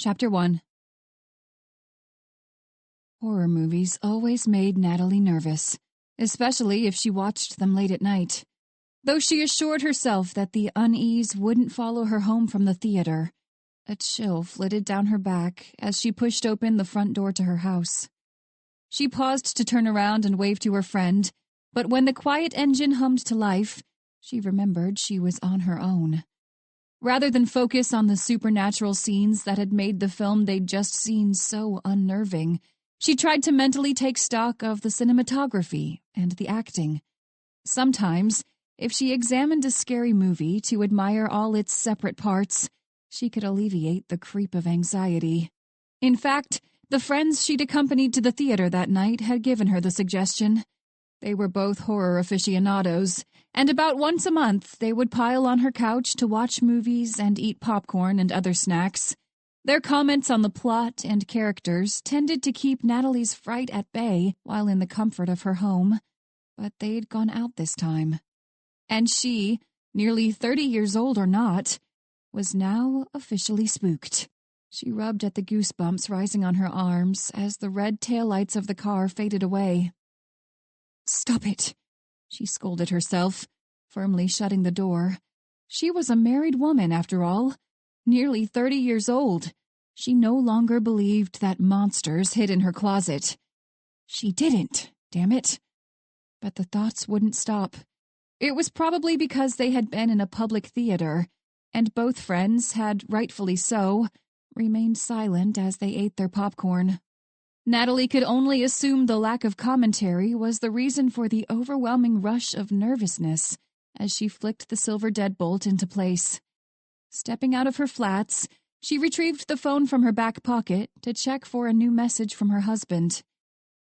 Chapter 1. Horror movies always made Natalie nervous, especially if she watched them late at night. Though she assured herself that the unease wouldn't follow her home from the theater, a chill flitted down her back as she pushed open the front door to her house. She paused to turn around and wave to her friend, but when the quiet engine hummed to life, she remembered she was on her own. Rather than focus on the supernatural scenes that had made the film they'd just seen so unnerving, she tried to mentally take stock of the cinematography and the acting. Sometimes, if she examined a scary movie to admire all its separate parts, she could alleviate the creep of anxiety. In fact, the friends she'd accompanied to the theater that night had given her the suggestion. They were both horror aficionados, and about once a month they would pile on her couch to watch movies and eat popcorn and other snacks. Their comments on the plot and characters tended to keep Natalie's fright at bay while in the comfort of her home, but they'd gone out this time. And she, nearly 30 years old or not, was now officially spooked. She rubbed at the goosebumps rising on her arms as the red taillights of the car faded away. "Stop it," she scolded herself, firmly shutting the door. She was a married woman, after all, nearly 30 years old. She no longer believed that monsters hid in her closet. She didn't, damn it. But the thoughts wouldn't stop. It was probably because they had been in a public theater, and both friends had, rightfully so, remained silent as they ate their popcorn. Natalie could only assume the lack of commentary was the reason for the overwhelming rush of nervousness as she flicked the silver deadbolt into place. Stepping out of her flats, she retrieved the phone from her back pocket to check for a new message from her husband.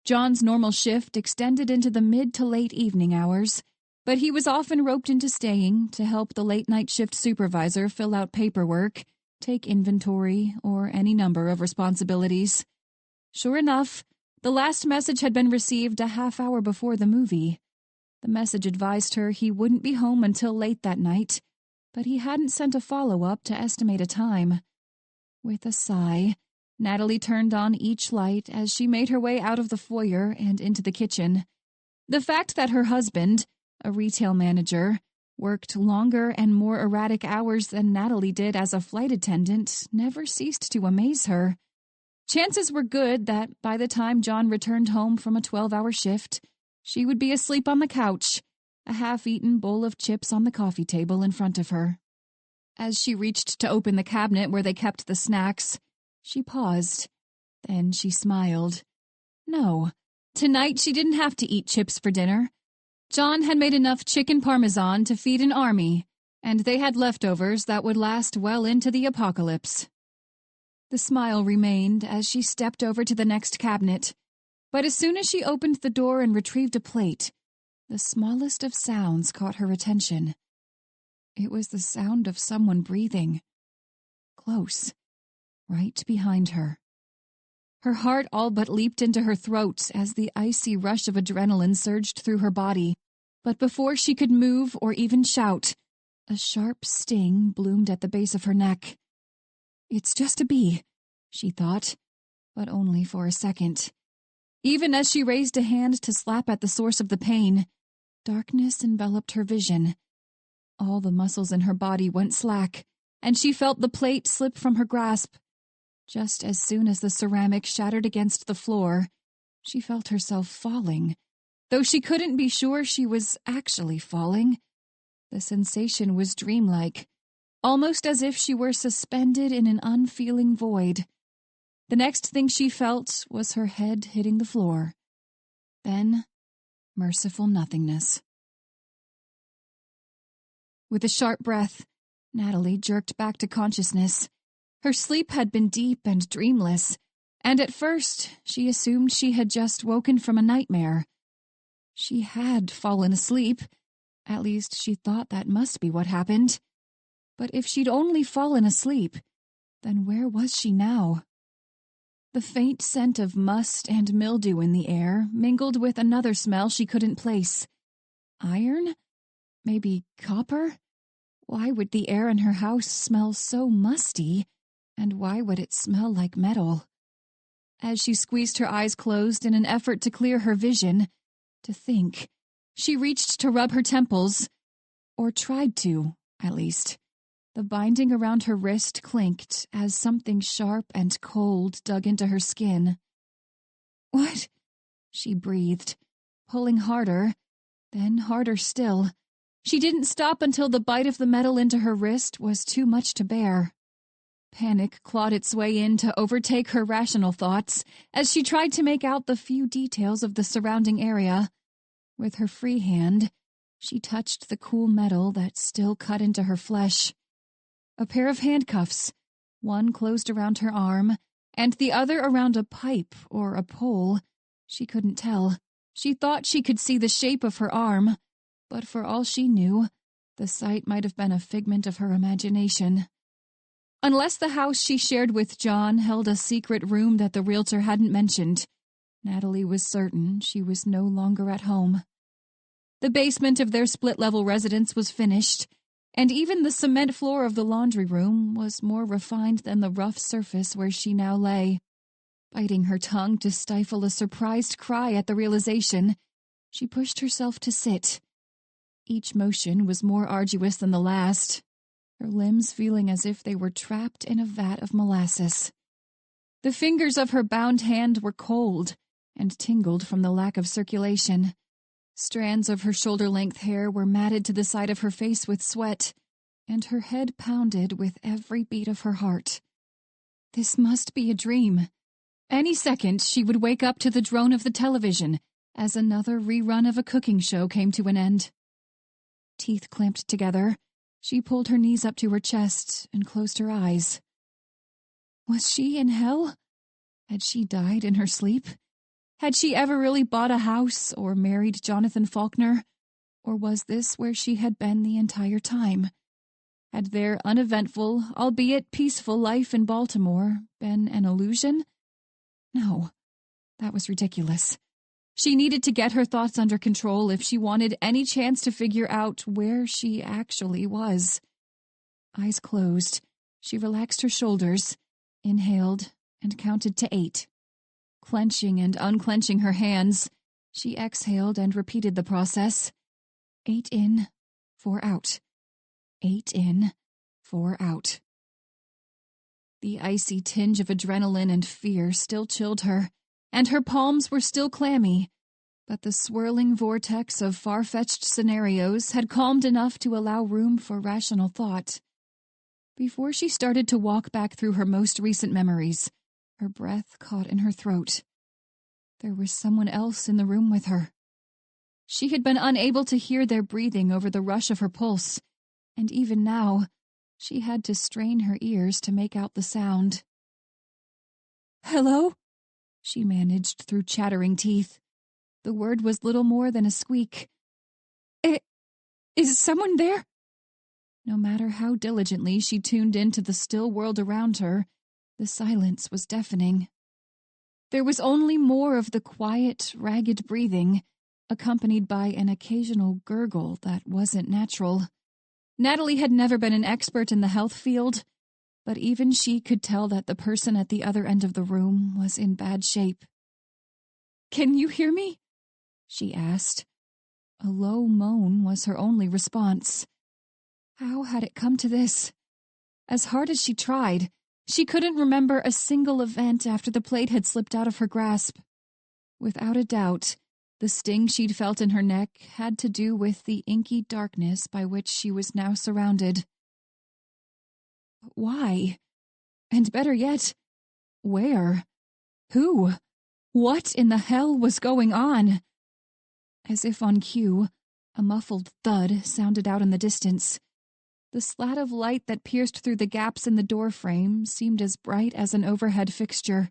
John's normal shift extended into the mid to late evening hours, but he was often roped into staying to help the late-night shift supervisor fill out paperwork, take inventory, or any number of responsibilities. Sure enough, the last message had been received a half hour before the movie. The message advised her he wouldn't be home until late that night, but he hadn't sent a follow-up to estimate a time. With a sigh, Natalie turned on each light as she made her way out of the foyer and into the kitchen. The fact that her husband, a retail manager, worked longer and more erratic hours than Natalie did as a flight attendant never ceased to amaze her. Chances were good that by the time John returned home from a 12-hour shift, she would be asleep on the couch, a half-eaten bowl of chips on the coffee table in front of her. As she reached to open the cabinet where they kept the snacks, she paused. Then she smiled. No, tonight she didn't have to eat chips for dinner. John had made enough chicken parmesan to feed an army, and they had leftovers that would last well into the apocalypse. The smile remained as she stepped over to the next cabinet, but as soon as she opened the door and retrieved a plate, the smallest of sounds caught her attention. It was the sound of someone breathing. Close, right behind her. Her heart all but leaped into her throat as the icy rush of adrenaline surged through her body, but before she could move or even shout, a sharp sting bloomed at the base of her neck. It's just a bee, she thought, but only for a second. Even as she raised a hand to slap at the source of the pain, darkness enveloped her vision. All the muscles in her body went slack, and she felt the plate slip from her grasp. Just as soon as the ceramic shattered against the floor, she felt herself falling, though she couldn't be sure she was actually falling. The sensation was dreamlike, almost as if she were suspended in an unfeeling void. The next thing she felt was her head hitting the floor. Then, merciful nothingness. With a sharp breath, Natalie jerked back to consciousness. Her sleep had been deep and dreamless, and at first she assumed she had just woken from a nightmare. She had fallen asleep. At least she thought that must be what happened. But if she'd only fallen asleep, then where was she now? The faint scent of must and mildew in the air mingled with another smell she couldn't place. Iron? Maybe copper? Why would the air in her house smell so musty? And why would it smell like metal? As she squeezed her eyes closed in an effort to clear her vision, to think, she reached to rub her temples, or tried to, at least. The binding around her wrist clinked as something sharp and cold dug into her skin. "What?" she breathed, pulling harder, then harder still. She didn't stop until the bite of the metal into her wrist was too much to bear. Panic clawed its way in to overtake her rational thoughts as she tried to make out the few details of the surrounding area. With her free hand, she touched the cool metal that still cut into her flesh. A pair of handcuffs, one closed around her arm, and the other around a pipe or a pole. She couldn't tell. She thought she could see the shape of her arm, but for all she knew, the sight might have been a figment of her imagination. Unless the house she shared with John held a secret room that the realtor hadn't mentioned, Natalie was certain she was no longer at home. The basement of their split-level residence was finished, and even the cement floor of the laundry room was more refined than the rough surface where she now lay. Biting her tongue to stifle a surprised cry at the realization, she pushed herself to sit. Each motion was more arduous than the last, her limbs feeling as if they were trapped in a vat of molasses. The fingers of her bound hand were cold and tingled from the lack of circulation. Strands of her shoulder-length hair were matted to the side of her face with sweat, and her head pounded with every beat of her heart. This must be a dream. Any second she would wake up to the drone of the television as another rerun of a cooking show came to an end. Teeth clamped together, she pulled her knees up to her chest and closed her eyes. Was she in hell? Had she died in her sleep? Had she ever really bought a house or married Jonathan Faulkner? Or was this where she had been the entire time? Had their uneventful, albeit peaceful life in Baltimore been an illusion? No, that was ridiculous. She needed to get her thoughts under control if she wanted any chance to figure out where she actually was. Eyes closed, she relaxed her shoulders, inhaled, and counted to 8. Clenching and unclenching her hands, she exhaled and repeated the process. 8 in, 4 out. 8 in, 4 out. The icy tinge of adrenaline and fear still chilled her, and her palms were still clammy, but the swirling vortex of far-fetched scenarios had calmed enough to allow room for rational thought. Before she started to walk back through her most recent memories, her breath caught in her throat. There was someone else in the room with her. She had been unable to hear their breathing over the rush of her pulse, and even now, she had to strain her ears to make out the sound. "Hello?" she managed through chattering teeth. The word was little more than a squeak. Is someone there?" No matter how diligently she tuned into the still world around her, the silence was deafening. There was only more of the quiet, ragged breathing, accompanied by an occasional gurgle that wasn't natural. Natalie had never been an expert in the health field, but even she could tell that the person at the other end of the room was in bad shape. "Can you hear me?" she asked. A low moan was her only response. How had it come to this? As hard as she tried, she couldn't remember a single event after the plate had slipped out of her grasp. Without a doubt, the sting she'd felt in her neck had to do with the inky darkness by which she was now surrounded. Why? And better yet, where? Who? What in the hell was going on? As if on cue, a muffled thud sounded out in the distance. The slat of light that pierced through the gaps in the door frame seemed as bright as an overhead fixture.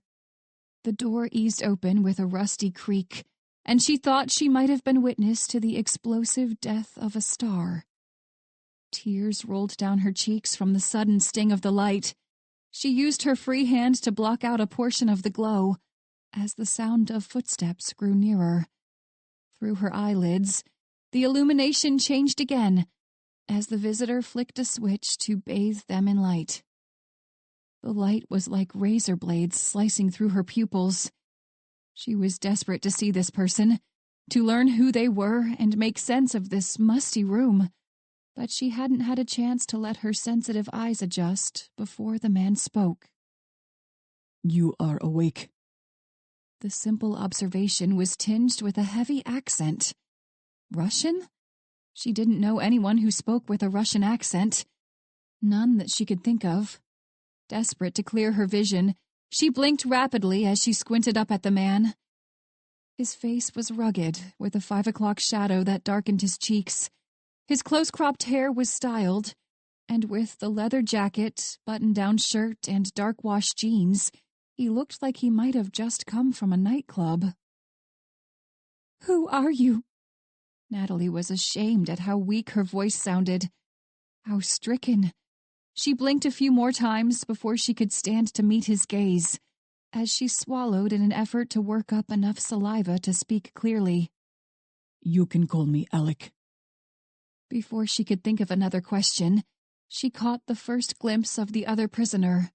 The door eased open with a rusty creak, and she thought she might have been witness to the explosive death of a star. Tears rolled down her cheeks from the sudden sting of the light. She used her free hand to block out a portion of the glow, as the sound of footsteps grew nearer. Through her eyelids, the illumination changed again, as the visitor flicked a switch to bathe them in light. The light was like razor blades slicing through her pupils. She was desperate to see this person, to learn who they were and make sense of this musty room, but she hadn't had a chance to let her sensitive eyes adjust before the man spoke. "You are awake." The simple observation was tinged with a heavy accent. Russian? She didn't know anyone who spoke with a Russian accent. None that she could think of. Desperate to clear her vision, she blinked rapidly as she squinted up at the man. His face was rugged, with a 5 o'clock shadow that darkened his cheeks. His close-cropped hair was styled, and with the leather jacket, button-down shirt, and dark-wash jeans, he looked like he might have just come from a nightclub. "Who are you?" Natalie was ashamed at how weak her voice sounded. How stricken. She blinked a few more times before she could stand to meet his gaze, as she swallowed in an effort to work up enough saliva to speak clearly. "You can call me Alec." Before she could think of another question, she caught the first glimpse of the other prisoner.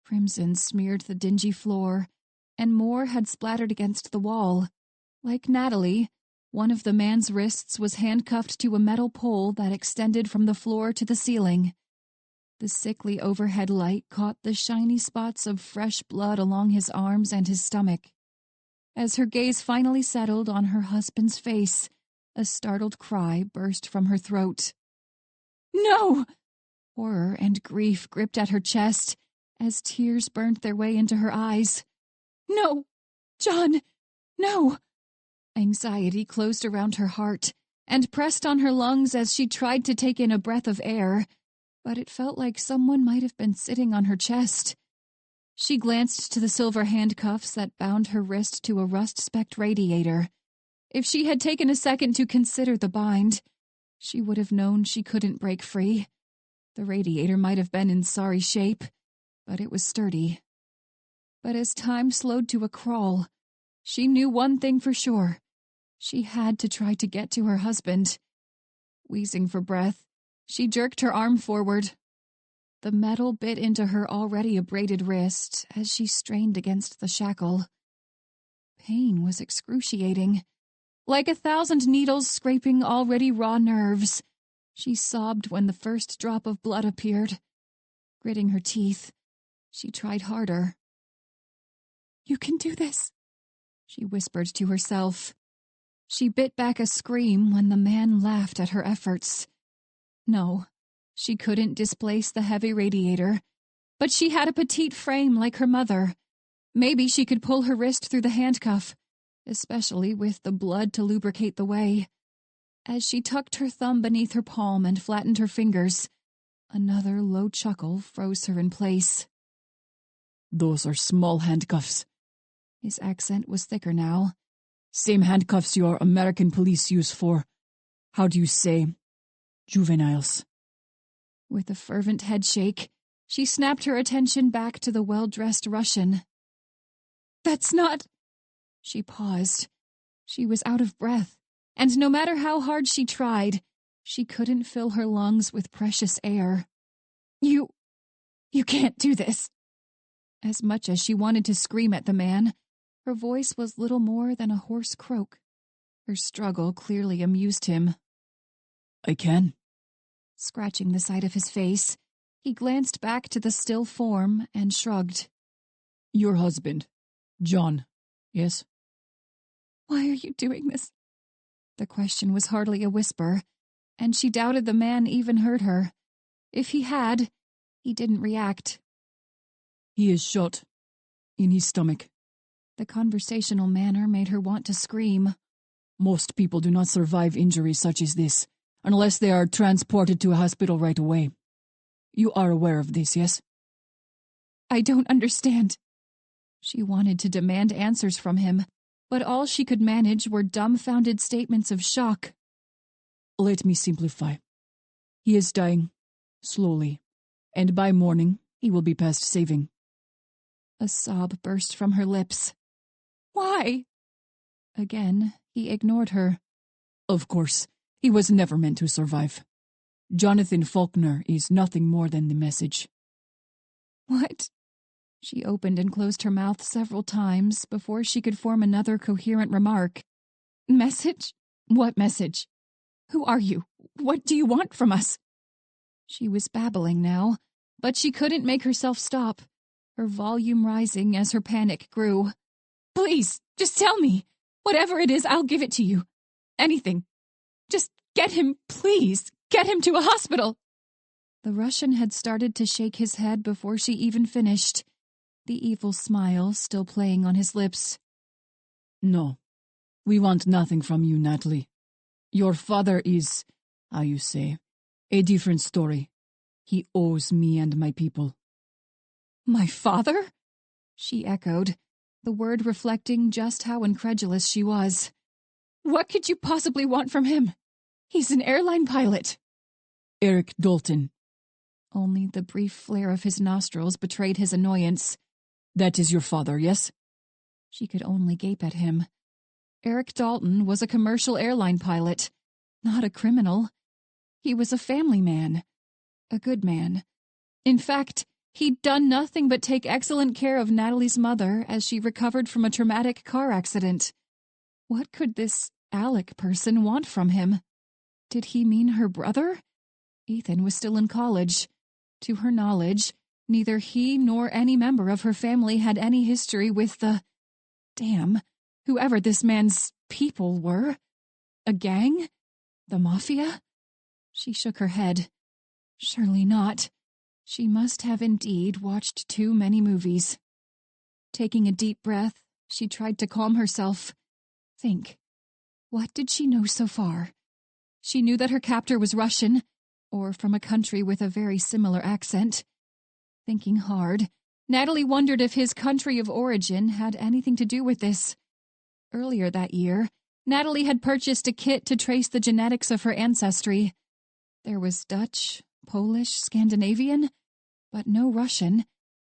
Crimson smeared the dingy floor, and more had splattered against the wall. Like Natalie, one of the man's wrists was handcuffed to a metal pole that extended from the floor to the ceiling. The sickly overhead light caught the shiny spots of fresh blood along his arms and his stomach. As her gaze finally settled on her husband's face, a startled cry burst from her throat. "No!" Horror and grief gripped at her chest as tears burnt their way into her eyes. "No! John! No!" Anxiety closed around her heart and pressed on her lungs as she tried to take in a breath of air, but it felt like someone might have been sitting on her chest. She glanced to the silver handcuffs that bound her wrist to a rust-specked radiator. If she had taken a second to consider the bind, she would have known she couldn't break free. The radiator might have been in sorry shape, but it was sturdy. But as time slowed to a crawl, she knew one thing for sure. She had to try to get to her husband. Wheezing for breath, she jerked her arm forward. The metal bit into her already abraded wrist as she strained against the shackle. Pain was excruciating. Like 1,000 needles scraping already raw nerves, she sobbed when the first drop of blood appeared. Gritting her teeth, she tried harder. "You can do this," she whispered to herself. She bit back a scream when the man laughed at her efforts. No, she couldn't displace the heavy radiator, but she had a petite frame like her mother. Maybe she could pull her wrist through the handcuff, especially with the blood to lubricate the way. As she tucked her thumb beneath her palm and flattened her fingers, another low chuckle froze her in place. "Those are small handcuffs." His accent was thicker now. "Same handcuffs your American police use for, how do you say, juveniles." With a fervent headshake, she snapped her attention back to the well-dressed Russian. "That's not—" She paused. She was out of breath, and no matter how hard she tried, she couldn't fill her lungs with precious air. You can't do this." As much as she wanted to scream at the man, her voice was little more than a hoarse croak. Her struggle clearly amused him. "I can." Scratching the side of his face, he glanced back to the still form and shrugged. "Your husband, John, yes?" "Why are you doing this?" The question was hardly a whisper, and she doubted the man even heard her. If he had, he didn't react. "He is shot. In his stomach." The conversational manner made her want to scream. "Most people do not survive injuries such as this, unless they are transported to a hospital right away. You are aware of this, yes?" "I don't understand." She wanted to demand answers from him, but all she could manage were dumbfounded statements of shock. "Let me simplify. He is dying, slowly, and by morning he will be past saving." A sob burst from her lips. "Why?" Again, he ignored her. "Of course, he was never meant to survive. Jonathan Faulkner is nothing more than the message." What? She opened and closed her mouth several times before she could form another coherent remark. Message? What message? Who are you? What do you want from us? She was babbling now, but she couldn't make herself stop, her volume rising as her panic grew. Please, just tell me. Whatever it is, I'll give it to you. Anything. Just get him, please. Get him to a hospital. The Russian had started to shake his head before she even finished, the evil smile still playing on his lips. No, we want nothing from you, Natalie. Your father is, how you say, a different story. He owes me and my people. My father? She echoed, the word reflecting just how incredulous she was. What could you possibly want from him? He's an airline pilot. Eric Dalton. Only the brief flare of his nostrils betrayed his annoyance. That is your father, yes? She could only gape at him. Eric Dalton was a commercial airline pilot, not a criminal. He was a family man, a good man. In fact, he'd done nothing but take excellent care of Natalie's mother as she recovered from a traumatic car accident. What could this Alec person want from him? Did he mean her brother? Ethan was still in college. To her knowledge, neither he nor any member of her family had any history with the... Damn, whoever this man's people were. A gang? The mafia? She shook her head. Surely not. She must have indeed watched too many movies. Taking a deep breath, she tried to calm herself. Think. What did she know so far? She knew that her captor was Russian, or from a country with a very similar accent. Thinking hard, Natalie wondered if his country of origin had anything to do with this. Earlier that year, Natalie had purchased a kit to trace the genetics of her ancestry. There was Dutch, Polish, Scandinavian, but no Russian,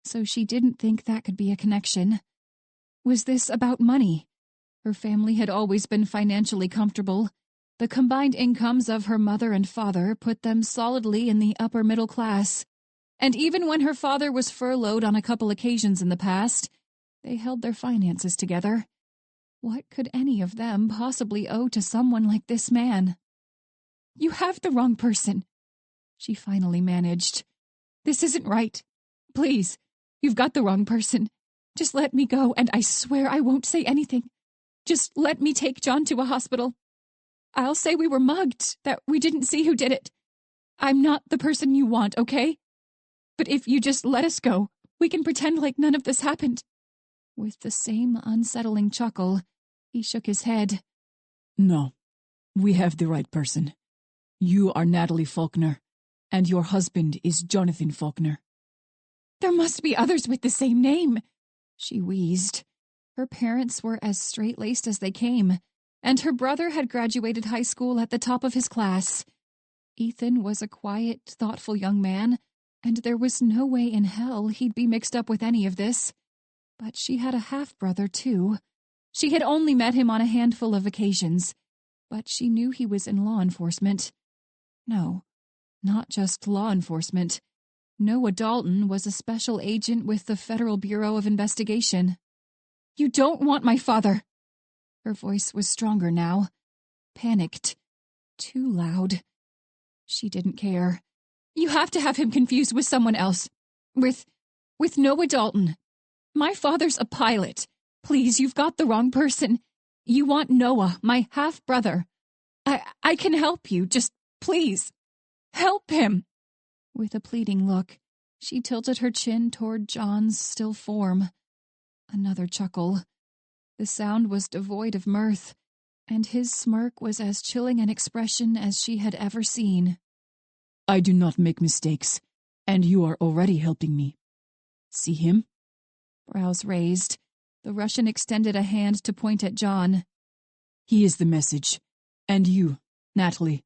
so she didn't think that could be a connection. Was this about money? Her family had always been financially comfortable. The combined incomes of her mother and father put them solidly in the upper middle class. And even when her father was furloughed on a couple occasions in the past, they held their finances together. What could any of them possibly owe to someone like this man? You have the wrong person, she finally managed. This isn't right. Please, you've got the wrong person. Just let me go, and I swear I won't say anything. Just let me take John to a hospital. I'll say we were mugged, that we didn't see who did it. I'm not the person you want, okay? But if you just let us go, we can pretend like none of this happened. With the same unsettling chuckle, he shook his head. No, we have the right person. You are Natalie Faulkner, and your husband is Jonathan Faulkner. There must be others with the same name, she wheezed. Her parents were as straight-laced as they came, and her brother had graduated high school at the top of his class. Ethan was a quiet, thoughtful young man, and there was no way in hell he'd be mixed up with any of this. But she had a half-brother, too. She had only met him on a handful of occasions, but she knew he was in law enforcement. No, not just law enforcement. Noah Dalton was a special agent with the Federal Bureau of Investigation. You don't want my father! Her voice was stronger now. Panicked. Too loud. She didn't care. You have to have him confused with someone else. With Noah Dalton. My father's a pilot. Please, you've got the wrong person. You want Noah, my half-brother. I can help you. Just, please, help him. With a pleading look, she tilted her chin toward John's still form. Another chuckle. The sound was devoid of mirth, and his smirk was as chilling an expression as she had ever seen. I do not make mistakes, and you are already helping me. See him? Brows raised, the Russian extended a hand to point at John. He is the message. And you, Natalie,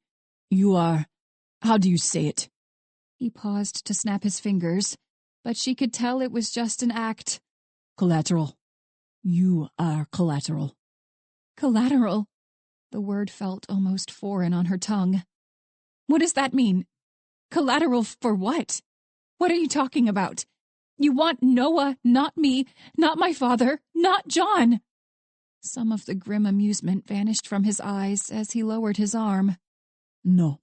you are... how do you say it? He paused to snap his fingers, but she could tell it was just an act. Collateral. You are collateral. Collateral? The word felt almost foreign on her tongue. What does that mean? Collateral for what? What are you talking about? You want Noah, not me, not my father, not John." Some of the grim amusement vanished from his eyes as he lowered his arm. "No.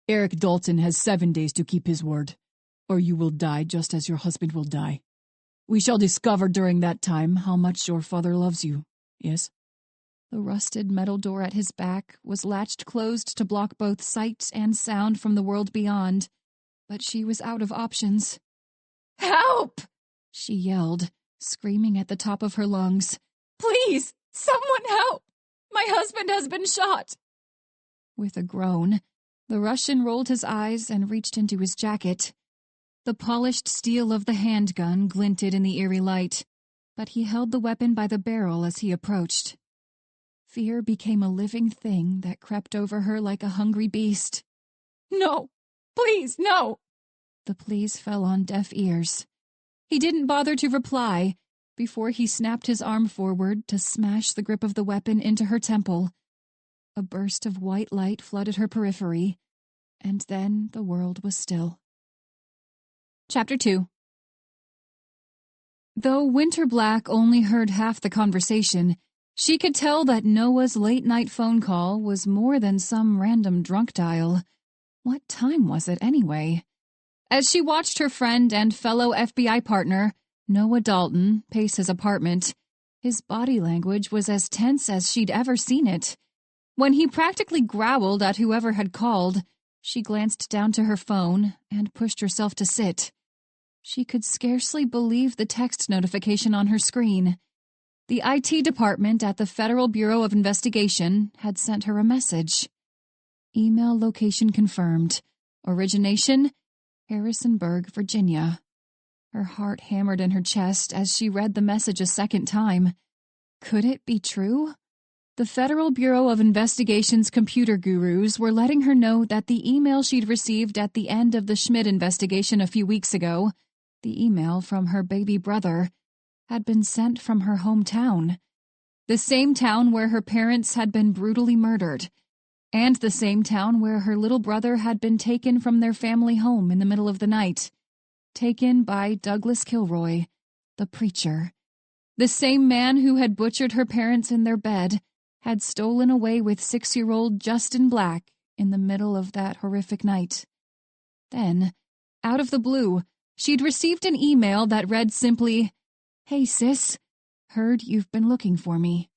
Eric Dalton has 7 days to keep his word, or you will die just as your husband will die. We shall discover during that time how much your father loves you, yes?" The rusted metal door at his back was latched closed to block both sight and sound from the world beyond, but she was out of options. "Help!" she yelled, screaming at the top of her lungs. "Please, someone help! My husband has been shot!" With a groan, the Russian rolled his eyes and reached into his jacket. The polished steel of the handgun glinted in the eerie light, but he held the weapon by the barrel as he approached. Fear became a living thing that crept over her like a hungry beast. "No! Please, no!" The pleas fell on deaf ears. He didn't bother to reply before he snapped his arm forward to smash the grip of the weapon into her temple. A burst of white light flooded her periphery, and then the world was still. Chapter 2. Though Winter Black only heard half the conversation, she could tell that Noah's late-night phone call was more than some random drunk dial. What time was it, anyway? As she watched her friend and fellow FBI partner, Noah Dalton, pace his apartment, his body language was as tense as she'd ever seen it. When he practically growled at whoever had called, she glanced down to her phone and pushed herself to sit. She could scarcely believe the text notification on her screen. The IT department at the Federal Bureau of Investigation had sent her a message. Email location confirmed. Origination, Harrisonburg, Virginia. Her heart hammered in her chest as she read the message a second time. Could it be true? The Federal Bureau of Investigation's computer gurus were letting her know that the email she'd received at the end of the Schmidt investigation a few weeks ago, the email from her baby brother, had been sent from her hometown. The same town where her parents had been brutally murdered, and the same town where her little brother had been taken from their family home in the middle of the night. Taken by Douglas Kilroy, the preacher. The same man who had butchered her parents in their bed had stolen away with 6-year-old Justin Black in the middle of that horrific night. Then, out of the blue, she'd received an email that read simply, "Hey sis, heard you've been looking for me."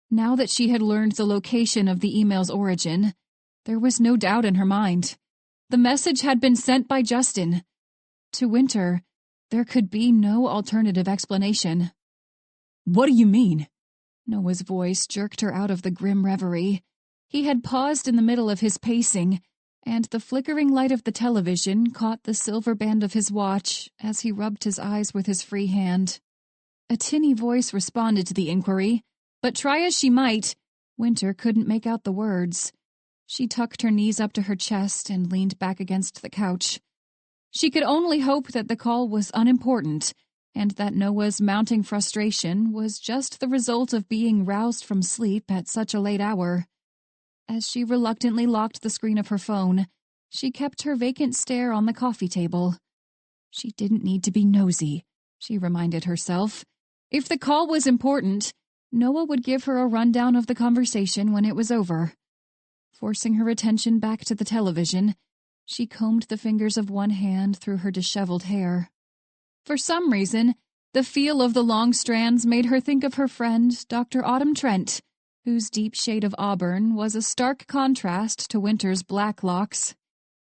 Now that she had learned the location of the email's origin, there was no doubt in her mind. The message had been sent by Justin. To Winter, there could be no alternative explanation. "What do you mean?" Noah's voice jerked her out of the grim reverie. He had paused in the middle of his pacing, and the flickering light of the television caught the silver band of his watch as he rubbed his eyes with his free hand. A tinny voice responded to the inquiry, but try as she might, Winter couldn't make out the words. She tucked her knees up to her chest and leaned back against the couch. She could only hope that the call was unimportant, and that Noah's mounting frustration was just the result of being roused from sleep at such a late hour. As she reluctantly locked the screen of her phone, she kept her vacant stare on the coffee table. She didn't need to be nosy, she reminded herself. If the call was important, Noah would give her a rundown of the conversation when it was over. Forcing her attention back to the television, she combed the fingers of one hand through her disheveled hair. For some reason, the feel of the long strands made her think of her friend, Dr. Autumn Trent, whose deep shade of auburn was a stark contrast to Winter's black locks.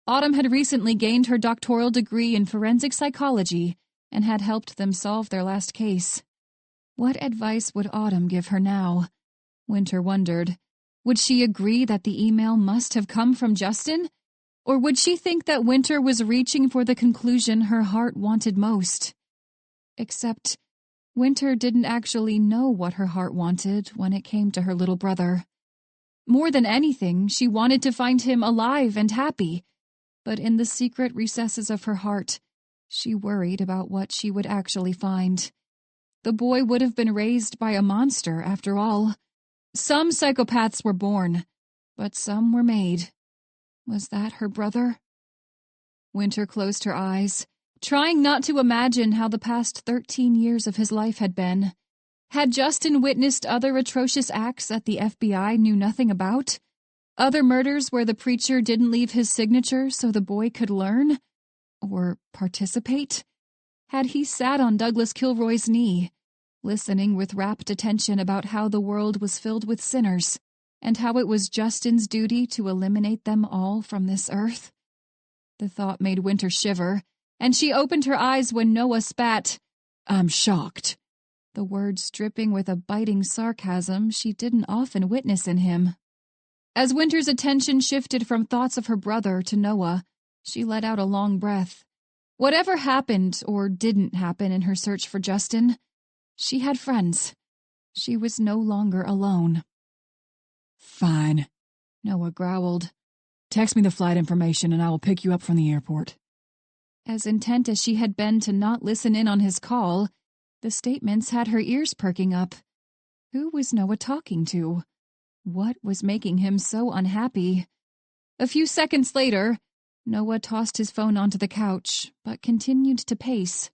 Autumn had recently gained her doctoral degree in forensic psychology and had helped them solve their last case. What advice would Autumn give her now? Winter wondered. Would she agree that the email must have come from Justin? Or would she think that Winter was reaching for the conclusion her heart wanted most? Except, Winter didn't actually know what her heart wanted when it came to her little brother. More than anything, she wanted to find him alive and happy, but in the secret recesses of her heart, she worried about what she would actually find. The boy would have been raised by a monster, after all. Some psychopaths were born, but some were made. Was that her brother? Winter closed her eyes, trying not to imagine how the past 13 years of his life had been. Had Justin witnessed other atrocious acts that the FBI knew nothing about? Other murders where the preacher didn't leave his signature so the boy could learn? Or participate? Had he sat on Douglas Kilroy's knee, listening with rapt attention about how the world was filled with sinners, and how it was Justin's duty to eliminate them all from this earth? The thought made Winter shiver, and she opened her eyes when Noah spat, "I'm shocked," the words dripping with a biting sarcasm she didn't often witness in him. As Winter's attention shifted from thoughts of her brother to Noah, she let out a long breath. Whatever happened or didn't happen in her search for Justin, she had friends. She was no longer alone. "Fine," Noah growled. "Text me the flight information and I will pick you up from the airport." As intent as she had been to not listen in on his call, the statements had her ears perking up. Who was Noah talking to? What was making him so unhappy? A few seconds later, Noah tossed his phone onto the couch, but continued to pace.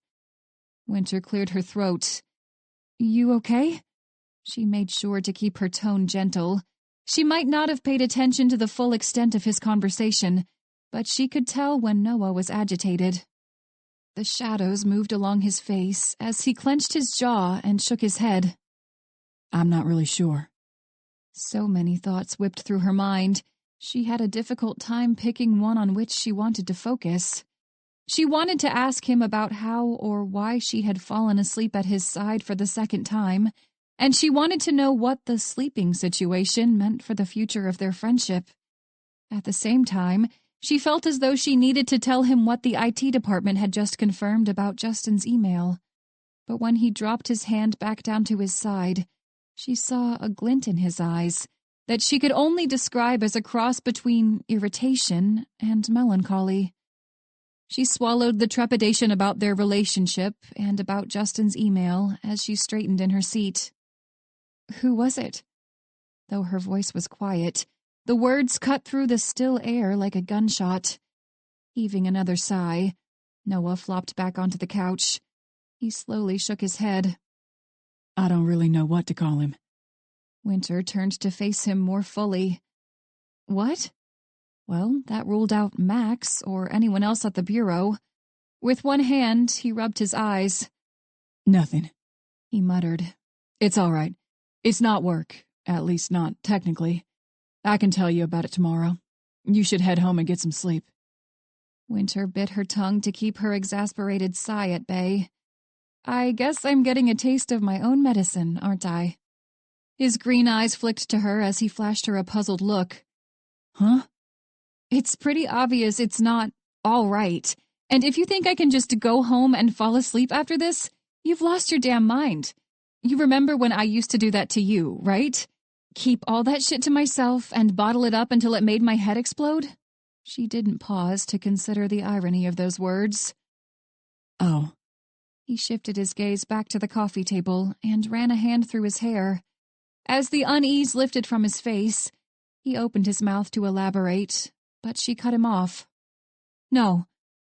Winter cleared her throat. "You okay?" She made sure to keep her tone gentle. She might not have paid attention to the full extent of his conversation, but she could tell when Noah was agitated. The shadows moved along his face as he clenched his jaw and shook his head. "I'm not really sure." So many thoughts whipped through her mind. She had a difficult time picking one on which she wanted to focus. She wanted to ask him about how or why she had fallen asleep at his side for the second time, and she wanted to know what the sleeping situation meant for the future of their friendship. At the same time, she felt as though she needed to tell him what the IT department had just confirmed about Justin's email. But when he dropped his hand back down to his side, she saw a glint in his eyes that she could only describe as a cross between irritation and melancholy. She swallowed the trepidation about their relationship and about Justin's email as she straightened in her seat. "Who was it?" Though her voice was quiet, the words cut through the still air like a gunshot. Heaving another sigh, Noah flopped back onto the couch. He slowly shook his head. "I don't really know what to call him." Winter turned to face him more fully. "What?" Well, that ruled out Max or anyone else at the bureau. With one hand, he rubbed his eyes. "Nothing," he muttered. "It's all right. It's not work, at least not technically. I can tell you about it tomorrow. You should head home and get some sleep." Winter bit her tongue to keep her exasperated sigh at bay. "I guess I'm getting a taste of my own medicine, aren't I?" His green eyes flicked to her as he flashed her a puzzled look. "Huh?" "It's pretty obvious it's not all right. And if you think I can just go home and fall asleep after this, you've lost your damn mind. You remember when I used to do that to you, right? Keep all that shit to myself and bottle it up until it made my head explode?" She didn't pause to consider the irony of those words. "Oh." He shifted his gaze back to the coffee table and ran a hand through his hair. As the unease lifted from his face, he opened his mouth to elaborate, but she cut him off. "No."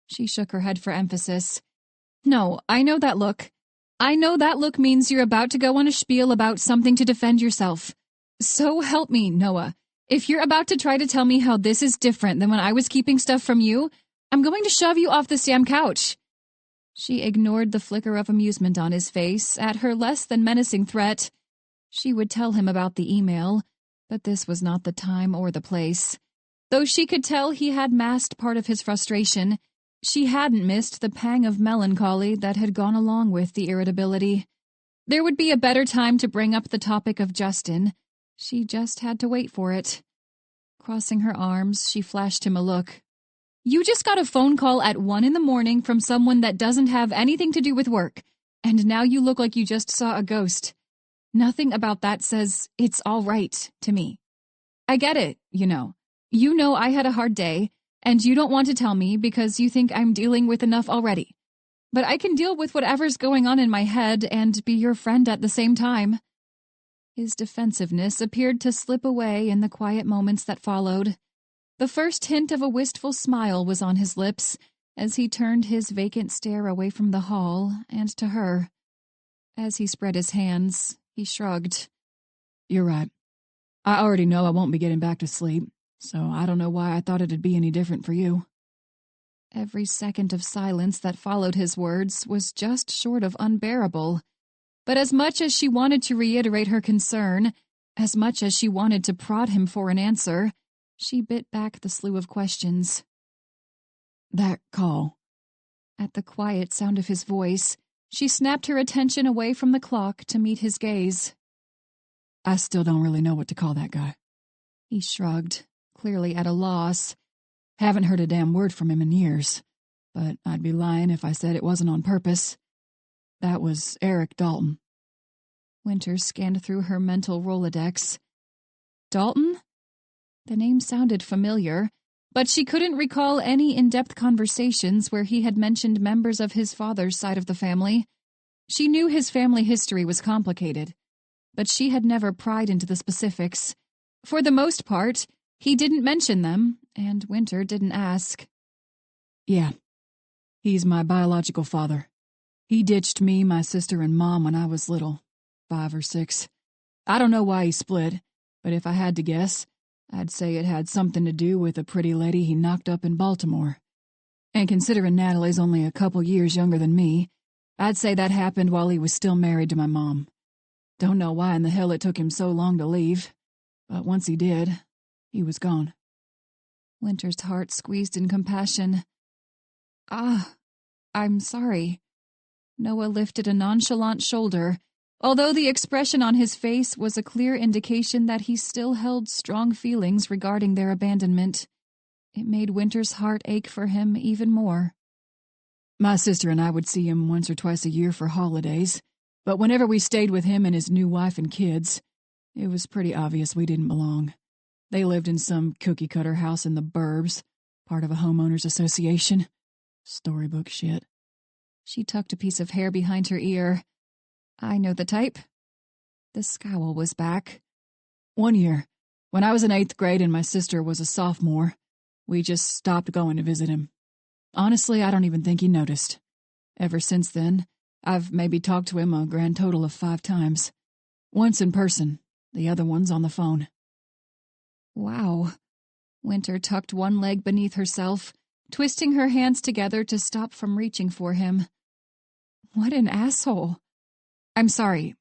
She shook her head for emphasis. "No, I know that look. I know that look means you're about to go on a spiel about something to defend yourself. So help me, Noah. If you're about to try to tell me how this is different than when I was keeping stuff from you, I'm going to shove you off this damn couch." She ignored the flicker of amusement on his face at her less than menacing threat. She would tell him about the email, but this was not the time or the place. Though she could tell he had masked part of his frustration, she hadn't missed the pang of melancholy that had gone along with the irritability. There would be a better time to bring up the topic of Justin. She just had to wait for it. Crossing her arms, she flashed him a look. "You just got a phone call at 1 a.m. from someone that doesn't have anything to do with work, and now you look like you just saw a ghost. Nothing about that says it's all right to me. I get it, you know. You know I had a hard day, and you don't want to tell me because you think I'm dealing with enough already. But I can deal with whatever's going on in my head and be your friend at the same time." His defensiveness appeared to slip away in the quiet moments that followed. The first hint of a wistful smile was on his lips, as he turned his vacant stare away from the hall and to her. As he spread his hands, he shrugged. You're right. I already know I won't be getting back to sleep, so I don't know why I thought it'd be any different for you. Every second of silence that followed his words was just short of unbearable. But as much as she wanted to reiterate her concern, as much as she wanted to prod him for an answer, she bit back the slew of questions. That call. At the quiet sound of his voice, she snapped her attention away from the clock to meet his gaze. I still don't really know what to call that guy. He shrugged, clearly at a loss. Haven't heard a damn word from him in years, but I'd be lying if I said it wasn't on purpose. That was Eric Dalton. Winter scanned through her mental Rolodex. Dalton? The name sounded familiar, but she couldn't recall any in-depth conversations where he had mentioned members of his father's side of the family. She knew his family history was complicated, but she had never pried into the specifics. For the most part, he didn't mention them, and Winter didn't ask. Yeah, he's my biological father. He ditched me, my sister, and Mom when I was little, 5 or 6. I don't know why he split, but if I had to guess, I'd say it had something to do with a pretty lady he knocked up in Baltimore. And considering Natalie's only a couple years younger than me, I'd say that happened while he was still married to my mom. Don't know why in the hell it took him so long to leave, but once he did, he was gone. Winter's heart squeezed in compassion. I'm sorry. Noah lifted a nonchalant shoulder, although the expression on his face was a clear indication that he still held strong feelings regarding their abandonment. It made Winter's heart ache for him even more. My sister and I would see him once or twice a year for holidays, but whenever we stayed with him and his new wife and kids, it was pretty obvious we didn't belong. They lived in some cookie-cutter house in the burbs, part of a homeowners association. Storybook shit. She tucked a piece of hair behind her ear. I know the type. The scowl was back. One year, when I was in 8th grade and my sister was a sophomore, we just stopped going to visit him. Honestly, I don't even think he noticed. Ever since then, I've maybe talked to him a grand total of 5 times. Once in person, the other one's on the phone. Wow. Winter tucked one leg beneath herself, twisting her hands together to stop from reaching for him. What an asshole. I'm sorry.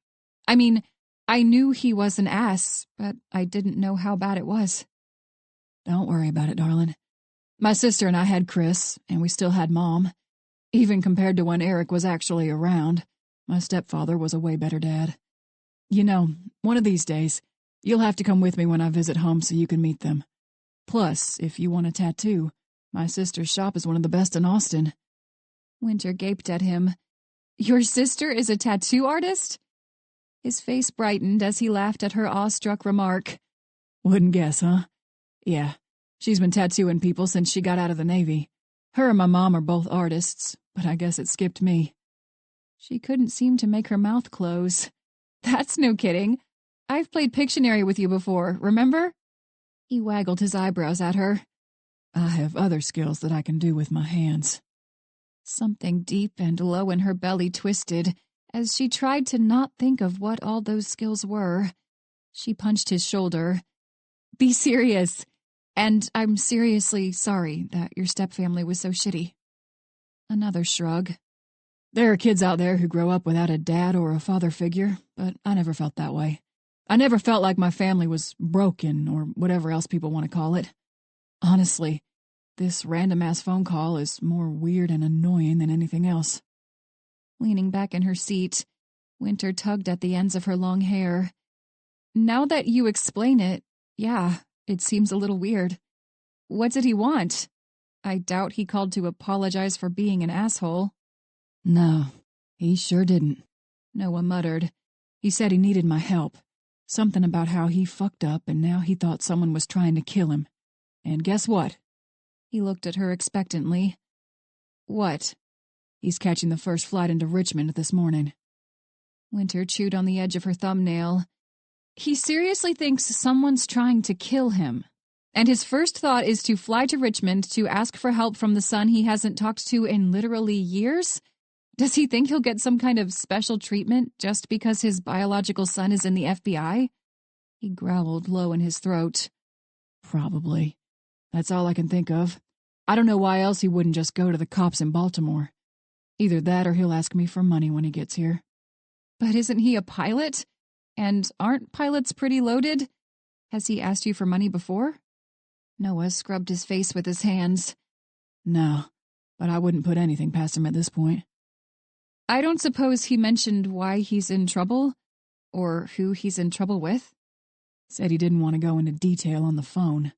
I mean, I knew he was an ass, but I didn't know how bad it was. Don't worry about it, darling. My sister and I had Chris, and we still had Mom. Even compared to when Eric was actually around, my stepfather was a way better dad. You know, one of these days, you'll have to come with me when I visit home so you can meet them. Plus, if you want a tattoo, my sister's shop is one of the best in Austin. Winter gaped at him. Your sister is a tattoo artist? His face brightened as he laughed at her awestruck remark. Wouldn't guess, huh? Yeah, she's been tattooing people since she got out of the Navy. Her and my mom are both artists, but I guess it skipped me. She couldn't seem to make her mouth close. That's no kidding. I've played Pictionary with you before, remember? He waggled his eyebrows at her. I have other skills that I can do with my hands. Something deep and low in her belly twisted as she tried to not think of what all those skills were. She punched his shoulder. Be serious. And I'm seriously sorry that your stepfamily was so shitty. Another shrug. There are kids out there who grow up without a dad or a father figure, but I never felt that way. I never felt like my family was broken or whatever else people want to call it. Honestly, this random-ass phone call is more weird and annoying than anything else. Leaning back in her seat, Winter tugged at the ends of her long hair. Now that you explain it, yeah, it seems a little weird. What did he want? I doubt he called to apologize for being an asshole. No, he sure didn't. Noah muttered. He said he needed my help. Something about how he fucked up and now he thought someone was trying to kill him. And guess what? He looked at her expectantly. What? He's catching the first flight into Richmond this morning. Winter chewed on the edge of her thumbnail. He seriously thinks someone's trying to kill him. And his first thought is to fly to Richmond to ask for help from the son he hasn't talked to in literally years? Does he think he'll get some kind of special treatment just because his biological son is in the FBI? He growled low in his throat. Probably. That's all I can think of. I don't know why else he wouldn't just go to the cops in Baltimore. Either that or he'll ask me for money when he gets here. But isn't he a pilot? And aren't pilots pretty loaded? Has he asked you for money before? Noah scrubbed his face with his hands. No, but I wouldn't put anything past him at this point. I don't suppose he mentioned why he's in trouble? Or who he's in trouble with? Said he didn't want to go into detail on the phone.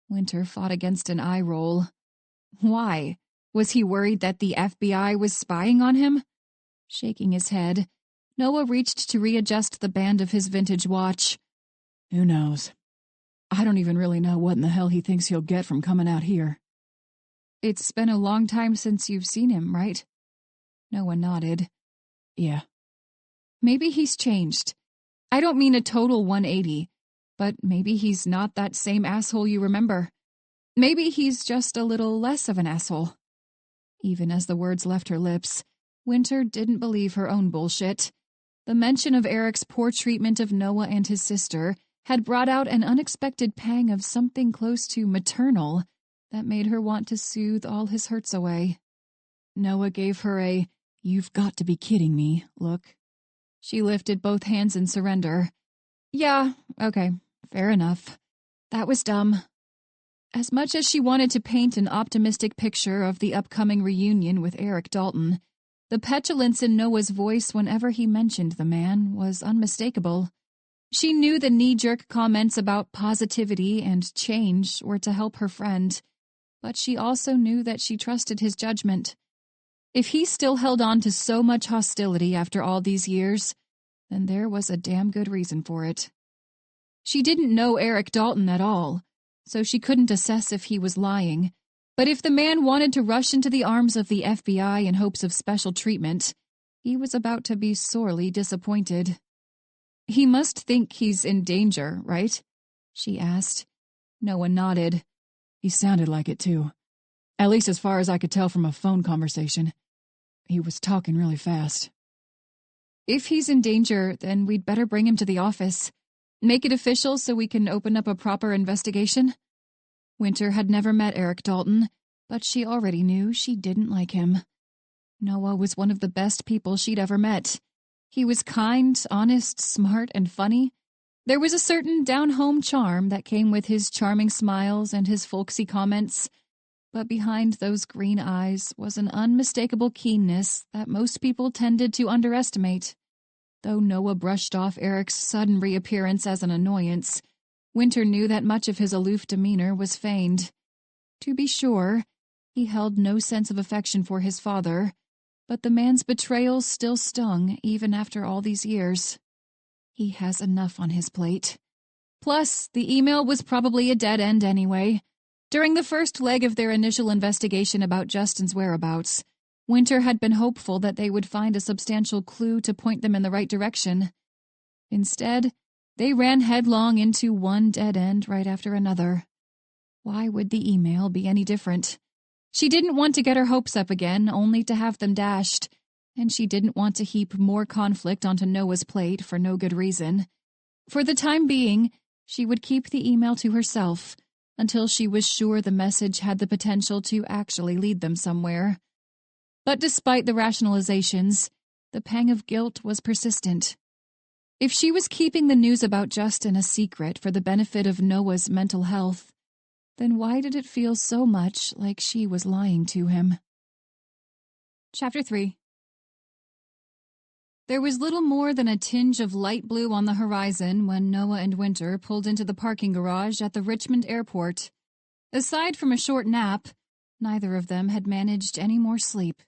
Winter fought against an eye roll. Why? Was he worried that the FBI was spying on him? Shaking his head, Noah reached to readjust the band of his vintage watch. Who knows? I don't even really know what in the hell he thinks he'll get from coming out here. It's been a long time since you've seen him, right? Noah nodded. Yeah. Maybe he's changed. I don't mean a total 180, but maybe he's not that same asshole you remember. Maybe he's just a little less of an asshole. Even as the words left her lips, Winter didn't believe her own bullshit. The mention of Eric's poor treatment of Noah and his sister had brought out an unexpected pang of something close to maternal that made her want to soothe all his hurts away. Noah gave her a "you've got to be kidding me" look. She lifted both hands in surrender. Yeah, okay, fair enough. That was dumb. As much as she wanted to paint an optimistic picture of the upcoming reunion with Eric Dalton, the petulance in Noah's voice whenever he mentioned the man was unmistakable. She knew the knee-jerk comments about positivity and change were to help her friend, but she also knew that she trusted his judgment. If he still held on to so much hostility after all these years, then there was a damn good reason for it. She didn't know Eric Dalton at all, so she couldn't assess if he was lying, but if the man wanted to rush into the arms of the FBI in hopes of special treatment, he was about to be sorely disappointed. He must think he's in danger, right? She asked. Noah nodded. He sounded like it, too. At least as far as I could tell from a phone conversation. He was talking really fast. If he's in danger, then we'd better bring him to the office. Make it official so we can open up a proper investigation. Winter had never met Eric Dalton, but she already knew she didn't like him. Noah was one of the best people she'd ever met. He was kind, honest, smart, and funny. There was a certain down-home charm that came with his charming smiles and his folksy comments, but behind those green eyes was an unmistakable keenness that most people tended to underestimate. Though Noah brushed off Eric's sudden reappearance as an annoyance, Winter knew that much of his aloof demeanor was feigned. To be sure, he held no sense of affection for his father, but the man's betrayal still stung even after all these years. He has enough on his plate. Plus, the email was probably a dead end anyway. During the first leg of their initial investigation about Justin's whereabouts, Winter had been hopeful that they would find a substantial clue to point them in the right direction. Instead, they ran headlong into one dead end right after another. Why would the email be any different? She didn't want to get her hopes up again, only to have them dashed, and she didn't want to heap more conflict onto Noah's plate for no good reason. For the time being, she would keep the email to herself, until she was sure the message had the potential to actually lead them somewhere. But despite the rationalizations, the pang of guilt was persistent. If she was keeping the news about Justin a secret for the benefit of Noah's mental health, then why did it feel so much like she was lying to him? Chapter 3. There was little more than a tinge of light blue on the horizon when Noah and Winter pulled into the parking garage at the Richmond airport. Aside from a short nap, neither of them had managed any more sleep.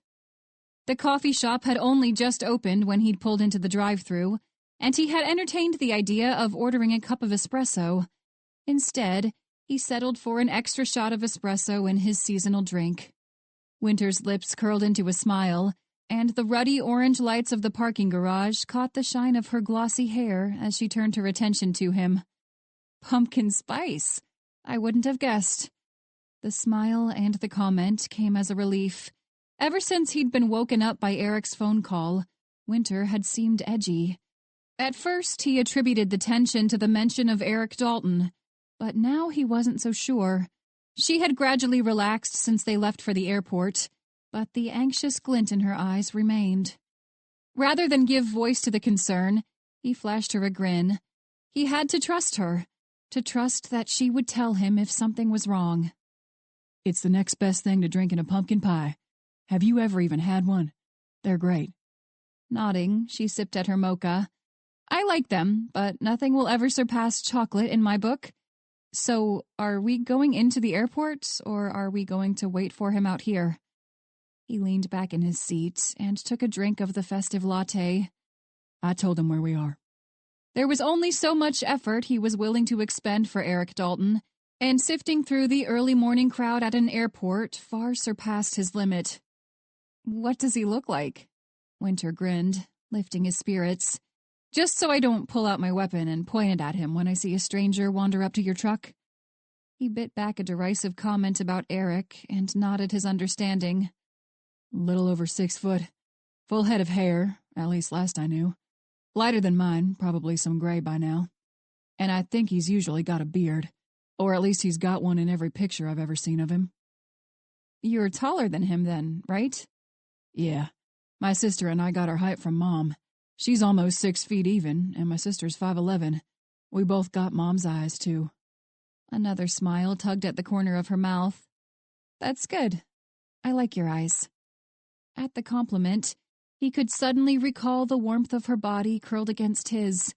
The coffee shop had only just opened when he'd pulled into the drive-thru, and he had entertained the idea of ordering a cup of espresso. Instead, he settled for an extra shot of espresso in his seasonal drink. Winter's lips curled into a smile, and the ruddy orange lights of the parking garage caught the shine of her glossy hair as she turned her attention to him. Pumpkin spice. I wouldn't have guessed. The smile and the comment came as a relief. Ever since he'd been woken up by Eric's phone call, Winter had seemed edgy. At first, he attributed the tension to the mention of Eric Dalton, but now he wasn't so sure. She had gradually relaxed since they left for the airport, but the anxious glint in her eyes remained. Rather than give voice to the concern, he flashed her a grin. He had to trust her, to trust that she would tell him if something was wrong. It's the next best thing to drinking a pumpkin pie. Have you ever even had one? They're great. Nodding, she sipped at her mocha. I like them, but nothing will ever surpass chocolate in my book. So, are we going into the airport, or are we going to wait for him out here? He leaned back in his seat and took a drink of the festive latte. I told him where we are. There was only so much effort he was willing to expend for Eric Dalton, and sifting through the early morning crowd at an airport far surpassed his limit. What does he look like? Winter grinned, lifting his spirits. Just so I don't pull out my weapon and point it at him when I see a stranger wander up to your truck. He bit back a derisive comment about Eric and nodded his understanding. Little over 6 foot. Full head of hair, at least last I knew. Lighter than mine, probably some gray by now. And I think he's usually got a beard. Or at least he's got one in every picture I've ever seen of him. You're taller than him then, right? Yeah. My sister and I got our height from Mom. She's almost 6 feet even, and my sister's 5'11". We both got Mom's eyes, too. Another smile tugged at the corner of her mouth. That's good. I like your eyes. At the compliment, he could suddenly recall the warmth of her body curled against his,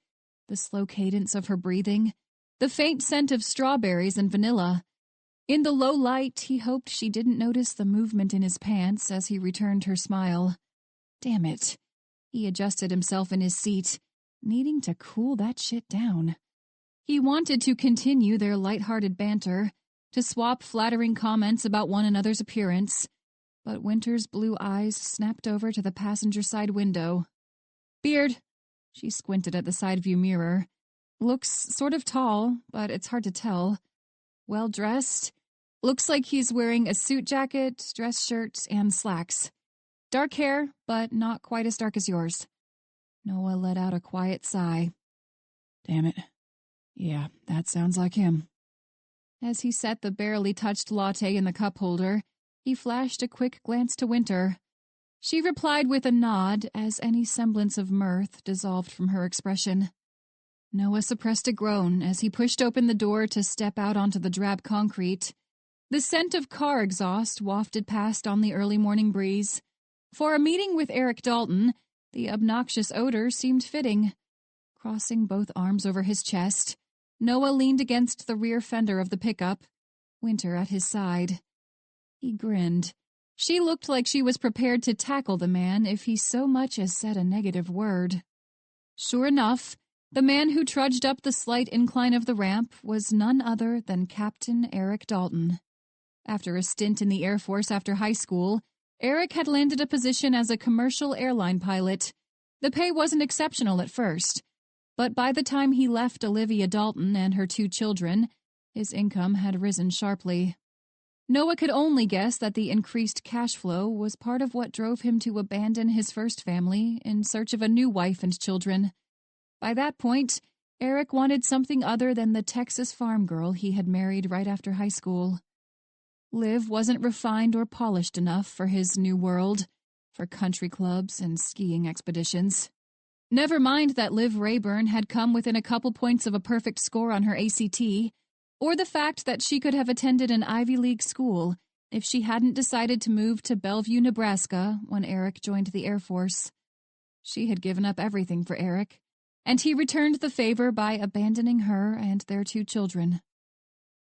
the slow cadence of her breathing, the faint scent of strawberries and vanilla. In the low light, he hoped she didn't notice the movement in his pants as he returned her smile. Damn it. He adjusted himself in his seat, needing to cool that shit down. He wanted to continue their light-hearted banter, to swap flattering comments about one another's appearance, but Winter's blue eyes snapped over to the passenger side window. Beard. She squinted at the side view mirror. Looks sort of tall, but it's hard to tell. Well-dressed. Looks like he's wearing a suit jacket, dress shirt, and slacks. Dark hair, but not quite as dark as yours. Noah let out a quiet sigh. Damn it. Yeah, that sounds like him. As he set the barely touched latte in the cup holder, he flashed a quick glance to Winter. She replied with a nod as any semblance of mirth dissolved from her expression. Noah suppressed a groan as he pushed open the door to step out onto the drab concrete. The scent of car exhaust wafted past on the early morning breeze. For a meeting with Eric Dalton, the obnoxious odor seemed fitting. Crossing both arms over his chest, Noah leaned against the rear fender of the pickup, Winter at his side. He grinned. She looked like she was prepared to tackle the man if he so much as said a negative word. Sure enough, the man who trudged up the slight incline of the ramp was none other than Captain Eric Dalton. After a stint in the Air Force after high school, Eric had landed a position as a commercial airline pilot. The pay wasn't exceptional at first, but by the time he left Olivia Dalton and her 2 children, his income had risen sharply. Noah could only guess that the increased cash flow was part of what drove him to abandon his first family in search of a new wife and children. By that point, Eric wanted something other than the Texas farm girl he had married right after high school. Liv wasn't refined or polished enough for his new world, for country clubs and skiing expeditions. Never mind that Liv Rayburn had come within a couple points of a perfect score on her ACT, or the fact that she could have attended an Ivy League school if she hadn't decided to move to Bellevue, Nebraska when Eric joined the Air Force. She had given up everything for Eric, and he returned the favor by abandoning her and their 2 children.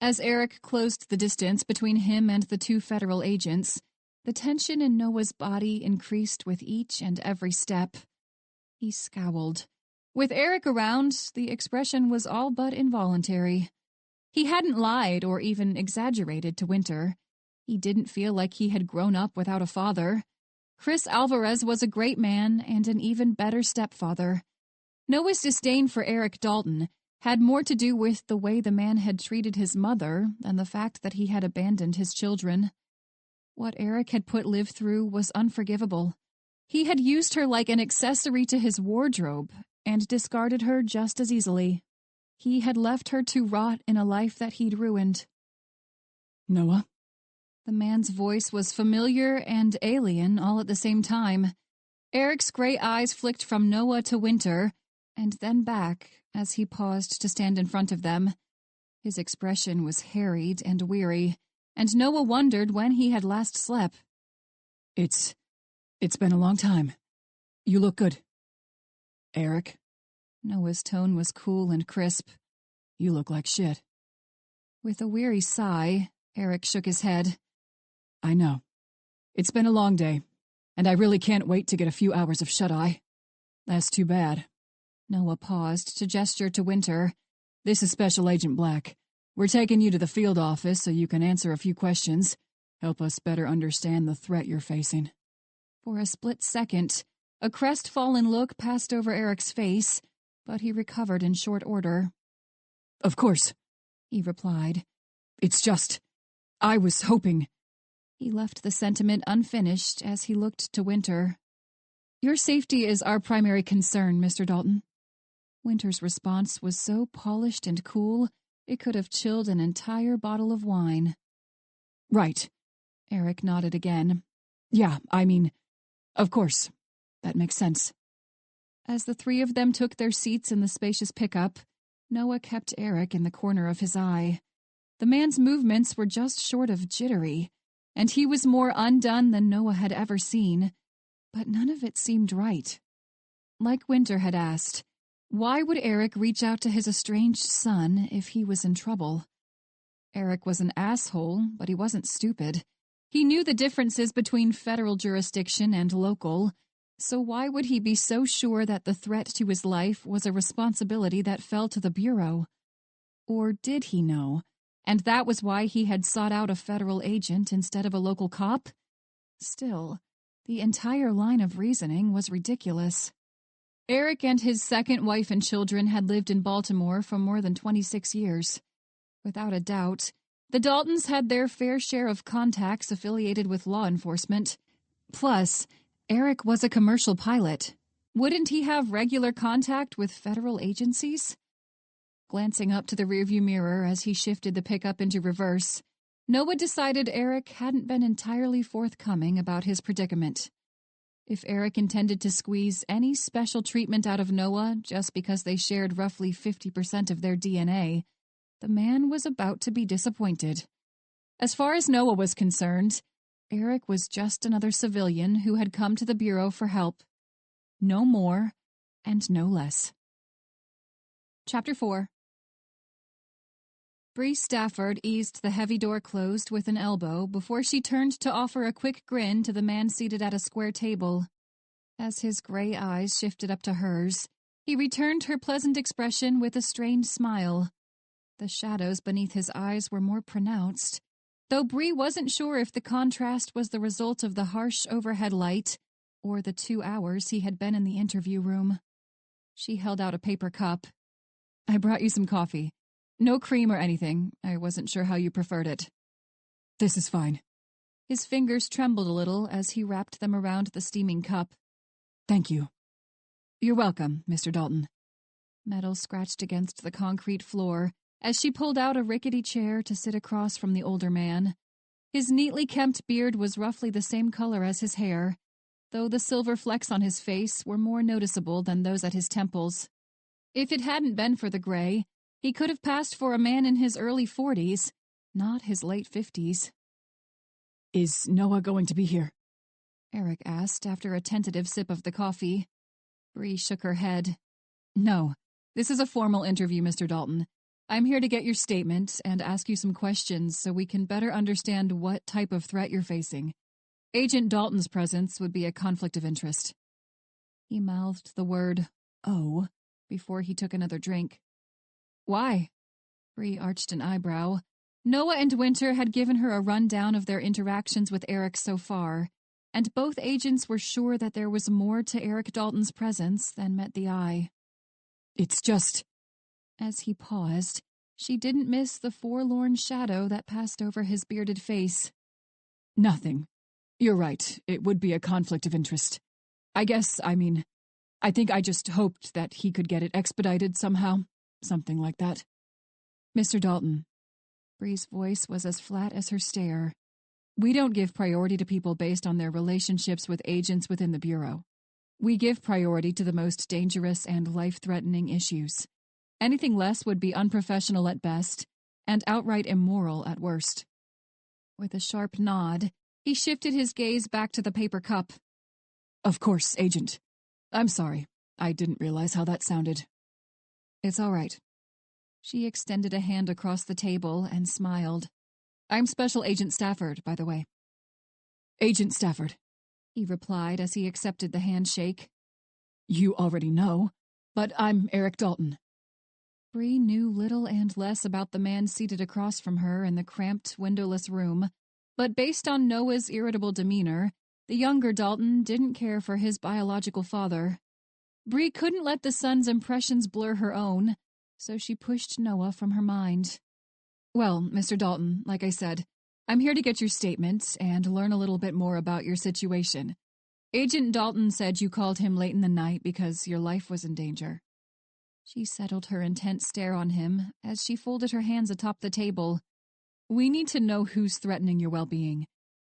As Eric closed the distance between him and the 2 federal agents, the tension in Noah's body increased with each and every step. He scowled. With Eric around, the expression was all but involuntary. He hadn't lied or even exaggerated to Winter. He didn't feel like he had grown up without a father. Chris Alvarez was a great man and an even better stepfather. Noah's disdain for Eric Dalton had more to do with the way the man had treated his mother than the fact that he had abandoned his children. What Eric had put Liv through was unforgivable. He had used her like an accessory to his wardrobe and discarded her just as easily. He had left her to rot in a life that he'd ruined. Noah? The man's voice was familiar and alien all at the same time. Eric's gray eyes flicked from Noah to Winter, and then back as he paused to stand in front of them. His expression was harried and weary, and Noah wondered when he had last slept. It's been a long time. You look good. Eric? Noah's tone was cool and crisp. You look like shit. With a weary sigh, Eric shook his head. I know. It's been a long day, and I really can't wait to get a few hours of shut-eye. That's too bad. Noah paused to gesture to Winter. This is Special Agent Black. We're taking you to the field office so you can answer a few questions. Help us better understand the threat you're facing. For a split second, a crestfallen look passed over Eric's face, but he recovered in short order. Of course, he replied. It's just, I was hoping. He left the sentiment unfinished as he looked to Winter. Your safety is our primary concern, Mr. Dalton. Winter's response was so polished and cool, it could have chilled an entire bottle of wine. Right. Eric nodded again. Yeah, I mean, of course. That makes sense. As the three of them took their seats in the spacious pickup, Noah kept Eric in the corner of his eye. The man's movements were just short of jittery, and he was more undone than Noah had ever seen, but none of it seemed right. Like Winter had asked, why would Eric reach out to his estranged son if he was in trouble? Eric was an asshole, but he wasn't stupid. He knew the differences between federal jurisdiction and local, so why would he be so sure that the threat to his life was a responsibility that fell to the Bureau? Or did he know, and that was why he had sought out a federal agent instead of a local cop? Still, the entire line of reasoning was ridiculous. Eric and his second wife and children had lived in Baltimore for more than 26 years. Without a doubt, the Daltons had their fair share of contacts affiliated with law enforcement. Plus, Eric was a commercial pilot. Wouldn't he have regular contact with federal agencies? Glancing up to the rearview mirror as he shifted the pickup into reverse, Noah decided Eric hadn't been entirely forthcoming about his predicament. If Eric intended to squeeze any special treatment out of Noah just because they shared roughly 50% of their DNA, the man was about to be disappointed. As far as Noah was concerned, Eric was just another civilian who had come to the Bureau for help. No more and no less. Chapter 4. Bree Stafford eased the heavy door closed with an elbow before she turned to offer a quick grin to the man seated at a square table. As his gray eyes shifted up to hers, he returned her pleasant expression with a strained smile. The shadows beneath his eyes were more pronounced, though Bree wasn't sure if the contrast was the result of the harsh overhead light or the 2 hours he had been in the interview room. She held out a paper cup. I brought you some coffee. No cream or anything. I wasn't sure how you preferred it. This is fine. His fingers trembled a little as he wrapped them around the steaming cup. Thank you. You're welcome, Mr. Dalton. Metal scratched against the concrete floor as she pulled out a rickety chair to sit across from the older man. His neatly kempt beard was roughly the same color as his hair, though the silver flecks on his face were more noticeable than those at his temples. If it hadn't been for the gray, he could have passed for a man in his early 40s, not his late 50s. Is Noah going to be here? Eric asked after a tentative sip of the coffee. Bree shook her head. No, this is a formal interview, Mr. Dalton. I'm here to get your statement and ask you some questions so we can better understand what type of threat you're facing. Agent Dalton's presence would be a conflict of interest. He mouthed the word, "oh," before he took another drink. Why? Bree arched an eyebrow. Noah and Winter had given her a rundown of their interactions with Eric so far, and both agents were sure that there was more to Eric Dalton's presence than met the eye. It's just... As he paused, she didn't miss the forlorn shadow that passed over his bearded face. Nothing. You're right, it would be a conflict of interest. I think I just hoped that he could get it expedited somehow. Something like that. Mr. Dalton. Bree's voice was as flat as her stare. We don't give priority to people based on their relationships with agents within the Bureau. We give priority to the most dangerous and life-threatening issues. Anything less would be unprofessional at best and outright immoral at worst. With a sharp nod, he shifted his gaze back to the paper cup. Of course, Agent. I'm sorry. I didn't realize how that sounded. It's all right. She extended a hand across the table and smiled. I'm Special Agent Stafford, by the way. Agent Stafford, he replied as he accepted the handshake. You already know, but I'm Eric Dalton. Bree knew little and less about the man seated across from her in the cramped, windowless room, but based on Noah's irritable demeanor, the younger Dalton didn't care for his biological father. Bree couldn't let the son's impressions blur her own, so she pushed Noah from her mind. Well, Mr. Dalton, like I said, I'm here to get your statement and learn a little bit more about your situation. Agent Dalton said you called him late in the night because your life was in danger. She settled her intent stare on him as she folded her hands atop the table. We need to know who's threatening your well-being,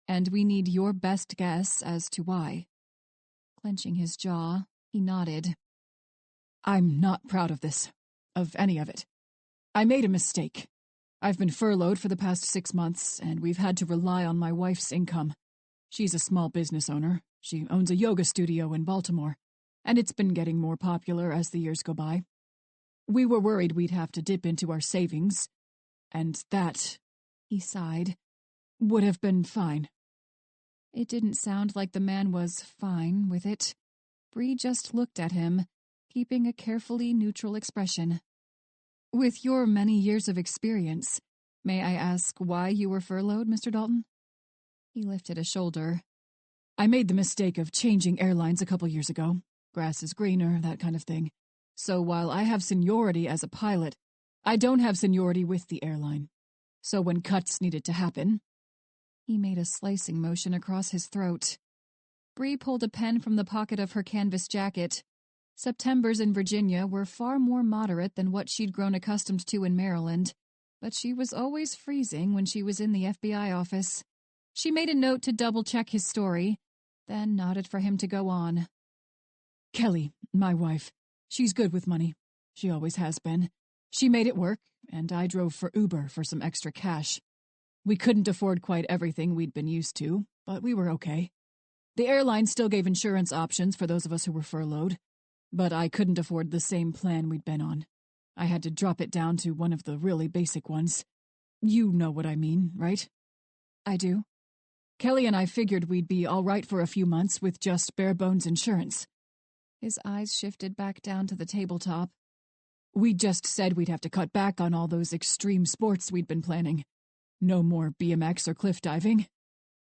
and we need your best guess as to why. Clenching his jaw, he nodded. I'm not proud of this, of any of it. I made a mistake. I've been furloughed for the past 6 months, and we've had to rely on my wife's income. She's a small business owner. She owns a yoga studio in Baltimore, and it's been getting more popular as the years go by. We were worried we'd have to dip into our savings, and that, he sighed, would have been fine. It didn't sound like the man was fine with it. Bree just looked at him, keeping a carefully neutral expression. With your many years of experience, may I ask why you were furloughed, Mr. Dalton? He lifted a shoulder. I made the mistake of changing airlines a couple years ago. Grass is greener, that kind of thing. So while I have seniority as a pilot, I don't have seniority with the airline. So when cuts needed to happen... He made a slicing motion across his throat. Bree pulled a pen from the pocket of her canvas jacket. Septembers in Virginia were far more moderate than what she'd grown accustomed to in Maryland, but she was always freezing when she was in the FBI office. She made a note to double-check his story, then nodded for him to go on. Kelly, my wife, she's good with money. She always has been. She made it work, and I drove for Uber for some extra cash. We couldn't afford quite everything we'd been used to, but we were okay. The airline still gave insurance options for those of us who were furloughed, but I couldn't afford the same plan we'd been on. I had to drop it down to one of the really basic ones. You know what I mean, right? I do. Kelly and I figured we'd be all right for a few months with just bare-bones insurance. His eyes shifted back down to the tabletop. We just said we'd have to cut back on all those extreme sports we'd been planning. No more BMX or cliff diving.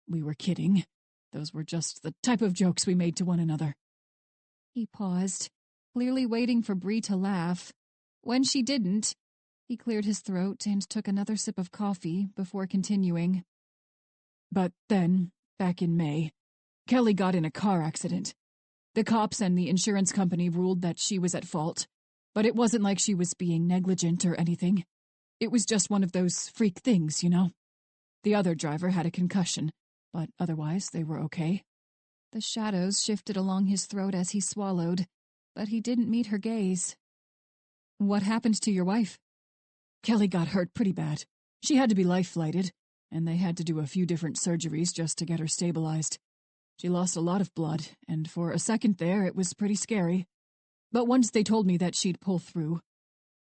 We were kidding. Those were just the type of jokes we made to one another. He paused, clearly waiting for Bree to laugh. When she didn't, he cleared his throat and took another sip of coffee before continuing. But then, back in May, Kelly got in a car accident. The cops and the insurance company ruled that she was at fault, but it wasn't like she was being negligent or anything. It was just one of those freak things, you know? The other driver had a concussion, but otherwise they were okay. The shadows shifted along his throat as he swallowed, but he didn't meet her gaze. What happened to your wife? Kelly got hurt pretty bad. She had to be life-flighted, and they had to do a few different surgeries just to get her stabilized. She lost a lot of blood, and for a second there it was pretty scary. But once they told me that she'd pull through,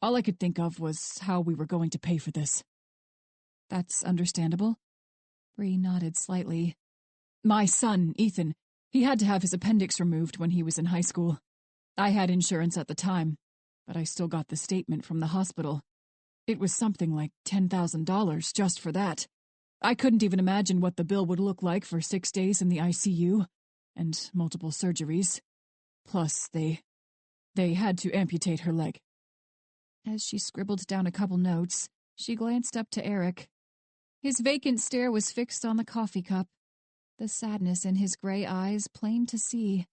all I could think of was how we were going to pay for this. That's understandable. Bree nodded slightly. My son, Ethan, he had to have his appendix removed when he was in high school. I had insurance at the time, but I still got the statement from the hospital. It was something like $10,000 just for that. I couldn't even imagine what the bill would look like for 6 days in the ICU, and multiple surgeries. Plus, they had to amputate her leg. As she scribbled down a couple notes, she glanced up to Eric. His vacant stare was fixed on the coffee cup, the sadness in his gray eyes plain to see.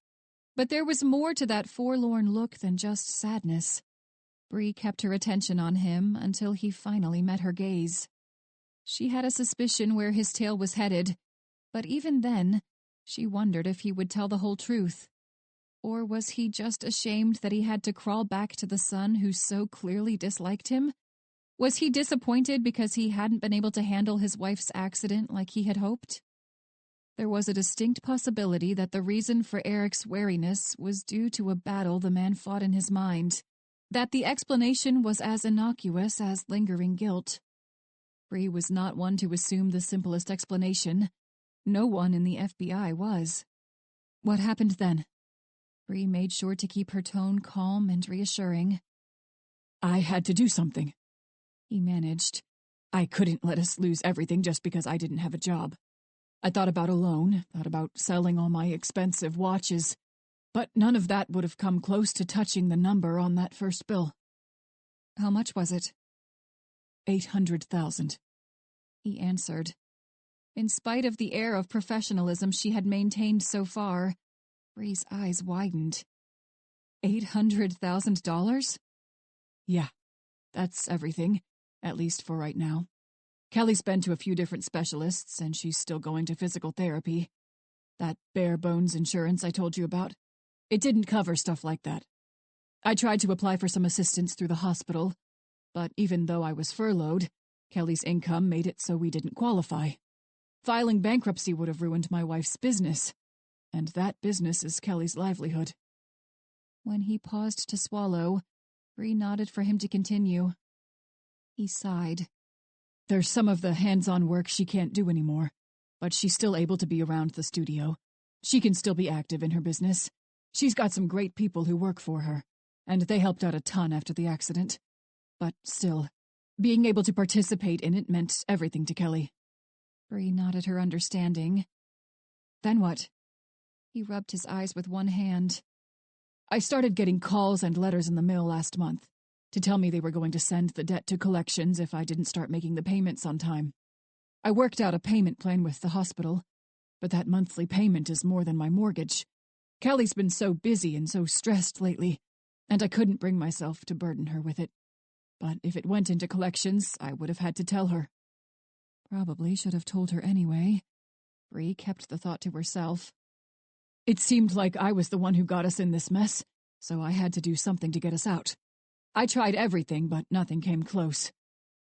But there was more to that forlorn look than just sadness. Bree kept her attention on him until he finally met her gaze. She had a suspicion where his tale was headed, but even then, she wondered if he would tell the whole truth. Or was he just ashamed that he had to crawl back to the son who so clearly disliked him? Was he disappointed because he hadn't been able to handle his wife's accident like he had hoped? There was a distinct possibility that the reason for Eric's wariness was due to a battle the man fought in his mind, that the explanation was as innocuous as lingering guilt. Bree was not one to assume the simplest explanation. No one in the FBI was. What happened then? Bree made sure to keep her tone calm and reassuring. I had to do something, he managed. I couldn't let us lose everything just because I didn't have a job. I thought about a loan, thought about selling all my expensive watches, but none of that would have come close to touching the number on that first bill. How much was it? $800,000, he answered. In spite of the air of professionalism she had maintained so far, Bree's eyes widened. $800,000? Yeah, that's everything, at least for right now. Kelly's been to a few different specialists, and she's still going to physical therapy. That bare-bones insurance I told you about, it didn't cover stuff like that. I tried to apply for some assistance through the hospital, but even though I was furloughed, Kelly's income made it so we didn't qualify. Filing bankruptcy would have ruined my wife's business, and that business is Kelly's livelihood. When he paused to swallow, Bree nodded for him to continue. He sighed. There's some of the hands-on work she can't do anymore, but she's still able to be around the studio. She can still be active in her business. She's got some great people who work for her, and they helped out a ton after the accident. But still, being able to participate in it meant everything to Kelly. Bree nodded her understanding. Then what? He rubbed his eyes with one hand. I started getting calls and letters in the mail last month to tell me they were going to send the debt to collections if I didn't start making the payments on time. I worked out a payment plan with the hospital, but that monthly payment is more than my mortgage. Kelly's been so busy and so stressed lately, and I couldn't bring myself to burden her with it. But if it went into collections, I would have had to tell her. Probably should have told her anyway. Bree kept the thought to herself. It seemed like I was the one who got us in this mess, so I had to do something to get us out. I tried everything, but nothing came close.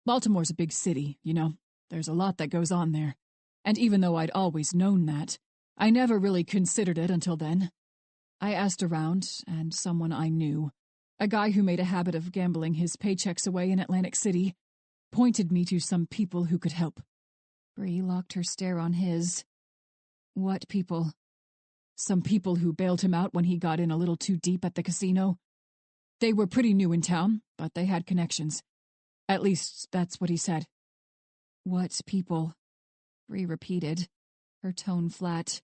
Baltimore's a big city, you know. There's a lot that goes on there. And even though I'd always known that, I never really considered it until then. I asked around, and someone I knew, a guy who made a habit of gambling his paychecks away in Atlantic City, pointed me to some people who could help. Bree locked her stare on his. What people? Some people who bailed him out when he got in a little too deep at the casino. They were pretty new in town, but they had connections. At least, that's what he said. What people? Bree repeated, her tone flat.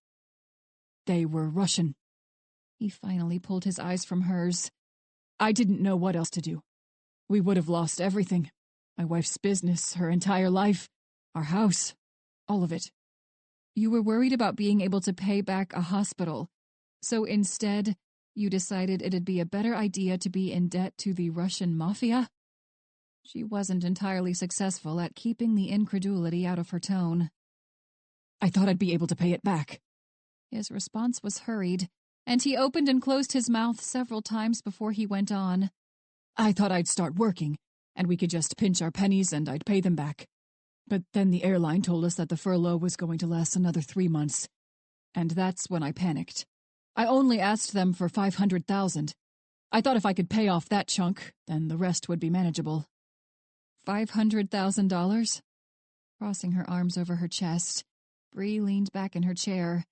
They were Russian. He finally pulled his eyes from hers. I didn't know what else to do. We would have lost everything. My wife's business, her entire life, our house, all of it. You were worried about being able to pay back a hospital, so instead, you decided it'd be a better idea to be in debt to the Russian mafia? She wasn't entirely successful at keeping the incredulity out of her tone. I thought I'd be able to pay it back. His response was hurried, and he opened and closed his mouth several times before he went on. I thought I'd start working, and we could just pinch our pennies and I'd pay them back. But then the airline told us that the furlough was going to last another 3 months. And that's when I panicked. I only asked them for $500,000. I thought if I could pay off that chunk, then the rest would be manageable. $500,000? Crossing her arms over her chest, Bree leaned back in her chair.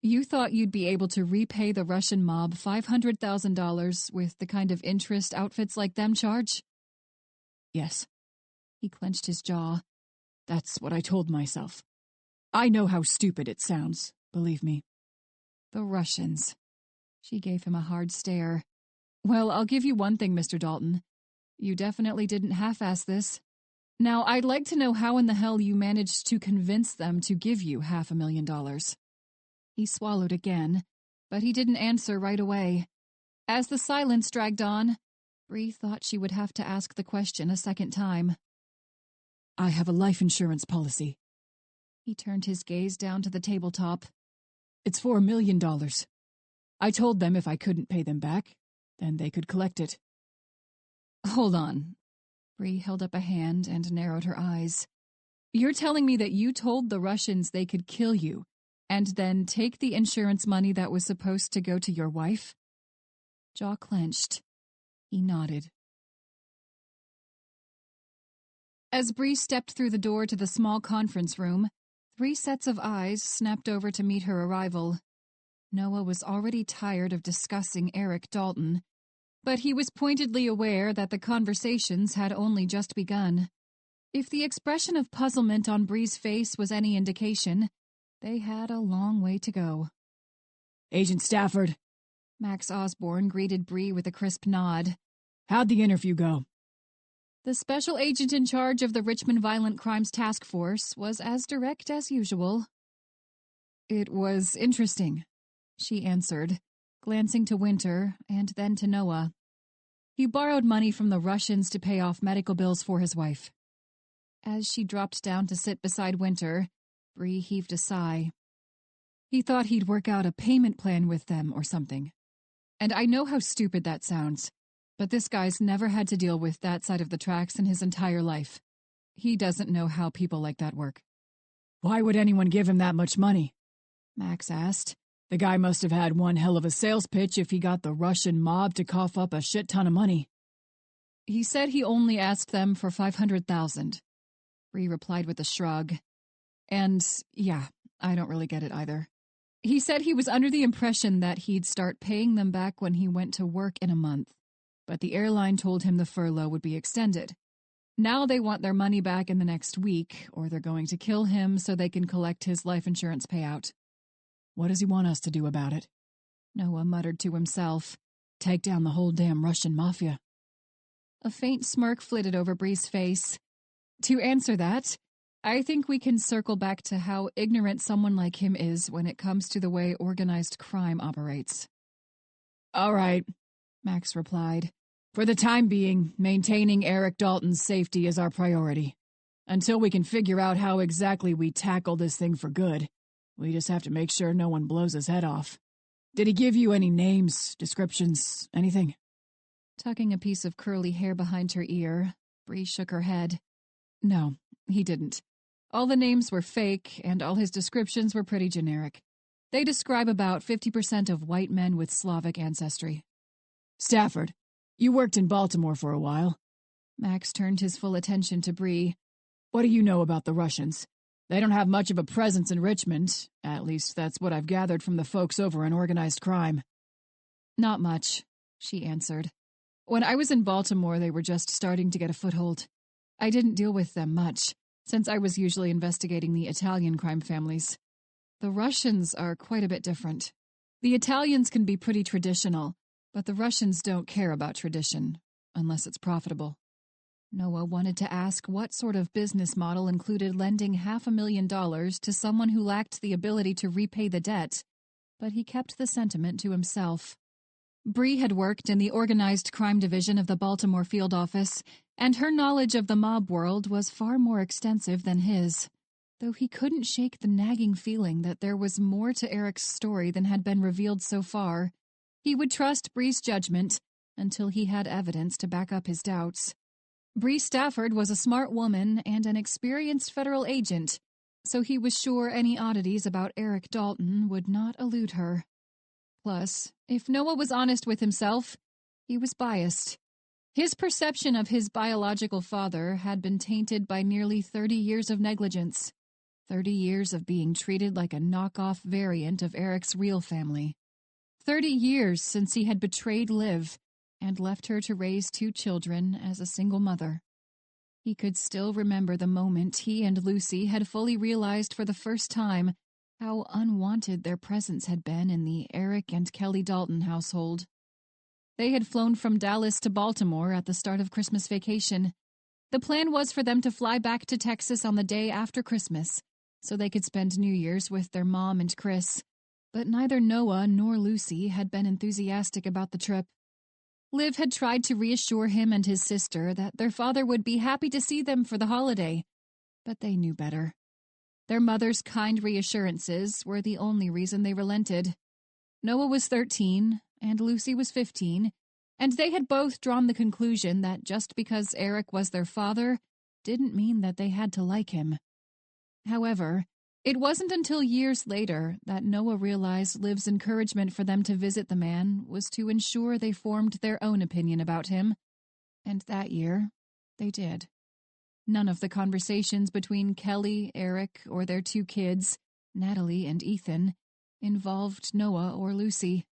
You thought you'd be able to repay the Russian mob $500,000 with the kind of interest outfits like them charge? Yes. He clenched his jaw. That's what I told myself. I know how stupid it sounds, believe me. The Russians. She gave him a hard stare. Well, I'll give you one thing, Mr. Dalton. You definitely didn't half-ass this. Now, I'd like to know how in the hell you managed to convince them to give you $500,000. He swallowed again, but he didn't answer right away. As the silence dragged on, Bree thought she would have to ask the question a second time. I have a life insurance policy. He turned his gaze down to the tabletop. It's for $1 million. I told them if I couldn't pay them back, then they could collect it. Hold on. Bree held up a hand and narrowed her eyes. You're telling me that you told the Russians they could kill you, and then take the insurance money that was supposed to go to your wife? Jaw clenched. He nodded. As Bree stepped through the door to the small conference room, 3 sets of eyes snapped over to meet her arrival. Noah was already tired of discussing Eric Dalton, but he was pointedly aware that the conversations had only just begun. If the expression of puzzlement on Bree's face was any indication, they had a long way to go. Agent Stafford. Max Osborne greeted Bree with a crisp nod. How'd the interview go? The special agent in charge of the Richmond Violent Crimes Task Force was as direct as usual. It was interesting, she answered, glancing to Winter and then to Noah. He borrowed money from the Russians to pay off medical bills for his wife. As she dropped down to sit beside Winter, Bree heaved a sigh. He thought he'd work out a payment plan with them or something. And I know how stupid that sounds, but this guy's never had to deal with that side of the tracks in his entire life. He doesn't know how people like that work. Why would anyone give him that much money? Max asked. The guy must have had one hell of a sales pitch if he got the Russian mob to cough up a shit ton of money. He said he only asked them for $500,000. Bree replied with a shrug. And, yeah, I don't really get it either. He said he was under the impression that he'd start paying them back when he went to work in a month, but the airline told him the furlough would be extended. Now they want their money back in the next week, or they're going to kill him so they can collect his life insurance payout. What does he want us to do about it? Noah muttered to himself. Take down the whole damn Russian mafia. A faint smirk flitted over Bree's face. To answer that, I think we can circle back to how ignorant someone like him is when it comes to the way organized crime operates. All right, Max replied. For the time being, maintaining Eric Dalton's safety is our priority. Until we can figure out how exactly we tackle this thing for good, we just have to make sure no one blows his head off. Did he give you any names, descriptions, anything? Tucking a piece of curly hair behind her ear, Bree shook her head. No, he didn't. All the names were fake, and all his descriptions were pretty generic. They describe about 50% of white men with Slavic ancestry. Stafford, you worked in Baltimore for a while. Max turned his full attention to Bree. What do you know about the Russians? They don't have much of a presence in Richmond. At least that's what I've gathered from the folks over in organized crime. Not much, she answered. When I was in Baltimore, they were just starting to get a foothold. I didn't deal with them much, since I was usually investigating the Italian crime families. The Russians are quite a bit different. The Italians can be pretty traditional, but the Russians don't care about tradition, unless it's profitable. Noah wanted to ask what sort of business model included lending $500,000 to someone who lacked the ability to repay the debt, but he kept the sentiment to himself. Bree had worked in the organized crime division of the Baltimore field office, and her knowledge of the mob world was far more extensive than his, though he couldn't shake the nagging feeling that there was more to Eric's story than had been revealed so far. He would trust Bree's judgment until he had evidence to back up his doubts. Bree Stafford was a smart woman and an experienced federal agent, so he was sure any oddities about Eric Dalton would not elude her. Plus, if Noah was honest with himself, he was biased. His perception of his biological father had been tainted by nearly 30 years of negligence, 30 years of being treated like a knockoff variant of Eric's real family. 30 years since he had betrayed Liv and left her to raise 2 children as a single mother. He could still remember the moment he and Lucy had fully realized for the first time how unwanted their presence had been in the Eric and Kelly Dalton household. They had flown from Dallas to Baltimore at the start of Christmas vacation. The plan was for them to fly back to Texas on the day after Christmas, so they could spend New Year's with their mom and Chris. But neither Noah nor Lucy had been enthusiastic about the trip. Liv had tried to reassure him and his sister that their father would be happy to see them for the holiday, but they knew better. Their mother's kind reassurances were the only reason they relented. Noah was 13, and Lucy was 15, and they had both drawn the conclusion that just because Eric was their father didn't mean that they had to like him. However, it wasn't until years later that Noah realized Liv's encouragement for them to visit the man was to ensure they formed their own opinion about him, and that year they did. None of the conversations between Kelly, Eric, or their two kids, Natalie and Ethan, involved Noah or Lucy.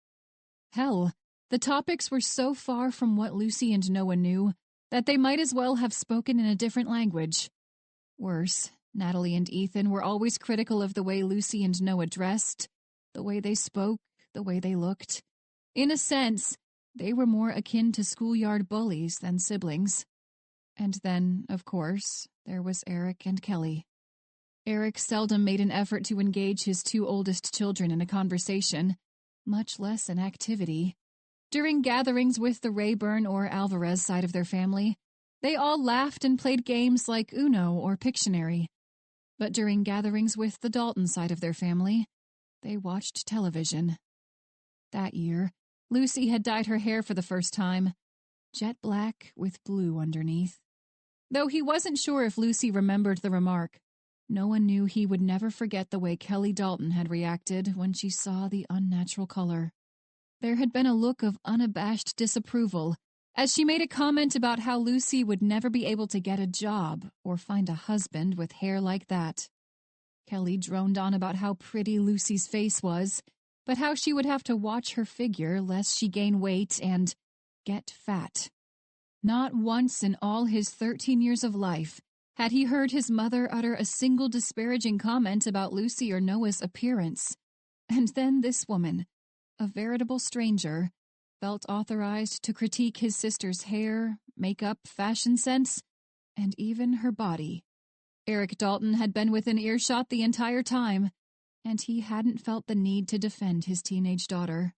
Hell, the topics were so far from what Lucy and Noah knew that they might as well have spoken in a different language. Worse, Natalie and Ethan were always critical of the way Lucy and Noah dressed, the way they spoke, the way they looked. In a sense, they were more akin to schoolyard bullies than siblings. And then, of course, there was Eric and Kelly. Eric seldom made an effort to engage his two oldest children in a conversation, much less an activity. During gatherings with the Rayburn or Alvarez side of their family, they all laughed and played games like Uno or Pictionary. But during gatherings with the Dalton side of their family, they watched television. That year, Lucy had dyed her hair for the first time, jet black with blue underneath. Though he wasn't sure if Lucy remembered the remark, Noah knew he would never forget the way Kelly Dalton had reacted when she saw the unnatural color. There had been a look of unabashed disapproval as she made a comment about how Lucy would never be able to get a job or find a husband with hair like that. Kelly droned on about how pretty Lucy's face was, but how she would have to watch her figure lest she gain weight and get fat. Not once in all his 13 years of life had he heard his mother utter a single disparaging comment about Lucy or Noah's appearance. And then this woman, a veritable stranger, felt authorized to critique his sister's hair, makeup, fashion sense, and even her body. Eric Dalton had been within earshot the entire time, and he hadn't felt the need to defend his teenage daughter.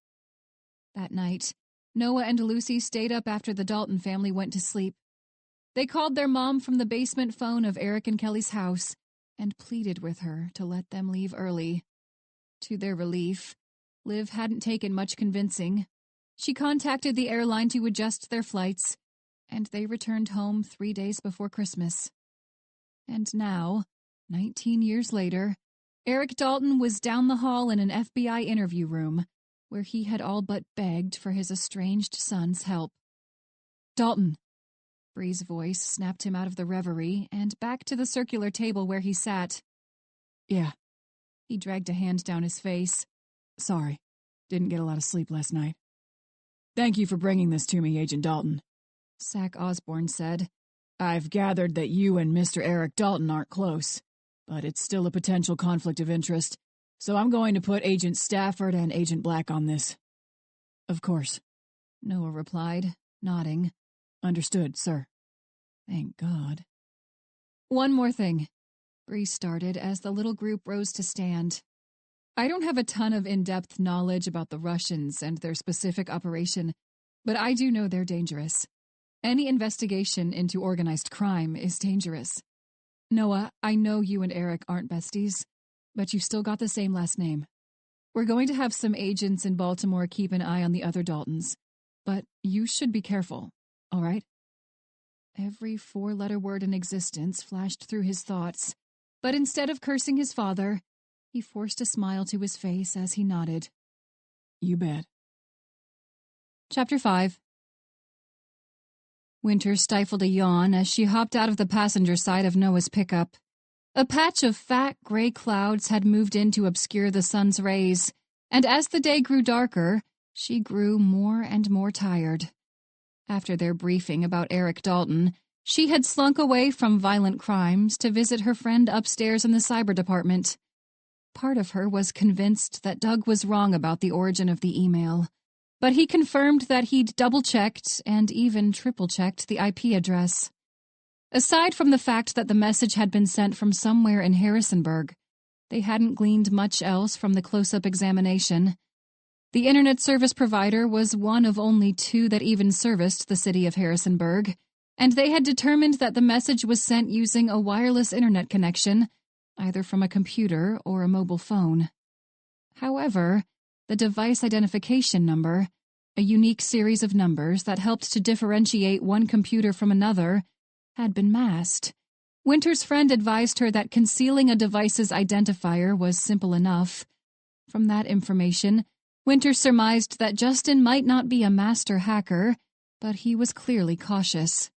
That night, Noah and Lucy stayed up after the Dalton family went to sleep. They called their mom from the basement phone of Eric and Kelly's house and pleaded with her to let them leave early. To their relief, Liv hadn't taken much convincing. She contacted the airline to adjust their flights, and they returned home 3 days before Christmas. And now, 19 years later, Eric Dalton was down the hall in an FBI interview room, where he had all but begged for his estranged son's help. "Dalton!" Bree's voice snapped him out of the reverie and back to the circular table where he sat. "Yeah." He dragged a hand down his face. "Sorry, didn't get a lot of sleep last night." "Thank you for bringing this to me, Agent Dalton," Zach Osborne said. "I've gathered that you and Mr. Eric Dalton aren't close, but it's still a potential conflict of interest, so I'm going to put Agent Stafford and Agent Black on this." "Of course," Noah replied, nodding. "Understood, sir." "Thank God." "One more thing," Bree started as the little group rose to stand. "I don't have a ton of in-depth knowledge about the Russians and their specific operation, but I do know they're dangerous. Any investigation into organized crime is dangerous. Noah, I know you and Eric aren't besties, but you've still got the same last name. We're going to have some agents in Baltimore keep an eye on the other Daltons, but you should be careful, all right?" Every four-letter word in existence flashed through his thoughts, but instead of cursing his father, he forced a smile to his face as he nodded. "You bet." Chapter 5. Winter stifled a yawn as she hopped out of the passenger side of Noah's pickup. A patch of fat gray clouds had moved in to obscure the sun's rays, and as the day grew darker, she grew more and more tired. After their briefing about Eric Dalton, she had slunk away from violent crimes to visit her friend upstairs in the cyber department. Part of her was convinced that Doug was wrong about the origin of the email, but he confirmed that he'd double-checked and even triple-checked the IP address. Aside from the fact that the message had been sent from somewhere in Harrisonburg, they hadn't gleaned much else from the close-up examination. The internet service provider was one of only two that even serviced the city of Harrisonburg, and they had determined that the message was sent using a wireless internet connection, either from a computer or a mobile phone. However, the device identification number, a unique series of numbers that helped to differentiate one computer from another, had been masked. Winter's friend advised her that concealing a device's identifier was simple enough. From that information, Winter surmised that Justin might not be a master hacker, but he was clearly cautious.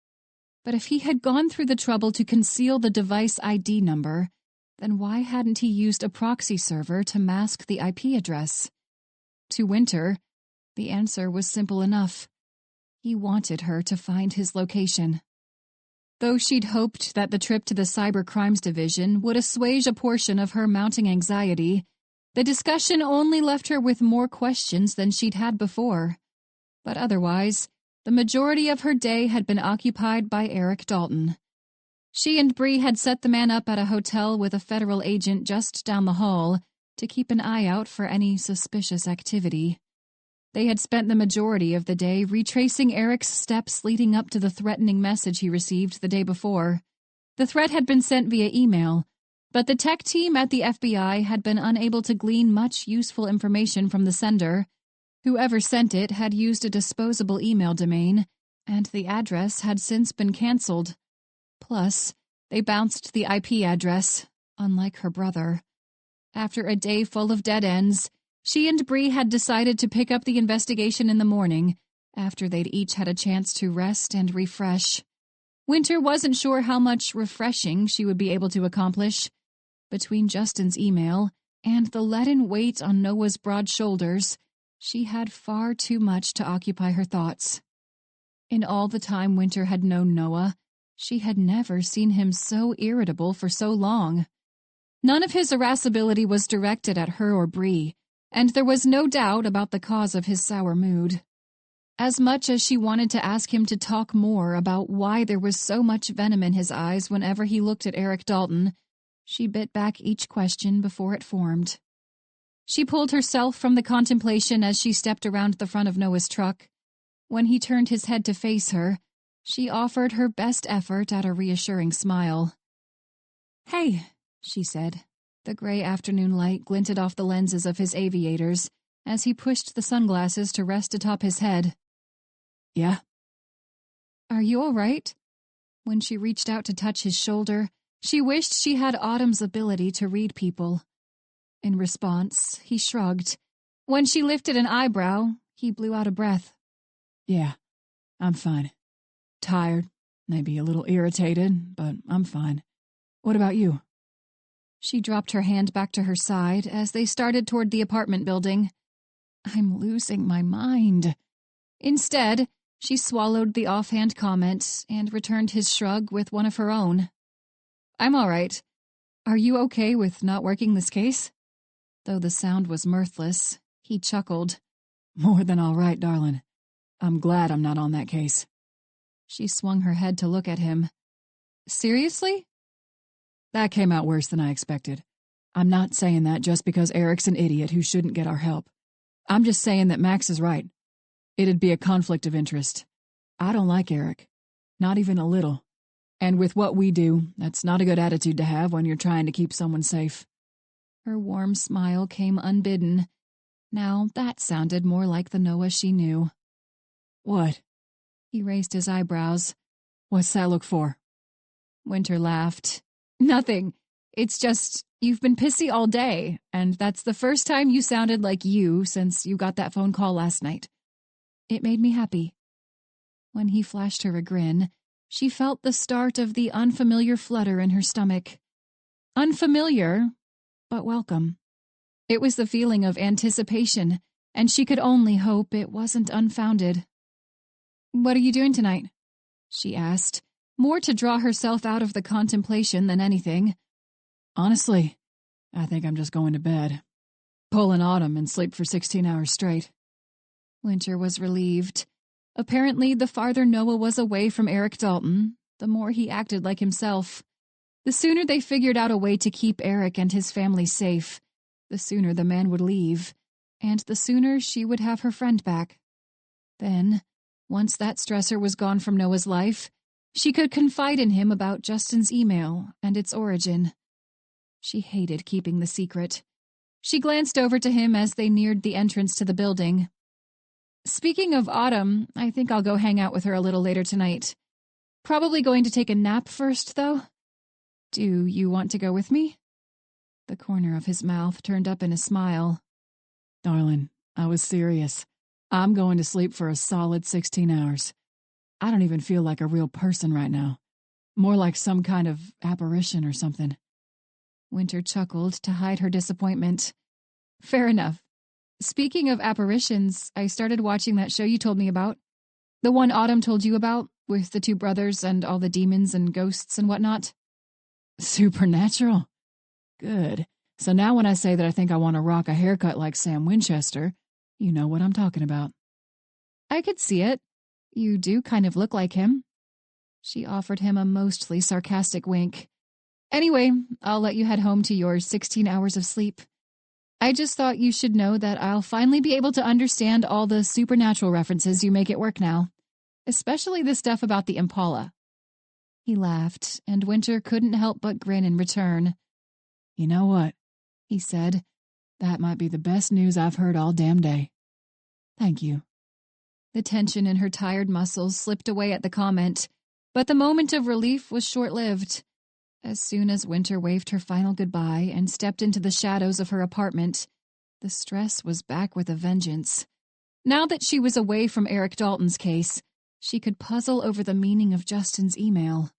But if he had gone through the trouble to conceal the device ID number, then why hadn't he used a proxy server to mask the IP address? To Winter, the answer was simple enough. He wanted her to find his location. Though she'd hoped that the trip to the Cyber Crimes Division would assuage a portion of her mounting anxiety, the discussion only left her with more questions than she'd had before. But otherwise, the majority of her day had been occupied by Eric Dalton. She and Bree had set the man up at a hotel with a federal agent just down the hall to keep an eye out for any suspicious activity. They had spent the majority of the day retracing Eric's steps leading up to the threatening message he received the day before. The threat had been sent via email, but the tech team at the FBI had been unable to glean much useful information from the sender. Whoever sent it had used a disposable email domain, and the address had since been cancelled. Plus, they bounced the IP address, unlike her brother. After a day full of dead ends, she and Bree had decided to pick up the investigation in the morning, after they'd each had a chance to rest and refresh. Winter wasn't sure how much refreshing she would be able to accomplish. Between Justin's email and the leaden weight on Noah's broad shoulders, she had far too much to occupy her thoughts. In all the time Winter had known Noah, she had never seen him so irritable for so long. None of his irascibility was directed at her or Bree, and there was no doubt about the cause of his sour mood. As much as she wanted to ask him to talk more about why there was so much venom in his eyes whenever he looked at Eric Dalton, she bit back each question before it formed. She pulled herself from the contemplation as she stepped around the front of Noah's truck. When he turned his head to face her, she offered her best effort at a reassuring smile. "Hey," she said. The gray afternoon light glinted off the lenses of his aviators as he pushed the sunglasses to rest atop his head. "Yeah?" "Are you all right?" When she reached out to touch his shoulder, she wished she had Autumn's ability to read people. In response, he shrugged. When she lifted an eyebrow, he blew out a breath. "Yeah, I'm fine. Tired, maybe a little irritated, but I'm fine. What about you?" She dropped her hand back to her side as they started toward the apartment building. "I'm losing my mind." Instead, she swallowed the offhand comment and returned his shrug with one of her own. "I'm all right. Are you okay with not working this case?" Though the sound was mirthless, he chuckled. "More than all right, darling. I'm glad I'm not on that case." She swung her head to look at him. "Seriously?" "That came out worse than I expected. I'm not saying that just because Eric's an idiot who shouldn't get our help. I'm just saying that Max is right. It'd be a conflict of interest. I don't like Eric. Not even a little. And with what we do, that's not a good attitude to have when you're trying to keep someone safe." Her warm smile came unbidden. Now that sounded more like the Noah she knew. "What?" He raised his eyebrows. "What's that look for?" Winter laughed. "Nothing. It's just, you've been pissy all day, and that's the first time you sounded like you since you got that phone call last night. It made me happy." When he flashed her a grin, she felt the start of the unfamiliar flutter in her stomach. Unfamiliar, but welcome. It was the feeling of anticipation, and she could only hope it wasn't unfounded. "What are you doing tonight?" she asked, more to draw herself out of the contemplation than anything. "Honestly, I think I'm just going to bed. Pull an Autumn and sleep for 16 hours straight." Winter was relieved. Apparently, the farther Noah was away from Eric Dalton, the more he acted like himself. The sooner they figured out a way to keep Eric and his family safe, the sooner the man would leave, and the sooner she would have her friend back. Then, once that stressor was gone from Noah's life, she could confide in him about Justin's email and its origin. She hated keeping the secret. She glanced over to him as they neared the entrance to the building. Speaking of Autumn, I think I'll go hang out with her a little later tonight. Probably going to take a nap first, though. Do you want to go with me? The corner of his mouth turned up in a smile. Darling, I was serious. I'm going to sleep for a solid 16 hours. I don't even feel like a real person right now. More like some kind of apparition or something. Winter chuckled to hide her disappointment. Fair enough. Speaking of apparitions, I started watching that show you told me about. The one Autumn told you about, with the two brothers and all the demons and ghosts and whatnot. Supernatural? Good. So now when I say that I think I want to rock a haircut like Sam Winchester, you know what I'm talking about. I could see it. You do kind of look like him. She offered him a mostly sarcastic wink. Anyway, I'll let you head home to your 16 hours of sleep. I just thought you should know that I'll finally be able to understand all the supernatural references you make at work now, especially the stuff about the Impala. He laughed, and Winter couldn't help but grin in return. You know what? He said. That might be the best news I've heard all damn day. Thank you. The tension in her tired muscles slipped away at the comment, but the moment of relief was short-lived. As soon as Winter waved her final goodbye and stepped into the shadows of her apartment, the stress was back with a vengeance. Now that she was away from Eric Dalton's case, she could puzzle over the meaning of Justin's email.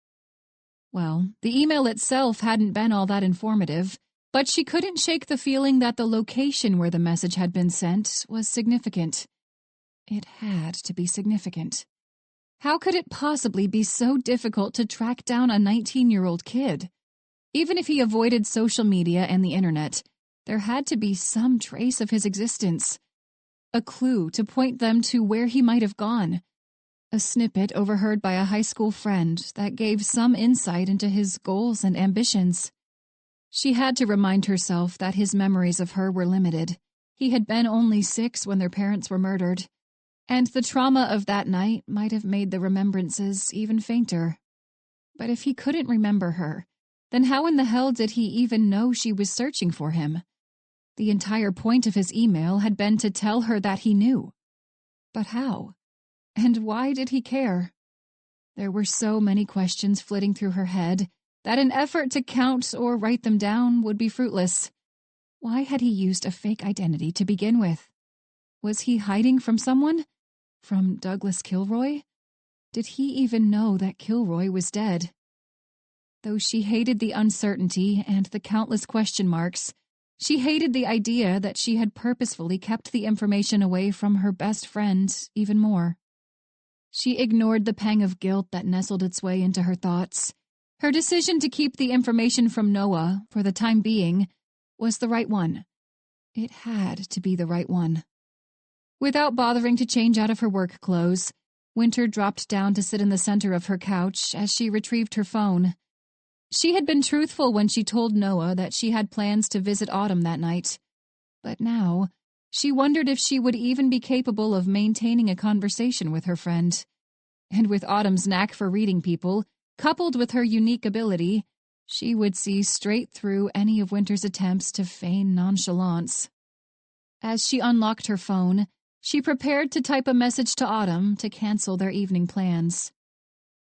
Well, the email itself hadn't been all that informative, but she couldn't shake the feeling that the location where the message had been sent was significant. It had to be significant. How could it possibly be so difficult to track down a 19-year-old kid? Even if he avoided social media and the internet, there had to be some trace of his existence. A clue to point them to where he might have gone. A snippet overheard by a high school friend that gave some insight into his goals and ambitions. She had to remind herself that his memories of her were limited. He had been only 6 when their parents were murdered. And the trauma of that night might have made the remembrances even fainter. But if he couldn't remember her, then how in the hell did he even know she was searching for him? The entire point of his email had been to tell her that he knew. But how? And why did he care? There were so many questions flitting through her head that an effort to count or write them down would be fruitless. Why had he used a fake identity to begin with? Was he hiding from someone? From Douglas Kilroy? Did he even know that Kilroy was dead? Though she hated the uncertainty and the countless question marks, she hated the idea that she had purposefully kept the information away from her best friend even more. She ignored the pang of guilt that nestled its way into her thoughts. Her decision to keep the information from Noah, for the time being, was the right one. It had to be the right one. Without bothering to change out of her work clothes, Winter dropped down to sit in the center of her couch as she retrieved her phone. She had been truthful when she told Noah that she had plans to visit Autumn that night. But now, she wondered if she would even be capable of maintaining a conversation with her friend. And with Autumn's knack for reading people, coupled with her unique ability, she would see straight through any of Winter's attempts to feign nonchalance. As she unlocked her phone, she prepared to type a message to Autumn to cancel their evening plans.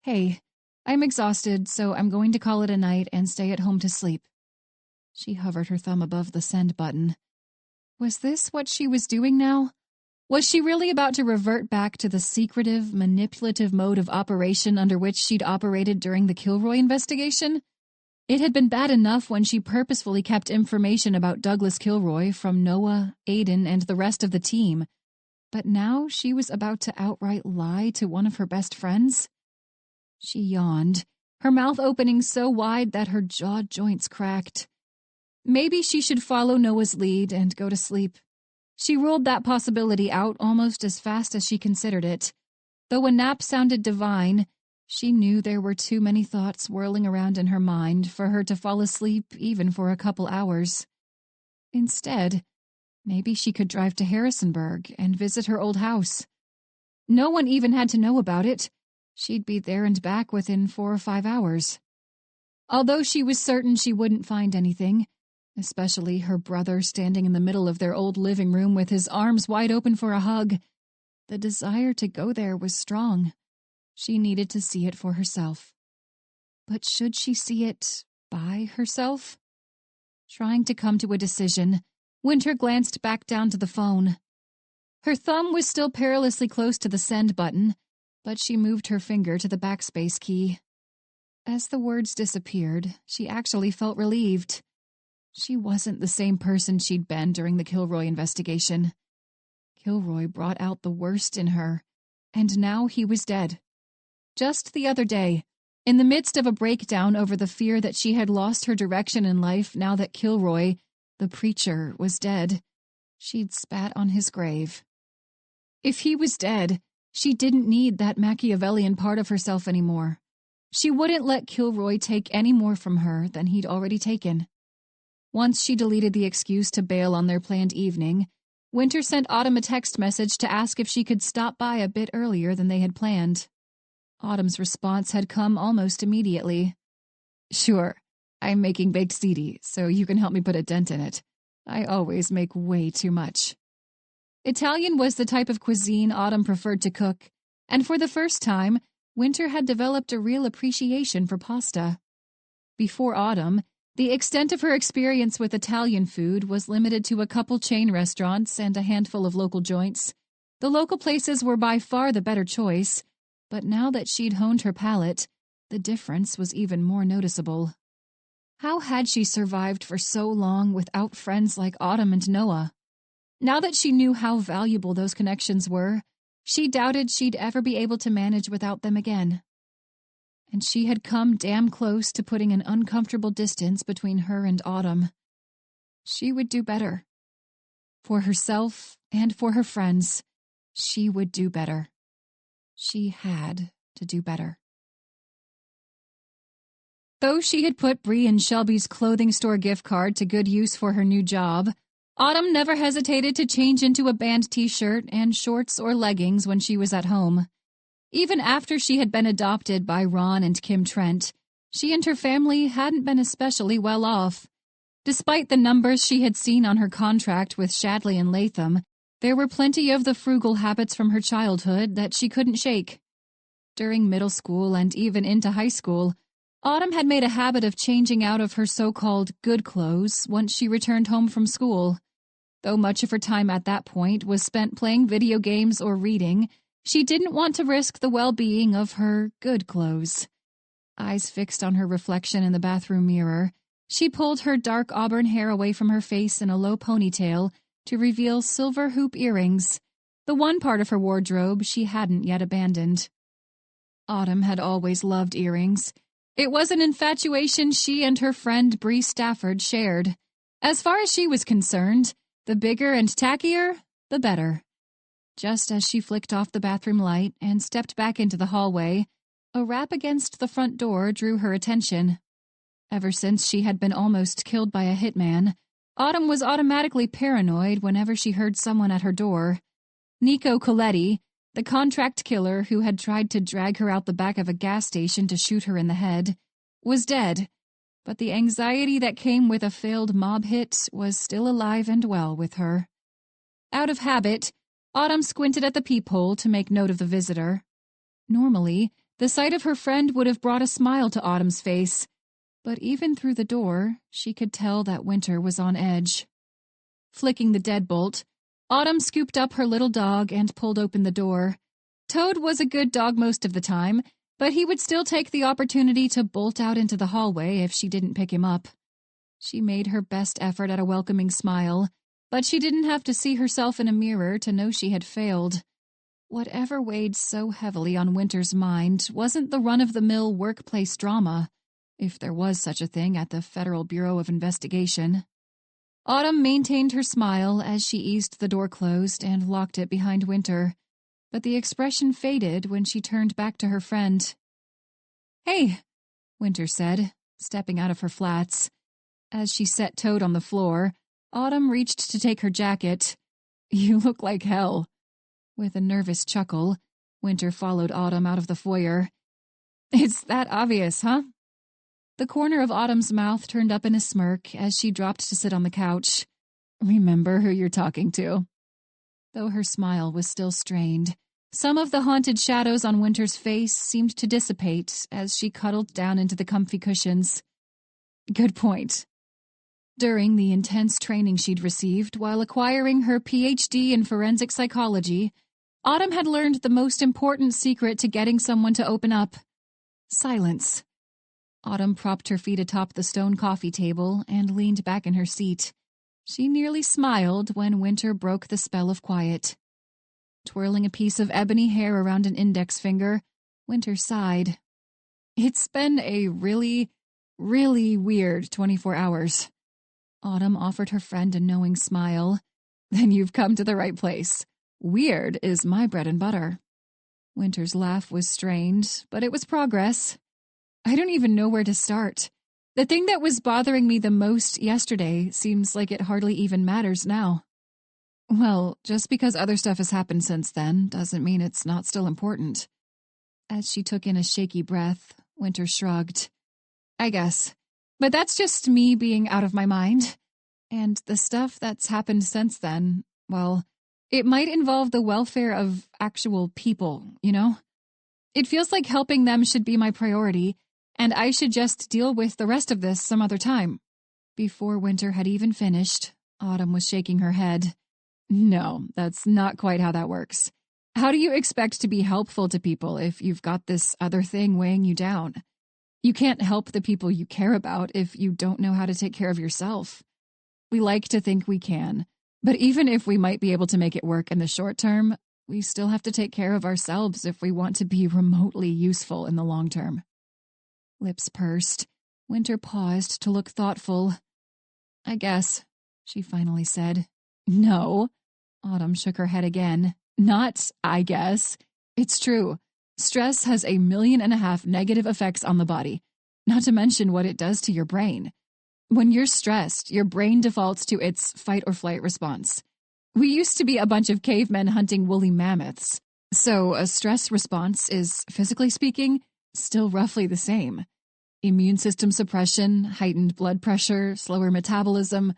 Hey, I'm exhausted, so I'm going to call it a night and stay at home to sleep. She hovered her thumb above the send button. Was this what she was doing now? Was she really about to revert back to the secretive, manipulative mode of operation under which she'd operated during the Kilroy investigation? It had been bad enough when she purposefully kept information about Douglas Kilroy from Noah, Aiden, and the rest of the team. But now she was about to outright lie to one of her best friends? She yawned, her mouth opening so wide that her jaw joints cracked. Maybe she should follow Noah's lead and go to sleep. She ruled that possibility out almost as fast as she considered it. Though a nap sounded divine, she knew there were too many thoughts whirling around in her mind for her to fall asleep even for a couple hours. Instead, maybe she could drive to Harrisonburg and visit her old house. No one even had to know about it. She'd be there and back within 4 or 5 hours. Although she was certain she wouldn't find anything, especially her brother standing in the middle of their old living room with his arms wide open for a hug, the desire to go there was strong. She needed to see it for herself. But should she see it by herself? Trying to come to a decision, Winter glanced back down to the phone. Her thumb was still perilously close to the send button, but she moved her finger to the backspace key. As the words disappeared, she actually felt relieved. She wasn't the same person she'd been during the Kilroy investigation. Kilroy brought out the worst in her, and now he was dead. Just the other day, in the midst of a breakdown over the fear that she had lost her direction in life now that Kilroy, the preacher, was dead, she'd spat on his grave. If he was dead, she didn't need that Machiavellian part of herself anymore. She wouldn't let Kilroy take any more from her than he'd already taken. Once she deleted the excuse to bail on their planned evening, Winter sent Autumn a text message to ask if she could stop by a bit earlier than they had planned. Autumn's response had come almost immediately. "Sure, I'm making baked ziti, so you can help me put a dent in it. I always make way too much." Italian was the type of cuisine Autumn preferred to cook, and for the first time, Winter had developed a real appreciation for pasta. Before Autumn, the extent of her experience with Italian food was limited to a couple chain restaurants and a handful of local joints. The local places were by far the better choice, but now that she'd honed her palate, the difference was even more noticeable. How had she survived for so long without friends like Autumn and Noah? Now that she knew how valuable those connections were, she doubted she'd ever be able to manage without them again. And she had come damn close to putting an uncomfortable distance between her and Autumn. She would do better. For herself and for her friends, she would do better. She had to do better. Though she had put Bree and Shelby's clothing store gift card to good use for her new job, Autumn never hesitated to change into a band t-shirt and shorts or leggings when she was at home. Even after she had been adopted by Ron and Kim Trent, she and her family hadn't been especially well off. Despite the numbers she had seen on her contract with Shadley and Latham, there were plenty of the frugal habits from her childhood that she couldn't shake. During middle school and even into high school, Autumn had made a habit of changing out of her so-called good clothes once she returned home from school. Though much of her time at that point was spent playing video games or reading, she didn't want to risk the well-being of her good clothes. Eyes fixed on her reflection in the bathroom mirror, she pulled her dark auburn hair away from her face in a low ponytail to reveal silver hoop earrings, the one part of her wardrobe she hadn't yet abandoned. Autumn had always loved earrings. It was an infatuation she and her friend Bree Stafford shared. As far as she was concerned, the bigger and tackier, the better. Just as she flicked off the bathroom light and stepped back into the hallway, a rap against the front door drew her attention. Ever since she had been almost killed by a hitman, Autumn was automatically paranoid whenever she heard someone at her door. Nico Coletti, the contract killer who had tried to drag her out the back of a gas station to shoot her in the head, was dead, but the anxiety that came with a failed mob hit was still alive and well with her. Out of habit, Autumn squinted at the peephole to make note of the visitor. Normally, the sight of her friend would have brought a smile to Autumn's face, but even through the door, she could tell that Winter was on edge. Flicking the deadbolt, Autumn scooped up her little dog and pulled open the door. Toad was a good dog most of the time, but he would still take the opportunity to bolt out into the hallway if she didn't pick him up. She made her best effort at a welcoming smile, but she didn't have to see herself in a mirror to know she had failed. Whatever weighed so heavily on Winter's mind wasn't the run-of-the-mill workplace drama, if there was such a thing at the Federal Bureau of Investigation. Autumn maintained her smile as she eased the door closed and locked it behind Winter, but the expression faded when she turned back to her friend. "Hey," Winter said, stepping out of her flats. As she set Toad on the floor, Autumn reached to take her jacket. "You look like hell." With a nervous chuckle, Winter followed Autumn out of the foyer. "It's that obvious, huh?" The corner of Autumn's mouth turned up in a smirk as she dropped to sit on the couch. "Remember who you're talking to." Though her smile was still strained, some of the haunted shadows on Winter's face seemed to dissipate as she cuddled down into the comfy cushions. Good point. During the intense training she'd received while acquiring her PhD in forensic psychology, Autumn had learned the most important secret to getting someone to open up: silence. Autumn propped her feet atop the stone coffee table and leaned back in her seat. She nearly smiled when Winter broke the spell of quiet. Twirling a piece of ebony hair around an index finger, Winter sighed. "It's been a really, really weird 24 hours. Autumn offered her friend a knowing smile. "Then you've come to the right place. Weird is my bread and butter." Winter's laugh was strained, but it was progress. "I don't even know where to start. The thing that was bothering me the most yesterday seems like it hardly even matters now." "Well, just because other stuff has happened since then doesn't mean it's not still important." As she took in a shaky breath, Winter shrugged. "I guess. But that's just me being out of my mind. And the stuff that's happened since then, well, it might involve the welfare of actual people, you know? It feels like helping them should be my priority, and I should just deal with the rest of this some other time." Before Winter had even finished, Autumn was shaking her head. "No, that's not quite how that works. How do you expect to be helpful to people if you've got this other thing weighing you down? You can't help the people you care about if you don't know how to take care of yourself. We like to think we can, but even if we might be able to make it work in the short term, we still have to take care of ourselves if we want to be remotely useful in the long term." Lips pursed, Winter paused to look thoughtful. "I guess," she finally said. "No." Autumn shook her head again. "Not I guess. It's true. Stress has 1.5 million negative effects on the body, not to mention what it does to your brain. When you're stressed, your brain defaults to its fight or flight response. We used to be a bunch of cavemen hunting woolly mammoths, so a stress response is, physically speaking, still roughly the same. Immune system suppression, heightened blood pressure, slower metabolism,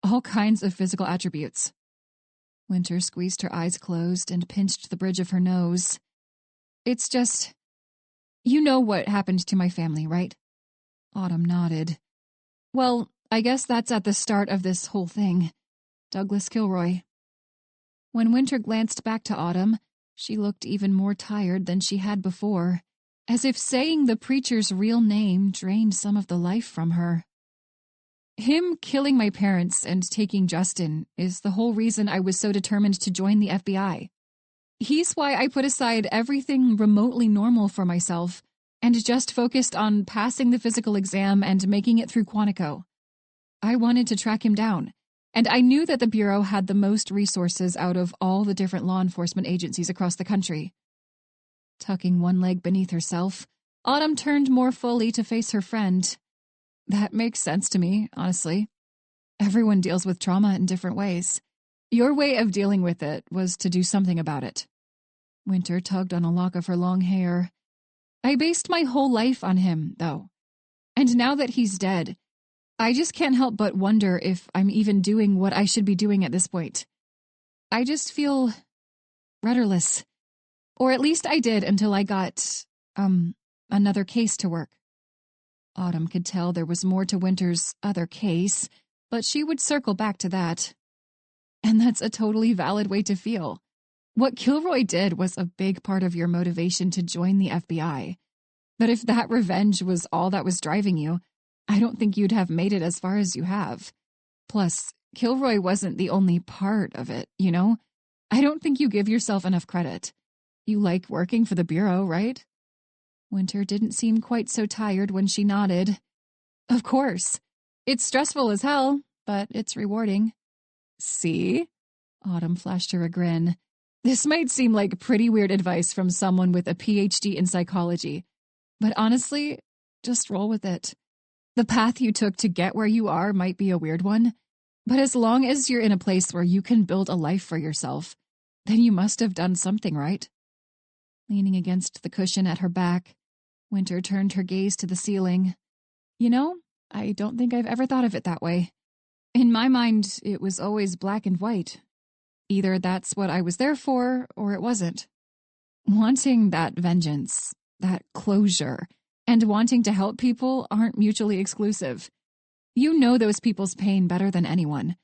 all kinds of physical attributes." Winter squeezed her eyes closed and pinched the bridge of her nose. "It's just, you know what happened to my family, right?" Autumn nodded. "Well, I guess that's at the start of this whole thing. Douglas Kilroy." When Winter glanced back to Autumn, she looked even more tired than she had before, as if saying the preacher's real name drained some of the life from her. "Him killing my parents and taking Justin is the whole reason I was so determined to join the FBI. He's why I put aside everything remotely normal for myself and just focused on passing the physical exam and making it through Quantico. I wanted to track him down, and I knew that the Bureau had the most resources out of all the different law enforcement agencies across the country." Tucking one leg beneath herself, Autumn turned more fully to face her friend. "That makes sense to me, honestly. Everyone deals with trauma in different ways. Your way of dealing with it was to do something about it." Winter tugged on a lock of her long hair. "I based my whole life on him, though. And now that he's dead, I just can't help but wonder if I'm even doing what I should be doing at this point. I just feel rudderless. Or at least I did until I got, another case to work." Autumn could tell there was more to Winter's other case, but she would circle back to that. "And that's a totally valid way to feel. What Kilroy did was a big part of your motivation to join the FBI. But if that revenge was all that was driving you, I don't think you'd have made it as far as you have. Plus, Kilroy wasn't the only part of it, you know? I don't think you give yourself enough credit. You like working for the Bureau, right?" Winter didn't seem quite so tired when she nodded. "Of course. It's stressful as hell, but it's rewarding. See? Autumn flashed her a grin. This might seem like pretty weird advice from someone with a PhD in psychology, but honestly, just roll with it. The path you took to get where you are might be a weird one, but as long as you're in a place where you can build a life for yourself, then you must have done something right. Leaning against the cushion at her back, Winter turned her gaze to the ceiling. I don't think I've ever thought of it that way. In my mind, it was always black and white. Either that's what I was there for, or it wasn't. Wanting that vengeance, that closure, and wanting to help people aren't mutually exclusive. You know those people's pain better than anyone.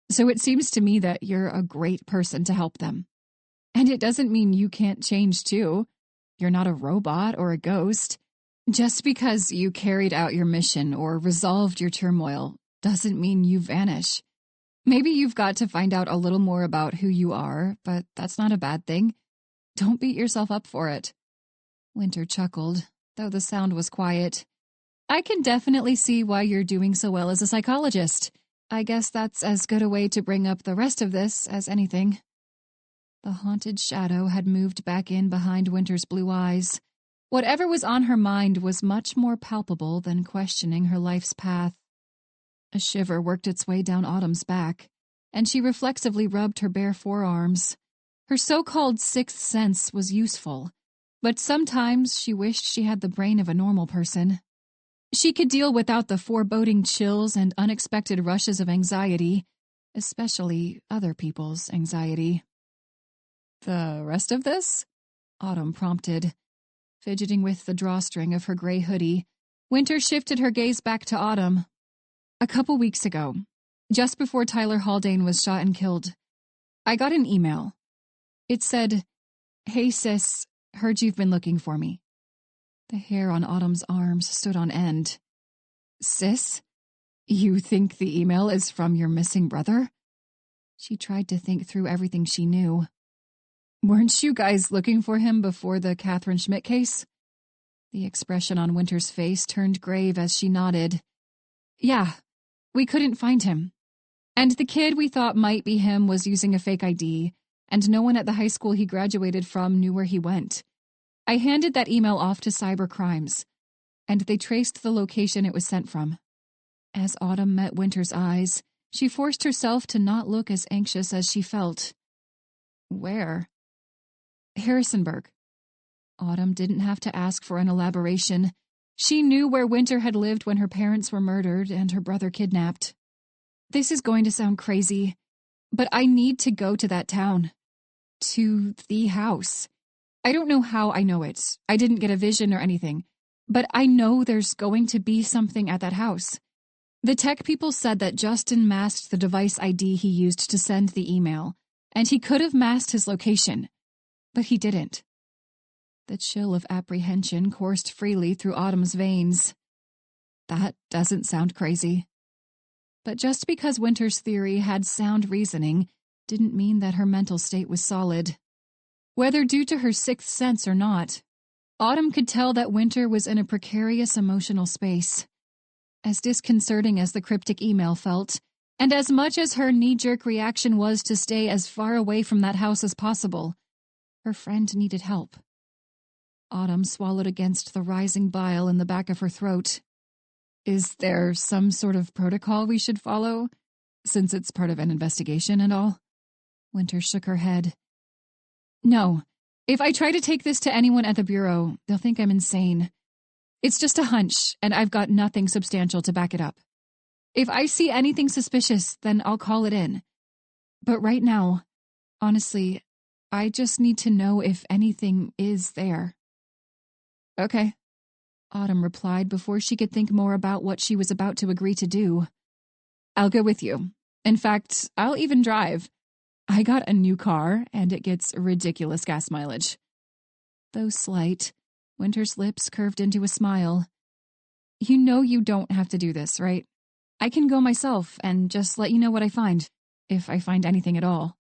So it seems to me that you're a great person to help them. And it doesn't mean you can't change too. You're not a robot or a ghost. Just because you carried out your mission or resolved your turmoil doesn't mean you vanish. Maybe you've got to find out a little more about who you are, but that's not a bad thing. Don't beat yourself up for it. Winter chuckled, though the sound was quiet. I can definitely see why you're doing so well as a psychologist. I guess that's as good a way to bring up the rest of this as anything. The haunted shadow had moved back in behind Winter's blue eyes. Whatever was on her mind was much more palpable than questioning her life's path. A shiver worked its way down Autumn's back, and she reflexively rubbed her bare forearms. Her so-called sixth sense was useful, but sometimes she wished she had the brain of a normal person. She could deal without the foreboding chills and unexpected rushes of anxiety, especially other people's anxiety. "The rest of this?" Autumn prompted. Fidgeting with the drawstring of her gray hoodie, Winter shifted her gaze back to Autumn. A couple weeks ago, just before Tyler Haldane was shot and killed, I got an email. It said, "Hey sis, heard you've been looking for me." The hair on Autumn's arms stood on end. "Sis? You think the email is from your missing brother?" She tried to think through everything she knew. "Weren't you guys looking for him before the Catherine Schmidt case?" The expression on Winter's face turned grave as she nodded. "Yeah, we couldn't find him. And the kid we thought might be him was using a fake ID, and no one at the high school he graduated from knew where he went. I handed that email off to cybercrimes, and they traced the location it was sent from." As Autumn met Winter's eyes, she forced herself to not look as anxious as she felt. "Where?" "Harrisonburg." Autumn didn't have to ask for an elaboration. She knew where Winter had lived when her parents were murdered and her brother kidnapped. "This is going to sound crazy, but I need to go to that town. To the house. I don't know how I know it. I didn't get a vision or anything, but I know there's going to be something at that house. The tech people said that Justin masked the device ID he used to send the email, and he could have masked his location, but he didn't." The chill of apprehension coursed freely through Autumn's veins. That doesn't sound crazy. But just because Winter's theory had sound reasoning didn't mean that her mental state was solid. Whether due to her sixth sense or not, Autumn could tell that Winter was in a precarious emotional space. As disconcerting as the cryptic email felt, and as much as her knee-jerk reaction was to stay as far away from that house as possible, her friend needed help. Autumn swallowed against the rising bile in the back of her throat. "Is there some sort of protocol we should follow, since it's part of an investigation and all?" Winter shook her head. "No. If I try to take this to anyone at the Bureau, they'll think I'm insane. It's just a hunch, and I've got nothing substantial to back it up. If I see anything suspicious, then I'll call it in. But right now, honestly, I just need to know if anything is there." "Okay," Autumn replied before she could think more about what she was about to agree to do. "I'll go with you. In fact, I'll even drive. I got a new car, and it gets ridiculous gas mileage." Though slight, Winter's lips curved into a smile. "You know you don't have to do this, right? I can go myself and just let you know what I find, if I find anything at all."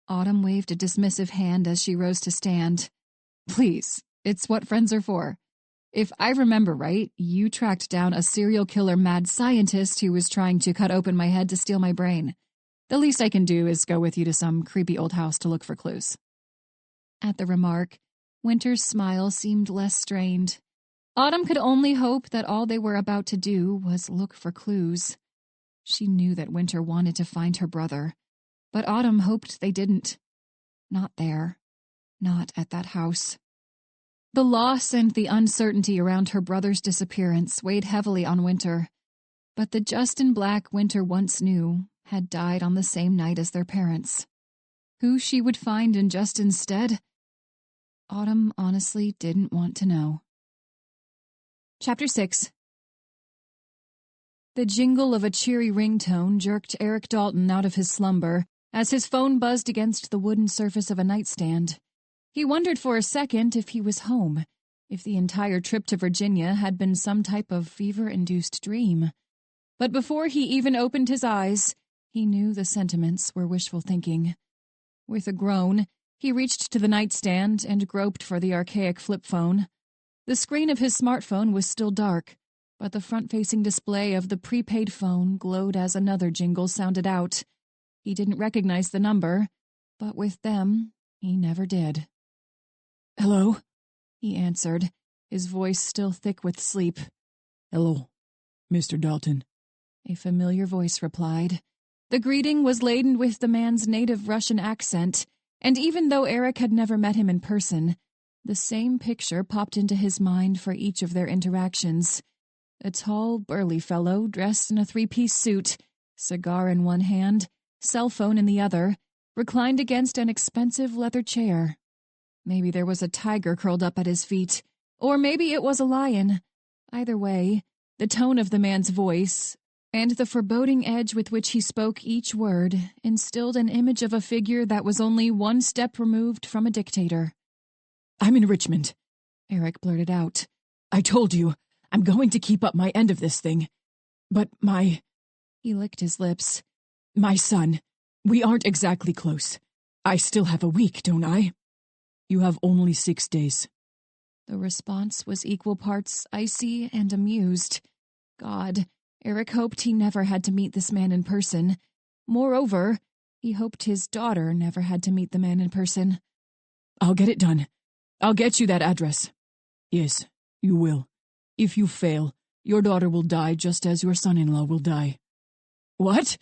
Autumn waved a dismissive hand as she rose to stand. "Please, it's what friends are for. If I remember right, you tracked down a serial killer mad scientist who was trying to cut open my head to steal my brain. The least I can do is go with you to some creepy old house to look for clues." At the remark, Winter's smile seemed less strained. Autumn could only hope that all they were about to do was look for clues. She knew that Winter wanted to find her brother, but Autumn hoped they didn't. Not there. Not at that house. The loss and the uncertainty around her brother's disappearance weighed heavily on Winter, but the Justin Black Winter once knew had died on the same night as their parents. Who she would find in Justin's stead? Autumn honestly didn't want to know. Chapter 6. The jingle of a cheery ringtone jerked Eric Dalton out of his slumber as his phone buzzed against the wooden surface of a nightstand. He wondered for a second if he was home, if the entire trip to Virginia had been some type of fever-induced dream. But before he even opened his eyes, he knew the sentiments were wishful thinking. With a groan, he reached to the nightstand and groped for the archaic flip phone. The screen of his smartphone was still dark, but the front-facing display of the prepaid phone glowed as another jingle sounded out. He didn't recognize the number, but with them, he never did. "Hello?" he answered, his voice still thick with sleep. "Hello, Mr. Dalton," a familiar voice replied. The greeting was laden with the man's native Russian accent, and even though Eric had never met him in person, the same picture popped into his mind for each of their interactions. A tall, burly fellow dressed in a three-piece suit, cigar in one hand, cell phone in the other, reclined against an expensive leather chair. Maybe there was a tiger curled up at his feet, or maybe it was a lion. Either way, the tone of the man's voice and the foreboding edge with which he spoke each word instilled an image of a figure that was only one step removed from a dictator. "I'm in Richmond," Eric blurted out. "I told you, I'm going to keep up my end of this thing. But He licked his lips. My son, we aren't exactly close. I still have a week, don't I? You have only 6 days. The response was equal parts icy and amused. God, Eric hoped he never had to meet this man in person. Moreover, he hoped his daughter never had to meet the man in person. I'll get it done. I'll get you that address. Yes, you will. If you fail, your daughter will die just as your son-in-law will die. What?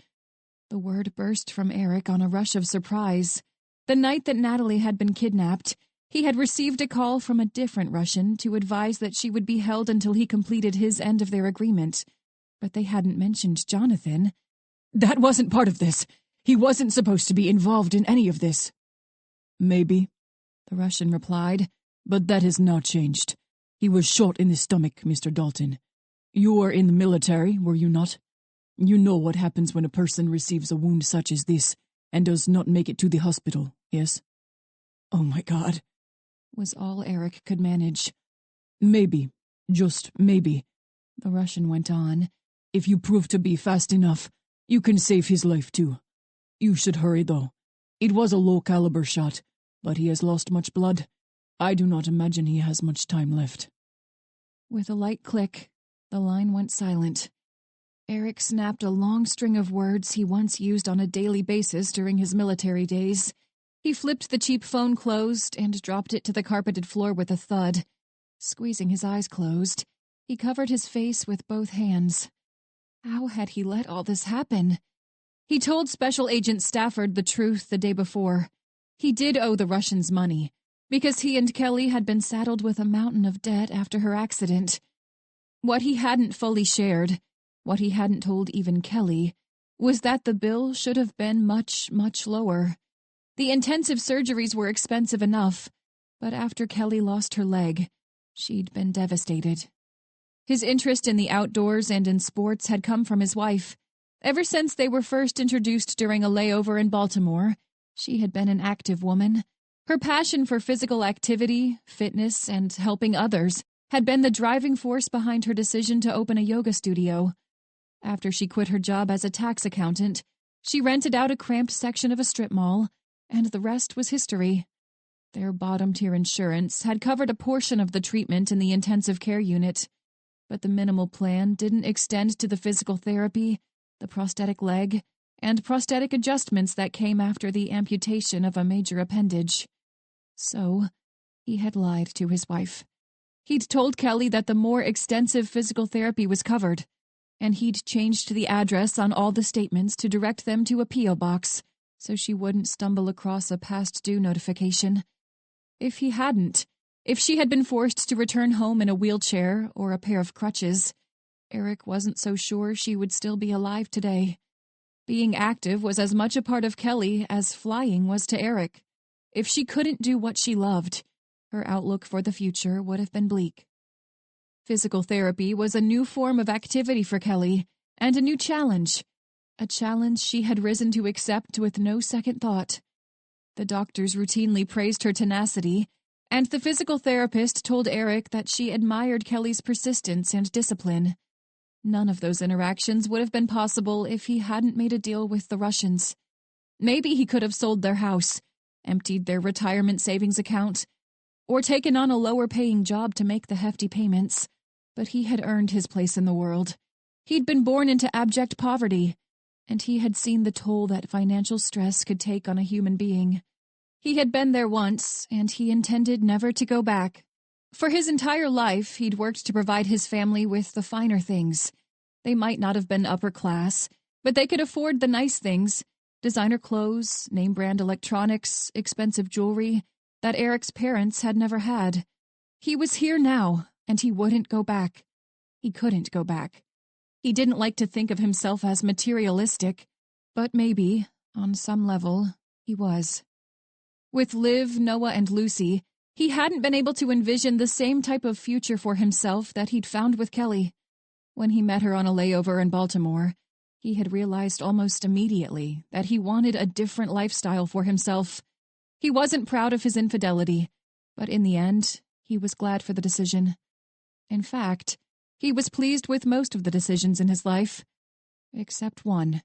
The word burst from Eric on a rush of surprise. The night that Natalie had been kidnapped, he had received a call from a different Russian to advise that she would be held until he completed his end of their agreement. But they hadn't mentioned Jonathan. That wasn't part of this. He wasn't supposed to be involved in any of this. Maybe, the Russian replied, but that has not changed. He was shot in the stomach, Mr. Dalton. You were in the military, were you not? You know what happens when a person receives a wound such as this and does not make it to the hospital, yes? Oh my God, was all Eric could manage. Maybe, just maybe, the Russian went on. If you prove to be fast enough, you can save his life too. You should hurry, though. It was a low-caliber shot, but he has lost much blood. I do not imagine he has much time left. With a light click, the line went silent. Eric snapped a long string of words he once used on a daily basis during his military days. He flipped the cheap phone closed and dropped it to the carpeted floor with a thud. Squeezing his eyes closed, he covered his face with both hands. How had he let all this happen? He told Special Agent Stafford the truth the day before. He did owe the Russians money, because he and Kelly had been saddled with a mountain of debt after her accident. What he hadn't fully shared, what he hadn't told even Kelly, was that the bill should have been much, much lower. The intensive surgeries were expensive enough, but after Kelly lost her leg, she'd been devastated. His interest in the outdoors and in sports had come from his wife. Ever since they were first introduced during a layover in Baltimore, she had been an active woman. Her passion for physical activity, fitness, and helping others had been the driving force behind her decision to open a yoga studio. After she quit her job as a tax accountant, she rented out a cramped section of a strip mall, and the rest was history. Their bottom-tier insurance had covered a portion of the treatment in the intensive care unit, but the minimal plan didn't extend to the physical therapy, the prosthetic leg, and prosthetic adjustments that came after the amputation of a major appendage. So, he had lied to his wife. He'd told Kelly that the more extensive physical therapy was covered, and he'd changed the address on all the statements to direct them to a P.O. box, so she wouldn't stumble across a past due notification. If he hadn't, if she had been forced to return home in a wheelchair or a pair of crutches, Eric wasn't so sure she would still be alive today. Being active was as much a part of Kelly as flying was to Eric. If she couldn't do what she loved, her outlook for the future would have been bleak. Physical therapy was a new form of activity for Kelly, and a new challenge. A challenge she had risen to accept with no second thought. The doctors routinely praised her tenacity, and the physical therapist told Eric that she admired Kelly's persistence and discipline. None of those interactions would have been possible if he hadn't made a deal with the Russians. Maybe he could have sold their house, emptied their retirement savings account, or taken on a lower-paying job to make the hefty payments, but he had earned his place in the world. He'd been born into abject poverty, and he had seen the toll that financial stress could take on a human being. He had been there once, and he intended never to go back. For his entire life, he'd worked to provide his family with the finer things. They might not have been upper class, but they could afford the nice things, designer clothes, name-brand electronics, expensive jewelry, that Eric's parents had never had. He was here now, and he wouldn't go back. He couldn't go back. He didn't like to think of himself as materialistic, but maybe, on some level, he was. With Liv, Noah, and Lucy, he hadn't been able to envision the same type of future for himself that he'd found with Kelly. When he met her on a layover in Baltimore, he had realized almost immediately that he wanted a different lifestyle for himself. He wasn't proud of his infidelity, but in the end, he was glad for the decision. In fact, he was pleased with most of the decisions in his life, except one,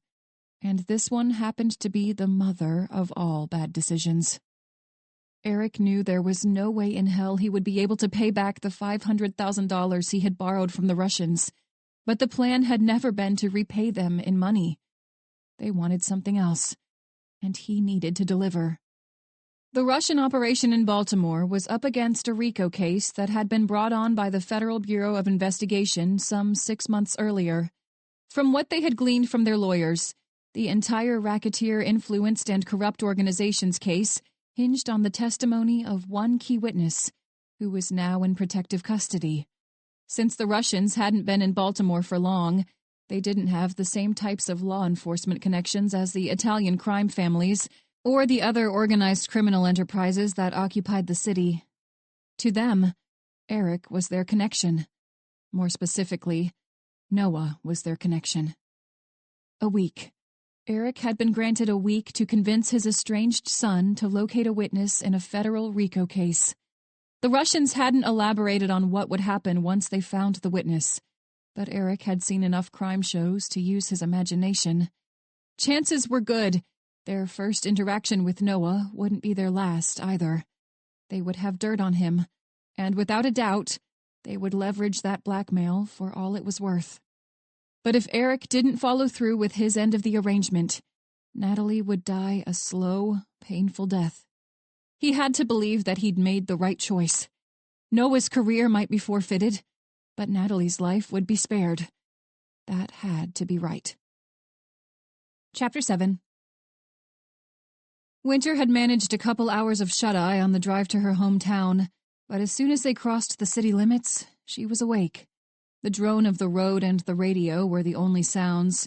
and this one happened to be the mother of all bad decisions. Eric knew there was no way in hell he would be able to pay back the $500,000 he had borrowed from the Russians, but the plan had never been to repay them in money. They wanted something else, and he needed to deliver. The Russian operation in Baltimore was up against a RICO case that had been brought on by the Federal Bureau of Investigation some 6 months earlier. From what they had gleaned from their lawyers, the entire racketeer-influenced and corrupt organization's case hinged on the testimony of one key witness, who was now in protective custody. Since the Russians hadn't been in Baltimore for long, they didn't have the same types of law enforcement connections as the Italian crime families or the other organized criminal enterprises that occupied the city. To them, Eric was their connection. More specifically, Noah was their connection. A week. Eric had been granted a week to convince his estranged son to locate a witness in a federal RICO case. The Russians hadn't elaborated on what would happen once they found the witness, but Eric had seen enough crime shows to use his imagination. Chances were good their first interaction with Noah wouldn't be their last either. They would have dirt on him, and without a doubt, they would leverage that blackmail for all it was worth. But if Eric didn't follow through with his end of the arrangement, Natalie would die a slow, painful death. He had to believe that he'd made the right choice. Noah's career might be forfeited, but Natalie's life would be spared. That had to be right. Chapter 7. Winter had managed a couple hours of shut-eye on the drive to her hometown, but as soon as they crossed the city limits, she was awake. The drone of the road and the radio were the only sounds.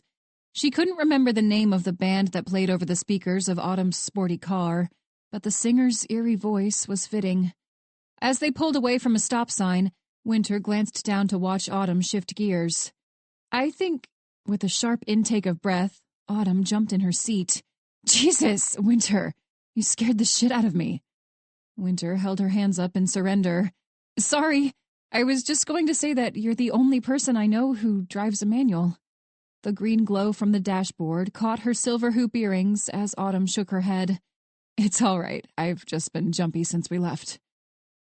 She couldn't remember the name of the band that played over the speakers of Autumn's sporty car, but the singer's eerie voice was fitting. As they pulled away from a stop sign, Winter glanced down to watch Autumn shift gears. I think, with a sharp intake of breath, Autumn jumped in her seat. Jesus, Winter, you scared the shit out of me. Winter held her hands up in surrender. Sorry, I was just going to say that you're the only person I know who drives a manual. The green glow from the dashboard caught her silver hoop earrings as Autumn shook her head. It's all right. I've just been jumpy since we left.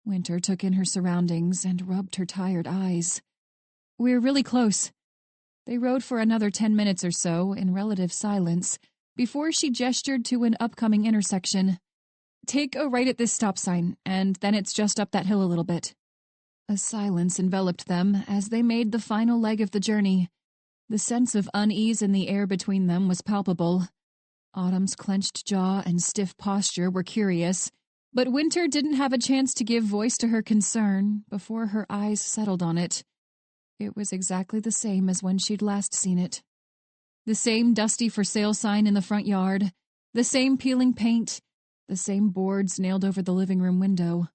Winter took in her surroundings and rubbed her tired eyes. We're really close. They rode for another 10 minutes or so in relative silence before she gestured to an upcoming intersection. Take a right at this stop sign, and then it's just up that hill a little bit. A silence enveloped them as they made the final leg of the journey. The sense of unease in the air between them was palpable. Autumn's clenched jaw and stiff posture were curious, but Winter didn't have a chance to give voice to her concern before her eyes settled on it. It was exactly the same as when she'd last seen it. The same dusty for sale sign in the front yard, the same peeling paint, the same boards nailed over the living room window.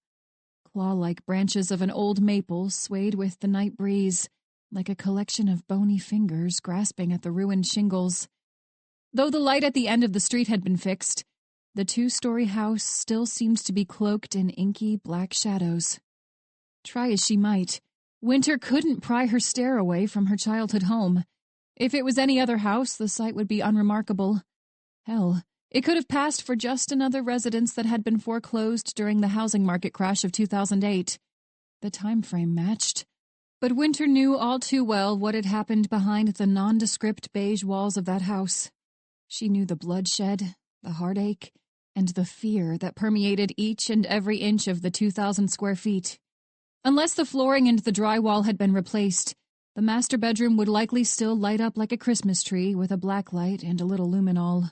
Claw-like branches of an old maple swayed with the night breeze, like a collection of bony fingers grasping at the ruined shingles. Though the light at the end of the street had been fixed, the 2-story house still seemed to be cloaked in inky black shadows. Try as she might, Winter couldn't pry her stare away from her childhood home. If it was any other house, the sight would be unremarkable. Hell, it could have passed for just another residence that had been foreclosed during the housing market crash of 2008. The time frame matched. But Winter knew all too well what had happened behind the nondescript beige walls of that house. She knew the bloodshed, the heartache, and the fear that permeated each and every inch of the 2,000 square feet. Unless the flooring and the drywall had been replaced, the master bedroom would likely still light up like a Christmas tree with a black light and a little luminol.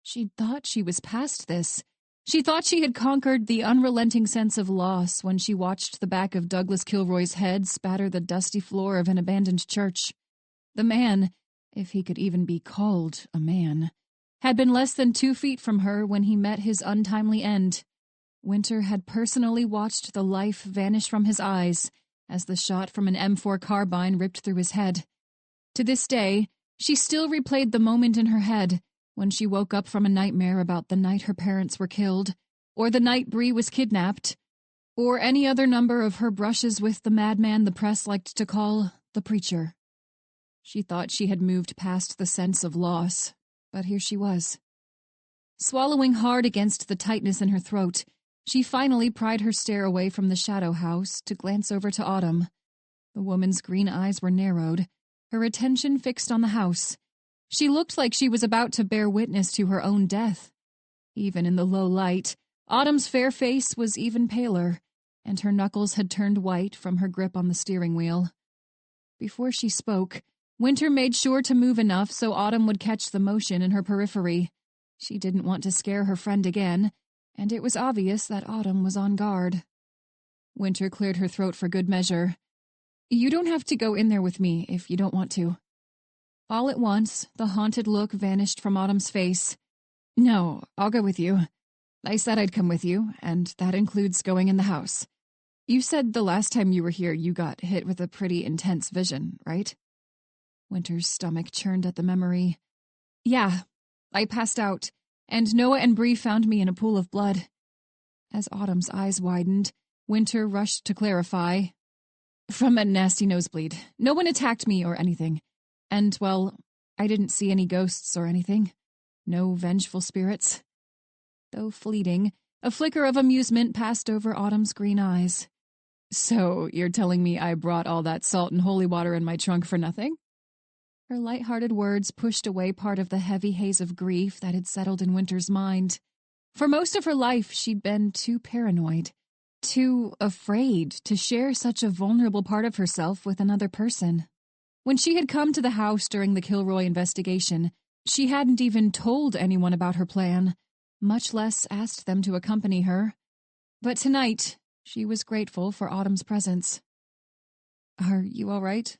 She'd thought she was past this. She thought she had conquered the unrelenting sense of loss when she watched the back of Douglas Kilroy's head spatter the dusty floor of an abandoned church. The man, if he could even be called a man, had been less than 2 feet from her when he met his untimely end. Winter had personally watched the life vanish from his eyes as the shot from an M4 carbine ripped through his head. To this day, she still replayed the moment in her head when she woke up from a nightmare about the night her parents were killed, or the night Bree was kidnapped, or any other number of her brushes with the madman the press liked to call the preacher. She thought she had moved past the sense of loss, but here she was. Swallowing hard against the tightness in her throat, she finally pried her stare away from the shadow house to glance over to Autumn. The woman's green eyes were narrowed, her attention fixed on the house. She looked like she was about to bear witness to her own death. Even in the low light, Autumn's fair face was even paler, and her knuckles had turned white from her grip on the steering wheel. Before she spoke, Winter made sure to move enough so Autumn would catch the motion in her periphery. She didn't want to scare her friend again, and it was obvious that Autumn was on guard. Winter cleared her throat for good measure. You don't have to go in there with me if you don't want to. All at once, the haunted look vanished from Autumn's face. No, I'll go with you. I said I'd come with you, and that includes going in the house. You said the last time you were here you got hit with a pretty intense vision, right? Winter's stomach churned at the memory. Yeah, I passed out, and Noah and Bree found me in a pool of blood. As Autumn's eyes widened, Winter rushed to clarify. From a nasty nosebleed. No one attacked me or anything. And, well, I didn't see any ghosts or anything. No vengeful spirits. Though fleeting, a flicker of amusement passed over Autumn's green eyes. So, you're telling me I brought all that salt and holy water in my trunk for nothing? Her light-hearted words pushed away part of the heavy haze of grief that had settled in Winter's mind. For most of her life, she'd been too paranoid, too afraid to share such a vulnerable part of herself with another person. When she had come to the house during the Kilroy investigation, she hadn't even told anyone about her plan, much less asked them to accompany her. But tonight, she was grateful for Autumn's presence. Are you all right?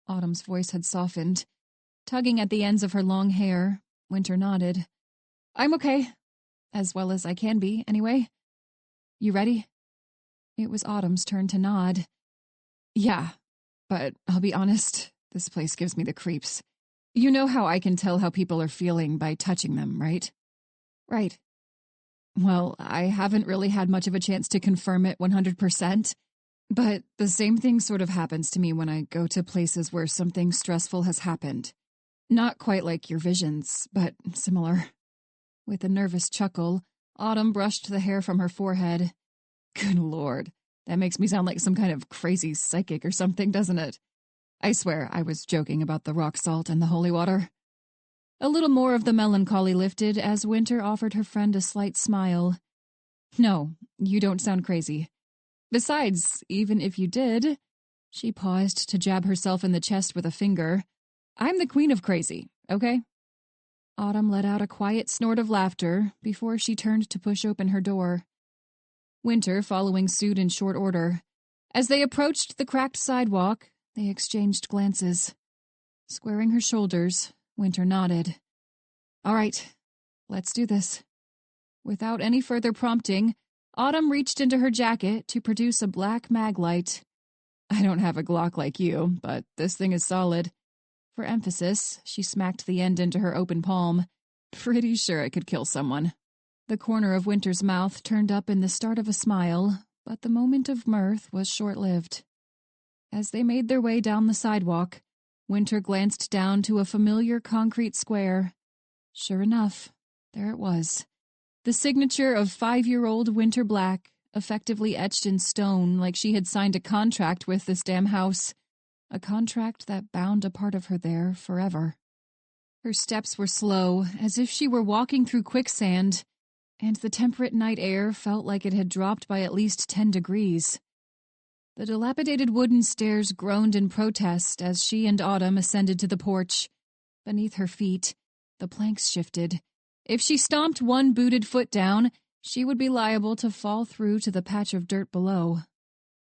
Autumn's voice had softened. Tugging at the ends of her long hair, Winter nodded. I'm okay. As well as I can be, anyway. You ready? It was Autumn's turn to nod. Yeah, but I'll be honest, this place gives me the creeps. You know how I can tell how people are feeling by touching them, right? Right. Well, I haven't really had much of a chance to confirm it 100%, but the same thing sort of happens to me when I go to places where something stressful has happened. Not quite like your visions, but similar. With a nervous chuckle, Autumn brushed the hair from her forehead. Good Lord, that makes me sound like some kind of crazy psychic or something, doesn't it? I swear I was joking about the rock salt and the holy water. A little more of the melancholy lifted as Winter offered her friend a slight smile. No, you don't sound crazy. Besides, even if you did, she paused to jab herself in the chest with a finger, I'm the queen of crazy, okay? Autumn let out a quiet snort of laughter before she turned to push open her door. Winter following suit in short order. As they approached the cracked sidewalk, they exchanged glances. Squaring her shoulders, Winter nodded. All right, let's do this. Without any further prompting, Autumn reached into her jacket to produce a black mag light. I don't have a Glock like you, but this thing is solid. For emphasis, she smacked the end into her open palm. Pretty sure it could kill someone. The corner of Winter's mouth turned up in the start of a smile, but the moment of mirth was short-lived. As they made their way down the sidewalk, Winter glanced down to a familiar concrete square. Sure enough, there it was. The signature of 5-year-old Winter Black, effectively etched in stone like she had signed a contract with this damn house. A contract that bound a part of her there forever. Her steps were slow, as if she were walking through quicksand, and the temperate night air felt like it had dropped by at least 10 degrees. The dilapidated wooden stairs groaned in protest as she and Autumn ascended to the porch. Beneath her feet, the planks shifted. If she stomped one booted foot down, she would be liable to fall through to the patch of dirt below.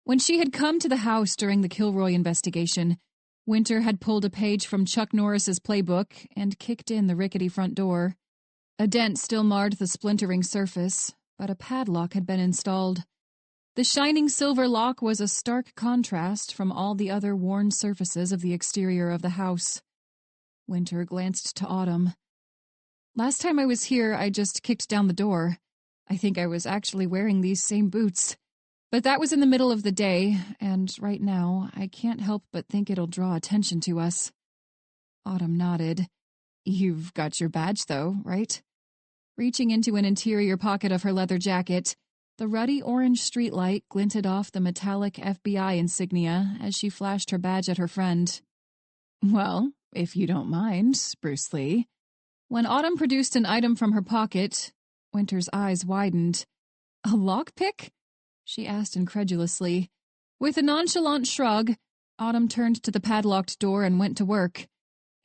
When she had come to the house during the Kilroy investigation, Winter had pulled a page from Chuck Norris's playbook and kicked in the rickety front door. A dent still marred the splintering surface, but a padlock had been installed. The shining silver lock was a stark contrast from all the other worn surfaces of the exterior of the house. Winter glanced to Autumn. Last time I was here, I just kicked down the door. I think I was actually wearing these same boots. But that was in the middle of the day, and right now, I can't help but think it'll draw attention to us. Autumn nodded. You've got your badge, though, right? Reaching into an interior pocket of her leather jacket, the ruddy orange streetlight glinted off the metallic FBI insignia as she flashed her badge at her friend. Well, if you don't mind, Bruce Lee. When Autumn produced an item from her pocket, Winter's eyes widened. A lockpick? She asked incredulously. With a nonchalant shrug, Autumn turned to the padlocked door and went to work.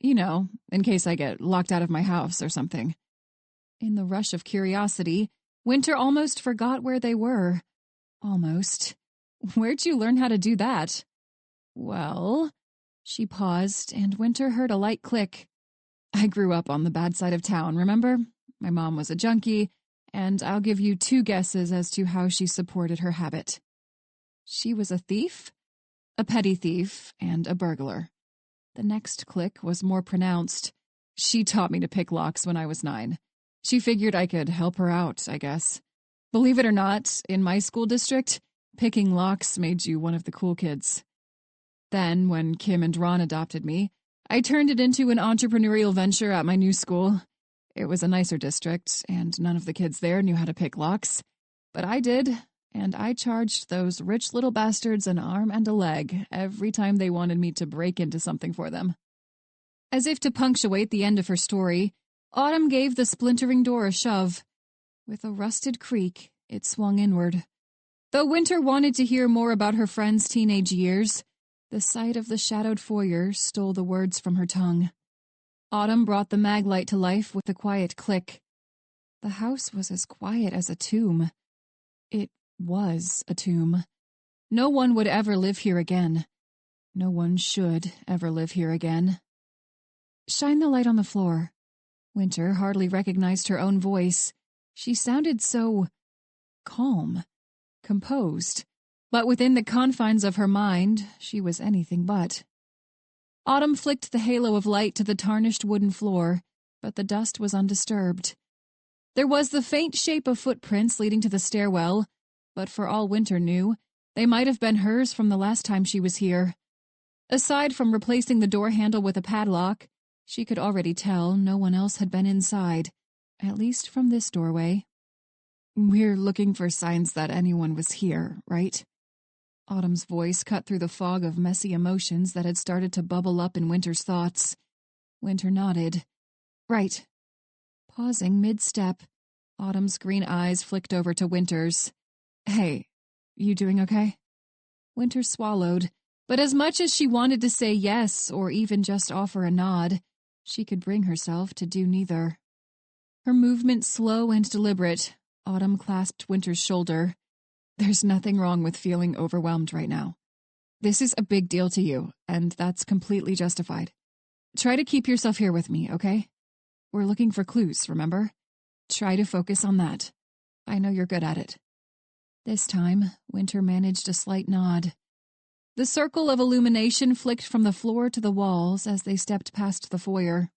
You know, in case I get locked out of my house or something. In the rush of curiosity, Winter almost forgot where they were. Almost. Where'd you learn how to do that? Well, she paused, and Winter heard a light click. I grew up on the bad side of town, remember? My mom was a junkie, and I'll give you 2 guesses as to how she supported her habit. She was a thief, a petty thief, and a burglar. The next click was more pronounced. She taught me to pick locks when I was 9. She figured I could help her out, I guess. Believe it or not, in my school district, picking locks made you one of the cool kids. Then, when Kim and Ron adopted me, I turned it into an entrepreneurial venture at my new school. It was a nicer district, and none of the kids there knew how to pick locks. But I did, and I charged those rich little bastards an arm and a leg every time they wanted me to break into something for them. As if to punctuate the end of her story, Autumn gave the splintering door a shove. With a rusted creak, it swung inward. Though Winter wanted to hear more about her friend's teenage years, the sight of the shadowed foyer stole the words from her tongue. Autumn brought the mag light to life with a quiet click. The house was as quiet as a tomb. It was a tomb. No one would ever live here again. No one should ever live here again. Shine the light on the floor. Winter hardly recognized her own voice. She sounded so calm, composed, but within the confines of her mind, she was anything but. Autumn flicked the halo of light to the tarnished wooden floor, but the dust was undisturbed. There was the faint shape of footprints leading to the stairwell, but for all Winter knew, they might have been hers from the last time she was here. Aside from replacing the door handle with a padlock, she could already tell no one else had been inside, at least from this doorway. We're looking for signs that anyone was here, right? Autumn's voice cut through the fog of messy emotions that had started to bubble up in Winter's thoughts. Winter nodded. Right. Pausing mid-step, Autumn's green eyes flicked over to Winter's. Hey, you doing okay? Winter swallowed, but as much as she wanted to say yes or even just offer a nod, she could bring herself to do neither. Her movement slow and deliberate, Autumn clasped Winter's shoulder. There's nothing wrong with feeling overwhelmed right now. This is a big deal to you, and that's completely justified. Try to keep yourself here with me, okay? We're looking for clues, remember? Try to focus on that. I know you're good at it. This time, Winter managed a slight nod. The circle of illumination flicked from the floor to the walls as they stepped past the foyer.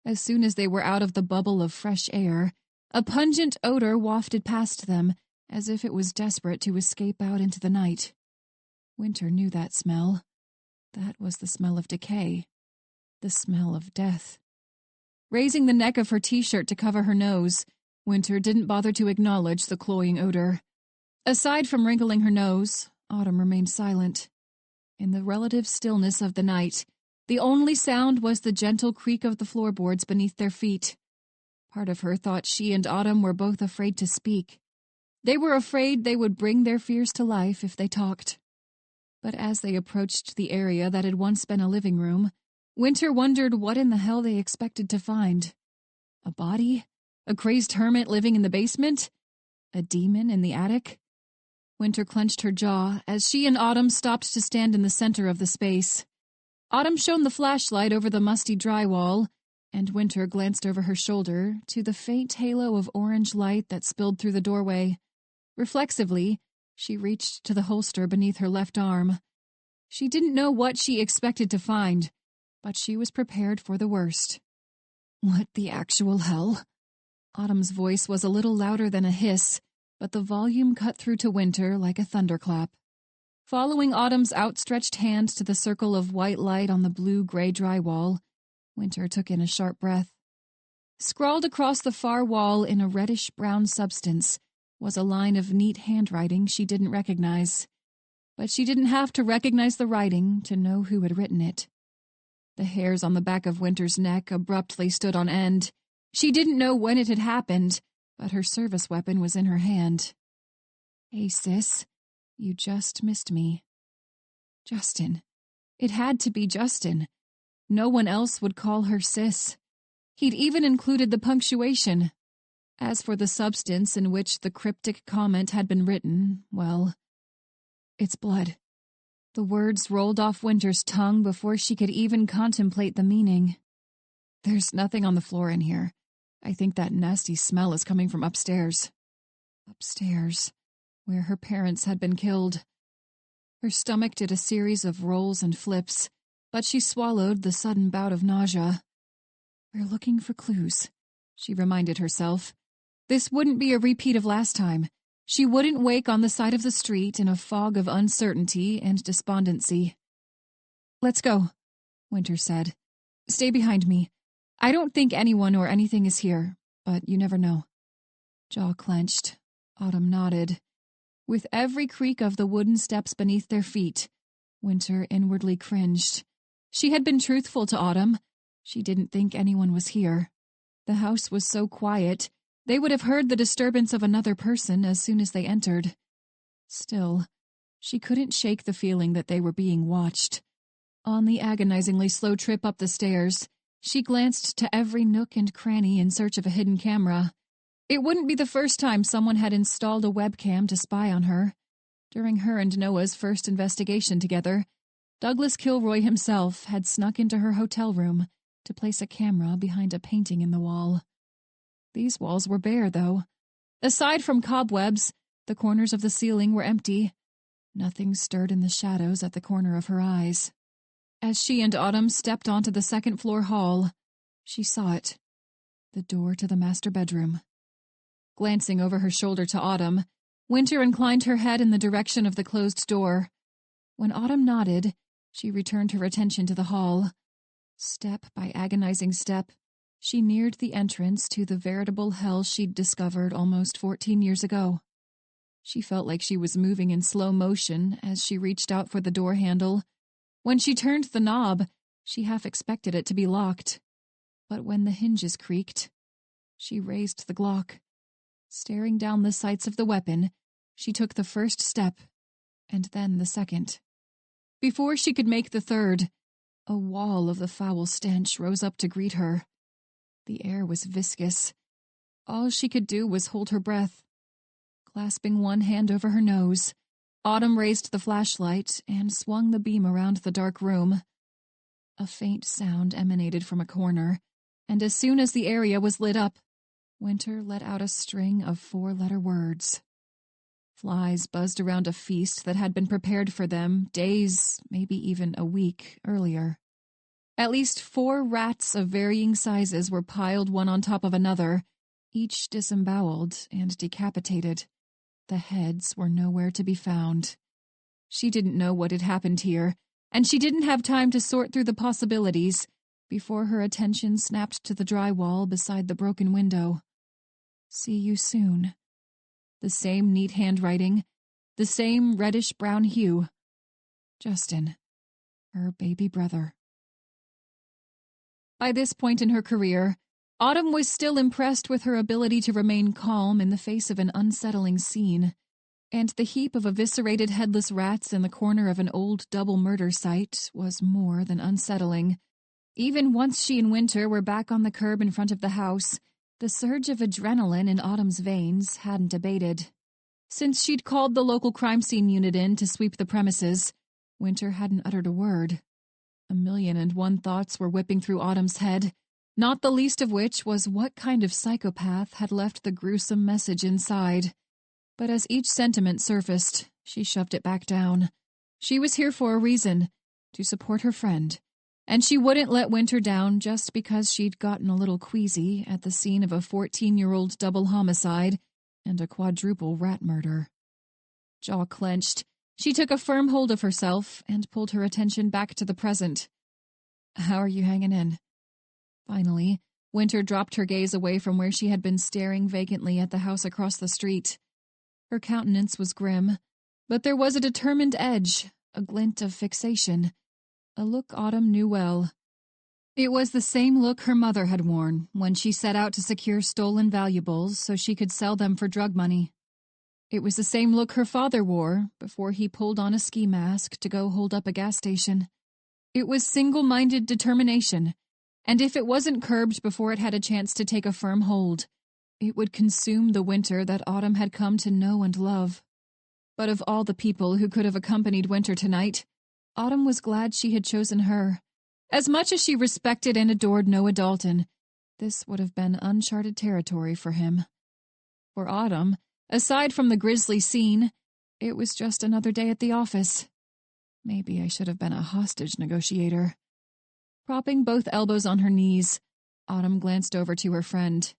As soon as they were out of the bubble of fresh air, a pungent odor wafted past them, as if it was desperate to escape out into the night. Winter knew that smell. That was the smell of decay. The smell of death. Raising the neck of her t-shirt to cover her nose, Winter didn't bother to acknowledge the cloying odor. Aside from wrinkling her nose, Autumn remained silent. In the relative stillness of the night, the only sound was the gentle creak of the floorboards beneath their feet. Part of her thought she and Autumn were both afraid to speak. They were afraid they would bring their fears to life if they talked. But as they approached the area that had once been a living room, Winter wondered what in the hell they expected to find. A body? A crazed hermit living in the basement? A demon in the attic? Winter clenched her jaw as she and Autumn stopped to stand in the center of the space. Autumn shone the flashlight over the musty drywall, and Winter glanced over her shoulder to the faint halo of orange light that spilled through the doorway. Reflexively, she reached to the holster beneath her left arm. She didn't know what she expected to find, but she was prepared for the worst. What the actual hell? Autumn's voice was a little louder than a hiss, but the volume cut through to Winter like a thunderclap. Following Autumn's outstretched hand to the circle of white light on the blue-gray drywall, Winter took in a sharp breath. Scrawled across the far wall in a reddish-brown substance was a line of neat handwriting she didn't recognize. But she didn't have to recognize the writing to know who had written it. The hairs on the back of Winter's neck abruptly stood on end. She didn't know when it had happened, but her service weapon was in her hand. Hey, sis, you just missed me. Justin. It had to be Justin. No one else would call her sis. He'd even included the punctuation. As for the substance in which the cryptic comment had been written, well, it's blood. The words rolled off Winter's tongue before she could even contemplate the meaning. There's nothing on the floor in here. I think that nasty smell is coming from upstairs. Upstairs, where her parents had been killed. Her stomach did a series of rolls and flips, but she swallowed the sudden bout of nausea. We're looking for clues, she reminded herself. This wouldn't be a repeat of last time. She wouldn't wake on the side of the street in a fog of uncertainty and despondency. Let's go, Winter said. Stay behind me. I don't think anyone or anything is here, but you never know. Jaw clenched. Autumn nodded. With every creak of the wooden steps beneath their feet, Winter inwardly cringed. She had been truthful to Autumn. She didn't think anyone was here. The house was so quiet, they would have heard the disturbance of another person as soon as they entered. Still, she couldn't shake the feeling that they were being watched. On the agonizingly slow trip up the stairs, she glanced to every nook and cranny in search of a hidden camera. It wouldn't be the first time someone had installed a webcam to spy on her. During her and Noah's first investigation together, Douglas Kilroy himself had snuck into her hotel room to place a camera behind a painting in the wall. These walls were bare, though. Aside from cobwebs, the corners of the ceiling were empty. Nothing stirred in the shadows at the corner of her eyes. As she and Autumn stepped onto the second-floor hall, she saw it. The door to the master bedroom. Glancing over her shoulder to Autumn, Winter inclined her head in the direction of the closed door. When Autumn nodded, she returned her attention to the hall. Step by agonizing step, She neared the entrance to the veritable hell she'd discovered almost 14 years ago. She felt like she was moving in slow motion as she reached out for the door handle. When she turned the knob, she half expected it to be locked. But when the hinges creaked, she raised the Glock. Staring down the sights of the weapon, she took the first step, and then the second. Before she could make the third, a wall of the foul stench rose up to greet her. The air was viscous. All she could do was hold her breath. Clasping one hand over her nose, Autumn raised the flashlight and swung the beam around the dark room. A faint sound emanated from a corner, and as soon as the area was lit up, Winter let out a string of 4-letter words. Flies buzzed around a feast that had been prepared for them days, maybe even a week, earlier. At least 4 rats of varying sizes were piled one on top of another, each disemboweled and decapitated. The heads were nowhere to be found. She didn't know what had happened here, and she didn't have time to sort through the possibilities before her attention snapped to the drywall beside the broken window. "See you soon." The same neat handwriting, the same reddish-brown hue. Justin, her baby brother. By this point in her career, Autumn was still impressed with her ability to remain calm in the face of an unsettling scene, and the heap of eviscerated headless rats in the corner of an old double murder site was more than unsettling. Even once she and Winter were back on the curb in front of the house, the surge of adrenaline in Autumn's veins hadn't abated. Since she'd called the local crime scene unit in to sweep the premises, Winter hadn't uttered a word. 1,000,001 thoughts were whipping through Autumn's head, not the least of which was what kind of psychopath had left the gruesome message inside. But as each sentiment surfaced, she shoved it back down. She was here for a reason, to support her friend, and she wouldn't let Winter down just because she'd gotten a little queasy at the scene of a 14-year-old double homicide and a quadruple rat murder. Jaw clenched, she took a firm hold of herself and pulled her attention back to the present. "How are you hanging in?" Finally, Winter dropped her gaze away from where she had been staring vacantly at the house across the street. Her countenance was grim, but there was a determined edge, a glint of fixation, a look Autumn knew well. It was the same look her mother had worn when she set out to secure stolen valuables so she could sell them for drug money. It was the same look her father wore before he pulled on a ski mask to go hold up a gas station. It was single-minded determination, and if it wasn't curbed before it had a chance to take a firm hold, it would consume the Winter that Autumn had come to know and love. But of all the people who could have accompanied Winter tonight, Autumn was glad she had chosen her. As much as she respected and adored Noah Dalton, this would have been uncharted territory for him. For Autumn, aside from the grisly scene, it was just another day at the office. Maybe I should have been a hostage negotiator. Propping both elbows on her knees, Autumn glanced over to her friend.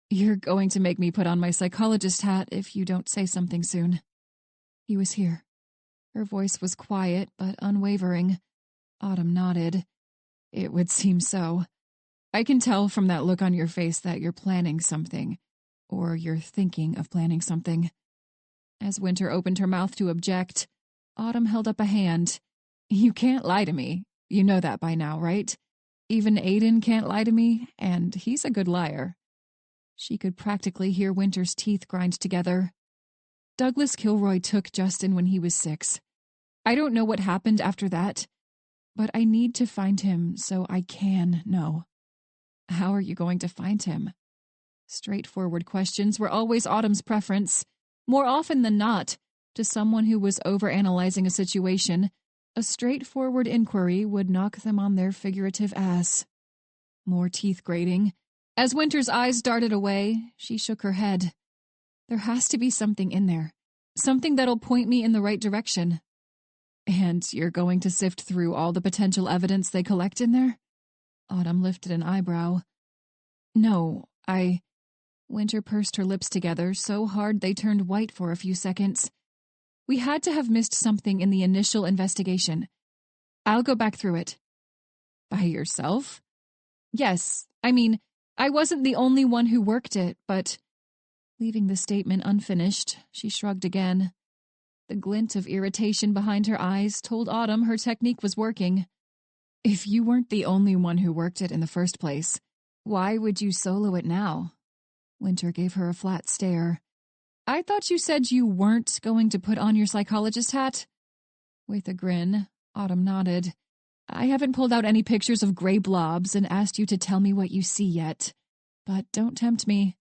"You're going to make me put on my psychologist hat if you don't say something soon." He was here. Her voice was quiet but unwavering. Autumn nodded. "It would seem so. I can tell from that look on your face that you're planning something, or you're thinking of planning something." As Winter opened her mouth to object, Autumn held up a hand. "You can't lie to me. You know that by now, right? Even Aiden can't lie to me, and he's a good liar." She could practically hear Winter's teeth grind together. "Douglas Kilroy took Justin when he was 6. I don't know what happened after that, but I need to find him so I can know." "How are you going to find him?" Straightforward questions were always Autumn's preference. More often than not, to someone who was overanalyzing a situation, a straightforward inquiry would knock them on their figurative ass. More teeth grating. As Winter's eyes darted away, she shook her head. "There has to be something in there. Something that'll point me in the right direction." "And you're going to sift through all the potential evidence they collect in there?" Autumn lifted an eyebrow. "No, Winter pursed her lips together so hard they turned white for a few seconds. "We had to have missed something in the initial investigation. I'll go back through it." "By yourself?" "Yes, I mean, I wasn't the only one who worked it, but... Leaving the statement unfinished, she shrugged again. The glint of irritation behind her eyes told Autumn her technique was working. If you weren't the only one who worked it in the first place, why would you solo it now? Winter gave her a flat stare. I thought you said you weren't going to put on your psychologist hat? With a grin, Autumn nodded. I haven't pulled out any pictures of gray blobs and asked you to tell me what you see yet. But don't tempt me.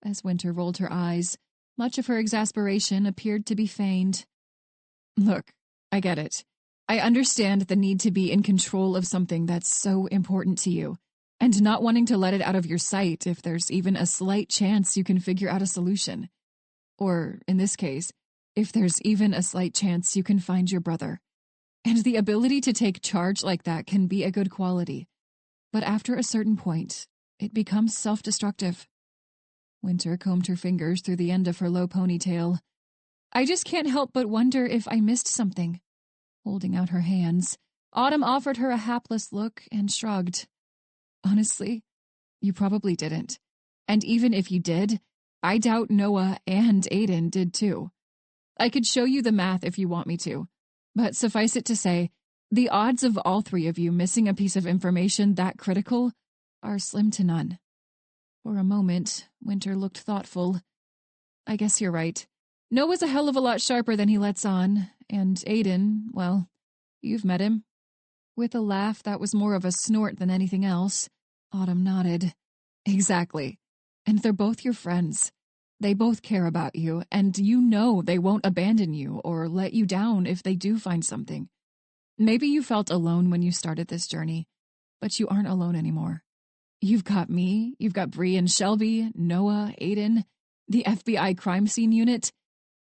As Winter rolled her eyes, much of her exasperation appeared to be feigned. Look, I get it. I understand the need to be in control of something that's so important to you, and not wanting to let it out of your sight if there's even a slight chance you can figure out a solution. Or, in this case, if there's even a slight chance you can find your brother. And the ability to take charge like that can be a good quality. But after a certain point, it becomes self-destructive. Winter combed her fingers through the end of her low ponytail. I just can't help but wonder if I missed something. Holding out her hands, Autumn offered her a hapless look and shrugged. Honestly, you probably didn't. And even if you did, I doubt Noah and Aiden did too. I could show you the math if you want me to, but suffice it to say, the odds of all three of you missing a piece of information that critical are slim to none. For a moment, Winter looked thoughtful. I guess you're right. Noah's a hell of a lot sharper than he lets on, and Aiden, well, you've met him. With a laugh that was more of a snort than anything else, Autumn nodded. Exactly. And they're both your friends. They both care about you, and you know they won't abandon you or let you down if they do find something. Maybe you felt alone when you started this journey, but you aren't alone anymore. You've got me, you've got Bree and Shelby, Noah, Aiden, the FBI crime scene unit,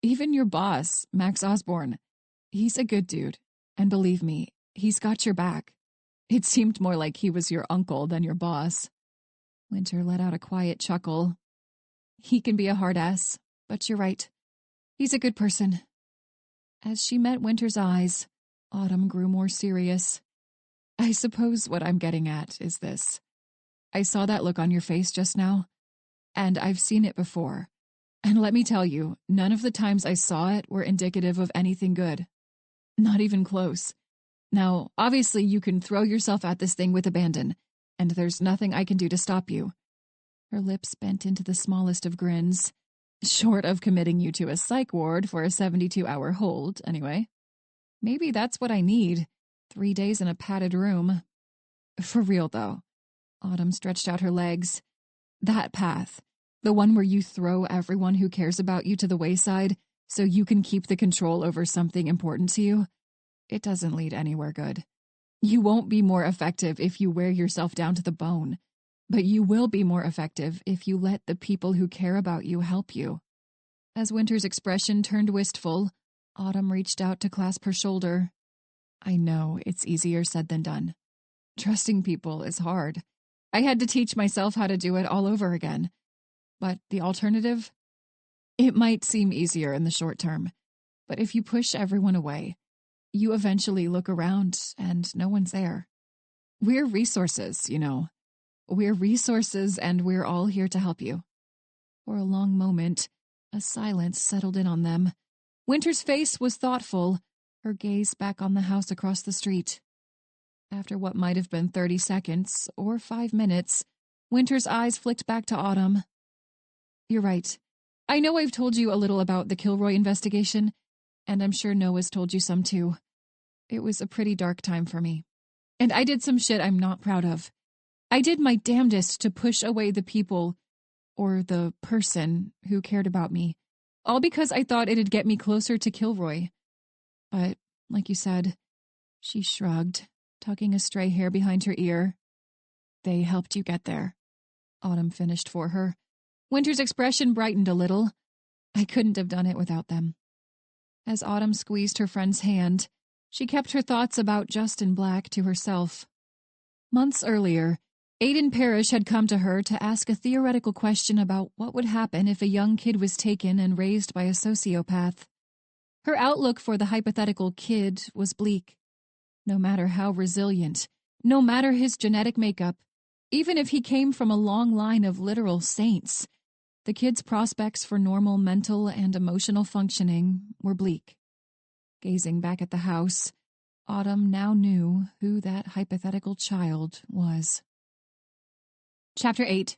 even your boss, Max Osborne. He's a good dude, and believe me, he's got your back. It seemed more like he was your uncle than your boss. Winter let out a quiet chuckle. He can be a hard ass, but you're right. He's a good person. As she met Winter's eyes, Autumn grew more serious. I suppose what I'm getting at is this. I saw that look on your face just now, and I've seen it before. And let me tell you, none of the times I saw it were indicative of anything good. Not even close. Now, obviously you can throw yourself at this thing with abandon, and there's nothing I can do to stop you. Her lips bent into the smallest of grins. Short of committing you to a psych ward for a 72-hour hold, anyway. Maybe that's what I need. 3 days in a padded room. For real, though. Autumn stretched out her legs. That path, the one where you throw everyone who cares about you to the wayside so you can keep the control over something important to you, it doesn't lead anywhere good. You won't be more effective if you wear yourself down to the bone, but you will be more effective if you let the people who care about you help you. As Winter's expression turned wistful, Autumn reached out to clasp her shoulder. I know it's easier said than done. Trusting people is hard. I had to teach myself how to do it all over again. But the alternative? It might seem easier in the short term, but if you push everyone away, you eventually look around and no one's there. We're resources, you know. We're resources and we're all here to help you. For a long moment, a silence settled in on them. Winter's face was thoughtful, her gaze back on the house across the street. After what might have been 30 seconds or 5 minutes, Winter's eyes flicked back to Autumn. You're right. I know I've told you a little about the Kilroy investigation, and I'm sure Noah's told you some too. It was a pretty dark time for me. And I did some shit I'm not proud of. I did my damnedest to push away the people, or the person, who cared about me, all because I thought it'd get me closer to Kilroy. But, like you said, she shrugged, tucking a stray hair behind her ear. They helped you get there. Autumn finished for her. Winter's expression brightened a little. I couldn't have done it without them. As Autumn squeezed her friend's hand, she kept her thoughts about Justin Black to herself. Months earlier, Aiden Parrish had come to her to ask a theoretical question about what would happen if a young kid was taken and raised by a sociopath. Her outlook for the hypothetical kid was bleak. No matter how resilient, no matter his genetic makeup, Even if he came from a long line of literal saints, the kid's prospects for normal mental and emotional functioning were bleak. Gazing back at the house, Autumn now knew who that hypothetical child was. Chapter 8.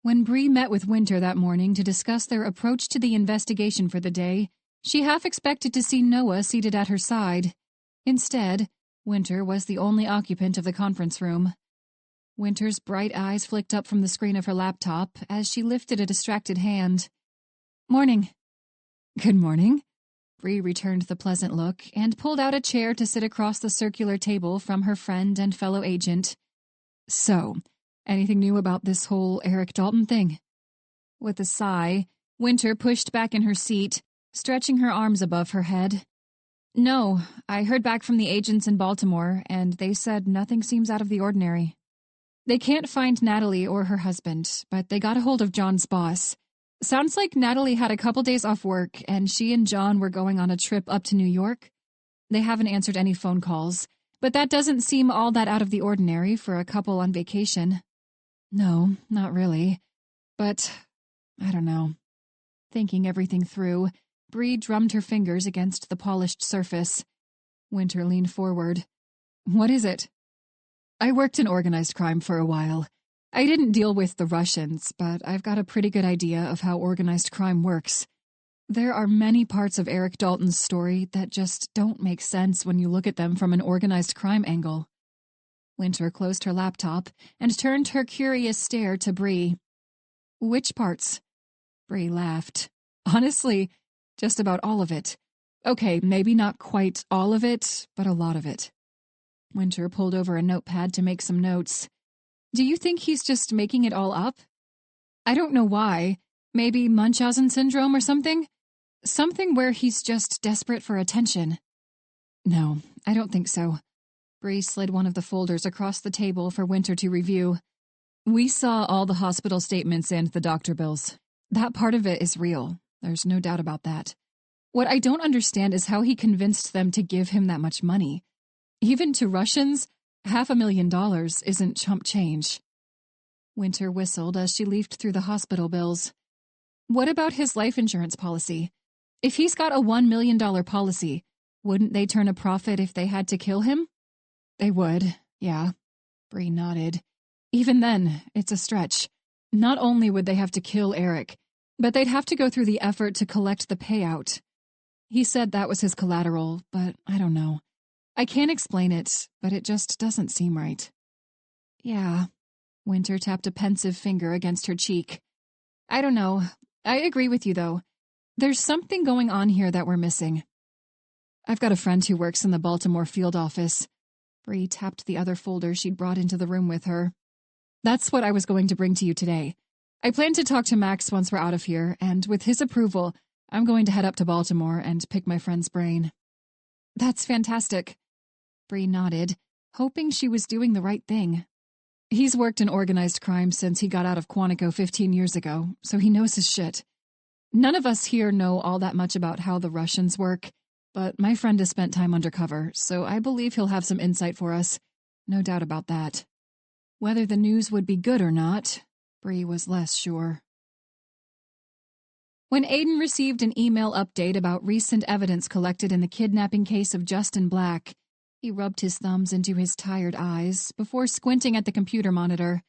When Bree met with Winter that morning to discuss their approach to the investigation for the day, she half expected to see Noah seated at her side. Instead, Winter was the only occupant of the conference room. Winter's bright eyes flicked up from the screen of her laptop as she lifted a distracted hand. "Morning." "Good morning." Bree returned the pleasant look and pulled out a chair to sit across the circular table from her friend and fellow agent. "So, anything new about this whole Eric Dalton thing?" With a sigh, Winter pushed back in her seat, stretching her arms above her head. "No, I heard back from the agents in Baltimore, and they said nothing seems out of the ordinary. They can't find Natalie or her husband, but they got a hold of John's boss. Sounds like Natalie had a couple days off work, and she and John were going on a trip up to New York. They haven't answered any phone calls, but that doesn't seem all that out of the ordinary for a couple on vacation." "No, not really. But, I don't know." Thinking everything through, Bree drummed her fingers against the polished surface. Winter leaned forward. "What is it?" "I worked in organized crime for a while. I didn't deal with the Russians, but I've got a pretty good idea of how organized crime works. There are many parts of Eric Dalton's story that just don't make sense when you look at them from an organized crime angle." Winter closed her laptop and turned her curious stare to Bree. "Which parts?" Bree laughed. "Honestly, just about all of it. Okay, maybe not quite all of it, but a lot of it." Winter pulled over a notepad to make some notes. "Do you think he's just making it all up?" "I don't know why. Maybe Munchausen syndrome or something? Something where he's just desperate for attention." "No, I don't think so." Bree slid one of the folders across the table for Winter to review. "We saw all the hospital statements and the doctor bills. That part of it is real. There's no doubt about that. What I don't understand is how he convinced them to give him that much money. Even to Russians, $500,000 isn't chump change." Winter whistled as she leafed through the hospital bills. "What about his life insurance policy? If he's got a $1 million policy, wouldn't they turn a profit if they had to kill him?" "They would, yeah." Bree nodded. "Even then, it's a stretch. Not only would they have to kill Eric, but they'd have to go through the effort to collect the payout. He said that was his collateral, but I don't know. I can't explain it, but it just doesn't seem right." "Yeah." Winter tapped a pensive finger against her cheek. "I don't know. I agree with you, though. There's something going on here that we're missing." "I've got a friend who works in the Baltimore field office." Bree tapped the other folder she'd brought into the room with her. "That's what I was going to bring to you today. I plan to talk to Max once we're out of here, and with his approval, I'm going to head up to Baltimore and pick my friend's brain." "That's fantastic." Bree nodded, hoping she was doing the right thing. "He's worked in organized crime since he got out of Quantico 15 years ago, so he knows his shit. None of us here know all that much about how the Russians work, but my friend has spent time undercover, so I believe he'll have some insight for us. No doubt about that." Whether the news would be good or not, Bree was less sure. When Aiden received an email update about recent evidence collected in the kidnapping case of Justin Black, he rubbed his thumbs into his tired eyes before squinting at the computer monitor.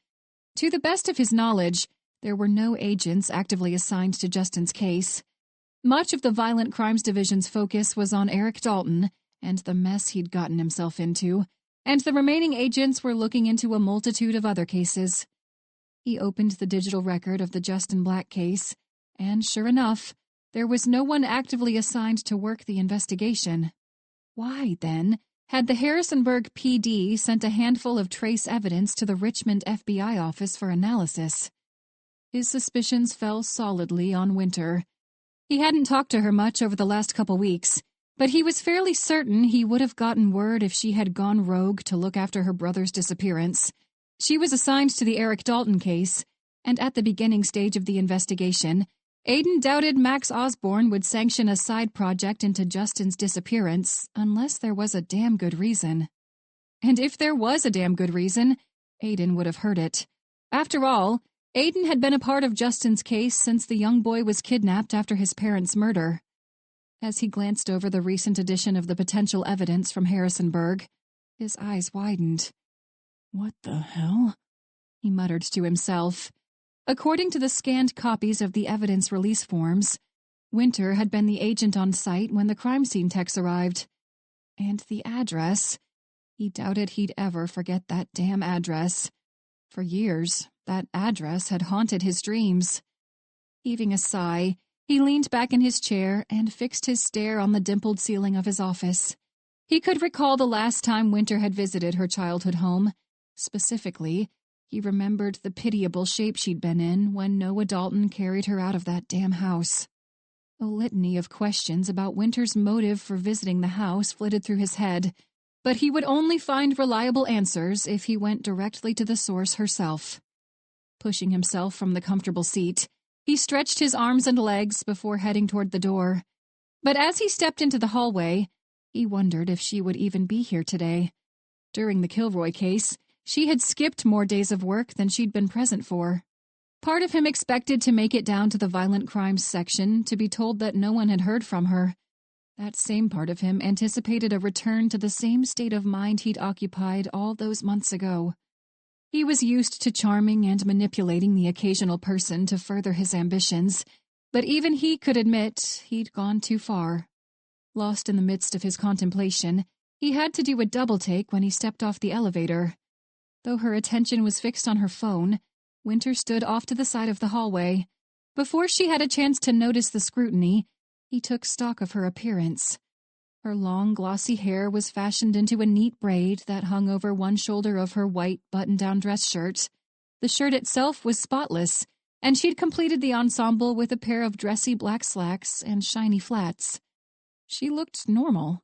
To the best of his knowledge, there were no agents actively assigned to Justin's case. Much of the Violent Crimes Division's focus was on Eric Dalton and the mess he'd gotten himself into, and the remaining agents were looking into a multitude of other cases. He opened the digital record of the Justin Black case, and sure enough, there was no one actively assigned to work the investigation. Why, then, had the Harrisonburg PD sent a handful of trace evidence to the Richmond FBI office for analysis? His suspicions fell solidly on Winter. He hadn't talked to her much over the last couple weeks, but he was fairly certain he would have gotten word if she had gone rogue to look after her brother's disappearance. She was assigned to the Eric Dalton case, and at the beginning stage of the investigation, Aiden doubted Max Osborne would sanction a side project into Justin's disappearance unless there was a damn good reason. And if there was a damn good reason, Aiden would have heard it. After all, Aiden had been a part of Justin's case since the young boy was kidnapped after his parents' murder. As he glanced over the recent edition of the potential evidence from Harrisonburg, his eyes widened. What the hell? He muttered to himself. According to the scanned copies of the evidence release forms, Winter had been the agent on site when the crime scene techs arrived. And the address, he doubted he'd ever forget that damn address. For years, that address had haunted his dreams. Heaving a sigh, he leaned back in his chair and fixed his stare on the dimpled ceiling of his office. He could recall the last time Winter had visited her childhood home. Specifically, he remembered the pitiable shape she'd been in when Noah Dalton carried her out of that damn house. A litany of questions about Winter's motive for visiting the house flitted through his head, but he would only find reliable answers if he went directly to the source herself. Pushing himself from the comfortable seat, he stretched his arms and legs before heading toward the door. But as he stepped into the hallway, he wondered if she would even be here today. During the Kilroy case, she had skipped more days of work than she'd been present for. Part of him expected to make it down to the violent crimes section to be told that no one had heard from her. That same part of him anticipated a return to the same state of mind he'd occupied all those months ago. He was used to charming and manipulating the occasional person to further his ambitions, but even he could admit he'd gone too far. Lost in the midst of his contemplation, he had to do a double-take when he stepped off the elevator. Though her attention was fixed on her phone, Winter stood off to the side of the hallway. Before she had a chance to notice the scrutiny, he took stock of her appearance. Her long, glossy hair was fashioned into a neat braid that hung over one shoulder of her white, button-down dress shirt. The shirt itself was spotless, and she'd completed the ensemble with a pair of dressy black slacks and shiny flats. She looked normal.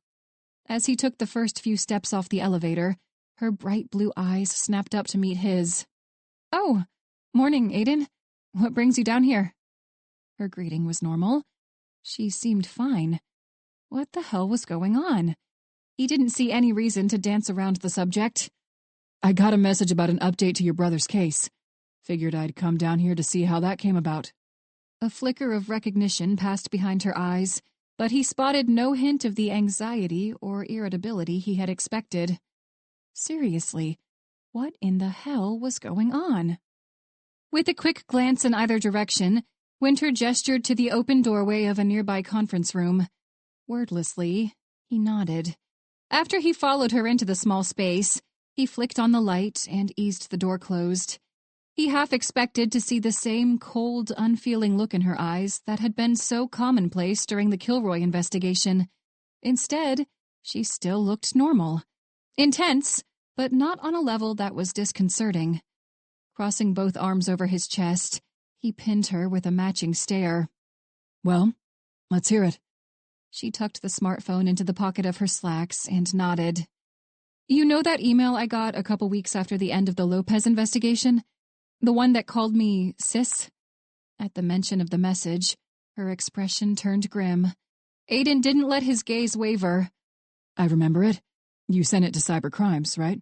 As he took the first few steps off the elevator, her bright blue eyes snapped up to meet his. "Oh, morning, Aiden. What brings you down here?" Her greeting was normal. She seemed fine. What the hell was going on? He didn't see any reason to dance around the subject. "I got a message about an update to your brother's case. Figured I'd come down here to see how that came about." A flicker of recognition passed behind her eyes, but he spotted no hint of the anxiety or irritability he had expected. Seriously, what in the hell was going on? With a quick glance in either direction, Winter gestured to the open doorway of a nearby conference room. Wordlessly, he nodded. After he followed her into the small space, he flicked on the light and eased the door closed. He half expected to see the same cold, unfeeling look in her eyes that had been so commonplace during the Kilroy investigation. Instead, she still looked normal. Intense, but not on a level that was disconcerting. Crossing both arms over his chest, he pinned her with a matching stare. "Well, let's hear it." She tucked the smartphone into the pocket of her slacks and nodded. "You know that email I got a couple weeks after the end of the Lopez investigation? The one that called me sis?" At the mention of the message, her expression turned grim. Aiden didn't let his gaze waver. "I remember it. You sent it to Cybercrimes, right?"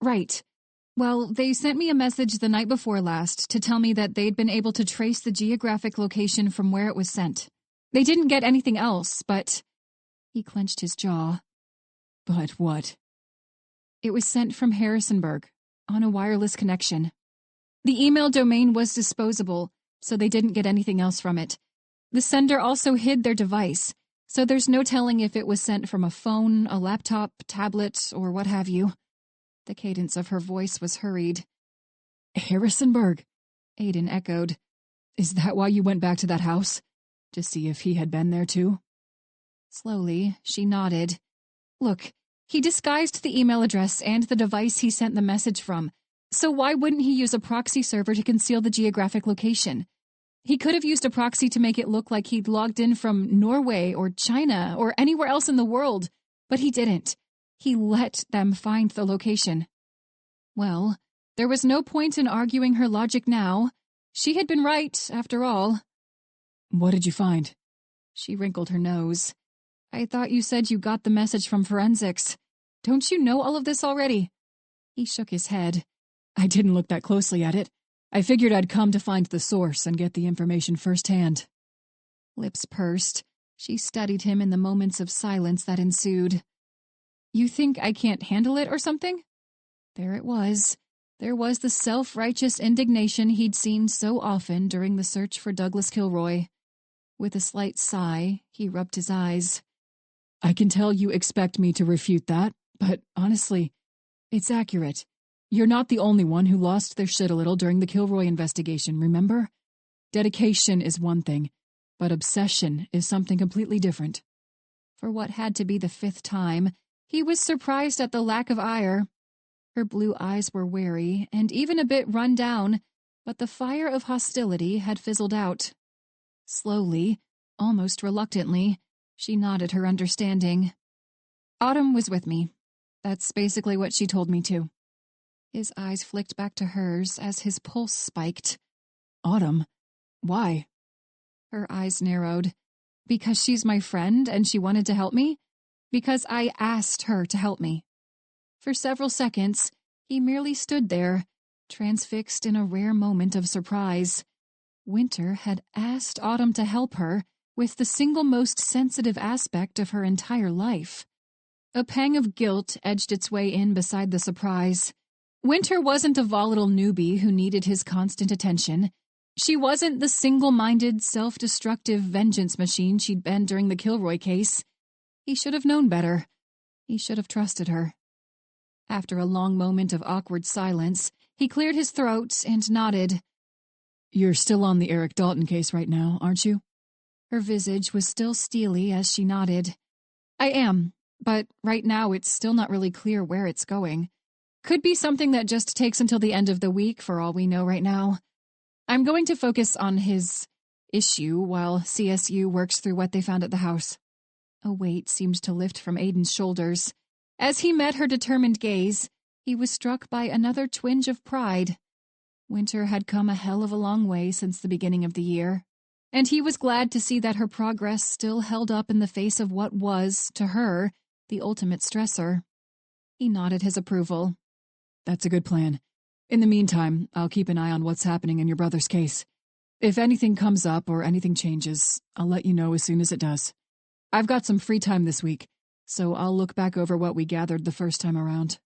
"Right. Well, they sent me a message the night before last to tell me that they'd been able to trace the geographic location from where it was sent. They didn't get anything else, but..." He clenched his jaw. "But what?" "It was sent from Harrisonburg, on a wireless connection. The email domain was disposable, so they didn't get anything else from it. The sender also hid their device, so there's no telling if it was sent from a phone, a laptop, tablet, or what have you." The cadence of her voice was hurried. "Harrisonburg," Aiden echoed. "Is that why you went back to that house? To see if he had been there too?" Slowly, she nodded. "Look, he disguised the email address and the device he sent the message from, so why wouldn't he use a proxy server to conceal the geographic location? He could have used a proxy to make it look like he'd logged in from Norway or China or anywhere else in the world, but he didn't. He let them find the location." Well, there was no point in arguing her logic now. She had been right, after all. "What did you find?" She wrinkled her nose. "I thought you said you got the message from forensics. Don't you know all of this already?" He shook his head. I didn't look that closely at it. I figured I'd come to find the source and get the information firsthand. Lips pursed, she studied him in the moments of silence that ensued. You think I can't handle it or something? There it was. There was the self-righteous indignation he'd seen so often during the search for Douglas Kilroy. With a slight sigh, he rubbed his eyes. I can tell you expect me to refute that, but honestly, it's accurate. You're not the only one who lost their shit a little during the Kilroy investigation, remember? Dedication is one thing, but obsession is something completely different. For what had to be the 5th time, he was surprised at the lack of ire. Her blue eyes were wary and even a bit run down, but the fire of hostility had fizzled out. Slowly, almost reluctantly, she nodded her understanding. Autumn was with me. That's basically what she told me to. His eyes flicked back to hers as his pulse spiked. Autumn? Why? Her eyes narrowed. Because she's my friend and she wanted to help me? Because I asked her to help me. For several seconds, he merely stood there, transfixed in a rare moment of surprise. Winter had asked Autumn to help her with the single most sensitive aspect of her entire life. A pang of guilt edged its way in beside the surprise. Winter wasn't a volatile newbie who needed his constant attention. She wasn't the single-minded, self-destructive vengeance machine she'd been during the Kilroy case. He should have known better. He should have trusted her. After a long moment of awkward silence, he cleared his throat and nodded. You're still on the Eric Dalton case right now, aren't you? Her visage was still steely as she nodded. I am, but right now it's still not really clear where it's going. Could be something that just takes until the end of the week for all we know right now. I'm going to focus on his issue while CSU works through what they found at the house. A weight seemed to lift from Aiden's shoulders. As he met her determined gaze, he was struck by another twinge of pride. Winter had come a hell of a long way since the beginning of the year, and he was glad to see that her progress still held up in the face of what was, to her, the ultimate stressor. He nodded his approval. That's a good plan. In the meantime, I'll keep an eye on what's happening in your brother's case. If anything comes up or anything changes, I'll let you know as soon as it does. I've got some free time this week, so I'll look back over what we gathered the first time around.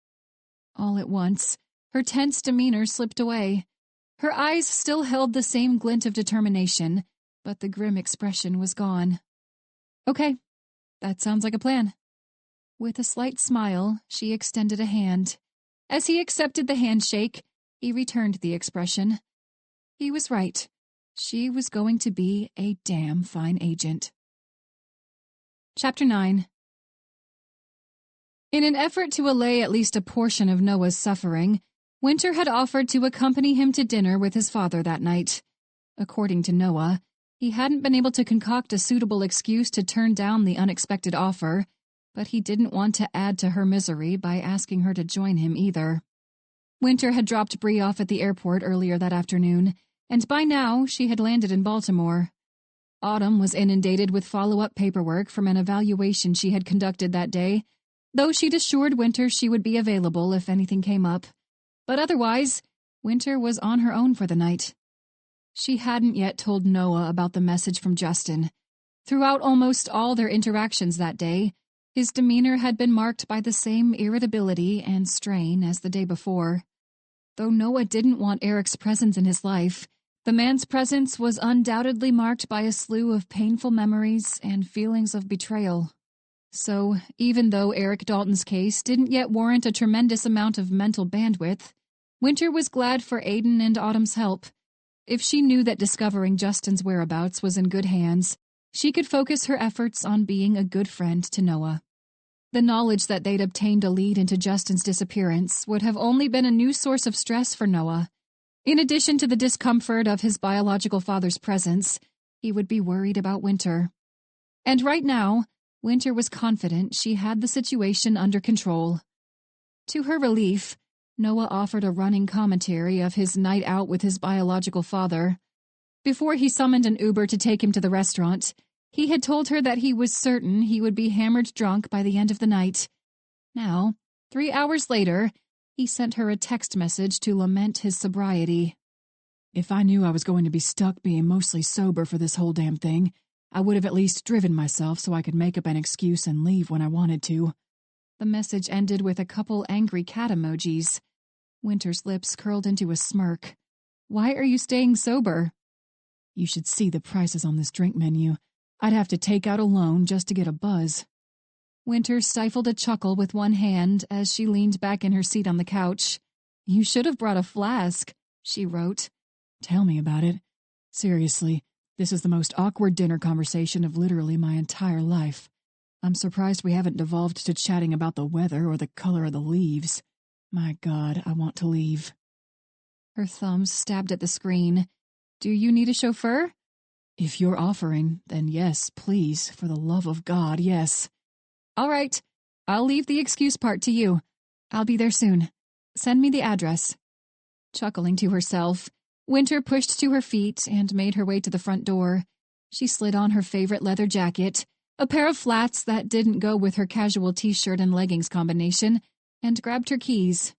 All at once, her tense demeanor slipped away. Her eyes still held the same glint of determination, but the grim expression was gone. Okay, that sounds like a plan. With a slight smile, she extended a hand. As he accepted the handshake, he returned the expression. He was right. She was going to be a damn fine agent. Chapter 9. In an effort to allay at least a portion of Noah's suffering, Winter had offered to accompany him to dinner with his father that night. According to Noah, he hadn't been able to concoct a suitable excuse to turn down the unexpected offer, but he didn't want to add to her misery by asking her to join him either. Winter had dropped Bree off at the airport earlier that afternoon, and by now she had landed in Baltimore. Autumn was inundated with follow-up paperwork from an evaluation she had conducted that day, though she'd assured Winter she would be available if anything came up. But otherwise, Winter was on her own for the night. She hadn't yet told Noah about the message from Justin. Throughout almost all their interactions that day, his demeanor had been marked by the same irritability and strain as the day before. Though Noah didn't want Eric's presence in his life, the man's presence was undoubtedly marked by a slew of painful memories and feelings of betrayal. So, even though Eric Dalton's case didn't yet warrant a tremendous amount of mental bandwidth, Winter was glad for Aiden and Autumn's help. If she knew that discovering Justin's whereabouts was in good hands, she could focus her efforts on being a good friend to Noah. The knowledge that they'd obtained a lead into Justin's disappearance would have only been a new source of stress for Noah. In addition to the discomfort of his biological father's presence, he would be worried about Winter. And right now, Winter was confident she had the situation under control. To her relief, Noah offered a running commentary of his night out with his biological father. Before he summoned an Uber to take him to the restaurant, he had told her that he was certain he would be hammered drunk by the end of the night. Now, 3 hours later, He sent her a text message to lament his sobriety. If I knew I was going to be stuck being mostly sober for this whole damn thing, I would have at least driven myself so I could make up an excuse and leave when I wanted to. The message ended with a couple angry cat emojis. Winter's lips curled into a smirk. Why are you staying sober? You should see the prices on this drink menu. I'd have to take out a loan just to get a buzz. Winter stifled a chuckle with one hand as she leaned back in her seat on the couch. You should have brought a flask, she wrote. Tell me about it. Seriously, this is the most awkward dinner conversation of literally my entire life. I'm surprised we haven't devolved to chatting about the weather or the color of the leaves. My God, I want to leave. Her thumbs stabbed at the screen. Do you need a chauffeur? If you're offering, then yes, please, for the love of God, yes. All right, I'll leave the excuse part to you. I'll be there soon. Send me the address. Chuckling to herself, Winter pushed to her feet and made her way to the front door. She slid on her favorite leather jacket, a pair of flats that didn't go with her casual t-shirt and leggings combination, and grabbed her keys.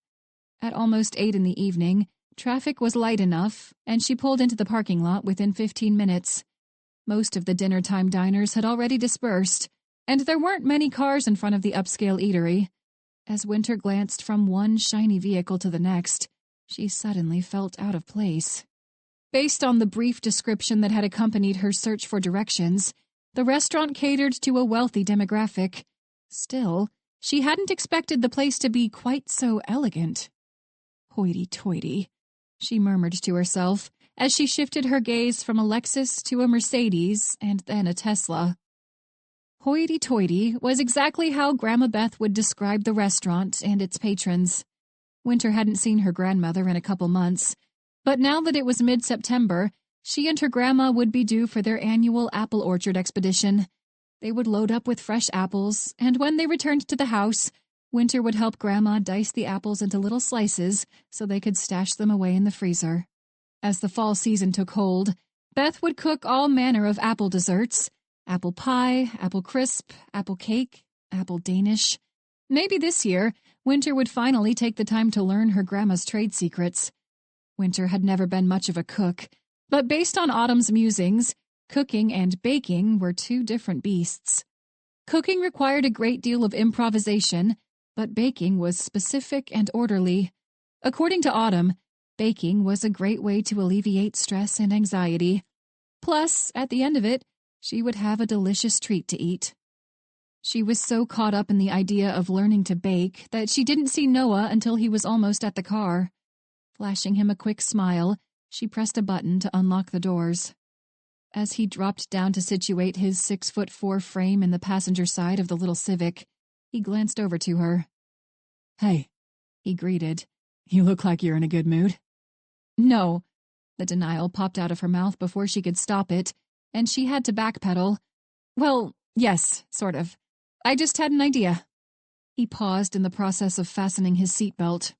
At almost 8 in the evening, traffic was light enough, and she pulled into the parking lot within 15 minutes. Most of the dinner-time diners had already dispersed, and there weren't many cars in front of the upscale eatery. As Winter glanced from one shiny vehicle to the next, she suddenly felt out of place. Based on the brief description that had accompanied her search for directions, the restaurant catered to a wealthy demographic. Still, she hadn't expected the place to be quite so elegant. Hoity-toity, she murmured to herself as she shifted her gaze from a Lexus to a Mercedes and then a Tesla. Hoity-toity was exactly how Grandma Beth would describe the restaurant and its patrons. Winter hadn't seen her grandmother in a couple months, but now that it was mid-September, she and her grandma would be due for their annual apple orchard expedition. They would load up with fresh apples, and when they returned to the house, Winter would help Grandma dice the apples into little slices so they could stash them away in the freezer. As the fall season took hold, Beth would cook all manner of apple desserts: apple pie, apple crisp, apple cake, apple Danish. Maybe this year, Winter would finally take the time to learn her grandma's trade secrets. Winter had never been much of a cook, but based on Autumn's musings, cooking and baking were two different beasts. Cooking required a great deal of improvisation, but baking was specific and orderly. According to Autumn, baking was a great way to alleviate stress and anxiety. Plus, at the end of it, she would have a delicious treat to eat. She was so caught up in the idea of learning to bake that she didn't see Noah until he was almost at the car. Flashing him a quick smile, she pressed a button to unlock the doors. As he dropped down to situate his 6'4" frame in the passenger side of the little Civic, he glanced over to her. "Hey," he greeted. "You look like you're in a good mood." "No." The denial popped out of her mouth before she could stop it, and she had to backpedal. "Well, yes, sort of. I just had an idea." He paused in the process of fastening his seatbelt.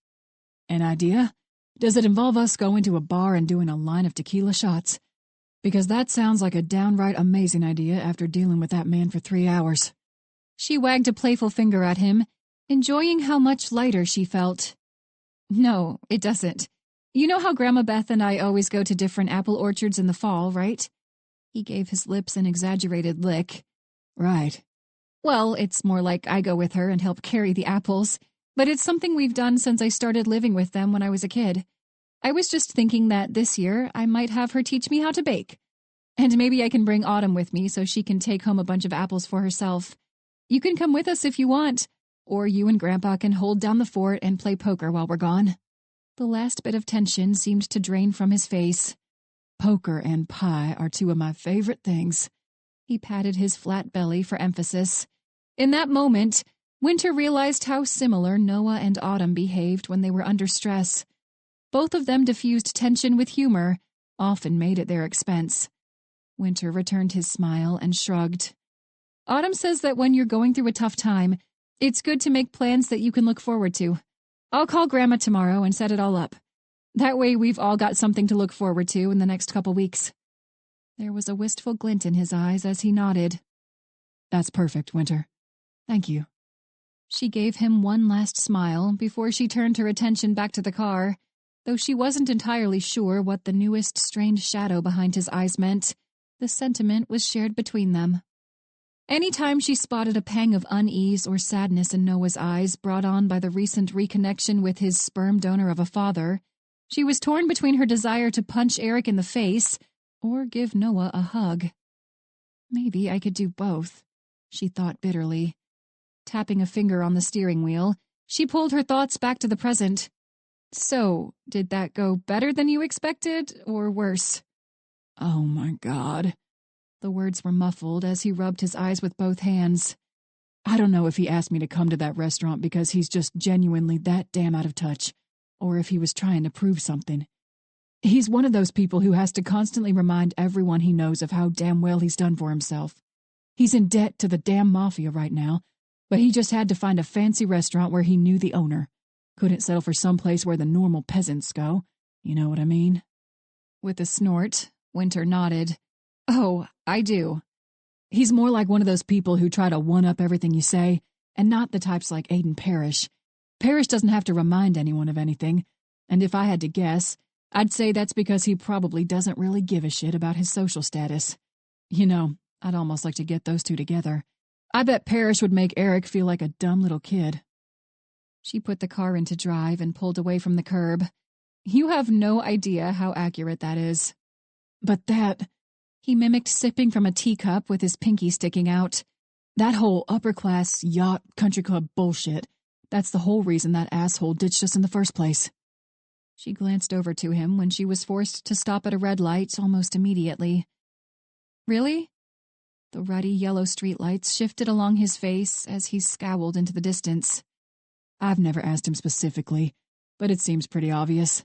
"An idea? Does it involve us going to a bar and doing a line of tequila shots? Because that sounds like a downright amazing idea after dealing with that man for 3 hours. She wagged a playful finger at him, enjoying how much lighter she felt. "No, it doesn't. You know how Grandma Beth and I always go to different apple orchards in the fall, right?" He gave his lips an exaggerated lick. "Right." "Well, it's more like I go with her and help carry the apples, but it's something we've done since I started living with them when I was a kid. I was just thinking that this year I might have her teach me how to bake. And maybe I can bring Autumn with me so she can take home a bunch of apples for herself. You can come with us if you want, or you and Grandpa can hold down the fort and play poker while we're gone." The last bit of tension seemed to drain from his face. "Poker and pie are two of my favorite things." He patted his flat belly for emphasis. In that moment, Winter realized how similar Noah and Autumn behaved when they were under stress. Both of them diffused tension with humor, often made at their expense. Winter returned his smile and shrugged. "Autumn says that when you're going through a tough time, it's good to make plans that you can look forward to. I'll call Grandma tomorrow and set it all up. That way we've all got something to look forward to in the next couple weeks." There was a wistful glint in his eyes as he nodded. "That's perfect, Winter. Thank you." She gave him one last smile before she turned her attention back to the car, though she wasn't entirely sure what the newest strange shadow behind his eyes meant. The sentiment was shared between them. Anytime she spotted a pang of unease or sadness in Noah's eyes brought on by the recent reconnection with his sperm donor of a father, she was torn between her desire to punch Eric in the face or give Noah a hug. Maybe I could do both, she thought bitterly. Tapping a finger on the steering wheel, she pulled her thoughts back to the present. So, did that go better than you expected, or worse? Oh my God. The words were muffled as he rubbed his eyes with both hands. I don't know if he asked me to come to that restaurant because he's just genuinely that damn out of touch, or if he was trying to prove something. He's one of those people who has to constantly remind everyone he knows of how damn well he's done for himself. He's in debt to the damn mafia right now, but he just had to find a fancy restaurant where he knew the owner. Couldn't settle for some place where the normal peasants go. You know what I mean? With a snort, Winter nodded. Oh, I do. He's more like one of those people who try to one-up everything you say, and not the types like Aiden Parrish. Parrish doesn't have to remind anyone of anything, and if I had to guess, I'd say that's because he probably doesn't really give a shit about his social status. You know, I'd almost like to get those two together. I bet Parrish would make Eric feel like a dumb little kid. She put the car into drive and pulled away from the curb. You have no idea how accurate that is. But that... He mimicked sipping from a teacup with his pinky sticking out. That whole upper-class yacht country club bullshit, that's the whole reason that asshole ditched us in the first place. She glanced over to him when she was forced to stop at a red light almost immediately. Really? The ruddy yellow streetlights shifted along his face as he scowled into the distance. I've never asked him specifically, but it seems pretty obvious.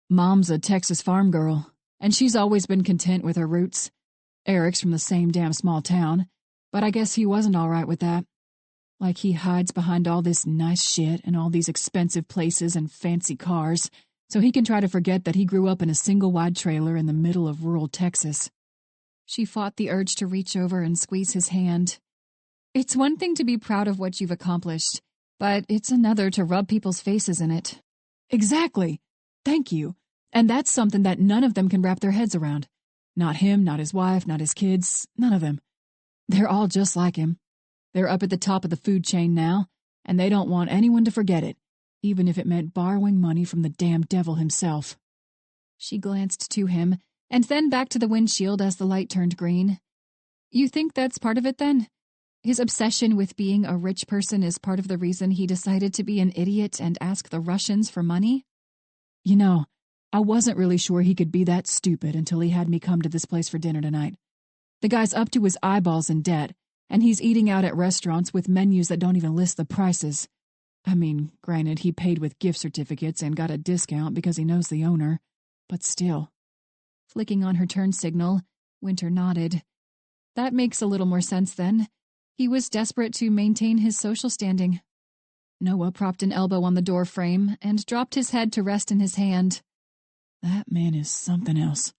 Mom's a Texas farm girl, and she's always been content with her roots. Eric's from the same damn small town, but I guess he wasn't all right with that. Like he hides behind all this nice shit and all these expensive places and fancy cars, so he can try to forget that he grew up in a single-wide trailer in the middle of rural Texas. She fought the urge to reach over and squeeze his hand. It's one thing to be proud of what you've accomplished, but it's another to rub people's faces in it. Exactly. Thank you. And that's something that none of them can wrap their heads around. Not him, not his wife, not his kids, none of them. They're all just like him. They're up at the top of the food chain now, and they don't want anyone to forget it, even if it meant borrowing money from the damn devil himself. She glanced to him, and then back to the windshield as the light turned green. You think that's part of it, then? His obsession with being a rich person is part of the reason he decided to be an idiot and ask the Russians for money? You know, I wasn't really sure he could be that stupid until he had me come to this place for dinner tonight. The guy's up to his eyeballs in debt, and he's eating out at restaurants with menus that don't even list the prices. I mean, granted, he paid with gift certificates and got a discount because he knows the owner, but still. Flicking on her turn signal, Winter nodded. That makes a little more sense, then. He was desperate to maintain his social standing. Noah propped an elbow on the door frame and dropped his head to rest in his hand. That man is something else,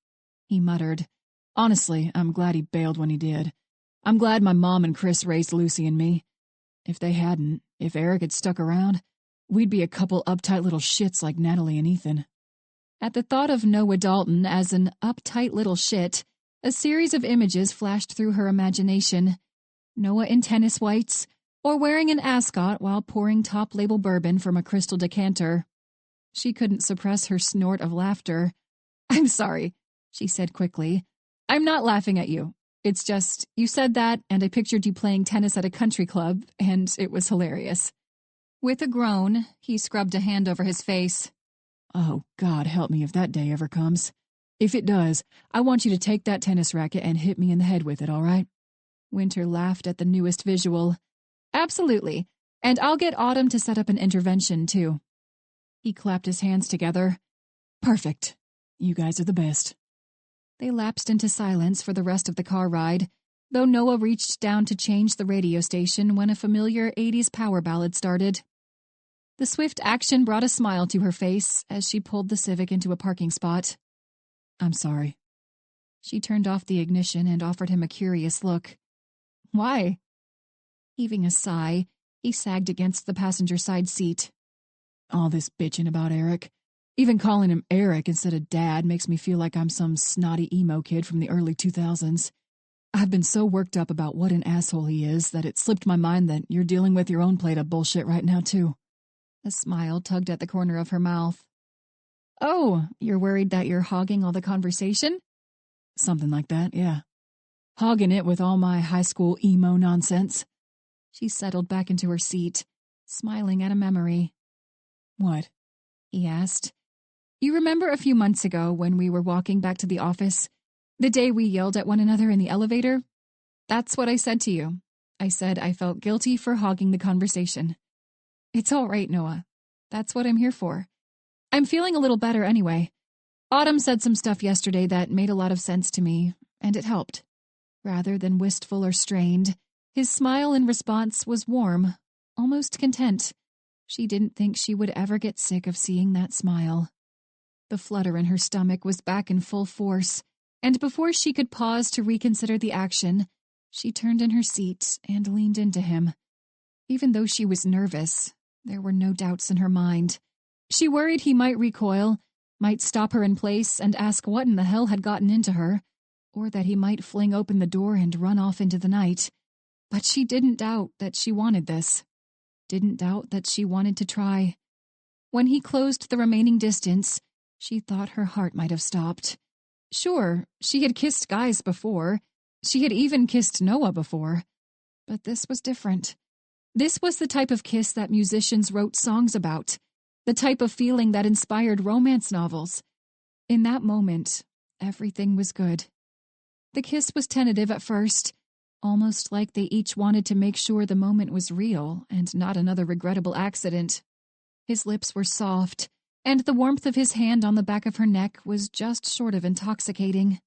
he muttered. Honestly, I'm glad he bailed when he did. I'm glad my mom and Chris raised Lucy and me. If they hadn't, if Eric had stuck around, we'd be a couple uptight little shits like Natalie and Ethan. At the thought of Noah Dalton as an uptight little shit, a series of images flashed through her imagination. Noah in tennis whites, or wearing an ascot while pouring top-label bourbon from a crystal decanter. She couldn't suppress her snort of laughter. I'm sorry, she said quickly. I'm not laughing at you. It's just, you said that, and I pictured you playing tennis at a country club, and it was hilarious. With a groan, he scrubbed a hand over his face. Oh, God help me if that day ever comes. If it does, I want you to take that tennis racket and hit me in the head with it, all right? Winter laughed at the newest visual. Absolutely, and I'll get Autumn to set up an intervention, too. He clapped his hands together. Perfect. You guys are the best. They lapsed into silence for the rest of the car ride, though Noah reached down to change the radio station when a familiar 80s power ballad started. The swift action brought a smile to her face as she pulled the Civic into a parking spot. I'm sorry. She turned off the ignition and offered him a curious look. Why? Heaving a sigh, He sagged against the passenger side seat. All this bitching about Eric. Even calling him Eric instead of Dad makes me feel like I'm some snotty emo kid from the early 2000s. I've been so worked up about what an asshole he is that it slipped my mind that you're dealing with your own plate of bullshit right now, too. A smile tugged at the corner of her mouth. Oh, you're worried that you're hogging all the conversation? Something like that, yeah. Hogging it with all my high school emo nonsense. She settled back into her seat, smiling at a memory. What? He asked. You remember a few months ago when we were walking back to the office? The day we yelled at one another in the elevator? That's what I said to you. I said I felt guilty for hogging the conversation. It's all right, Noah. That's what I'm here for. I'm feeling a little better anyway. Autumn said some stuff yesterday that made a lot of sense to me, and it helped. Rather than wistful or strained, his smile in response was warm, almost content. She didn't think she would ever get sick of seeing that smile. The flutter in her stomach was back in full force, and before she could pause to reconsider the action, she turned in her seat and leaned into him. Even though she was nervous, there were no doubts in her mind. She worried he might recoil, might stop her in place and ask what in the hell had gotten into her, or that he might fling open the door and run off into the night. But she didn't doubt that she wanted this. Didn't doubt that she wanted to try. When he closed the remaining distance, she thought her heart might have stopped. Sure, she had kissed guys before. She had even kissed Noah before. But this was different. This was the type of kiss that musicians wrote songs about, the type of feeling that inspired romance novels. In that moment, everything was good. The kiss was tentative at first, almost like they each wanted to make sure the moment was real and not another regrettable accident. His lips were soft, and the warmth of his hand on the back of her neck was just short of intoxicating.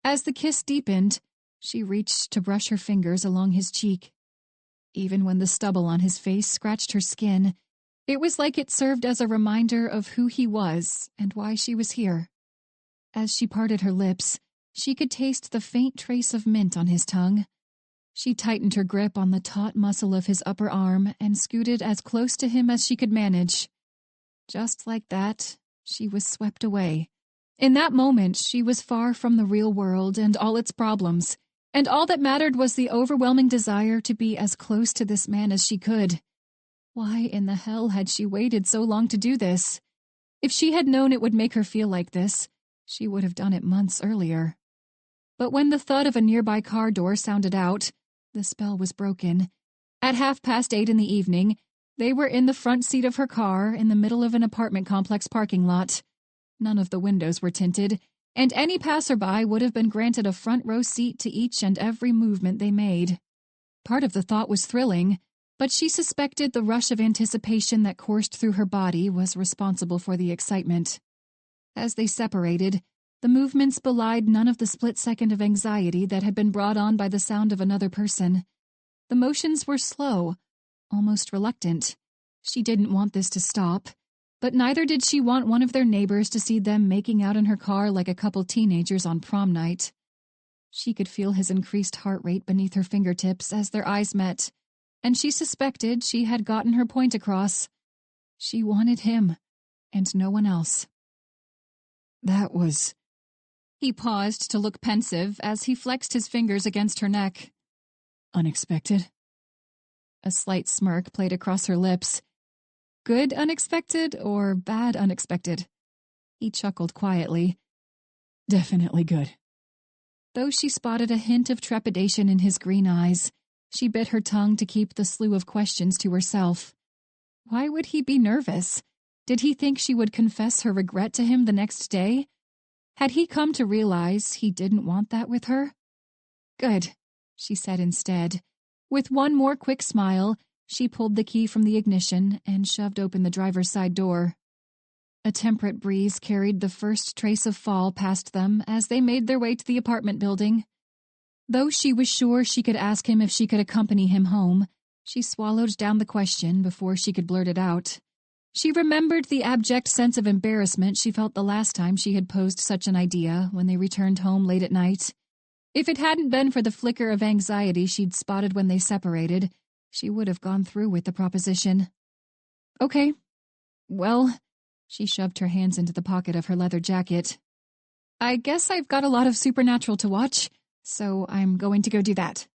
As the kiss deepened, she reached to brush her fingers along his cheek. Even when the stubble on his face scratched her skin, it was like it served as a reminder of who he was and why she was here. As she parted her lips, she could taste the faint trace of mint on his tongue. She tightened her grip on the taut muscle of his upper arm and scooted as close to him as she could manage. Just like that, she was swept away. In that moment, she was far from the real world and all its problems, and all that mattered was the overwhelming desire to be as close to this man as she could. Why in the hell had she waited so long to do this? If she had known it would make her feel like this, she would have done it months earlier. But when the thud of a nearby car door sounded out, the spell was broken. At 8:30 in the evening, they were in the front seat of her car in the middle of an apartment complex parking lot. None of the windows were tinted, and any passerby would have been granted a front row seat to each and every movement they made. Part of the thought was thrilling, but she suspected the rush of anticipation that coursed through her body was responsible for the excitement. As they separated, the movements belied none of the split second of anxiety that had been brought on by the sound of another person. The motions were slow, almost reluctant. She didn't want this to stop, but neither did she want one of their neighbors to see them making out in her car like a couple teenagers on prom night. She could feel his increased heart rate beneath her fingertips as their eyes met, and she suspected she had gotten her point across. She wanted him, and no one else. That was... He paused to look pensive as he flexed his fingers against her neck. Unexpected? A slight smirk played across her lips. Good unexpected or bad unexpected? He chuckled quietly. Definitely good. Though she spotted a hint of trepidation in his green eyes, she bit her tongue to keep the slew of questions to herself. Why would he be nervous? Did he think she would confess her regret to him the next day? Had he come to realize he didn't want that with her? Good, she said instead. With one more quick smile, she pulled the key from the ignition and shoved open the driver's side door. A temperate breeze carried the first trace of fall past them as they made their way to the apartment building. Though she was sure she could ask him if she could accompany him home, she swallowed down the question before she could blurt it out. She remembered the abject sense of embarrassment she felt the last time she had posed such an idea when they returned home late at night. If it hadn't been for the flicker of anxiety she'd spotted when they separated, she would have gone through with the proposition. Okay, well, she shoved her hands into the pocket of her leather jacket. I guess I've got a lot of Supernatural to watch, so I'm going to go do that.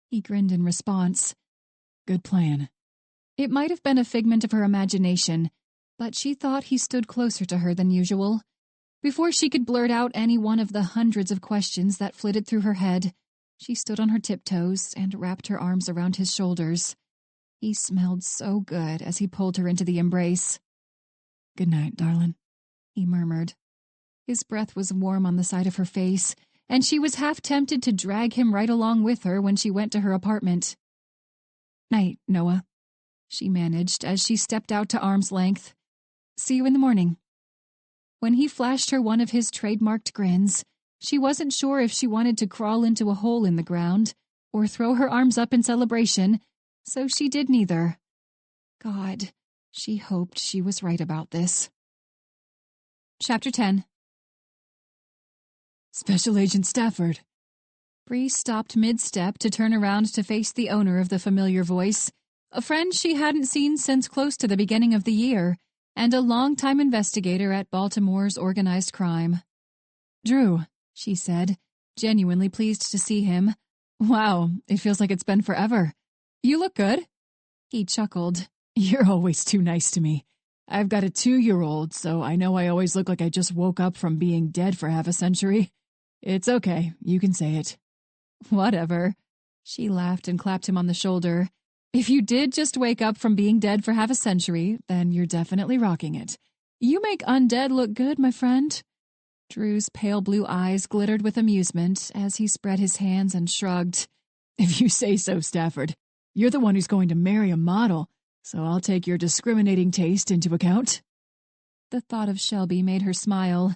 He grinned in response. Good plan. It might have been a figment of her imagination, but she thought he stood closer to her than usual. Before she could blurt out any one of the hundreds of questions that flitted through her head, she stood on her tiptoes and wrapped her arms around his shoulders. He smelled so good as he pulled her into the embrace. Good night, darling, he murmured. His breath was warm on the side of her face, and she was half tempted to drag him right along with her when she went to her apartment. Night, Noah, she managed as she stepped out to arm's length. See you in the morning. When he flashed her one of his trademarked grins, she wasn't sure if she wanted to crawl into a hole in the ground or throw her arms up in celebration, so she did neither. God, she hoped she was right about this. Chapter 10. Special Agent Stafford. Bree stopped mid-step to turn around to face the owner of the familiar voice, a friend she hadn't seen since close to the beginning of the year, and a longtime investigator at Baltimore's organized crime. Drew, she said, genuinely pleased to see him. Wow, it feels like it's been forever. You look good. He chuckled. You're always too nice to me. I've got a 2-year-old, so I know I always look like I just woke up from being dead for half a century. It's okay, you can say it. Whatever. She laughed and clapped him on the shoulder. If you did just wake up from being dead for half a century, then you're definitely rocking it. You make undead look good, my friend. Drew's pale blue eyes glittered with amusement as he spread his hands and shrugged. If you say so, Stafford. You're the one who's going to marry a model, so I'll take your discriminating taste into account. The thought of Shelby made her smile.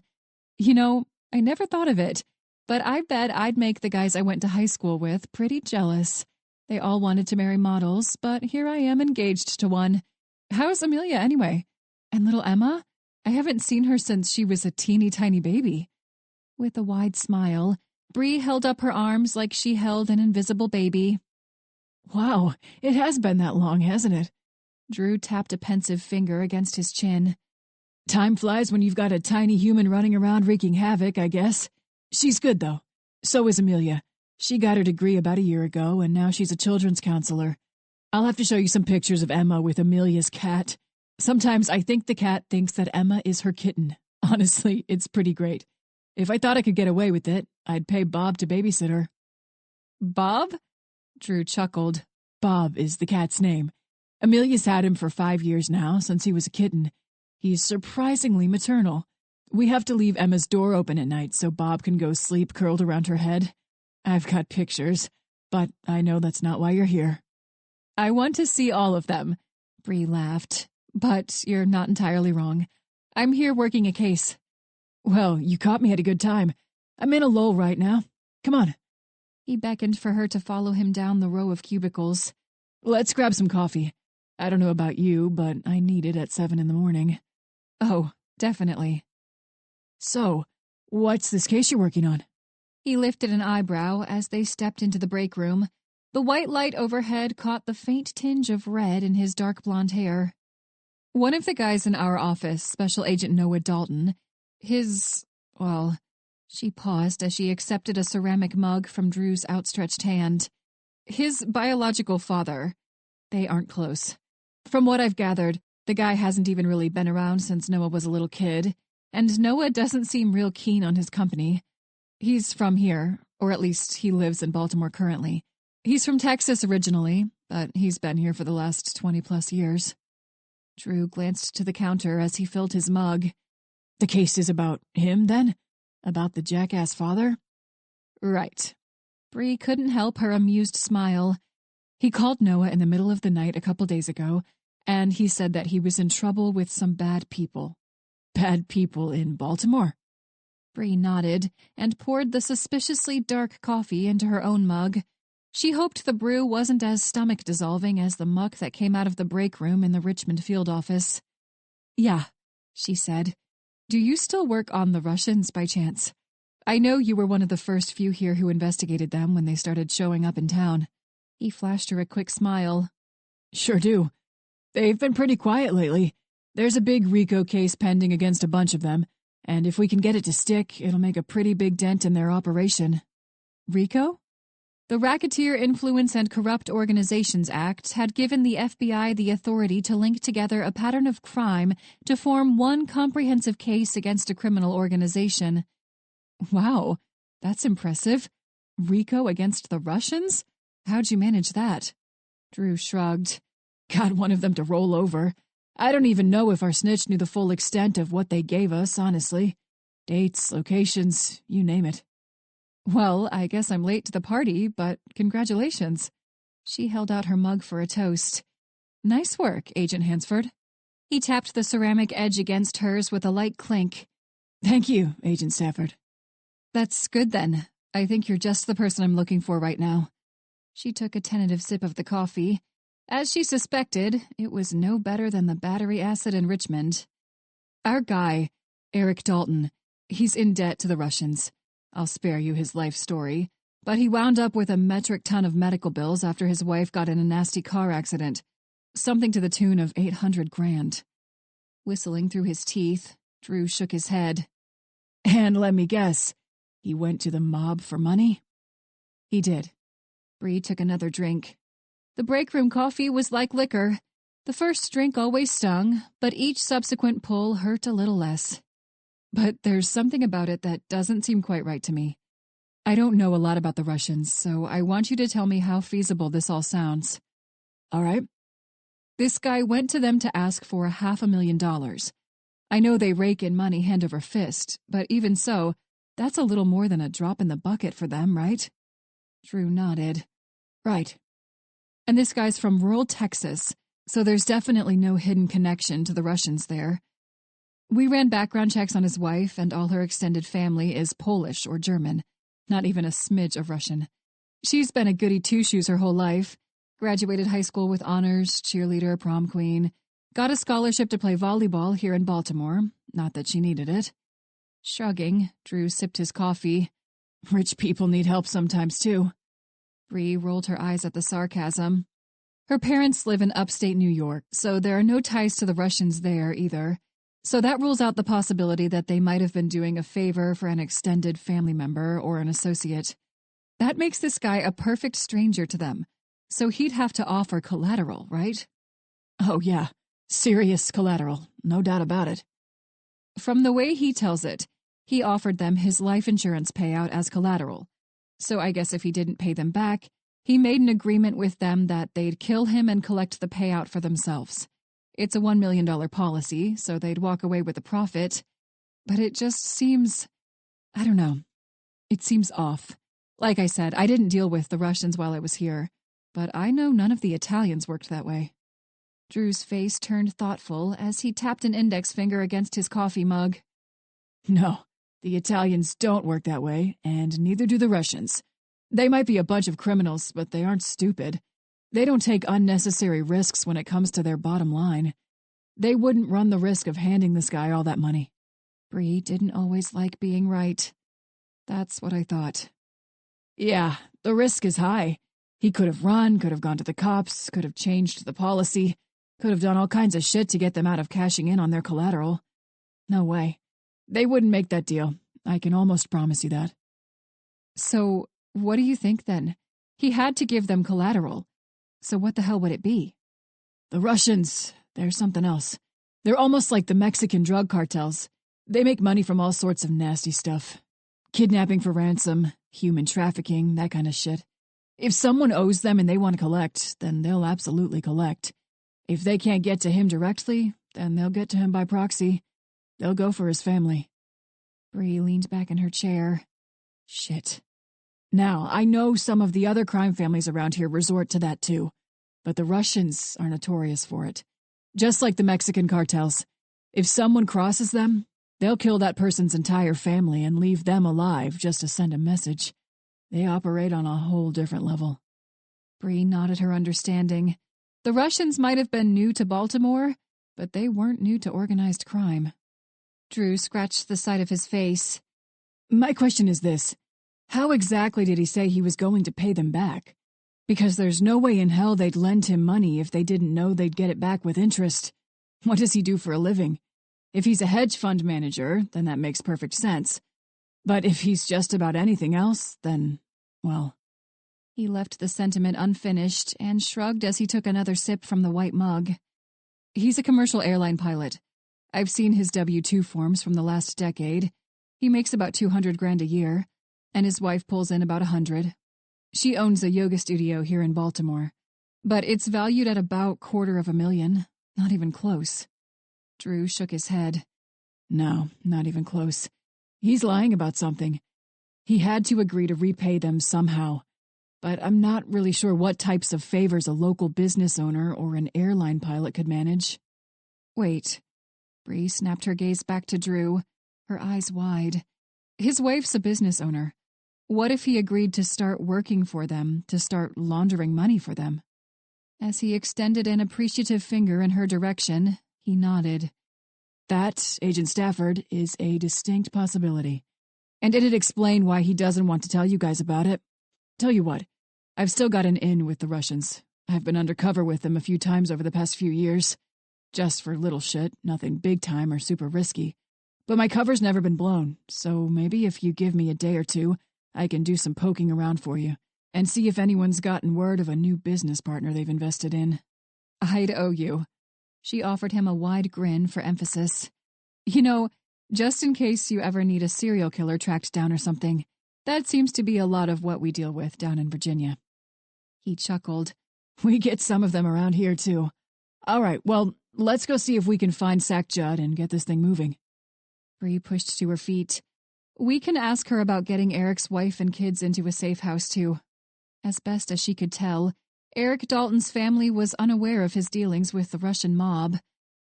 You know, I never thought of it, but I bet I'd make the guys I went to high school with pretty jealous. They all wanted to marry models, but here I am engaged to one. How's Amelia anyway? And little Emma? I haven't seen her since she was a teeny tiny baby. With a wide smile, Bree held up her arms like she held an invisible baby. Wow, it has been that long, hasn't it? Drew tapped a pensive finger against his chin. Time flies when you've got a tiny human running around wreaking havoc, I guess. She's good, though. So is Amelia. She got her degree about a year ago, and now she's a children's counselor. I'll have to show you some pictures of Emma with Amelia's cat. Sometimes I think the cat thinks that Emma is her kitten. Honestly, it's pretty great. If I thought I could get away with it, I'd pay Bob to babysit her. Bob? Drew chuckled. Bob is the cat's name. Amelia's had him for 5 years now, since he was a kitten. He's surprisingly maternal. We have to leave Emma's door open at night so Bob can go sleep curled around her head. I've got pictures, but I know that's not why you're here. I want to see all of them, Bree laughed. But you're not entirely wrong. I'm here working a case. Well, you caught me at a good time. I'm in a lull right now. Come on. He beckoned for her to follow him down the row of cubicles. Let's grab some coffee. I don't know about you, but I need it at 7 in the morning. Oh, definitely. So, what's this case you're working on? He lifted an eyebrow as they stepped into the break room. The white light overhead caught the faint tinge of red in his dark blonde hair. One of the guys in our office, Special Agent Noah Dalton, she paused as she accepted a ceramic mug from Drew's outstretched hand. His biological father. They aren't close. From what I've gathered, the guy hasn't even really been around since Noah was a little kid, and Noah doesn't seem real keen on his company. He's from here, or at least he lives in Baltimore currently. He's from Texas originally, but he's been here for the last 20-plus years. Drew glanced to the counter as he filled his mug. The case is about him, then? About the jackass father? Right. Bree couldn't help her amused smile. He called Noah in the middle of the night a couple days ago, and he said that he was in trouble with some bad people. Bad people in Baltimore? Bree nodded and poured the suspiciously dark coffee into her own mug. She hoped the brew wasn't as stomach-dissolving as the muck that came out of the break room in the Richmond field office. Yeah, she said. Do you still work on the Russians by chance? I know you were one of the first few here who investigated them when they started showing up in town. He flashed her a quick smile. Sure do. They've been pretty quiet lately. There's a big RICO case pending against a bunch of them, and if we can get it to stick, it'll make a pretty big dent in their operation. RICO? The Racketeer Influence and Corrupt Organizations Act had given the FBI the authority to link together a pattern of crime to form one comprehensive case against a criminal organization. Wow, that's impressive. RICO against the Russians? How'd you manage that? Drew shrugged. Got one of them to roll over. I don't even know if our snitch knew the full extent of what they gave us, honestly. Dates, locations, you name it. Well, I guess I'm late to the party, but congratulations. She held out her mug for a toast. Nice work, Agent Hansford. He tapped the ceramic edge against hers with a light clink. Thank you, Agent Stafford. That's good then. I think you're just the person I'm looking for right now. She took a tentative sip of the coffee. As she suspected, it was no better than the battery acid in Richmond. Our guy, Eric Dalton, he's in debt to the Russians. I'll spare you his life story, but he wound up with a metric ton of medical bills after his wife got in a nasty car accident. Something to the tune of $800,000. Whistling through his teeth, Drew shook his head. And let me guess, he went to the mob for money? He did. Bree took another drink. The break room coffee was like liquor. The first drink always stung, but each subsequent pull hurt a little less. But there's something about it that doesn't seem quite right to me. I don't know a lot about the Russians, so I want you to tell me how feasible this all sounds. All right. This guy went to them to ask for $500,000. I know they rake in money hand over fist, but even so, that's a little more than a drop in the bucket for them, right? Drew nodded. Right. And this guy's from rural Texas, so there's definitely no hidden connection to the Russians there. We ran background checks on his wife, and all her extended family is Polish or German, not even a smidge of Russian. She's been a goody two-shoes her whole life, graduated high school with honors, cheerleader, prom queen, got a scholarship to play volleyball here in Baltimore, not that she needed it. Shrugging, Drew sipped his coffee. Rich people need help sometimes, too. Bree rolled her eyes at the sarcasm. Her parents live in upstate New York, so there are no ties to the Russians there either. So that rules out the possibility that they might have been doing a favor for an extended family member or an associate. That makes this guy a perfect stranger to them, so he'd have to offer collateral, right? Oh yeah, serious collateral, no doubt about it. From the way he tells it, he offered them his life insurance payout as collateral. So I guess if he didn't pay them back, he made an agreement with them that they'd kill him and collect the payout for themselves. It's a $1 million policy, so they'd walk away with a profit. But it just seems... I don't know. It seems off. Like I said, I didn't deal with the Russians while I was here, but I know none of the Italians worked that way. Drew's face turned thoughtful as he tapped an index finger against his coffee mug. No, the Italians don't work that way, and neither do the Russians. They might be a bunch of criminals, but they aren't stupid. They don't take unnecessary risks when it comes to their bottom line. They wouldn't run the risk of handing this guy all that money. Bree didn't always like being right. That's what I thought. Yeah, the risk is high. He could have run, could have gone to the cops, could have changed the policy, could have done all kinds of shit to get them out of cashing in on their collateral. No way. They wouldn't make that deal. I can almost promise you that. So, what do you think then? He had to give them collateral. So what the hell would it be? The Russians, they're something else. They're almost like the Mexican drug cartels. They make money from all sorts of nasty stuff. Kidnapping for ransom, human trafficking, that kind of shit. If someone owes them and they want to collect, then they'll absolutely collect. If they can't get to him directly, then they'll get to him by proxy. They'll go for his family. Bree leaned back in her chair. Shit. Now, I know some of the other crime families around here resort to that too, but the Russians are notorious for it. Just like the Mexican cartels. If someone crosses them, they'll kill that person's entire family and leave them alive just to send a message. They operate on a whole different level. Bree nodded her understanding. The Russians might have been new to Baltimore, but they weren't new to organized crime. Drew scratched the side of his face. My question is this. How exactly did he say he was going to pay them back? Because there's no way in hell they'd lend him money if they didn't know they'd get it back with interest. What does he do for a living? If he's a hedge fund manager, then that makes perfect sense. But if he's just about anything else, then, well... He left the sentiment unfinished and shrugged as he took another sip from the white mug. He's a commercial airline pilot. I've seen his W-2 forms from the last decade. He makes about $200,000 a year, and his wife pulls in about $100,000. She owns a yoga studio here in Baltimore, but it's valued at about $250,000. Not even close. Drew shook his head. No, not even close. He's lying about something. He had to agree to repay them somehow, but I'm not really sure what types of favors a local business owner or an airline pilot could manage. Wait. Bree snapped her gaze back to Drew, her eyes wide. His wife's a business owner. What if he agreed to start working for them, to start laundering money for them? As he extended an appreciative finger in her direction, he nodded. That, Agent Stafford, is a distinct possibility. And it'd explain why he doesn't want to tell you guys about it. Tell you what, I've still got an in with the Russians. I've been undercover with them a few times over the past few years. Just for little shit, nothing big time or super risky. But my cover's never been blown, so maybe if you give me a day or two, I can do some poking around for you, and see if anyone's gotten word of a new business partner they've invested in. I'd owe you. She offered him a wide grin for emphasis. You know, just in case you ever need a serial killer tracked down or something, that seems to be a lot of what we deal with down in Virginia. He chuckled. We get some of them around here, too. All right, well, let's go see if we can find Sack Judd and get this thing moving. Bree pushed to her feet. We can ask her about getting Eric's wife and kids into a safe house, too. As best as she could tell, Eric Dalton's family was unaware of his dealings with the Russian mob.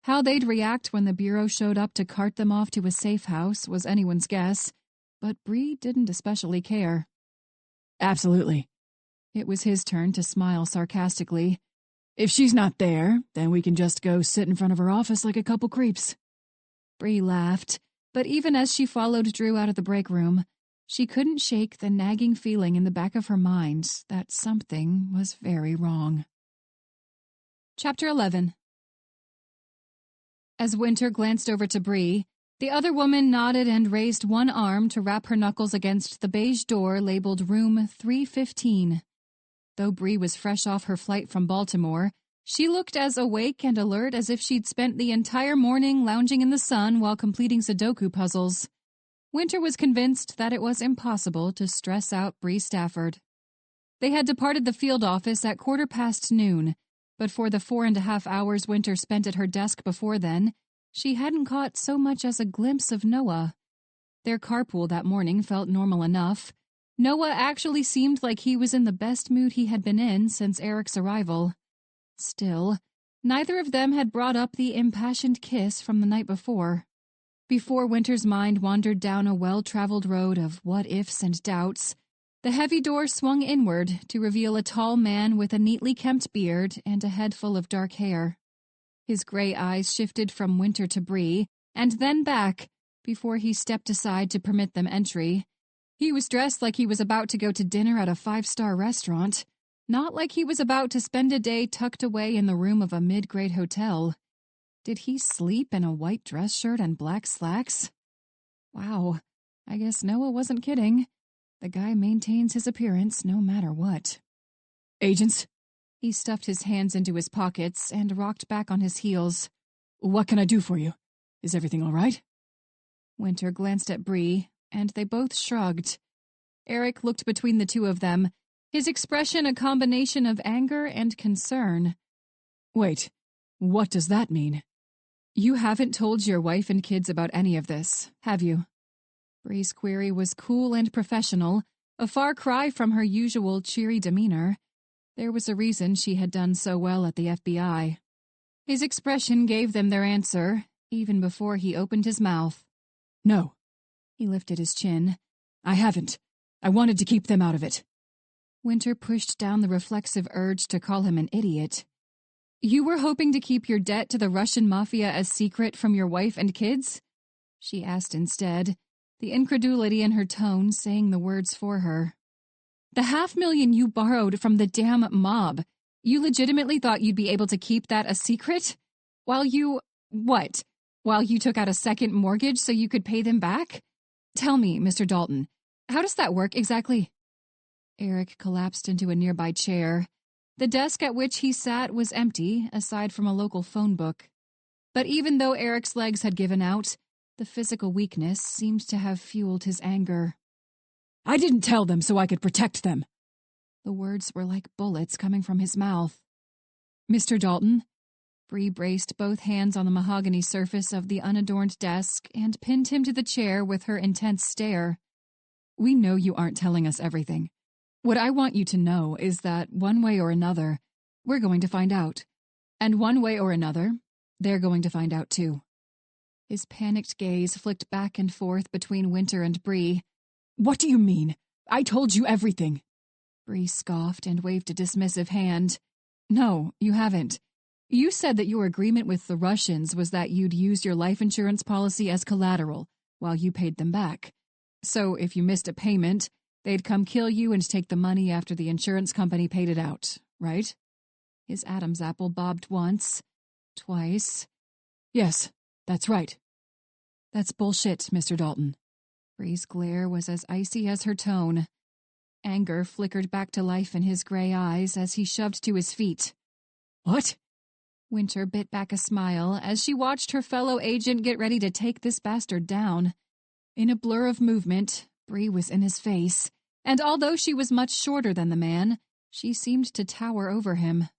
How they'd react when the Bureau showed up to cart them off to a safe house was anyone's guess, but Bree didn't especially care. Absolutely. It was his turn to smile sarcastically. If she's not there, then we can just go sit in front of her office like a couple creeps. Bree laughed, but even as she followed Drew out of the break room, she couldn't shake the nagging feeling in the back of her mind that something was very wrong. Chapter 11. As Winter glanced over to Bree, the other woman nodded and raised one arm to rap her knuckles against the beige door labeled Room 315. Though Bree was fresh off her flight from Baltimore, she looked as awake and alert as if she'd spent the entire morning lounging in the sun while completing Sudoku puzzles. Winter was convinced that it was impossible to stress out Bree Stafford. They had departed the field office at noon, but for the 4.5 hours Winter spent at her desk before then, she hadn't caught so much as a glimpse of Noah. Their carpool that morning felt normal enough. Noah actually seemed like he was in the best mood he had been in since Eric's arrival. Still, neither of them had brought up the impassioned kiss from the night before. Before Winter's mind wandered down a well-traveled road of what-ifs and doubts, the heavy door swung inward to reveal a tall man with a neatly kempt beard and a head full of dark hair. His gray eyes shifted from Winter to Bree, and then back, before he stepped aside to permit them entry. He was dressed like he was about to go to dinner at a 5-star restaurant, not like he was about to spend a day tucked away in the room of a mid-grade hotel. Did he sleep in a white dress shirt and black slacks? Wow, I guess Noah wasn't kidding. The guy maintains his appearance no matter what. Agents? He stuffed his hands into his pockets and rocked back on his heels. What can I do for you? Is everything all right? Winter glanced at Bree, and they both shrugged. Eric looked between the two of them, his expression a combination of anger and concern. Wait, what does that mean? You haven't told your wife and kids about any of this, have you? Bree's query was cool and professional, a far cry from her usual cheery demeanor. There was a reason she had done so well at the FBI. His expression gave them their answer, even before he opened his mouth. No. He lifted his chin. I haven't. I wanted to keep them out of it. Winter pushed down the reflexive urge to call him an idiot. You were hoping to keep your debt to the Russian mafia a secret from your wife and kids? She asked instead, the incredulity in her tone saying the words for her. The $500,000 you borrowed from the damn mob. You legitimately thought you'd be able to keep that a secret? While you... what? While you took out a second mortgage so you could pay them back? Tell me, Mr. Dalton, how does that work exactly? Eric collapsed into a nearby chair. The desk at which he sat was empty, aside from a local phone book. But even though Eric's legs had given out, the physical weakness seemed to have fueled his anger. I didn't tell them so I could protect them. The words were like bullets coming from his mouth. Mr. Dalton? Bree braced both hands on the mahogany surface of the unadorned desk and pinned him to the chair with her intense stare. We know you aren't telling us everything. What I want you to know is that one way or another, we're going to find out. And one way or another, they're going to find out too. His panicked gaze flicked back and forth between Winter and Bree. What do you mean? I told you everything. Bree scoffed and waved a dismissive hand. No, you haven't. You said that your agreement with the Russians was that you'd use your life insurance policy as collateral while you paid them back. So if you missed a payment, they'd come kill you and take the money after the insurance company paid it out, right? His Adam's apple bobbed once, twice. Yes, that's right. That's bullshit, Mr. Dalton. Bree's glare was as icy as her tone. Anger flickered back to life in his gray eyes as he shoved to his feet. What? Winter bit back a smile as she watched her fellow agent get ready to take this bastard down. In a blur of movement, Bree was in his face, and although she was much shorter than the man, she seemed to tower over him.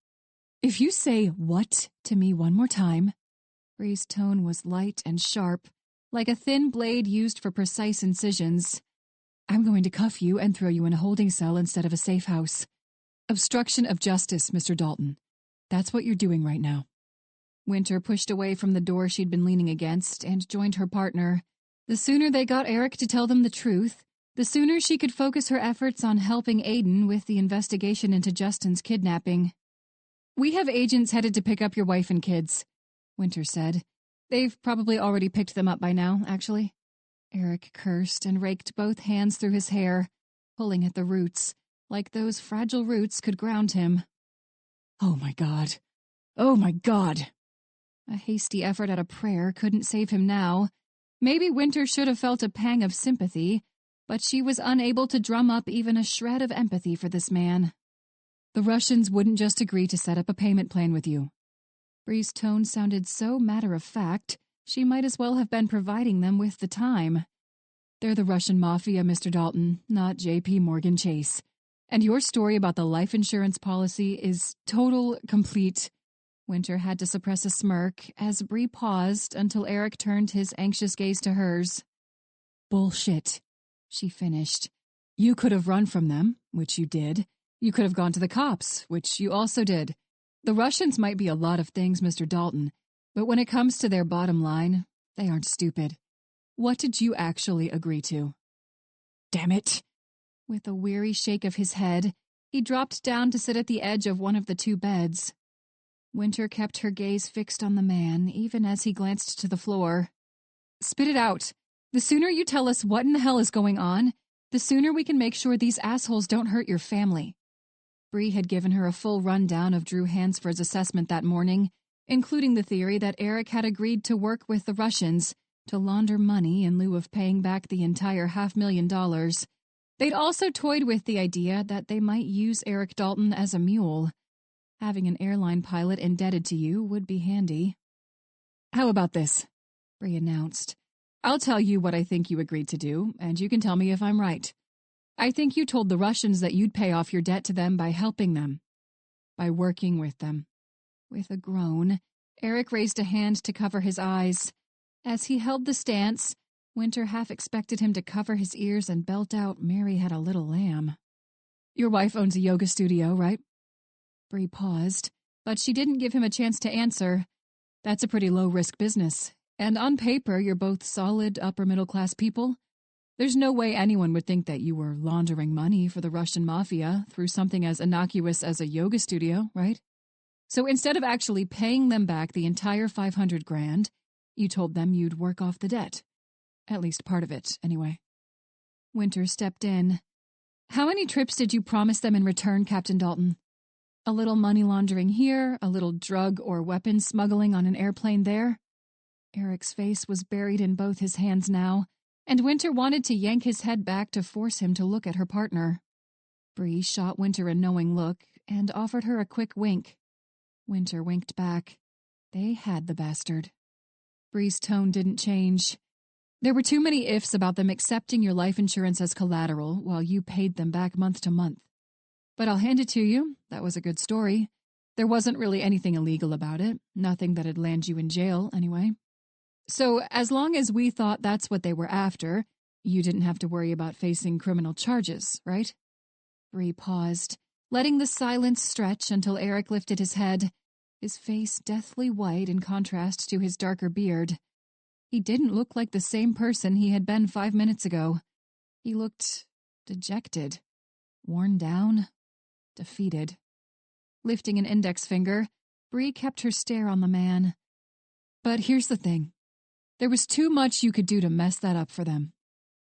If you say "what" to me one more time... Bree's tone was light and sharp, like a thin blade used for precise incisions. I'm going to cuff you and throw you in a holding cell instead of a safe house. Obstruction of justice, Mr. Dalton. That's what you're doing right now. Winter pushed away from the door she'd been leaning against and joined her partner. The sooner they got Eric to tell them the truth, the sooner she could focus her efforts on helping Aiden with the investigation into Justin's kidnapping. We have agents headed to pick up your wife and kids, Winter said. They've probably already picked them up by now, actually. Eric cursed and raked both hands through his hair, pulling at the roots, like those fragile roots could ground him. Oh my God. Oh my God. A hasty effort at a prayer couldn't save him now. Maybe Winter should have felt a pang of sympathy, but she was unable to drum up even a shred of empathy for this man. The Russians wouldn't just agree to set up a payment plan with you. Bree's tone sounded so matter-of-fact, she might as well have been providing them with the time. They're the Russian mafia, Mr. Dalton, not J.P. Morgan Chase. And your story about the life insurance policy is total, complete... Winter had to suppress a smirk as Bree paused until Eric turned his anxious gaze to hers. Bullshit, she finished. You could have run from them, which you did. You could have gone to the cops, which you also did. The Russians might be a lot of things, Mr. Dalton, but when it comes to their bottom line, they aren't stupid. What did you actually agree to? Damn it. With a weary shake of his head, he dropped down to sit at the edge of one of the two beds. Winter kept her gaze fixed on the man, even as he glanced to the floor. Spit it out. The sooner you tell us what in the hell is going on, the sooner we can make sure these assholes don't hurt your family. Bree had given her a full rundown of Drew Hansford's assessment that morning, including the theory that Eric had agreed to work with the Russians to launder money in lieu of paying back the entire $500,000. They'd also toyed with the idea that they might use Eric Dalton as a mule. Having an airline pilot indebted to you would be handy. How about this? Bree announced. I'll tell you what I think you agreed to do, and you can tell me if I'm right. I think you told the Russians that you'd pay off your debt to them by helping them. By working with them. With a groan, Eric raised a hand to cover his eyes. As he held the stance, Winter half expected him to cover his ears and belt out "Mary Had a Little Lamb." Your wife owns a yoga studio, right? Bree paused, but she didn't give him a chance to answer. That's a pretty low-risk business, and on paper you're both solid upper-middle-class people. There's no way anyone would think that you were laundering money for the Russian mafia through something as innocuous as a yoga studio, right? So instead of actually paying them back the entire $500,000, you told them you'd work off the debt. At least part of it, anyway. Winter stepped in. How many trips did you promise them in return, Captain Dalton? A little money laundering here, a little drug or weapon smuggling on an airplane there? Eric's face was buried in both his hands now, and Winter wanted to yank his head back to force him to look at her partner. Bree shot Winter a knowing look and offered her a quick wink. Winter winked back. They had the bastard. Bree's tone didn't change. There were too many ifs about them accepting your life insurance as collateral while you paid them back month to month. But I'll hand it to you, that was a good story. There wasn't really anything illegal about it, nothing that'd land you in jail, anyway. So, as long as we thought that's what they were after, you didn't have to worry about facing criminal charges, right? Bree paused, letting the silence stretch until Eric lifted his head, his face deathly white in contrast to his darker beard. He didn't look like the same person he had been 5 minutes ago. He looked dejected, worn down, defeated. Lifting an index finger, Bree kept her stare on the man. But here's the thing. There was too much you could do to mess that up for them.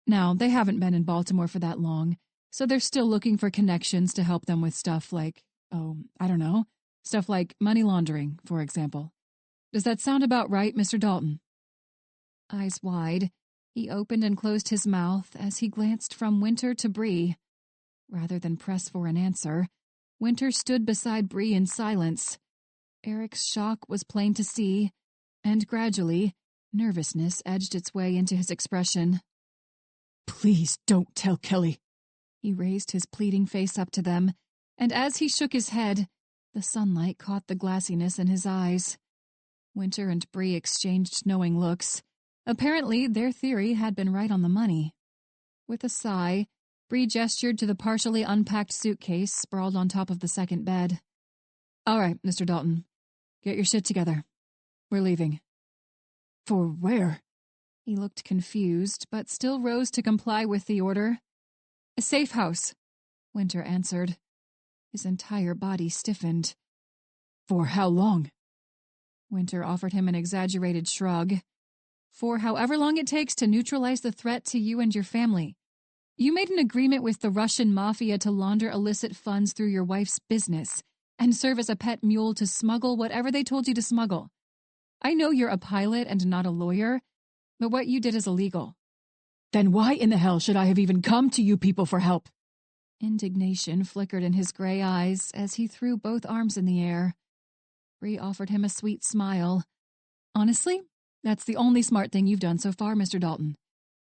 Now, they haven't been in Baltimore for that long, so they're still looking for connections to help them with stuff like, stuff like money laundering, for example. Does that sound about right, Mr. Dalton? Eyes wide, he opened and closed his mouth as he glanced from Winter to Bree. Rather than press for an answer, Winter stood beside Bree in silence. Eric's shock was plain to see, and gradually, nervousness edged its way into his expression. Please don't tell Kelly. He raised his pleading face up to them, and as he shook his head, the sunlight caught the glassiness in his eyes. Winter and Bree exchanged knowing looks. Apparently, their theory had been right on the money. With a sigh, Bree gestured to the partially unpacked suitcase sprawled on top of the second bed. All right, Mr. Dalton. Get your shit together. We're leaving. For where? He looked confused, but still rose to comply with the order. A safe house, Winter answered. His entire body stiffened. For how long? Winter offered him an exaggerated shrug. For however long it takes to neutralize the threat to you and your family. You made an agreement with the Russian mafia to launder illicit funds through your wife's business and serve as a pet mule to smuggle whatever they told you to smuggle. I know you're a pilot and not a lawyer, but what you did is illegal. Then why in the hell should I have even come to you people for help? Indignation flickered in his gray eyes as he threw both arms in the air. Bree offered him a sweet smile. Honestly, that's the only smart thing you've done so far, Mr. Dalton.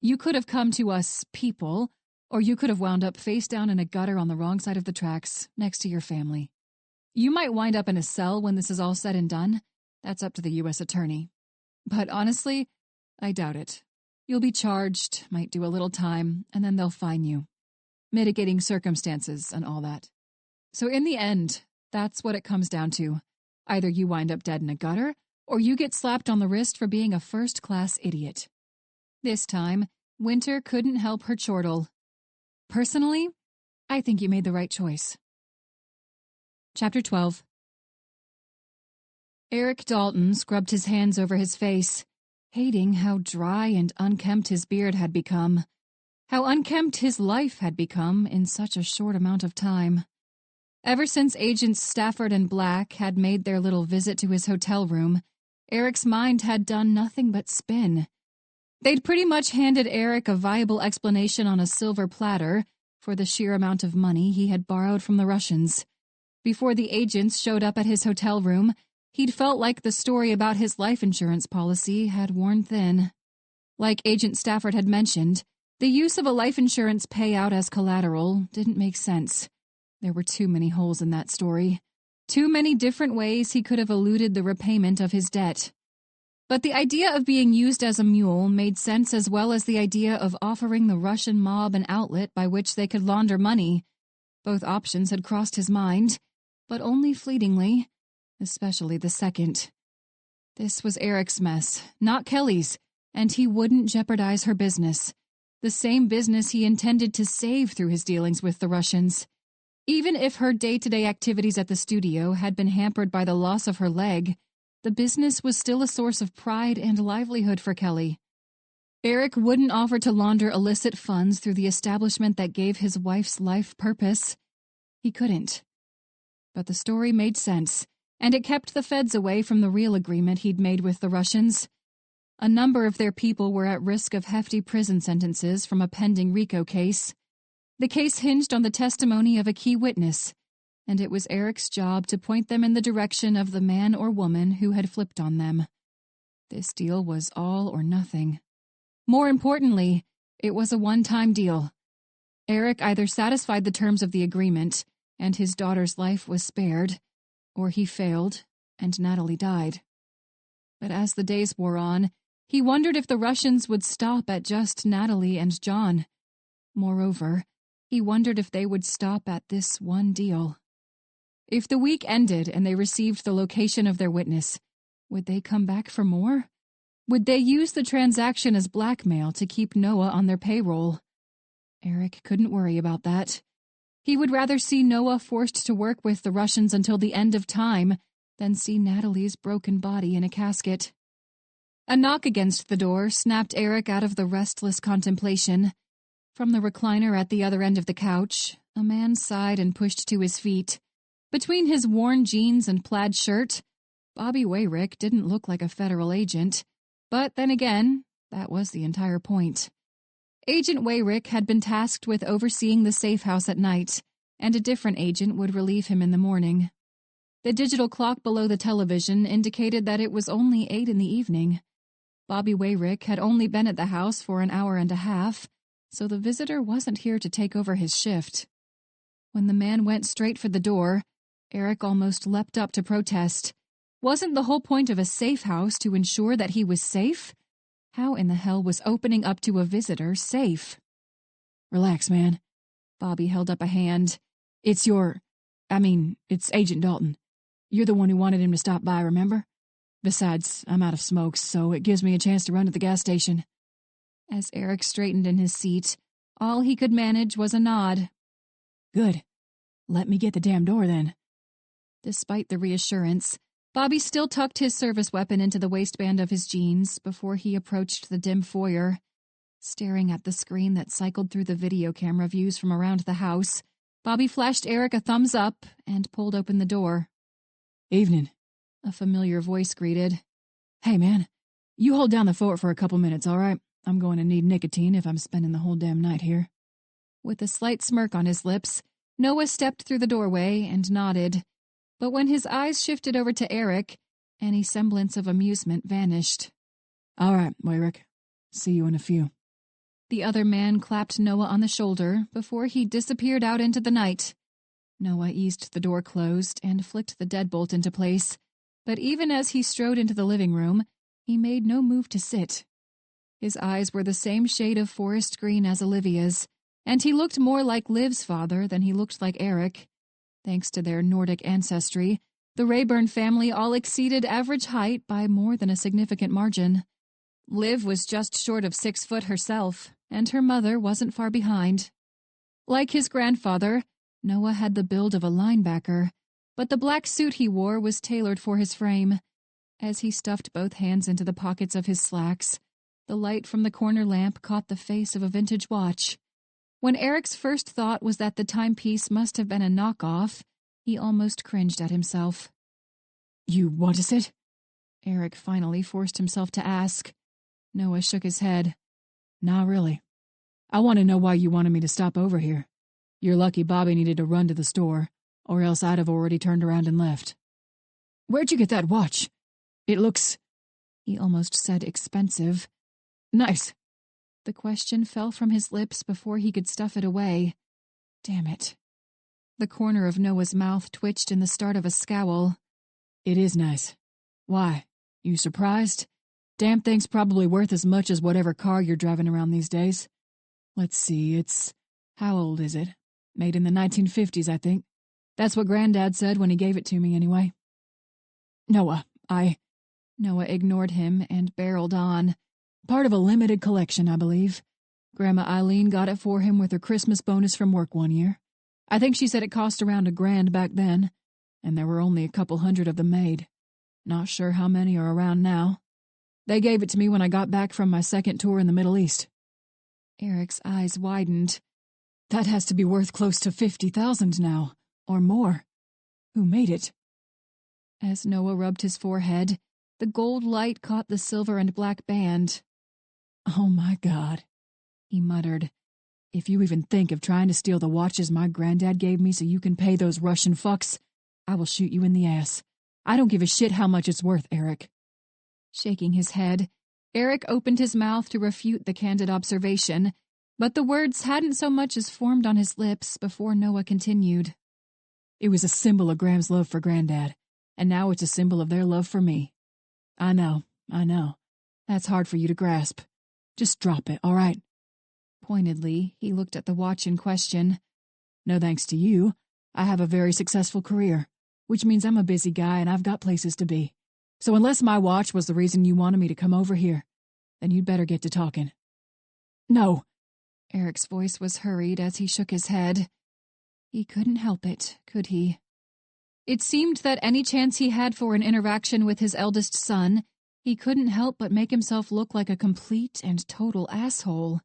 You could have come to us people, or you could have wound up face down in a gutter on the wrong side of the tracks, next to your family. You might wind up in a cell when this is all said and done. That's up to the U.S. attorney. But honestly, I doubt it. You'll be charged, might do a little time, and then they'll fine you. Mitigating circumstances and all that. So in the end, that's what it comes down to. Either you wind up dead in a gutter, or you get slapped on the wrist for being a first-class idiot. This time, Winter couldn't help her chortle. Personally, I think you made the right choice. Chapter 12. Eric Dalton scrubbed his hands over his face, hating how dry and unkempt his beard had become, how unkempt his life had become in such a short amount of time. Ever since Agents Stafford and Black had made their little visit to his hotel room, Eric's mind had done nothing but spin. They'd pretty much handed Eric a viable explanation on a silver platter for the sheer amount of money he had borrowed from the Russians. Before the agents showed up at his hotel room, he'd felt like the story about his life insurance policy had worn thin. Like Agent Stafford had mentioned, the use of a life insurance payout as collateral didn't make sense. There were too many holes in that story. Too many different ways he could have eluded the repayment of his debt. But the idea of being used as a mule made sense, as well as the idea of offering the Russian mob an outlet by which they could launder money. Both options had crossed his mind, but only fleetingly, especially the second. This was Eric's mess, not Kelly's, and he wouldn't jeopardize her business. The same business he intended to save through his dealings with the Russians. Even if her day-to-day activities at the studio had been hampered by the loss of her leg, the business was still a source of pride and livelihood for Kelly. Eric wouldn't offer to launder illicit funds through the establishment that gave his wife's life purpose. He couldn't. But the story made sense, and it kept the feds away from the real agreement he'd made with the Russians. A number of their people were at risk of hefty prison sentences from a pending RICO case. The case hinged on the testimony of a key witness, and it was Eric's job to point them in the direction of the man or woman who had flipped on them. This deal was all or nothing. More importantly, it was a one-time deal. Eric either satisfied the terms of the agreement, and his daughter's life was spared, or he failed, and Natalie died. But as the days wore on, he wondered if the Russians would stop at just Natalie and John. Moreover, he wondered if they would stop at this one deal. If the week ended and they received the location of their witness, would they come back for more? Would they use the transaction as blackmail to keep Noah on their payroll? Eric couldn't worry about that. He would rather see Noah forced to work with the Russians until the end of time than see Natalie's broken body in a casket. A knock against the door snapped Eric out of the restless contemplation. From the recliner at the other end of the couch, a man sighed and pushed to his feet. Between his worn jeans and plaid shirt, Bobby Wayrick didn't look like a federal agent. But then again, that was the entire point. Agent Wayrick had been tasked with overseeing the safe house at night, and a different agent would relieve him in the morning. The digital clock below the television indicated that it was only 8 in the evening. Bobby Wayrick had only been at the house for an hour and a half, so the visitor wasn't here to take over his shift. When the man went straight for the door, Eric almost leapt up to protest. Wasn't the whole point of a safe house to ensure that he was safe? How in the hell was opening up to a visitor safe? Relax, man. Bobby held up a hand. It's Agent Dalton. You're the one who wanted him to stop by, remember? Besides, I'm out of smokes, so it gives me a chance to run to the gas station. As Eric straightened in his seat, all he could manage was a nod. Good. Let me get the damn door, then. Despite the reassurance, Bobby still tucked his service weapon into the waistband of his jeans before he approached the dim foyer. Staring at the screen that cycled through the video camera views from around the house, Bobby flashed Eric a thumbs up and pulled open the door. Evening. A familiar voice greeted. Hey, man. You hold down the fort for a couple minutes, all right? I'm going to need nicotine if I'm spending the whole damn night here. With a slight smirk on his lips, Noah stepped through the doorway and nodded. But when his eyes shifted over to Eric, any semblance of amusement vanished. All right, Wayrick. See you in a few. The other man clapped Noah on the shoulder before he disappeared out into the night. Noah eased the door closed and flicked the deadbolt into place, but even as he strode into the living room, he made no move to sit. His eyes were the same shade of forest green as Olivia's, and he looked more like Liv's father than he looked like Eric. Thanks to their Nordic ancestry, the Rayburn family all exceeded average height by more than a significant margin. Liv was just short of 6 foot herself, and her mother wasn't far behind. Like his grandfather, Noah had the build of a linebacker, but the black suit he wore was tailored for his frame. As he stuffed both hands into the pockets of his slacks, the light from the corner lamp caught the face of a vintage watch. When Eric's first thought was that the timepiece must have been a knockoff, he almost cringed at himself. You want to sit? Eric finally forced himself to ask. Noah shook his head. Nah, really. I want to know why you wanted me to stop over here. You're lucky Bobby needed to run to the store, or else I'd have already turned around and left. Where'd you get that watch? It looks... He almost said expensive. Nice. The question fell from his lips before he could stuff it away. Damn it. The corner of Noah's mouth twitched in the start of a scowl. It is nice. Why? You surprised? Damn thing's probably worth as much as whatever car you're driving around these days. Let's see, it's... How old is it? Made in the 1950s, I think. That's what Granddad said when he gave it to me, anyway. Noah, Noah ignored him and barreled on. Part of a limited collection, I believe. Grandma Eileen got it for him with her Christmas bonus from work one year. I think she said it cost around $1,000 back then, and there were only a couple hundred of them made. Not sure how many are around now. They gave it to me when I got back from my second tour in the Middle East. Eric's eyes widened. That has to be worth close to 50,000 now, or more. Who made it? As Noah rubbed his forehead, the gold light caught the silver and black band. Oh my God, he muttered. If you even think of trying to steal the watches my granddad gave me so you can pay those Russian fucks, I will shoot you in the ass. I don't give a shit how much it's worth, Eric. Shaking his head, Eric opened his mouth to refute the candid observation, but the words hadn't so much as formed on his lips before Noah continued. It was a symbol of Graham's love for Granddad, and now it's a symbol of their love for me. I know. That's hard for you to grasp. Just drop it, all right? Pointedly, he looked at the watch in question. No thanks to you, I have a very successful career, which means I'm a busy guy and I've got places to be. So unless my watch was the reason you wanted me to come over here, then you'd better get to talking. No. Eric's voice was hurried as he shook his head. He couldn't help it, could he? It seemed that any chance he had for an interaction with his eldest son, he couldn't help but make himself look like a complete and total asshole.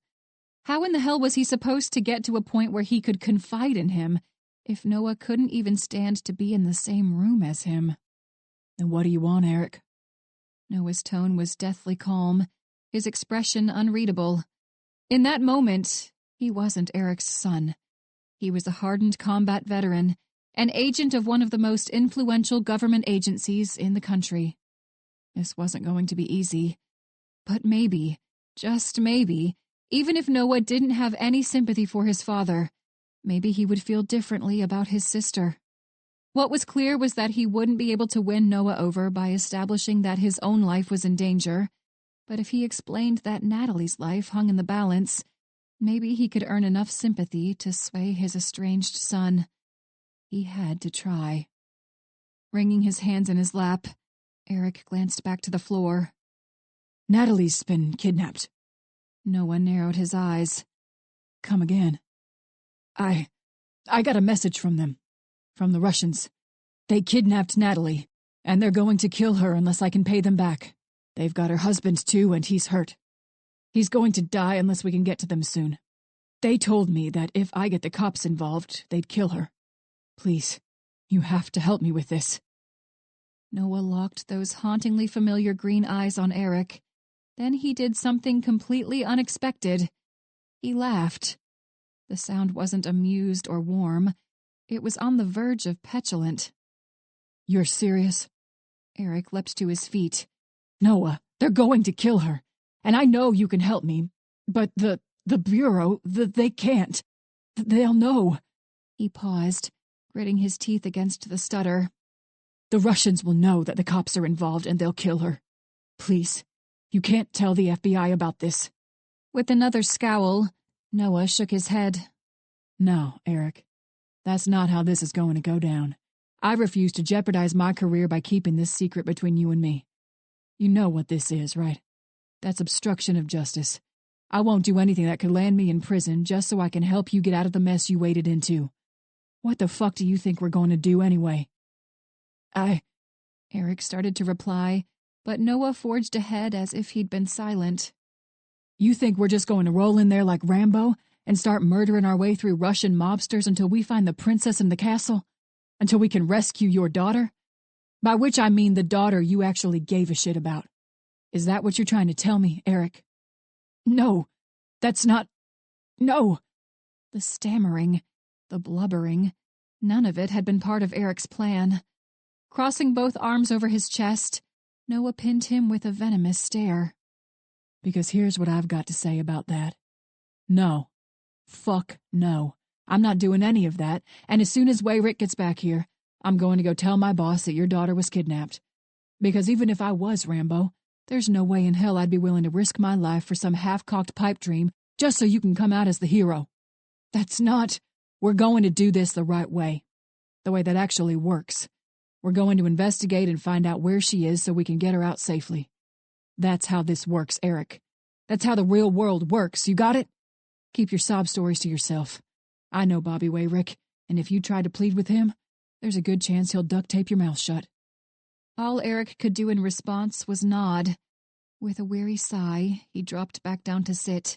How in the hell was he supposed to get to a point where he could confide in him, if Noah couldn't even stand to be in the same room as him? Then what do you want, Eric? Noah's tone was deathly calm, his expression unreadable. In that moment, he wasn't Eric's son. He was a hardened combat veteran, an agent of one of the most influential government agencies in the country. This wasn't going to be easy. But maybe, just maybe, even if Noah didn't have any sympathy for his father, maybe he would feel differently about his sister. What was clear was that he wouldn't be able to win Noah over by establishing that his own life was in danger, but if he explained that Natalie's life hung in the balance, maybe he could earn enough sympathy to sway his estranged son. He had to try. Wringing his hands in his lap, Eric glanced back to the floor. Natalie's been kidnapped. Noah narrowed his eyes. Come again. I got a message from them. From the Russians. They kidnapped Natalie, and they're going to kill her unless I can pay them back. They've got her husband too, and he's hurt. He's going to die unless we can get to them soon. They told me that if I get the cops involved, they'd kill her. Please, you have to help me with this. Noah locked those hauntingly familiar green eyes on Eric. Then he did something completely unexpected. He laughed. The sound wasn't amused or warm. It was on the verge of petulant. You're serious? Eric leapt to his feet. Noah, they're going to kill her. And I know you can help me. But the Bureau, they can't. They'll know. He paused, gritting his teeth against the stutter. The Russians will know that the cops are involved and they'll kill her. Please, you can't tell the FBI about this. With another scowl, Noah shook his head. No, Eric. That's not how this is going to go down. I refuse to jeopardize my career by keeping this secret between you and me. You know what this is, right? That's obstruction of justice. I won't do anything that could land me in prison just so I can help you get out of the mess you waded into. What the fuck do you think we're going to do anyway? Eric started to reply, but Noah forged ahead as if he'd been silent. You think we're just going to roll in there like Rambo and start murdering our way through Russian mobsters until we find the princess in the castle? Until we can rescue your daughter? By which I mean the daughter you actually gave a shit about. Is that what you're trying to tell me, Eric? No, that's not... No. The stammering, the blubbering, none of it had been part of Eric's plan. Crossing both arms over his chest, Noah pinned him with a venomous stare. Because here's what I've got to say about that. No. Fuck no. I'm not doing any of that, and as soon as Wayrick gets back here, I'm going to go tell my boss that your daughter was kidnapped. Because even if I was Rambo, there's no way in hell I'd be willing to risk my life for some half-cocked pipe dream just so you can come out as the hero. That's not... We're going to do this the right way. The way that actually works. We're going to investigate and find out where she is so we can get her out safely. That's how this works, Eric. That's how the real world works, you got it? Keep your sob stories to yourself. I know Bobby Wayrick, and if you try to plead with him, there's a good chance he'll duct tape your mouth shut. All Eric could do in response was nod. With a weary sigh, he dropped back down to sit.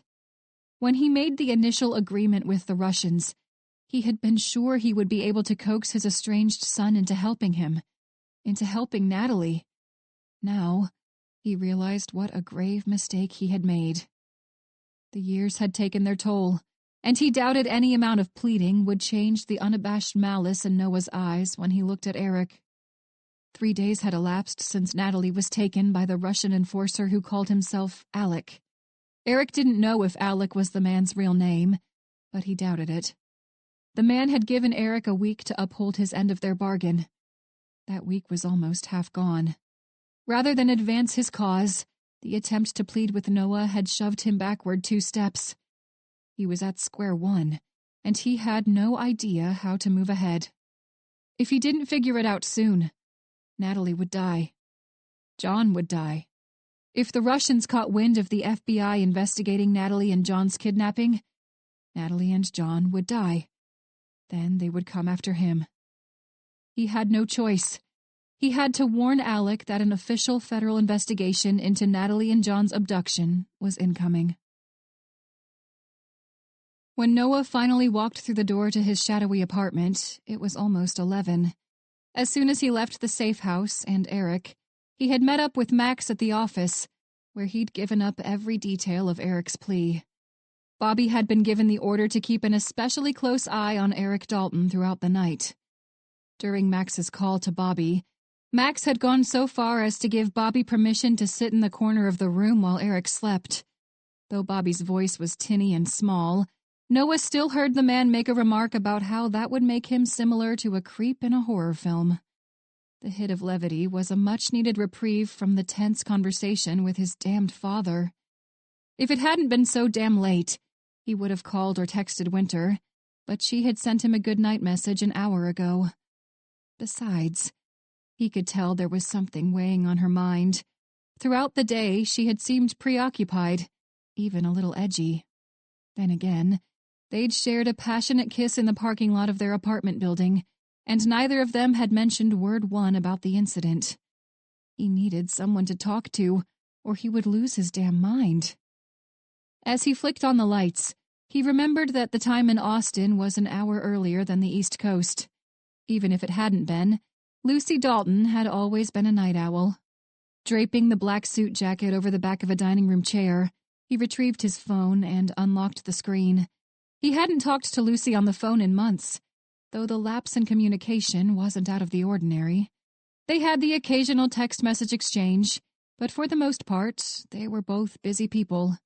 When he made the initial agreement with the Russians, he had been sure he would be able to coax his estranged son into helping him, into helping Natalie. Now, he realized what a grave mistake he had made. The years had taken their toll, and he doubted any amount of pleading would change the unabashed malice in Noah's eyes when he looked at Eric. 3 days had elapsed since Natalie was taken by the Russian enforcer who called himself Alec. Eric didn't know if Alec was the man's real name, but he doubted it. The man had given Eric a week to uphold his end of their bargain. That week was almost half gone. Rather than advance his cause, the attempt to plead with Noah had shoved him backward 2 steps. He was at square one, and he had no idea how to move ahead. If he didn't figure it out soon, Natalie would die. John would die. If the Russians caught wind of the FBI investigating Natalie and John's kidnapping, Natalie and John would die. Then they would come after him. He had no choice. He had to warn Alec that an official federal investigation into Natalie and John's abduction was incoming. When Noah finally walked through the door to his shadowy apartment, it was almost 11. As soon as he left the safe house and Eric, he had met up with Max at the office, where he'd given up every detail of Eric's plea. Bobby had been given the order to keep an especially close eye on Eric Dalton throughout the night. During Max's call to Bobby, Max had gone so far as to give Bobby permission to sit in the corner of the room while Eric slept. Though Bobby's voice was tinny and small, Noah still heard the man make a remark about how that would make him similar to a creep in a horror film. The hit of levity was a much-needed reprieve from the tense conversation with his damned father. If it hadn't been so damn late, he would have called or texted Winter, but she had sent him a good-night message an hour ago. Besides, he could tell there was something weighing on her mind. Throughout the day, she had seemed preoccupied, even a little edgy. Then again, they'd shared a passionate kiss in the parking lot of their apartment building, and neither of them had mentioned word one about the incident. He needed someone to talk to, or he would lose his damn mind. As he flicked on the lights, he remembered that the time in Austin was an hour earlier than the East Coast. Even if it hadn't been, Lucy Dalton had always been a night owl. Draping the black suit jacket over the back of a dining room chair, he retrieved his phone and unlocked the screen. He hadn't talked to Lucy on the phone in months, though the lapse in communication wasn't out of the ordinary. They had the occasional text message exchange, but for the most part, they were both busy people.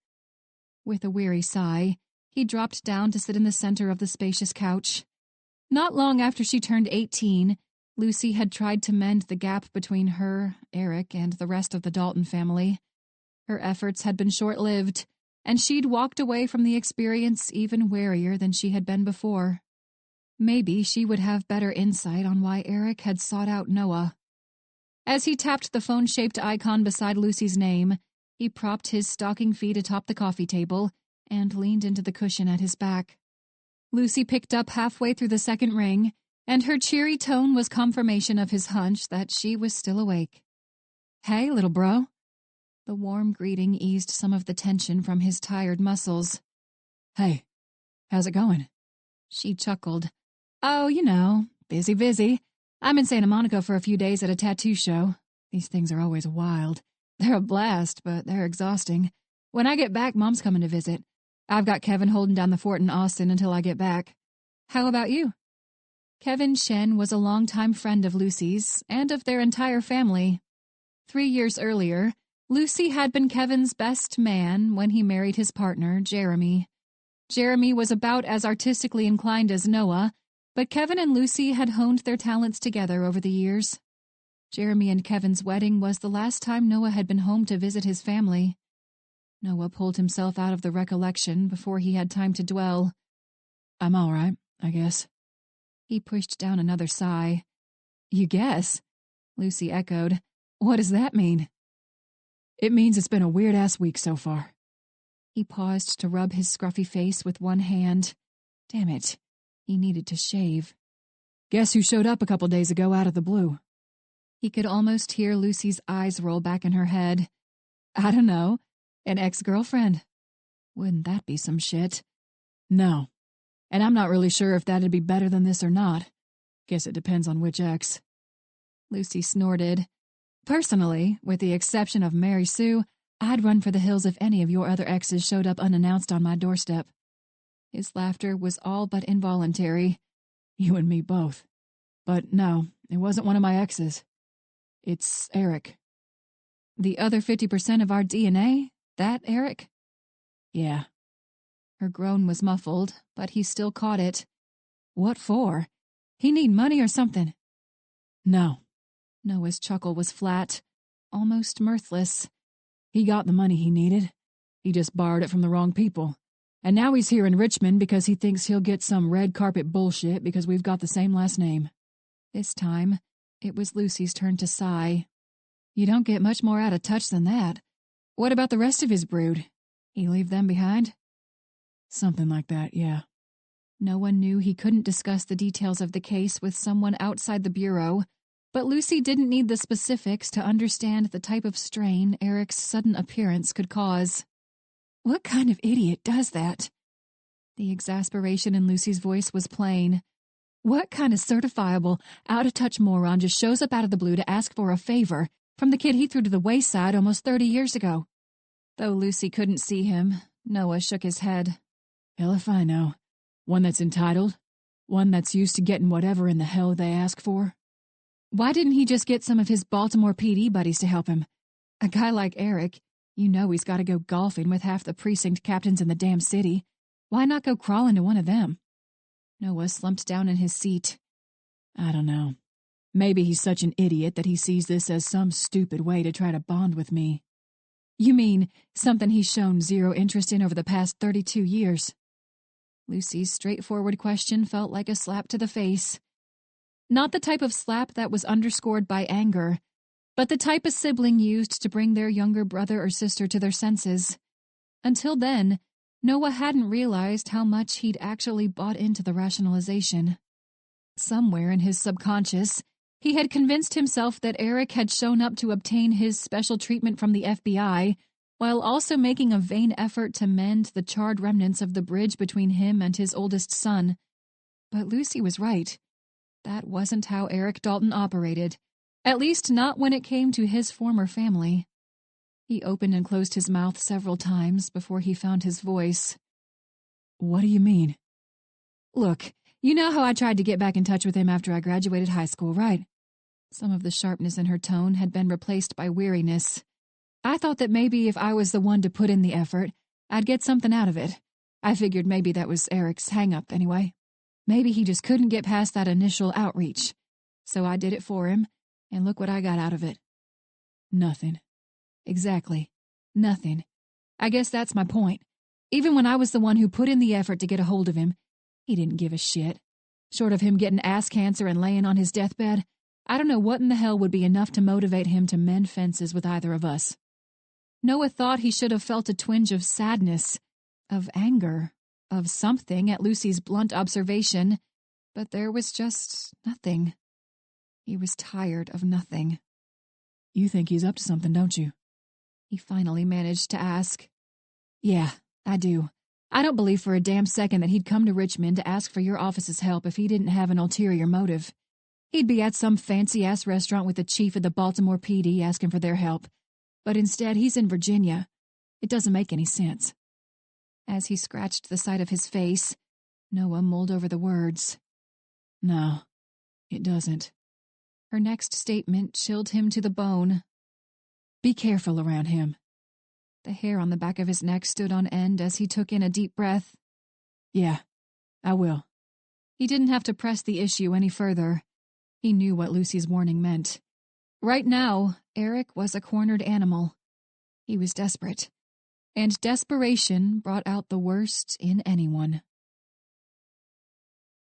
With a weary sigh, he dropped down to sit in the center of the spacious couch. Not long after she turned 18, Lucy had tried to mend the gap between her, Eric, and the rest of the Dalton family. Her efforts had been short-lived, and she'd walked away from the experience even warier than she had been before. Maybe she would have better insight on why Eric had sought out Noah. As he tapped the phone-shaped icon beside Lucy's name, he propped his stocking feet atop the coffee table and leaned into the cushion at his back. Lucy picked up halfway through the second ring, and her cheery tone was confirmation of his hunch that she was still awake. "Hey, little bro." The warm greeting eased some of the tension from his tired muscles. "Hey, how's it going?" She chuckled. "Oh, you know, busy. I'm in Santa Monica for a few days at a tattoo show. These things are always wild. They're a blast, but they're exhausting. When I get back, Mom's coming to visit. I've got Kevin holding down the fort in Austin until I get back. How about you?" Kevin Shen was a longtime friend of Lucy's and of their entire family. 3 years earlier, Lucy had been Kevin's best man when he married his partner, Jeremy. Jeremy was about as artistically inclined as Noah, but Kevin and Lucy had honed their talents together over the years. Jeremy and Kevin's wedding was the last time Noah had been home to visit his family. Noah pulled himself out of the recollection before he had time to dwell. "I'm all right, I guess." He pushed down another sigh. "You guess?" Lucy echoed. "What does that mean?" "It means it's been a weird-ass week so far." He paused to rub his scruffy face with one hand. Damn it, he needed to shave. "Guess who showed up a couple days ago out of the blue?" He could almost hear Lucy's eyes roll back in her head. I don't know. An ex-girlfriend. Wouldn't that be some shit? No. And I'm not really sure if that'd be better than this or not. Guess it depends on which ex. Lucy snorted. Personally, with the exception of Mary Sue, I'd run for the hills if any of your other exes showed up unannounced on my doorstep. His laughter was all but involuntary. You and me both. But no, it wasn't one of my exes. It's Eric. The other 50% of our DNA? That Eric? Yeah. Her groan was muffled, but he still caught it. What for? He need money or something? No. Noah's chuckle was flat, almost mirthless. He got the money he needed. He just borrowed it from the wrong people. And now he's here in Richmond because he thinks he'll get some red carpet bullshit because we've got the same last name. This time, it was Lucy's turn to sigh. You don't get much more out of touch than that. What about the rest of his brood? He leave them behind? Something like that, yeah. No one knew he couldn't discuss the details of the case with someone outside the bureau, but Lucy didn't need the specifics to understand the type of strain Eric's sudden appearance could cause. What kind of idiot does that? The exasperation in Lucy's voice was plain. What kind of certifiable, out-of-touch moron just shows up out of the blue to ask for a favor from the kid he threw to the wayside almost 30 years ago? Though Lucy couldn't see him, Noah shook his head. Hell if I know. One that's entitled? One that's used to getting whatever in the hell they ask for? Why didn't he just get some of his Baltimore PD buddies to help him? A guy like Eric, you know he's got to go golfing with half the precinct captains in the damn city. Why not go crawling to one of them? Noah slumped down in his seat. I don't know. Maybe he's such an idiot that he sees this as some stupid way to try to bond with me. You mean something he's shown zero interest in over the past 32 years? Lucy's straightforward question felt like a slap to the face. Not the type of slap that was underscored by anger, but the type a sibling used to bring their younger brother or sister to their senses. Until then, Noah hadn't realized how much he'd actually bought into the rationalization. Somewhere in his subconscious, he had convinced himself that Eric had shown up to obtain his special treatment from the FBI, while also making a vain effort to mend the charred remnants of the bridge between him and his oldest son. But Lucy was right. That wasn't how Eric Dalton operated, at least not when it came to his former family. He opened and closed his mouth several times before he found his voice. What do you mean? Look, you know how I tried to get back in touch with him after I graduated high school, right? Some of the sharpness in her tone had been replaced by weariness. I thought that maybe if I was the one to put in the effort, I'd get something out of it. I figured maybe that was Eric's hang-up anyway. Maybe he just couldn't get past that initial outreach. So I did it for him, and look what I got out of it. Nothing. Exactly. Nothing. I guess that's my point. Even when I was the one who put in the effort to get a hold of him, he didn't give a shit. Short of him getting ass cancer and laying on his deathbed, I don't know what in the hell would be enough to motivate him to mend fences with either of us. Noah thought he should have felt a twinge of sadness, of anger, of something at Lucy's blunt observation, but there was just nothing. He was tired of nothing. You think he's up to something, don't you? He finally managed to ask. Yeah, I do. I don't believe for a damn second that he'd come to Richmond to ask for your office's help if he didn't have an ulterior motive. He'd be at some fancy-ass restaurant with the chief of the Baltimore PD asking for their help. But instead, he's in Virginia. It doesn't make any sense. As he scratched the side of his face, Noah mulled over the words. No, it doesn't. Her next statement chilled him to the bone. Be careful around him. The hair on the back of his neck stood on end as he took in a deep breath. Yeah, I will. He didn't have to press the issue any further. He knew what Lucy's warning meant. Right now, Eric was a cornered animal. He was desperate. And desperation brought out the worst in anyone.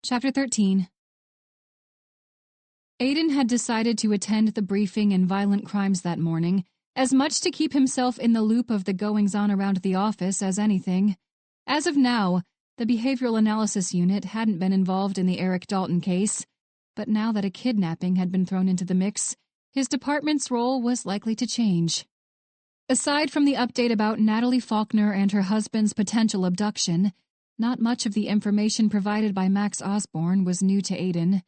Chapter 13. Aiden had decided to attend the briefing in violent crimes that morning, as much to keep himself in the loop of the goings-on around the office as anything. As of now, the behavioral analysis unit hadn't been involved in the Eric Dalton case, but now that a kidnapping had been thrown into the mix, his department's role was likely to change. Aside from the update about Natalie Faulkner and her husband's potential abduction, not much of the information provided by Max Osborne was new to Aiden.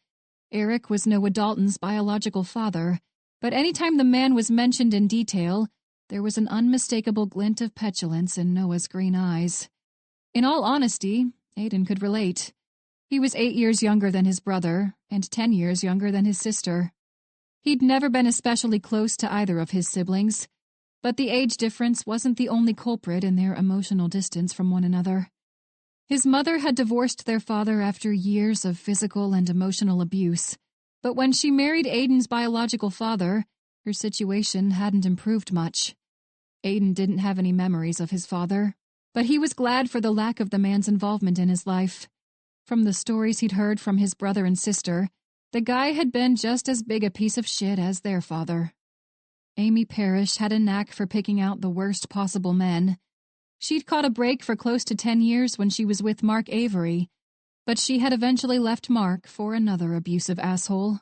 Eric was Noah Dalton's biological father, but anytime the man was mentioned in detail, there was an unmistakable glint of petulance in Noah's green eyes. In all honesty, Aiden could relate. He was 8 years younger than his brother, and 10 years younger than his sister. He'd never been especially close to either of his siblings, but the age difference wasn't the only culprit in their emotional distance from one another. His mother had divorced their father after years of physical and emotional abuse, but when she married Aiden's biological father, her situation hadn't improved much. Aiden didn't have any memories of his father, but he was glad for the lack of the man's involvement in his life. From the stories he'd heard from his brother and sister, the guy had been just as big a piece of shit as their father. Amy Parrish had a knack for picking out the worst possible men. She'd caught a break for close to 10 years when she was with Mark Avery, but she had eventually left Mark for another abusive asshole.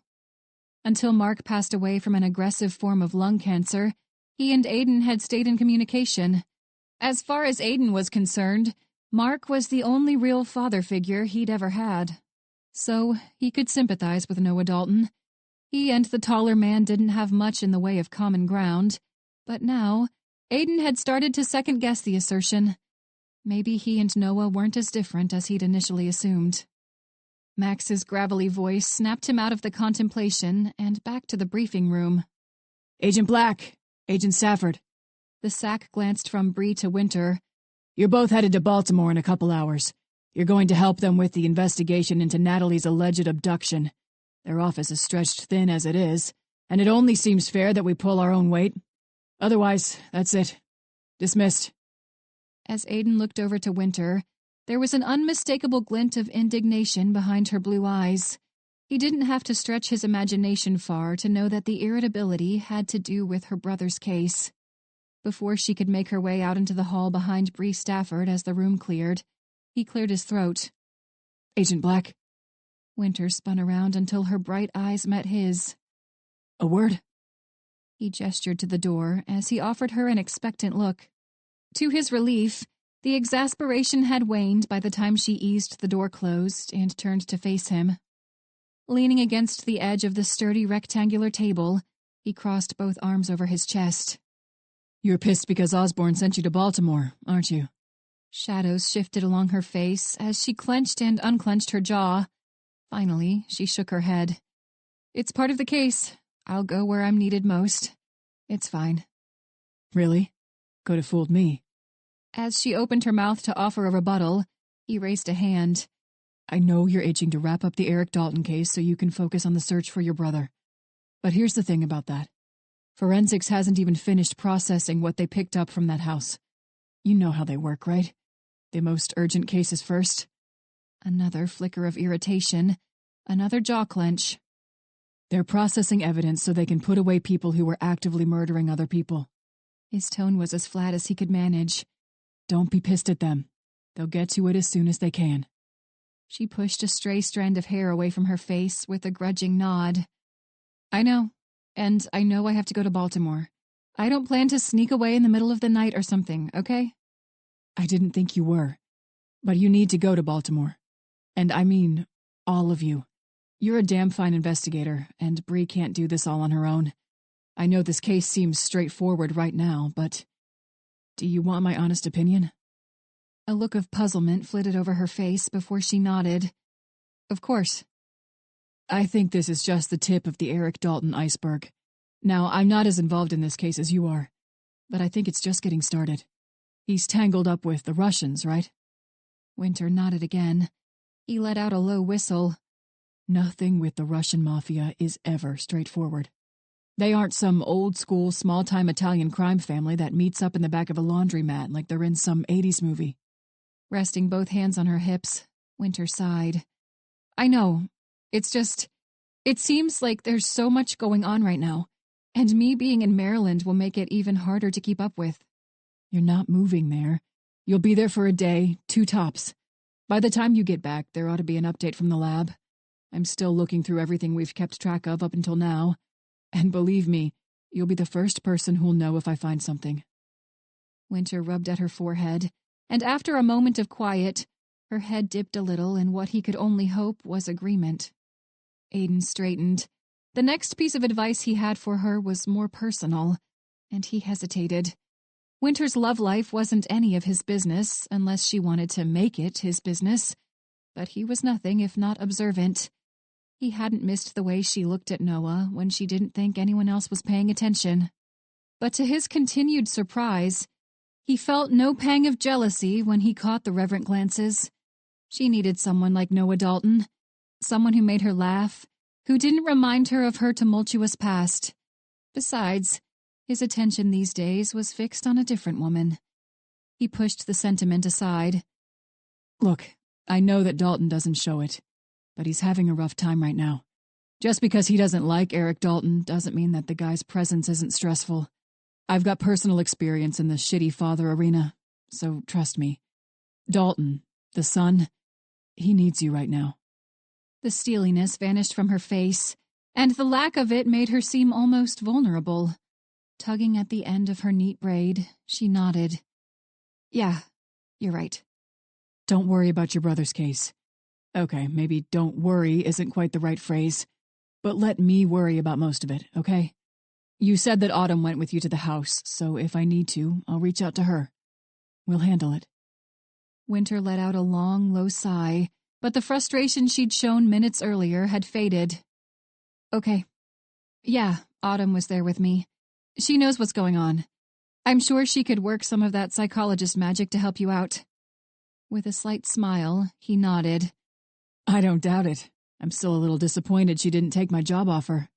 Until Mark passed away from an aggressive form of lung cancer, he and Aiden had stayed in communication. As far as Aiden was concerned, Mark was the only real father figure he'd ever had. So he could sympathize with Noah Dalton. He and the taller man didn't have much in the way of common ground, but now Aiden had started to second-guess the assertion. Maybe he and Noah weren't as different as he'd initially assumed. Max's gravelly voice snapped him out of the contemplation and back to the briefing room. Agent Black, Agent Safford. The SAC glanced from Bree to Winter. You're both headed to Baltimore in a couple hours. You're going to help them with the investigation into Natalie's alleged abduction. Their office is stretched thin as it is, and it only seems fair that we pull our own weight. Otherwise, that's it. Dismissed. As Aiden looked over to Winter, there was an unmistakable glint of indignation behind her blue eyes. He didn't have to stretch his imagination far to know that the irritability had to do with her brother's case. Before she could make her way out into the hall behind Bree Stafford as the room cleared, he cleared his throat. Agent Black. Winter spun around until her bright eyes met his. A word? He gestured to the door as he offered her an expectant look. To his relief, the exasperation had waned by the time she eased the door closed and turned to face him. Leaning against the edge of the sturdy rectangular table, he crossed both arms over his chest. You're pissed because Osborne sent you to Baltimore, aren't you? Shadows shifted along her face as she clenched and unclenched her jaw. Finally, she shook her head. It's part of the case. I'll go where I'm needed most. It's fine. Really? Could have fooled me. As she opened her mouth to offer a rebuttal, he raised a hand. I know you're itching to wrap up the Eric Dalton case so you can focus on the search for your brother. But here's the thing about that. Forensics hasn't even finished processing what they picked up from that house. You know how they work, right? The most urgent cases first. Another flicker of irritation, another jaw clench. They're processing evidence so they can put away people who were actively murdering other people. His tone was as flat as he could manage. Don't be pissed at them. They'll get to it as soon as they can. She pushed a stray strand of hair away from her face with a grudging nod. I know. And I know I have to go to Baltimore. I don't plan to sneak away in the middle of the night or something, okay? I didn't think you were. But you need to go to Baltimore. And I mean, all of you. You're a damn fine investigator, and Bree can't do this all on her own. I know this case seems straightforward right now, but do you want my honest opinion? A look of puzzlement flitted over her face before she nodded. Of course. I think this is just the tip of the Eric Dalton iceberg. Now, I'm not as involved in this case as you are, but I think it's just getting started. He's tangled up with the Russians, right? Winter nodded again. He let out a low whistle. Nothing with the Russian mafia is ever straightforward. They aren't some old-school, small-time Italian crime family that meets up in the back of a laundromat like they're in some 80s movie. Resting both hands on her hips, Winter sighed. I know. It's just, it seems like there's so much going on right now, and me being in Maryland will make it even harder to keep up with. You're not moving there. You'll be there for a day, 2 tops. By the time you get back, there ought to be an update from the lab. I'm still looking through everything we've kept track of up until now, and believe me, you'll be the first person who'll know if I find something. Winter rubbed at her forehead, and after a moment of quiet, her head dipped a little in what he could only hope was agreement. Aiden straightened. The next piece of advice he had for her was more personal, and he hesitated. Winter's love life wasn't any of his business, unless she wanted to make it his business, but he was nothing if not observant. He hadn't missed the way she looked at Noah when she didn't think anyone else was paying attention. But to his continued surprise, he felt no pang of jealousy when he caught the reverent glances. She needed someone like Noah Dalton, someone who made her laugh, who didn't remind her of her tumultuous past. Besides, his attention these days was fixed on a different woman. He pushed the sentiment aside. Look, I know that Dalton doesn't show it, but he's having a rough time right now. Just because he doesn't like Eric Dalton doesn't mean that the guy's presence isn't stressful. I've got personal experience in the shitty father arena, so trust me. Dalton, the son, he needs you right now. The steeliness vanished from her face, and the lack of it made her seem almost vulnerable. Tugging at the end of her neat braid, she nodded. Yeah, you're right. Don't worry about your brother's case. Okay, maybe don't worry isn't quite the right phrase, but let me worry about most of it, okay? You said that Autumn went with you to the house, so if I need to, I'll reach out to her. We'll handle it. Winter let out a long, low sigh, but the frustration she'd shown minutes earlier had faded. Okay. Yeah, Autumn was there with me. She knows what's going on. I'm sure she could work some of that psychologist magic to help you out. With a slight smile, he nodded. I don't doubt it. I'm still a little disappointed she didn't take my job offer.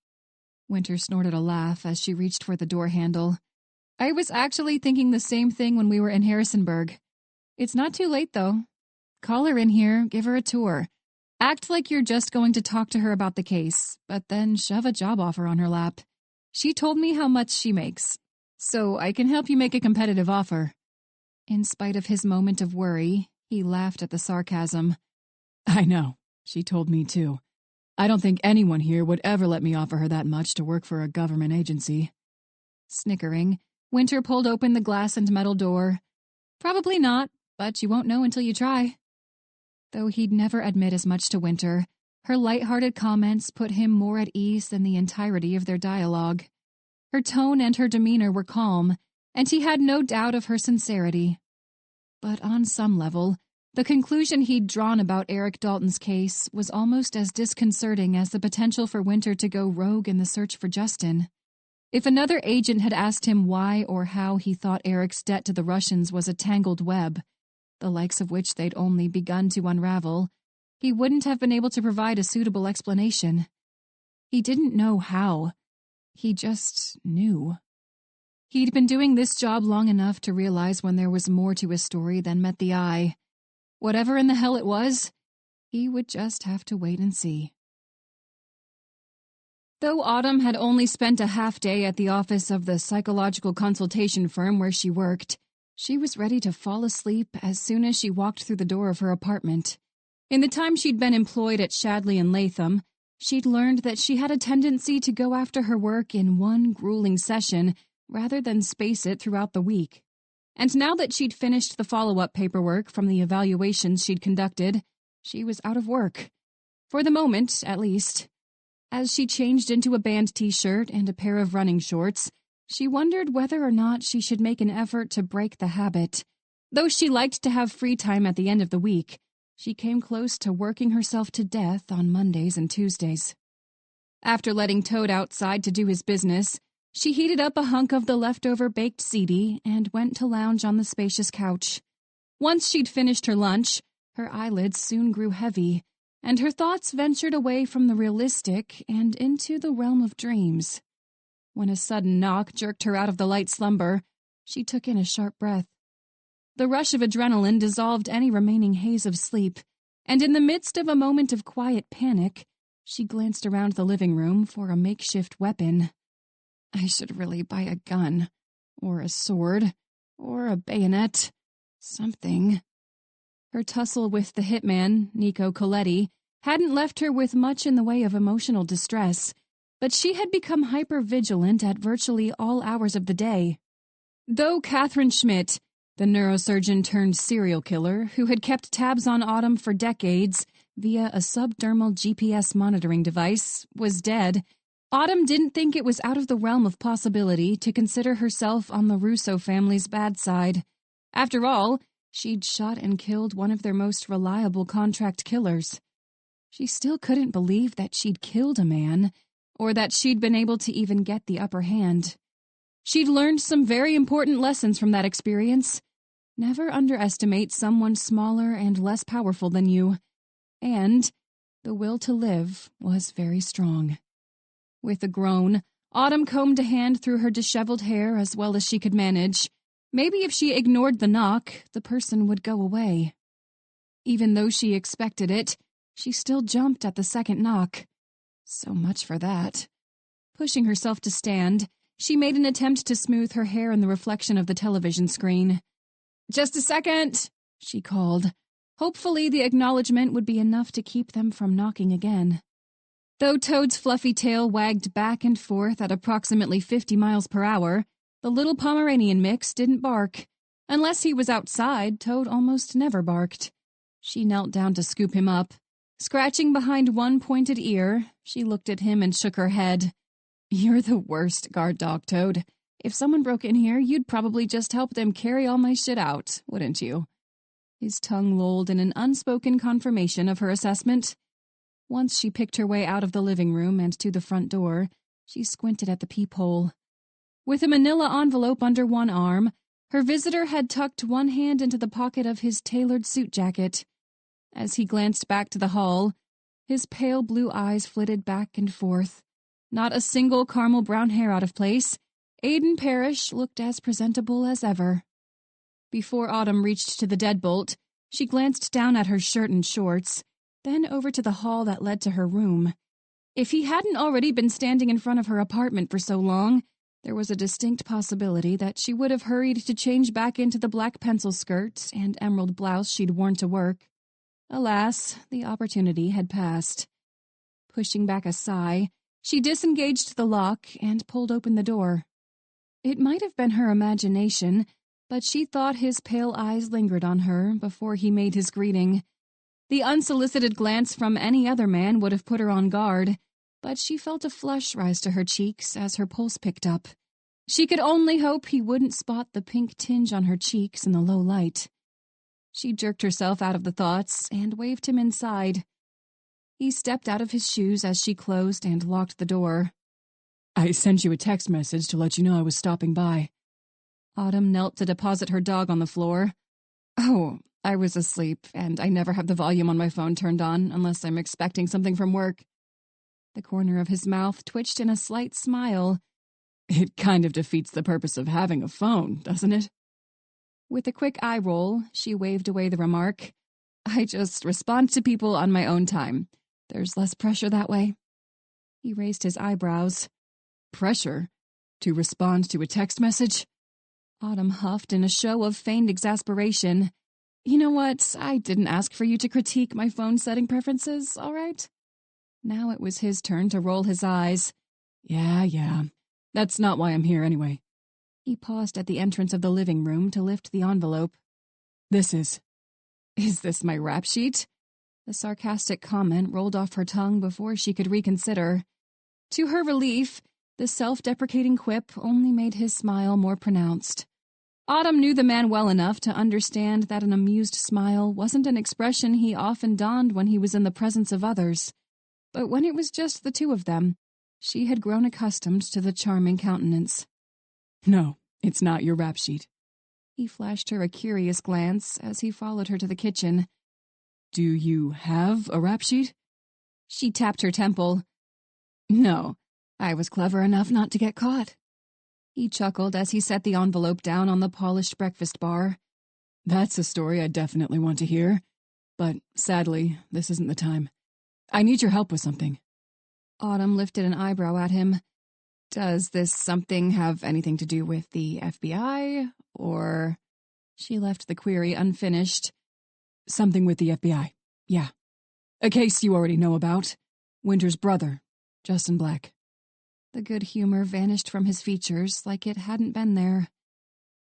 Winter snorted a laugh as she reached for the door handle. I was actually thinking the same thing when we were in Harrisonburg. It's not too late, though. Call her in here, give her a tour. Act like you're just going to talk to her about the case, but then shove a job offer on her lap. She told me how much she makes, so I can help you make a competitive offer. In spite of his moment of worry, he laughed at the sarcasm. I know. She told me too. I don't think anyone here would ever let me offer her that much to work for a government agency. Snickering, Winter pulled open the glass and metal door. Probably not, but you won't know until you try. Though he'd never admit as much to Winter, her light-hearted comments put him more at ease than the entirety of their dialogue. Her tone and her demeanor were calm, and he had no doubt of her sincerity. But on some level, the conclusion he'd drawn about Eric Dalton's case was almost as disconcerting as the potential for Winter to go rogue in the search for Justin. If another agent had asked him why or how he thought Eric's debt to the Russians was a tangled web, the likes of which they'd only begun to unravel, he wouldn't have been able to provide a suitable explanation. He didn't know how. He just knew. He'd been doing this job long enough to realize when there was more to his story than met the eye. Whatever in the hell it was, he would just have to wait and see. Though Autumn had only spent a half day at the office of the psychological consultation firm where she worked, she was ready to fall asleep as soon as she walked through the door of her apartment. In the time she'd been employed at Shadley and Latham, she'd learned that she had a tendency to go after her work in one grueling session rather than space it throughout the week. And now that she'd finished the follow-up paperwork from the evaluations she'd conducted, she was out of work. For the moment, at least. As she changed into a band t-shirt and a pair of running shorts, she wondered whether or not she should make an effort to break the habit. Though she liked to have free time at the end of the week, she came close to working herself to death on Mondays and Tuesdays. After letting Toad outside to do his business, she heated up a hunk of the leftover baked ziti and went to lounge on the spacious couch. Once she'd finished her lunch, her eyelids soon grew heavy, and her thoughts ventured away from the realistic and into the realm of dreams. When a sudden knock jerked her out of the light slumber, she took in a sharp breath. The rush of adrenaline dissolved any remaining haze of sleep, and in the midst of a moment of quiet panic, she glanced around the living room for a makeshift weapon. I should really buy a gun, or a sword, or a bayonet, something. Her tussle with the hitman, Nico Coletti, hadn't left her with much in the way of emotional distress, but she had become hyper-vigilant at virtually all hours of the day. Though Catherine Schmidt, The neurosurgeon turned serial killer, who had kept tabs on Autumn for decades via a subdermal GPS monitoring device, was dead. Autumn didn't think it was out of the realm of possibility to consider herself on the Russo family's bad side. After all, she'd shot and killed one of their most reliable contract killers. She still couldn't believe that she'd killed a man, or that she'd been able to even get the upper hand. She'd learned some very important lessons from that experience. Never underestimate someone smaller and less powerful than you. And the will to live was very strong. With a groan, Autumn combed a hand through her disheveled hair as well as she could manage. Maybe if she ignored the knock, the person would go away. Even though she expected it, she still jumped at the second knock. So much for that. Pushing herself to stand, she made an attempt to smooth her hair in the reflection of the television screen. "Just a second," she called. Hopefully the acknowledgement would be enough to keep them from knocking again. Though Toad's fluffy tail wagged back and forth at approximately 50 miles per hour, the little Pomeranian mix didn't bark. Unless he was outside, Toad almost never barked. She knelt down to scoop him up. Scratching behind one pointed ear, she looked at him and shook her head. "You're the worst guard dog, Toad. If someone broke in here, you'd probably just help them carry all my shit out, wouldn't you?" His tongue lolled in an unspoken confirmation of her assessment. Once she picked her way out of the living room and to the front door, she squinted at the peephole. With a manila envelope under one arm, her visitor had tucked one hand into the pocket of his tailored suit jacket. As he glanced back to the hall, his pale blue eyes flitted back and forth. Not a single caramel brown hair out of place. Aiden Parrish looked as presentable as ever. Before Autumn reached to the deadbolt, she glanced down at her shirt and shorts, then over to the hall that led to her room. If he hadn't already been standing in front of her apartment for so long, there was a distinct possibility that she would have hurried to change back into the black pencil skirt and emerald blouse she'd worn to work. Alas, the opportunity had passed. Pushing back a sigh, she disengaged the lock and pulled open the door. It might have been her imagination, but she thought his pale eyes lingered on her before he made his greeting. The unsolicited glance from any other man would have put her on guard, but she felt a flush rise to her cheeks as her pulse picked up. She could only hope he wouldn't spot the pink tinge on her cheeks in the low light. She jerked herself out of the thoughts and waved him inside. He stepped out of his shoes as she closed and locked the door. "I sent you a text message to let you know I was stopping by." Autumn knelt to deposit her dog on the floor. "Oh, I was asleep, and I never have the volume on my phone turned on unless I'm expecting something from work." The corner of his mouth twitched in a slight smile. "It kind of defeats the purpose of having a phone, doesn't it?" With a quick eye roll, she waved away the remark. "I just respond to people on my own time. There's less pressure that way." He raised his eyebrows. "Pressure? To respond to a text message?" Autumn huffed in a show of feigned exasperation. "You know what? I didn't ask for you to critique my phone setting preferences, all right?" Now it was his turn to roll his eyes. Yeah. That's not why I'm here anyway." He paused at the entrance of the living room to lift the envelope. "This is." "Is this my rap sheet?" The sarcastic comment rolled off her tongue before she could reconsider. To her relief, the self-deprecating quip only made his smile more pronounced. Autumn knew the man well enough to understand that an amused smile wasn't an expression he often donned when he was in the presence of others. But when it was just the two of them, she had grown accustomed to the charming countenance. "No, it's not your rap sheet." He flashed her a curious glance as he followed her to the kitchen. "Do you have a rap sheet?" She tapped her temple. "No, I was clever enough not to get caught." He chuckled as he set the envelope down on the polished breakfast bar. "That's a story I definitely want to hear. But sadly, this isn't the time. I need your help with something." Autumn lifted an eyebrow at him. "Does this something have anything to do with the FBI, or—" She left the query unfinished. "Something with the FBI, yeah. A case you already know about. Winter's brother, Justin Black." The good humor vanished from his features like it hadn't been there.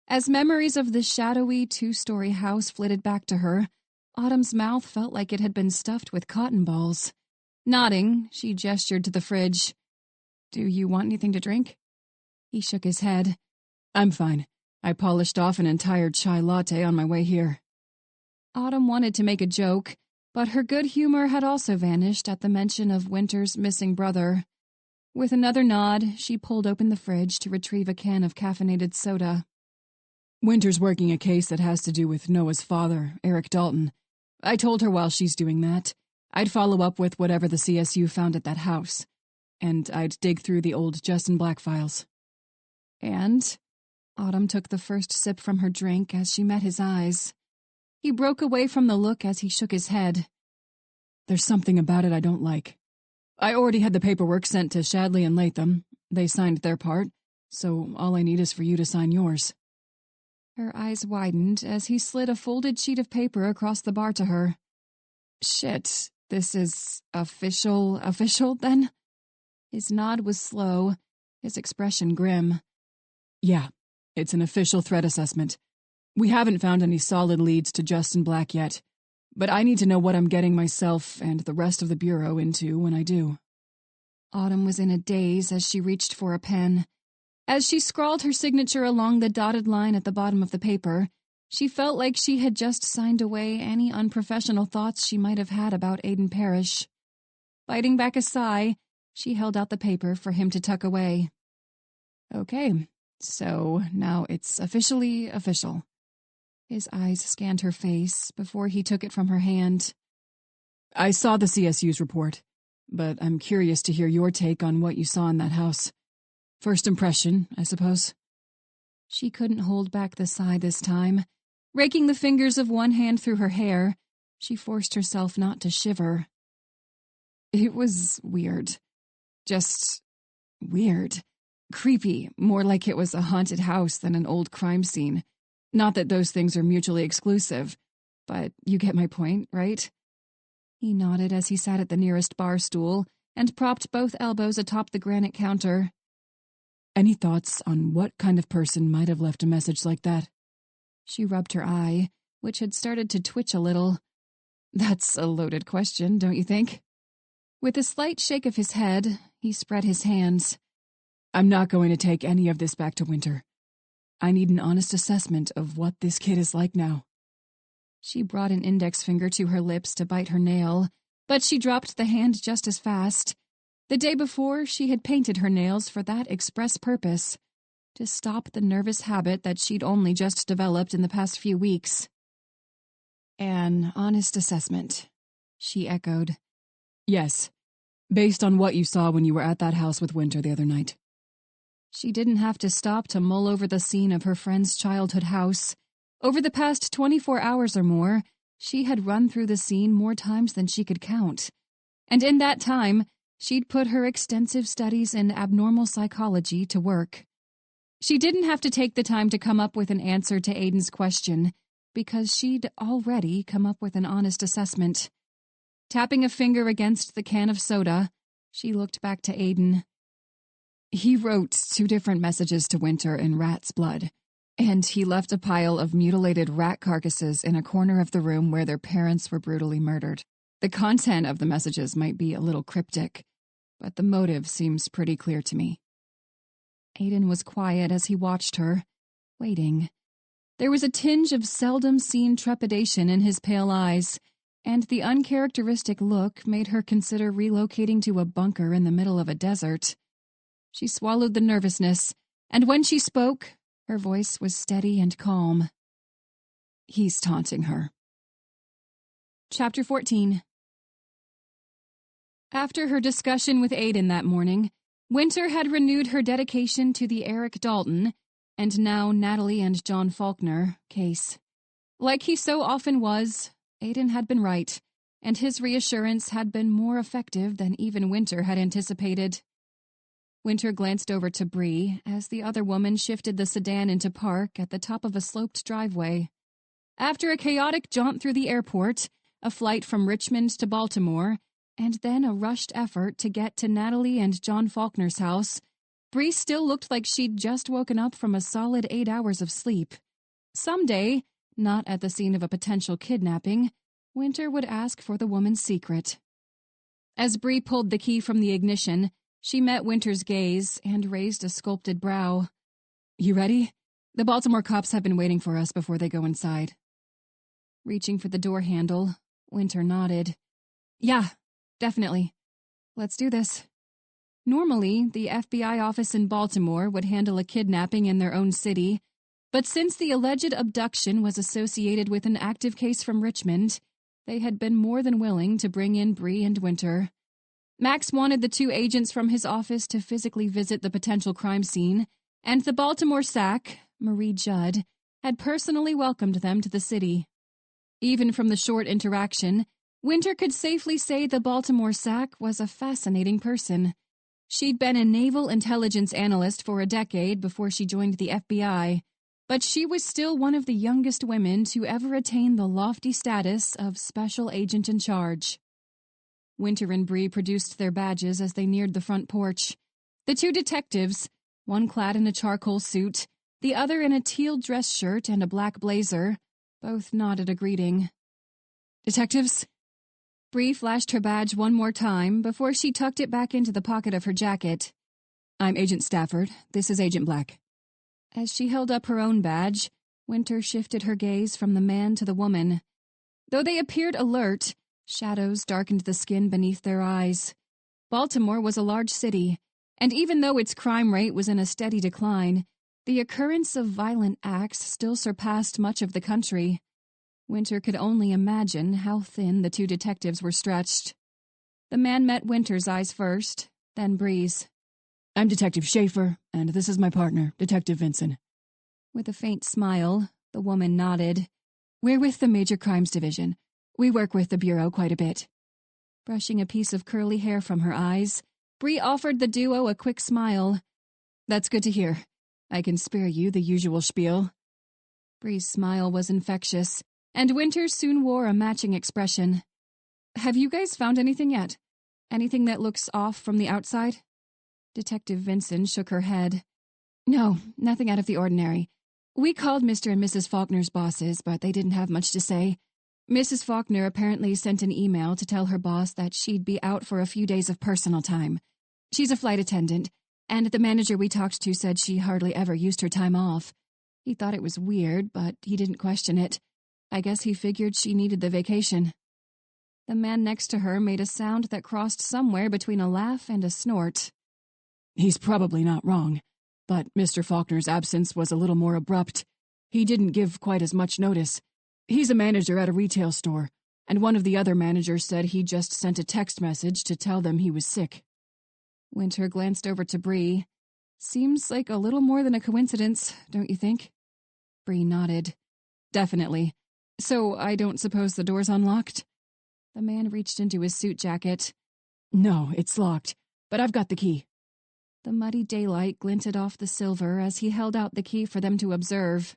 As memories of the shadowy two-story house flitted back to her, Autumn's mouth felt like it had been stuffed with cotton balls. Nodding, she gestured to the fridge. "Do you want anything to drink?" He shook his head. "I'm fine. I polished off an entire chai latte on my way here." Autumn wanted to make a joke, but her good humor had also vanished at the mention of Winter's missing brother. With another nod, she pulled open the fridge to retrieve a can of caffeinated soda. "Winter's working a case that has to do with Noah's father, Eric Dalton. I told her while she's doing that, I'd follow up with whatever the CSU found at that house, and I'd dig through the old Justin Black files." "And?" Autumn took the first sip from her drink as she met his eyes. He broke away from the look as he shook his head. "There's something about it I don't like. I already had the paperwork sent to Shadley and Latham. They signed their part, so all I need is for you to sign yours." Her eyes widened as he slid a folded sheet of paper across the bar to her. "Shit, this is official, then?" His nod was slow, his expression grim. "Yeah, it's an official threat assessment. We haven't found any solid leads to Justin Black yet, but I need to know what I'm getting myself and the rest of the Bureau into when I do." Autumn was in a daze as she reached for a pen. As she scrawled her signature along the dotted line at the bottom of the paper, she felt like she had just signed away any unprofessional thoughts she might have had about Aiden Parrish. Biting back a sigh, she held out the paper for him to tuck away. "Okay, so now it's officially official." His eyes scanned her face before he took it from her hand. "I saw the CSU's report, but I'm curious to hear your take on what you saw in that house. First impression, I suppose." She couldn't hold back the sigh this time. Raking the fingers of one hand through her hair, she forced herself not to shiver. "It was weird. Just weird. Creepy, more like it was a haunted house than an old crime scene. Not that those things are mutually exclusive, but you get my point, right?" He nodded as he sat at the nearest bar stool and propped both elbows atop the granite counter. "Any thoughts on what kind of person might have left a message like that?" She rubbed her eye, which had started to twitch a little. "That's a loaded question, don't you think?" With a slight shake of his head, he spread his hands. "I'm not going to take any of this back to Winter. I need an honest assessment of what this kid is like now." She brought an index finger to her lips to bite her nail, but she dropped the hand just as fast. The day before, she had painted her nails for that express purpose, to stop the nervous habit that she'd only just developed in the past few weeks. "An honest assessment," she echoed. "Yes, based on what you saw when you were at that house with Winter the other night." She didn't have to stop to mull over the scene of her friend's childhood house. Over the past 24 hours or more, she had run through the scene more times than she could count. And in that time, she'd put her extensive studies in abnormal psychology to work. She didn't have to take the time to come up with an answer to Aiden's question, because she'd already come up with an honest assessment. Tapping a finger against the can of soda, she looked back to Aiden. He wrote 2 different messages to Winter in rat's blood, and he left a pile of mutilated rat carcasses in a corner of the room where their parents were brutally murdered. The content of the messages might be a little cryptic, but the motive seems pretty clear to me. Aiden was quiet as he watched her, waiting. There was a tinge of seldom-seen trepidation in his pale eyes, and the uncharacteristic look made her consider relocating to a bunker in the middle of a desert. She swallowed the nervousness, and when she spoke, her voice was steady and calm. "He's taunting her." Chapter 14. After her discussion with Aiden that morning, Winter had renewed her dedication to the Eric Dalton, and now Natalie and John Faulkner, case. Like he so often was, Aiden had been right, and his reassurance had been more effective than even Winter had anticipated. Winter glanced over to Bree as the other woman shifted the sedan into park at the top of a sloped driveway. After a chaotic jaunt through the airport, a flight from Richmond to Baltimore, and then a rushed effort to get to Natalie and John Faulkner's house, Bree still looked like she'd just woken up from a solid 8 hours of sleep. Someday, not at the scene of a potential kidnapping, Winter would ask for the woman's secret. As Bree pulled the key from the ignition, she met Winter's gaze and raised a sculpted brow. "You ready? The Baltimore cops have been waiting for us before they go inside." Reaching for the door handle, Winter nodded. "Yeah, definitely. Let's do this." Normally, the FBI office in Baltimore would handle a kidnapping in their own city, but since the alleged abduction was associated with an active case from Richmond, they had been more than willing to bring in Bree and Winter. Max wanted the 2 agents from his office to physically visit the potential crime scene, and the Baltimore SAC, Marie Judd, had personally welcomed them to the city. Even from the short interaction, Winter could safely say the Baltimore SAC was a fascinating person. She'd been a naval intelligence analyst for a decade before she joined the FBI, but she was still one of the youngest women to ever attain the lofty status of Special Agent in Charge. Winter and Bree produced their badges as they neared the front porch. The 2 detectives, one clad in a charcoal suit, the other in a teal dress shirt and a black blazer, both nodded a greeting. "Detectives?" Bree flashed her badge one more time before she tucked it back into the pocket of her jacket. "I'm Agent Stafford. This is Agent Black." As she held up her own badge, Winter shifted her gaze from the man to the woman. Though they appeared alert, shadows darkened the skin beneath their eyes. Baltimore was a large city, and even though its crime rate was in a steady decline, the occurrence of violent acts still surpassed much of the country. Winter could only imagine how thin the 2 detectives were stretched. The man met Winter's eyes first, then Bree's. "I'm Detective Schaefer, and this is my partner, Detective Vinson." With a faint smile, the woman nodded. "We're with the Major Crimes Division. We work with the Bureau quite a bit." Brushing a piece of curly hair from her eyes, Bree offered the duo a quick smile. "That's good to hear. I can spare you the usual spiel." Bree's smile was infectious, and Winter soon wore a matching expression. "Have you guys found anything yet? Anything that looks off from the outside?" Detective Vinson shook her head. "No, nothing out of the ordinary. We called Mr. and Mrs. Faulkner's bosses, but they didn't have much to say. Mrs. Faulkner apparently sent an email to tell her boss that she'd be out for a few days of personal time. She's a flight attendant, and the manager we talked to said she hardly ever used her time off. He thought it was weird, but he didn't question it. I guess he figured she needed the vacation." The man next to her made a sound that crossed somewhere between a laugh and a snort. "He's probably not wrong, but Mr. Faulkner's absence was a little more abrupt. He didn't give quite as much notice. He's a manager at a retail store, and one of the other managers said he just sent a text message to tell them he was sick." Winter glanced over to Bree. "Seems like a little more than a coincidence, don't you think?" Bree nodded. "Definitely. So I don't suppose the door's unlocked?" The man reached into his suit jacket. "No, it's locked, but I've got the key." The muddy daylight glinted off the silver as he held out the key for them to observe.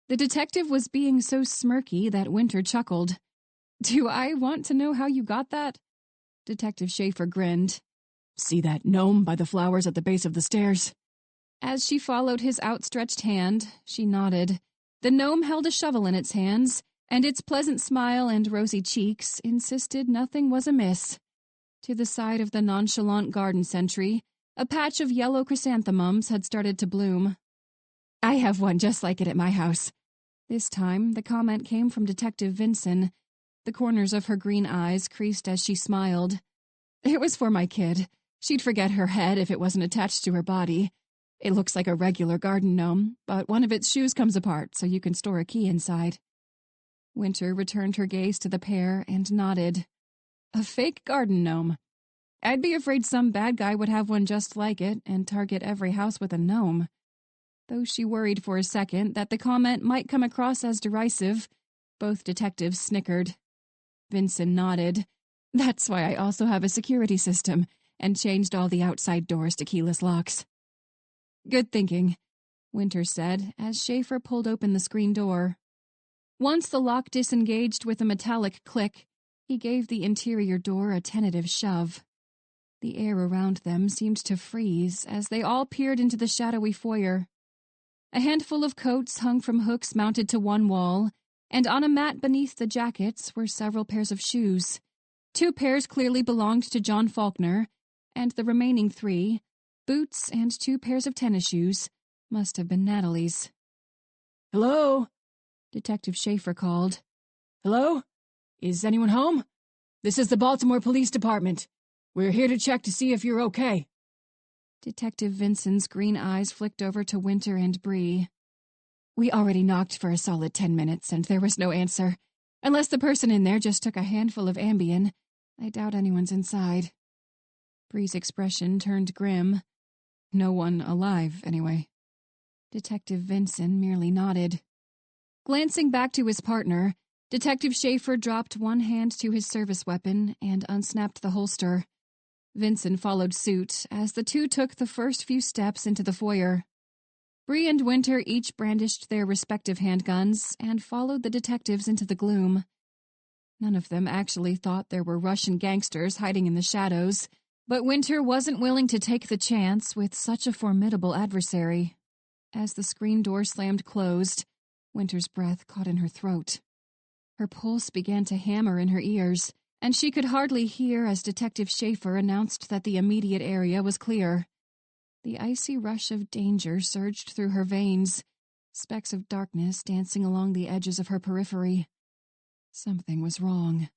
The detective was being so smirky that Winter chuckled. "Do I want to know how you got that?" Detective Schaefer grinned. "See that gnome by the flowers at the base of the stairs?" As she followed his outstretched hand, she nodded. The gnome held a shovel in its hands, and its pleasant smile and rosy cheeks insisted nothing was amiss. To the side of the nonchalant garden sentry, a patch of yellow chrysanthemums had started to bloom. "I have one just like it at my house." This time, the comment came from Detective Vinson. The corners of her green eyes creased as she smiled. "It was for my kid. She'd forget her head if it wasn't attached to her body. It looks like a regular garden gnome, but one of its shoes comes apart, so you can store a key inside." Winter returned her gaze to the pair and nodded. "A fake garden gnome. I'd be afraid some bad guy would have one just like it and target every house with a gnome." Though she worried for a second that the comment might come across as derisive, both detectives snickered. Vinson nodded. "That's why I also have a security system and changed all the outside doors to keyless locks." "Good thinking," Winter said as Schaefer pulled open the screen door. Once the lock disengaged with a metallic click, he gave the interior door a tentative shove. The air around them seemed to freeze as they all peered into the shadowy foyer. A handful of coats hung from hooks mounted to one wall, and on a mat beneath the jackets were several pairs of shoes. 2 pairs clearly belonged to John Faulkner, and the remaining 3, boots and 2 pairs of tennis shoes, must have been Natalie's. "Hello?" Detective Schaefer called. "Hello? Is anyone home? This is the Baltimore Police Department. We're here to check to see if you're okay." Detective Vinson's green eyes flicked over to Winter and Bree. "We already knocked for a solid 10 minutes, and there was no answer. Unless the person in there just took a handful of Ambien, I doubt anyone's inside." Bree's expression turned grim. No one alive, anyway. Detective Vinson merely nodded. Glancing back to his partner, Detective Schaefer dropped one hand to his service weapon and unsnapped the holster. Vinson followed suit as the two took the first few steps into the foyer. Bree and Winter each brandished their respective handguns and followed the detectives into the gloom. None of them actually thought there were Russian gangsters hiding in the shadows, but Winter wasn't willing to take the chance with such a formidable adversary. As the screen door slammed closed, Winter's breath caught in her throat. Her pulse began to hammer in her ears, and she could hardly hear as Detective Schaefer announced that the immediate area was clear. The icy rush of danger surged through her veins, specks of darkness dancing along the edges of her periphery. Something was wrong.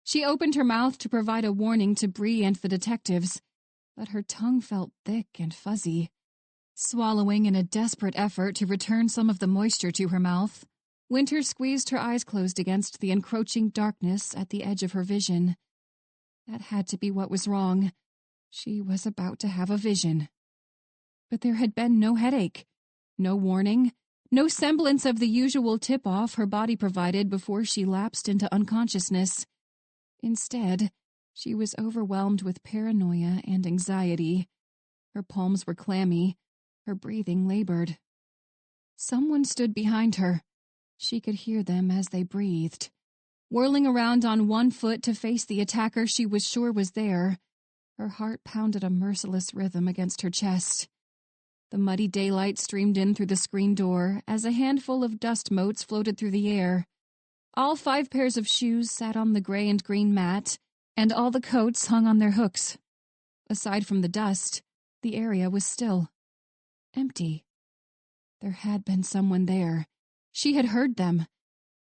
She opened her mouth to provide a warning to Bree and the detectives, but her tongue felt thick and fuzzy. Swallowing in a desperate effort to return some of the moisture to her mouth, Winter squeezed her eyes closed against the encroaching darkness at the edge of her vision. That had to be what was wrong. She was about to have a vision. But there had been no headache, no warning, no semblance of the usual tip-off her body provided before she lapsed into unconsciousness. Instead, she was overwhelmed with paranoia and anxiety. Her palms were clammy, her breathing labored. Someone stood behind her. She could hear them as they breathed. Whirling around on one foot to face the attacker she was sure was there, her heart pounded a merciless rhythm against her chest. The muddy daylight streamed in through the screen door as a handful of dust motes floated through the air. All 5 pairs of shoes sat on the gray and green mat, and all the coats hung on their hooks. Aside from the dust, the area was still. Empty. There had been someone there. She had heard them.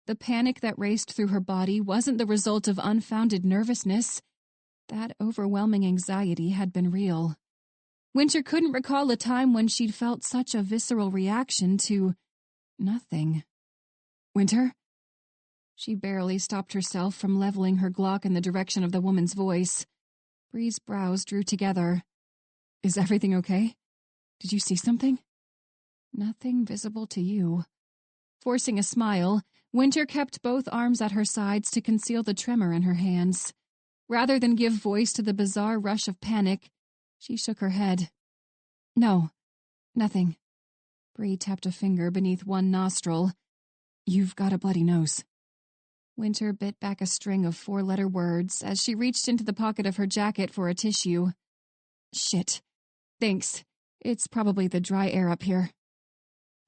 The panic that raced through her body wasn't the result of unfounded nervousness. That overwhelming anxiety had been real. Winter couldn't recall a time when she'd felt such a visceral reaction to nothing. "Winter?" She barely stopped herself from leveling her Glock in the direction of the woman's voice. Bree's brows drew together. "Is everything okay? Did you see something?" "Nothing visible to you." Forcing a smile, Winter kept both arms at her sides to conceal the tremor in her hands. Rather than give voice to the bizarre rush of panic, she shook her head. "No, nothing." Bree tapped a finger beneath one nostril. "You've got a bloody nose." Winter bit back a string of 4-letter words as she reached into the pocket of her jacket for a tissue. "Shit. Thanks. It's probably the dry air up here."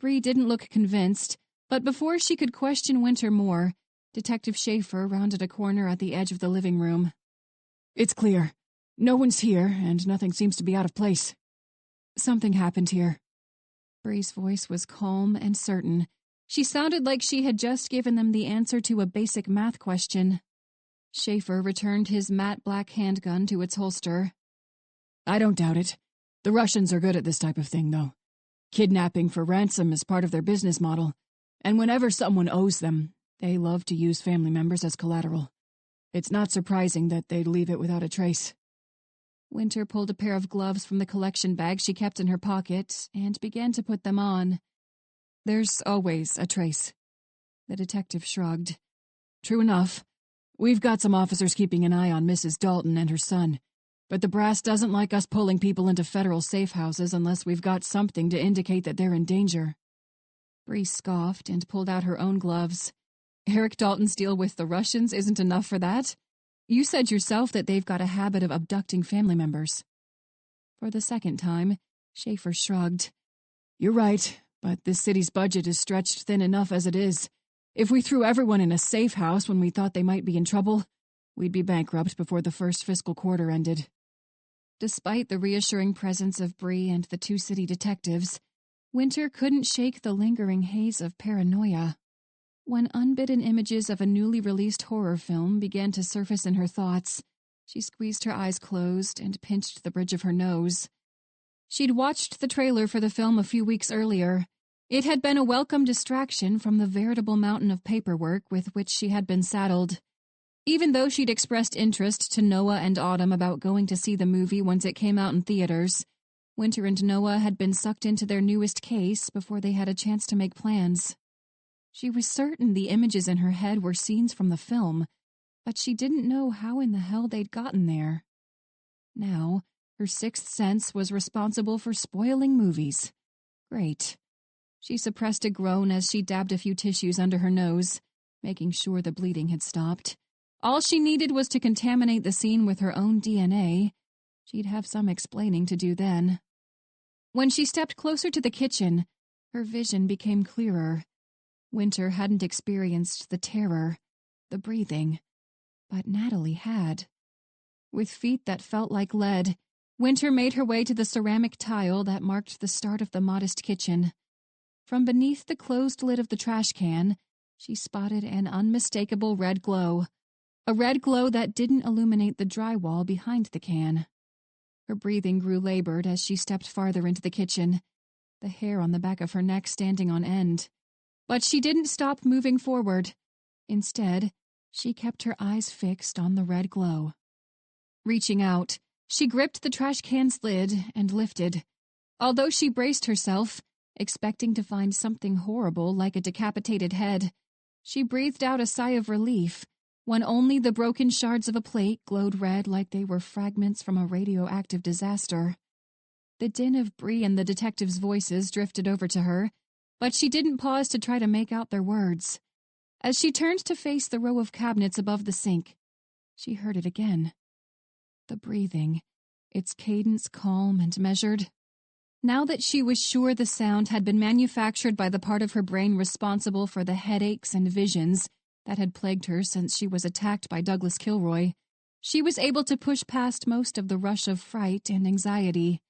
Bree didn't look convinced, but before she could question Winter more, Detective Schaefer rounded a corner at the edge of the living room. "It's clear. No one's here, and nothing seems to be out of place. Something happened here." Bree's voice was calm and certain. She sounded like she had just given them the answer to a basic math question. Schaefer returned his matte black handgun to its holster. "I don't doubt it. The Russians are good at this type of thing, though. Kidnapping for ransom is part of their business model, and whenever someone owes them, they love to use family members as collateral. It's not surprising that they'd leave it without a trace." Winter pulled a pair of gloves from the collection bag she kept in her pocket and began to put them on. "There's always a trace." The detective shrugged. "True enough. We've got some officers keeping an eye on Mrs. Dalton and her son, but the brass doesn't like us pulling people into federal safe houses unless we've got something to indicate that they're in danger." Bree scoffed and pulled out her own gloves. "Eric Dalton's deal with the Russians isn't enough for that?" You said yourself that they've got a habit of abducting family members. For the second time, Schaefer shrugged. You're right, but this city's budget is stretched thin enough as it is. If we threw everyone in a safe house when we thought they might be in trouble, we'd be bankrupt before the first fiscal quarter ended. Despite the reassuring presence of Bree and the two city detectives, Winter couldn't shake the lingering haze of paranoia. When unbidden images of a newly released horror film began to surface in her thoughts, she squeezed her eyes closed and pinched the bridge of her nose. She'd watched the trailer for the film a few weeks earlier. It had been a welcome distraction from the veritable mountain of paperwork with which she had been saddled. Even though she'd expressed interest to Noah and Autumn about going to see the movie once it came out in theaters, Winter and Noah had been sucked into their newest case before they had a chance to make plans. She was certain the images in her head were scenes from the film, but she didn't know how in the hell they'd gotten there. Now, her sixth sense was responsible for spoiling movies. Great. She suppressed a groan as she dabbed a few tissues under her nose, making sure the bleeding had stopped. All she needed was to contaminate the scene with her own DNA. She'd have some explaining to do then. When she stepped closer to the kitchen, her vision became clearer. Winter hadn't experienced the terror, the breathing, but Natalie had. With feet that felt like lead, Winter made her way to the ceramic tile that marked the start of the modest kitchen. From beneath the closed lid of the trash can, she spotted an unmistakable red glow, a red glow that didn't illuminate the drywall behind the can. Her breathing grew labored as she stepped farther into the kitchen, the hair on the back of her neck standing on end. But she didn't stop moving forward. Instead, she kept her eyes fixed on the red glow. Reaching out, she gripped the trash can's lid and lifted. Although she braced herself, expecting to find something horrible like a decapitated head, she breathed out a sigh of relief when only the broken shards of a plate glowed red like they were fragments from a radioactive disaster. The din of Bree and the detectives' voices drifted over to her, but she didn't pause to try to make out their words. As she turned to face the row of cabinets above the sink, she heard it again. The breathing, its cadence calm and measured. Now that she was sure the sound had been manufactured by the part of her brain responsible for the headaches and visions that had plagued her since she was attacked by Douglas Kilroy, she was able to push past most of the rush of fright and anxiety.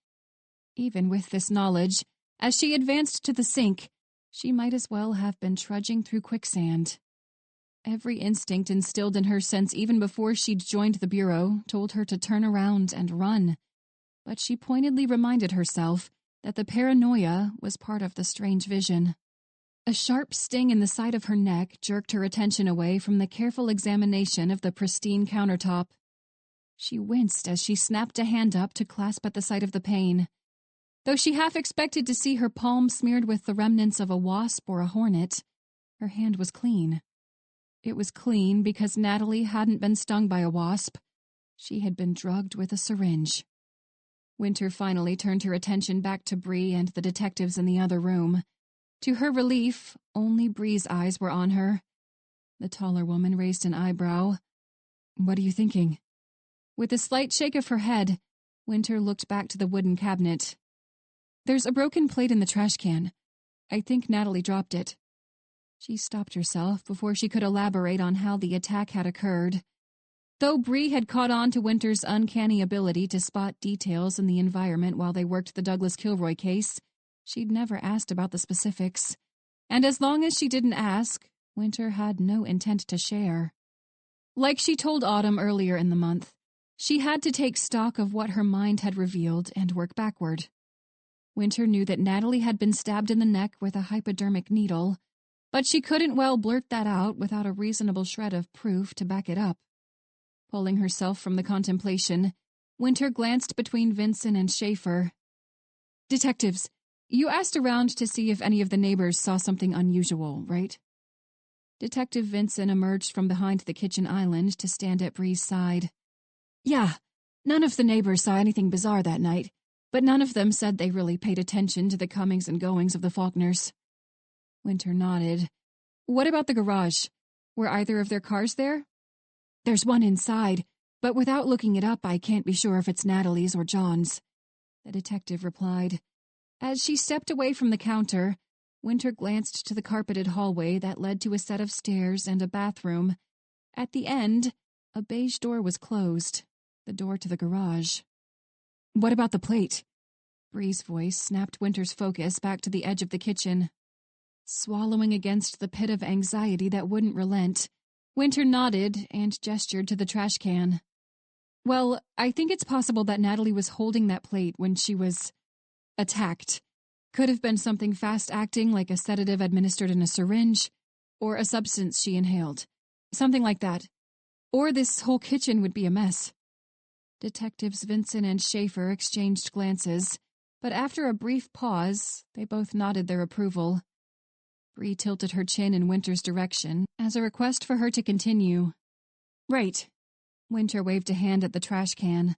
Even with this knowledge, as she advanced to the sink, she might as well have been trudging through quicksand. Every instinct instilled in her since even before she'd joined the bureau told her to turn around and run. But she pointedly reminded herself that the paranoia was part of the strange vision. A sharp sting in the side of her neck jerked her attention away from the careful examination of the pristine countertop. She winced as she snapped a hand up to clasp at the site of the pain. Though she half expected to see her palm smeared with the remnants of a wasp or a hornet, her hand was clean. It was clean because Natalie hadn't been stung by a wasp. She had been drugged with a syringe. Winter finally turned her attention back to Bree and the detectives in the other room. To her relief, only Bree's eyes were on her. The taller woman raised an eyebrow. "What are you thinking?" With a slight shake of her head, Winter looked back to the wooden cabinet. "There's a broken plate in the trash can. I think Natalie dropped it." She stopped herself before she could elaborate on how the attack had occurred. Though Bree had caught on to Winter's uncanny ability to spot details in the environment while they worked the Douglas Kilroy case, she'd never asked about the specifics. And as long as she didn't ask, Winter had no intent to share. Like she told Autumn earlier in the month, she had to take stock of what her mind had revealed and work backward. Winter knew that Natalie had been stabbed in the neck with a hypodermic needle, but she couldn't well blurt that out without a reasonable shred of proof to back it up. Pulling herself from the contemplation, Winter glanced between Vincent and Schaefer. "Detectives, you asked around to see if any of the neighbors saw something unusual, right?" Detective Vincent emerged from behind the kitchen island to stand at Bree's side. "Yeah, none of the neighbors saw anything bizarre that night, but none of them said they really paid attention to the comings and goings of the Faulkners." Winter nodded. "What about the garage? Were either of their cars there?" There's one inside, but without looking it up, I can't be sure if it's Natalie's or John's," the detective replied. As she stepped away from the counter, Winter glanced to the carpeted hallway that led to a set of stairs and a bathroom. At the end, a beige door was closed, the door to the garage. "What about the plate?" Bree's voice snapped Winter's focus back to the edge of the kitchen. Swallowing against the pit of anxiety that wouldn't relent, Winter nodded and gestured to the trash can. "Well, I think it's possible that Natalie was holding that plate when she was attacked. Could have been something fast-acting like a sedative administered in a syringe, or a substance she inhaled. Something like that. Or this whole kitchen would be a mess." Detectives Vincent and Schaefer exchanged glances, but after a brief pause, they both nodded their approval. Bree tilted her chin in Winter's direction as a request for her to continue. "Right." Winter waved a hand at the trash can.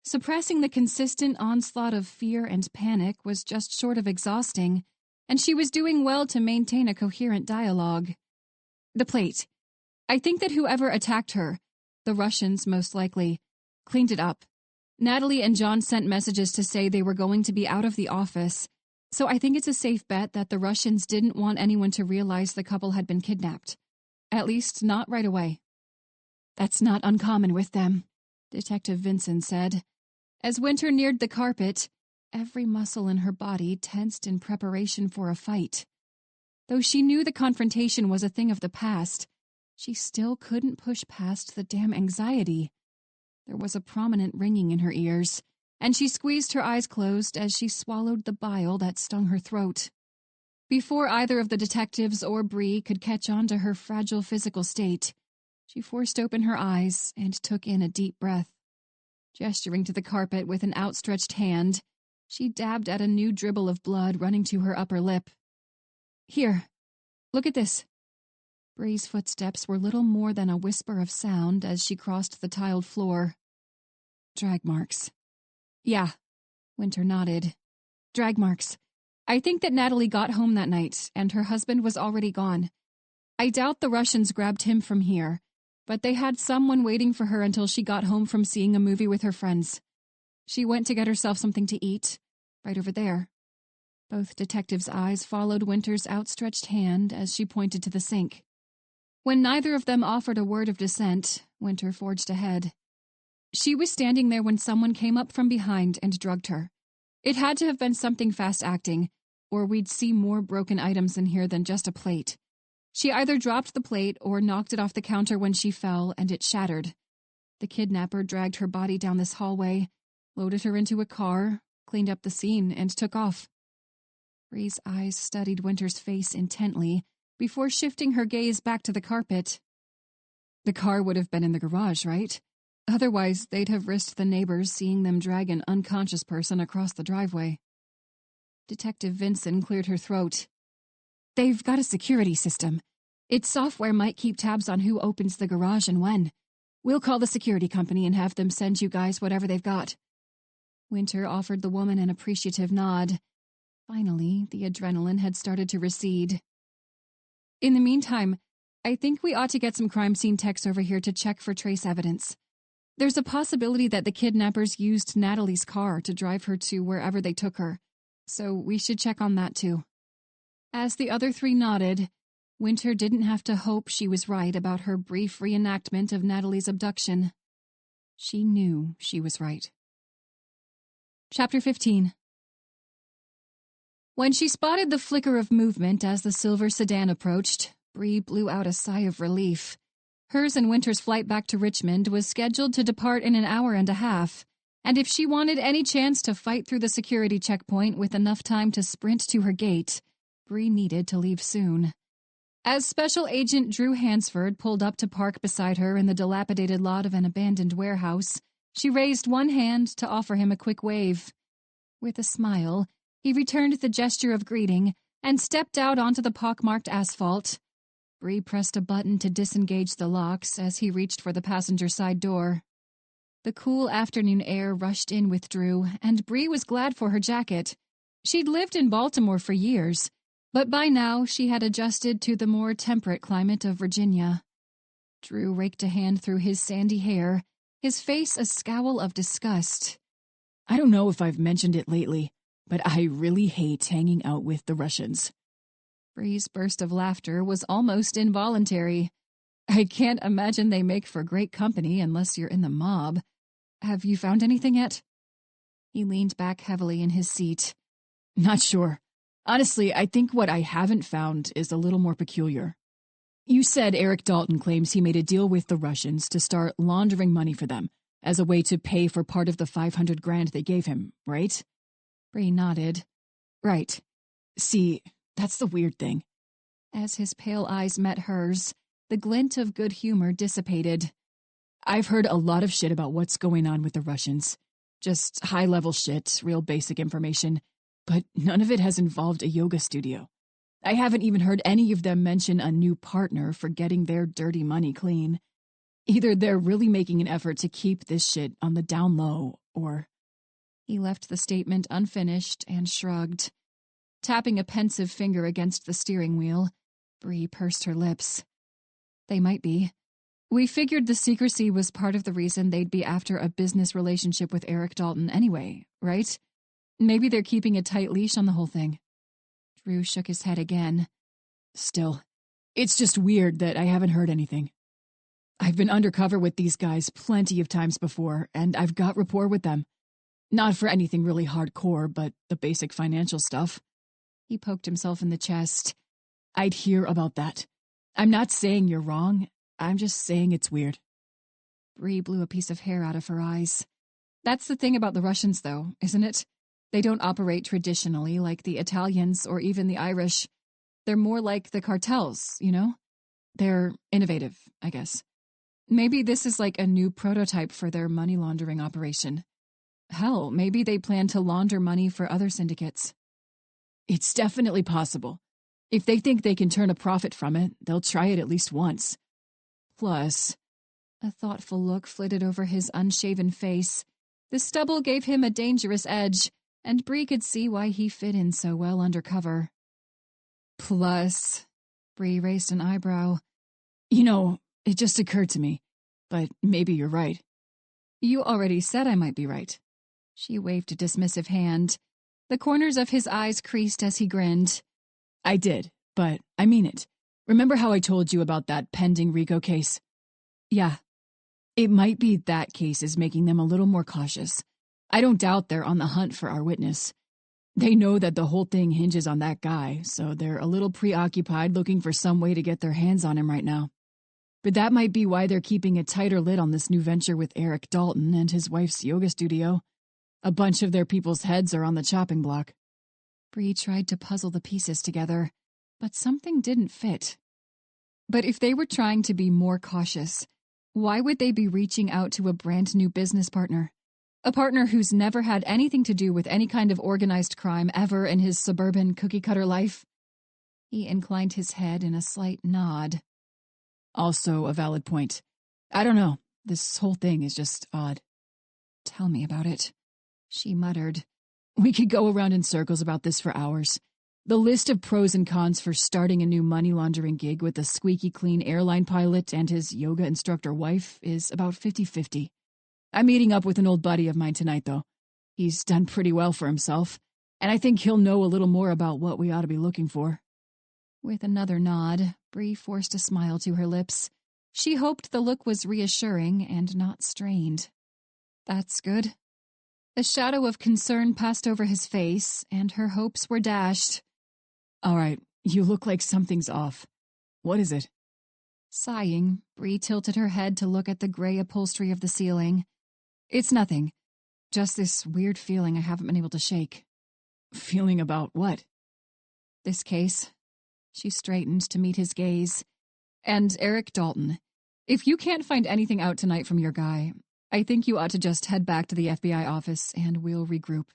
Suppressing the consistent onslaught of fear and panic was just short of exhausting, and she was doing well to maintain a coherent dialogue. "The plate. I think that whoever attacked her, the Russians most likely, cleaned it up. Natalie and John sent messages to say they were going to be out of the office, so I think it's a safe bet that the Russians didn't want anyone to realize the couple had been kidnapped. At least not right away." "That's not uncommon with them," Detective Vincent said. As Winter neared the carpet, every muscle in her body tensed in preparation for a fight. Though she knew the confrontation was a thing of the past, she still couldn't push past the damn anxiety. There was a prominent ringing in her ears, and she squeezed her eyes closed as she swallowed the bile that stung her throat. Before either of the detectives or Bree could catch on to her fragile physical state, she forced open her eyes and took in a deep breath. Gesturing to the carpet with an outstretched hand, she dabbed at a new dribble of blood running to her upper lip. "Here, look at this." Bree's footsteps were little more than a whisper of sound as she crossed the tiled floor. "Drag marks." "Yeah," Winter nodded. "Drag marks. I think that Natalie got home that night, and her husband was already gone. I doubt the Russians grabbed him from here, but they had someone waiting for her until she got home from seeing a movie with her friends. She went to get herself something to eat, right over there." Both detectives' eyes followed Winter's outstretched hand as she pointed to the sink. When neither of them offered a word of dissent, Winter forged ahead. "She was standing there when someone came up from behind and drugged her. It had to have been something fast-acting, or we'd see more broken items in here than just a plate. She either dropped the plate or knocked it off the counter when she fell, and it shattered. The kidnapper dragged her body down this hallway, loaded her into a car, cleaned up the scene, and took off." Bree's eyes studied Winter's face intently before shifting her gaze back to the carpet. "The car would have been in the garage, right? Otherwise, they'd have risked the neighbors seeing them drag an unconscious person across the driveway." Detective Vincent cleared her throat. "They've got a security system. Its software might keep tabs on who opens the garage and when. We'll call the security company and have them send you guys whatever they've got." Winter offered the woman an appreciative nod. Finally, the adrenaline had started to recede. "In the meantime, I think we ought to get some crime scene techs over here to check for trace evidence. There's a possibility that the kidnappers used Natalie's car to drive her to wherever they took her, so we should check on that too." As the other three nodded, Winter didn't have to hope she was right about her brief reenactment of Natalie's abduction. She knew she was right. Chapter 15. When she spotted the flicker of movement as the silver sedan approached, Bree blew out a sigh of relief. Hers and Winter's flight back to Richmond was scheduled to depart in an hour and a half, and if she wanted any chance to fight through the security checkpoint with enough time to sprint to her gate, Bree needed to leave soon. As Special Agent Drew Hansford pulled up to park beside her in the dilapidated lot of an abandoned warehouse, she raised one hand to offer him a quick wave. With a smile, he returned the gesture of greeting and stepped out onto the pockmarked asphalt. Bree pressed a button to disengage the locks as he reached for the passenger side door. The cool afternoon air rushed in with Drew, and Bree was glad for her jacket. She'd lived in Baltimore for years, but by now she had adjusted to the more temperate climate of Virginia. Drew raked a hand through his sandy hair, his face a scowl of disgust. I don't know if I've mentioned it lately, but I really hate hanging out with the Russians. Bree's burst of laughter was almost involuntary. I can't imagine they make for great company unless you're in the mob. Have you found anything yet? He leaned back heavily in his seat. Not sure. Honestly, I think what I haven't found is a little more peculiar. You said Eric Dalton claims he made a deal with the Russians to start laundering money for them as a way to pay for part of the $500,000 they gave him, right? Bree nodded. Right. See, that's the weird thing. As his pale eyes met hers, the glint of good humor dissipated. I've heard a lot of shit about what's going on with the Russians. Just high-level shit, real basic information. But none of it has involved a yoga studio. I haven't even heard any of them mention a new partner for getting their dirty money clean. Either they're really making an effort to keep this shit on the down low, or... He left the statement unfinished and shrugged. Tapping a pensive finger against the steering wheel, Bree pursed her lips. They might be. We figured the secrecy was part of the reason they'd be after a business relationship with Eric Dalton anyway, right? Maybe they're keeping a tight leash on the whole thing. Drew shook his head again. Still, it's just weird that I haven't heard anything. I've been undercover with these guys plenty of times before, and I've got rapport with them. Not for anything really hardcore, but the basic financial stuff. He poked himself in the chest. I'd hear about that. I'm not saying you're wrong. I'm just saying it's weird. Bree blew a piece of hair out of her eyes. That's the thing about the Russians, though, isn't it? They don't operate traditionally like the Italians or even the Irish. They're more like the cartels, you know? They're innovative, I guess. Maybe this is like a new prototype for their money laundering operation. Hell, maybe they plan to launder money for other syndicates. It's definitely possible. If they think they can turn a profit from it, they'll try it at least once. Plus, a thoughtful look flitted over his unshaven face. The stubble gave him a dangerous edge, and Bree could see why he fit in so well undercover. Plus, Bree raised an eyebrow. You know, it just occurred to me, but maybe you're right. You already said I might be right. She waved a dismissive hand. The corners of his eyes creased as he grinned. I did, but I mean it. Remember how I told you about that pending RICO case? Yeah. It might be that case is making them a little more cautious. I don't doubt they're on the hunt for our witness. They know that the whole thing hinges on that guy, so they're a little preoccupied looking for some way to get their hands on him right now. But that might be why they're keeping a tighter lid on this new venture with Eric Dalton and his wife's yoga studio. A bunch of their people's heads are on the chopping block. Bree tried to puzzle the pieces together, but something didn't fit. But if they were trying to be more cautious, why would they be reaching out to a brand new business partner? A partner who's never had anything to do with any kind of organized crime ever in his suburban cookie-cutter life? He inclined his head in a slight nod. Also a valid point. I don't know. This whole thing is just odd. Tell me about it, she muttered. We could go around in circles about this for hours. The list of pros and cons for starting a new money laundering gig with a squeaky clean airline pilot and his yoga instructor wife is about 50-50. I'm meeting up with an old buddy of mine tonight, though. He's done pretty well for himself, and I think he'll know a little more about what we ought to be looking for. With another nod, Bree forced a smile to her lips. She hoped the look was reassuring and not strained. That's good. A shadow of concern passed over his face, and her hopes were dashed. All right, you look like something's off. What is it? Sighing, Bree tilted her head to look at the gray upholstery of the ceiling. It's nothing. Just this weird feeling I haven't been able to shake. Feeling about what? This case. She straightened to meet his gaze. And Eric Dalton. If you can't find anything out tonight from your guy, I think you ought to just head back to the FBI office and we'll regroup.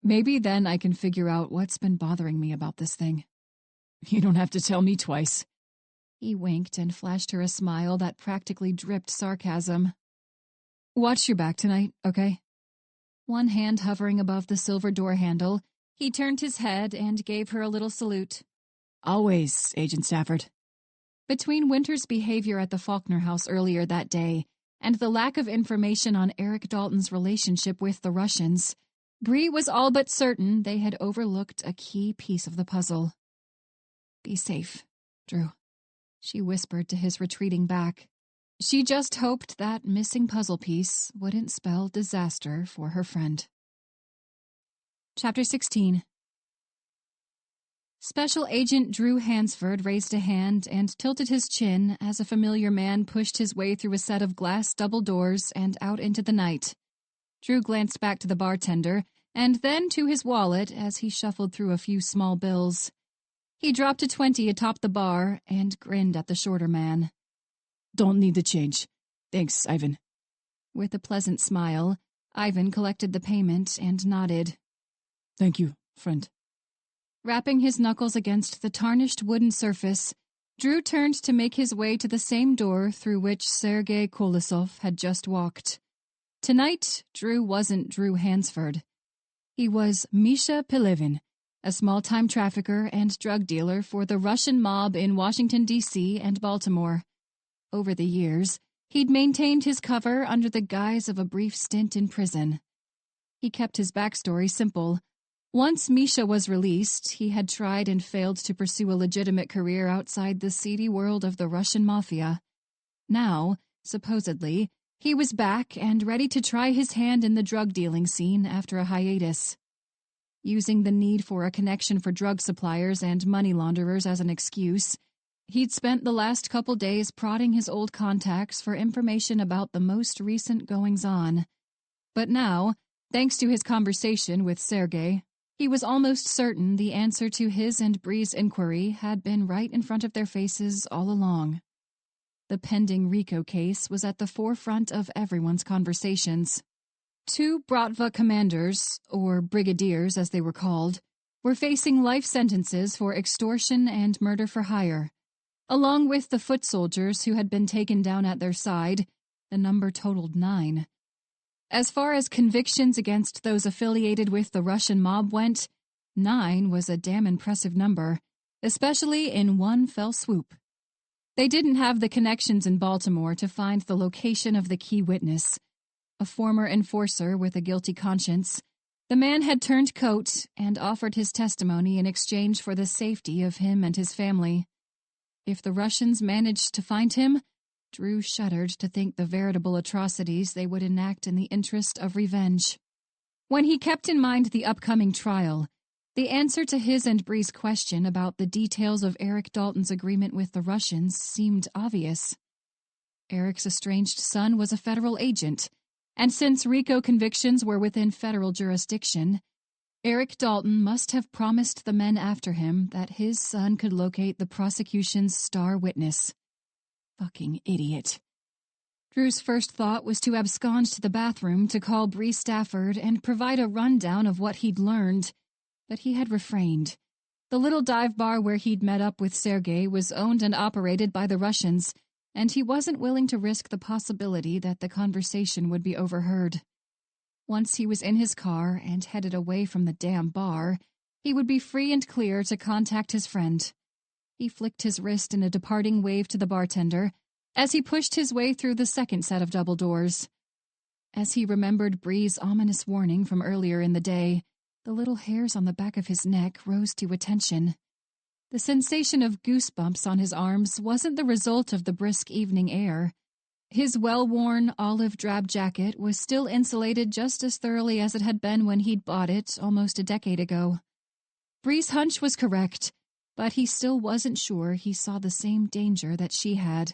Maybe then I can figure out what's been bothering me about this thing. You don't have to tell me twice. He winked and flashed her a smile that practically dripped sarcasm. Watch your back tonight, okay? One hand hovering above the silver door handle, he turned his head and gave her a little salute. Always, Agent Stafford. Between Winter's behavior at the Faulkner house earlier that day and the lack of information on Eric Dalton's relationship with the Russians, Bree was all but certain they had overlooked a key piece of the puzzle. "Be safe, Drew," she whispered to his retreating back. She just hoped that missing puzzle piece wouldn't spell disaster for her friend. Chapter 16. Special Agent Drew Hansford raised a hand and tilted his chin as a familiar man pushed his way through a set of glass double doors and out into the night. Drew glanced back to the bartender and then to his wallet as he shuffled through a few small bills. He dropped a 20 atop the bar and grinned at the shorter man. "Don't need the change. Thanks, Ivan." With a pleasant smile, Ivan collected the payment and nodded. "Thank you, friend." Rapping his knuckles against the tarnished wooden surface, Drew turned to make his way to the same door through which Sergei Kolosov had just walked. Tonight, Drew wasn't Drew Hansford. He was Misha Pelevin, a small-time trafficker and drug dealer for the Russian mob in Washington, D.C. and Baltimore. Over the years, he'd maintained his cover under the guise of a brief stint in prison. He kept his backstory simple. Once Misha was released, he had tried and failed to pursue a legitimate career outside the seedy world of the Russian mafia. Now, supposedly, he was back and ready to try his hand in the drug-dealing scene after a hiatus. Using the need for a connection for drug suppliers and money launderers as an excuse, he'd spent the last couple days prodding his old contacts for information about the most recent goings-on. But now, thanks to his conversation with Sergei, he was almost certain the answer to his and Bree's inquiry had been right in front of their faces all along. The pending RICO case was at the forefront of everyone's conversations. 2 Bratva commanders, or brigadiers as they were called, were facing life sentences for extortion and murder for hire. Along with the foot soldiers who had been taken down at their side, the number totaled 9. As far as convictions against those affiliated with the Russian mob went, 9 was a damn impressive number, especially in one fell swoop. They didn't have the connections in Baltimore to find the location of the key witness. A former enforcer with a guilty conscience, the man had turned coat and offered his testimony in exchange for the safety of him and his family. If the Russians managed to find him, Drew shuddered to think the veritable atrocities they would enact in the interest of revenge. When he kept in mind the upcoming trial, the answer to his and Bree's question about the details of Eric Dalton's agreement with the Russians seemed obvious. Eric's estranged son was a federal agent, and since RICO convictions were within federal jurisdiction, Eric Dalton must have promised the men after him that his son could locate the prosecution's star witness. Fucking idiot. Drew's first thought was to abscond to the bathroom to call Bree Stafford and provide a rundown of what he'd learned, but he had refrained. The little dive bar where he'd met up with Sergei was owned and operated by the Russians, and he wasn't willing to risk the possibility that the conversation would be overheard. Once he was in his car and headed away from the damn bar, he would be free and clear to contact his friend. He flicked his wrist in a departing wave to the bartender as he pushed his way through the second set of double doors. As he remembered Bree's ominous warning from earlier in the day, the little hairs on the back of his neck rose to attention. The sensation of goosebumps on his arms wasn't the result of the brisk evening air. His well-worn olive-drab jacket was still insulated just as thoroughly as it had been when he'd bought it almost a decade ago. Bree's hunch was correct, but he still wasn't sure he saw the same danger that she had.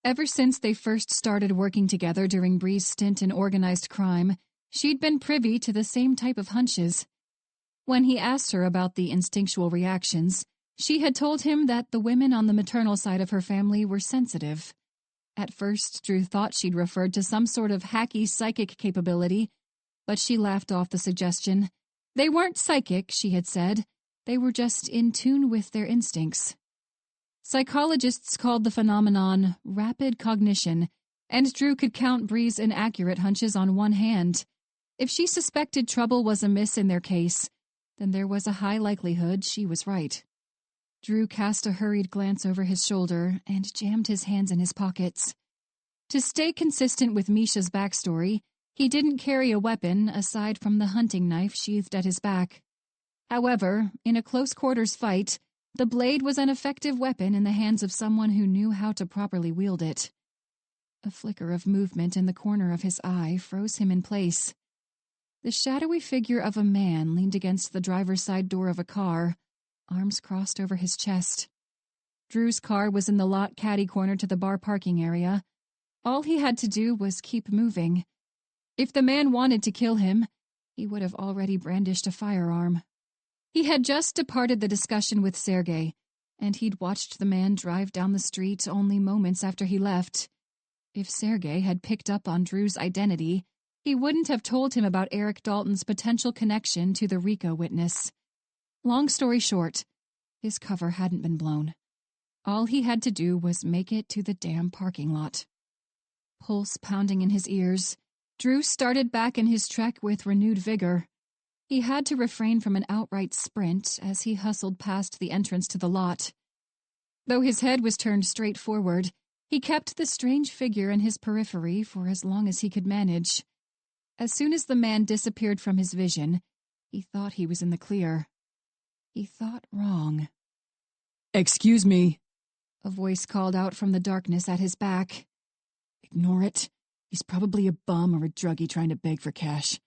Ever since they first started working together during Bree's stint in organized crime, she'd been privy to the same type of hunches. When he asked her about the instinctual reactions, she had told him that the women on the maternal side of her family were sensitive. At first, Drew thought she'd referred to some sort of hacky psychic capability, but she laughed off the suggestion. They weren't psychic, she had said. They were just in tune with their instincts. Psychologists called the phenomenon rapid cognition, and Drew could count Bree's inaccurate hunches on one hand. If she suspected trouble was amiss in their case, then there was a high likelihood she was right. Drew cast a hurried glance over his shoulder and jammed his hands in his pockets. To stay consistent with Misha's backstory, he didn't carry a weapon aside from the hunting knife sheathed at his back. However, in a close-quarters fight, the blade was an effective weapon in the hands of someone who knew how to properly wield it. A flicker of movement in the corner of his eye froze him in place. The shadowy figure of a man leaned against the driver's side door of a car, arms crossed over his chest. Drew's car was in the lot catty-corner to the bar parking area. All he had to do was keep moving. If the man wanted to kill him, he would have already brandished a firearm. He had just departed the discussion with Sergei, and he'd watched the man drive down the street only moments after he left. If Sergei had picked up on Drew's identity, he wouldn't have told him about Eric Dalton's potential connection to the RICO witness. Long story short, his cover hadn't been blown. All he had to do was make it to the damn parking lot. Pulse pounding in his ears, Drew started back in his trek with renewed vigor. He had to refrain from an outright sprint as he hustled past the entrance to the lot. Though his head was turned straight forward, he kept the strange figure in his periphery for as long as he could manage. As soon as the man disappeared from his vision, he thought he was in the clear. He thought wrong. "Excuse me," a voice called out from the darkness at his back. "Ignore it. He's probably a bum or a druggie trying to beg for cash."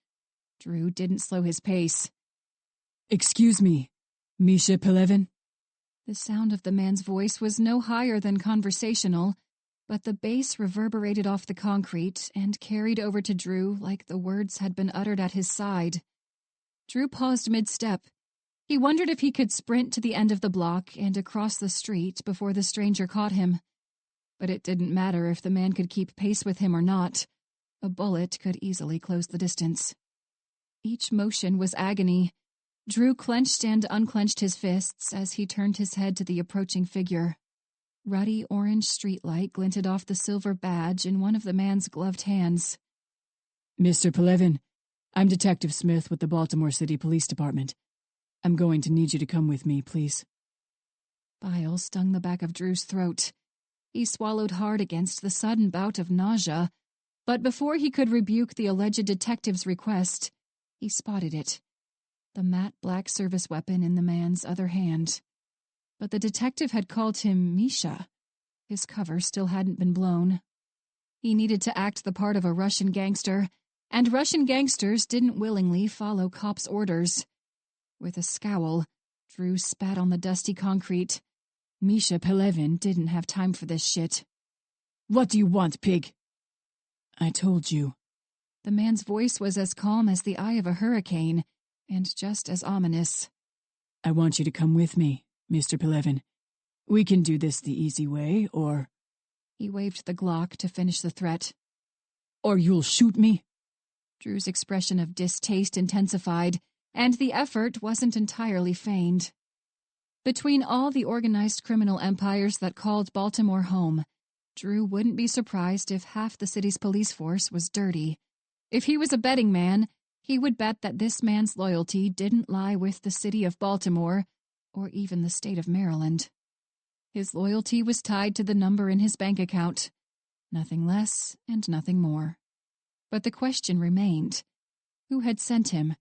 Drew didn't slow his pace. "Excuse me, Misha Pelevin?" The sound of the man's voice was no higher than conversational, but the bass reverberated off the concrete and carried over to Drew like the words had been uttered at his side. Drew paused mid-step. He wondered if he could sprint to the end of the block and across the street before the stranger caught him. But it didn't matter if the man could keep pace with him or not. A bullet could easily close the distance. Each motion was agony. Drew clenched and unclenched his fists as he turned his head to the approaching figure. Ruddy orange streetlight glinted off the silver badge in one of the man's gloved hands. "Mr. Pelevin, I'm Detective Smith with the Baltimore City Police Department. I'm going to need you to come with me, please." Bile stung the back of Drew's throat. He swallowed hard against the sudden bout of nausea, but before he could rebuke the alleged detective's request, he spotted it. The matte black service weapon in the man's other hand. But the detective had called him Misha. His cover still hadn't been blown. He needed to act the part of a Russian gangster, and Russian gangsters didn't willingly follow cops' orders. With a scowl, Drew spat on the dusty concrete. Misha Pelevin didn't have time for this shit. "What do you want, pig?" "I told you." The man's voice was as calm as the eye of a hurricane, and just as ominous. "I want you to come with me, Mr. Pelevin. We can do this the easy way, or—" He waved the Glock to finish the threat. "Or you'll shoot me." Drew's expression of distaste intensified, and the effort wasn't entirely feigned. Between all the organized criminal empires that called Baltimore home, Drew wouldn't be surprised if half the city's police force was dirty. If he was a betting man, he would bet that this man's loyalty didn't lie with the city of Baltimore, or even the state of Maryland. His loyalty was tied to the number in his bank account. Nothing less and nothing more. But the question remained. Who had sent him?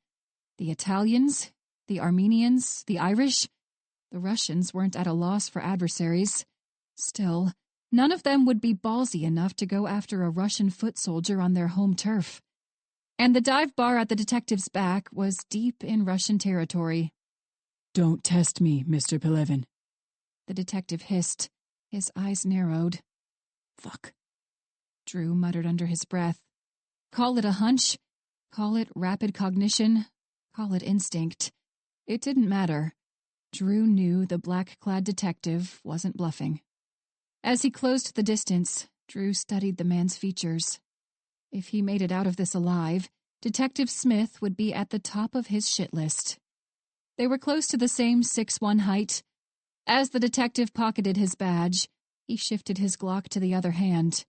The Italians? The Armenians? The Irish? The Russians weren't at a loss for adversaries. Still, none of them would be ballsy enough to go after a Russian foot soldier on their home turf. And the dive bar at the detective's back was deep in Russian territory. "Don't test me, Mr. Pelevin," the detective hissed. His eyes narrowed. "Fuck," Drew muttered under his breath. Call it a hunch, call it rapid cognition, call it instinct. It didn't matter. Drew knew the black-clad detective wasn't bluffing. As he closed the distance, Drew studied the man's features. If he made it out of this alive, Detective Smith would be at the top of his shit list. They were close to the same 6'1" height. As the detective pocketed his badge, he shifted his Glock to the other hand.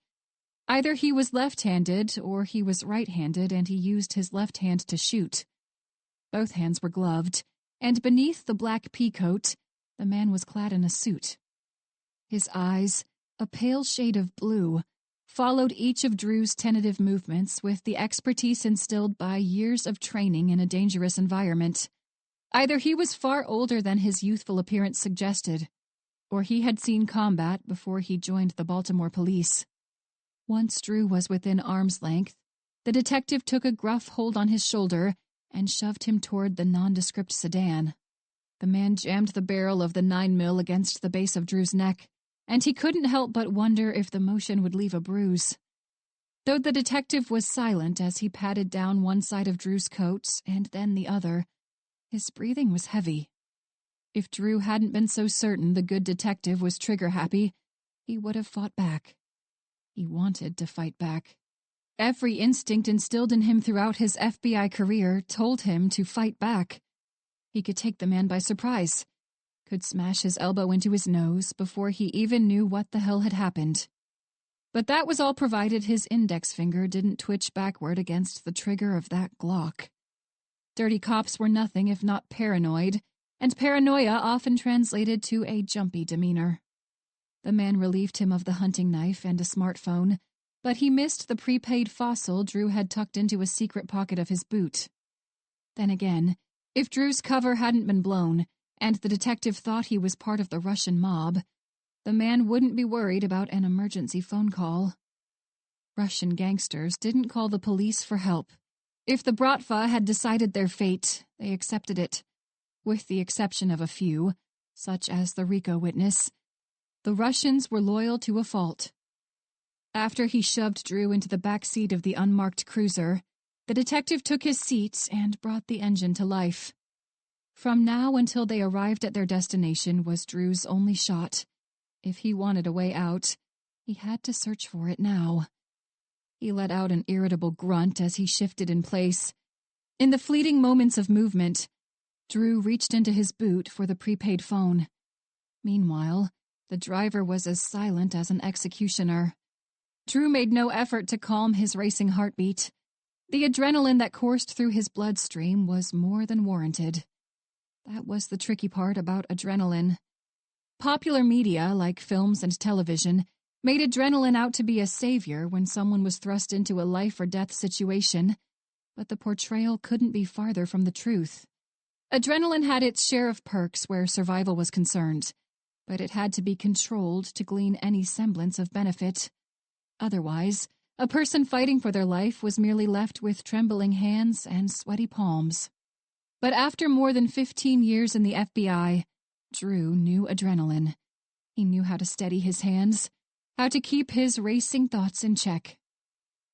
Either he was left-handed or he was right-handed and he used his left hand to shoot. Both hands were gloved, and beneath the black pea coat, The man was clad in a suit. His eyes, a pale shade of blue, followed each of Drew's tentative movements with the expertise instilled by years of training in a dangerous environment. Either he was far older than his youthful appearance suggested, or he had seen combat before he joined the Baltimore police. Once Drew was within arm's length, the detective took a gruff hold on his shoulder and shoved him toward the nondescript sedan. The man jammed the barrel of the 9mm against the base of Drew's neck, and he couldn't help but wonder if the motion would leave a bruise. Though the detective was silent as he patted down one side of Drew's coat and then the other, his breathing was heavy. If Drew hadn't been so certain the good detective was trigger-happy, he would have fought back. He wanted to fight back. Every instinct instilled in him throughout his FBI career told him to fight back. He could take the man by surprise, could smash his elbow into his nose before he even knew what the hell had happened. But that was all provided his index finger didn't twitch backward against the trigger of that Glock. Dirty cops were nothing if not paranoid, and paranoia often translated to a jumpy demeanor. The man relieved him of the hunting knife and a smartphone, but he missed the prepaid fossil Drew had tucked into a secret pocket of his boot. Then again, if Drew's cover hadn't been blown, and the detective thought he was part of the Russian mob, the man wouldn't be worried about an emergency phone call. Russian gangsters didn't call the police for help. If the Bratva had decided their fate, they accepted it. With the exception of a few, such as the Rico witness, the Russians were loyal to a fault. After he shoved Drew into the back seat of the unmarked cruiser, the detective took his seat and brought the engine to life. From now until they arrived at their destination was Drew's only shot. If he wanted a way out, he had to search for it now. He let out an irritable grunt as he shifted in place. In the fleeting moments of movement, Drew reached into his boot for the prepaid phone. Meanwhile, the driver was as silent as an executioner. Drew made no effort to calm his racing heartbeat. The adrenaline that coursed through his bloodstream was more than warranted. That was the tricky part about adrenaline. Popular media, like films and television, made adrenaline out to be a savior when someone was thrust into a life-or-death situation, but the portrayal couldn't be farther from the truth. Adrenaline had its share of perks where survival was concerned, but it had to be controlled to glean any semblance of benefit. Otherwise, a person fighting for their life was merely left with trembling hands and sweaty palms. But after more than 15 years in the FBI, Drew knew adrenaline. He knew how to steady his hands, how to keep his racing thoughts in check.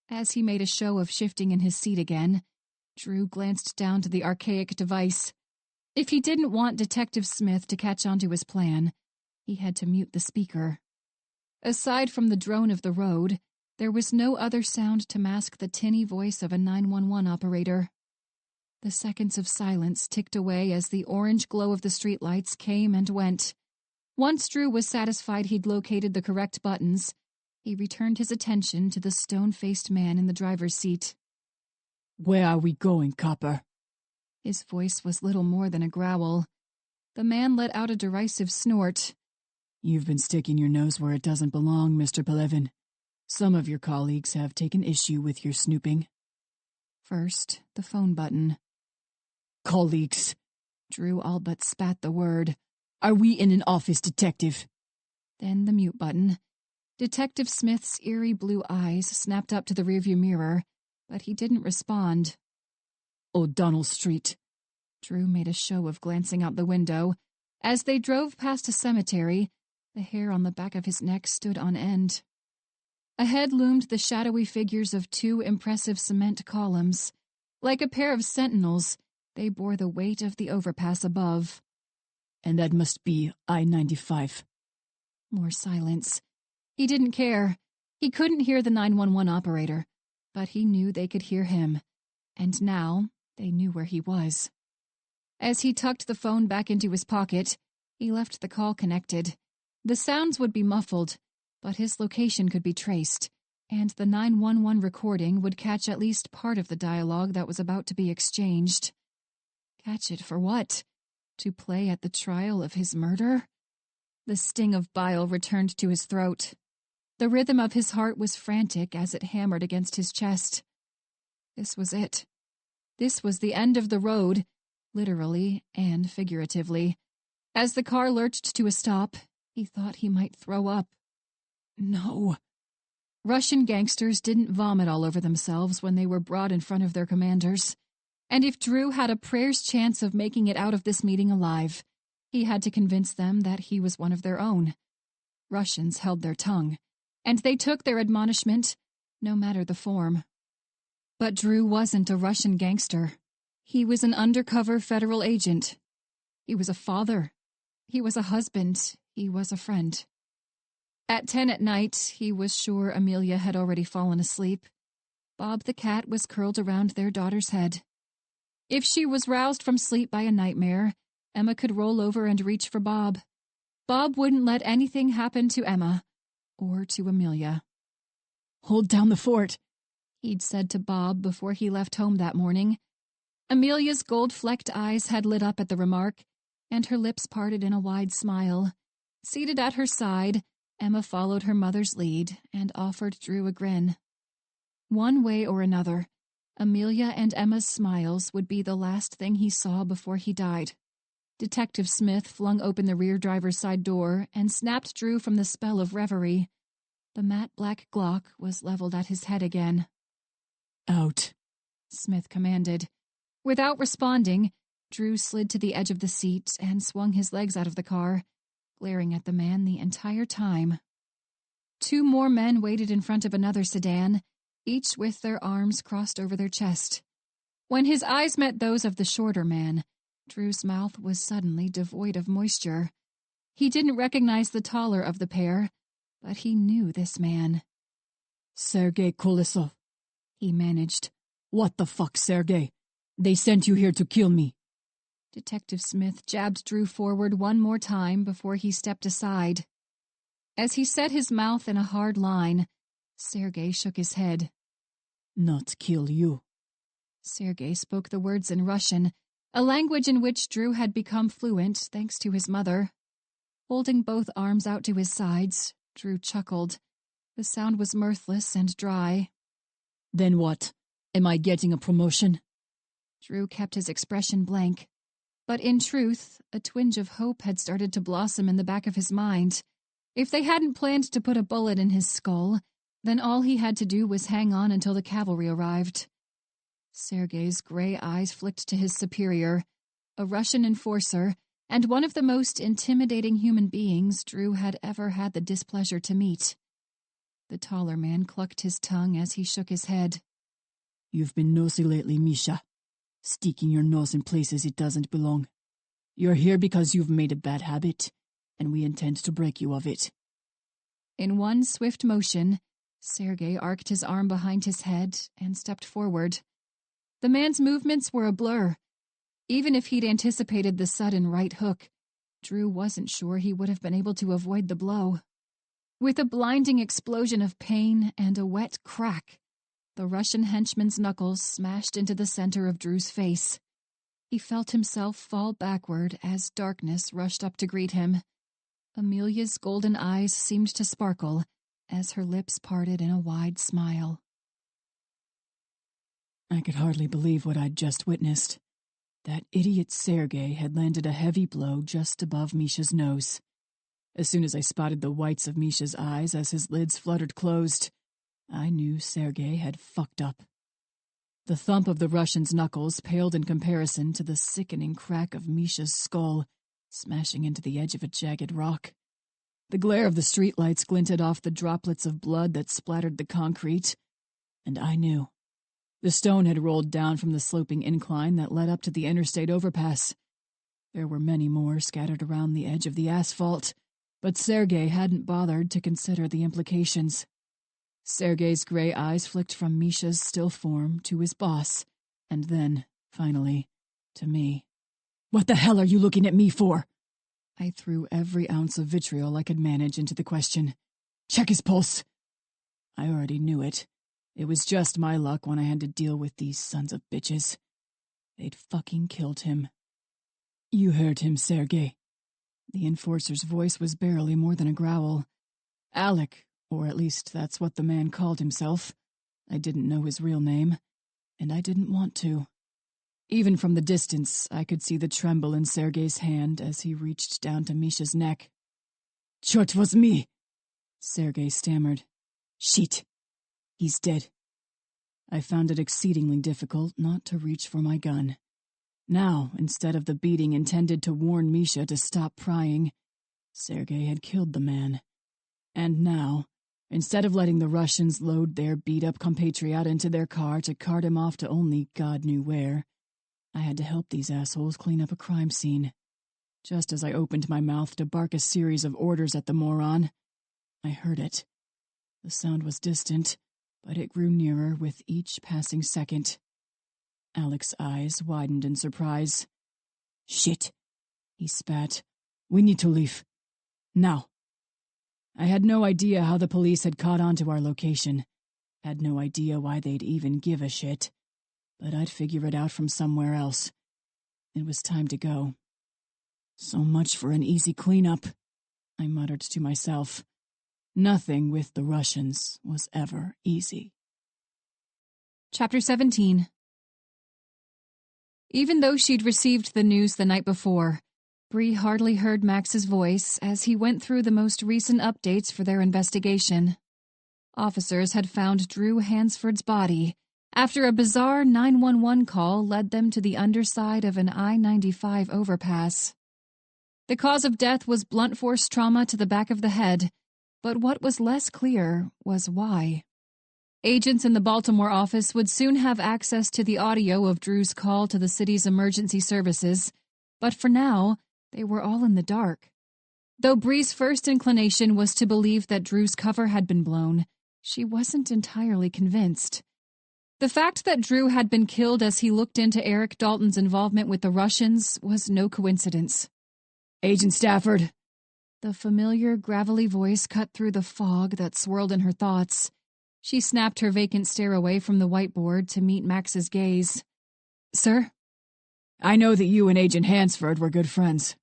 As he made a show of shifting in his seat again, Drew glanced down to the archaic device. If he didn't want Detective Smith to catch on to his plan, he had to mute the speaker. Aside from the drone of the road, there was no other sound to mask the tinny voice of a 911 operator. The seconds of silence ticked away as the orange glow of the streetlights came and went. Once Drew was satisfied he'd located the correct buttons, he returned his attention to the stone-faced man in the driver's seat. "Where are we going, copper?" His voice was little more than a growl. The man let out a derisive snort. "You've been sticking your nose where it doesn't belong, Mr. Pelevin. Some of your colleagues have taken issue with your snooping." First, the phone button. "Colleagues." Drew all but spat the word. "Are we in an office, detective?" Then the mute button. Detective Smith's eerie blue eyes snapped up to the rearview mirror, but he didn't respond. "O'Donnell Street." Drew made a show of glancing out the window. As they drove past a cemetery, the hair on the back of his neck stood on end. Ahead loomed the shadowy figures of two impressive cement columns. Like a pair of sentinels, they bore the weight of the overpass above. "And that must be I-95. More silence. He didn't care. He couldn't hear the 911 operator, but he knew they could hear him. And now they knew where he was. As he tucked the phone back into his pocket, he left the call connected. The sounds would be muffled, but his location could be traced, and the 911 recording would catch at least part of the dialogue that was about to be exchanged. Catch it for what? To play at the trial of his murder? The sting of bile returned to his throat. The rhythm of his heart was frantic as it hammered against his chest. This was it. This was the end of the road, literally and figuratively. As the car lurched to a stop, he thought he might throw up. No. Russian gangsters didn't vomit all over themselves when they were brought in front of their commanders. And if Drew had a prayer's chance of making it out of this meeting alive, he had to convince them that he was one of their own. Russians held their tongue, and they took their admonishment, no matter the form. But Drew wasn't a Russian gangster. He was an undercover federal agent. He was a father. He was a husband. He was a friend. At 10 at night, he was sure Amelia had already fallen asleep. Bob the cat was curled around their daughter's head. If she was roused from sleep by a nightmare, Emma could roll over and reach for Bob. Bob wouldn't let anything happen to Emma, or to Amelia. "Hold down the fort," he'd said to Bob before he left home that morning. Amelia's gold-flecked eyes had lit up at the remark, and her lips parted in a wide smile. Seated at her side, Emma followed her mother's lead and offered Drew a grin. One way or another, Amelia and Emma's smiles would be the last thing he saw before he died. Detective Smith flung open the rear driver's side door and snapped Drew from the spell of reverie. The matte black Glock was leveled at his head again. "Out," Smith commanded. Without responding, Drew slid to the edge of the seat and swung his legs out of the car, glaring at the man the entire time. 2 more men waited in front of another sedan, each with their arms crossed over their chest. When his eyes met those of the shorter man, Drew's mouth was suddenly devoid of moisture. He didn't recognize the taller of the pair, but he knew this man. "Sergei Kolesov," he managed. "What the fuck, Sergei? They sent you here to kill me." Detective Smith jabbed Drew forward one more time before he stepped aside. As he set his mouth in a hard line, Sergei shook his head. "Not kill you." Sergei spoke the words in Russian, a language in which Drew had become fluent thanks to his mother. Holding both arms out to his sides, Drew chuckled. The sound was mirthless and dry. "Then what? Am I getting a promotion?" Drew kept his expression blank. But in truth, a twinge of hope had started to blossom in the back of his mind. If they hadn't planned to put a bullet in his skull, then all he had to do was hang on until the cavalry arrived. Sergei's gray eyes flicked to his superior, a Russian enforcer, and one of the most intimidating human beings Drew had ever had the displeasure to meet. The taller man clucked his tongue as he shook his head. "You've been nosy lately, Misha. Sticking your nose in places it doesn't belong. You're here because you've made a bad habit, and we intend to break you of it." In one swift motion, Sergei arced his arm behind his head and stepped forward. The man's movements were a blur. Even if he'd anticipated the sudden right hook, Drew wasn't sure he would have been able to avoid the blow. With a blinding explosion of pain and a wet crack, the Russian henchman's knuckles smashed into the center of Drew's face. He felt himself fall backward as darkness rushed up to greet him. Amelia's golden eyes seemed to sparkle as her lips parted in a wide smile. I could hardly believe what I'd just witnessed. That idiot Sergei had landed a heavy blow just above Misha's nose. As soon as I spotted the whites of Misha's eyes as his lids fluttered closed, I knew Sergei had fucked up. The thump of the Russian's knuckles paled in comparison to the sickening crack of Misha's skull, smashing into the edge of a jagged rock. The glare of the streetlights glinted off the droplets of blood that splattered the concrete, and I knew. The stone had rolled down from the sloping incline that led up to the interstate overpass. There were many more scattered around the edge of the asphalt, but Sergei hadn't bothered to consider the implications. Sergei's gray eyes flicked from Misha's still form to his boss, and then, finally, to me. "What the hell are you looking at me for?" I threw every ounce of vitriol I could manage into the question. "Check his pulse." I already knew it. It was just my luck when I had to deal with these sons of bitches. They'd fucking killed him. You heard him, Sergei. The enforcer's voice was barely more than a growl. Alec, or at least that's what the man called himself. I didn't know his real name, and I didn't want to. Even from the distance, I could see the tremble in Sergei's hand as he reached down to Misha's neck. "Chort was me," Sergei stammered. "Shit. He's dead." I found it exceedingly difficult not to reach for my gun. Now, instead of the beating intended to warn Misha to stop prying, Sergei had killed the man. And now, instead of letting the Russians load their beat-up compatriot into their car to cart him off to only God knew where, I had to help these assholes clean up a crime scene. Just as I opened my mouth to bark a series of orders at the moron, I heard it. The sound was distant, but it grew nearer with each passing second. Alec's eyes widened in surprise. "Shit," he spat. "We need to leave. Now." I had no idea how the police had caught on to our location. Had no idea why they'd even give a shit. But I'd figure it out from somewhere else. It was time to go. So much for an easy cleanup, I muttered to myself. Nothing with the Russians was ever easy. Chapter 17. Even though she'd received the news the night before, Bree hardly heard Max's voice as he went through the most recent updates for their investigation. Officers had found Drew Hansford's body after a bizarre 911 call led them to the underside of an I-95 overpass. The cause of death was blunt force trauma to the back of the head, but what was less clear was why. Agents in the Baltimore office would soon have access to the audio of Drew's call to the city's emergency services, but for now, they were all in the dark. Though Bree's first inclination was to believe that Drew's cover had been blown, she wasn't entirely convinced. The fact that Drew had been killed as he looked into Eric Dalton's involvement with the Russians was no coincidence. "Agent Stafford." The familiar, gravelly voice cut through the fog that swirled in her thoughts. She snapped her vacant stare away from the whiteboard to meet Max's gaze. "Sir?" "I know that you and Agent Hansford were good friends."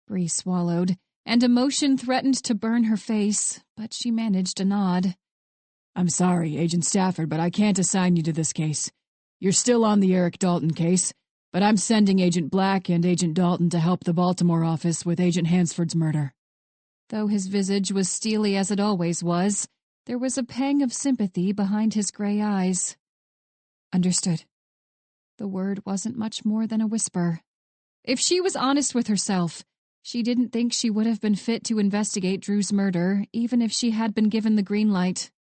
Bree swallowed, and emotion threatened to burn her face, but she managed a nod. "I'm sorry, Agent Stafford, but I can't assign you to this case. You're still on the Eric Dalton case, but I'm sending Agent Black and Agent Dalton to help the Baltimore office with Agent Hansford's murder." Though his visage was steely as it always was, there was a pang of sympathy behind his gray eyes. "Understood." The word wasn't much more than a whisper. If she was honest with herself, she didn't think she would have been fit to investigate Drew's murder, even if she had been given the green light.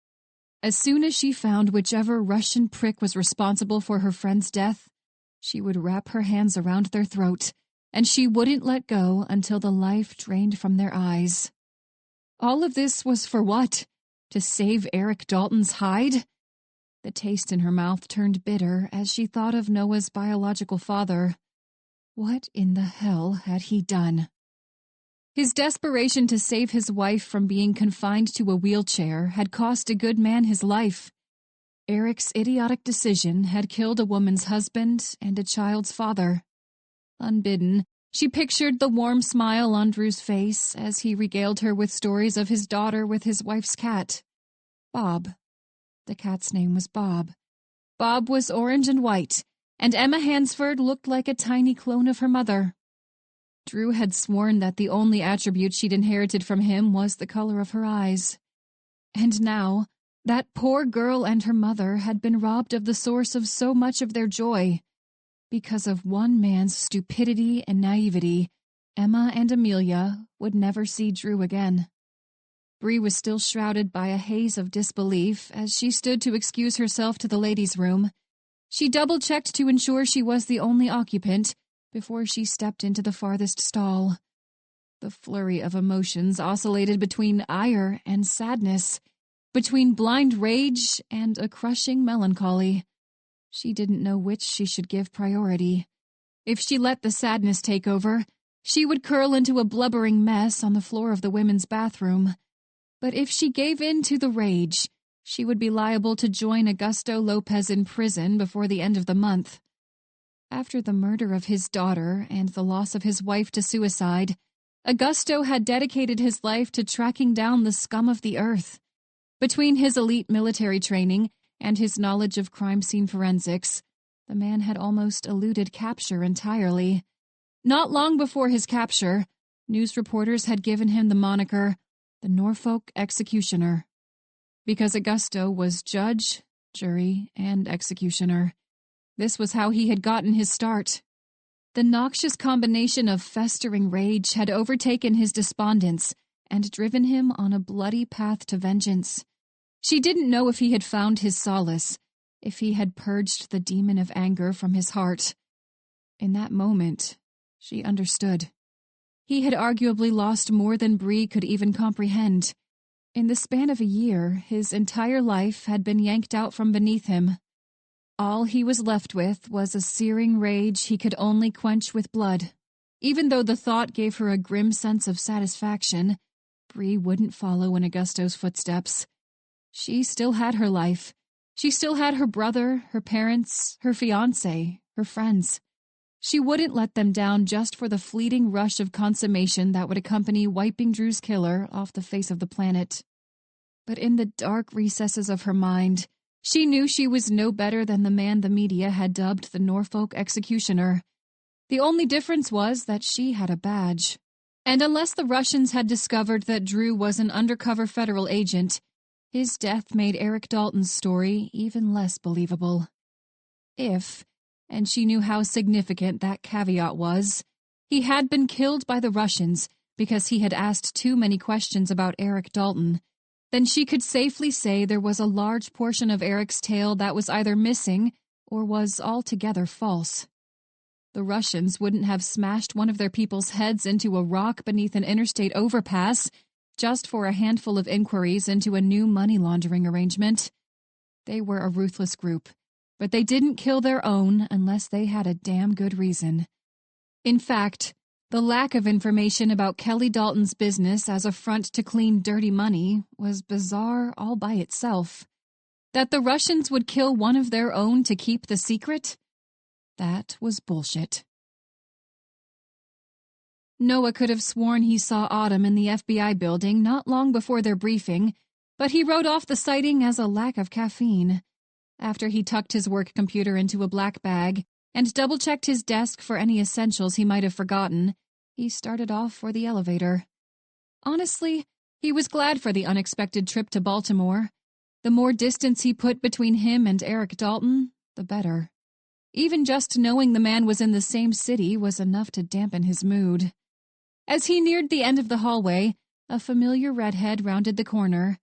As soon as she found whichever Russian prick was responsible for her friend's death, she would wrap her hands around their throat, and she wouldn't let go until the life drained from their eyes. All of this was for what? To save Eric Dalton's hide? The taste in her mouth turned bitter as she thought of Noah's biological father. What in the hell had he done? His desperation to save his wife from being confined to a wheelchair had cost a good man his life. Eric's idiotic decision had killed a woman's husband and a child's father. Unbidden, she pictured the warm smile on Drew's face as he regaled her with stories of his daughter with his wife's cat. Bob. The cat's name was Bob. Bob was orange and white, and Emma Hansford looked like a tiny clone of her mother. Drew had sworn that the only attribute she'd inherited from him was the color of her eyes. And now, that poor girl and her mother had been robbed of the source of so much of their joy. Because of one man's stupidity and naivety, Emma and Amelia would never see Drew again. Bree was still shrouded by a haze of disbelief as she stood to excuse herself to the ladies' room. She double-checked to ensure she was the only occupant before she stepped into the farthest stall. The flurry of emotions oscillated between ire and sadness, between blind rage and a crushing melancholy. She didn't know which she should give priority. If she let the sadness take over, she would curl into a blubbering mess on the floor of the women's bathroom. But if she gave in to the rage, she would be liable to join Augusto Lopez in prison before the end of the month. After the murder of his daughter and the loss of his wife to suicide, Augusto had dedicated his life to tracking down the scum of the earth. Between his elite military training and his knowledge of crime scene forensics, the man had almost eluded capture entirely. Not long before his capture, news reporters had given him the moniker, the Norfolk Executioner. Because Augusto was judge, jury, and executioner. This was how he had gotten his start. The noxious combination of festering rage had overtaken his despondence and driven him on a bloody path to vengeance. She didn't know if he had found his solace, if he had purged the demon of anger from his heart. In that moment, she understood. He had arguably lost more than Bree could even comprehend. In the span of a year, his entire life had been yanked out from beneath him. All he was left with was a searing rage he could only quench with blood. Even though the thought gave her a grim sense of satisfaction, Bree wouldn't follow in Augusto's footsteps. She still had her life. She still had her brother, her parents, her fiancé, her friends. She wouldn't let them down just for the fleeting rush of consummation that would accompany wiping Drew's killer off the face of the planet. But in the dark recesses of her mind, she knew she was no better than the man the media had dubbed the Norfolk Executioner. The only difference was that she had a badge. And unless the Russians had discovered that Drew was an undercover federal agent, his death made Eric Dalton's story even less believable. If, and she knew how significant that caveat was, he had been killed by the Russians because he had asked too many questions about Eric Dalton, then she could safely say there was a large portion of Eric's tale that was either missing or was altogether false. The Russians wouldn't have smashed one of their people's heads into a rock beneath an interstate overpass just for a handful of inquiries into a new money laundering arrangement. They were a ruthless group, but they didn't kill their own unless they had a damn good reason. In fact, the lack of information about Kelly Dalton's business as a front to clean dirty money was bizarre all by itself. That the Russians would kill one of their own to keep the secret? That was bullshit. Noah could have sworn he saw Autumn in the FBI building not long before their briefing, but he wrote off the sighting as a lack of caffeine. After he tucked his work computer into a black bag and double-checked his desk for any essentials he might have forgotten, he started off for the elevator. Honestly, he was glad for the unexpected trip to Baltimore. The more distance he put between him and Eric Dalton, the better. Even just knowing the man was in the same city was enough to dampen his mood. As he neared the end of the hallway, a familiar redhead rounded the corner.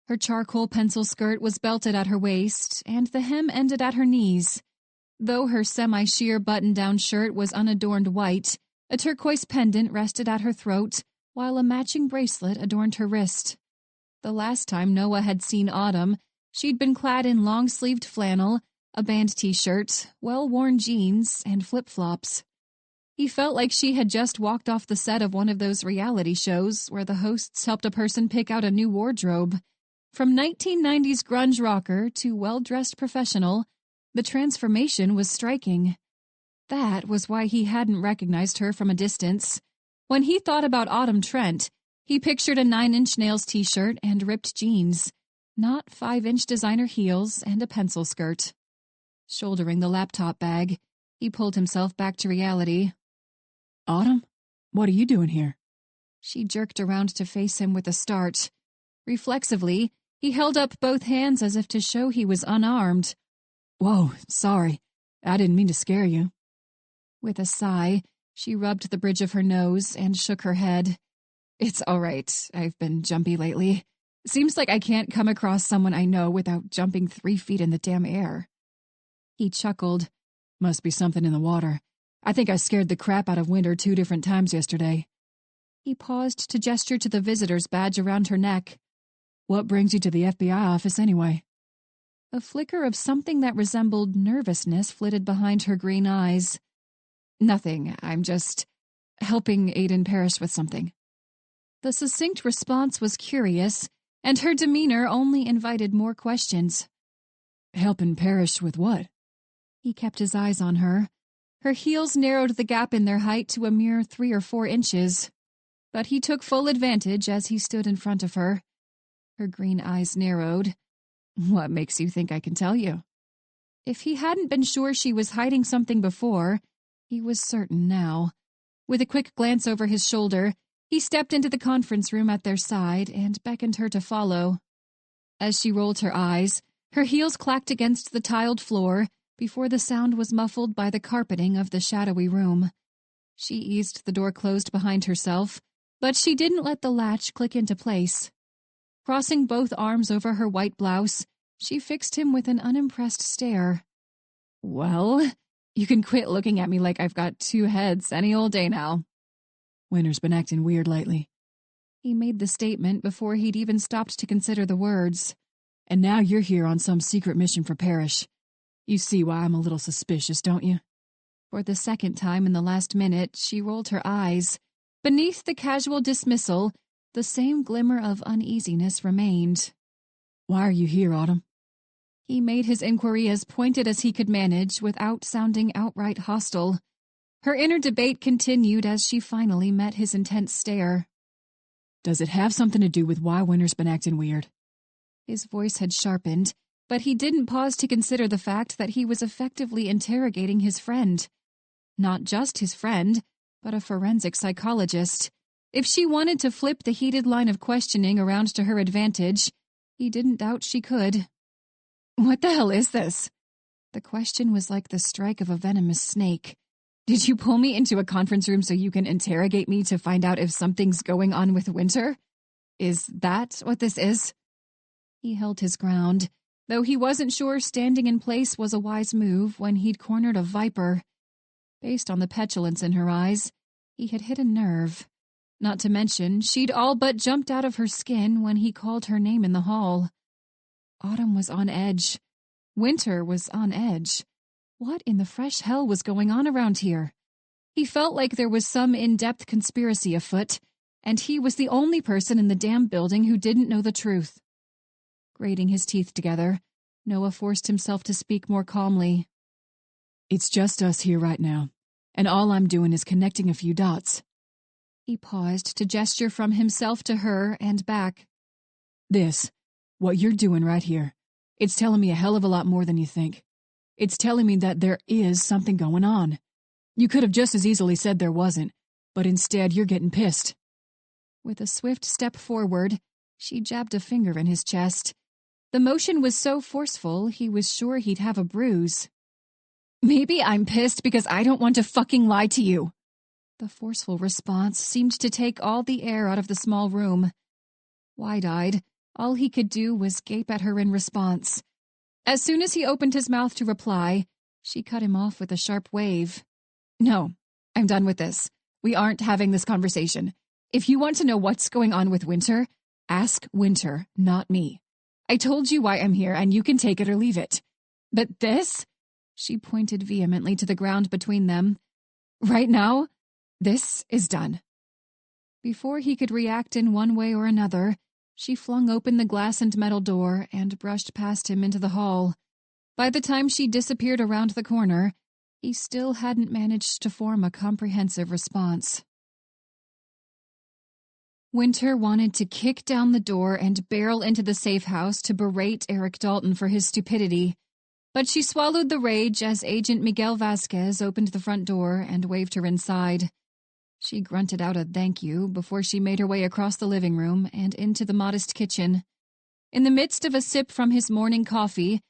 Her charcoal pencil skirt was belted at her waist, and the hem ended at her knees. Though her semi-sheer button-down shirt was unadorned white, a turquoise pendant rested at her throat, while a matching bracelet adorned her wrist. The last time Noah had seen Autumn, she'd been clad in long-sleeved flannel, a band t-shirt, well-worn jeans, and flip-flops. He felt like she had just walked off the set of one of those reality shows where the hosts helped a person pick out a new wardrobe. From 1990s grunge rocker to well-dressed professional, the transformation was striking. That was why he hadn't recognized her from a distance. When he thought about Autumn Trent, he pictured a 9-inch nails t-shirt and ripped jeans, not 5-inch designer heels and a pencil skirt. Shouldering the laptop bag, he pulled himself back to reality. Autumn, what are you doing here? She jerked around to face him with a start. Reflexively, he held up both hands as if to show he was unarmed. Whoa, sorry. I didn't mean to scare you. With a sigh, she rubbed the bridge of her nose and shook her head. It's all right. I've been jumpy lately. Seems like I can't come across someone I know without jumping 3 feet in the damn air. He chuckled. Must be something in the water. I think I scared the crap out of Winter 2 different times yesterday. He paused to gesture to the visitor's badge around her neck. What brings you to the FBI office anyway? A flicker of something that resembled nervousness flitted behind her green eyes. Nothing. I'm just helping Aiden Parrish with something. The succinct response was curious, and her demeanor only invited more questions. Helping Parrish with what? He kept his eyes on her. Her heels narrowed the gap in their height to a mere 3 or 4 inches. But he took full advantage as he stood in front of her. Her green eyes narrowed. "What makes you think I can tell you?" If he hadn't been sure she was hiding something before, he was certain now. With a quick glance over his shoulder, he stepped into the conference room at their side and beckoned her to follow. As she rolled her eyes, her heels clacked against the tiled floor before the sound was muffled by the carpeting of the shadowy room. She eased the door closed behind herself, but she didn't let the latch click into place. Crossing both arms over her white blouse, she fixed him with an unimpressed stare. "Well, you can quit looking at me like I've got 2 heads any old day now." "Winter's been acting weird lately." He made the statement before he'd even stopped to consider the words. "And now you're here on some secret mission for Parrish. You see why I'm a little suspicious, don't you?" For the second time in the last minute, she rolled her eyes. Beneath the casual dismissal, the same glimmer of uneasiness remained. "Why are you here, Autumn?" He made his inquiry as pointed as he could manage without sounding outright hostile. Her inner debate continued as she finally met his intense stare. "Does it have something to do with why Winter's been acting weird?" His voice had sharpened, but he didn't pause to consider the fact that he was effectively interrogating his friend. Not just his friend, but a forensic psychologist. If she wanted to flip the heated line of questioning around to her advantage, he didn't doubt she could. "What the hell is this?" The question was like the strike of a venomous snake. "Did you pull me into a conference room so you can interrogate me to find out if something's going on with Winter? Is that what this is?" He held his ground, though he wasn't sure standing in place was a wise move when he'd cornered a viper. Based on the petulance in her eyes, he had hit a nerve. Not to mention, she'd all but jumped out of her skin when he called her name in the hall. Autumn was on edge. Winter was on edge. What in the fresh hell was going on around here? He felt like there was some in-depth conspiracy afoot, and he was the only person in the damn building who didn't know the truth. Grating his teeth together, Noah forced himself to speak more calmly. "It's just us here right now, and all I'm doing is connecting a few dots." He paused to gesture from himself to her and back. What you're doing right here, it's telling me a hell of a lot more than you think. It's telling me that there is something going on. You could have just as easily said there wasn't, but instead you're getting pissed." With a swift step forward, she jabbed a finger in his chest. The motion was so forceful, he was sure he'd have a bruise. "Maybe I'm pissed because I don't want to fucking lie to you." The forceful response seemed to take all the air out of the small room. Wide-eyed, all he could do was gape at her in response. As soon as he opened his mouth to reply, she cut him off with a sharp wave. "No, I'm done with this. We aren't having this conversation. If you want to know what's going on with Winter, ask Winter, not me. I told you why I'm here, and you can take it or leave it. But this?" She pointed vehemently to the ground between them. "Right now, this is done." Before he could react in one way or another, she flung open the glass and metal door and brushed past him into the hall. By the time she disappeared around the corner, he still hadn't managed to form a comprehensive response. Winter wanted to kick down the door and barrel into the safe house to berate Eric Dalton for his stupidity, but she swallowed the rage as Agent Miguel Vasquez opened the front door and waved her inside. She grunted out a thank you before she made her way across the living room and into the modest kitchen. In the midst of a sip from his morning coffee,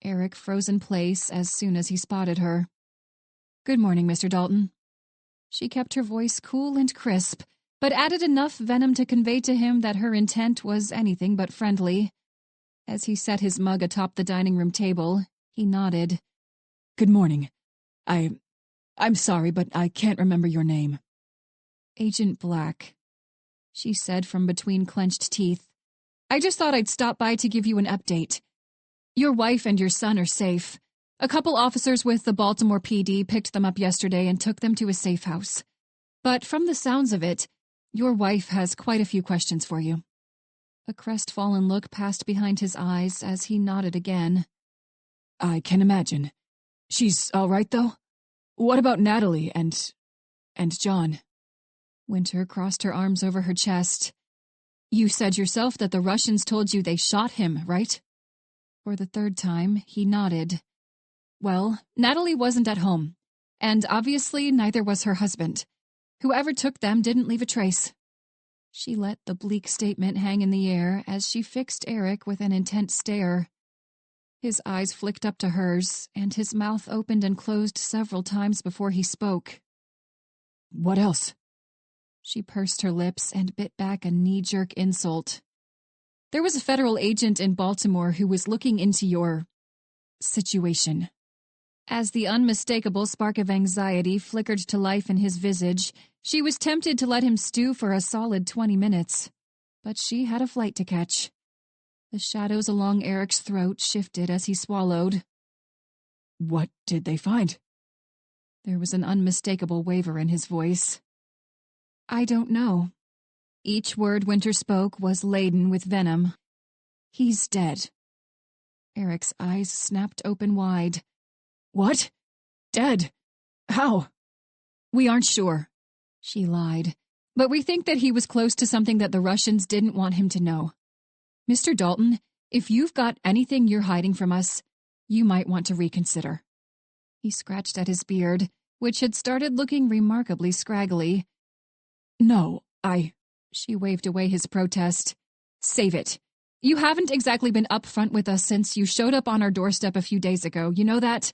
Eric froze in place as soon as he spotted her. "Good morning, Mr. Dalton." She kept her voice cool and crisp, but added enough venom to convey to him that her intent was anything but friendly. As he set his mug atop the dining room table, he nodded. "Good morning. I'm sorry, but I can't remember your name." "Agent Black," she said from between clenched teeth. "I just thought I'd stop by to give you an update. Your wife and your son are safe. A couple officers with the Baltimore PD picked them up yesterday and took them to a safe house. But from the sounds of it, your wife has quite a few questions for you." A crestfallen look passed behind his eyes as he nodded again. "I can imagine. She's all right, though? What about Natalie and John? Winter crossed her arms over her chest. You said yourself that the Russians told you they shot him, right? For the third time, he nodded. Well, Natalie wasn't at home, and obviously neither was her husband. Whoever took them didn't leave a trace. She let the bleak statement hang in the air as she fixed Eric with an intent stare. His eyes flicked up to hers, and his mouth opened and closed several times before he spoke. What else? She pursed her lips and bit back a knee-jerk insult. There was a federal agent in Baltimore who was looking into your situation. As the unmistakable spark of anxiety flickered to life in his visage, she was tempted to let him stew for a solid 20 minutes. But she had a flight to catch. The shadows along Eric's throat shifted as he swallowed. What did they find? There was an unmistakable waver in his voice. I don't know. Each word Winter spoke was laden with venom. He's dead. Eric's eyes snapped open wide. What? Dead? How? We aren't sure, she lied, but we think that he was close to something that the Russians didn't want him to know. Mr. Dalton, if you've got anything you're hiding from us, you might want to reconsider. He scratched at his beard, which had started looking remarkably scraggly. No, She waved away his protest. Save it. You haven't exactly been upfront with us since you showed up on our doorstep a few days ago, you know that?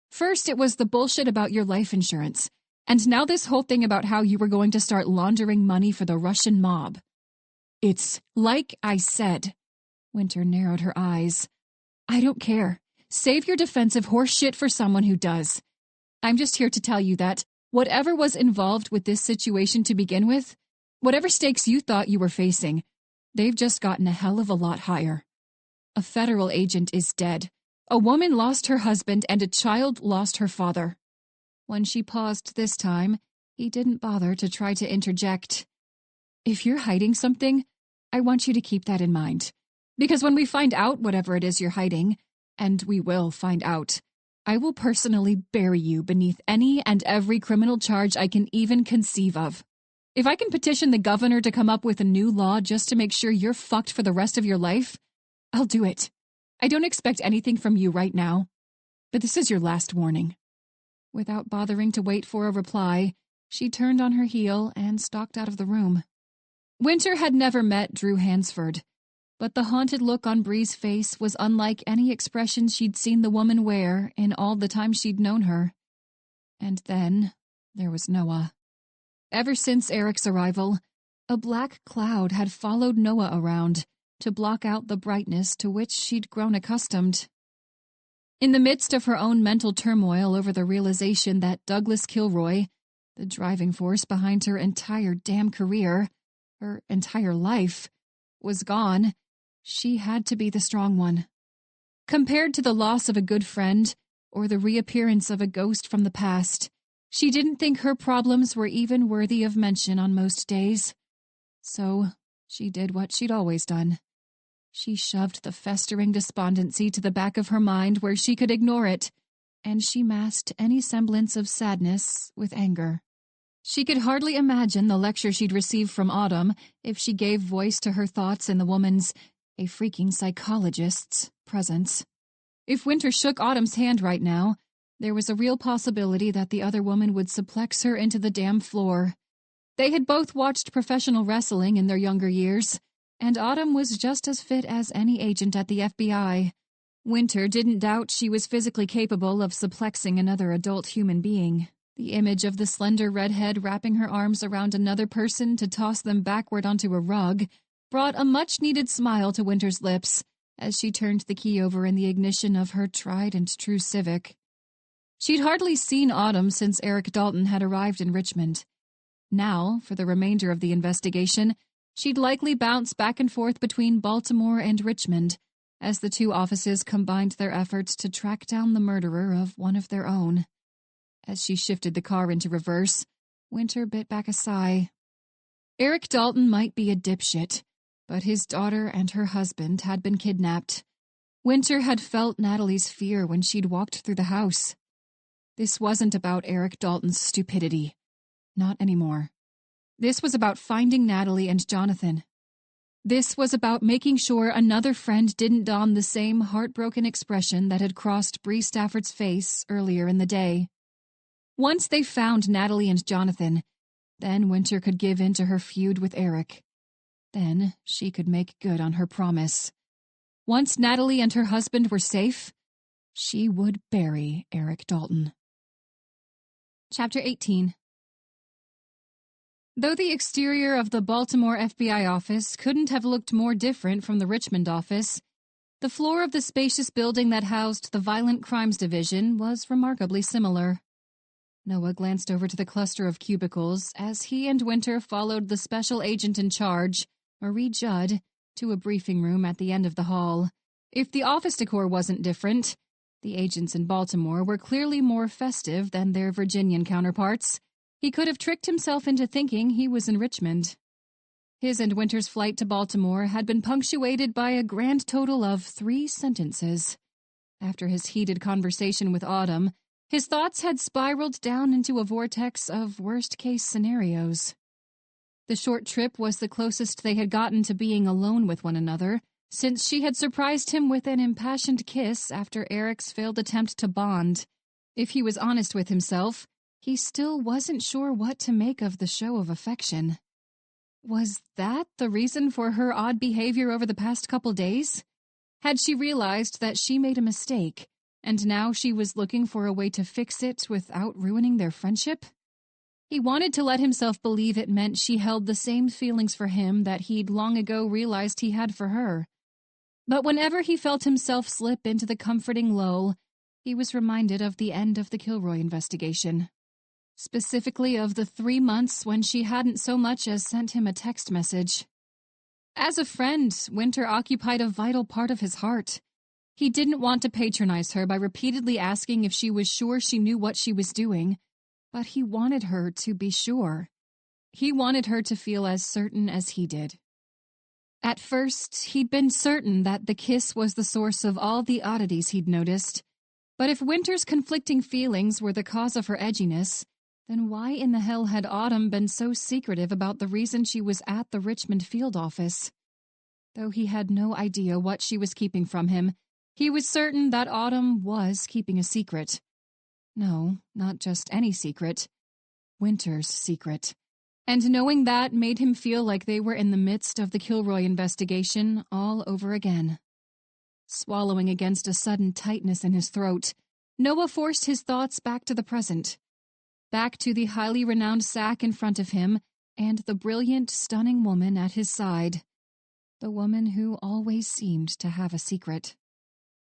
First, it was the bullshit about your life insurance, and now this whole thing about how you were going to start laundering money for the Russian mob. It's like I said. Winter narrowed her eyes. I don't care. Save your defensive horse shit for someone who does. I'm just here to tell you that whatever was involved with this situation to begin with, whatever stakes you thought you were facing, they've just gotten a hell of a lot higher. A federal agent is dead. A woman lost her husband and a child lost her father. When she paused this time, he didn't bother to try to interject. If you're hiding something, I want you to keep that in mind. Because when we find out whatever it is you're hiding, and we will find out, I will personally bury you beneath any and every criminal charge I can even conceive of. If I can petition the governor to come up with a new law just to make sure you're fucked for the rest of your life, I'll do it. I don't expect anything from you right now, but this is your last warning. Without bothering to wait for a reply, she turned on her heel and stalked out of the room. Winter had never met Drew Hansford, but the haunted look on Bree's face was unlike any expression she'd seen the woman wear in all the time she'd known her. And then there was Noah. Ever since Eric's arrival, a black cloud had followed Noah around to block out the brightness to which she'd grown accustomed. In the midst of her own mental turmoil over the realization that Douglas Kilroy, the driving force behind her entire damn career, her entire life, was gone, she had to be the strong one. Compared to the loss of a good friend or the reappearance of a ghost from the past, she didn't think her problems were even worthy of mention on most days. So she did what she'd always done. She shoved the festering despondency to the back of her mind where she could ignore it, and she masked any semblance of sadness with anger. She could hardly imagine the lecture she'd receive from Autumn if she gave voice to her thoughts in the woman's, a freaking psychologist's, presence. If Winter shook Autumn's hand right now, there was a real possibility that the other woman would suplex her into the damn floor. They had both watched professional wrestling in their younger years, and Autumn was just as fit as any agent at the FBI. Winter didn't doubt she was physically capable of suplexing another adult human being. The image of the slender redhead wrapping her arms around another person to toss them backward onto a rug brought a much-needed smile to Winter's lips as she turned the key over in the ignition of her tried-and-true Civic. She'd hardly seen Autumn since Eric Dalton had arrived in Richmond. Now, for the remainder of the investigation, she'd likely bounce back and forth between Baltimore and Richmond as the two offices combined their efforts to track down the murderer of one of their own. As she shifted the car into reverse, Winter bit back a sigh. Eric Dalton might be a dipshit, but his daughter and her husband had been kidnapped. Winter had felt Natalie's fear when she'd walked through the house. This wasn't about Eric Dalton's stupidity. Not anymore. This was about finding Natalie and Jonathan. This was about making sure another friend didn't don the same heartbroken expression that had crossed Bree Stafford's face earlier in the day. Once they found Natalie and Jonathan, then Winter could give in to her feud with Eric. Then she could make good on her promise. Once Natalie and her husband were safe, she would bury Eric Dalton. Chapter 18. Though the exterior of the Baltimore FBI office couldn't have looked more different from the Richmond office, the floor of the spacious building that housed the Violent Crimes Division was remarkably similar. Noah glanced over to the cluster of cubicles as he and Winter followed the special agent in charge, Marie Judd, to a briefing room at the end of the hall. If the office decor wasn't different, the agents in Baltimore were clearly more festive than their Virginian counterparts. He could have tricked himself into thinking he was in Richmond. His and Winter's flight to Baltimore had been punctuated by a grand total of 3 sentences. After his heated conversation with Autumn, his thoughts had spiraled down into a vortex of worst-case scenarios. The short trip was the closest they had gotten to being alone with one another, since she had surprised him with an impassioned kiss after Eric's failed attempt to bond. If he was honest with himself, he still wasn't sure what to make of the show of affection. Was that the reason for her odd behavior over the past couple days? Had she realized that she made a mistake, and now she was looking for a way to fix it without ruining their friendship? He wanted to let himself believe it meant she held the same feelings for him that he'd long ago realized he had for her. But whenever he felt himself slip into the comforting lull, he was reminded of the end of the Kilroy investigation. Specifically of the 3 months when she hadn't so much as sent him a text message. As a friend, Winter occupied a vital part of his heart. He didn't want to patronize her by repeatedly asking if she was sure she knew what she was doing, but he wanted her to be sure. He wanted her to feel as certain as he did. At first, he'd been certain that the kiss was the source of all the oddities he'd noticed, but if Winter's conflicting feelings were the cause of her edginess, then why in the hell had Autumn been so secretive about the reason she was at the Richmond field office? Though he had no idea what she was keeping from him, he was certain that Autumn was keeping a secret. No, not just any secret. Winter's secret. And knowing that made him feel like they were in the midst of the Kilroy investigation all over again. Swallowing against a sudden tightness in his throat, Noah forced his thoughts back to the present. Back to the highly renowned SAC in front of him, and the brilliant, stunning woman at his side. The woman who always seemed to have a secret.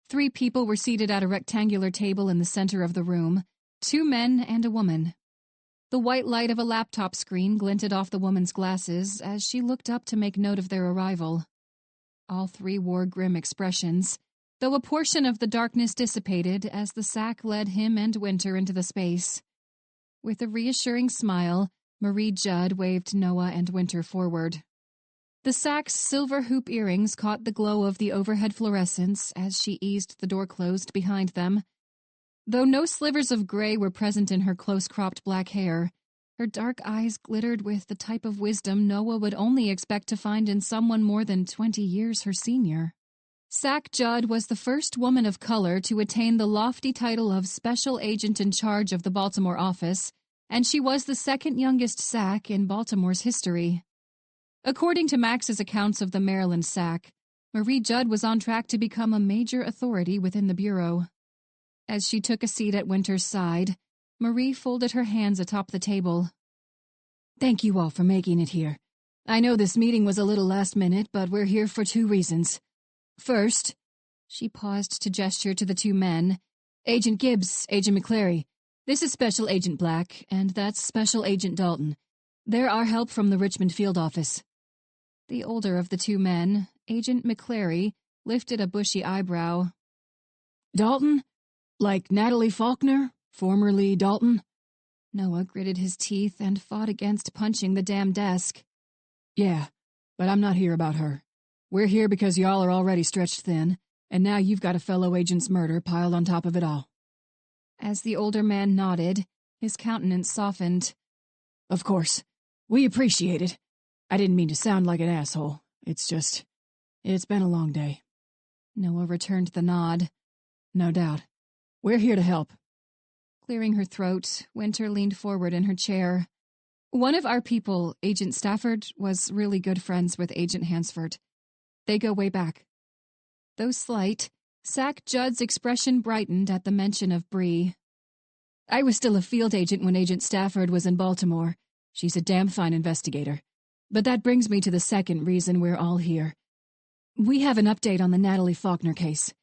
3 people were seated at a rectangular table in the center of the room, 2 men and a woman. The white light of a laptop screen glinted off the woman's glasses as she looked up to make note of their arrival. All 3 wore grim expressions, though a portion of the darkness dissipated as the SAC led him and Winter into the space. With a reassuring smile, Marie Judd waved Noah and Winter forward. The SAC's silver hoop earrings caught the glow of the overhead fluorescence as she eased the door closed behind them. Though no slivers of gray were present in her close-cropped black hair, her dark eyes glittered with the type of wisdom Noah would only expect to find in someone more than 20 years her senior. SAC Judd was the first woman of color to attain the lofty title of Special Agent in charge of the Baltimore office, and she was the second youngest SAC in Baltimore's history. According to Max's accounts of the Maryland SAC, Marie Judd was on track to become a major authority within the Bureau. As she took a seat at Winter's side, Marie folded her hands atop the table. Thank you all for making it here. I know this meeting was a little last minute, but we're here for 2 reasons. First, she paused to gesture to the 2 men. Agent Gibbs, Agent McClary. This is Special Agent Black, and that's Special Agent Dalton. They're our help from the Richmond field office. The older of the 2 men, Agent McClary, lifted a bushy eyebrow. Dalton? Like Natalie Faulkner, formerly Dalton? Noah gritted his teeth and fought against punching the damn desk. Yeah, but I'm not here about her. We're here because y'all are already stretched thin, and now you've got a fellow agent's murder piled on top of it all. As the older man nodded, his countenance softened. Of course. We appreciate it. I didn't mean to sound like an asshole. It's been a long day. Noah returned the nod. No doubt. We're here to help. Clearing her throat, Winter leaned forward in her chair. One of our people, Agent Stafford, was really good friends with Agent Hansford. They go way back. Though slight, Sack Judd's expression brightened at the mention of Bree. I was still a field agent when Agent Stafford was in Baltimore. She's a damn fine investigator. But that brings me to the second reason we're all here. We have an update on the Natalie Faulkner case.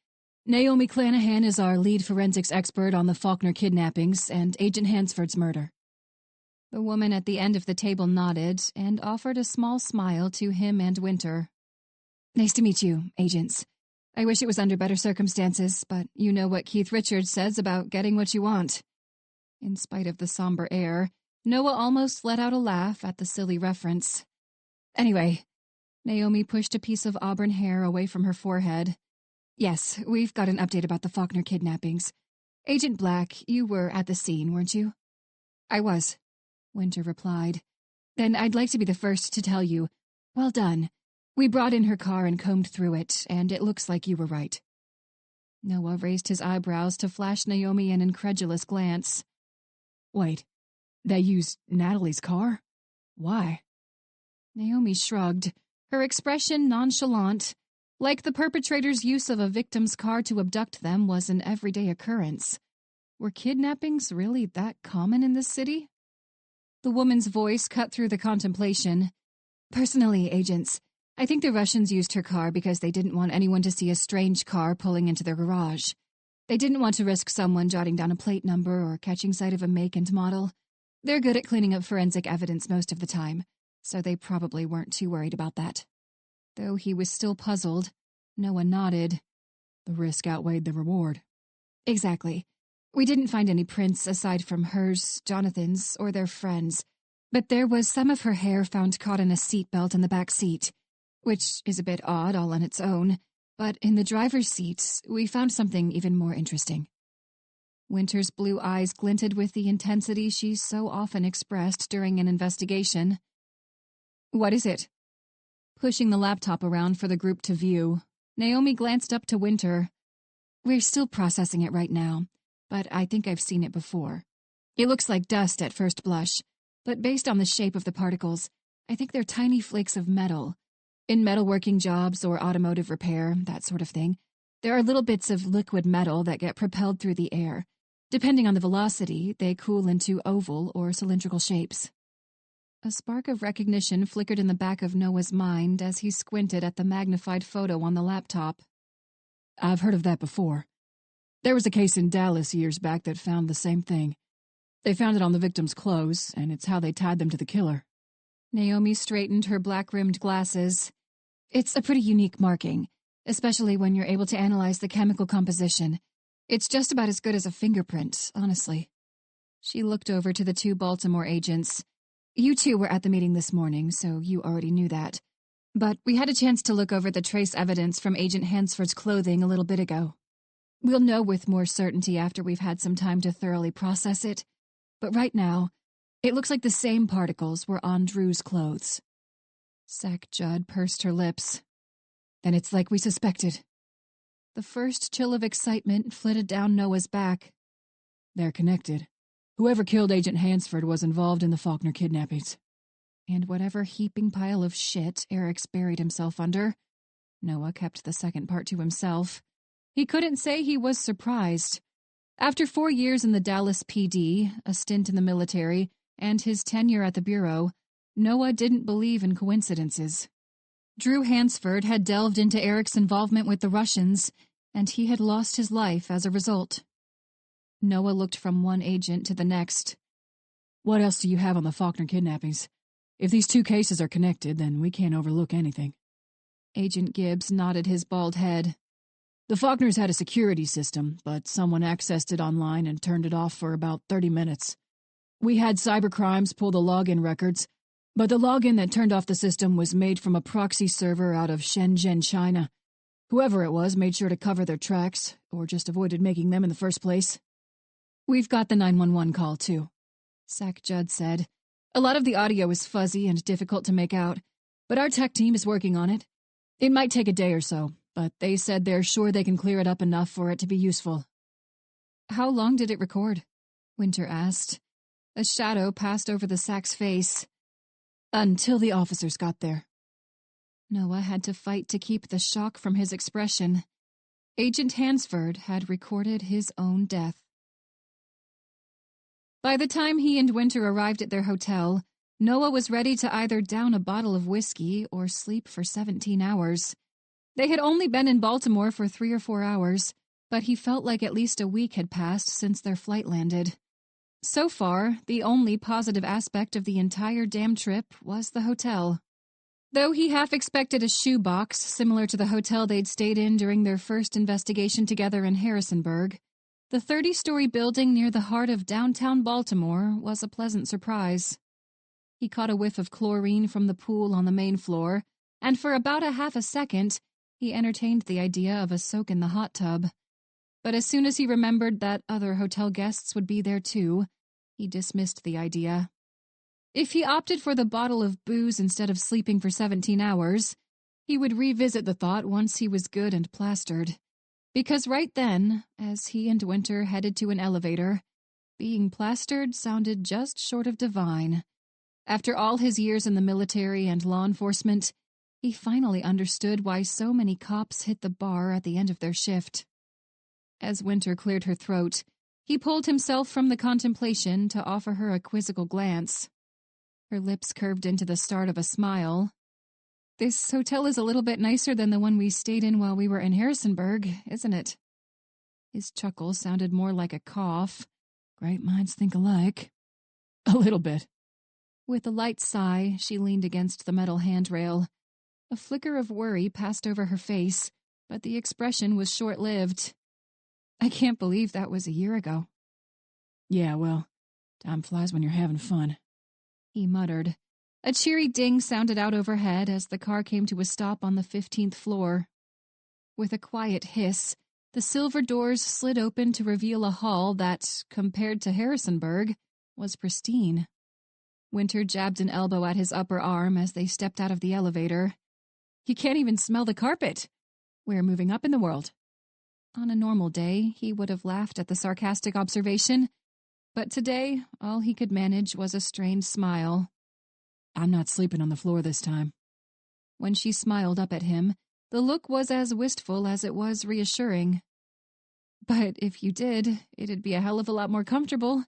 Naomi Clanahan is our lead forensics expert on the Faulkner kidnappings and Agent Hansford's murder. The woman at the end of the table nodded and offered a small smile to him and Winter. Nice to meet you, agents. I wish it was under better circumstances, but you know what Keith Richards says about getting what you want. In spite of the somber air, Noah almost let out a laugh at the silly reference. Anyway, Naomi pushed a piece of auburn hair away from her forehead. Yes, we've got an update about the Faulkner kidnappings. Agent Black, you were at the scene, weren't you? I was, Winter replied. Then I'd like to be the first to tell you, well done. We brought in her car and combed through it, and it looks like you were right. Noah raised his eyebrows to flash Naomi an incredulous glance. Wait, they used Natalie's car? Why? Naomi shrugged, her expression nonchalant, like the perpetrator's use of a victim's car to abduct them was an everyday occurrence. Were kidnappings really that common in this city? The woman's voice cut through the contemplation. Personally, agents, I think the Russians used her car because they didn't want anyone to see a strange car pulling into their garage. They didn't want to risk someone jotting down a plate number or catching sight of a make and model. They're good at cleaning up forensic evidence most of the time, so they probably weren't too worried about that. Though he was still puzzled, Noah nodded. The risk outweighed the reward. Exactly. We didn't find any prints aside from hers, Jonathan's, or their friends, but there was some of her hair found caught in a seatbelt in the back seat, which is a bit odd all on its own, but in the driver's seat, we found something even more interesting. Winter's blue eyes glinted with the intensity she so often expressed during an investigation. What is it? Pushing the laptop around for the group to view, Naomi glanced up to Winter. We're still processing it right now, but I think I've seen it before. It looks like dust at first blush, but based on the shape of the particles, I think they're tiny flakes of metal. In metalworking jobs or automotive repair, that sort of thing, there are little bits of liquid metal that get propelled through the air. Depending on the velocity, they cool into oval or cylindrical shapes. A spark of recognition flickered in the back of Noah's mind as he squinted at the magnified photo on the laptop. I've heard of that before. There was a case in Dallas years back that found the same thing. They found it on the victim's clothes, and it's how they tied them to the killer. Naomi straightened her black-rimmed glasses. It's a pretty unique marking, especially when you're able to analyze the chemical composition. It's just about as good as a fingerprint, honestly. She looked over to the two Baltimore agents. You two were at the meeting this morning, so you already knew that. But we had a chance to look over the trace evidence from Agent Hansford's clothing a little bit ago. We'll know with more certainty after we've had some time to thoroughly process it. But right now, it looks like the same particles were on Drew's clothes. Sack Judd pursed her lips. Then it's like we suspected. The first chill of excitement flitted down Noah's back. They're connected. Whoever killed Agent Hansford was involved in the Faulkner kidnappings. And whatever heaping pile of shit Eric's buried himself under, Noah kept the second part to himself. He couldn't say he was surprised. After 4 years in the Dallas PD, a stint in the military, and his tenure at the Bureau, Noah didn't believe in coincidences. Drew Hansford had delved into Eric's involvement with the Russians, and he had lost his life as a result. Noah looked from one agent to the next. What else do you have on the Faulkner kidnappings? If these two cases are connected, then we can't overlook anything. Agent Gibbs nodded his bald head. The Faulkners had a security system, but someone accessed it online and turned it off for about 30 minutes. We had cybercrimes pull the login records, but the login that turned off the system was made from a proxy server out of Shenzhen, China. Whoever it was made sure to cover their tracks, or just avoided making them in the first place. We've got the 911 call, too, Sack Judd said. A lot of the audio is fuzzy and difficult to make out, but our tech team is working on it. It might take a day or so, but they said they're sure they can clear it up enough for it to be useful. How long did it record? Winter asked. A shadow passed over the Sack's face. Until the officers got there. Noah had to fight to keep the shock from his expression. Agent Hansford had recorded his own death. By the time he and Winter arrived at their hotel, Noah was ready to either down a bottle of whiskey or sleep for 17 hours. They had only been in Baltimore for 3 or 4 hours, but he felt like at least a week had passed since their flight landed. So far, the only positive aspect of the entire damn trip was the hotel. Though he half expected a shoebox similar to the hotel they'd stayed in during their first investigation together in Harrisonburg, the 30-story building near the heart of downtown Baltimore was a pleasant surprise. He caught a whiff of chlorine from the pool on the main floor, and for about a half a second, he entertained the idea of a soak in the hot tub. But as soon as he remembered that other hotel guests would be there too, he dismissed the idea. If he opted for the bottle of booze instead of sleeping for 17 hours, he would revisit the thought once he was good and plastered. Because right then, as he and Winter headed to an elevator, being plastered sounded just short of divine. After all his years in the military and law enforcement, he finally understood why so many cops hit the bar at the end of their shift. As Winter cleared her throat, he pulled himself from the contemplation to offer her a quizzical glance. Her lips curved into the start of a smile. "This hotel is a little bit nicer than the one we stayed in while we were in Harrisonburg, isn't it?" His chuckle sounded more like a cough. Great minds think alike. A little bit. With a light sigh, she leaned against the metal handrail. A flicker of worry passed over her face, but the expression was short-lived. "I can't believe that was a year ago." "Yeah, well, time flies when you're having fun," he muttered. A cheery ding sounded out overhead as the car came to a stop on the 15th floor. With a quiet hiss, the silver doors slid open to reveal a hall that, compared to Harrisonburg, was pristine. Winter jabbed an elbow at his upper arm as they stepped out of the elevator. "You can't even smell the carpet. We're moving up in the world." On a normal day, he would have laughed at the sarcastic observation, but today, all he could manage was a strained smile. "I'm not sleeping on the floor this time." When she smiled up at him, the look was as wistful as it was reassuring. "But if you did, it'd be a hell of a lot more comfortable.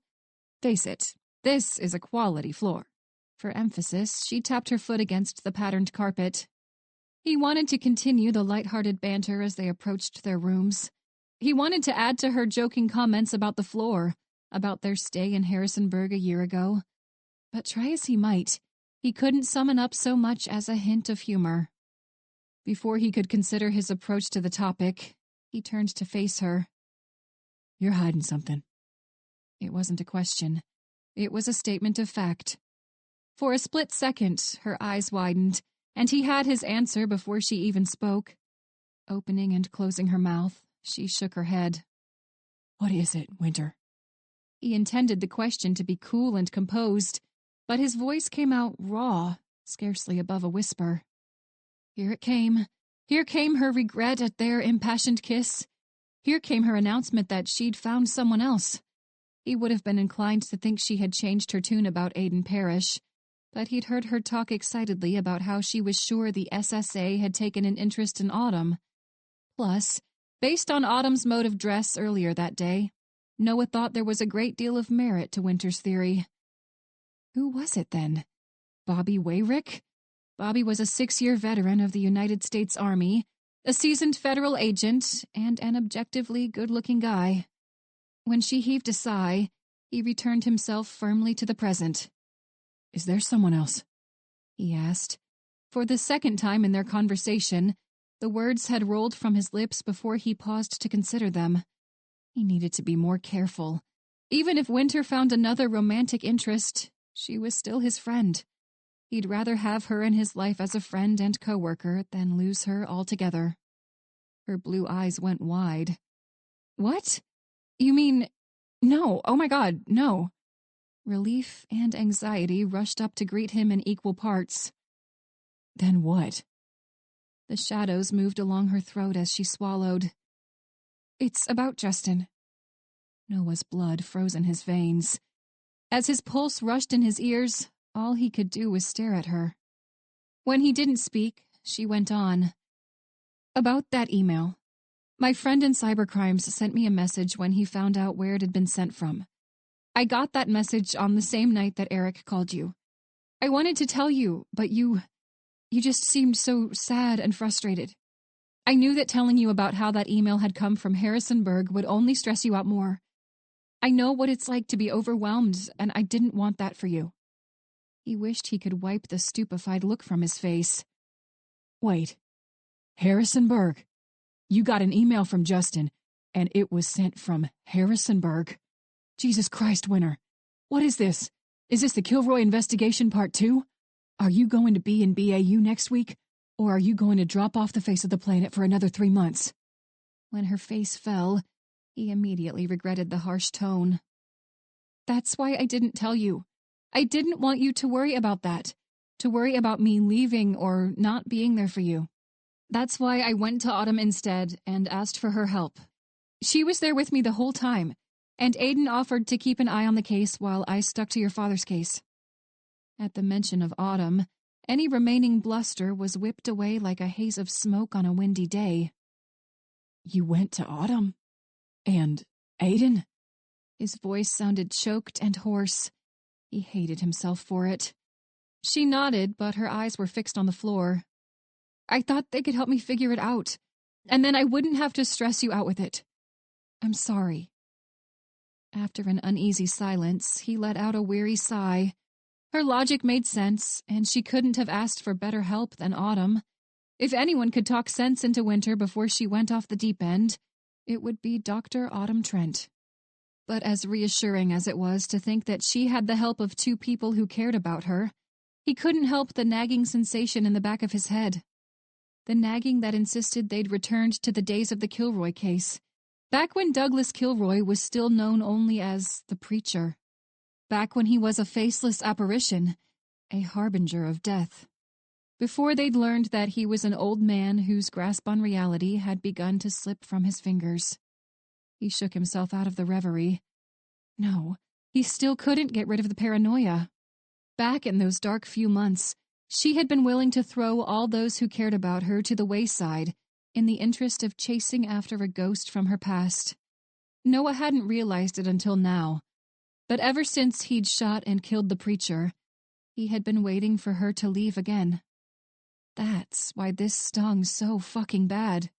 Face it, this is a quality floor." For emphasis, she tapped her foot against the patterned carpet. He wanted to continue the light-hearted banter as they approached their rooms. He wanted to add to her joking comments about the floor, about their stay in Harrisonburg a year ago. But try as he might, he couldn't summon up so much as a hint of humor. Before he could consider his approach to the topic, he turned to face her. "You're hiding something." It wasn't a question. It was a statement of fact. For a split second, her eyes widened, and he had his answer before she even spoke. Opening and closing her mouth, she shook her head. "What is it, Winter?" He intended the question to be cool and composed, but his voice came out raw, scarcely above a whisper. Here it came. Here came her regret at their impassioned kiss. Here came her announcement that she'd found someone else. He would have been inclined to think she had changed her tune about Aiden Parrish, but he'd heard her talk excitedly about how she was sure the SSA had taken an interest in Autumn. Plus, based on Autumn's mode of dress earlier that day, Noah thought there was a great deal of merit to Winter's theory. Who was it, then? Bobby Wayrick? Bobby was a 6-year veteran of the United States Army, a seasoned federal agent, and an objectively good-looking guy. When she heaved a sigh, he returned himself firmly to the present. "Is there someone else?" he asked. For the second time in their conversation, the words had rolled from his lips before he paused to consider them. He needed to be more careful. Even if Winter found another romantic interest, she was still his friend. He'd rather have her in his life as a friend and coworker than lose her altogether. Her blue eyes went wide. "What? You mean No, oh my God, no. Relief and anxiety rushed up to greet him in equal parts. Then what? The shadows moved along her throat as she swallowed. It's about Justin. Noah's blood froze in his veins. As his pulse rushed in his ears, all he could do was stare at her. When he didn't speak, she went on. About that email. My friend in cybercrimes sent me a message when he found out where it had been sent from. I got that message on the same night that Eric called you. I wanted to tell you, but you just seemed so sad and frustrated. I knew that telling you about how that email had come from Harrisonburg would only stress you out more. I know what it's like to be overwhelmed, and I didn't want that for you. He wished he could wipe the stupefied look from his face. Wait. Harrisonburg? You got an email from Justin, and it was sent from Harrisonburg. Jesus Christ, Winter. What is this? Is this the Kilroy investigation part 2? Are you going to be in BAU next week, or are you going to drop off the face of the planet for another 3 months? When her face fell, he immediately regretted the harsh tone. That's why I didn't tell you. I didn't want you to worry about that, to worry about me leaving or not being there for you. That's why I went to Autumn instead and asked for her help. She was there with me the whole time, and Aiden offered to keep an eye on the case while I stuck to your father's case. At the mention of Autumn, any remaining bluster was whipped away like a haze of smoke on a windy day. You went to Autumn? And Aiden? His voice sounded choked and hoarse. He hated himself for it. She nodded, but her eyes were fixed on the floor. I thought they could help me figure it out, and then I wouldn't have to stress you out with it. I'm sorry. After an uneasy silence, he let out a weary sigh. Her logic made sense, and she couldn't have asked for better help than Autumn. If anyone could talk sense into Winter before she went off the deep end, it would be Dr. Autumn Trent. But as reassuring as it was to think that she had the help of 2 people who cared about her, he couldn't help the nagging sensation in the back of his head. The nagging that insisted they'd returned to the days of the Kilroy case, back when Douglas Kilroy was still known only as the Preacher. Back when he was a faceless apparition, a harbinger of death. Before they'd learned that he was an old man whose grasp on reality had begun to slip from his fingers. He shook himself out of the reverie. No, he still couldn't get rid of the paranoia. Back in those dark few months, she had been willing to throw all those who cared about her to the wayside in the interest of chasing after a ghost from her past. Noah hadn't realized it until now, but ever since he'd shot and killed the Preacher, he had been waiting for her to leave again. That's why this stung so fucking bad.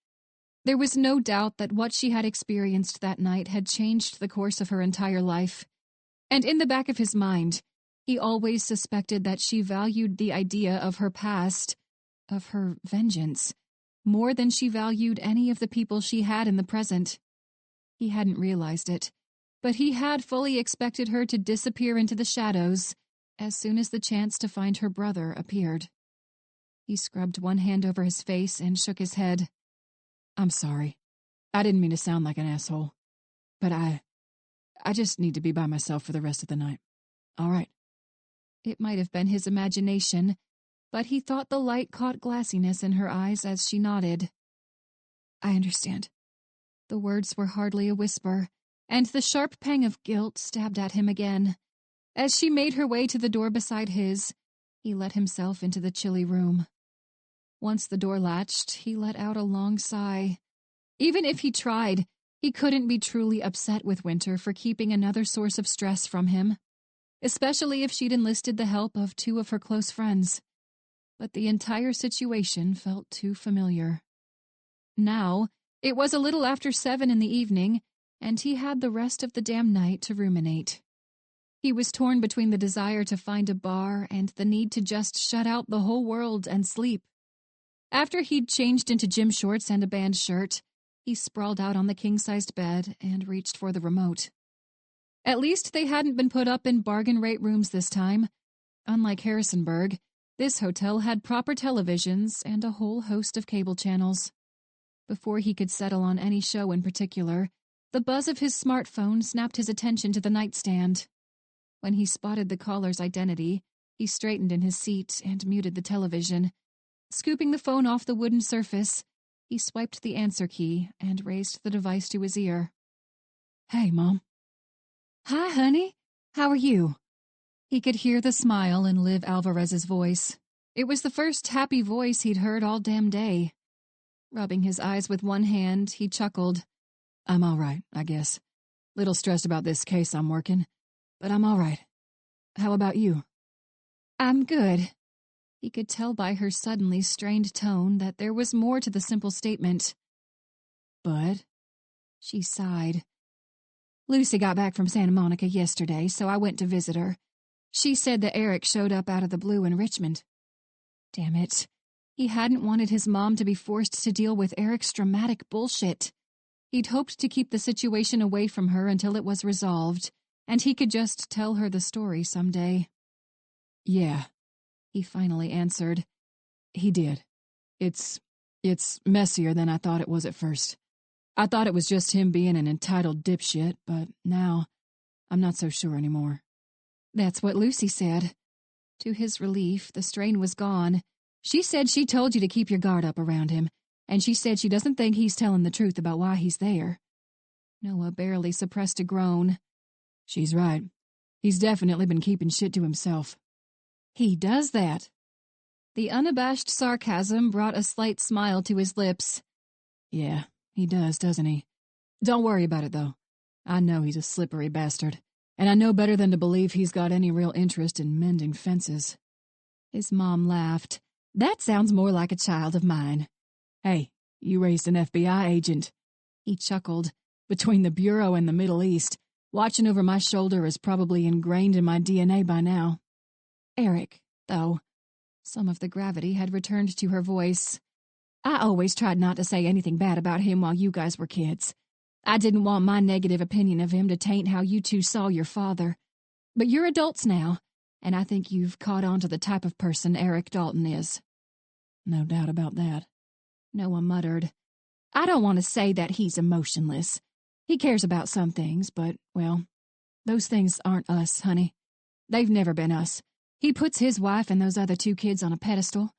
There was no doubt that what she had experienced that night had changed the course of her entire life, and in the back of his mind, he always suspected that she valued the idea of her past, of her vengeance, more than she valued any of the people she had in the present. He hadn't realized it, but he had fully expected her to disappear into the shadows as soon as the chance to find her brother appeared. He scrubbed one hand over his face and shook his head. I'm sorry. I didn't mean to sound like an asshole. But I just need to be by myself for the rest of the night. All right. It might have been his imagination, but he thought the light caught glassiness in her eyes as she nodded. I understand. The words were hardly a whisper, and the sharp pang of guilt stabbed at him again. As she made her way to the door beside his, he let himself into the chilly room. Once the door latched, he let out a long sigh. Even if he tried, he couldn't be truly upset with Winter for keeping another source of stress from him, especially if she'd enlisted the help of 2 of her close friends. But the entire situation felt too familiar. Now, it was a little after 7 in the evening, and he had the rest of the damn night to ruminate. He was torn between the desire to find a bar and the need to just shut out the whole world and sleep. After he'd changed into gym shorts and a band shirt, he sprawled out on the king-sized bed and reached for the remote. At least they hadn't been put up in bargain-rate rooms this time. Unlike Harrisonburg, this hotel had proper televisions and a whole host of cable channels. Before he could settle on any show in particular, The buzz of his smartphone snapped his attention to the nightstand. When he spotted the caller's identity, he straightened in his seat and muted the television. Scooping the phone off the wooden surface, he swiped the answer key and raised the device to his ear. "Hey, Mom." "Hi, honey. How are you?" He could hear the smile in Liv Alvarez's voice. It was the first happy voice he'd heard all damn day. Rubbing his eyes with one hand, he chuckled. "I'm all right, I guess. Little stressed about this case I'm working, but I'm all right. How about you?" "I'm good." He could tell by her suddenly strained tone that there was more to the simple statement. "But?" She sighed. "Lucy got back from Santa Monica yesterday, so I went to visit her. She said that Eric showed up out of the blue in Richmond. Damn it. He hadn't wanted his mom to be forced to deal with Eric's dramatic bullshit. He'd hoped to keep the situation away from her until it was resolved, and he could just tell her the story someday. "Yeah," he finally answered. "He did. It's messier than I thought it was at first. I thought it was just him being an entitled dipshit, but now I'm not so sure anymore." That's what Lucy said. To his relief, the strain was gone. She said she told you to keep your guard up around him, and she said she doesn't think he's telling the truth about why he's there. Noah barely suppressed a groan. "She's right. He's definitely been keeping shit to himself." "He does that." The unabashed sarcasm brought a slight smile to his lips. "Yeah, he does, doesn't he? Don't worry about it, though. I know he's a slippery bastard, and I know better than to believe he's got any real interest in mending fences." His mom laughed. "That sounds more like a child of mine." "Hey, you raised an FBI agent." He chuckled. "Between the Bureau and the Middle East, watching over my shoulder is probably ingrained in my DNA by now." Eric, though. Some of the gravity had returned to her voice. "I always tried not to say anything bad about him while you guys were kids. I didn't want my negative opinion of him to taint how you two saw your father. But you're adults now, and I think you've caught on to the type of person Eric Dalton is." "No doubt about that," Noah muttered. "I don't want to say that he's emotionless. He cares about some things, but, well, those things aren't us, honey. They've never been us. He puts his wife and those other 2 kids on a pedestal.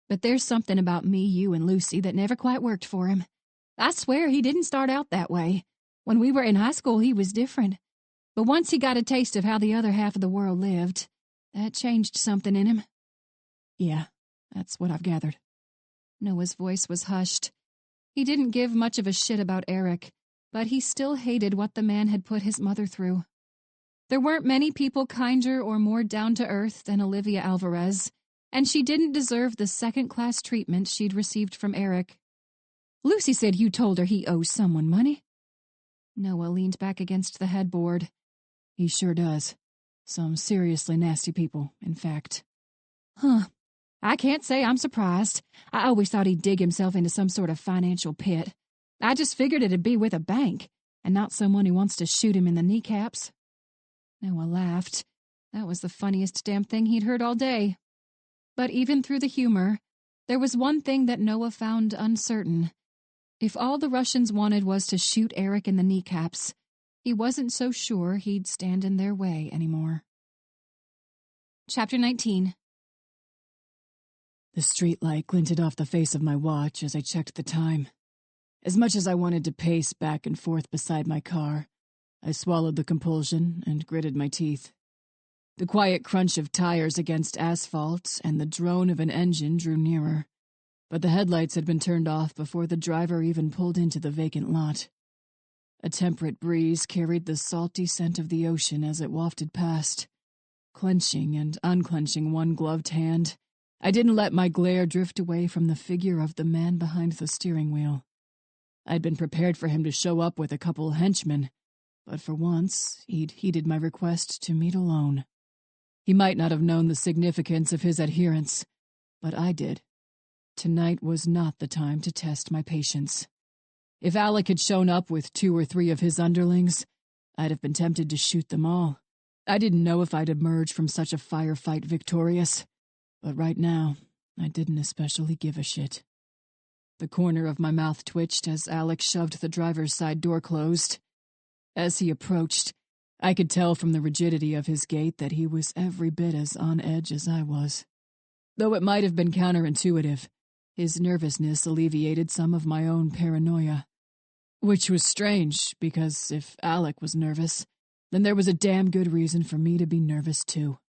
But there's something about me, you, and Lucy that never quite worked for him. I swear he didn't start out that way. When we were in high school, he was different. But once he got a taste of how the other half of the world lived, that changed something in him." "Yeah, that's what I've gathered." Noah's voice was hushed. He didn't give much of a shit about Eric, but he still hated what the man had put his mother through. There weren't many people kinder or more down-to-earth than Olivia Alvarez, and she didn't deserve the second-class treatment she'd received from Eric. "Lucy said you told her he owes someone money." Noah leaned back against the headboard. "He sure does. Some seriously nasty people, in fact." "Huh. I can't say I'm surprised. I always thought he'd dig himself into some sort of financial pit. I just figured it'd be with a bank, and not someone who wants to shoot him in the kneecaps." Noah laughed. That was the funniest damn thing he'd heard all day. But even through the humor, there was one thing that Noah found uncertain. If all the Russians wanted was to shoot Eric in the kneecaps, he wasn't so sure he'd stand in their way anymore. Chapter 19. The streetlight glinted off the face of my watch as I checked the time. As much as I wanted to pace back and forth beside my car, I swallowed the compulsion and gritted my teeth. The quiet crunch of tires against asphalt and the drone of an engine drew nearer, but the headlights had been turned off before the driver even pulled into the vacant lot. A temperate breeze carried the salty scent of the ocean as it wafted past. Clenching and unclenching one gloved hand, I didn't let my glare drift away from the figure of the man behind the steering wheel. I'd been prepared for him to show up with a couple henchmen, but for once he'd heeded my request to meet alone. He might not have known the significance of his adherence, but I did. Tonight was not the time to test my patience. If Alec had shown up with 2 or 3 of his underlings, I'd have been tempted to shoot them all. I didn't know if I'd emerge from such a firefight victorious, but right now, I didn't especially give a shit. The corner of my mouth twitched as Alec shoved the driver's side door closed. As he approached, I could tell from the rigidity of his gait that he was every bit as on edge as I was. Though it might have been counterintuitive, his nervousness alleviated some of my own paranoia. Which was strange, because if Alec was nervous, then there was a damn good reason for me to be nervous too.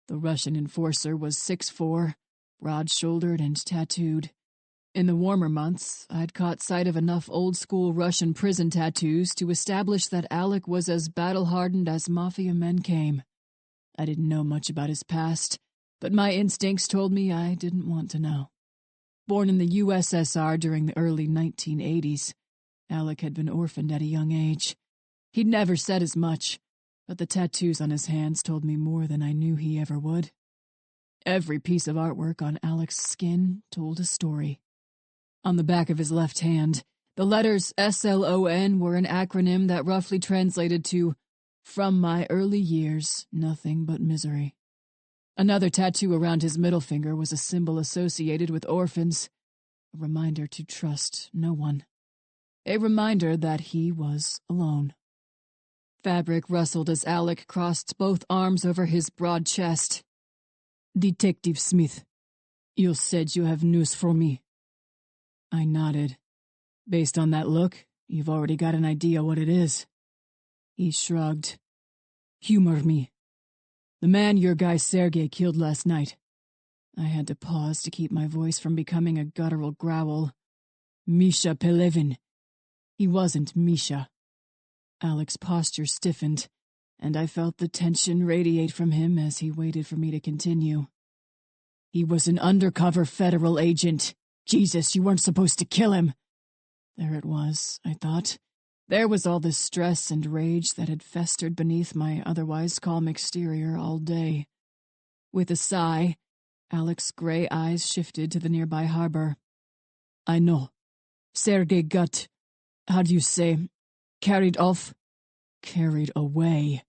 The Russian enforcer was 6'4", broad-shouldered and tattooed. In the warmer months, I'd caught sight of enough old-school Russian prison tattoos to establish that Alec was as battle-hardened as mafia men came. I didn't know much about his past, but my instincts told me I didn't want to know. Born in the USSR during the early 1980s, Alec had been orphaned at a young age. He'd never said as much, but the tattoos on his hands told me more than I knew he ever would. Every piece of artwork on Alec's skin told a story. On the back of his left hand, the letters SLON were an acronym that roughly translated to, "From my early years, nothing but misery." Another tattoo around his middle finger was a symbol associated with orphans, a reminder to trust no one. A reminder that he was alone. Fabric rustled as Alec crossed both arms over his broad chest. "Detective Smith, you said you have news for me." I nodded. "Based on that look, you've already got an idea what it is." He shrugged. "Humor me. The man your guy Sergei killed last night." I had to pause to keep my voice from becoming a guttural growl. "Misha Pelevin. He wasn't Misha." Alec's posture stiffened, and I felt the tension radiate from him as he waited for me to continue. "He was an undercover federal agent. Jesus, you weren't supposed to kill him." There it was, I thought. There was all this stress and rage that had festered beneath my otherwise calm exterior all day. With a sigh, Alec's gray eyes shifted to the nearby harbor. "I know. Sergei got, how do you say, carried off?" "Carried away,"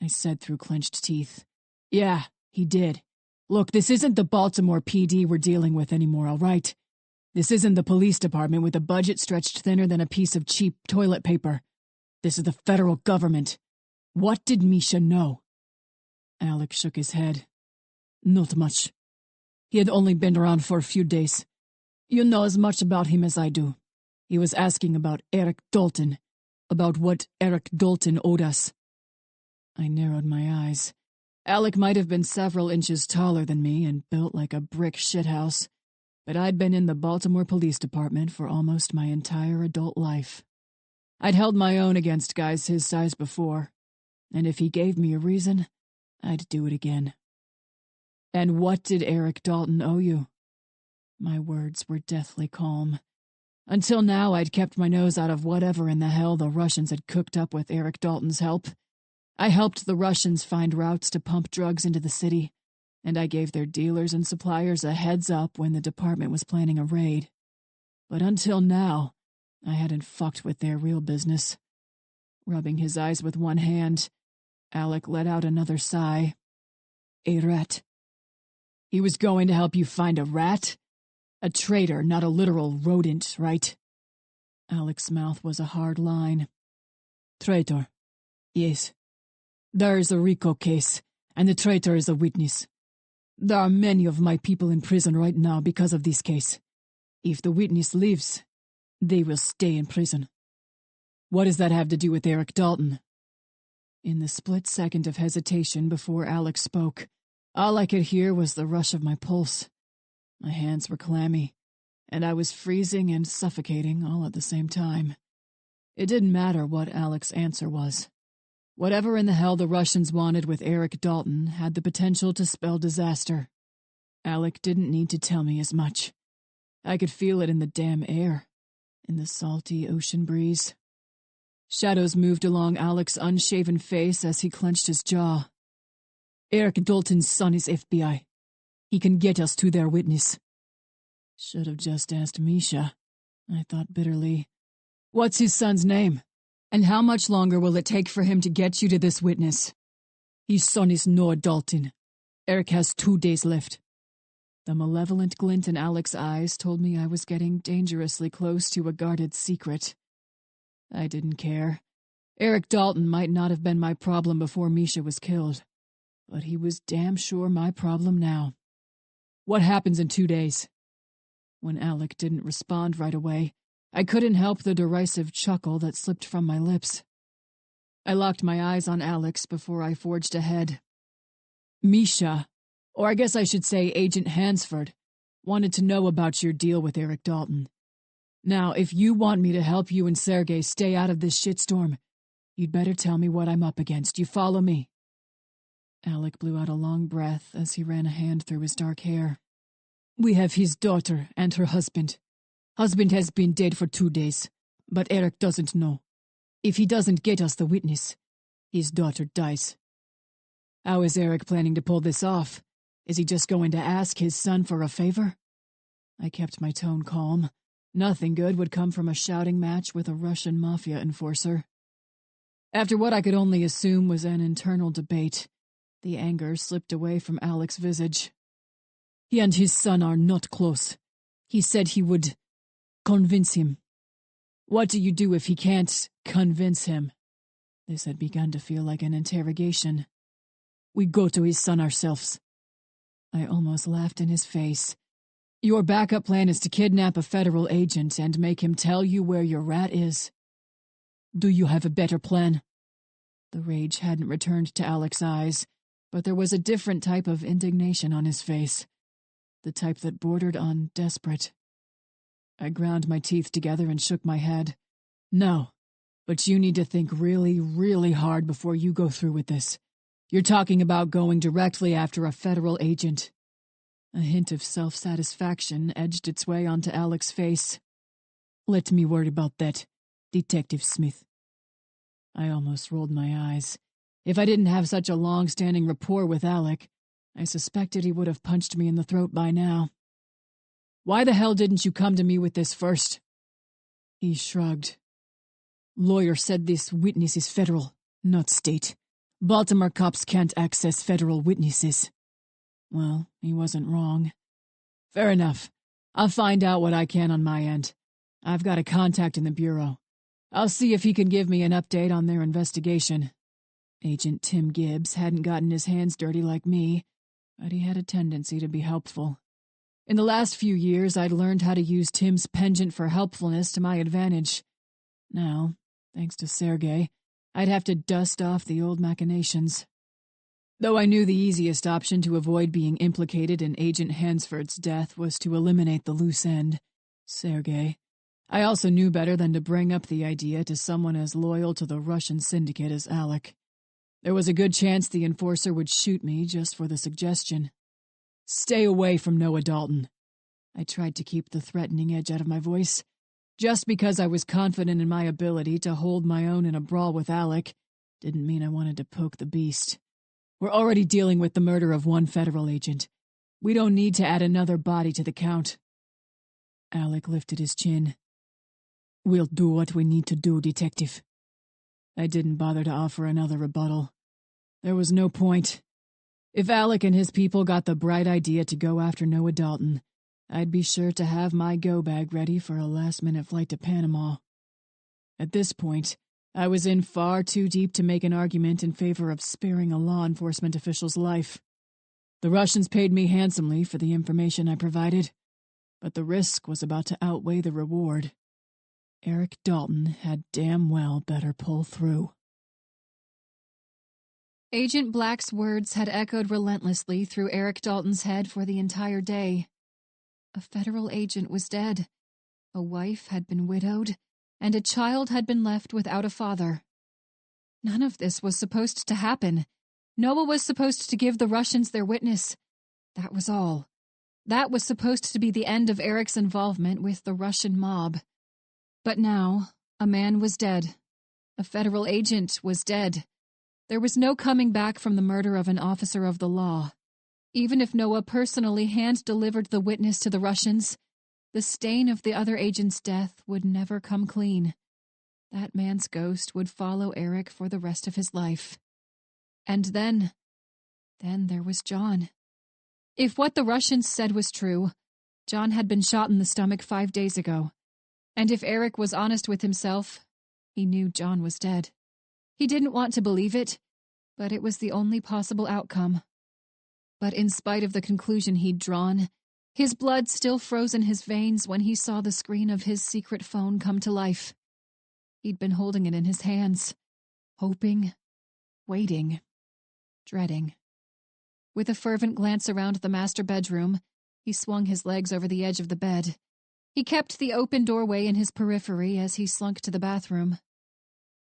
I said through clenched teeth. "Yeah, he did. Look, this isn't the Baltimore PD we're dealing with anymore, all right? This isn't the police department with a budget stretched thinner than a piece of cheap toilet paper. This is the federal government. What did Misha know?" Alec shook his head. "Not much. He had only been around for a few days. You know as much about him as I do. He was asking about Eric Dalton, about what Eric Dalton owed us." I narrowed my eyes. Alec might have been several inches taller than me and built like a brick shithouse, but I'd been in the Baltimore Police Department for almost my entire adult life. I'd held my own against guys his size before, and if he gave me a reason, I'd do it again. "And what did Eric Dalton owe you?" My words were deathly calm. Until now, I'd kept my nose out of whatever in the hell the Russians had cooked up with Eric Dalton's help. I helped the Russians find routes to pump drugs into the city, and I gave their dealers and suppliers a heads up when the department was planning a raid. But until now, I hadn't fucked with their real business. Rubbing his eyes with one hand, Alec let out another sigh. "A rat." "He was going to help you find a rat? A traitor, not a literal rodent, right?" Alec's mouth was a hard line. "Traitor. Yes. There is a RICO case, and the traitor is a witness. There are many of my people in prison right now because of this case. If the witness lives, they will stay in prison." "What does that have to do with Eric Dalton?" In the split second of hesitation before Alec spoke, all I could hear was the rush of my pulse. My hands were clammy, and I was freezing and suffocating all at the same time. It didn't matter what Alec's answer was. Whatever in the hell the Russians wanted with Eric Dalton had the potential to spell disaster. Alec didn't need to tell me as much. I could feel it in the damn air, in the salty ocean breeze. Shadows moved along Alec's unshaven face as he clenched his jaw. "Eric Dalton's son is FBI. He can get us to their witness." Should have just asked Misha, I thought bitterly. "What's his son's name? And how much longer will it take for him to get you to this witness?" "His son is Noah Dalton. Eric has 2 days left." The malevolent glint in Alec's eyes told me I was getting dangerously close to a guarded secret. I didn't care. Eric Dalton might not have been my problem before Misha was killed, but he was damn sure my problem now. What happens in 2 days? When Alec didn't respond right away, I couldn't help the derisive chuckle that slipped from my lips. I locked my eyes on Alex before I forged ahead. Misha, or I guess I should say Agent Hansford, wanted to know about your deal with Eric Dalton. Now, if you want me to help you and Sergei stay out of this shitstorm, you'd better tell me what I'm up against. You follow me? Alec blew out a long breath as he ran a hand through his dark hair. We have his daughter and her husband. Husband has been dead for 2 days, but Eric doesn't know. If he doesn't get us the witness, his daughter dies. How is Eric planning to pull this off? Is he just going to ask his son for a favor? I kept my tone calm. Nothing good would come from a shouting match with a Russian mafia enforcer. After what I could only assume was an internal debate, the anger slipped away from Alec's visage. He and his son are not close. He said he would convince him. What do you do if he can't convince him? This had begun to feel like an interrogation. We go to his son ourselves. I almost laughed in his face. Your backup plan is to kidnap a federal agent and make him tell you where your rat is. Do you have a better plan? The rage hadn't returned to Alec's eyes, but there was a different type of indignation on his face. The type that bordered on desperate. I ground my teeth together and shook my head. No, but you need to think really, really hard before you go through with this. You're talking about going directly after a federal agent. A hint of self-satisfaction edged its way onto Alec's face. Let me worry about that, Detective Smith. I almost rolled my eyes. If I didn't have such a long-standing rapport with Alec, I suspected he would have punched me in the throat by now. Why the hell didn't you come to me with this first? He shrugged. Lawyer said this witness is federal, not state. Baltimore cops can't access federal witnesses. Well, he wasn't wrong. Fair enough. I'll find out what I can on my end. I've got a contact in the bureau. I'll see if he can give me an update on their investigation. Agent Tim Gibbs hadn't gotten his hands dirty like me, but he had a tendency to be helpful. In the last few years, I'd learned how to use Tim's penchant for helpfulness to my advantage. Now, thanks to Sergei, I'd have to dust off the old machinations. Though I knew the easiest option to avoid being implicated in Agent Hansford's death was to eliminate the loose end, Sergei, I also knew better than to bring up the idea to someone as loyal to the Russian syndicate as Alec. There was a good chance the enforcer would shoot me just for the suggestion. Stay away from Noah Dalton. I tried to keep the threatening edge out of my voice. Just because I was confident in my ability to hold my own in a brawl with Alec didn't mean I wanted to poke the beast. We're already dealing with the murder of one federal agent. We don't need to add another body to the count. Alec lifted his chin. We'll do what we need to do, Detective. I didn't bother to offer another rebuttal. There was no point. If Alec and his people got the bright idea to go after Noah Dalton, I'd be sure to have my go-bag ready for a last-minute flight to Panama. At this point, I was in far too deep to make an argument in favor of sparing a law enforcement official's life. The Russians paid me handsomely for the information I provided, but the risk was about to outweigh the reward. Eric Dalton had damn well better pull through. Agent Black's words had echoed relentlessly through Eric Dalton's head for the entire day. A federal agent was dead. A wife had been widowed, and a child had been left without a father. None of this was supposed to happen. Noah was supposed to give the Russians their witness. That was all. That was supposed to be the end of Eric's involvement with the Russian mob. But now, a man was dead. A federal agent was dead. There was no coming back from the murder of an officer of the law. Even if Noah personally hand-delivered the witness to the Russians, the stain of the other agent's death would never come clean. That man's ghost would follow Eric for the rest of his life. And then there was John. If what the Russians said was true, John had been shot in the stomach 5 days ago. And if Eric was honest with himself, he knew John was dead. He didn't want to believe it, but it was the only possible outcome. But in spite of the conclusion he'd drawn, his blood still froze in his veins when he saw the screen of his secret phone come to life. He'd been holding it in his hands, hoping, waiting, dreading. With a fervent glance around the master bedroom, he swung his legs over the edge of the bed. He kept the open doorway in his periphery as he slunk to the bathroom.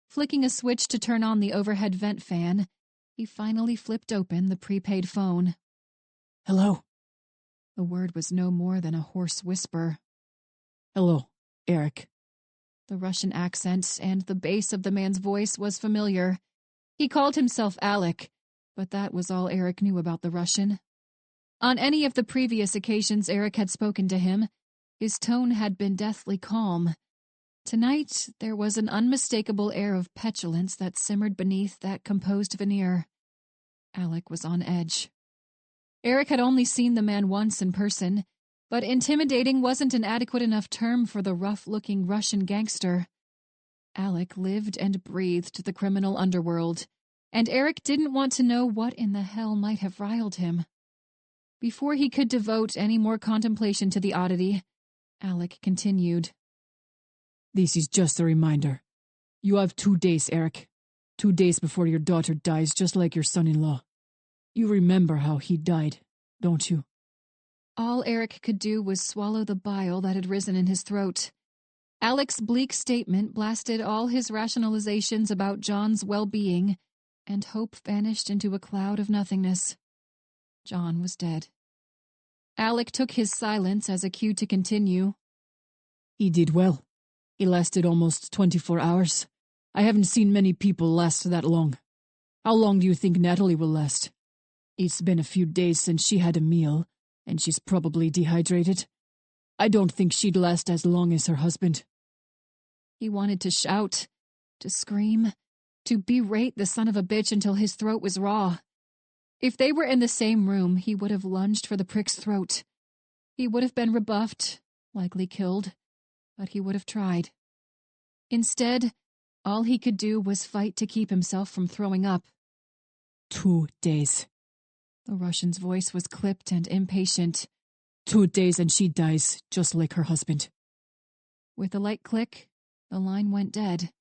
Flicking a switch to turn on the overhead vent fan, he finally flipped open the prepaid phone. Hello? The word was no more than a hoarse whisper. Hello, Eric. The Russian accent and the bass of the man's voice was familiar. He called himself Alec, but that was all Eric knew about the Russian. On any of the previous occasions Eric had spoken to him, his tone had been deathly calm. Tonight, there was an unmistakable air of petulance that simmered beneath that composed veneer. Alec was on edge. Eric had only seen the man once in person, but intimidating wasn't an adequate enough term for the rough-looking Russian gangster. Alec lived and breathed the criminal underworld, and Eric didn't want to know what in the hell might have riled him. Before he could devote any more contemplation to the oddity, Alec continued. This is just a reminder. You have 2 days, Eric. 2 days before your daughter dies, just like your son-in-law. You remember how he died, don't you? All Eric could do was swallow the bile that had risen in his throat. Alec's bleak statement blasted all his rationalizations about John's well-being, and hope vanished into a cloud of nothingness. John was dead. Alec took his silence as a cue to continue. He did well. He lasted almost 24 hours. I haven't seen many people last that long. How long do you think Natalie will last? It's been a few days since she had a meal, and she's probably dehydrated. I don't think she'd last as long as her husband. He wanted to shout, to scream, to berate the son of a bitch until his throat was raw. If they were in the same room, he would have lunged for the prick's throat. He would have been rebuffed, likely killed, but he would have tried. Instead, all he could do was fight to keep himself from throwing up. 2 days. The Russian's voice was clipped and impatient. 2 days and she dies, just like her husband. With a light click, the line went dead.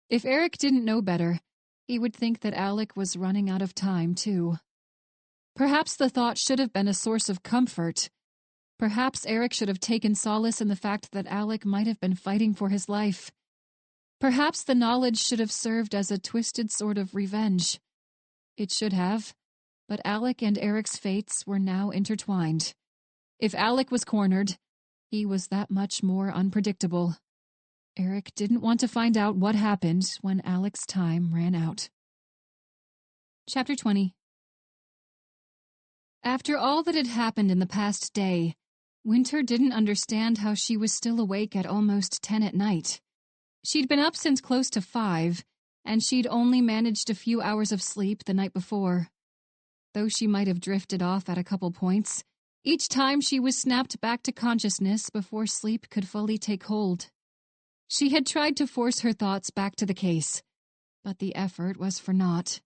If Eric didn't know better, he would think that Alec was running out of time, too. Perhaps the thought should have been a source of comfort. Perhaps Eric should have taken solace in the fact that Alec might have been fighting for his life. Perhaps the knowledge should have served as a twisted sort of revenge. It should have, but Alec and Eric's fates were now intertwined. If Alec was cornered, he was that much more unpredictable. Eric didn't want to find out what happened when Alec's time ran out. Chapter 20. After all that had happened in the past day, Winter didn't understand how she was still awake at almost 10 at night. She'd been up since close to 5, and she'd only managed a few hours of sleep the night before. Though she might have drifted off at a couple points, each time she was snapped back to consciousness before sleep could fully take hold. She had tried to force her thoughts back to the case, but the effort was for naught.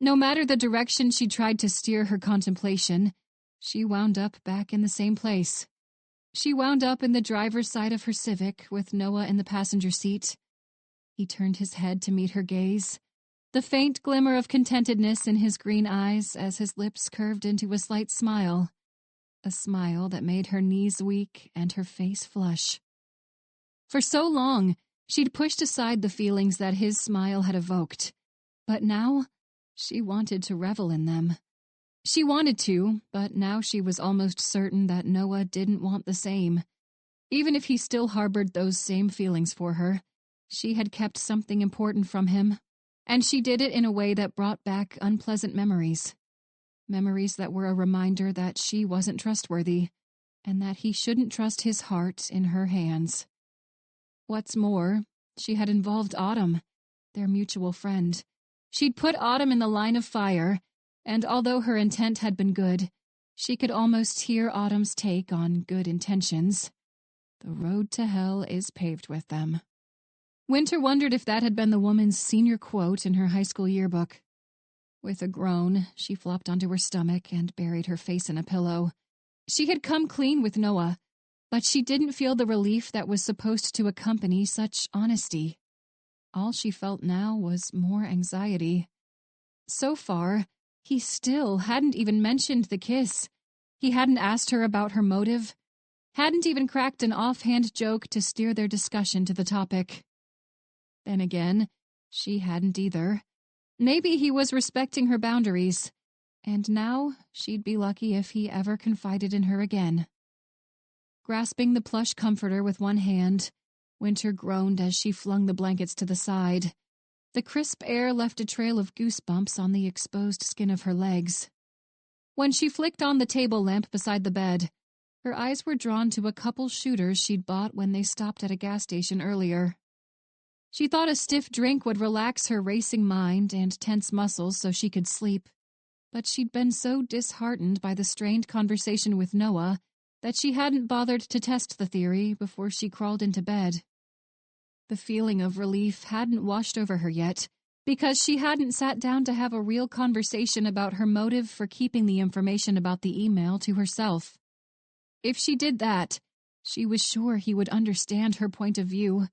No matter the direction she tried to steer her contemplation, she wound up back in the same place. She wound up in the driver's side of her Civic with Noah in the passenger seat. He turned his head to meet her gaze, the faint glimmer of contentedness in his green eyes as his lips curved into a slight smile, a smile that made her knees weak and her face flush. For so long, she'd pushed aside the feelings that his smile had evoked, but now she wanted to revel in them. She wanted to, but now she was almost certain that Noah didn't want the same. Even if he still harbored those same feelings for her, she had kept something important from him, and she did it in a way that brought back unpleasant memories. Memories that were a reminder that she wasn't trustworthy, and that he shouldn't trust his heart in her hands. What's more, she had involved Autumn, their mutual friend. She'd put Autumn in the line of fire, and although her intent had been good, she could almost hear Autumn's take on good intentions. The road to hell is paved with them. Winter wondered if that had been the woman's senior quote in her high school yearbook. With a groan, she flopped onto her stomach and buried her face in a pillow. She had come clean with Noah, but she didn't feel the relief that was supposed to accompany such honesty. All she felt now was more anxiety. So far, he still hadn't even mentioned the kiss. He hadn't asked her about her motive, hadn't even cracked an offhand joke to steer their discussion to the topic. Then again, she hadn't either. Maybe he was respecting her boundaries, and now she'd be lucky if he ever confided in her again. Grasping the plush comforter with one hand, Winter groaned as she flung the blankets to the side. The crisp air left a trail of goosebumps on the exposed skin of her legs. When she flicked on the table lamp beside the bed, her eyes were drawn to a couple shooters she'd bought when they stopped at a gas station earlier. She thought a stiff drink would relax her racing mind and tense muscles so she could sleep, but she'd been so disheartened by the strained conversation with Noah that she hadn't bothered to test the theory before she crawled into bed. The feeling of relief hadn't washed over her yet, because she hadn't sat down to have a real conversation about her motive for keeping the information about the email to herself. If she did that, she was sure he would understand her point of view.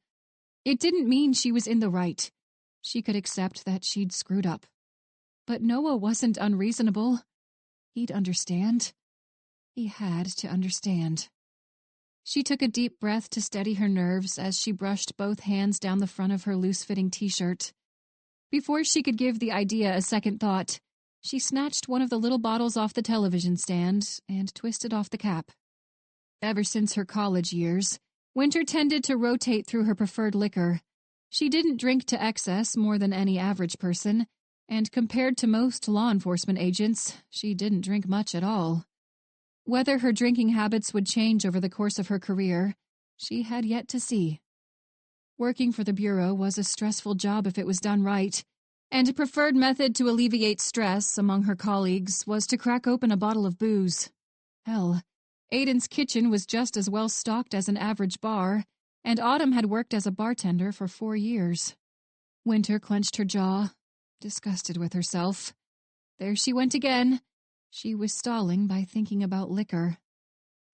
It didn't mean she was in the right. She could accept that she'd screwed up. But Noah wasn't unreasonable. He'd understand. He had to understand. She took a deep breath to steady her nerves as she brushed both hands down the front of her loose-fitting t-shirt. Before she could give the idea a second thought, she snatched one of the little bottles off the television stand and twisted off the cap. Ever since her college years, Winter tended to rotate through her preferred liquor. She didn't drink to excess more than any average person, and compared to most law enforcement agents, she didn't drink much at all. Whether her drinking habits would change over the course of her career, she had yet to see. Working for the Bureau was a stressful job if it was done right, and a preferred method to alleviate stress among her colleagues was to crack open a bottle of booze. Hell, Aiden's kitchen was just as well stocked as an average bar, and Autumn had worked as a bartender for 4 years. Winter clenched her jaw, disgusted with herself. There she went again. She was stalling by thinking about liquor.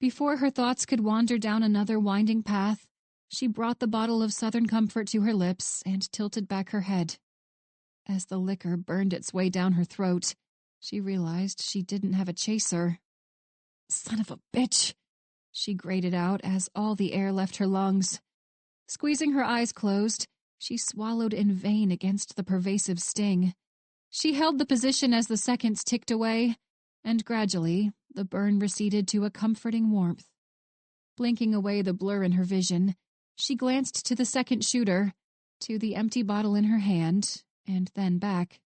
Before her thoughts could wander down another winding path, she brought the bottle of Southern Comfort to her lips and tilted back her head. As the liquor burned its way down her throat, she realized she didn't have a chaser. "Son of a bitch," she grated out as all the air left her lungs. Squeezing her eyes closed, she swallowed in vain against the pervasive sting. She held the position as the seconds ticked away, and gradually the burn receded to a comforting warmth. Blinking away the blur in her vision, she glanced to the second shooter, to the empty bottle in her hand, and then back.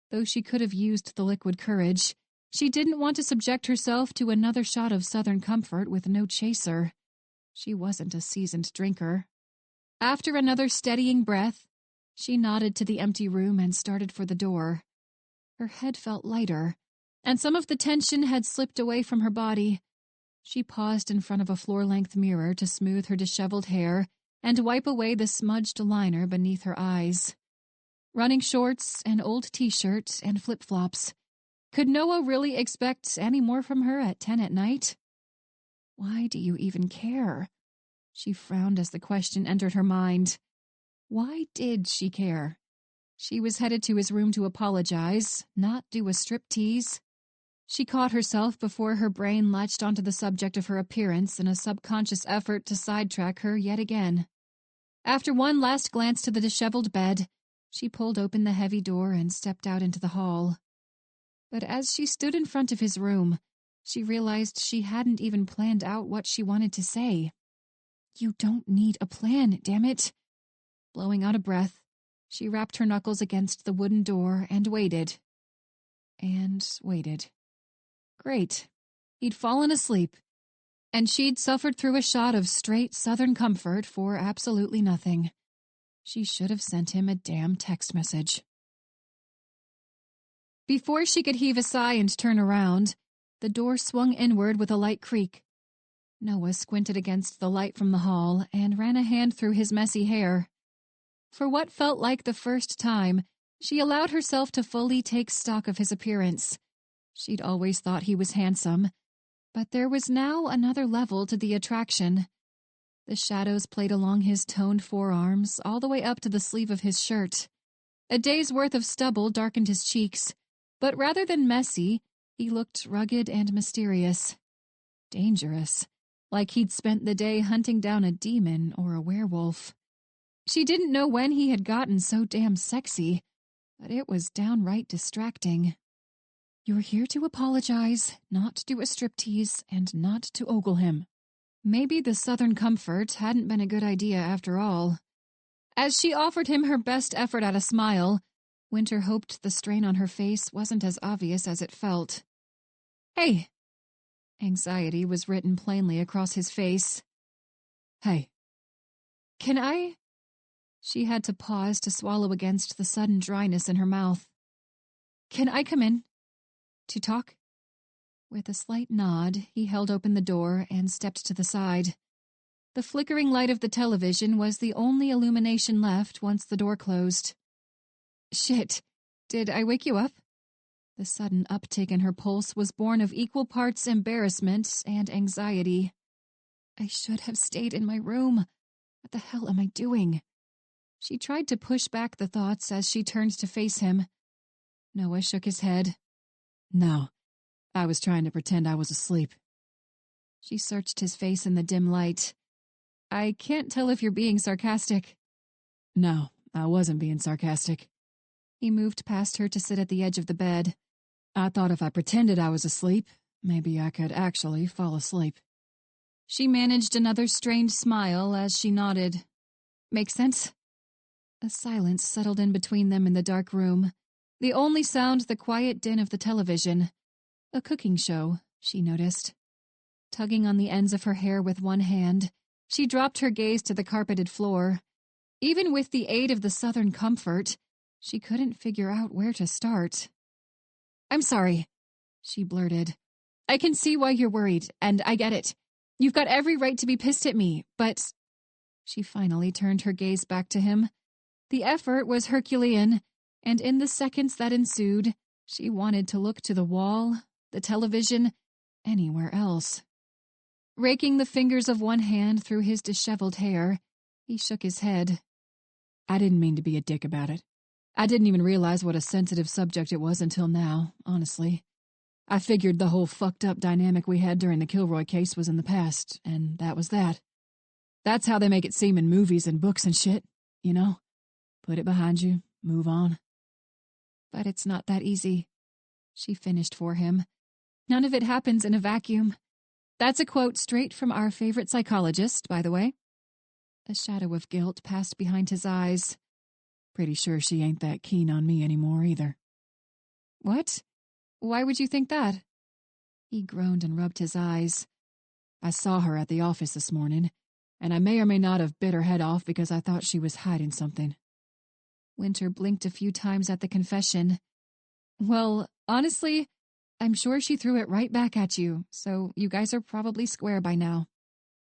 Though she could have used the liquid courage, she didn't want to subject herself to another shot of Southern Comfort with no chaser. She wasn't a seasoned drinker. After another steadying breath, she nodded to the empty room and started for the door. Her head felt lighter, and some of the tension had slipped away from her body. She paused in front of a floor-length mirror to smooth her disheveled hair and wipe away the smudged liner beneath her eyes. Running shorts, an old t-shirt, and flip-flops. Could Noah really expect any more from her at 10 at night? Why do you even care? She frowned as the question entered her mind. Why did she care? She was headed to his room to apologize, not do a striptease. She caught herself before her brain latched onto the subject of her appearance in a subconscious effort to sidetrack her yet again. After one last glance to the disheveled bed, she pulled open the heavy door and stepped out into the hall. But as she stood in front of his room, she realized she hadn't even planned out what she wanted to say. "You don't need a plan, damn it." Blowing out a breath, she rapped her knuckles against the wooden door and waited. And waited. Great. He'd fallen asleep, and she'd suffered through a shot of straight Southern Comfort for absolutely nothing. She should have sent him a damn text message. Before she could heave a sigh and turn around, the door swung inward with a light creak. Noah squinted against the light from the hall and ran a hand through his messy hair. For what felt like the first time, she allowed herself to fully take stock of his appearance. She'd always thought he was handsome, but there was now another level to the attraction. The shadows played along his toned forearms, all the way up to the sleeve of his shirt. A day's worth of stubble darkened his cheeks, but rather than messy, he looked rugged and mysterious. Dangerous, like he'd spent the day hunting down a demon or a werewolf. She didn't know when he had gotten so damn sexy, but it was downright distracting. "You're here to apologize, not do a striptease, and not to ogle him." Maybe the Southern comfort hadn't been a good idea after all. As she offered him her best effort at a smile, Winter hoped the strain on her face wasn't as obvious as it felt. "Hey!" Anxiety was written plainly across his face. "Hey." "Can I?" She had to pause to swallow against the sudden dryness in her mouth. "Can I come in? To talk?" With a slight nod, he held open the door and stepped to the side. The flickering light of the television was the only illumination left once the door closed. "Shit, did I wake you up?" The sudden uptick in her pulse was born of equal parts embarrassment and anxiety. "I should have stayed in my room. What the hell am I doing?" She tried to push back the thoughts as she turned to face him. Noah shook his head. "No, I was trying to pretend I was asleep." She searched his face in the dim light. "I can't tell if you're being sarcastic." "No, I wasn't being sarcastic." He moved past her to sit at the edge of the bed. "I thought if I pretended I was asleep, maybe I could actually fall asleep." She managed another strained smile as she nodded. "Makes sense?" A silence settled in between them in the dark room, the only sound the quiet din of the television. A cooking show, she noticed. Tugging on the ends of her hair with one hand, she dropped her gaze to the carpeted floor. Even with the aid of the Southern comfort, she couldn't figure out where to start. "I'm sorry," she blurted. "I can see why you're worried, and I get it. You've got every right to be pissed at me, but—" She finally turned her gaze back to him. The effort was Herculean, and in the seconds that ensued, she wanted to look to the wall, the television, anywhere else. Raking the fingers of one hand through his disheveled hair, he shook his head. "I didn't mean to be a dick about it. I didn't even realize what a sensitive subject it was until now, honestly. I figured the whole fucked up dynamic we had during the Kilroy case was in the past, and that was that. That's how they make it seem in movies and books and shit, you know? Put it behind you, move on." "But it's not that easy," she finished for him. "None of it happens in a vacuum. That's a quote straight from our favorite psychologist, by the way." A shadow of guilt passed behind his eyes. "Pretty sure she ain't that keen on me anymore, either." "What? Why would you think that?" He groaned and rubbed his eyes. "I saw her at the office this morning, and I may or may not have bit her head off because I thought she was hiding something." Winter blinked a few times at the confession. "Well, honestly, I'm sure she threw it right back at you, so you guys are probably square by now."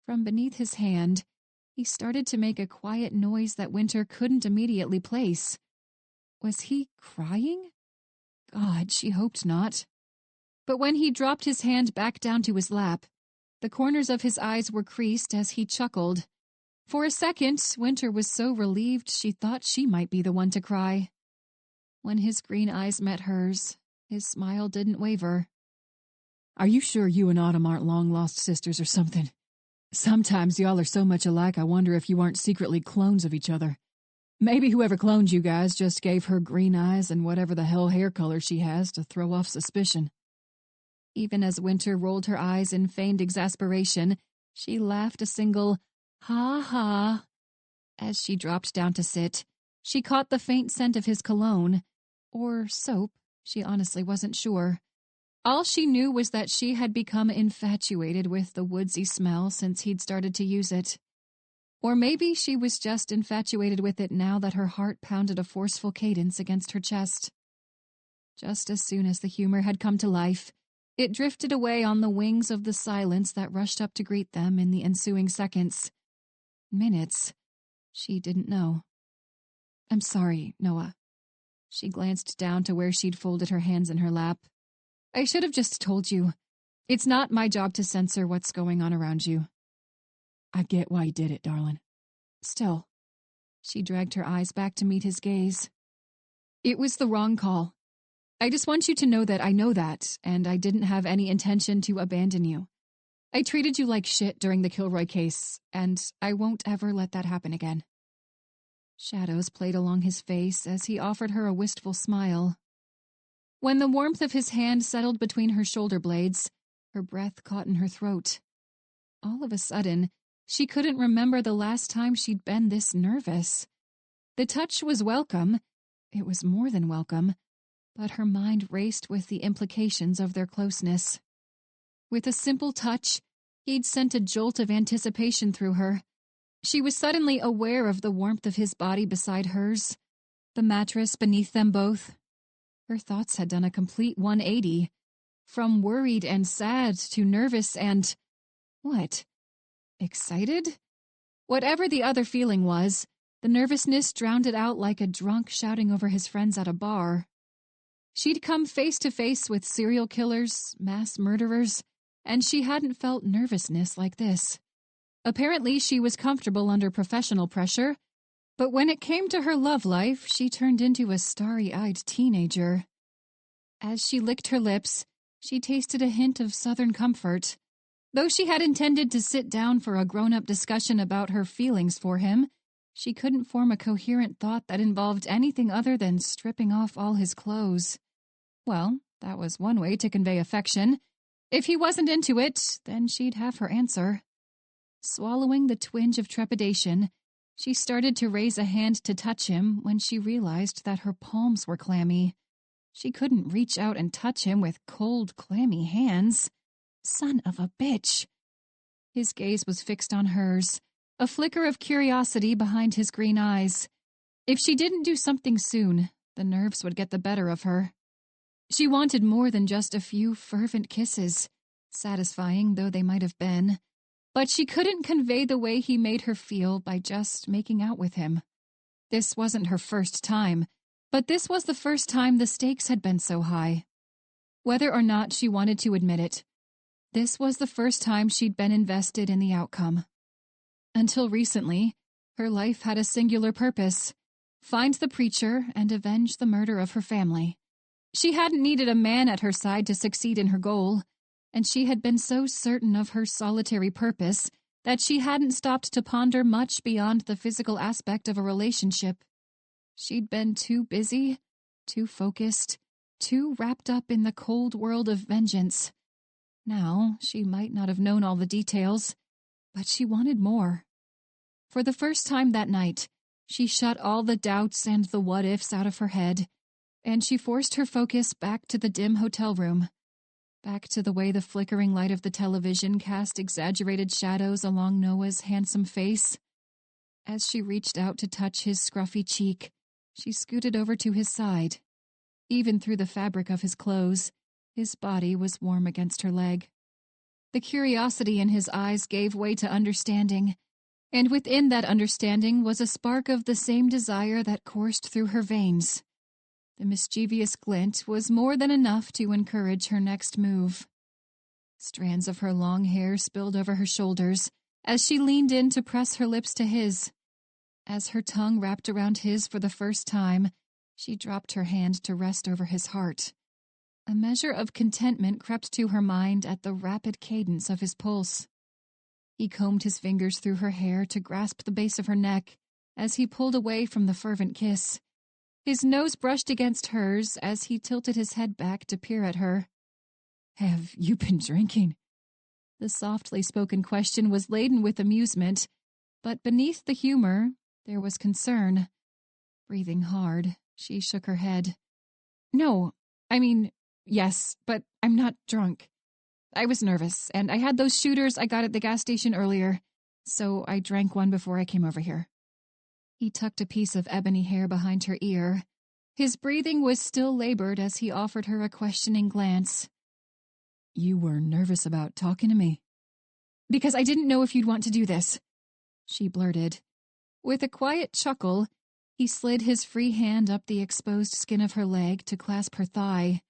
From beneath his hand, he started to make a quiet noise that Winter couldn't immediately place. Was he crying? God, she hoped not. But when he dropped his hand back down to his lap, the corners of his eyes were creased as he chuckled. For a second, Winter was so relieved she thought she might be the one to cry. When his green eyes met hers, his smile didn't waver. "Are you sure you and Autumn aren't long-lost sisters or something? Sometimes y'all are so much alike I wonder if you aren't secretly clones of each other. Maybe whoever cloned you guys just gave her green eyes and whatever the hell hair color she has to throw off suspicion." Even as Winter rolled her eyes in feigned exasperation, she laughed a single, "Ha ha." As she dropped down to sit, she caught the faint scent of his cologne, or soap, she honestly wasn't sure. All she knew was that she had become infatuated with the woodsy smell since he'd started to use it. Or maybe she was just infatuated with it now that her heart pounded a forceful cadence against her chest. Just as soon as the humor had come to life, it drifted away on the wings of the silence that rushed up to greet them in the ensuing seconds. Minutes. She didn't know. I'm sorry, Noah. She glanced down to where she'd folded her hands in her lap. I should have just told you. It's not my job to censor what's going on around you. I get why you did it, darling. Still, she dragged her eyes back to meet his gaze. It was the wrong call. I just want you to know that I know that, and I didn't have any intention to abandon you. I treated you like shit during the Kilroy case, and I won't ever let that happen again. Shadows played along his face as he offered her a wistful smile. When the warmth of his hand settled between her shoulder blades, her breath caught in her throat. All of a sudden, she couldn't remember the last time she'd been this nervous. The touch was welcome. It was more than welcome, but her mind raced with the implications of their closeness. With a simple touch, he'd sent a jolt of anticipation through her. She was suddenly aware of the warmth of his body beside hers, the mattress beneath them both. Her thoughts had done a complete 180, from worried and sad to nervous and... what? Excited? Whatever the other feeling was, the nervousness drowned it out like a drunk shouting over his friends at a bar. She'd come face to face with serial killers, mass murderers, and she hadn't felt nervousness like this. Apparently, she was comfortable under professional pressure, but when it came to her love life, she turned into a starry-eyed teenager. As she licked her lips, she tasted a hint of southern comfort. Though she had intended to sit down for a grown-up discussion about her feelings for him, she couldn't form a coherent thought that involved anything other than stripping off all his clothes. Well, that was one way to convey affection. If he wasn't into it, then she'd have her answer. Swallowing the twinge of trepidation, she started to raise a hand to touch him when she realized that her palms were clammy. She couldn't reach out and touch him with cold, clammy hands. Son of a bitch. His gaze was fixed on hers, a flicker of curiosity behind his green eyes. If she didn't do something soon, the nerves would get the better of her. She wanted more than just a few fervent kisses, satisfying though they might have been, but she couldn't convey the way he made her feel by just making out with him. This wasn't her first time, but this was the first time the stakes had been so high. Whether or not she wanted to admit it, this was the first time she'd been invested in the outcome. Until recently, her life had a singular purpose: find the preacher and avenge the murder of her family. She hadn't needed a man at her side to succeed in her goal, and she had been so certain of her solitary purpose that she hadn't stopped to ponder much beyond the physical aspect of a relationship. She'd been too busy, too focused, too wrapped up in the cold world of vengeance. Now, she might not have known all the details, but she wanted more. For the first time that night, she shut all the doubts and the what-ifs out of her head, and she forced her focus back to the dim hotel room, back to the way the flickering light of the television cast exaggerated shadows along Noah's handsome face. As she reached out to touch his scruffy cheek, she scooted over to his side. Even through the fabric of his clothes, his body was warm against her leg. The curiosity in his eyes gave way to understanding, and within that understanding was a spark of the same desire that coursed through her veins. The mischievous glint was more than enough to encourage her next move. Strands of her long hair spilled over her shoulders as she leaned in to press her lips to his. As her tongue wrapped around his for the first time, she dropped her hand to rest over his heart. A measure of contentment crept to her mind at the rapid cadence of his pulse. He combed his fingers through her hair to grasp the base of her neck as he pulled away from the fervent kiss. His nose brushed against hers as he tilted his head back to peer at her. Have you been drinking? The softly spoken question was laden with amusement, but beneath the humor, there was concern. Breathing hard, she shook her head. No, yes, but I'm not drunk. I was nervous, and I had those shooters I got at the gas station earlier, so I drank one before I came over here. He tucked a piece of ebony hair behind her ear. His breathing was still labored as he offered her a questioning glance. You were nervous about talking to me? Because I didn't know if you'd want to do this, she blurted. With a quiet chuckle, He slid his free hand up the exposed skin of her leg to clasp her thigh.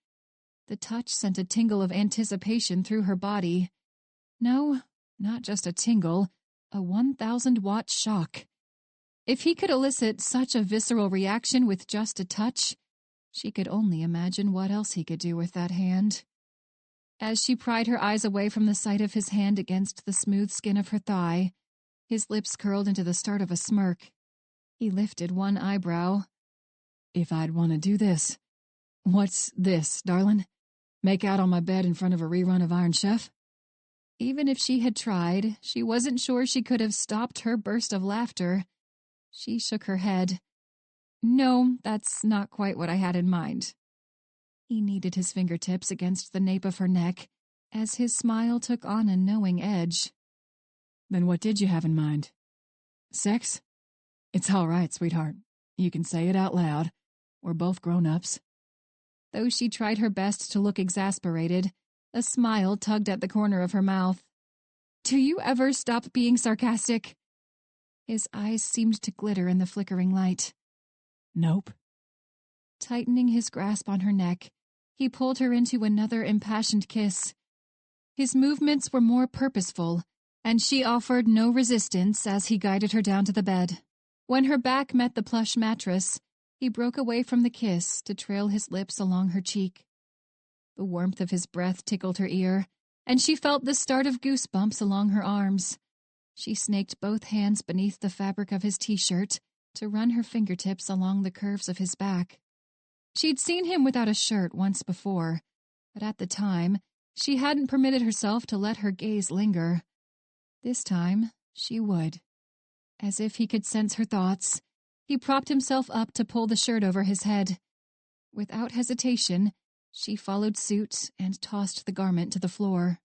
The touch sent a tingle of anticipation through her body. No, not just a tingle, a 1,000-watt shock. If he could elicit such a visceral reaction with just a touch, she could only imagine what else he could do with that hand. As she pried her eyes away from the sight of his hand against the smooth skin of her thigh, his lips curled into the start of a smirk. He lifted one eyebrow. If I'd want to do this. What's this, darling? Make out on my bed in front of a rerun of Iron Chef? Even if she had tried, she wasn't sure she could have stopped her burst of laughter. She shook her head. No, that's not quite what I had in mind. He kneaded his fingertips against the nape of her neck as his smile took on a knowing edge. Then what did you have in mind? Sex? It's all right, sweetheart. You can say it out loud. We're both grown-ups. Though she tried her best to look exasperated, a smile tugged at the corner of her mouth. Do you ever stop being sarcastic? His eyes seemed to glitter in the flickering light. Nope. Tightening his grasp on her neck, he pulled her into another impassioned kiss. His movements were more purposeful, and she offered no resistance as he guided her down to the bed. When her back met the plush mattress, he broke away from the kiss to trail his lips along her cheek. The warmth of his breath tickled her ear, and she felt the start of goosebumps along her arms. She snaked both hands beneath the fabric of his t-shirt to run her fingertips along the curves of his back. She'd seen him without a shirt once before, but at the time, she hadn't permitted herself to let her gaze linger. This time, she would. As if he could sense her thoughts, he propped himself up to pull the shirt over his head. Without hesitation, she followed suit and tossed the garment to the floor.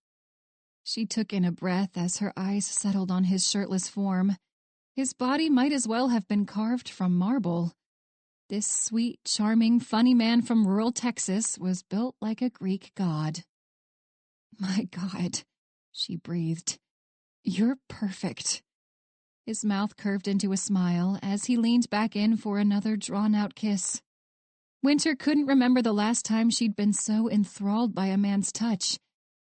She took in a breath as her eyes settled on his shirtless form. His body might as well have been carved from marble. This sweet, charming, funny man from rural Texas was built like a Greek god. My God, she breathed. You're perfect. His mouth curved into a smile as he leaned back in for another drawn-out kiss. Winter couldn't remember the last time she'd been so enthralled by a man's touch,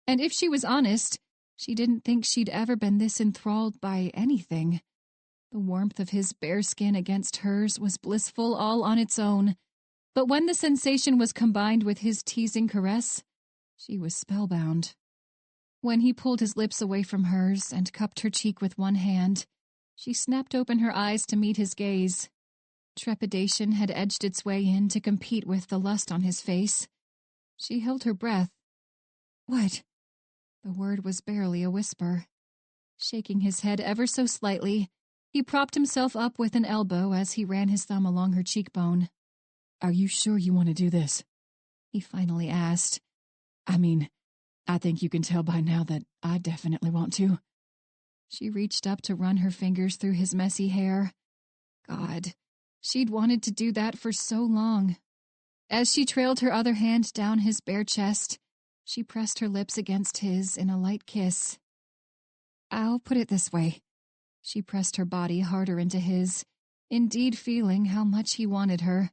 and if she was honest, she didn't think she'd ever been this enthralled by anything. The warmth of his bare skin against hers was blissful all on its own, but when the sensation was combined with his teasing caress, she was spellbound. When he pulled his lips away from hers and cupped her cheek with one hand, she snapped open her eyes to meet his gaze. Trepidation had edged its way in to compete with the lust on his face. She held her breath. What? The word was barely a whisper. Shaking his head ever so slightly, he propped himself up with an elbow as he ran his thumb along her cheekbone. Are you sure you want to do this? He finally asked. I think you can tell by now that I definitely want to. She reached up to run her fingers through his messy hair. God, she'd wanted to do that for so long. As she trailed her other hand down his bare chest, she pressed her lips against his in a light kiss. I'll put it this way. She pressed her body harder into his, indeed feeling how much he wanted her.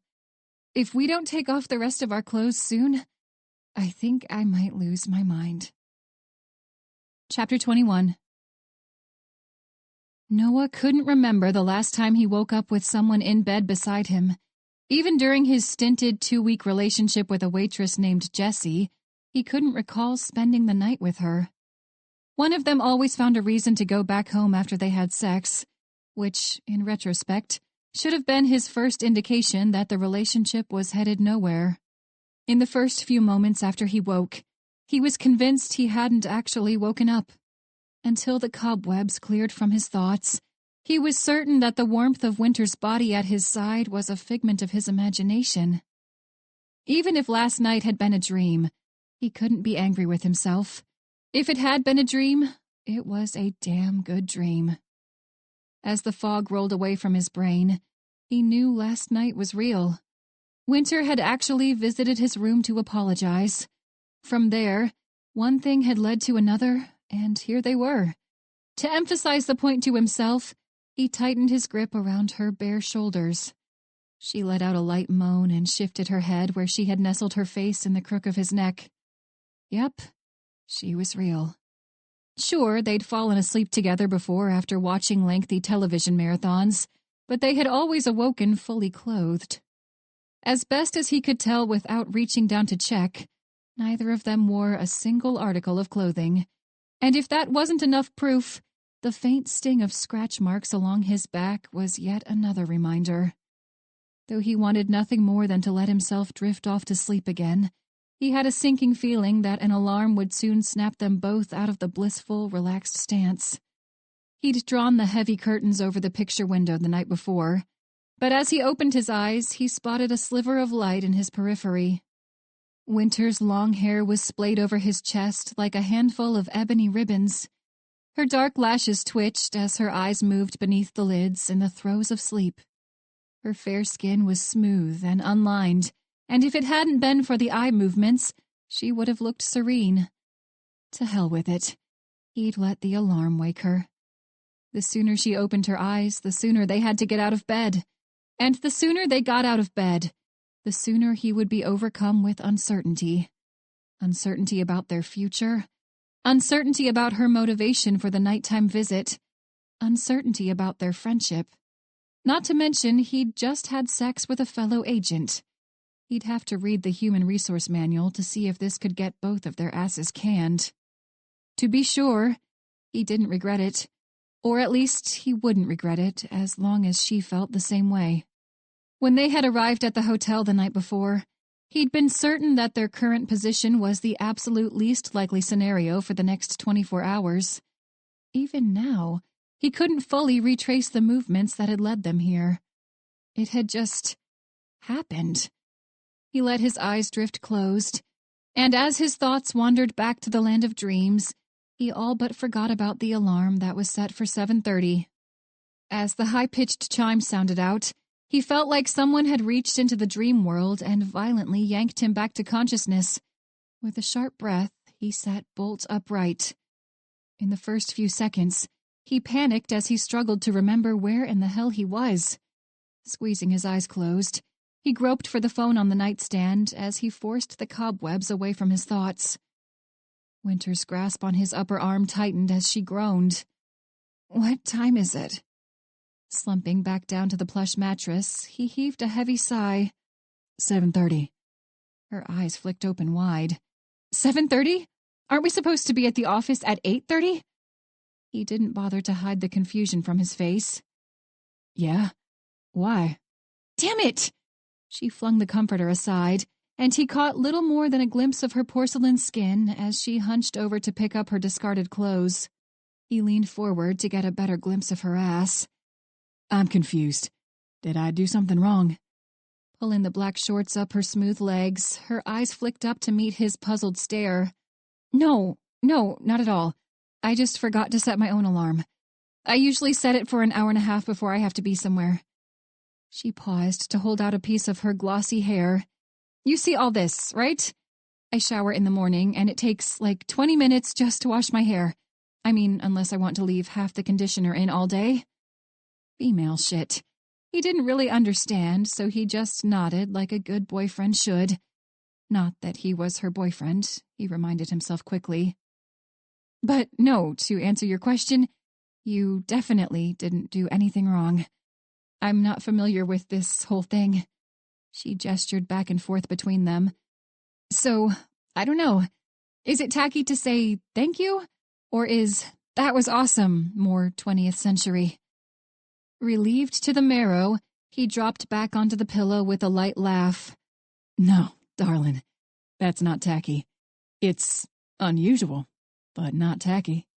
If we don't take off the rest of our clothes soon, I think I might lose my mind. Chapter 21. Noah couldn't remember the last time he woke up with someone in bed beside him. Even during his stinted 2-week relationship with a waitress named Jessie, he couldn't recall spending the night with her. One of them always found a reason to go back home after they had sex, which, in retrospect, should have been his first indication that the relationship was headed nowhere. In the first few moments after he woke, he was convinced he hadn't actually woken up. Until the cobwebs cleared from his thoughts, he was certain that the warmth of Winter's body at his side was a figment of his imagination. Even if last night had been a dream, he couldn't be angry with himself. If it had been a dream, it was a damn good dream. As the fog rolled away from his brain, he knew last night was real. Winter had actually visited his room to apologize. From there, one thing had led to another, and here they were. To emphasize the point to himself, he tightened his grip around her bare shoulders. She let out a light moan and shifted her head where she had nestled her face in the crook of his neck. Yep, she was real. Sure, they'd fallen asleep together before after watching lengthy television marathons, but they had always awoken fully clothed. As best as he could tell without reaching down to check, neither of them wore a single article of clothing, and if that wasn't enough proof, the faint sting of scratch marks along his back was yet another reminder. Though he wanted nothing more than to let himself drift off to sleep again, he had a sinking feeling that an alarm would soon snap them both out of the blissful, relaxed stance. He'd drawn the heavy curtains over the picture window the night before, but as he opened his eyes, he spotted a sliver of light in his periphery. Winter's long hair was splayed over his chest like a handful of ebony ribbons. Her dark lashes twitched as her eyes moved beneath the lids in the throes of sleep. Her fair skin was smooth and unlined, and if it hadn't been for the eye movements, she would have looked serene. To hell with it. He'd let the alarm wake her. The sooner she opened her eyes, the sooner they had to get out of bed. And the sooner they got out of bed, the sooner he would be overcome with uncertainty. Uncertainty about their future. Uncertainty about her motivation for the nighttime visit. Uncertainty about their friendship. Not to mention, he'd just had sex with a fellow agent. He'd have to read the human resource manual to see if this could get both of their asses canned. To be sure, he didn't regret it. Or at least he wouldn't regret it as long as she felt the same way. When they had arrived at the hotel the night before, he'd been certain that their current position was the absolute least likely scenario for the next 24 hours. Even now, he couldn't fully retrace the movements that had led them here. It had just happened. He let his eyes drift closed, and as his thoughts wandered back to the land of dreams, he all but forgot about the alarm that was set for 7:30. As the high-pitched chime sounded out, he felt like someone had reached into the dream world and violently yanked him back to consciousness. With a sharp breath, he sat bolt upright. In the first few seconds, he panicked as he struggled to remember where in the hell he was. Squeezing his eyes closed, he groped for the phone on the nightstand as he forced the cobwebs away from his thoughts. Winter's grasp on his upper arm tightened as she groaned. "What time is it?" Slumping back down to the plush mattress, he heaved a heavy sigh. 7:30. Her eyes flicked open wide. 7:30? Aren't we supposed to be at the office at 8:30? He didn't bother to hide the confusion from his face. Yeah? Why? Damn it! She flung the comforter aside, and he caught little more than a glimpse of her porcelain skin as she hunched over to pick up her discarded clothes. He leaned forward to get a better glimpse of her ass. I'm confused. Did I do something wrong? Pulling the black shorts up her smooth legs, her eyes flicked up to meet his puzzled stare. No, not at all. I just forgot to set my own alarm. I usually set it for an hour and a half before I have to be somewhere. She paused to hold out a piece of her glossy hair. You see all this, right? I shower in the morning, and it takes like 20 minutes just to wash my hair. I mean, unless I want to leave half the conditioner in all day. Female shit. He didn't really understand, so he just nodded like a good boyfriend should. Not that he was her boyfriend, he reminded himself quickly. But no, to answer your question, you definitely didn't do anything wrong. I'm not familiar with this whole thing. She gestured back and forth between them. So, I don't know. Is it tacky to say thank you? Or is that was awesome more 20th century? Relieved to the marrow, he dropped back onto the pillow with a light laugh. No, darling, that's not tacky. It's unusual, but not tacky.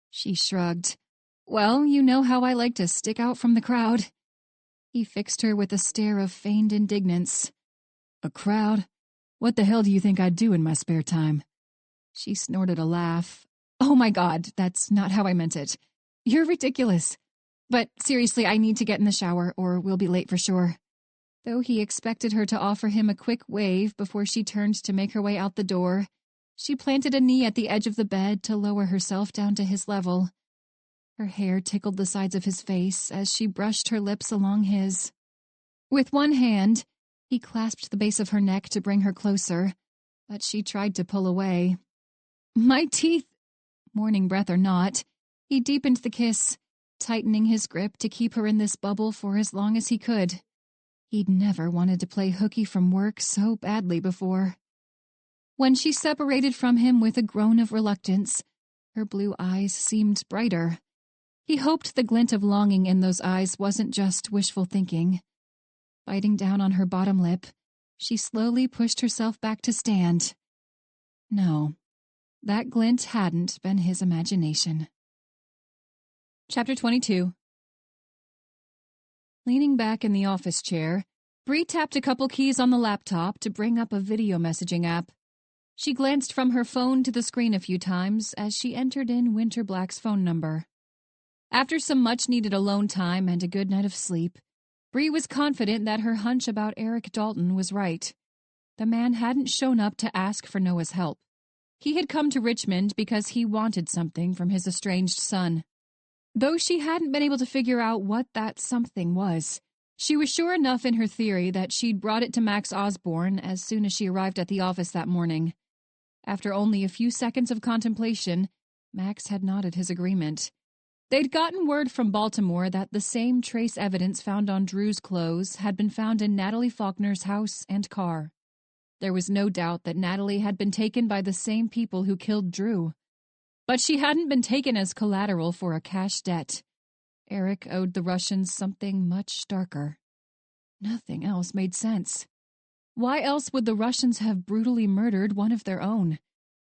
She shrugged. Well, you know how I like to stick out from the crowd. He fixed her with a stare of feigned indignance. A crowd? What the hell do you think I do in my spare time? She snorted a laugh. Oh my God, that's not how I meant it. You're ridiculous. But seriously, I need to get in the shower, or we'll be late for sure. Though he expected her to offer him a quick wave before she turned to make her way out the door, she planted a knee at the edge of the bed to lower herself down to his level. Her hair tickled the sides of his face as she brushed her lips along his. With one hand, he clasped the base of her neck to bring her closer, but she tried to pull away. My teeth! Morning breath or not, he deepened the kiss, tightening his grip to keep her in this bubble for as long as he could. He'd never wanted to play hooky from work so badly before. When she separated from him with a groan of reluctance, her blue eyes seemed brighter. He hoped the glint of longing in those eyes wasn't just wishful thinking. Biting down on her bottom lip, she slowly pushed herself back to stand. No, that glint hadn't been his imagination. Chapter 22. Leaning back in the office chair, Bree tapped a couple keys on the laptop to bring up a video messaging app. She glanced from her phone to the screen a few times as she entered in Winter Black's phone number. After some much-needed alone time and a good night of sleep, Bree was confident that her hunch about Eric Dalton was right. The man hadn't shown up to ask for Noah's help. He had come to Richmond because he wanted something from his estranged son. Though she hadn't been able to figure out what that something was, she was sure enough in her theory that she'd brought it to Max Osborne as soon as she arrived at the office that morning. After only a few seconds of contemplation, Max had nodded his agreement. They'd gotten word from Baltimore that the same trace evidence found on Drew's clothes had been found in Natalie Faulkner's house and car. There was no doubt that Natalie had been taken by the same people who killed Drew. But she hadn't been taken as collateral for a cash debt. Eric owed the Russians something much darker. Nothing else made sense. Why else would the Russians have brutally murdered one of their own?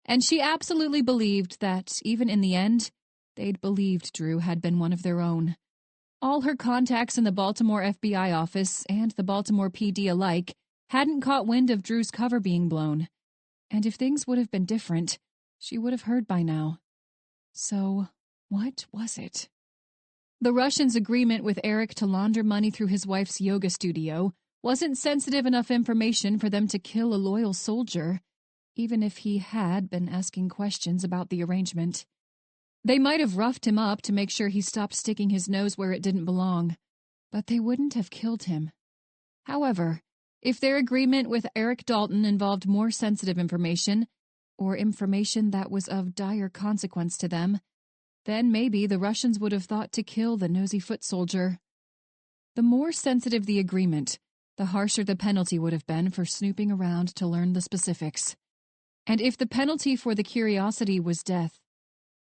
And she absolutely believed that, even in the end, they'd believed Drew had been one of their own. All her contacts in the Baltimore FBI office and the Baltimore PD alike hadn't caught wind of Drew's cover being blown. And if things would have been different, she would have heard by now. So, what was it? The Russians' agreement with Eric to launder money through his wife's yoga studio wasn't sensitive enough information for them to kill a loyal soldier, even if he had been asking questions about the arrangement. They might have roughed him up to make sure he stopped sticking his nose where it didn't belong, but they wouldn't have killed him. However, if their agreement with Eric Dalton involved more sensitive information, or information that was of dire consequence to them, then maybe the Russians would have thought to kill the nosy foot soldier. The more sensitive the agreement, the harsher the penalty would have been for snooping around to learn the specifics. And if the penalty for the curiosity was death,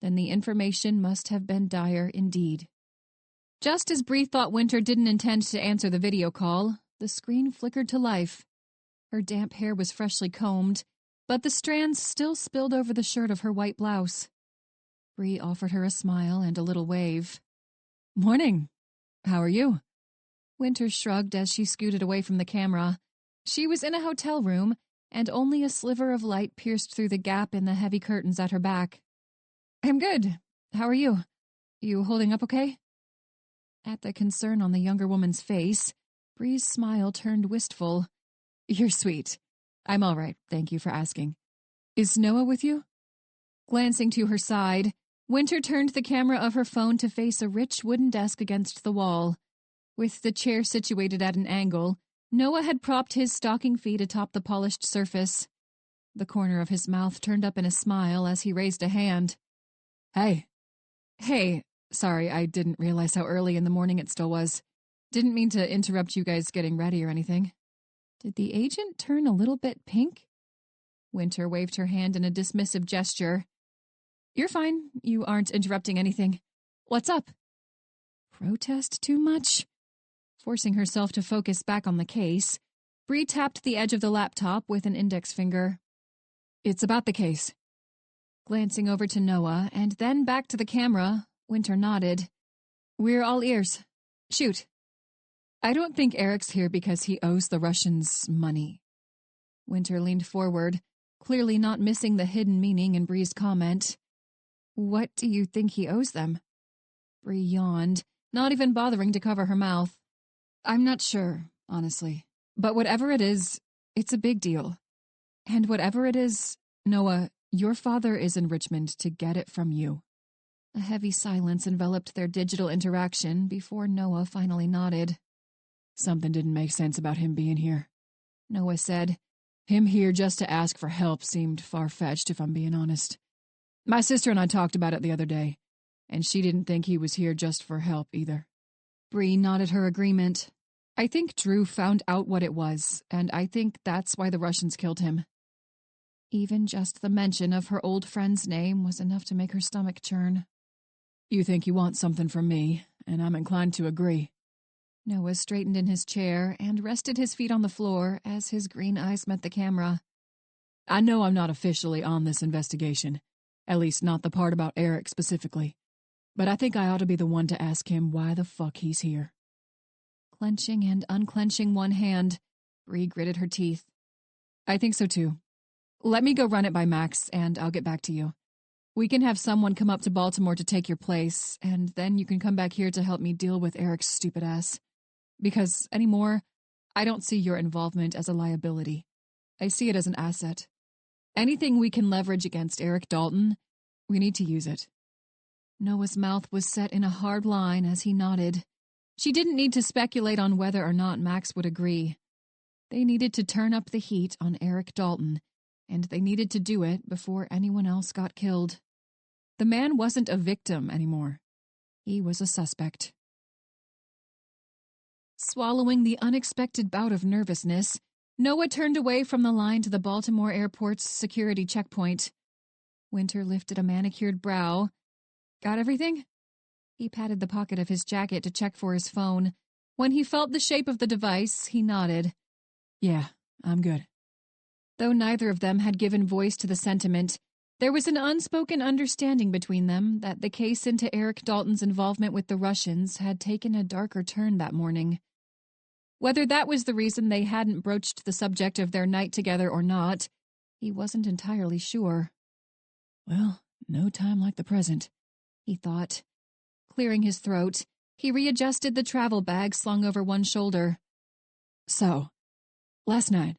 then the information must have been dire indeed. Just as Bree thought Winter didn't intend to answer the video call, the screen flickered to life. Her damp hair was freshly combed, but the strands still spilled over the shirt of her white blouse. Bree offered her a smile and a little wave. "Morning. How are you?" Winter shrugged as she scooted away from the camera. She was in a hotel room, and only a sliver of light pierced through the gap in the heavy curtains at her back. "I'm good. How are you? You holding up okay?" At the concern on the younger woman's face, Bree's smile turned wistful. "You're sweet. I'm all right, thank you for asking. Is Noah with you?" Glancing to her side, Winter turned the camera of her phone to face a rich wooden desk against the wall. With the chair situated at an angle, Noah had propped his stocking feet atop the polished surface. The corner of his mouth turned up in a smile as he raised a hand. "Hey." "Hey, sorry, I didn't realize how early in the morning it still was. Didn't mean to interrupt you guys getting ready or anything." Did the agent turn a little bit pink? Winter waved her hand in a dismissive gesture. "You're fine. You aren't interrupting anything. What's up?" Protest too much? Forcing herself to focus back on the case, Bree tapped the edge of the laptop with an index finger. "It's about the case." Glancing over to Noah and then back to the camera, Winter nodded. "We're all ears. Shoot." "I don't think Eric's here because he owes the Russians money." Winter leaned forward, clearly not missing the hidden meaning in Bree's comment. "What do you think he owes them?" Bree yawned, not even bothering to cover her mouth. "I'm not sure, honestly. But whatever it is, it's a big deal. And whatever it is, Noah, your father is in Richmond to get it from you." A heavy silence enveloped their digital interaction before Noah finally nodded. Something didn't make sense about him being here. Noah said. Him here just to ask for help seemed far-fetched, if I'm being honest. My sister and I talked about it the other day, and she didn't think he was here just for help either. Bree nodded her agreement. I think Drew found out what it was, and I think that's why the Russians killed him. Even just the mention of her old friend's name was enough to make her stomach churn. You think you want something from me, and I'm inclined to agree. Noah straightened in his chair and rested his feet on the floor as his green eyes met the camera. I know I'm not officially on this investigation, at least not the part about Eric specifically, but I think I ought to be the one to ask him why the fuck he's here. Clenching and unclenching one hand, Bree gritted her teeth. I think so too. Let me go run it by Max, and I'll get back to you. We can have someone come up to Baltimore to take your place, and then you can come back here to help me deal with Eric's stupid ass. Because, anymore, I don't see your involvement as a liability. I see it as an asset. Anything we can leverage against Eric Dalton, we need to use it. Noah's mouth was set in a hard line as he nodded. She didn't need to speculate on whether or not Max would agree. They needed to turn up the heat on Eric Dalton, and they needed to do it before anyone else got killed. The man wasn't a victim anymore. He was a suspect. Swallowing the unexpected bout of nervousness, Noah turned away from the line to the Baltimore airport's security checkpoint. Winter lifted a manicured brow. Got everything? He patted the pocket of his jacket to check for his phone. When he felt the shape of the device, he nodded. Yeah, I'm good. Though neither of them had given voice to the sentiment, there was an unspoken understanding between them that the case into Eric Dalton's involvement with the Russians had taken a darker turn that morning. Whether that was the reason they hadn't broached the subject of their night together or not, he wasn't entirely sure. Well, no time like the present, he thought. Clearing his throat, he readjusted the travel bag slung over one shoulder. So, last night.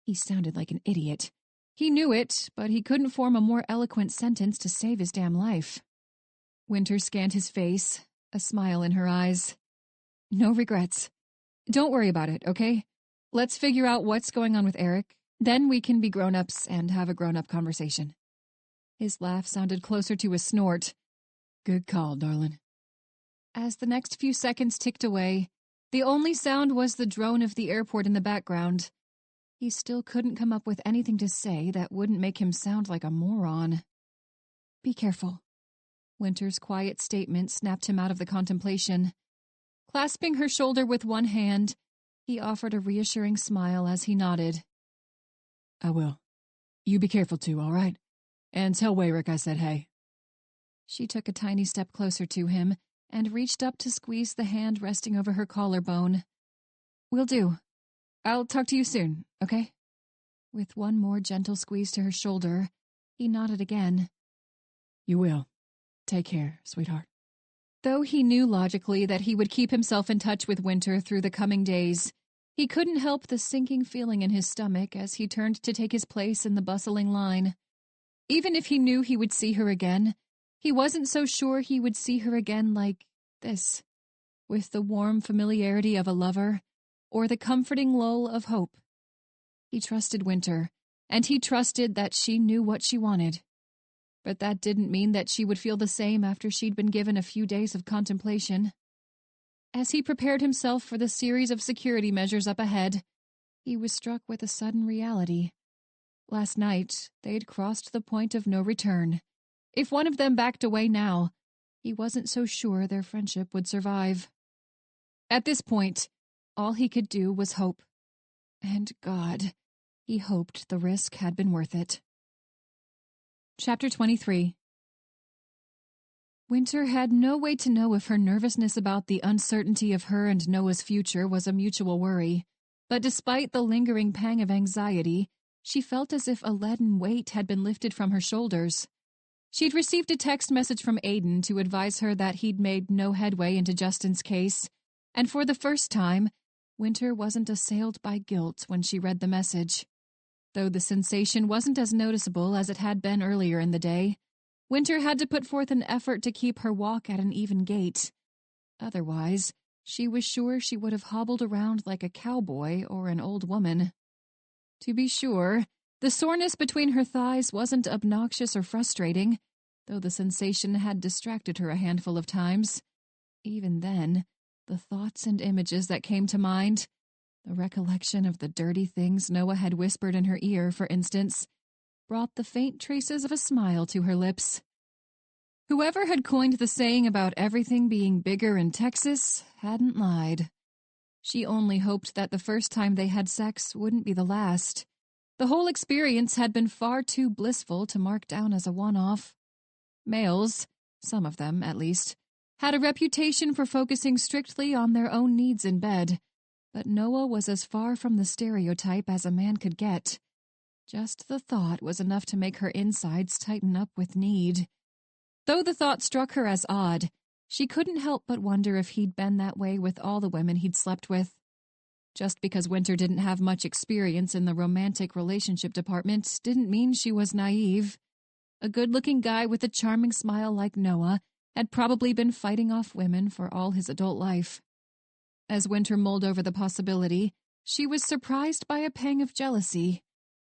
He sounded like an idiot. He knew it, but he couldn't form a more eloquent sentence to save his damn life. Winter scanned his face, a smile in her eyes. No regrets. Don't worry about it, okay? Let's figure out what's going on with Eric. Then we can be grown-ups and have a grown-up conversation. His laugh sounded closer to a snort. Good call, darling. As the next few seconds ticked away, the only sound was the drone of the airport in the background. He still couldn't come up with anything to say that wouldn't make him sound like a moron. Be careful. Winter's quiet statement snapped him out of the contemplation. Clasping her shoulder with one hand, he offered a reassuring smile as he nodded. I will. You be careful too, all right? And tell Wayrick I said hey. She took a tiny step closer to him and reached up to squeeze the hand resting over her collarbone. Will do. I'll talk to you soon, okay? With one more gentle squeeze to her shoulder, he nodded again. You will. Take care, sweetheart. Though he knew logically that he would keep himself in touch with Winter through the coming days, he couldn't help the sinking feeling in his stomach as he turned to take his place in the bustling line. Even if he knew he would see her again, he wasn't so sure he would see her again like this, with the warm familiarity of a lover, or the comforting lull of hope. He trusted Winter, and he trusted that she knew what she wanted. But that didn't mean that she would feel the same after she'd been given a few days of contemplation. As he prepared himself for the series of security measures up ahead, he was struck with a sudden reality. Last night, they'd crossed the point of no return. If one of them backed away now, he wasn't so sure their friendship would survive. At this point, all he could do was hope. And God, he hoped the risk had been worth it. Chapter 23. Winter had no way to know if her nervousness about the uncertainty of her and Noah's future was a mutual worry, but despite the lingering pang of anxiety, she felt as if a leaden weight had been lifted from her shoulders. She'd received a text message from Aiden to advise her that he'd made no headway into Justin's case, and for the first time, Winter wasn't assailed by guilt when she read the message. Though the sensation wasn't as noticeable as it had been earlier in the day, Winter had to put forth an effort to keep her walk at an even gait. Otherwise, she was sure she would have hobbled around like a cowboy or an old woman. To be sure, the soreness between her thighs wasn't obnoxious or frustrating, though the sensation had distracted her a handful of times. Even then, the thoughts and images that came to mind, the recollection of the dirty things Noah had whispered in her ear, for instance, brought the faint traces of a smile to her lips. Whoever had coined the saying about everything being bigger in Texas hadn't lied. She only hoped that the first time they had sex wouldn't be the last. The whole experience had been far too blissful to mark down as a one-off. Males, some of them at least, had a reputation for focusing strictly on their own needs in bed, but Noah was as far from the stereotype as a man could get. Just the thought was enough to make her insides tighten up with need. Though the thought struck her as odd, she couldn't help but wonder if he'd been that way with all the women he'd slept with. Just because Winter didn't have much experience in the romantic relationship department didn't mean she was naive. A good-looking guy with a charming smile like Noah had probably been fighting off women for all his adult life. As Winter mulled over the possibility, she was surprised by a pang of jealousy.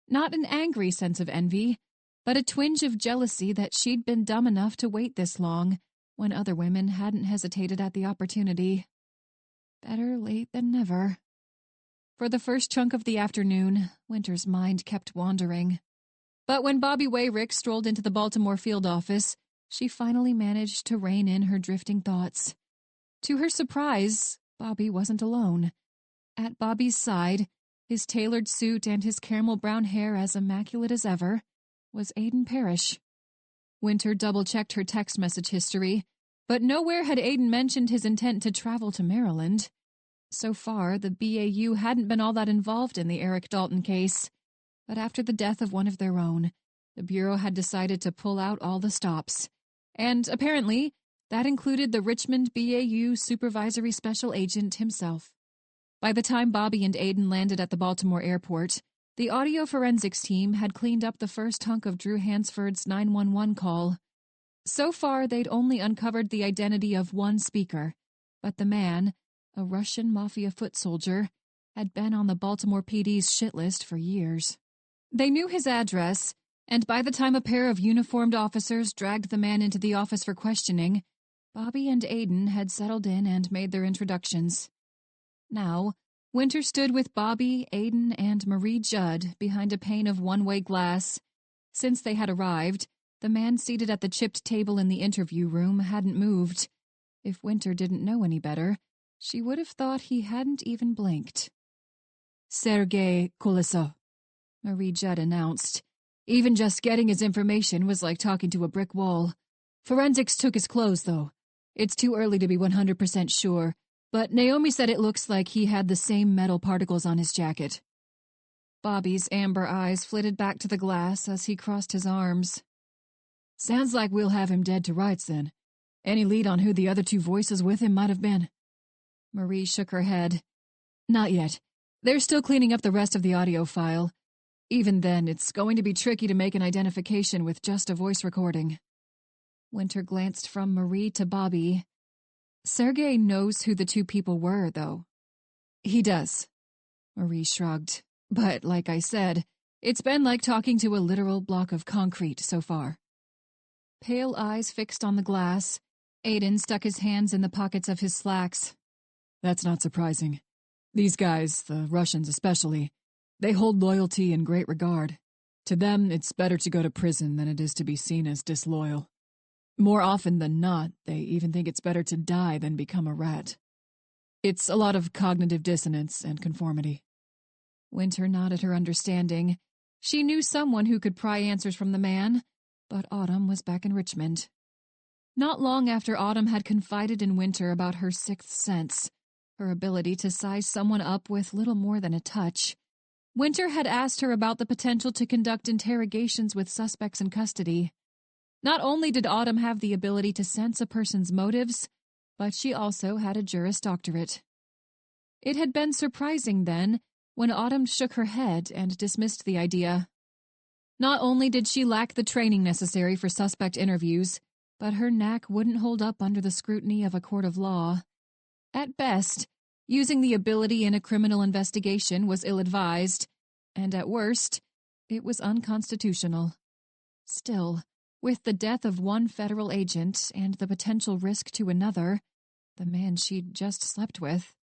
Not an angry sense of envy, but a twinge of jealousy that she'd been dumb enough to wait this long, when other women hadn't hesitated at the opportunity. Better late than never. For the first chunk of the afternoon, Winter's mind kept wandering. But when Bobby Wayrick strolled into the Baltimore field office, she finally managed to rein in her drifting thoughts. To her surprise, Bobby wasn't alone. At Bobby's side, his tailored suit and his caramel brown hair as immaculate as ever, was Aiden Parrish. Winter double-checked her text message history, but nowhere had Aiden mentioned his intent to travel to Maryland. So far, the BAU hadn't been all that involved in the Eric Dalton case, but after the death of one of their own, the Bureau had decided to pull out all the stops, and apparently that included the Richmond BAU Supervisory Special Agent himself. By the time Bobby and Aiden landed at the Baltimore airport, the audio forensics team had cleaned up the first hunk of Drew Hansford's 911 call. So far, they'd only uncovered the identity of one speaker, but the man, a Russian mafia foot soldier, had been on the Baltimore PD's shit list for years. They knew his address, and by the time a pair of uniformed officers dragged the man into the office for questioning, Bobby and Aiden had settled in and made their introductions. Now, Winter stood with Bobby, Aiden, and Marie Judd behind a pane of one-way glass. Since they had arrived, the man seated at the chipped table in the interview room hadn't moved. If Winter didn't know any better, she would have thought he hadn't even blinked. "Sergei Kolesov," Marie Judd announced. "Even just getting his information was like talking to a brick wall. Forensics took his clothes, though. It's too early to be 100% sure, but Naomi said it looks like he had the same metal particles on his jacket." Bobby's amber eyes flitted back to the glass as he crossed his arms. "Sounds like we'll have him dead to rights, then. Any lead on who the other two voices with him might have been?" Marie shook her head. "Not yet. They're still cleaning up the rest of the audio file. Even then, it's going to be tricky to make an identification with just a voice recording." Winter glanced from Marie to Bobby. "Sergei knows who the two people were, though." "He does." Marie shrugged. "But, like I said, it's been like talking to a literal block of concrete so far." Pale eyes fixed on the glass, Aiden stuck his hands in the pockets of his slacks. "That's not surprising. These guys, the Russians especially, they hold loyalty in great regard. To them, it's better to go to prison than it is to be seen as disloyal. More often than not, they even think it's better to die than become a rat. It's a lot of cognitive dissonance and conformity." Winter nodded her understanding. She knew someone who could pry answers from the man, but Autumn was back in Richmond. Not long after Autumn had confided in Winter about her sixth sense, her ability to size someone up with little more than a touch, Winter had asked her about the potential to conduct interrogations with suspects in custody. Not only did Autumn have the ability to sense a person's motives, but she also had a Juris Doctorate. It had been surprising, then, when Autumn shook her head and dismissed the idea. Not only did she lack the training necessary for suspect interviews, but her knack wouldn't hold up under the scrutiny of a court of law. At best, using the ability in a criminal investigation was ill-advised, and at worst, it was unconstitutional. Still, with the death of one federal agent and the potential risk to another, the man she'd just slept with,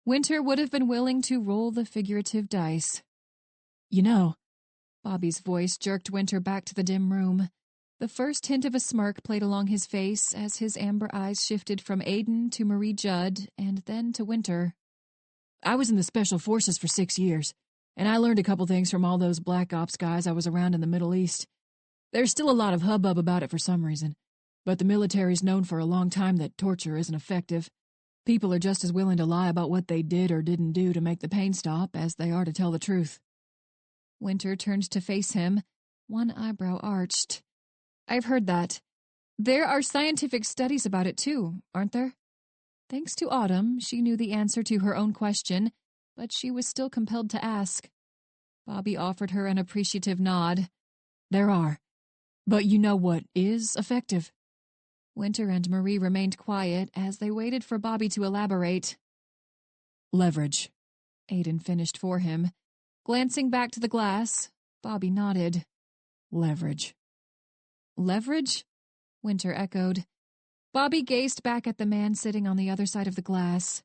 Winter would have been willing to roll the figurative dice. You know, Bobby's voice jerked Winter back to the dim room. The first hint of a smirk played along his face as his amber eyes shifted from Aiden to Marie Judd and then to Winter. I was in the Special Forces for 6 years, and I learned a couple things from all those Black Ops guys I was around in the Middle East. There's still a lot of hubbub about it for some reason, but the military's known for a long time that torture isn't effective. People are just as willing to lie about what they did or didn't do to make the pain stop as they are to tell the truth. Winter turned to face him, one eyebrow arched. I've heard that. There are scientific studies about it too, aren't there? Thanks to Autumn, she knew the answer to her own question, but she was still compelled to ask. Bobby offered her an appreciative nod. There are. But you know what is effective? Winter and Marie remained quiet as they waited for Bobby to elaborate. Leverage, Aiden finished for him. Glancing back to the glass, Bobby nodded. Leverage. Leverage? Winter echoed. Bobby gazed back at the man sitting on the other side of the glass.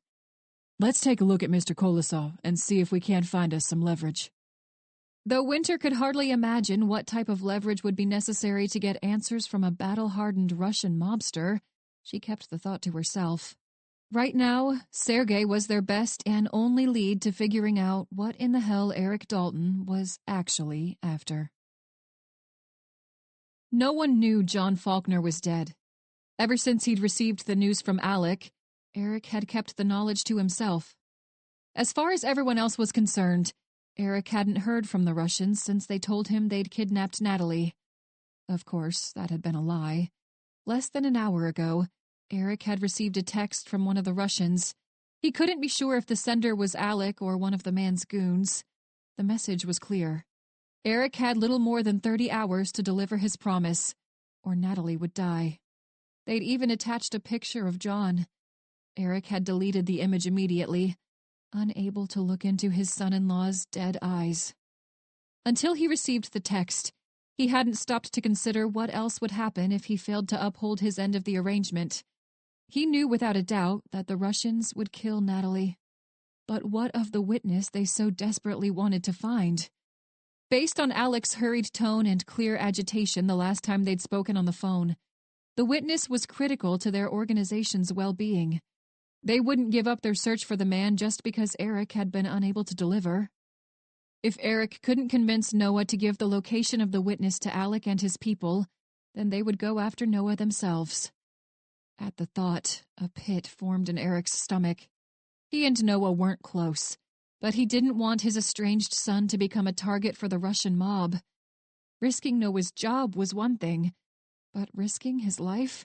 Let's take a look at Mr. Kolosov and see if we can't find us some leverage. Though Winter could hardly imagine what type of leverage would be necessary to get answers from a battle-hardened Russian mobster, she kept the thought to herself. Right now, Sergei was their best and only lead to figuring out what in the hell Eric Dalton was actually after. No one knew John Faulkner was dead. Ever since he'd received the news from Alec, Eric had kept the knowledge to himself. As far as everyone else was concerned, Eric hadn't heard from the Russians since they told him they'd kidnapped Natalie. Of course, that had been a lie. Less than an hour ago, Eric had received a text from one of the Russians. He couldn't be sure if the sender was Alec or one of the man's goons. The message was clear. Eric had little more than 30 hours to deliver his promise, or Natalie would die. They'd even attached a picture of John. Eric had deleted the image immediately, unable to look into his son-in-law's dead eyes. Until he received the text, he hadn't stopped to consider what else would happen if he failed to uphold his end of the arrangement. He knew without a doubt that the Russians would kill Natalie. But what of the witness they so desperately wanted to find? Based on Alec's hurried tone and clear agitation the last time they'd spoken on the phone, the witness was critical to their organization's well-being. They wouldn't give up their search for the man just because Eric had been unable to deliver. If Eric couldn't convince Noah to give the location of the witness to Alec and his people, then they would go after Noah themselves. At the thought, a pit formed in Eric's stomach. He and Noah weren't close, but he didn't want his estranged son to become a target for the Russian mob. Risking Noah's job was one thing, but risking his life?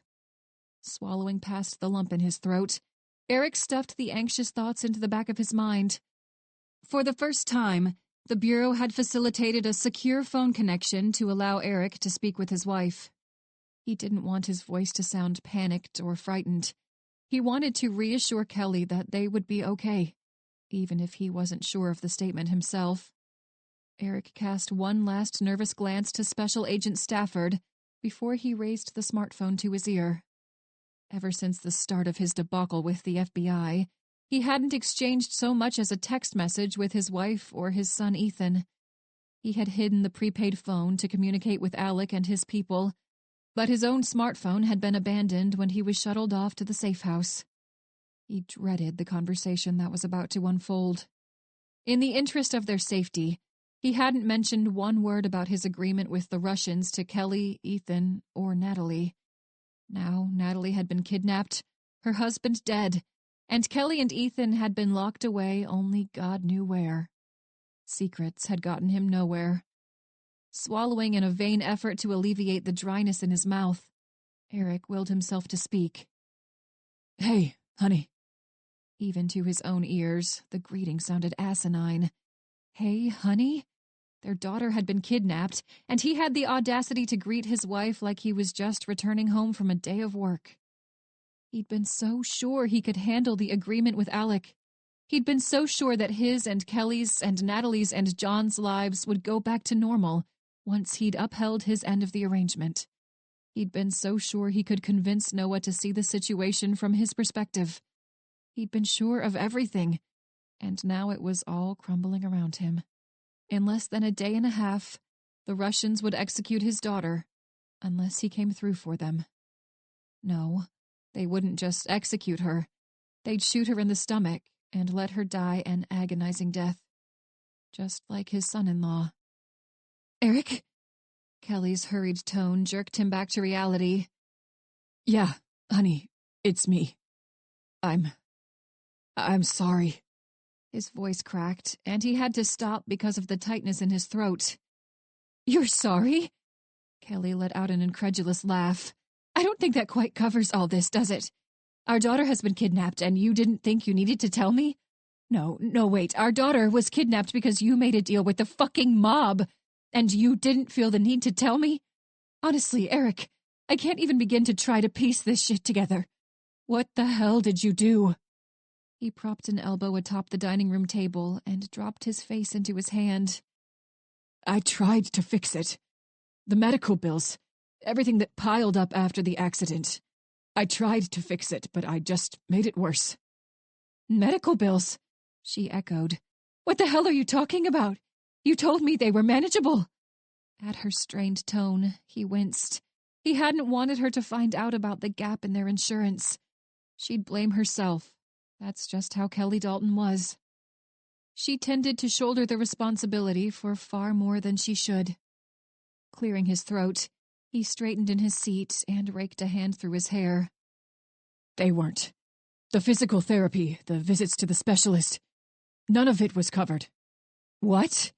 Swallowing past the lump in his throat, Eric stuffed the anxious thoughts into the back of his mind. For the first time, the Bureau had facilitated a secure phone connection to allow Eric to speak with his wife. He didn't want his voice to sound panicked or frightened. He wanted to reassure Kelly that they would be okay, even if he wasn't sure of the statement himself. Eric cast one last nervous glance to Special Agent Stafford before he raised the smartphone to his ear. Ever since the start of his debacle with the FBI, he hadn't exchanged so much as a text message with his wife or his son Ethan. He had hidden the prepaid phone to communicate with Alec and his people, but his own smartphone had been abandoned when he was shuttled off to the safe house. He dreaded the conversation that was about to unfold. In the interest of their safety, he hadn't mentioned one word about his agreement with the Russians to Kelly, Ethan, or Natalie. Now Natalie had been kidnapped, her husband dead, and Kelly and Ethan had been locked away only God knew where. Secrets had gotten him nowhere. Swallowing in a vain effort to alleviate the dryness in his mouth, Eric willed himself to speak. Hey, honey. Even to his own ears, the greeting sounded asinine. Hey, honey? Their daughter had been kidnapped, and he had the audacity to greet his wife like he was just returning home from a day of work. He'd been so sure he could handle the agreement with Alec. He'd been so sure that his and Kelly's and Natalie's and John's lives would go back to normal once he'd upheld his end of the arrangement. He'd been so sure he could convince Noah to see the situation from his perspective. He'd been sure of everything, and now it was all crumbling around him. In less than a day and a half, the Russians would execute his daughter, unless he came through for them. No, they wouldn't just execute her. They'd shoot her in the stomach and let her die an agonizing death, just like his son-in-law. "Eric?" Kelly's hurried tone jerked him back to reality. "Yeah, honey, it's me. I'm sorry." His voice cracked, and he had to stop because of the tightness in his throat. "You're sorry?" Kelly let out an incredulous laugh. "I don't think that quite covers all this, does it? Our daughter has been kidnapped, and you didn't think you needed to tell me? No, wait. Our daughter was kidnapped because you made a deal with the fucking mob, and you didn't feel the need to tell me? Honestly, Eric, I can't even begin to try to piece this shit together. What the hell did you do?" He propped an elbow atop the dining room table and dropped his face into his hand. "I tried to fix it. The medical bills, everything that piled up after the accident. I tried to fix it, but I just made it worse." "Medical bills?" she echoed. "What the hell are you talking about? You told me they were manageable." At her strained tone, he winced. He hadn't wanted her to find out about the gap in their insurance. She'd blame herself. That's just how Kelly Dalton was. She tended to shoulder the responsibility for far more than she should. Clearing his throat, he straightened in his seat and raked a hand through his hair. "They weren't. The physical therapy, the visits to the specialist, none of it was covered." "What?"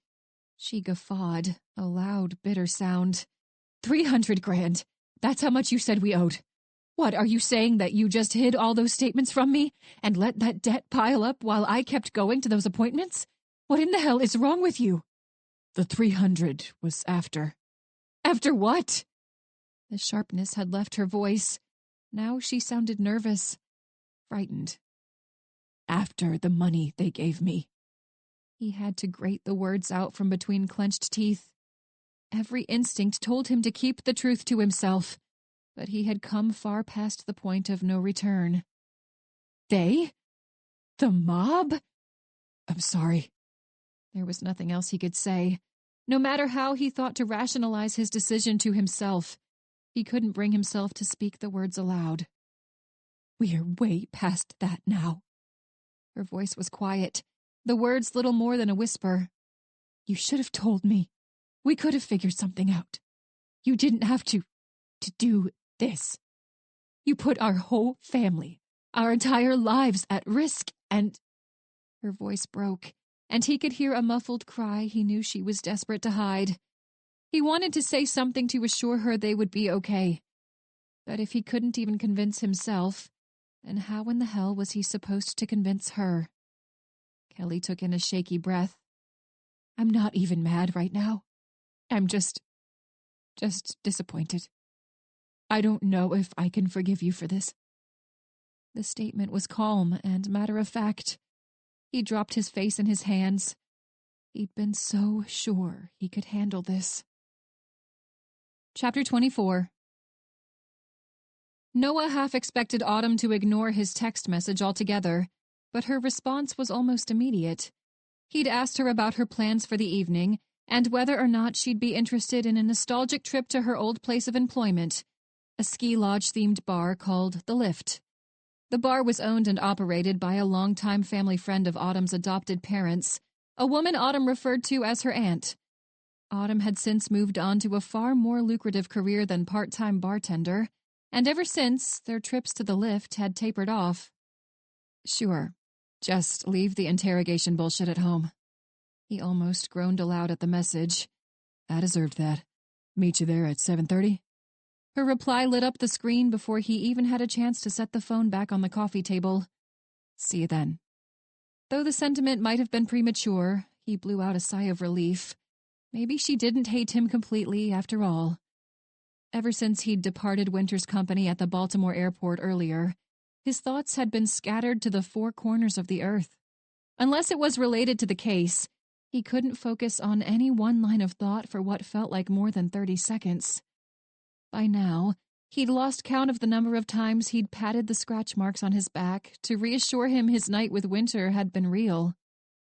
She guffawed, a loud, bitter sound. 300 grand. That's how much you said we owed. What, are you saying that you just hid all those statements from me and let that debt pile up while I kept going to those appointments? What in the hell is wrong with you?" "The 300 was after." "After what?" The sharpness had left her voice. Now she sounded nervous, frightened. "After the money they gave me." He had to grate the words out from between clenched teeth. Every instinct told him to keep the truth to himself, but he had come far past the point of no return. "They? The mob?" "I'm sorry." There was nothing else he could say. No matter how he thought to rationalize his decision to himself, he couldn't bring himself to speak the words aloud. "We're way past that now." Her voice was quiet, the words little more than a whisper. "You should have told me. We could have figured something out. You didn't have to do this. You put our whole family, our entire lives at risk, and—" Her voice broke, and he could hear a muffled cry he knew she was desperate to hide. He wanted to say something to assure her they would be okay. But if he couldn't even convince himself, then how in the hell was he supposed to convince her? Kelly took in a shaky breath. "I'm not even mad right now. I'm just disappointed. I don't know if I can forgive you for this." The statement was calm and matter-of-fact. He dropped his face in his hands. He'd been so sure he could handle this. Chapter 24. Noah half expected Autumn to ignore his text message altogether, but her response was almost immediate. He'd asked her about her plans for the evening, and whether or not she'd be interested in a nostalgic trip to her old place of employment, a ski lodge-themed bar called The Lift. The bar was owned and operated by a longtime family friend of Autumn's adopted parents, a woman Autumn referred to as her aunt. Autumn had since moved on to a far more lucrative career than part-time bartender, and ever since, their trips to The Lift had tapered off. "Sure, just leave the interrogation bullshit at home." He almost groaned aloud at the message. "I deserved that. Meet you there at 7:30? Her reply lit up the screen before he even had a chance to set the phone back on the coffee table. "See you then." Though the sentiment might have been premature, he blew out a sigh of relief. Maybe she didn't hate him completely, after all. Ever since he'd departed Winter's company at the Baltimore airport earlier, his thoughts had been scattered to the four corners of the earth. Unless it was related to the case, he couldn't focus on any one line of thought for what felt like more than 30 seconds. By now, he'd lost count of the number of times he'd patted the scratch marks on his back to reassure him his night with Winter had been real.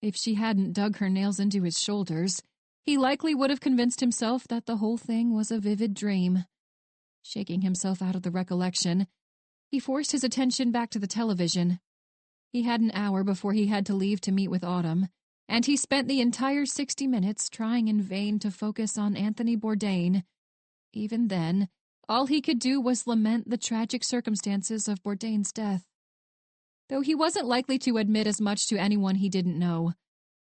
If she hadn't dug her nails into his shoulders, he likely would have convinced himself that the whole thing was a vivid dream. Shaking himself out of the recollection, he forced his attention back to the television. He had an hour before he had to leave to meet with Autumn, and he spent the entire 60 minutes trying in vain to focus on Anthony Bourdain. Even then, all he could do was lament the tragic circumstances of Bourdain's death. Though he wasn't likely to admit as much to anyone he didn't know,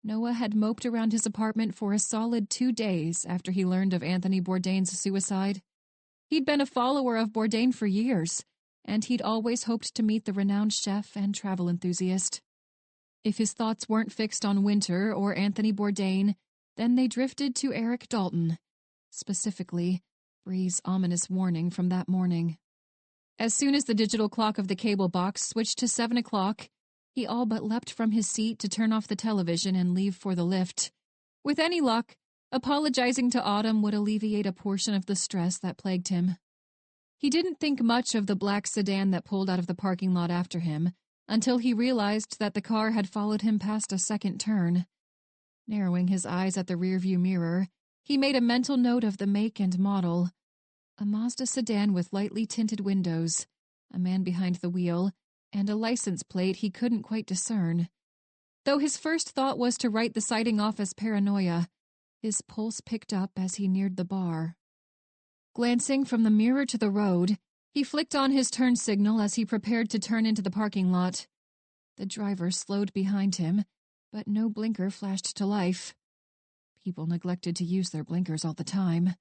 Noah had moped around his apartment for a solid 2 days after he learned of Anthony Bourdain's suicide. He'd been a follower of Bourdain for years, and he'd always hoped to meet the renowned chef and travel enthusiast. If his thoughts weren't fixed on Winter or Anthony Bourdain, then they drifted to Eric Dalton, specifically Bree's ominous warning from that morning. As soon as the digital clock of the cable box switched to 7 o'clock, he all but leapt from his seat to turn off the television and leave for the lift. With any luck, apologizing to Autumn would alleviate a portion of the stress that plagued him. He didn't think much of the black sedan that pulled out of the parking lot after him until he realized that the car had followed him past a second turn. Narrowing his eyes at the rearview mirror, he made a mental note of the make and model. A Mazda sedan with lightly tinted windows, a man behind the wheel, and a license plate he couldn't quite discern. Though his first thought was to write the sighting off as paranoia, his pulse picked up as he neared the bar. Glancing from the mirror to the road, he flicked on his turn signal as he prepared to turn into the parking lot. The driver slowed behind him, but no blinker flashed to life. People neglected to use their blinkers all the time.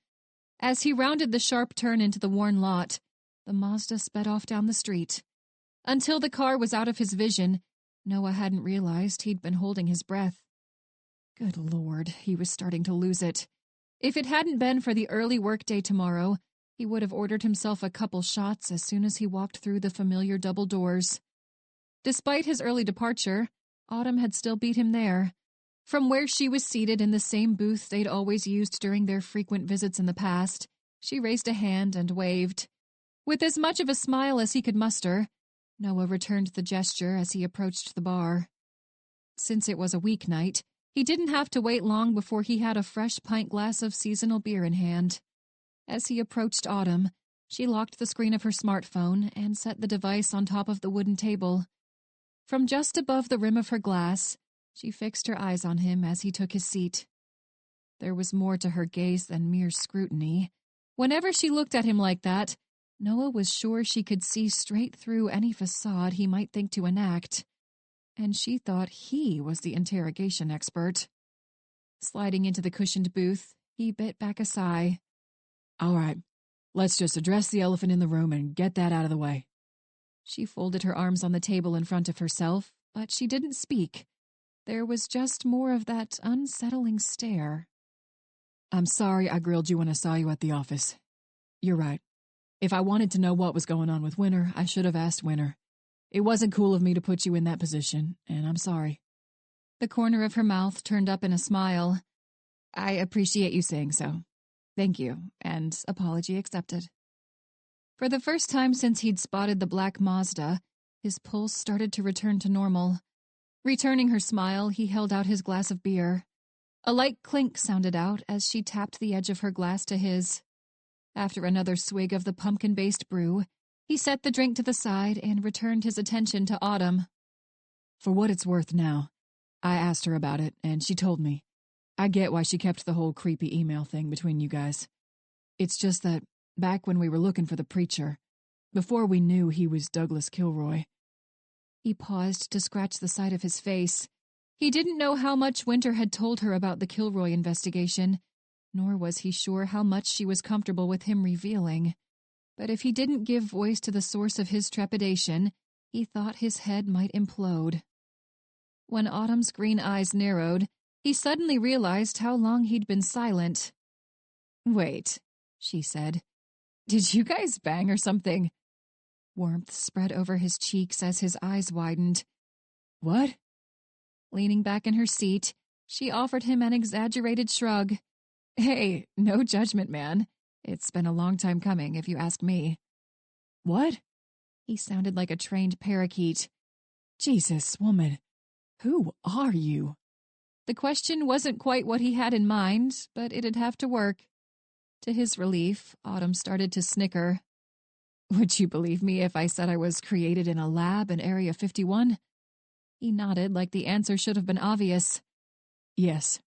As he rounded the sharp turn into the worn lot, the Mazda sped off down the street. Until the car was out of his vision, Noah hadn't realized he'd been holding his breath. Good Lord, he was starting to lose it. If it hadn't been for the early workday tomorrow, he would have ordered himself a couple shots as soon as he walked through the familiar double doors. Despite his early departure, Autumn had still beat him there. From where she was seated in the same booth they'd always used during their frequent visits in the past, she raised a hand and waved. With as much of a smile as he could muster, Noah returned the gesture as he approached the bar. Since it was a weeknight, he didn't have to wait long before he had a fresh pint glass of seasonal beer in hand. As he approached Autumn, she locked the screen of her smartphone and set the device on top of the wooden table. From just above the rim of her glass, she fixed her eyes on him as he took his seat. There was more to her gaze than mere scrutiny. Whenever she looked at him like that, Noah was sure she could see straight through any facade he might think to enact. And she thought he was the interrogation expert. Sliding into the cushioned booth, he bit back a sigh. All right, let's just address the elephant in the room and get that out of the way. She folded her arms on the table in front of herself, but she didn't speak. There was just more of that unsettling stare. I'm sorry I grilled you when I saw you at the office. You're right. If I wanted to know what was going on with Winter, I should have asked Winter. It wasn't cool of me to put you in that position, and I'm sorry. The corner of her mouth turned up in a smile. I appreciate you saying so. Thank you, and apology accepted. For the first time since he'd spotted the black Mazda, his pulse started to return to normal. Returning her smile, he held out his glass of beer. A light clink sounded out as she tapped the edge of her glass to his. After another swig of the pumpkin-based brew, he set the drink to the side and returned his attention to Autumn. For what it's worth now, I asked her about it, and she told me. I get why she kept the whole creepy email thing between you guys. It's just that, back when we were looking for the preacher, before we knew he was Douglas Kilroy. He paused to scratch the side of his face. He didn't know how much Winter had told her about the Kilroy investigation, nor was he sure how much she was comfortable with him revealing. But if he didn't give voice to the source of his trepidation, he thought his head might implode. When Autumn's green eyes narrowed, he suddenly realized how long he'd been silent. "Wait," she said. "Did you guys bang or something?" Warmth spread over his cheeks as his eyes widened. What? Leaning back in her seat, she offered him an exaggerated shrug. Hey, no judgment, man. It's been a long time coming, if you ask me. What? He sounded like a trained parakeet. Jesus, woman. Who are you? The question wasn't quite what he had in mind, but it'd have to work. To his relief, Autumn started to snicker. Would you believe me if I said I was created in a lab in Area 51? He nodded like the answer should have been obvious. Yes.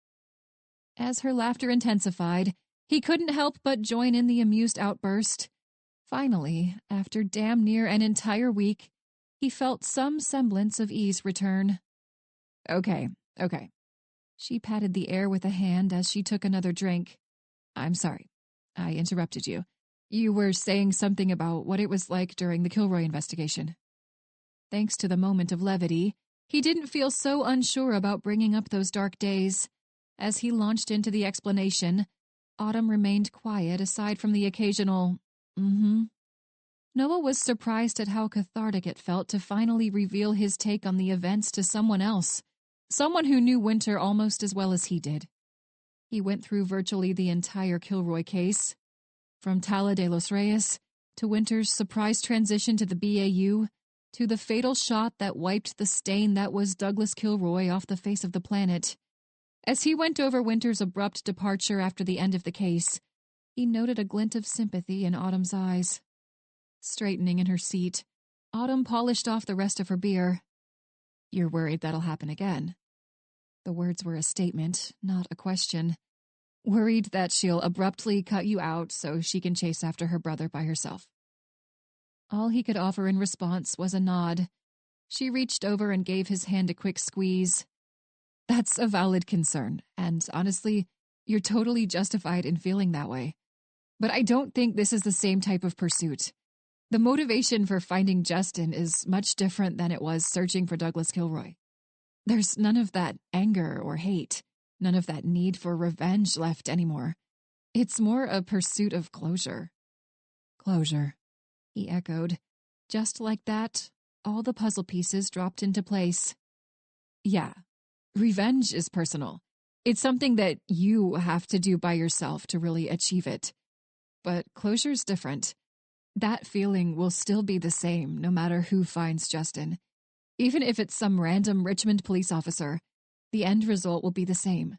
As her laughter intensified, he couldn't help but join in the amused outburst. Finally, after damn near an entire week, he felt some semblance of ease return. Okay. She patted the air with a hand as she took another drink. I'm sorry. I interrupted you. You were saying something about what it was like during the Kilroy investigation. Thanks to the moment of levity, he didn't feel so unsure about bringing up those dark days. As he launched into the explanation, Autumn remained quiet aside from the occasional, Noah was surprised at how cathartic it felt to finally reveal his take on the events to someone else, someone who knew Winter almost as well as he did. He went through virtually the entire Kilroy case, from Tala de los Reyes to Winter's surprise transition to the BAU, to the fatal shot that wiped the stain that was Douglas Kilroy off the face of the planet. As he went over Winter's abrupt departure after the end of the case, he noted a glint of sympathy in Autumn's eyes. Straightening in her seat, Autumn polished off the rest of her beer. You're worried that'll happen again. The words were a statement, not a question. Worried that she'll abruptly cut you out so she can chase after her brother by herself. All he could offer in response was a nod. She reached over and gave his hand a quick squeeze. That's a valid concern, and honestly, you're totally justified in feeling that way. But I don't think this is the same type of pursuit. The motivation for finding Justin is much different than it was searching for Douglas Kilroy. There's none of that anger or hate, none of that need for revenge left anymore. It's more a pursuit of closure. Closure, he echoed. Just like that, all the puzzle pieces dropped into place. Yeah, revenge is personal. It's something that you have to do by yourself to really achieve it. But closure's different. That feeling will still be the same no matter who finds Justin. Even if it's some random Richmond police officer, the end result will be the same.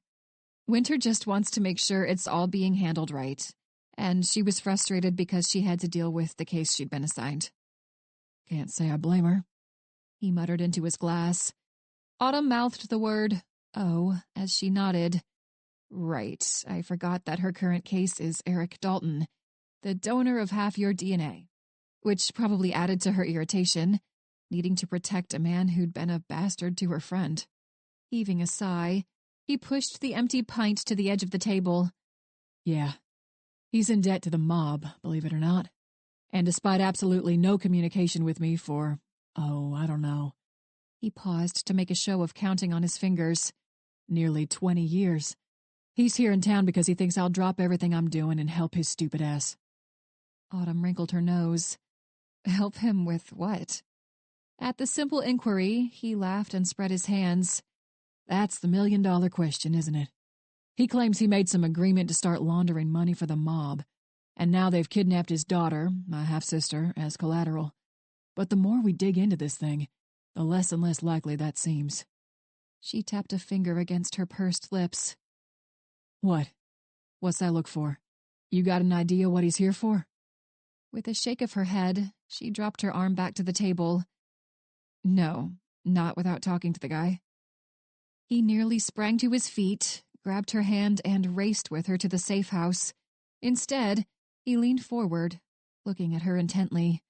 Winter just wants to make sure it's all being handled right, and she was frustrated because she had to deal with the case she'd been assigned. Can't say I blame her, he muttered into his glass. Autumn mouthed the word, "Oh," as she nodded. Right, I forgot that her current case is Eric Dalton, the donor of half your DNA, which probably added to her irritation, needing to protect a man who'd been a bastard to her friend. Heaving a sigh, he pushed the empty pint to the edge of the table. Yeah, he's in debt to the mob, believe it or not. And despite absolutely no communication with me for, I don't know. He paused to make a show of counting on his fingers. Nearly 20 years. He's here in town because he thinks I'll drop everything I'm doing and help his stupid ass. Autumn wrinkled her nose. Help him with what? At the simple inquiry, he laughed and spread his hands. That's the million-dollar question, isn't it? He claims he made some agreement to start laundering money for the mob, and now they've kidnapped his daughter, my half-sister, as collateral. But the more we dig into this thing, the less and less likely that seems. She tapped a finger against her pursed lips. What? What's that look for? You got an idea what he's here for? With a shake of her head, she dropped her arm back to the table. No, not without talking to the guy. He nearly sprang to his feet, grabbed her hand, and raced with her to the safe house. Instead, he leaned forward, looking at her intently.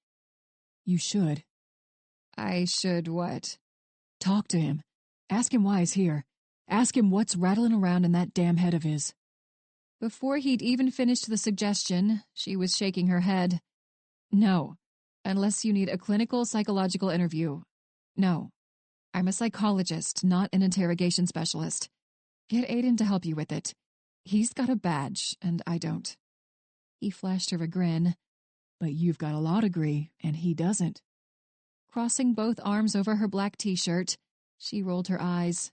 You should. I should what? Talk to him. Ask him why he's here. Ask him what's rattling around in that damn head of his. Before he'd even finished the suggestion, she was shaking her head. No, unless you need a clinical psychological interview. No. I'm a psychologist, not an interrogation specialist. Get Aiden to help you with it. He's got a badge, and I don't. He flashed her a grin. But you've got a law degree, and he doesn't. Crossing both arms over her black t-shirt, she rolled her eyes.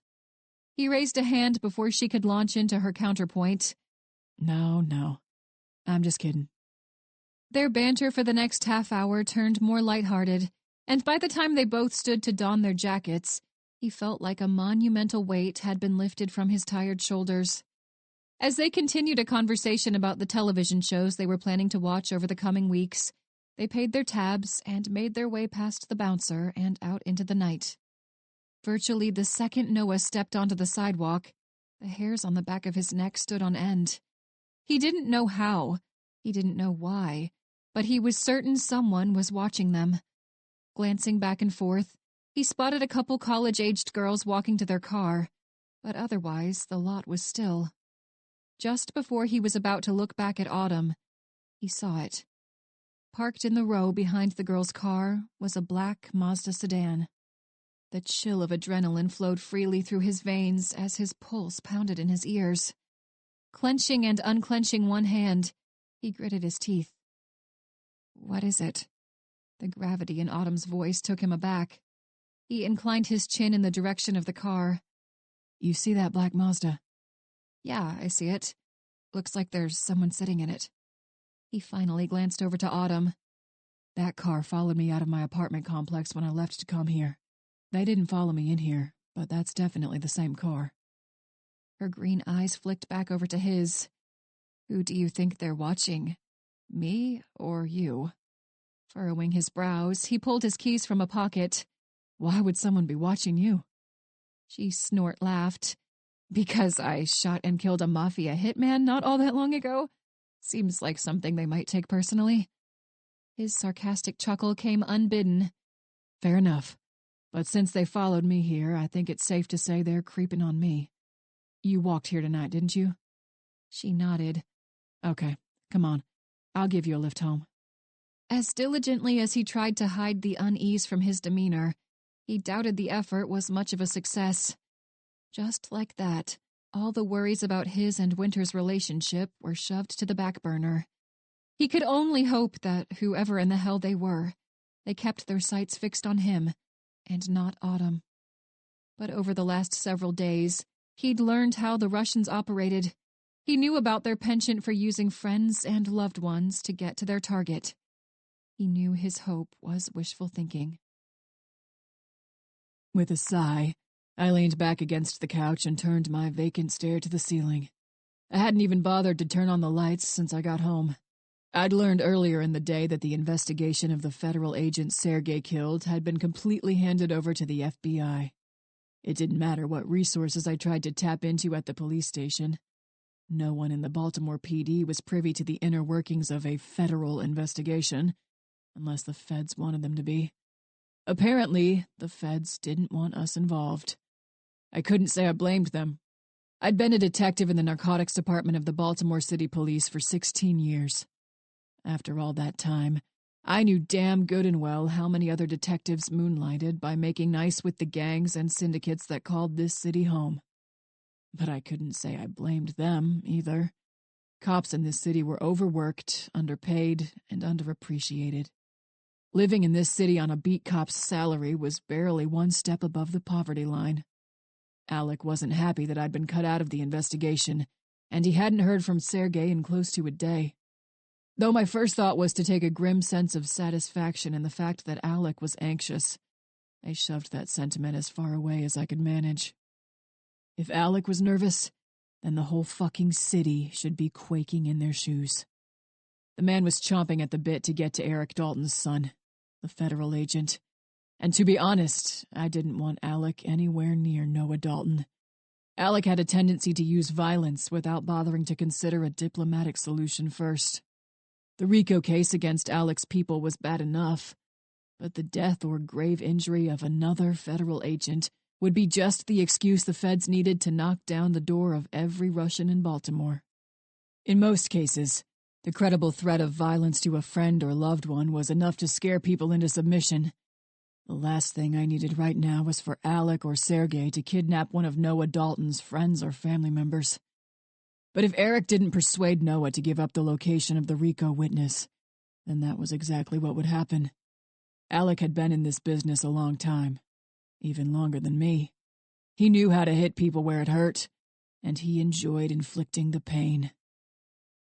He raised a hand before she could launch into her counterpoint. No. I'm just kidding. Their banter for the next half hour turned more lighthearted, and by the time they both stood to don their jackets, he felt like a monumental weight had been lifted from his tired shoulders. As they continued a conversation about the television shows they were planning to watch over the coming weeks, they paid their tabs and made their way past the bouncer and out into the night. Virtually the second Noah stepped onto the sidewalk, the hairs on the back of his neck stood on end. He didn't know how, he didn't know why, but he was certain someone was watching them. Glancing back and forth, he spotted a couple college-aged girls walking to their car, but otherwise the lot was still. Just before he was about to look back at Autumn, he saw it. Parked in the row behind the girl's car was a black Mazda sedan. The chill of adrenaline flowed freely through his veins as his pulse pounded in his ears. Clenching and unclenching one hand, he gritted his teeth. "What is it?" The gravity in Autumn's voice took him aback. He inclined his chin in the direction of the car. "You see that black Mazda?" "Yeah, I see it. Looks like there's someone sitting in it." He finally glanced over to Autumn. "That car followed me out of my apartment complex when I left to come here. They didn't follow me in here, but that's definitely the same car." Her green eyes flicked back over to his. "Who do you think they're watching? Me or you?" Furrowing his brows, he pulled his keys from a pocket. "Why would someone be watching you?" She snort-laughed. "Because I shot and killed a mafia hitman not all that long ago? Seems like something they might take personally." His sarcastic chuckle came unbidden. "Fair enough. But since they followed me here, I think it's safe to say they're creeping on me. You walked here tonight, didn't you?" She nodded. "Okay, come on. I'll give you a lift home." As diligently as he tried to hide the unease from his demeanor, he doubted the effort was much of a success. Just like that, all the worries about his and Winter's relationship were shoved to the back burner. He could only hope that, whoever in the hell they were, they kept their sights fixed on him, and not Autumn. But over the last several days, he'd learned how the Russians operated. He knew about their penchant for using friends and loved ones to get to their target. He knew his hope was wishful thinking. With a sigh, I leaned back against the couch and turned my vacant stare to the ceiling. I hadn't even bothered to turn on the lights since I got home. I'd learned earlier in the day that the investigation of the federal agent Sergei killed had been completely handed over to the FBI. It didn't matter what resources I tried to tap into at the police station. No one in the Baltimore PD was privy to the inner workings of a federal investigation, unless the feds wanted them to be. Apparently, the feds didn't want us involved. I couldn't say I blamed them. I'd been a detective in the narcotics department of the Baltimore City Police for 16 years. After all that time, I knew damn good and well how many other detectives moonlighted by making nice with the gangs and syndicates that called this city home. But I couldn't say I blamed them, either. Cops in this city were overworked, underpaid, and underappreciated. Living in this city on a beat cop's salary was barely one step above the poverty line. Alec wasn't happy that I'd been cut out of the investigation, and he hadn't heard from Sergei in close to a day. Though my first thought was to take a grim sense of satisfaction in the fact that Alec was anxious, I shoved that sentiment as far away as I could manage. If Alec was nervous, then the whole fucking city should be quaking in their shoes. The man was chomping at the bit to get to Eric Dalton's son, the federal agent. And to be honest, I didn't want Alec anywhere near Noah Dalton. Alec had a tendency to use violence without bothering to consider a diplomatic solution first. The RICO case against Alec's people was bad enough, but the death or grave injury of another federal agent would be just the excuse the feds needed to knock down the door of every Russian in Baltimore. In most cases, the credible threat of violence to a friend or loved one was enough to scare people into submission. The last thing I needed right now was for Alec or Sergei to kidnap one of Noah Dalton's friends or family members. But if Eric didn't persuade Noah to give up the location of the RICO witness, then that was exactly what would happen. Alec had been in this business a long time, even longer than me. He knew how to hit people where it hurt, and he enjoyed inflicting the pain.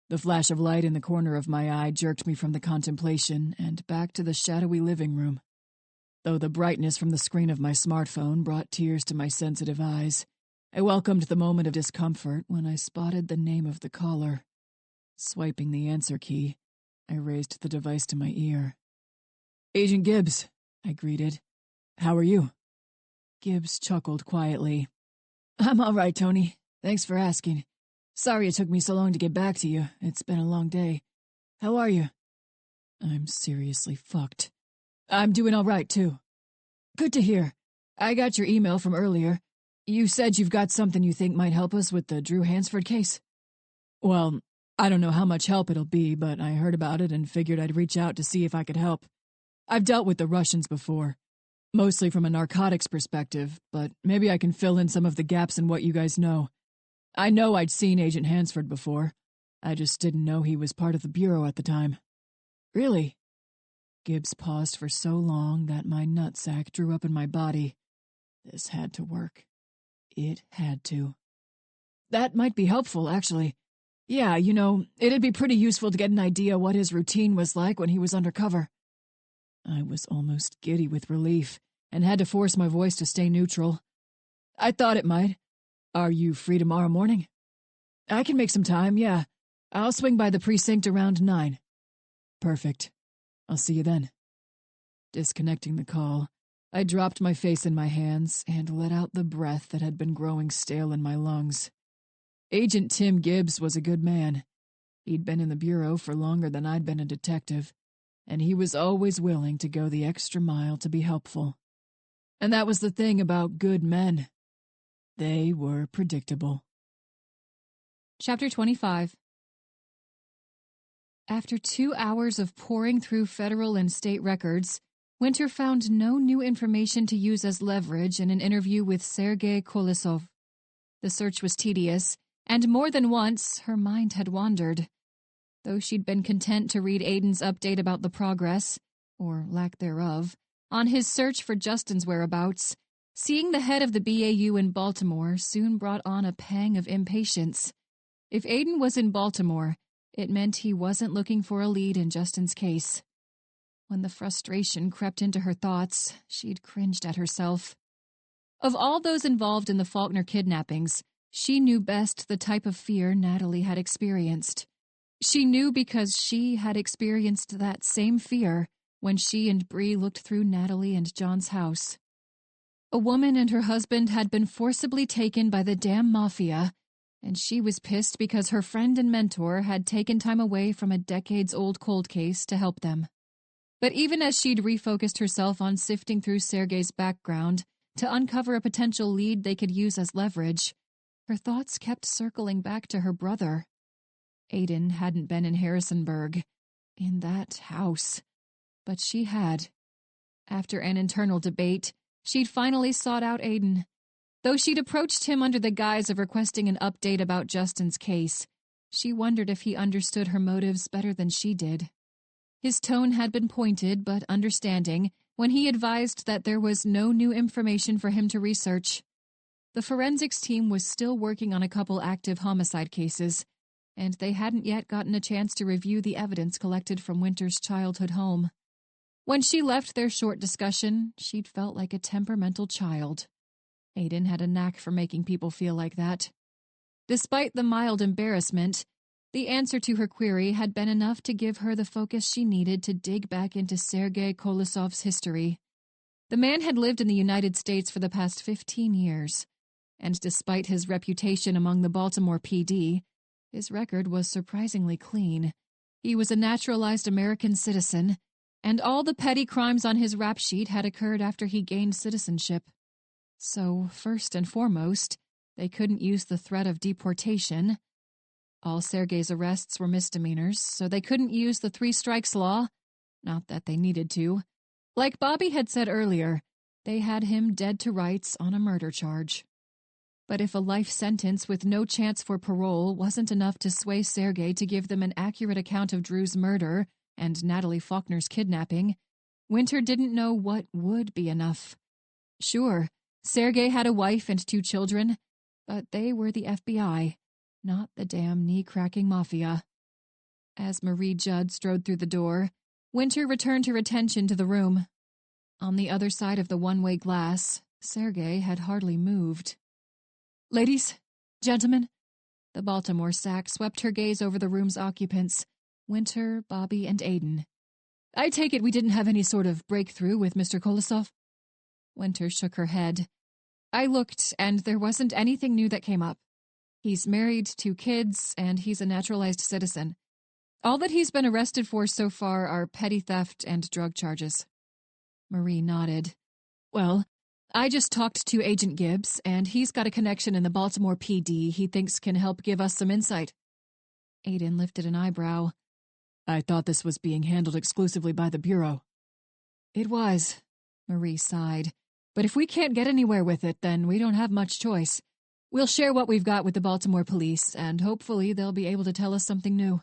The flash of light in the corner of my eye jerked me from the contemplation and back to the shadowy living room. Though the brightness from the screen of my smartphone brought tears to my sensitive eyes, I welcomed the moment of discomfort when I spotted the name of the caller. Swiping the answer key, I raised the device to my ear. "Agent Gibbs," I greeted. "How are you?" Gibbs chuckled quietly. "I'm all right, Tony. Thanks for asking. Sorry it took me so long to get back to you. It's been a long day. How are you?" "I'm seriously fucked." "I'm doing all right, too." "Good to hear. I got your email from earlier. You said you've got something you think might help us with the Drew Hansford case." "Well, I don't know how much help it'll be, but I heard about it and figured I'd reach out to see if I could help. I've dealt with the Russians before, mostly from a narcotics perspective, but maybe I can fill in some of the gaps in what you guys know. I know I'd seen Agent Hansford before. I just didn't know he was part of the Bureau at the time." "Really?" Gibbs paused for so long that my nutsack drew up in my body. This had to work. It had to. "That might be helpful, actually. Yeah, it'd be pretty useful to get an idea what his routine was like when he was undercover." I was almost giddy with relief and had to force my voice to stay neutral. "I thought it might. Are you free tomorrow morning?" "I can make some time, yeah. I'll swing by the precinct around 9. "Perfect. I'll see you then." Disconnecting the call, I dropped my face in my hands and let out the breath that had been growing stale in my lungs. Agent Tim Gibbs was a good man. He'd been in the Bureau for longer than I'd been a detective, and he was always willing to go the extra mile to be helpful. And that was the thing about good men. They were predictable. Chapter 25. After 2 hours of poring through federal and state records, Winter found no new information to use as leverage in an interview with Sergei Kolesov. The search was tedious, and more than once her mind had wandered. Though she'd been content to read Aiden's update about the progress, or lack thereof, on his search for Justin's whereabouts, seeing the head of the BAU in Baltimore soon brought on a pang of impatience. If Aiden was in Baltimore, it meant he wasn't looking for a lead in Justin's case. When the frustration crept into her thoughts, she'd cringed at herself. Of all those involved in the Faulkner kidnappings, she knew best the type of fear Natalie had experienced. She knew because she had experienced that same fear when she and Bree looked through Natalie and John's house. A woman and her husband had been forcibly taken by the damn mafia, and she was pissed because her friend and mentor had taken time away from a decades-old cold case to help them. But even as she'd refocused herself on sifting through Sergei's background to uncover a potential lead they could use as leverage, her thoughts kept circling back to her brother. Aiden hadn't been in Harrisonburg, in that house, but she had. After an internal debate, she'd finally sought out Aiden. Though she'd approached him under the guise of requesting an update about Justin's case, she wondered if he understood her motives better than she did. His tone had been pointed but understanding when he advised that there was no new information for him to research. The forensics team was still working on a couple active homicide cases, and they hadn't yet gotten a chance to review the evidence collected from Winter's childhood home. When she left their short discussion, she'd felt like a temperamental child. Aiden had a knack for making people feel like that. Despite the mild embarrassment, the answer to her query had been enough to give her the focus she needed to dig back into Sergei Kolesov's history. The man had lived in the United States for the past 15 years, and despite his reputation among the Baltimore PD, his record was surprisingly clean. He was a naturalized American citizen, and all the petty crimes on his rap sheet had occurred after he gained citizenship. So, first and foremost, they couldn't use the threat of deportation. All Sergei's arrests were misdemeanors, so they couldn't use the 3 strikes law. Not that they needed to. Like Bobby had said earlier, they had him dead to rights on a murder charge. But if a life sentence with no chance for parole wasn't enough to sway Sergei to give them an accurate account of Drew's murder and Natalie Faulkner's kidnapping, Winter didn't know what would be enough. Sure, Sergei had a wife and 2 children, but they were the FBI, not the damn knee-cracking mafia. As Marie Judd strode through the door, Winter returned her attention to the room. On the other side of the one-way glass, Sergei had hardly moved. "Ladies, gentlemen," the Baltimore SAC swept her gaze over the room's occupants, Winter, Bobby, and Aiden. "I take it we didn't have any sort of breakthrough with Mr. Kolosov?" Winter shook her head. "I looked, and there wasn't anything new that came up. He's married, 2 kids, and he's a naturalized citizen. All that he's been arrested for so far are petty theft and drug charges." Marie nodded. "Well, I just talked to Agent Gibbs, and he's got a connection in the Baltimore PD he thinks can help give us some insight." Aiden lifted an eyebrow. "I thought this was being handled exclusively by the Bureau." "It was," Marie sighed. "But if we can't get anywhere with it, then we don't have much choice. We'll share what we've got with the Baltimore police, and hopefully they'll be able to tell us something new."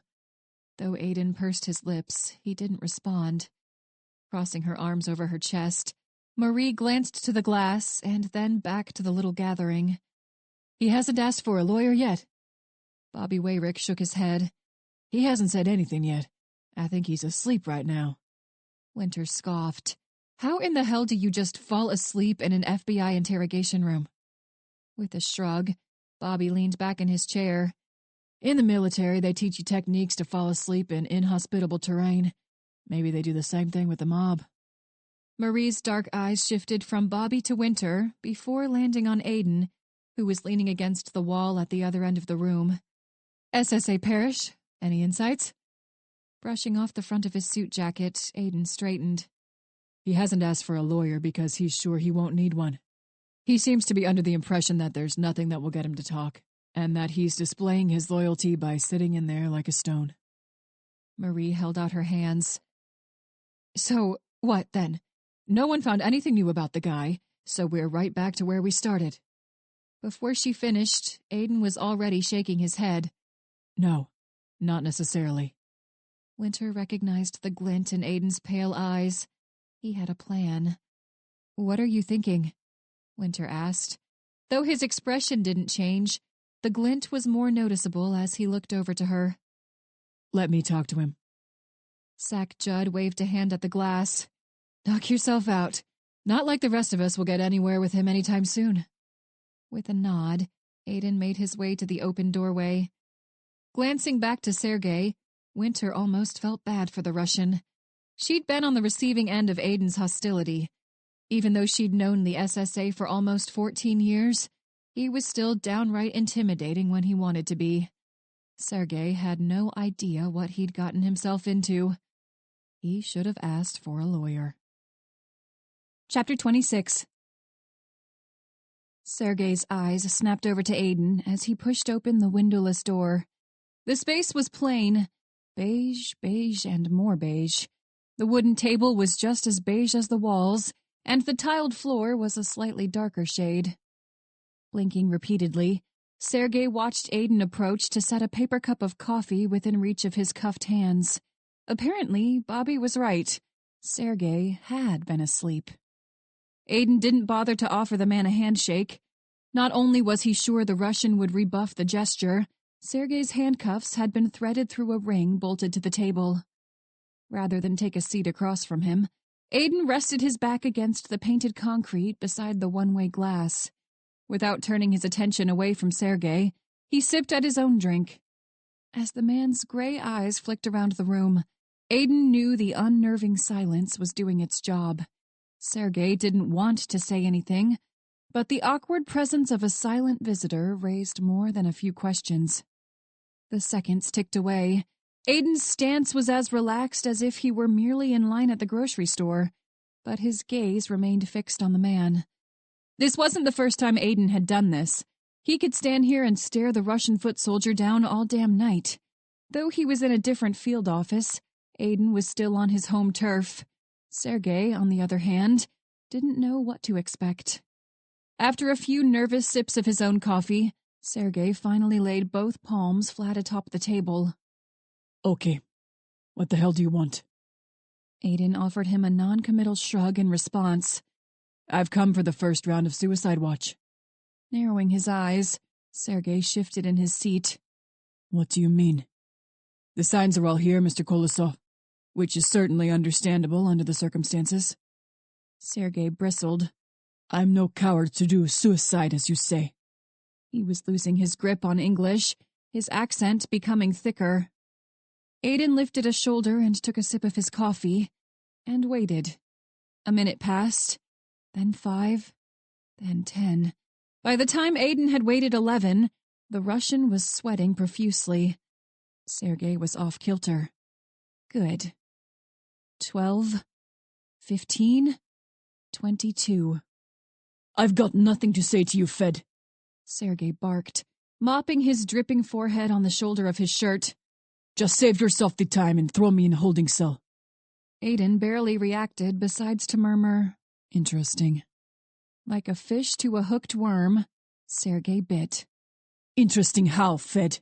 Though Aiden pursed his lips, he didn't respond. Crossing her arms over her chest, Marie glanced to the glass and then back to the little gathering. "He hasn't asked for a lawyer yet?" Bobby Wayrick shook his head. "He hasn't said anything yet. I think he's asleep right now." Winter scoffed. "How in the hell do you just fall asleep in an FBI interrogation room?" With a shrug, Bobby leaned back in his chair. "In the military, they teach you techniques to fall asleep in inhospitable terrain. Maybe they do the same thing with the mob." Marie's dark eyes shifted from Bobby to Winter before landing on Aiden, who was leaning against the wall at the other end of the room. "SSA Parrish, any insights?" Brushing off the front of his suit jacket, Aiden straightened. "He hasn't asked for a lawyer because he's sure he won't need one. He seems to be under the impression that there's nothing that will get him to talk, and that he's displaying his loyalty by sitting in there like a stone." Marie held out her hands. "So, what, then? No one found anything new about the guy, so we're right back to where we started." Before she finished, Aiden was already shaking his head. "No, not necessarily." Winter recognized the glint in Aiden's pale eyes. He had a plan. "What are you thinking?" Winter asked. Though his expression didn't change, the glint was more noticeable as he looked over to her. "Let me talk to him." Sack Judd waved a hand at the glass. "Knock yourself out. Not like the rest of us will get anywhere with him anytime soon." With a nod, Aiden made his way to the open doorway. Glancing back to Sergei, Winter almost felt bad for the Russian. She'd been on the receiving end of Aiden's hostility. Even though she'd known the SSA for almost 14 years, he was still downright intimidating when he wanted to be. Sergei had no idea what he'd gotten himself into. He should have asked for a lawyer. Chapter 26. Sergei's eyes snapped over to Aiden as he pushed open the windowless door. The space was plain, beige, and more beige. The wooden table was just as beige as the walls, and the tiled floor was a slightly darker shade. Blinking repeatedly, Sergei watched Aiden approach to set a paper cup of coffee within reach of his cuffed hands. Apparently, Bobby was right. Sergei had been asleep. Aiden didn't bother to offer the man a handshake. Not only was he sure the Russian would rebuff the gesture, Sergei's handcuffs had been threaded through a ring bolted to the table. Rather than take a seat across from him, Aiden rested his back against the painted concrete beside the one-way glass. Without turning his attention away from Sergei, he sipped at his own drink. As the man's gray eyes flicked around the room, Aiden knew the unnerving silence was doing its job. Sergei didn't want to say anything, but the awkward presence of a silent visitor raised more than a few questions. The seconds ticked away. Aiden's stance was as relaxed as if he were merely in line at the grocery store, but his gaze remained fixed on the man. This wasn't the first time Aiden had done this. He could stand here and stare the Russian foot soldier down all damn night. Though he was in a different field office, Aiden was still on his home turf. Sergei, on the other hand, didn't know what to expect. After a few nervous sips of his own coffee, Sergei finally laid both palms flat atop the table. "Okay, What the hell do you want? Aiden offered him a non-committal shrug in response. I've come for the first round of suicide watch. Narrowing his eyes, Sergei shifted in his seat. What do you mean? The signs are all here, Mr. Kolosov, which is certainly understandable under the circumstances. Sergei bristled. I'm no coward to do suicide, as you say. He was losing his grip on English, his accent becoming thicker. Aiden lifted a shoulder and took a sip of his coffee, and waited. A minute passed, then 5, then 10. By the time Aiden had waited 11, the Russian was sweating profusely. Sergei was off kilter. Good. 12, 15, 22. I've got nothing to say to you, Fed. Sergei barked, mopping his dripping forehead on the shoulder of his shirt. Just save yourself the time and throw me in a holding cell. Aiden barely reacted besides to murmur, Interesting. Like a fish to a hooked worm, Sergei bit. Interesting how, Fed?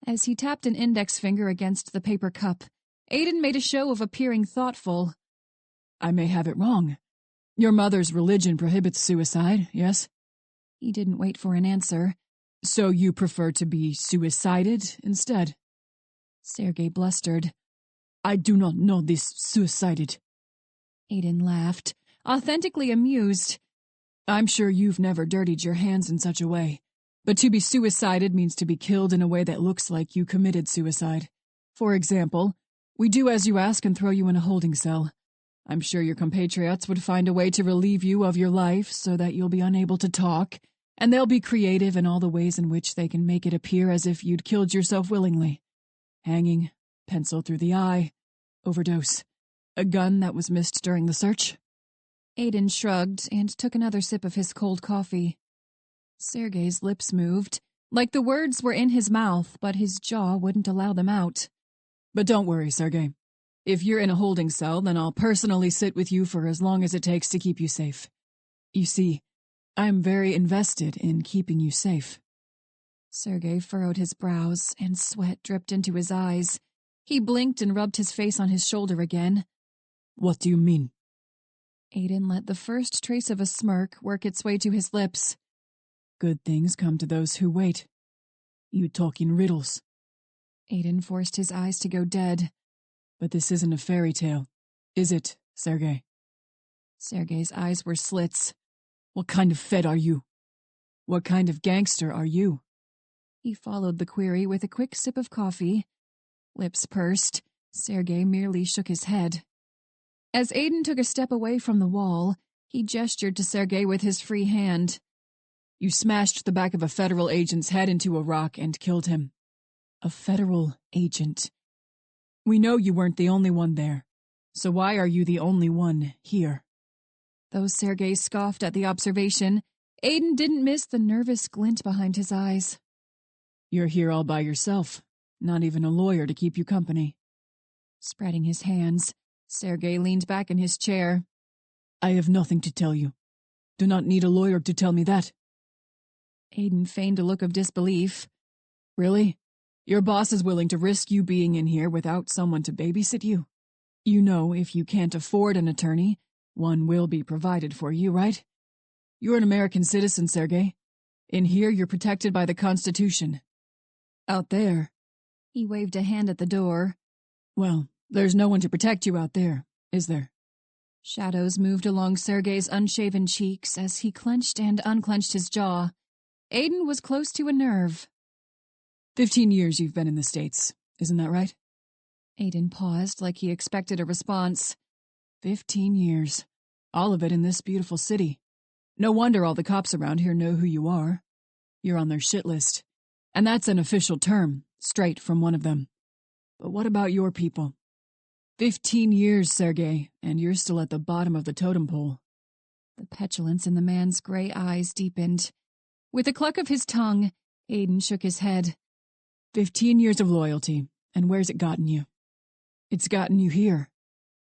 As he tapped an index finger against the paper cup, Aiden made a show of appearing thoughtful. I may have it wrong. Your mother's religion prohibits suicide, yes? He didn't wait for an answer. So you prefer to be suicided instead? Sergei blustered. I do not know this suicided. Aiden laughed, authentically amused. I'm sure you've never dirtied your hands in such a way, but to be suicided means to be killed in a way that looks like you committed suicide. For example, we do as you ask and throw you in a holding cell. I'm sure your compatriots would find a way to relieve you of your life so that you'll be unable to talk, and they'll be creative in all the ways in which they can make it appear as if you'd killed yourself willingly. Hanging, pencil through the eye, overdose, a gun that was missed during the search. Aiden shrugged and took another sip of his cold coffee. Sergei's lips moved, like the words were in his mouth, but his jaw wouldn't allow them out. But don't worry, Sergei. If you're in a holding cell, then I'll personally sit with you for as long as it takes to keep you safe. You see, I'm very invested in keeping you safe. Sergei furrowed his brows, and sweat dripped into his eyes. He blinked and rubbed his face on his shoulder again. What do you mean? Aiden let the first trace of a smirk work its way to his lips. Good things come to those who wait. You talk in riddles. Aiden forced his eyes to go dead. But this isn't a fairy tale, is it, Sergei? Sergei's eyes were slits. What kind of Fed are you? What kind of gangster are you? He followed the query with a quick sip of coffee. Lips pursed, Sergei merely shook his head. As Aiden took a step away from the wall, he gestured to Sergei with his free hand. You smashed the back of a federal agent's head into a rock and killed him. A federal agent. We know you weren't the only one there, so why are you the only one here? Though Sergei scoffed at the observation, Aiden didn't miss the nervous glint behind his eyes. You're here all by yourself, not even a lawyer to keep you company. Spreading his hands, Sergei leaned back in his chair. I have nothing to tell you. Do not need a lawyer to tell me that. Aiden feigned a look of disbelief. Really? Your boss is willing to risk you being in here without someone to babysit you? You know, if you can't afford an attorney, one will be provided for you, right? You're an American citizen, Sergei. In here, you're protected by the Constitution. Out there... He waved a hand at the door. Well, there's no one to protect you out there, is there? Shadows moved along Sergei's unshaven cheeks as he clenched and unclenched his jaw. Aiden was close to a nerve. 15 years you've been in the States, isn't that right? Aiden paused like he expected a response. 15 years. All of it in this beautiful city. No wonder all the cops around here know who you are. You're on their shit list. And that's an official term, straight from one of them. But what about your people? 15 years, Sergei, and you're still at the bottom of the totem pole. The petulance in the man's gray eyes deepened. With a cluck of his tongue, Aiden shook his head. 15 years of loyalty, and where's it gotten you? It's gotten you here,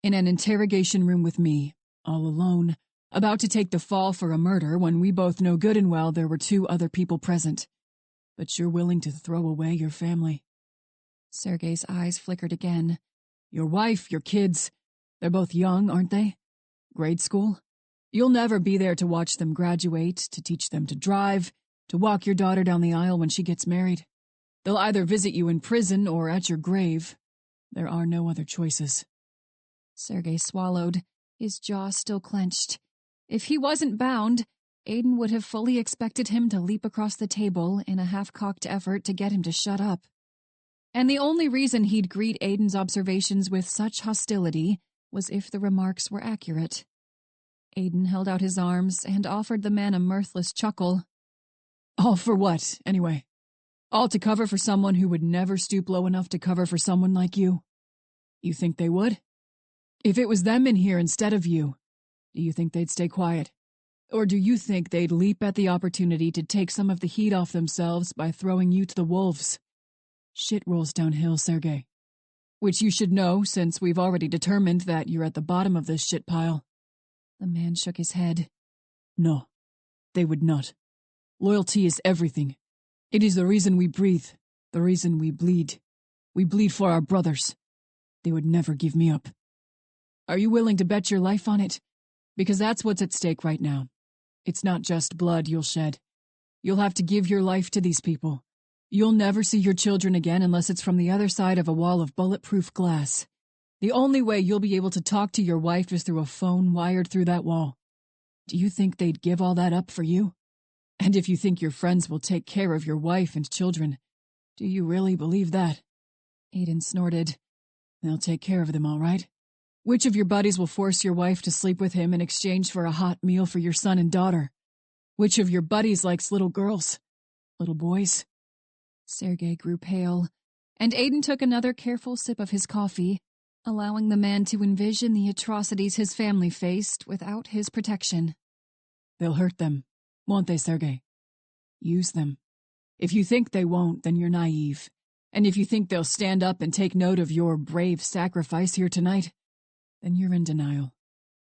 in an interrogation room with me, all alone, about to take the fall for a murder when we both know good and well there were 2 other people present. But you're willing to throw away your family. Sergei's eyes flickered again. Your wife, your kids, they're both young, aren't they? Grade school? You'll never be there to watch them graduate, to teach them to drive, to walk your daughter down the aisle when she gets married. They'll either visit you in prison or at your grave. There are no other choices. Sergei swallowed, his jaw still clenched. If he wasn't bound, Aiden would have fully expected him to leap across the table in a half-cocked effort to get him to shut up. And the only reason he'd greet Aiden's observations with such hostility was if the remarks were accurate. Aiden held out his arms and offered the man a mirthless chuckle. All for what, anyway? All to cover for someone who would never stoop low enough to cover for someone like you? You think they would? If it was them in here instead of you, do you think they'd stay quiet? Or do you think they'd leap at the opportunity to take some of the heat off themselves by throwing you to the wolves? Shit rolls downhill, Sergei. Which you should know, since we've already determined that you're at the bottom of this shit pile. The man shook his head. No, they would not. Loyalty is everything. It is the reason we breathe, the reason we bleed. We bleed for our brothers. They would never give me up. Are you willing to bet your life on it? Because that's what's at stake right now. It's not just blood you'll shed. You'll have to give your life to these people. You'll never see your children again unless it's from the other side of a wall of bulletproof glass. The only way you'll be able to talk to your wife is through a phone wired through that wall. Do you think they'd give all that up for you? And if you think your friends will take care of your wife and children, do you really believe that? Aiden snorted. They'll take care of them, all right. Which of your buddies will force your wife to sleep with him in exchange for a hot meal for your son and daughter? Which of your buddies likes little girls? Little boys? Sergei grew pale, and Aiden took another careful sip of his coffee, allowing the man to envision the atrocities his family faced without his protection. They'll hurt them, won't they, Sergei? Use them. If you think they won't, then you're naive. And if you think they'll stand up and take note of your brave sacrifice here tonight, then you're in denial.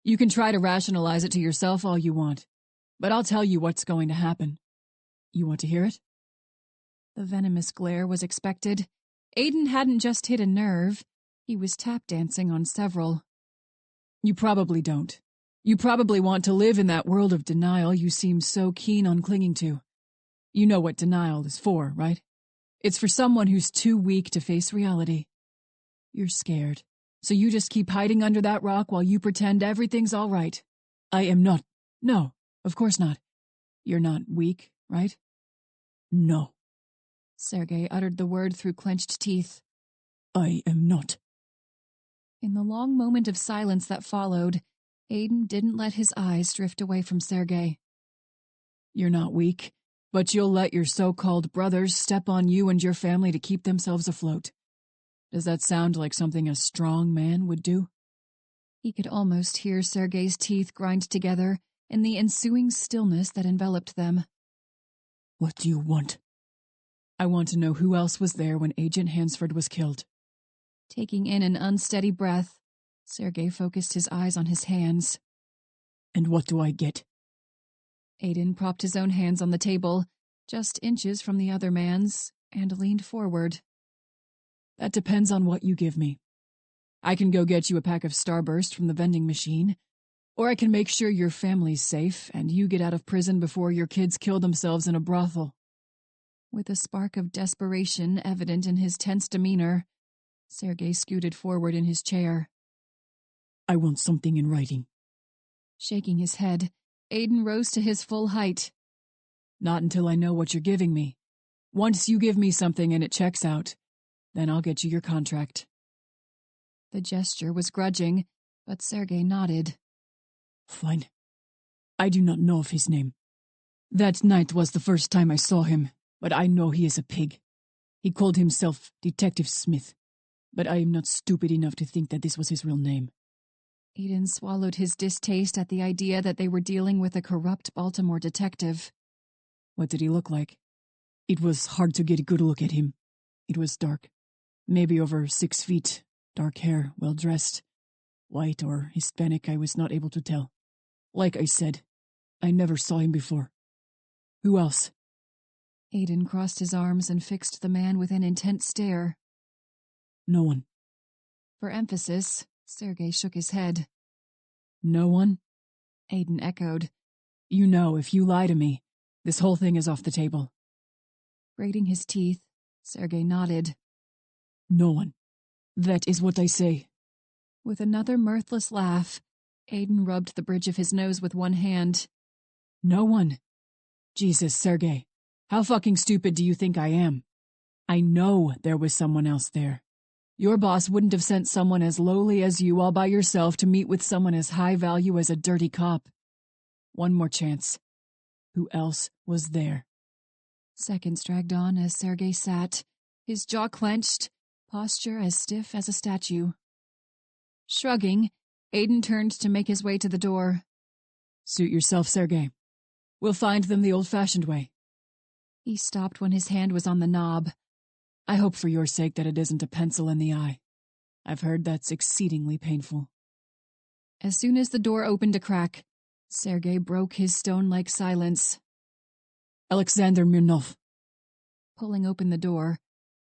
You can try to rationalize it to yourself all you want, but I'll tell you what's going to happen. You want to hear it? The venomous glare was expected. Aiden hadn't just hit a nerve. He was tap dancing on several. You probably don't. You probably want to live in that world of denial you seem so keen on clinging to. You know what denial is for, right? It's for someone who's too weak to face reality. You're scared, so you just keep hiding under that rock while you pretend everything's all right. I am not. No, of course not. You're not weak, right? No. Sergei uttered the word through clenched teeth. I am not. In the long moment of silence that followed, Aiden didn't let his eyes drift away from Sergei. You're not weak, but you'll let your so-called brothers step on you and your family to keep themselves afloat. Does that sound like something a strong man would do? He could almost hear Sergei's teeth grind together in the ensuing stillness that enveloped them. What do you want? I want to know who else was there when Agent Hansford was killed. Taking in an unsteady breath, Sergei focused his eyes on his hands. And what do I get? Aiden propped his own hands on the table, just inches from the other man's, and leaned forward. That depends on what you give me. I can go get you a pack of Starburst from the vending machine, or I can make sure your family's safe and you get out of prison before your kids kill themselves in a brothel. With a spark of desperation evident in his tense demeanor, Sergei scooted forward in his chair. I want something in writing. Shaking his head, Aiden rose to his full height. Not until I know what you're giving me. Once you give me something and it checks out, then I'll get you your contract. The gesture was grudging, but Sergei nodded. Fine. I do not know of his name. That night was the first time I saw him, but I know he is a pig. He called himself Detective Smith, but I am not stupid enough to think that this was his real name. Aiden swallowed his distaste at the idea that they were dealing with a corrupt Baltimore detective. What did he look like? It was hard to get a good look at him. It was dark. Maybe over 6 feet. Dark hair, well-dressed. White or Hispanic, I was not able to tell. Like I said, I never saw him before. Who else? Aiden crossed his arms and fixed the man with an intent stare. No one. For emphasis, Sergei shook his head. No one? Aiden echoed. You know, if you lie to me, this whole thing is off the table. Grating his teeth, Sergei nodded. No one. That is what I say. With another mirthless laugh, Aiden rubbed the bridge of his nose with one hand. No one. Jesus, Sergei, how fucking stupid do you think I am? I know there was someone else there. Your boss wouldn't have sent someone as lowly as you all by yourself to meet with someone as high value as a dirty cop. One more chance. Who else was there? Seconds dragged on as Sergei sat, his jaw clenched, posture as stiff as a statue. Shrugging, Aiden turned to make his way to the door. Suit yourself, Sergei. We'll find them the old-fashioned way. He stopped when his hand was on the knob. I hope for your sake that it isn't a pencil in the eye. I've heard that's exceedingly painful. As soon as the door opened a crack, Sergei broke his stone-like silence. Alexander Mirnov. Pulling open the door,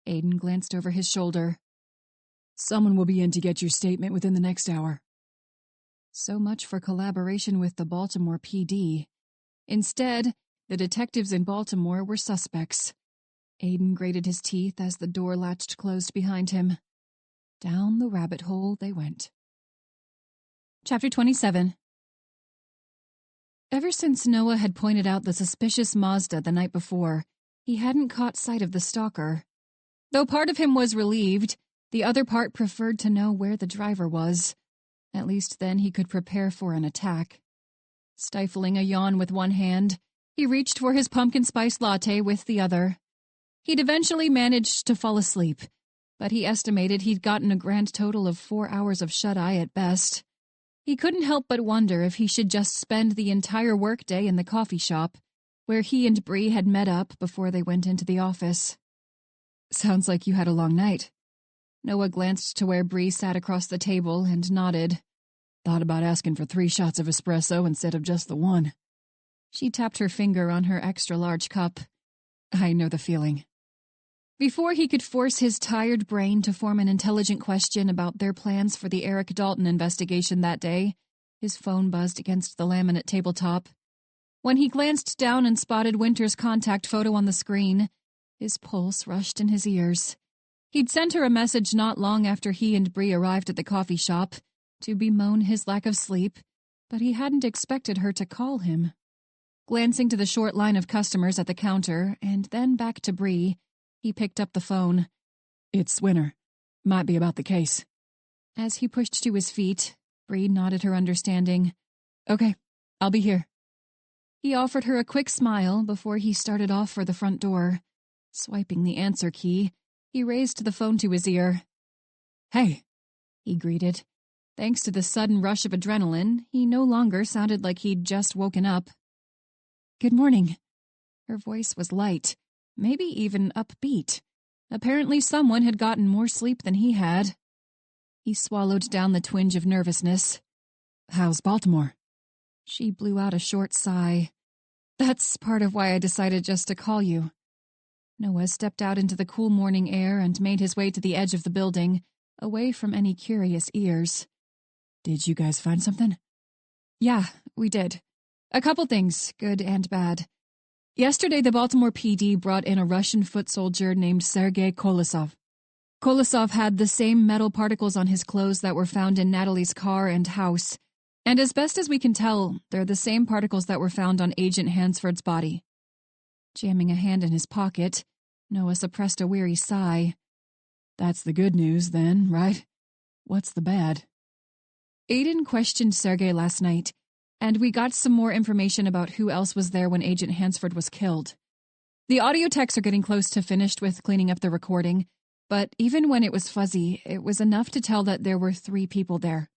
Aiden glanced over his shoulder. Someone will be in to get your statement within the next hour. So much for collaboration with the Baltimore PD. Instead, the detectives in Baltimore were suspects. Aiden grated his teeth as the door latched closed behind him. Down the rabbit hole they went. Chapter 27. Ever since Noah had pointed out the suspicious Mazda the night before, he hadn't caught sight of the stalker. Though part of him was relieved, the other part preferred to know where the driver was. At least then he could prepare for an attack. Stifling a yawn with one hand, he reached for his pumpkin spice latte with the other. He'd eventually managed to fall asleep, but he estimated he'd gotten a grand total of 4 hours of shut-eye at best. He couldn't help but wonder if he should just spend the entire workday in the coffee shop, where he and Bree had met up before they went into the office. Sounds like you had a long night. Noah glanced to where Bree sat across the table and nodded. Thought about asking for 3 shots of espresso instead of just the one. She tapped her finger on her extra-large cup. I know the feeling. Before he could force his tired brain to form an intelligent question about their plans for the Eric Dalton investigation that day, his phone buzzed against the laminate tabletop. When he glanced down and spotted Winter's contact photo on the screen, his pulse rushed in his ears. He'd sent her a message not long after he and Bree arrived at the coffee shop, to bemoan his lack of sleep, but he hadn't expected her to call him. Glancing to the short line of customers at the counter, and then back to Bree, he picked up the phone. It's Winter. Might be about the case. As he pushed to his feet, Bree nodded her understanding. Okay, I'll be here. He offered her a quick smile before he started off for the front door. Swiping the answer key, he raised the phone to his ear. Hey, he greeted. Thanks to the sudden rush of adrenaline, he no longer sounded like he'd just woken up. Good morning. Her voice was light, maybe even upbeat. Apparently someone had gotten more sleep than he had. He swallowed down the twinge of nervousness. How's Baltimore? She blew out a short sigh. That's part of why I decided just to call you. Noah stepped out into the cool morning air and made his way to the edge of the building, away from any curious ears. Did you guys find something? Yeah, we did. A couple things, good and bad. Yesterday, the Baltimore PD brought in a Russian foot soldier named Sergei Kolosov. Kolosov had the same metal particles on his clothes that were found in Natalie's car and house, and as best as we can tell, they're the same particles that were found on Agent Hansford's body. Jamming a hand in his pocket, Noah suppressed a weary sigh. That's the good news, then, right? What's the bad? Aiden questioned Sergei last night, and we got some more information about who else was there when Agent Hansford was killed. The audio techs are getting close to finished with cleaning up the recording, but even when it was fuzzy, it was enough to tell that there were 3 people there.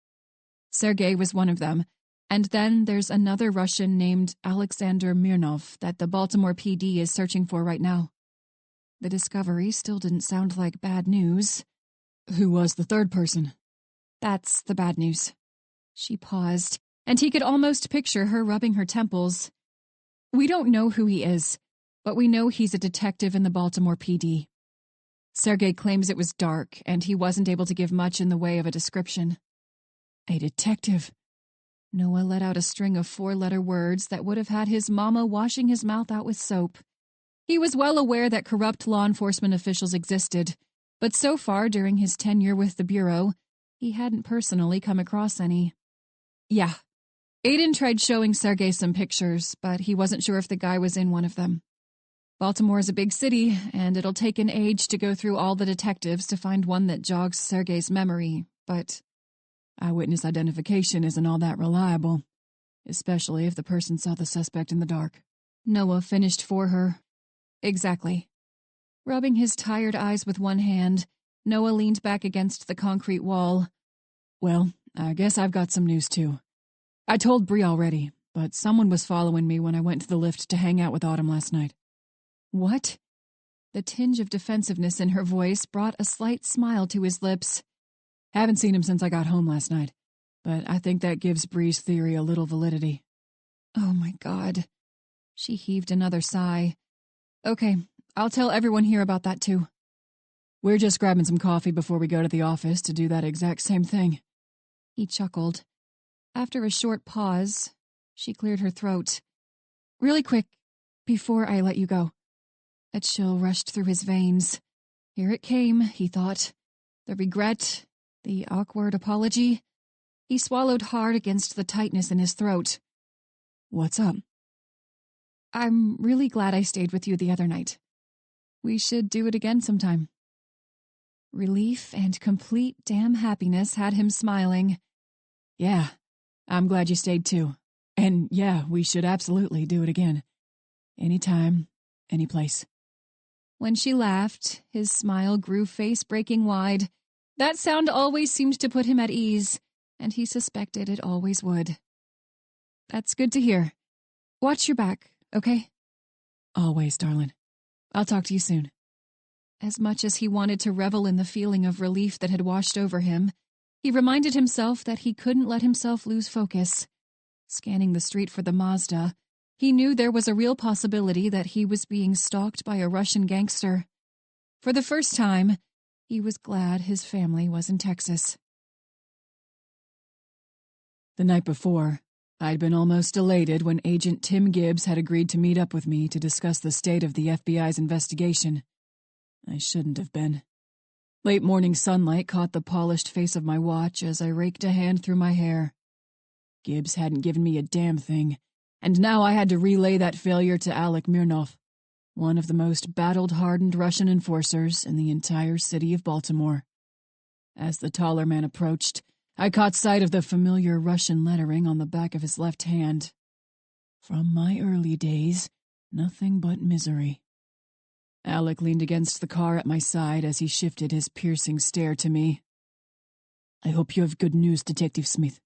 Sergei was one of them, and then there's another Russian named Alexander Mirnov that the Baltimore PD is searching for right now. The discovery still didn't sound like bad news. Who was the third person? That's the bad news. She paused, and he could almost picture her rubbing her temples. We don't know who he is, but we know he's a detective in the Baltimore PD. Sergei claims it was dark, and he wasn't able to give much in the way of a description. A detective? Noah let out a string of 4-letter words that would have had his mama washing his mouth out with soap. He was well aware that corrupt law enforcement officials existed, but so far during his tenure with the Bureau, he hadn't personally come across any. Yeah. Aiden tried showing Sergei some pictures, but he wasn't sure if the guy was in one of them. Baltimore is a big city, and it'll take an age to go through all the detectives to find one that jogs Sergei's memory, but eyewitness identification isn't all that reliable, especially if the person saw the suspect in the dark. Noah finished for her. Exactly. Rubbing his tired eyes with one hand, Noah leaned back against the concrete wall. Well, I guess I've got some news too. I told Bree already, but someone was following me when I went to the lift to hang out with Autumn last night. What? The tinge of defensiveness in her voice brought a slight smile to his lips. Haven't seen him since I got home last night, but I think that gives Bree's theory a little validity. Oh my God. She heaved another sigh. Okay, I'll tell everyone here about that too. We're just grabbing some coffee before we go to the office to do that exact same thing. He chuckled. After a short pause, she cleared her throat. Really quick, before I let you go. A chill rushed through his veins. Here it came, he thought. The regret, the awkward apology. He swallowed hard against the tightness in his throat. What's up? I'm really glad I stayed with you the other night. We should do it again sometime. Relief and complete damn happiness had him smiling. Yeah, I'm glad you stayed too. And yeah, we should absolutely do it again. Anytime, any place. When she laughed, his smile grew face-breaking wide. That sound always seemed to put him at ease, and he suspected it always would. That's good to hear. Watch your back, okay? Always, darling. I'll talk to you soon. As much as he wanted to revel in the feeling of relief that had washed over him, he reminded himself that he couldn't let himself lose focus. Scanning the street for the Mazda, he knew there was a real possibility that he was being stalked by a Russian gangster. For the first time, he was glad his family was in Texas. The night before, I'd been almost elated when Agent Tim Gibbs had agreed to meet up with me to discuss the state of the FBI's investigation. I shouldn't have been. Late morning sunlight caught the polished face of my watch as I raked a hand through my hair. Gibbs hadn't given me a damn thing, and now I had to relay that failure to Alec Mirnov, one of the most battle-hardened Russian enforcers in the entire city of Baltimore. As the taller man approached, I caught sight of the familiar Russian lettering on the back of his left hand. From my early days, nothing but misery. Alec leaned against the car at my side as he shifted his piercing stare to me. I hope you have good news, Detective Smith.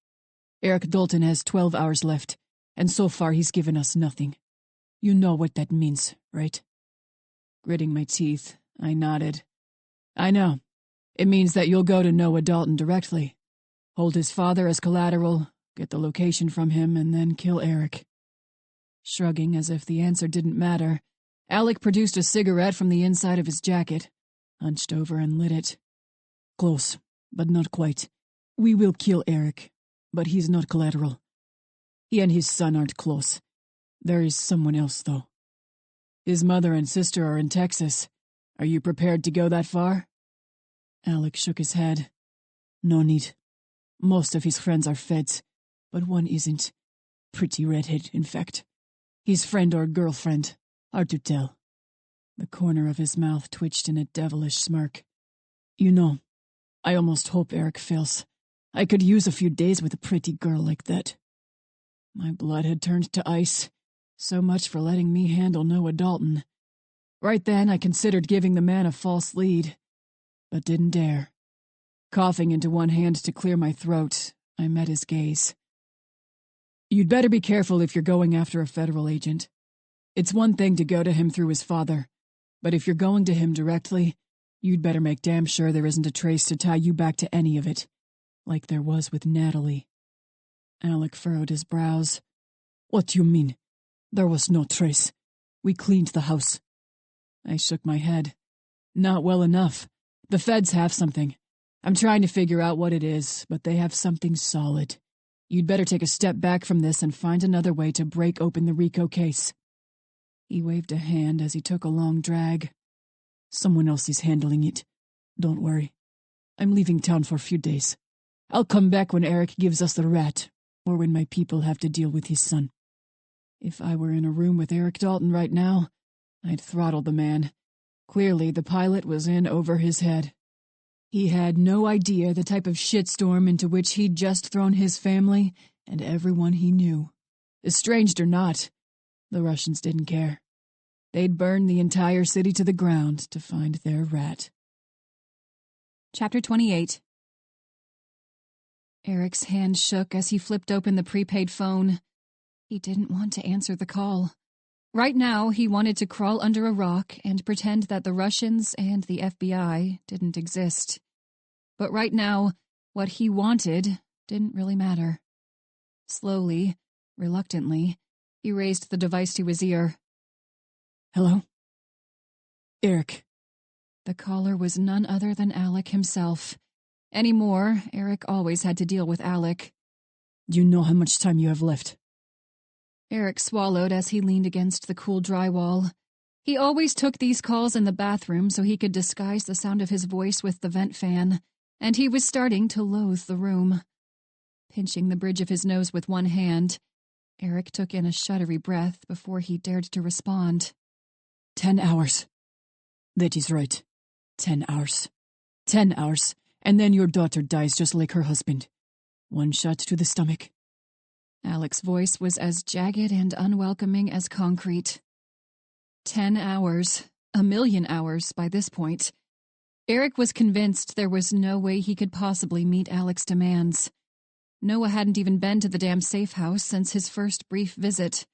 Eric Dalton has 12 hours left, and so far he's given us nothing. You know what that means, right? Gritting my teeth, I nodded. I know. It means that you'll go to Noah Dalton directly. Hold his father as collateral, get the location from him, and then kill Eric. Shrugging as if the answer didn't matter, Alec produced a cigarette from the inside of his jacket, hunched over and lit it. Close, but not quite. We will kill Eric, but he's not collateral. He and his son aren't close. There is someone else, though. His mother and sister are in Texas. Are you prepared to go that far? Alec shook his head. No need. Most of his friends are feds, but one isn't. Pretty redhead, in fact. His friend or girlfriend. Hard to tell. The corner of his mouth twitched in a devilish smirk. You know, I almost hope Eric fails. I could use a few days with a pretty girl like that. My blood had turned to ice. So much for letting me handle Noah Dalton. Right then, I considered giving the man a false lead, but didn't dare. Coughing into one hand to clear my throat, I met his gaze. You'd better be careful if you're going after a federal agent. It's one thing to go to him through his father, but if you're going to him directly, you'd better make damn sure there isn't a trace to tie you back to any of it, like there was with Natalie. Alec furrowed his brows. What do you mean? There was no trace. We cleaned the house. I shook my head. Not well enough. The feds have something. I'm trying to figure out what it is, but they have something solid. You'd better take a step back from this and find another way to break open the RICO case. He waved a hand as he took a long drag. Someone else is handling it. Don't worry. I'm leaving town for a few days. I'll come back when Eric gives us the rat, or when my people have to deal with his son. If I were in a room with Eric Dalton right now, I'd throttle the man. Clearly, the pilot was in over his head. He had no idea the type of shitstorm into which he'd just thrown his family and everyone he knew. Estranged or not, the Russians didn't care. They'd burn the entire city to the ground to find their rat. Chapter 28. Eric's hand shook as he flipped open the prepaid phone. He didn't want to answer the call. Right now, he wanted to crawl under a rock and pretend that the Russians and the FBI didn't exist. But right now, what he wanted didn't really matter. Slowly, reluctantly, he raised the device to his ear. Hello? Eric. The caller was none other than Alec himself. Anymore, Eric always had to deal with Alec. Do you know how much time you have left? Eric swallowed as he leaned against the cool drywall. He always took these calls in the bathroom so he could disguise the sound of his voice with the vent fan, and he was starting to loathe the room. Pinching the bridge of his nose with one hand, Eric took in a shuddery breath before he dared to respond. 10 hours. That is right. 10 hours. 10 hours, and then your daughter dies just like her husband. One shot to the stomach. Alec's voice was as jagged and unwelcoming as concrete. 10 hours. 1,000,000 hours by this point. Eric was convinced there was no way he could possibly meet Alec's demands. Noah hadn't even been to the damn safe house since his first brief visit.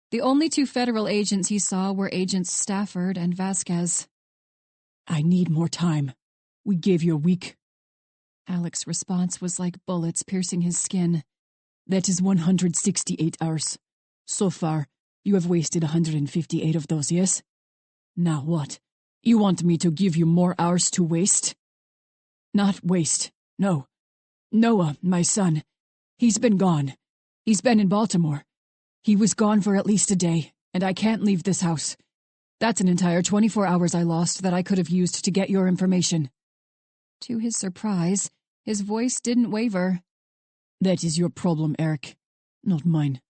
The only two federal agents he saw were Agents Stafford and Vasquez. I need more time. We gave you a week. Alec's response was like bullets piercing his skin. That is 168 hours. So far, you have wasted 158 of those, yes? Now what? You want me to give you more hours to waste? Not waste, no. Noah, my son, he's been gone. He's been in Baltimore. He was gone for at least a day, and I can't leave this house. That's an entire 24 hours I lost that I could have used to get your information. To his surprise, his voice didn't waver. That is your problem, Eric, not mine.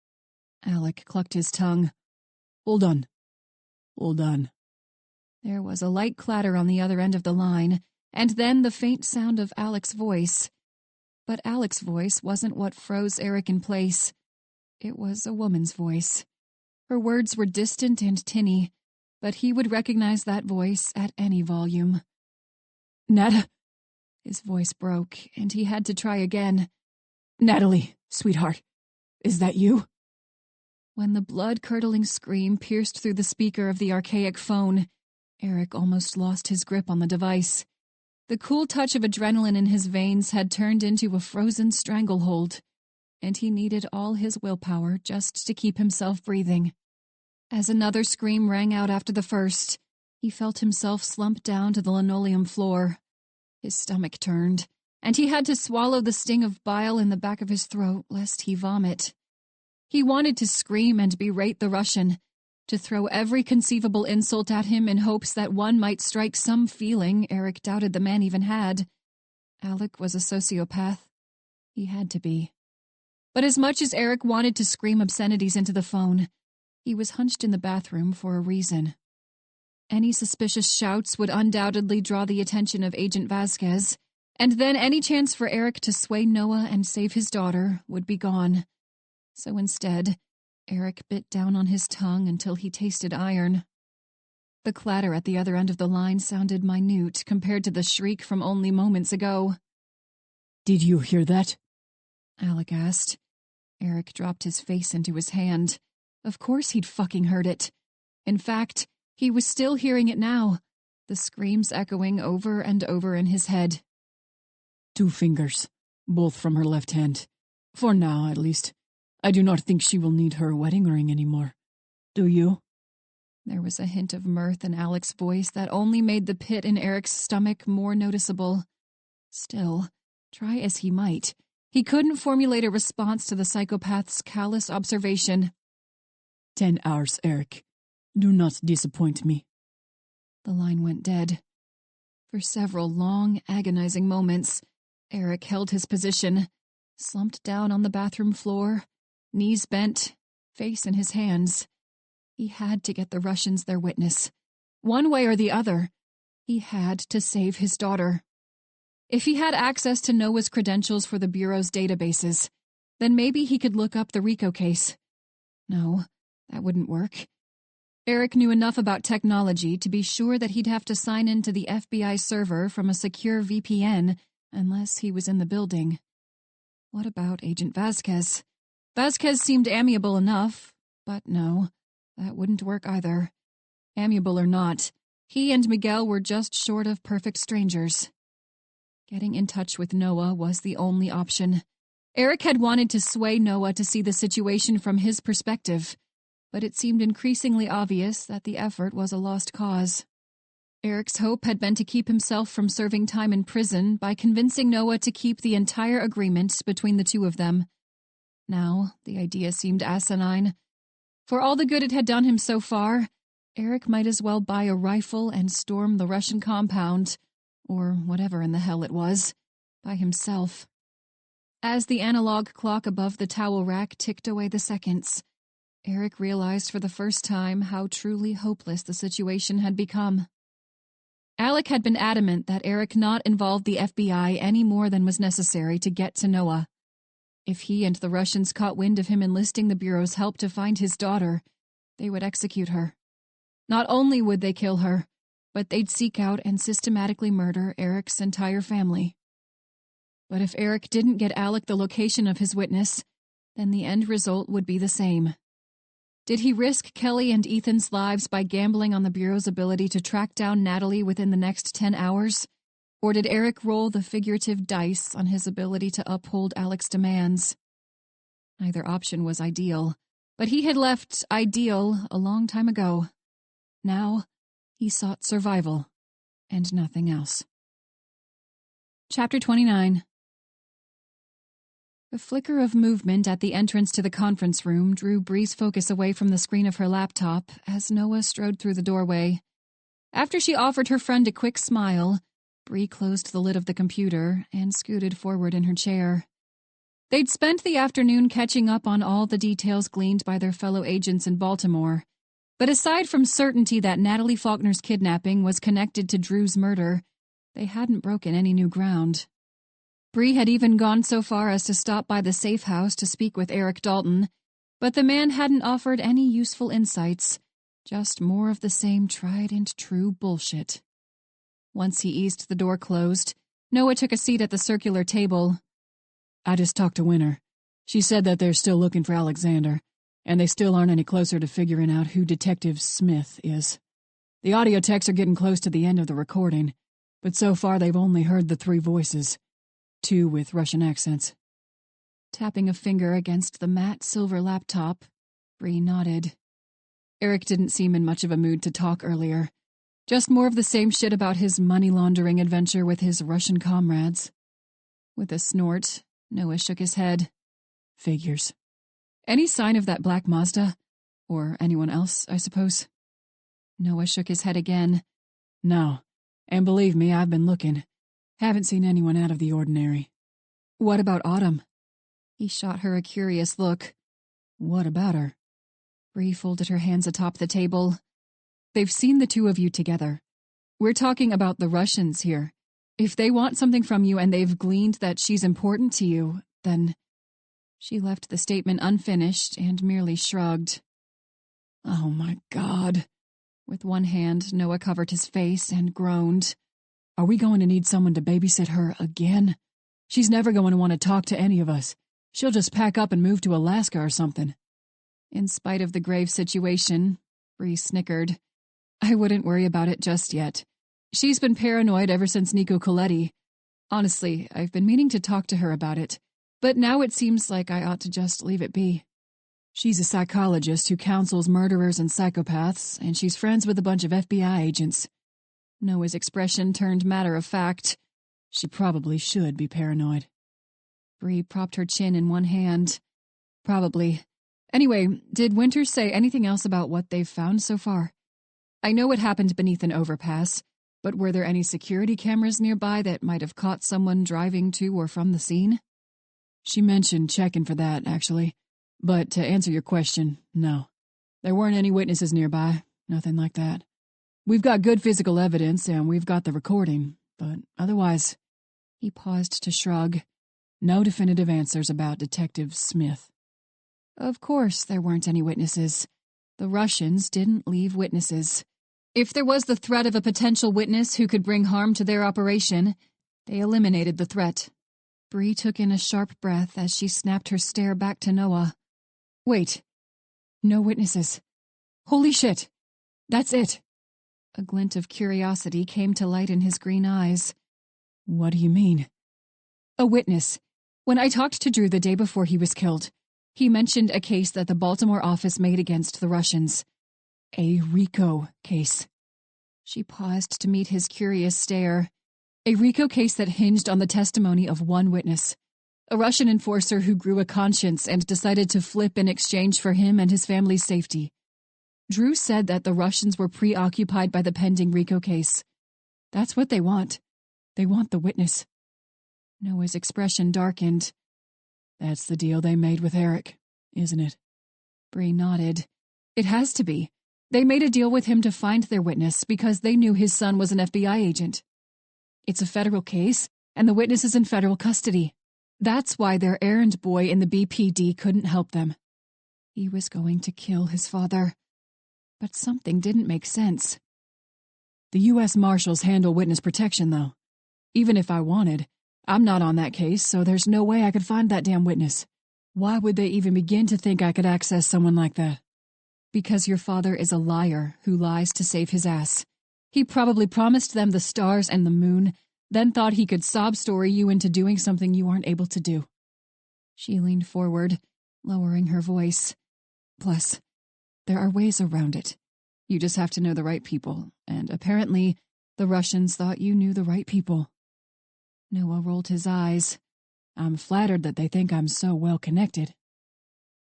Alec clucked his tongue. Hold on. Hold on. There was a light clatter on the other end of the line, and then the faint sound of Alec's voice. But Alec's voice wasn't what froze Eric in place. It was a woman's voice. Her words were distant and tinny, but he would recognize that voice at any volume. Nada? His voice broke, and he had to try again. Natalie, sweetheart, is that you? When the blood-curdling scream pierced through the speaker of the archaic phone, Eric almost lost his grip on the device. The cool touch of adrenaline in his veins had turned into a frozen stranglehold, and he needed all his willpower just to keep himself breathing. As another scream rang out after the first, he felt himself slump down to the linoleum floor. His stomach turned, and he had to swallow the sting of bile in the back of his throat lest he vomit. He wanted to scream and berate the Russian, to throw every conceivable insult at him in hopes that one might strike some feeling Eric doubted the man even had. Alec was a sociopath. He had to be. But as much as Eric wanted to scream obscenities into the phone, he was hunched in the bathroom for a reason. Any suspicious shouts would undoubtedly draw the attention of Agent Vasquez, and then any chance for Eric to sway Noah and save his daughter would be gone. So instead, Eric bit down on his tongue until he tasted iron. The clatter at the other end of the line sounded minute compared to the shriek from only moments ago. Did you hear that? Alec asked. Eric dropped his face into his hand. Of course he'd fucking heard it. In fact, he was still hearing it now, the screams echoing over and over in his head. 2 fingers, both from her left hand. For now, at least. I do not think she will need her wedding ring anymore. Do you? There was a hint of mirth in Alec's voice that only made the pit in Eric's stomach more noticeable. Still, try as he might, he couldn't formulate a response to the psychopath's callous observation. 10 hours, Eric. Do not disappoint me. The line went dead. For several long, agonizing moments, Eric held his position, slumped down on the bathroom floor, knees bent, face in his hands. He had to get the Russians their witness. One way or the other, he had to save his daughter. If he had access to Noah's credentials for the Bureau's databases, then maybe he could look up the RICO case. No, that wouldn't work. Eric knew enough about technology to be sure that he'd have to sign into the FBI server from a secure VPN unless he was in the building. What about Agent Vasquez? Vasquez seemed amiable enough, but no, that wouldn't work either. Amiable or not, he and Miguel were just short of perfect strangers. Getting in touch with Noah was the only option. Eric had wanted to sway Noah to see the situation from his perspective, but it seemed increasingly obvious that the effort was a lost cause. Eric's hope had been to keep himself from serving time in prison by convincing Noah to keep the entire agreement between the two of them. Now, the idea seemed asinine. For all the good it had done him so far, Eric might as well buy a rifle and storm the Russian compound, or whatever in the hell it was, by himself. As the analog clock above the towel rack ticked away the seconds, Eric realized for the first time how truly hopeless the situation had become. Alec had been adamant that Eric not involve the FBI any more than was necessary to get to Noah. If he and the Russians caught wind of him enlisting the Bureau's help to find his daughter, they would execute her. Not only would they kill her, but they'd seek out and systematically murder Eric's entire family. But if Eric didn't get Alec the location of his witness, then the end result would be the same. Did he risk Kelly and Ethan's lives by gambling on the Bureau's ability to track down Natalie within the next 10 hours? Or did Eric roll the figurative dice on his ability to uphold Alec's demands? Neither option was ideal, but he had left ideal a long time ago. Now, he sought survival, and nothing else. Chapter 29. The flicker of movement at the entrance to the conference room drew Bree's focus away from the screen of her laptop as Noah strode through the doorway. After she offered her friend a quick smile, Bree closed the lid of the computer and scooted forward in her chair. They'd spent the afternoon catching up on all the details gleaned by their fellow agents in Baltimore, but aside from certainty that Natalie Faulkner's kidnapping was connected to Drew's murder, they hadn't broken any new ground. Bree had even gone so far as to stop by the safe house to speak with Eric Dalton, but the man hadn't offered any useful insights, just more of the same tried and true bullshit. Once he eased the door closed, Noah took a seat at the circular table. I just talked to Winter. She said that they're still looking for Alexander, and they still aren't any closer to figuring out who Detective Smith is. The audio techs are getting close to the end of the recording, but so far they've only heard the 3 voices, 2 with Russian accents. Tapping a finger against the matte silver laptop, Bree nodded. Eric didn't seem in much of a mood to talk earlier. Just more of the same shit about his money-laundering adventure with his Russian comrades. With a snort, Noah shook his head. Figures. Any sign of that black Mazda? Or anyone else, I suppose? Noah shook his head again. No, and believe me, I've been looking. Haven't seen anyone out of the ordinary. What about Autumn? He shot her a curious look. What about her? Bree folded her hands atop the table. They've seen the 2 of you together. We're talking about the Russians here. If they want something from you and they've gleaned that she's important to you, then... She left the statement unfinished and merely shrugged. Oh my God. With one hand, Noah covered his face and groaned. Are we going to need someone to babysit her again? She's never going to want to talk to any of us. She'll just pack up and move to Alaska or something. In spite of the grave situation, Bree snickered. I wouldn't worry about it just yet. She's been paranoid ever since Nico Coletti. Honestly, I've been meaning to talk to her about it, but now it seems like I ought to just leave it be. She's a psychologist who counsels murderers and psychopaths, and she's friends with a bunch of FBI agents. Noah's expression turned matter-of-fact. She probably should be paranoid. Bree propped her chin in one hand. Probably. Anyway, did Winters say anything else about what they've found so far? I know it happened beneath an overpass, but were there any security cameras nearby that might have caught someone driving to or from the scene? She mentioned checking for that, actually. But to answer your question, no. There weren't any witnesses nearby, nothing like that. We've got good physical evidence, and we've got the recording, but otherwise... He paused to shrug. No definitive answers about Detective Smith. Of course there weren't any witnesses. The Russians didn't leave witnesses. If there was the threat of a potential witness who could bring harm to their operation, they eliminated the threat. Bree took in a sharp breath as she snapped her stare back to Noah. Wait. No witnesses. Holy shit. That's it. A glint of curiosity came to light in his green eyes. What do you mean? A witness. When I talked to Drew the day before he was killed, he mentioned a case that the Baltimore office made against the Russians. A RICO case. She paused to meet his curious stare. A RICO case that hinged on the testimony of one witness. A Russian enforcer who grew a conscience and decided to flip in exchange for him and his family's safety. Drew said that the Russians were preoccupied by the pending RICO case. That's what they want. They want the witness. Noah's expression darkened. That's the deal they made with Eric, isn't it? Bree nodded. It has to be. They made a deal with him to find their witness because they knew his son was an FBI agent. It's a federal case, and the witness is in federal custody. That's why their errand boy in the BPD couldn't help them. He was going to kill his father. But something didn't make sense. The U.S. Marshals handle witness protection, though. Even if I wanted, I'm not on that case, so there's no way I could find that damn witness. Why would they even begin to think I could access someone like that? Because your father is a liar who lies to save his ass. He probably promised them the stars and the moon, then thought he could sob-story you into doing something you aren't able to do. She leaned forward, lowering her voice. Plus, there are ways around it. You just have to know the right people, and apparently, the Russians thought you knew the right people. Noah rolled his eyes. I'm flattered that they think I'm so well-connected.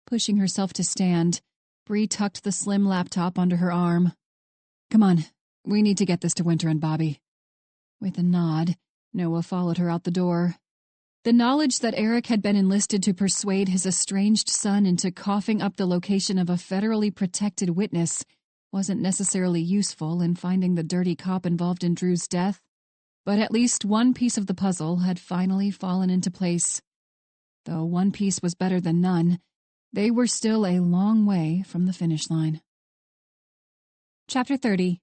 Pushing herself to stand, Bree tucked the slim laptop under her arm. Come on, we need to get this to Winter and Bobby. With a nod, Noah followed her out the door. The knowledge that Eric had been enlisted to persuade his estranged son into coughing up the location of a federally protected witness wasn't necessarily useful in finding the dirty cop involved in Drew's death, but at least one piece of the puzzle had finally fallen into place. Though one piece was better than none, they were still a long way from the finish line. Chapter 30.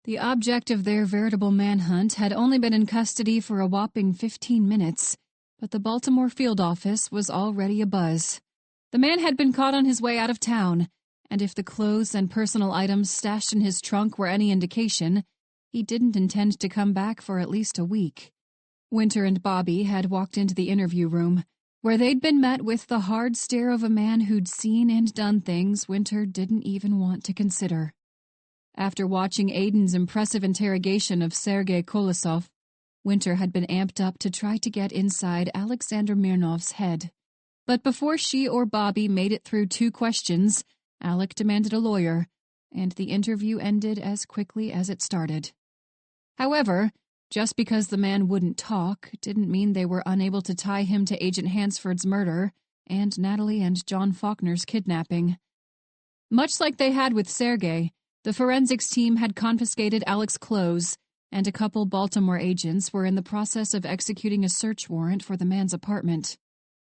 The object of their veritable manhunt had only been in custody for a whopping 15 minutes, but the Baltimore field office was already abuzz. The man had been caught on his way out of town, and if the clothes and personal items stashed in his trunk were any indication, he didn't intend to come back for at least a week. Winter and Bobby had walked into the interview room, where they'd been met with the hard stare of a man who'd seen and done things Winter didn't even want to consider. After watching Aiden's impressive interrogation of Sergei Kolosov, Winter had been amped up to try to get inside Alexander Mirnov's head. But before she or Bobby made it through 2 questions, Alec demanded a lawyer, and the interview ended as quickly as it started. However, just because the man wouldn't talk didn't mean they were unable to tie him to Agent Hansford's murder and Natalie and John Faulkner's kidnapping. Much like they had with Sergei, the forensics team had confiscated Alec's clothes, and a couple Baltimore agents were in the process of executing a search warrant for the man's apartment.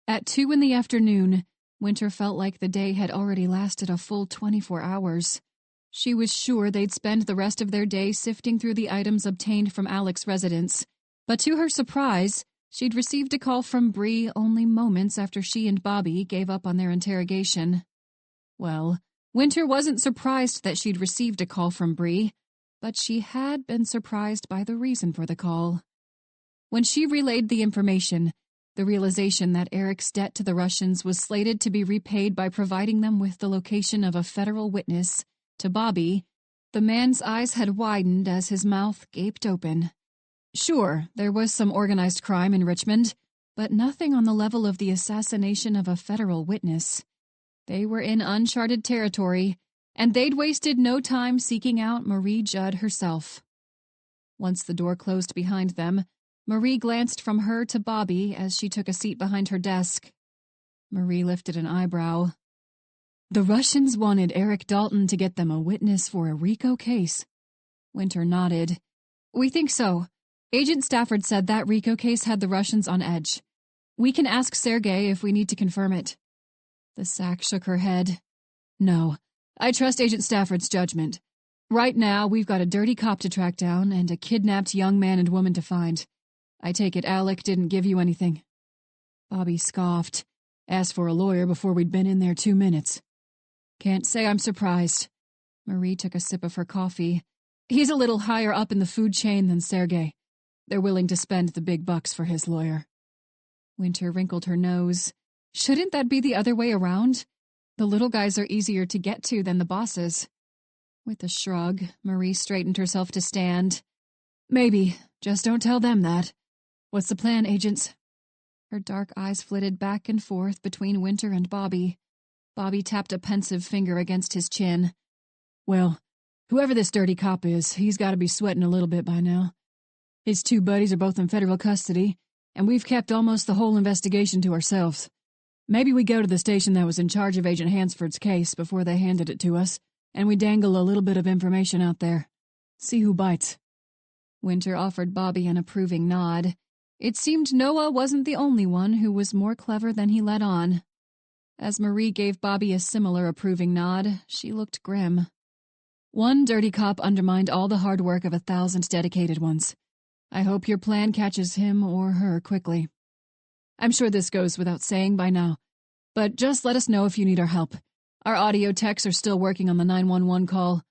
At 2 in the afternoon, Winter felt like the day had already lasted a full 24 hours. She was sure they'd spend the rest of their day sifting through the items obtained from Alec's residence, but to her surprise, she'd received a call from Bree only moments after she and Bobby gave up on their interrogation. Well, Winter wasn't surprised that she'd received a call from Bree, but she had been surprised by the reason for the call. When she relayed the information, The realization that Eric's debt to the Russians was slated to be repaid by providing them with the location of a federal witness, to Bobby, the man's eyes had widened as his mouth gaped open. Sure, there was some organized crime in Richmond, but nothing on the level of the assassination of a federal witness. They were in uncharted territory, and they'd wasted no time seeking out Marie Judd herself. Once the door closed behind them, Marie glanced from her to Bobby as she took a seat behind her desk. Marie lifted an eyebrow. The Russians wanted Eric Dalton to get them a witness for a RICO case. Winter nodded. We think so. Agent Stafford said that RICO case had the Russians on edge. We can ask Sergei if we need to confirm it. The SAC shook her head. No, I trust Agent Stafford's judgment. Right now, we've got a dirty cop to track down and a kidnapped young man and woman to find. I take it Alec didn't give you anything. Bobby scoffed. Asked for a lawyer before we'd been in there 2 minutes. Can't say I'm surprised. Marie took a sip of her coffee. He's a little higher up in the food chain than Sergei. They're willing to spend the big bucks for his lawyer. Winter wrinkled her nose. Shouldn't that be the other way around? The little guys are easier to get to than the bosses. With a shrug, Marie straightened herself to stand. Maybe. Just don't tell them that. What's the plan, agents? Her dark eyes flitted back and forth between Winter and Bobby. Bobby tapped a pensive finger against his chin. Well, whoever this dirty cop is, he's got to be sweating a little bit by now. His 2 buddies are both in federal custody, and we've kept almost the whole investigation to ourselves. Maybe we go to the station that was in charge of Agent Hansford's case before they handed it to us, and we dangle a little bit of information out there. See who bites. Winter offered Bobby an approving nod. It seemed Noah wasn't the only one who was more clever than he let on. As Marie gave Bobby a similar approving nod, she looked grim. One dirty cop undermined all the hard work of 1,000 dedicated ones. I hope your plan catches him or her quickly. I'm sure this goes without saying by now, but just let us know if you need our help. Our audio techs are still working on the 911 call.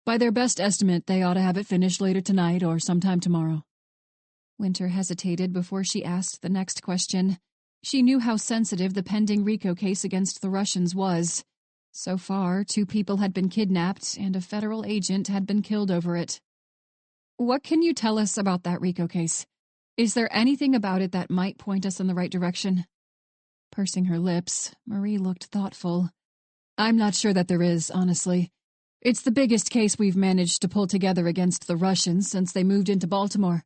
By their best estimate, they ought to have it finished later tonight or sometime tomorrow. Winter hesitated before she asked the next question. She knew how sensitive the pending RICO case against the Russians was. So far, 2 people had been kidnapped and a federal agent had been killed over it. What can you tell us about that RICO case? Is there anything about it that might point us in the right direction? Pursing her lips, Marie looked thoughtful. I'm not sure that there is, honestly. It's the biggest case we've managed to pull together against the Russians since they moved into Baltimore.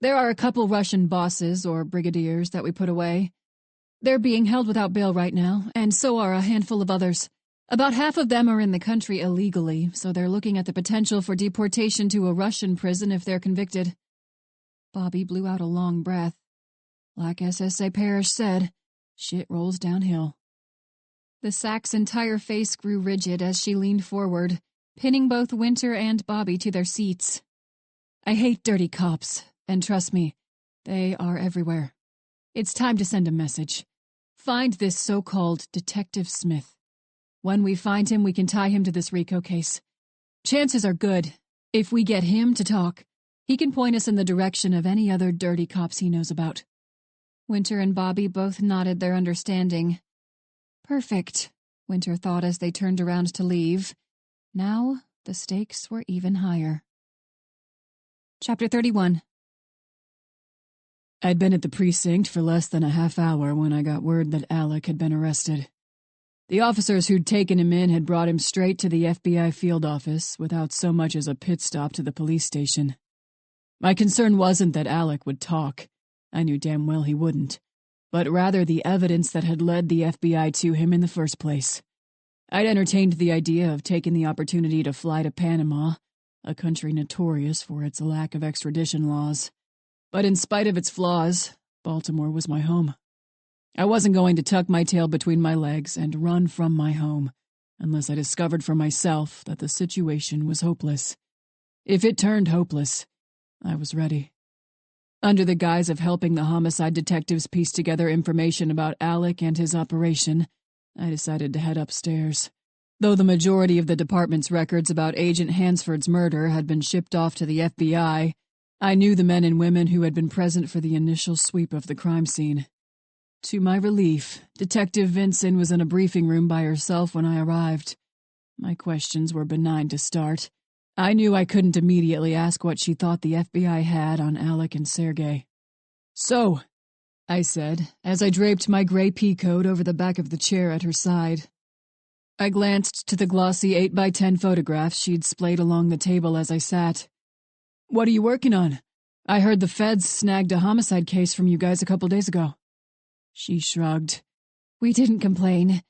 There are a couple Russian bosses or brigadiers that we put away. They're being held without bail right now, and so are a handful of others. About half of them are in the country illegally, so they're looking at the potential for deportation to a Russian prison if they're convicted. Bobby blew out a long breath. Like SSA Parrish said, shit rolls downhill. The SAC's entire face grew rigid as she leaned forward, pinning both Winter and Bobby to their seats. I hate dirty cops, and trust me, they are everywhere. It's time to send a message. Find this so-called Detective Smith. When we find him, we can tie him to this RICO case. Chances are good. If we get him to talk, he can point us in the direction of any other dirty cops he knows about. Winter and Bobby both nodded their understanding. Perfect, Winter thought as they turned around to leave. Now, the stakes were even higher. Chapter 31. I'd been at the precinct for less than a half hour when I got word that Alec had been arrested. The officers who'd taken him in had brought him straight to the FBI field office without so much as a pit stop to the police station. My concern wasn't that Alec would talk. I knew damn well he wouldn't. But rather the evidence that had led the FBI to him in the first place. I'd entertained the idea of taking the opportunity to fly to Panama, a country notorious for its lack of extradition laws. But in spite of its flaws, Baltimore was my home. I wasn't going to tuck my tail between my legs and run from my home, unless I discovered for myself that the situation was hopeless. If it turned hopeless, I was ready. Under the guise of helping the homicide detectives piece together information about Alec and his operation, I decided to head upstairs. Though the majority of the department's records about Agent Hansford's murder had been shipped off to the FBI, I knew the men and women who had been present for the initial sweep of the crime scene. To my relief, Detective Vinson was in a briefing room by herself when I arrived. My questions were benign to start. I knew I couldn't immediately ask what she thought the FBI had on Alec and Sergei. "So," I said, as I draped my gray pea coat over the back of the chair at her side. I glanced to the glossy 8x10 photographs she'd splayed along the table as I sat. "What are you working on? I heard the feds snagged a homicide case from you guys a couple days ago." She shrugged. "We didn't complain.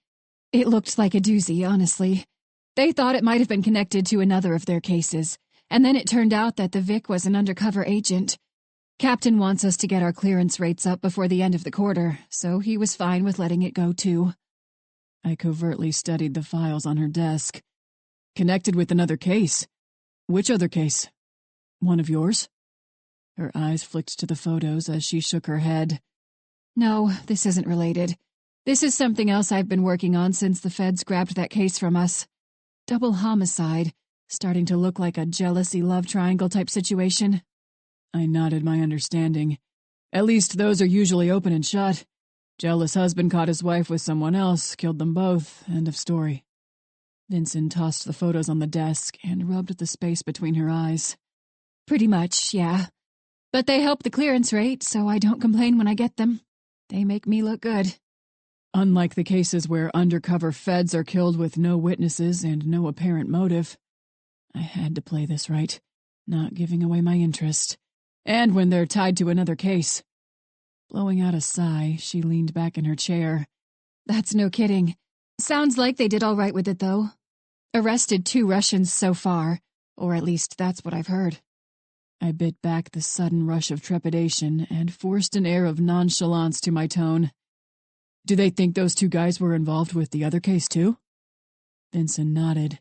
It looked like a doozy, honestly. They thought it might have been connected to another of their cases, and then it turned out that the Vic was an undercover agent. Captain wants us to get our clearance rates up before the end of the quarter, so he was fine with letting it go too." I covertly studied the files on her desk. "Connected with another case? Which other case? One of yours?" Her eyes flicked to the photos as she shook her head. "No, this isn't related. This is something else I've been working on since the feds grabbed that case from us. Double homicide, starting to look like a jealousy love triangle type situation." I nodded my understanding. "At least those are usually open and shut. Jealous husband caught his wife with someone else, killed them both, end of story." Vincent tossed the photos on the desk and rubbed the space between her eyes. "Pretty much, yeah. But they help the clearance rate, so I don't complain when I get them. They make me look good." Unlike the cases where undercover feds are killed with no witnesses and no apparent motive. I had to play this right, not giving away my interest. And when they're tied to another case. Blowing out a sigh, she leaned back in her chair. "That's no kidding. Sounds like they did all right with it, though. Arrested 2 Russians so far, or at least that's what I've heard." I bit back the sudden rush of trepidation and forced an air of nonchalance to my tone. "Do they think those 2 guys were involved with the other case, too?" Vincent nodded.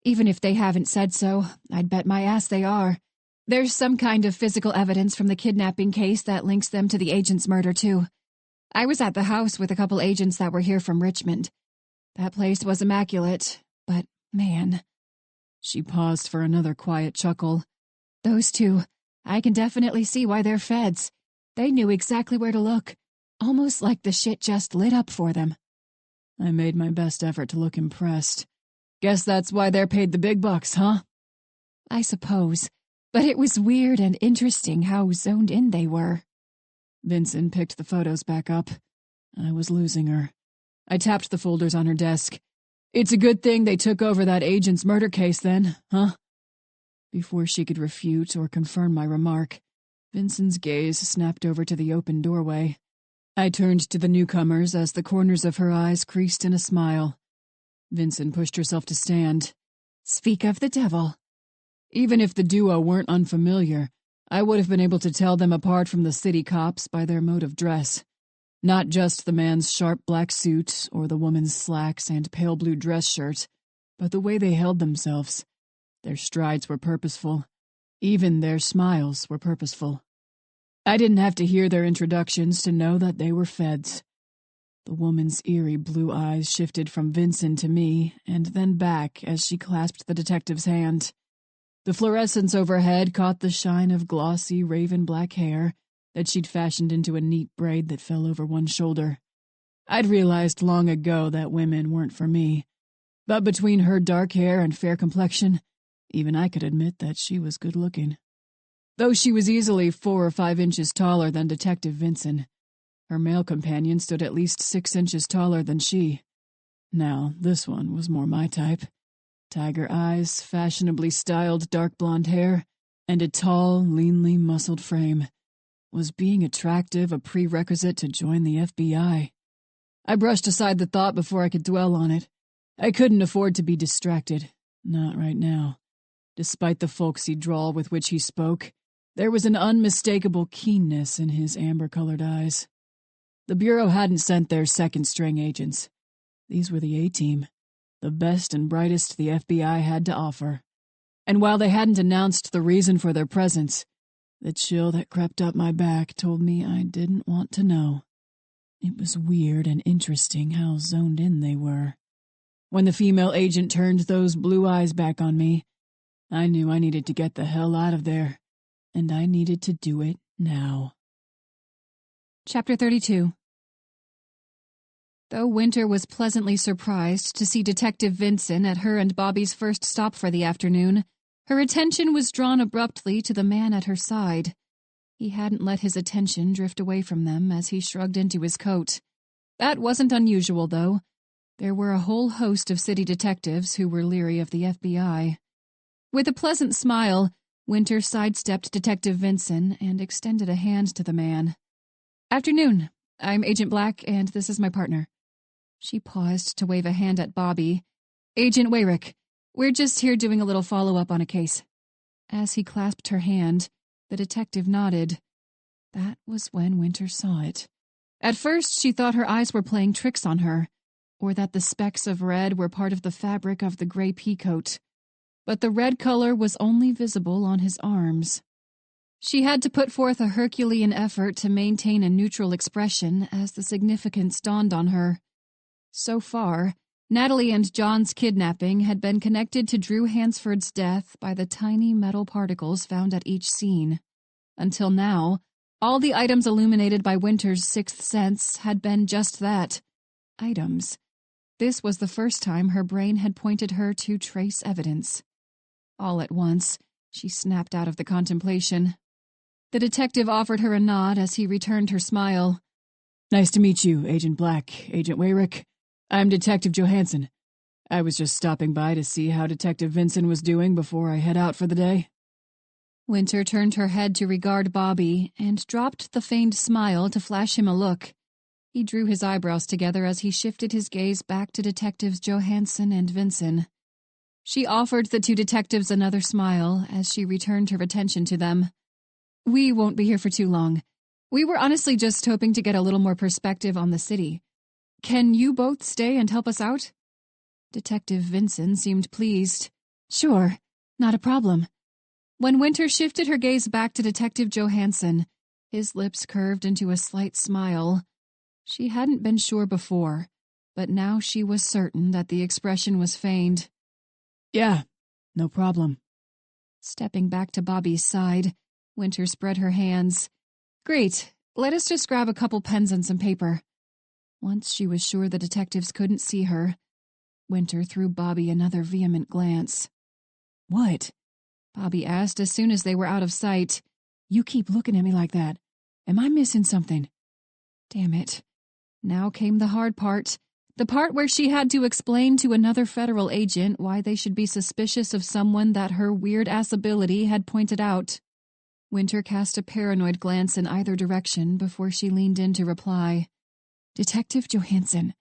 "Even if they haven't said so, I'd bet my ass they are. There's some kind of physical evidence from the kidnapping case that links them to the agent's murder, too. I was at the house with a couple agents that were here from Richmond. That place was immaculate, but man." She paused for another quiet chuckle. "Those 2, I can definitely see why they're feds. They knew exactly where to look. Almost like the shit just lit up for them." I made my best effort to look impressed. "Guess that's why they're paid the big bucks, huh?" "I suppose, but it was weird and interesting how zoned in they were." Vincent picked the photos back up. I was losing her. I tapped the folders on her desk. "It's a good thing they took over that agent's murder case then, huh?" Before she could refute or confirm my remark, Vincent's gaze snapped over to the open doorway. I turned to the newcomers as the corners of her eyes creased in a smile. Vincent pushed herself to stand. "Speak of the devil." Even if the duo weren't unfamiliar, I would have been able to tell them apart from the city cops by their mode of dress. Not just the man's sharp black suit or the woman's slacks and pale blue dress shirt, but the way they held themselves. Their strides were purposeful. Even their smiles were purposeful. I didn't have to hear their introductions to know that they were feds. The woman's eerie blue eyes shifted from Vincent to me, and then back as she clasped the detective's hand. The fluorescence overhead caught the shine of glossy, raven-black hair that she'd fashioned into a neat braid that fell over one shoulder. I'd realized long ago that women weren't for me, but between her dark hair and fair complexion, even I could admit that she was good-looking. Though she was easily 4 or 5 inches taller than Detective Vinson, her male companion stood at least 6 inches taller than she. Now, this one was more my type. Tiger eyes, fashionably styled dark blonde hair, and a tall, leanly muscled frame. Was being attractive a prerequisite to join the FBI? I brushed aside the thought before I could dwell on it. I couldn't afford to be distracted. Not right now. Despite the folksy drawl with which he spoke, there was an unmistakable keenness in his amber-colored eyes. The Bureau hadn't sent their second-string agents. These were the A-team, the best and brightest the FBI had to offer. And while they hadn't announced the reason for their presence, the chill that crept up my back told me I didn't want to know. It was weird and interesting how zoned in they were. When the female agent turned those blue eyes back on me, I knew I needed to get the hell out of there. And I needed to do it now. Chapter 32. Though Winter was pleasantly surprised to see Detective Vinson at her and Bobby's first stop for the afternoon, her attention was drawn abruptly to the man at her side. He hadn't let his attention drift away from them as he shrugged into his coat. That wasn't unusual, though. There were a whole host of city detectives who were leery of the FBI. With a pleasant smile, Winter sidestepped Detective Vinson and extended a hand to the man. "Afternoon. I'm Agent Black, and this is my partner." She paused to wave a hand at Bobby. "Agent Wayrick. We're just here doing a little follow-up on a case." As he clasped her hand, the detective nodded. That was when Winter saw it. At first, she thought her eyes were playing tricks on her, or that the specks of red were part of the fabric of the gray peacoat. But the red color was only visible on his arms. She had to put forth a Herculean effort to maintain a neutral expression as the significance dawned on her. So far, Natalie and John's kidnapping had been connected to Drew Hansford's death by the tiny metal particles found at each scene. Until now, all the items illuminated by Winter's sixth sense had been just that, items. This was the first time her brain had pointed her to trace evidence. All at once, she snapped out of the contemplation. The detective offered her a nod as he returned her smile. "Nice to meet you, Agent Black, Agent Wayrick. I'm Detective Johansson. I was just stopping by to see how Detective Vinson was doing before I head out for the day." Winter turned her head to regard Bobby and dropped the feigned smile to flash him a look. He drew his eyebrows together as he shifted his gaze back to Detectives Johansson and Vinson. She offered the two detectives another smile as she returned her attention to them. "We won't be here for too long. We were honestly just hoping to get a little more perspective on the city. Can you both stay and help us out?" Detective Vinson seemed pleased. "Sure, not a problem." When Winter shifted her gaze back to Detective Johansson, his lips curved into a slight smile. She hadn't been sure before, but now she was certain that the expression was feigned. "Yeah, no problem." Stepping back to Bobby's side, Winter spread her hands. "Great, let us just grab a couple pens and some paper." Once she was sure the detectives couldn't see her, Winter threw Bobby another vehement glance. "What?" Bobby asked as soon as they were out of sight. "You keep looking at me like that. Am I missing something?" Damn it. Now came the hard part. The part where she had to explain to another federal agent why they should be suspicious of someone that her weird-ass ability had pointed out. Winter cast a paranoid glance in either direction before she leaned in to reply. "Detective Johansson,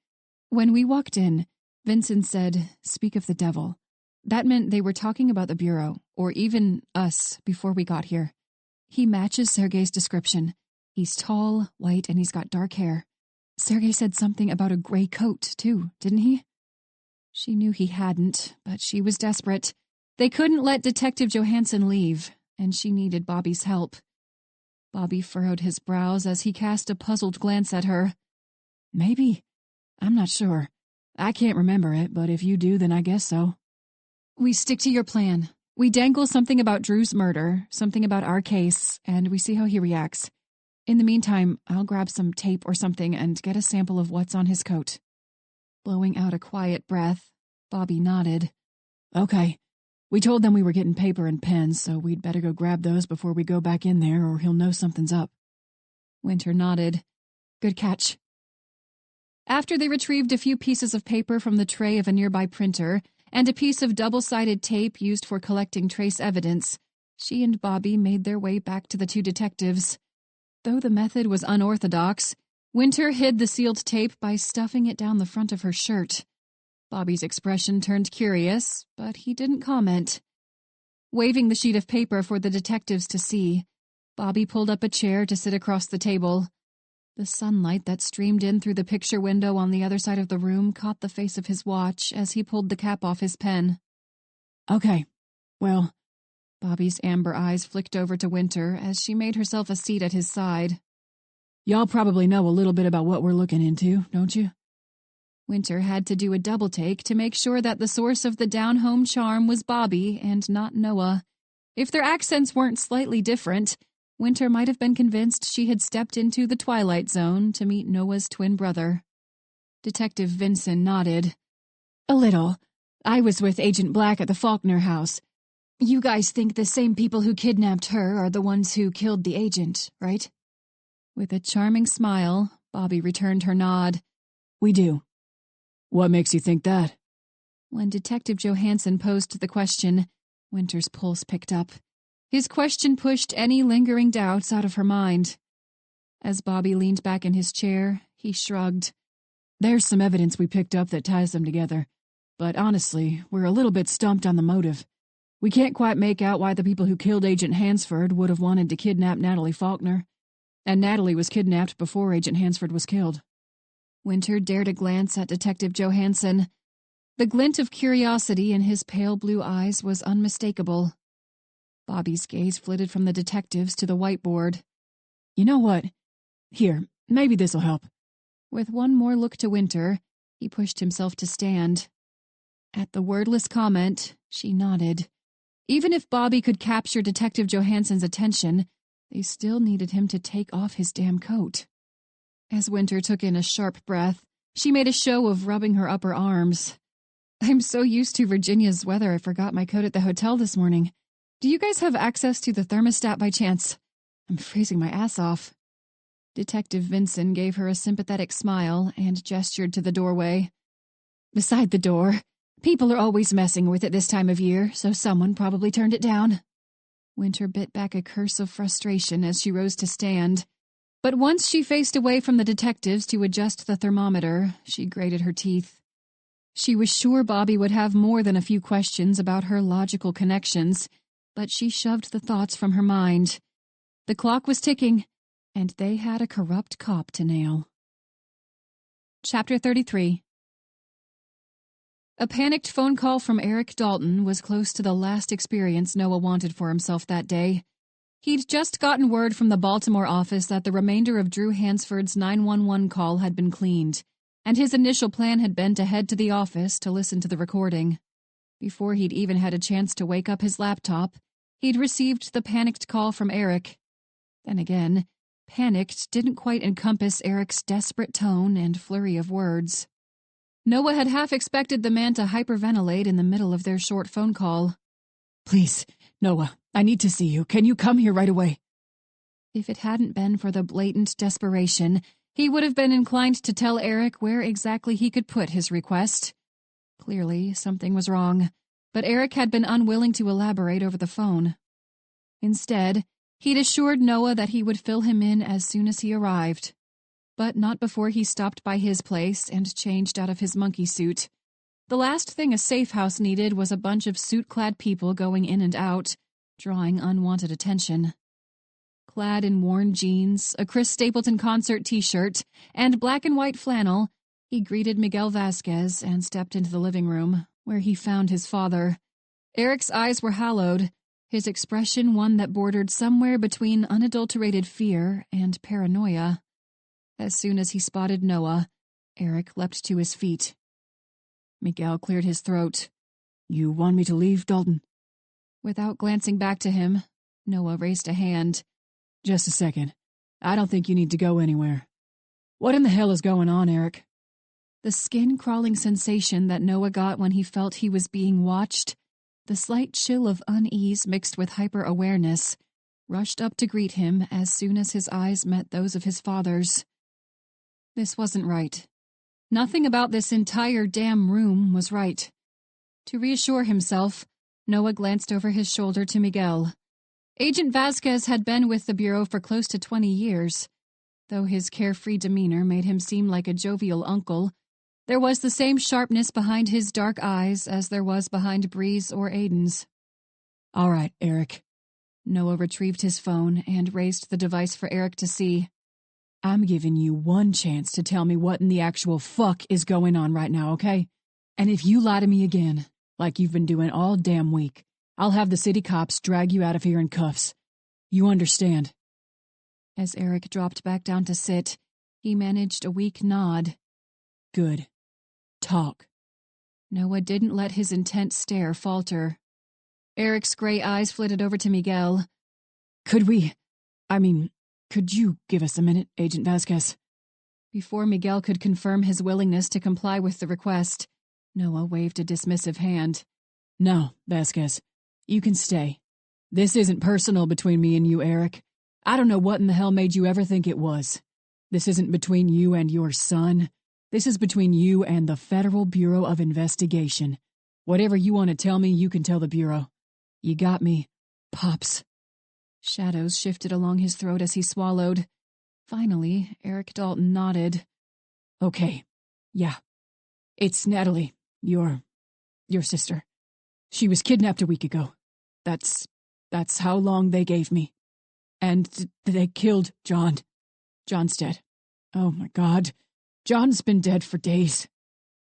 when we walked in, Vincent said, 'Speak of the devil.' That meant they were talking about the Bureau, or even us, before we got here. He matches Sergei's description. He's tall, white, and he's got dark hair. Sergei said something about a gray coat, too, didn't he?" She knew he hadn't, but she was desperate. They couldn't let Detective Johansson leave, and she needed Bobby's help. Bobby furrowed his brows as he cast a puzzled glance at her. "Maybe. I'm not sure. I can't remember it, but if you do, then I guess so." "We stick to your plan. We dangle something about Drew's murder, something about our case, and we see how he reacts. In the meantime, I'll grab some tape or something and get a sample of what's on his coat." Blowing out a quiet breath, Bobby nodded. "Okay. We told them we were getting paper and pens, so we'd better go grab those before we go back in there or he'll know something's up." Winter nodded. "Good catch." After they retrieved a few pieces of paper from the tray of a nearby printer and a piece of double-sided tape used for collecting trace evidence, she and Bobby made their way back to the two detectives. Though the method was unorthodox, Winter hid the sealed tape by stuffing it down the front of her shirt. Bobby's expression turned curious, but he didn't comment. Waving the sheet of paper for the detectives to see, Bobby pulled up a chair to sit across the table. The sunlight that streamed in through the picture window on the other side of the room caught the face of his watch as he pulled the cap off his pen. "Okay, well..." Bobby's amber eyes flicked over to Winter as she made herself a seat at his side. "Y'all probably know a little bit about what we're looking into, don't you?" Winter had to do a double take to make sure that the source of the down-home charm was Bobby and not Noah. If their accents weren't slightly different, Winter might have been convinced she had stepped into the Twilight Zone to meet Noah's twin brother. Detective Vinson nodded. A little. I was with Agent Black at the Faulkner house. You guys think the same people who kidnapped her are the ones who killed the agent, right? With a charming smile, Bobby returned her nod. We do. What makes you think that? When Detective Johansson posed the question, Winter's pulse picked up. His question pushed any lingering doubts out of her mind. As Bobby leaned back in his chair, he shrugged. There's some evidence we picked up that ties them together. But honestly, we're a little bit stumped on the motive. We can't quite make out why the people who killed Agent Hansford would have wanted to kidnap Natalie Faulkner. And Natalie was kidnapped before Agent Hansford was killed. Winter dared a glance at Detective Johansson. The glint of curiosity in his pale blue eyes was unmistakable. Bobby's gaze flitted from the detectives to the whiteboard. You know what? Here, maybe this'll help. With one more look to Winter, he pushed himself to stand. At the wordless comment, she nodded. Even if Bobby could capture Detective Johansson's attention, they still needed him to take off his damn coat. As Winter took in a sharp breath, she made a show of rubbing her upper arms. I'm so used to Virginia's weather I forgot my coat at the hotel this morning. Do you guys have access to the thermostat by chance? I'm freezing my ass off. Detective Vinson gave her a sympathetic smile and gestured to the doorway. Beside the door. People are always messing with it this time of year, so someone probably turned it down. Winter bit back a curse of frustration as she rose to stand. But once she faced away from the detectives to adjust the thermometer, she grated her teeth. She was sure Bobby would have more than a few questions about her logical connections, but she shoved the thoughts from her mind. The clock was ticking, and they had a corrupt cop to nail. Chapter 33. A panicked phone call from Eric Dalton was close to the last experience Noah wanted for himself that day. He'd just gotten word from the Baltimore office that the remainder of Drew Hansford's 911 call had been cleaned, and his initial plan had been to head to the office to listen to the recording. Before he'd even had a chance to wake up his laptop, he'd received the panicked call from Eric. Then again, panicked didn't quite encompass Eric's desperate tone and flurry of words. Noah had half expected the man to hyperventilate in the middle of their short phone call. Please, Noah, I need to see you. Can you come here right away? If it hadn't been for the blatant desperation, he would have been inclined to tell Eric where exactly he could put his request. Clearly, something was wrong, but Eric had been unwilling to elaborate over the phone. Instead, he'd assured Noah that he would fill him in as soon as he arrived. But not before he stopped by his place and changed out of his monkey suit. The last thing a safe house needed was a bunch of suit-clad people going in and out, drawing unwanted attention. Clad in worn jeans, a Chris Stapleton concert t-shirt, and black and white flannel, he greeted Miguel Vasquez and stepped into the living room, where he found his father. Eric's eyes were hallowed, his expression one that bordered somewhere between unadulterated fear and paranoia. As soon as he spotted Noah, Eric leapt to his feet. Miguel cleared his throat. You want me to leave, Dalton? Without glancing back to him, Noah raised a hand. Just a second. I don't think you need to go anywhere. What in the hell is going on, Eric? The skin-crawling sensation that Noah got when he felt he was being watched, the slight chill of unease mixed with hyper-awareness, rushed up to greet him as soon as his eyes met those of his father's. This wasn't right. Nothing about this entire damn room was right. To reassure himself, Noah glanced over his shoulder to Miguel. Agent Vasquez had been with the Bureau for close to 20 years. Though his carefree demeanor made him seem like a jovial uncle, there was the same sharpness behind his dark eyes as there was behind Bree's or Aiden's. All right, Eric. Noah retrieved his phone and raised the device for Eric to see. I'm giving you one chance to tell me what in the actual fuck is going on right now, okay? And if you lie to me again, like you've been doing all damn week, I'll have the city cops drag you out of here in cuffs. You understand? As Eric dropped back down to sit, he managed a weak nod. Good. Talk. Noah didn't let his intent stare falter. Eric's gray eyes flitted over to Miguel. Could you give us a minute, Agent Vasquez? Before Miguel could confirm his willingness to comply with the request, Noah waved a dismissive hand. No, Vasquez, you can stay. This isn't personal between me and you, Eric. I don't know what in the hell made you ever think it was. This isn't between you and your son. This is between you and the Federal Bureau of Investigation. Whatever you want to tell me, you can tell the Bureau. You got me, Pops. Shadows shifted along his throat as he swallowed. Finally, Eric Dalton nodded. Okay, yeah. It's Natalie, your sister. She was kidnapped a week ago. That's how long they gave me. And they killed John. John's dead. Oh my God. John's been dead for days.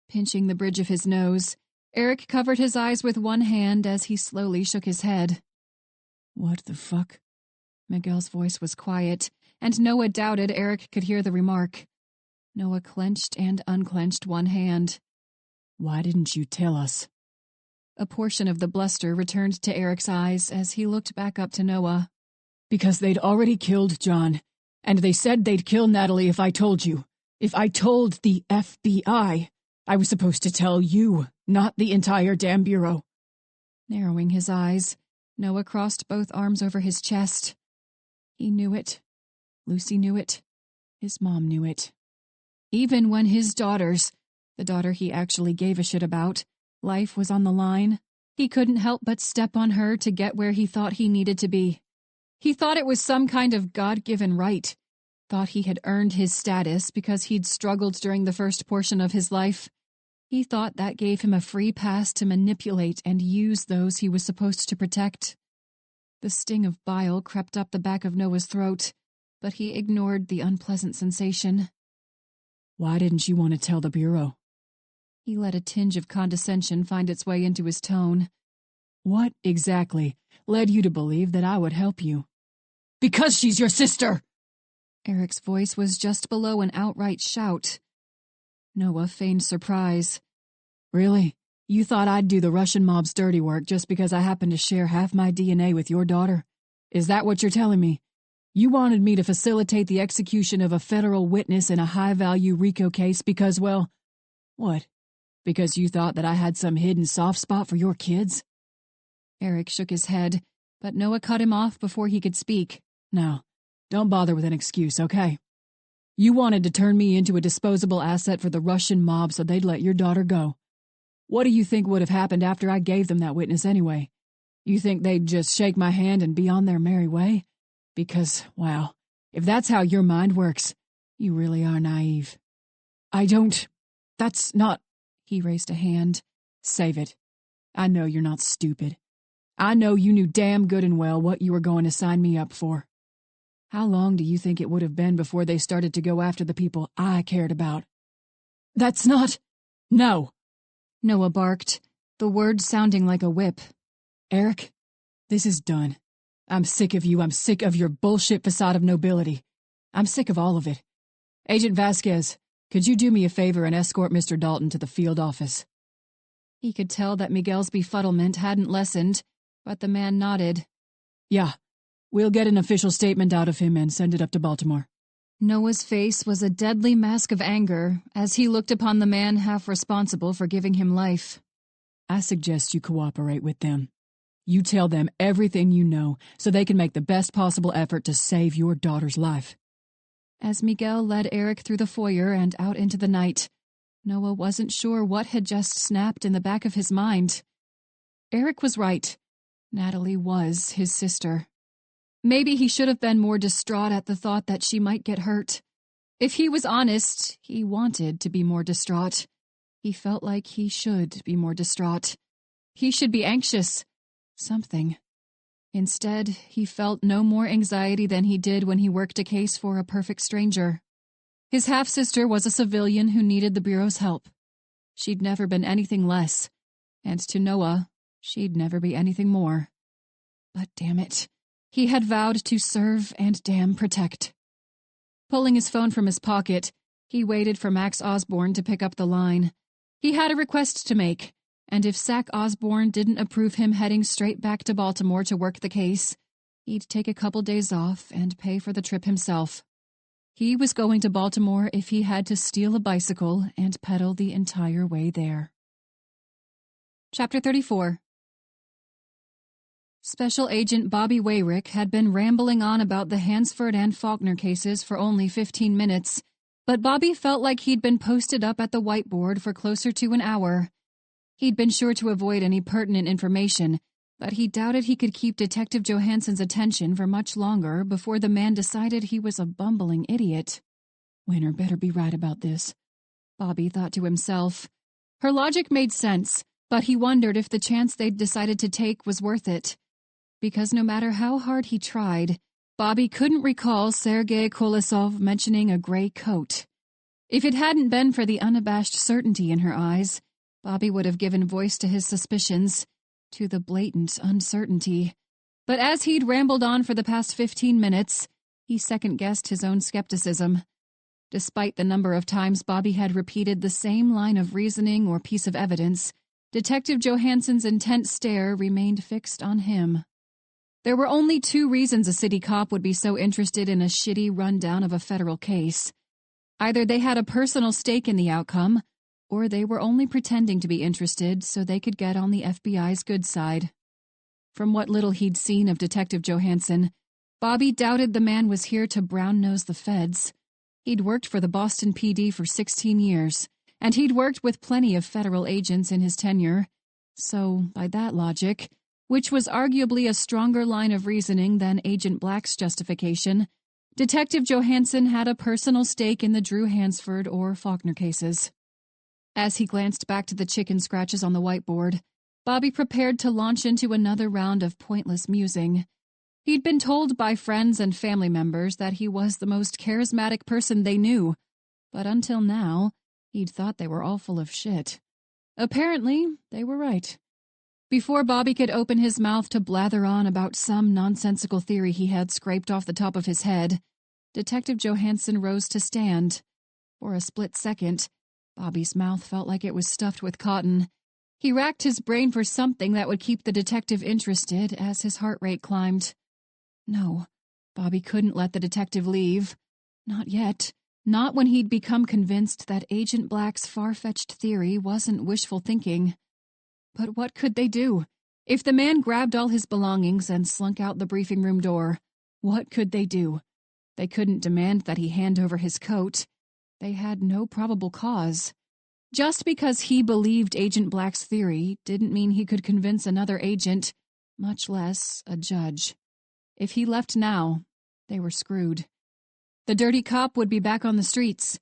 Pinching the bridge of his nose, Eric covered his eyes with one hand as he slowly shook his head. What the fuck? Miguel's voice was quiet, and Noah doubted Eric could hear the remark. Noah clenched and unclenched one hand. Why didn't you tell us? A portion of the bluster returned to Eric's eyes as he looked back up to Noah. Because they'd already killed John, and they said they'd kill Natalie if I told you. If I told the FBI, I was supposed to tell you, not the entire damn Bureau. Narrowing his eyes, Noah crossed both arms over his chest. He knew it. Lucy knew it. His mom knew it. Even when his daughters, the daughter he actually gave a shit about, life was on the line, he couldn't help but step on her to get where he thought he needed to be. He thought it was some kind of God-given right. Thought he had earned his status because he'd struggled during the first portion of his life. He thought that gave him a free pass to manipulate and use those he was supposed to protect. The sting of bile crept up the back of Noah's throat, but he ignored the unpleasant sensation. Why didn't you want to tell the Bureau? He let a tinge of condescension find its way into his tone. What exactly led you to believe that I would help you? Because she's your sister! Eric's voice was just below an outright shout. Noah feigned surprise. Really? You thought I'd do the Russian mob's dirty work just because I happen to share half my DNA with your daughter? Is that what you're telling me? You wanted me to facilitate the execution of a federal witness in a high-value RICO case because, well, what? Because you thought that I had some hidden soft spot for your kids? Eric shook his head, but Noah cut him off before he could speak. Now, don't bother with an excuse, okay? You wanted to turn me into a disposable asset for the Russian mob so they'd let your daughter go. What do you think would have happened after I gave them that witness anyway? You think they'd just shake my hand and be on their merry way? Because, wow, if that's how your mind works, you really are naive. That's not... He raised a hand. Save it. I know you're not stupid. I know you knew damn good and well what you were going to sign me up for. How long do you think it would have been before they started to go after the people I cared about? That's not... No! Noah barked, the words sounding like a whip. Eric, this is done. I'm sick of you. I'm sick of your bullshit facade of nobility. I'm sick of all of it. Agent Vasquez, could you do me a favor and escort Mr. Dalton to the field office? He could tell that Miguel's befuddlement hadn't lessened, but the man nodded. Yeah. We'll get an official statement out of him and send it up to Baltimore. Noah's face was a deadly mask of anger as he looked upon the man half responsible for giving him life. I suggest you cooperate with them. You tell them everything you know so they can make the best possible effort to save your daughter's life. As Miguel led Eric through the foyer and out into the night, Noah wasn't sure what had just snapped in the back of his mind. Eric was right. Natalie was his sister. Maybe he should have been more distraught at the thought that she might get hurt. If he was honest, he wanted to be more distraught. He felt like he should be more distraught. He should be anxious. Something. Instead, he felt no more anxiety than he did when he worked a case for a perfect stranger. His half-sister was a civilian who needed the Bureau's help. She'd never been anything less, and to Noah, she'd never be anything more. But damn it, he had vowed to serve and damn protect. Pulling his phone from his pocket, he waited for Max Osborne to pick up the line. He had a request to make, and if Sack Osborne didn't approve him heading straight back to Baltimore to work the case, he'd take a couple days off and pay for the trip himself. He was going to Baltimore if he had to steal a bicycle and pedal the entire way there. Chapter 34. Special Agent Bobby Wayrick had been rambling on about the Hansford and Faulkner cases for only 15 minutes, but Bobby felt like he'd been posted up at the whiteboard for closer to an hour. He'd been sure to avoid any pertinent information, but he doubted he could keep Detective Johansson's attention for much longer before the man decided he was a bumbling idiot. Winter better be right about this, Bobby thought to himself. Her logic made sense, but he wondered if the chance they'd decided to take was worth it. Because no matter how hard he tried, Bobby couldn't recall Sergei Kolosov mentioning a gray coat. If it hadn't been for the unabashed certainty in her eyes, Bobby would have given voice to his suspicions, to the blatant uncertainty. But as he'd rambled on for the past 15 minutes, he second-guessed his own skepticism. Despite the number of times Bobby had repeated the same line of reasoning or piece of evidence, Detective Johansson's intense stare remained fixed on him. There were only two reasons a city cop would be so interested in a shitty rundown of a federal case. Either they had a personal stake in the outcome, or they were only pretending to be interested so they could get on the FBI's good side. From what little he'd seen of Detective Johansson, Bobby doubted the man was here to brown-nose the feds. He'd worked for the Boston PD for 16 years, and he'd worked with plenty of federal agents in his tenure. So, by that logic, which was arguably a stronger line of reasoning than Agent Black's justification, Detective Johansson had a personal stake in the Drew Hansford or Faulkner cases. As he glanced back to the chicken scratches on the whiteboard, Bobby prepared to launch into another round of pointless musing. He'd been told by friends and family members that he was the most charismatic person they knew, but until now, he'd thought they were all full of shit. Apparently, they were right. Before Bobby could open his mouth to blather on about some nonsensical theory he had scraped off the top of his head, Detective Johansson rose to stand. For a split second, Bobby's mouth felt like it was stuffed with cotton. He racked his brain for something that would keep the detective interested as his heart rate climbed. No, Bobby couldn't let the detective leave. Not yet. Not when he'd become convinced that Agent Black's far-fetched theory wasn't wishful thinking. But what could they do? If the man grabbed all his belongings and slunk out the briefing room door, what could they do? They couldn't demand that he hand over his coat. They had no probable cause. Just because he believed Agent Black's theory didn't mean he could convince another agent, much less a judge. If he left now, they were screwed. The dirty cop would be back on the streets.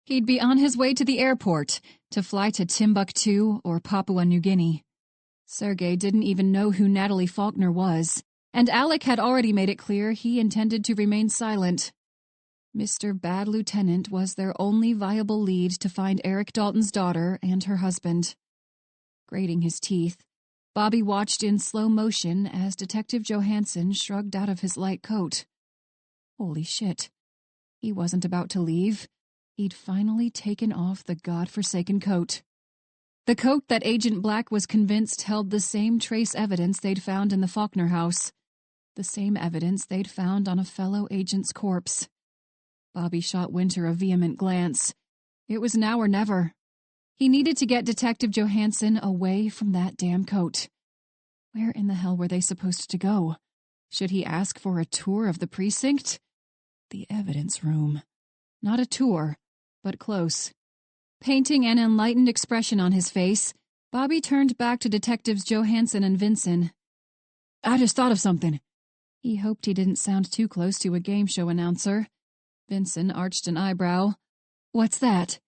He'd be on his way to the airport to fly to Timbuktu or Papua New Guinea. Sergei didn't even know who Natalie Faulkner was, and Alec had already made it clear he intended to remain silent. Mr. Bad Lieutenant was their only viable lead to find Eric Dalton's daughter and her husband. Grating his teeth, Bobby watched in slow motion as Detective Johansson shrugged out of his light coat. Holy shit. He wasn't about to leave. He'd finally taken off the godforsaken coat. The coat that Agent Black was convinced held the same trace evidence they'd found in the Faulkner house. The same evidence they'd found on a fellow agent's corpse. Bobby shot Winter a vehement glance. It was now or never. He needed to get Detective Johansson away from that damn coat. Where in the hell were they supposed to go? Should he ask for a tour of the precinct? The evidence room. Not a tour, but close. Painting an enlightened expression on his face, Bobby turned back to Detectives Johansson and Vinson. I just thought of something. He hoped he didn't sound too close to a game show announcer. Vinson arched an eyebrow. What's that?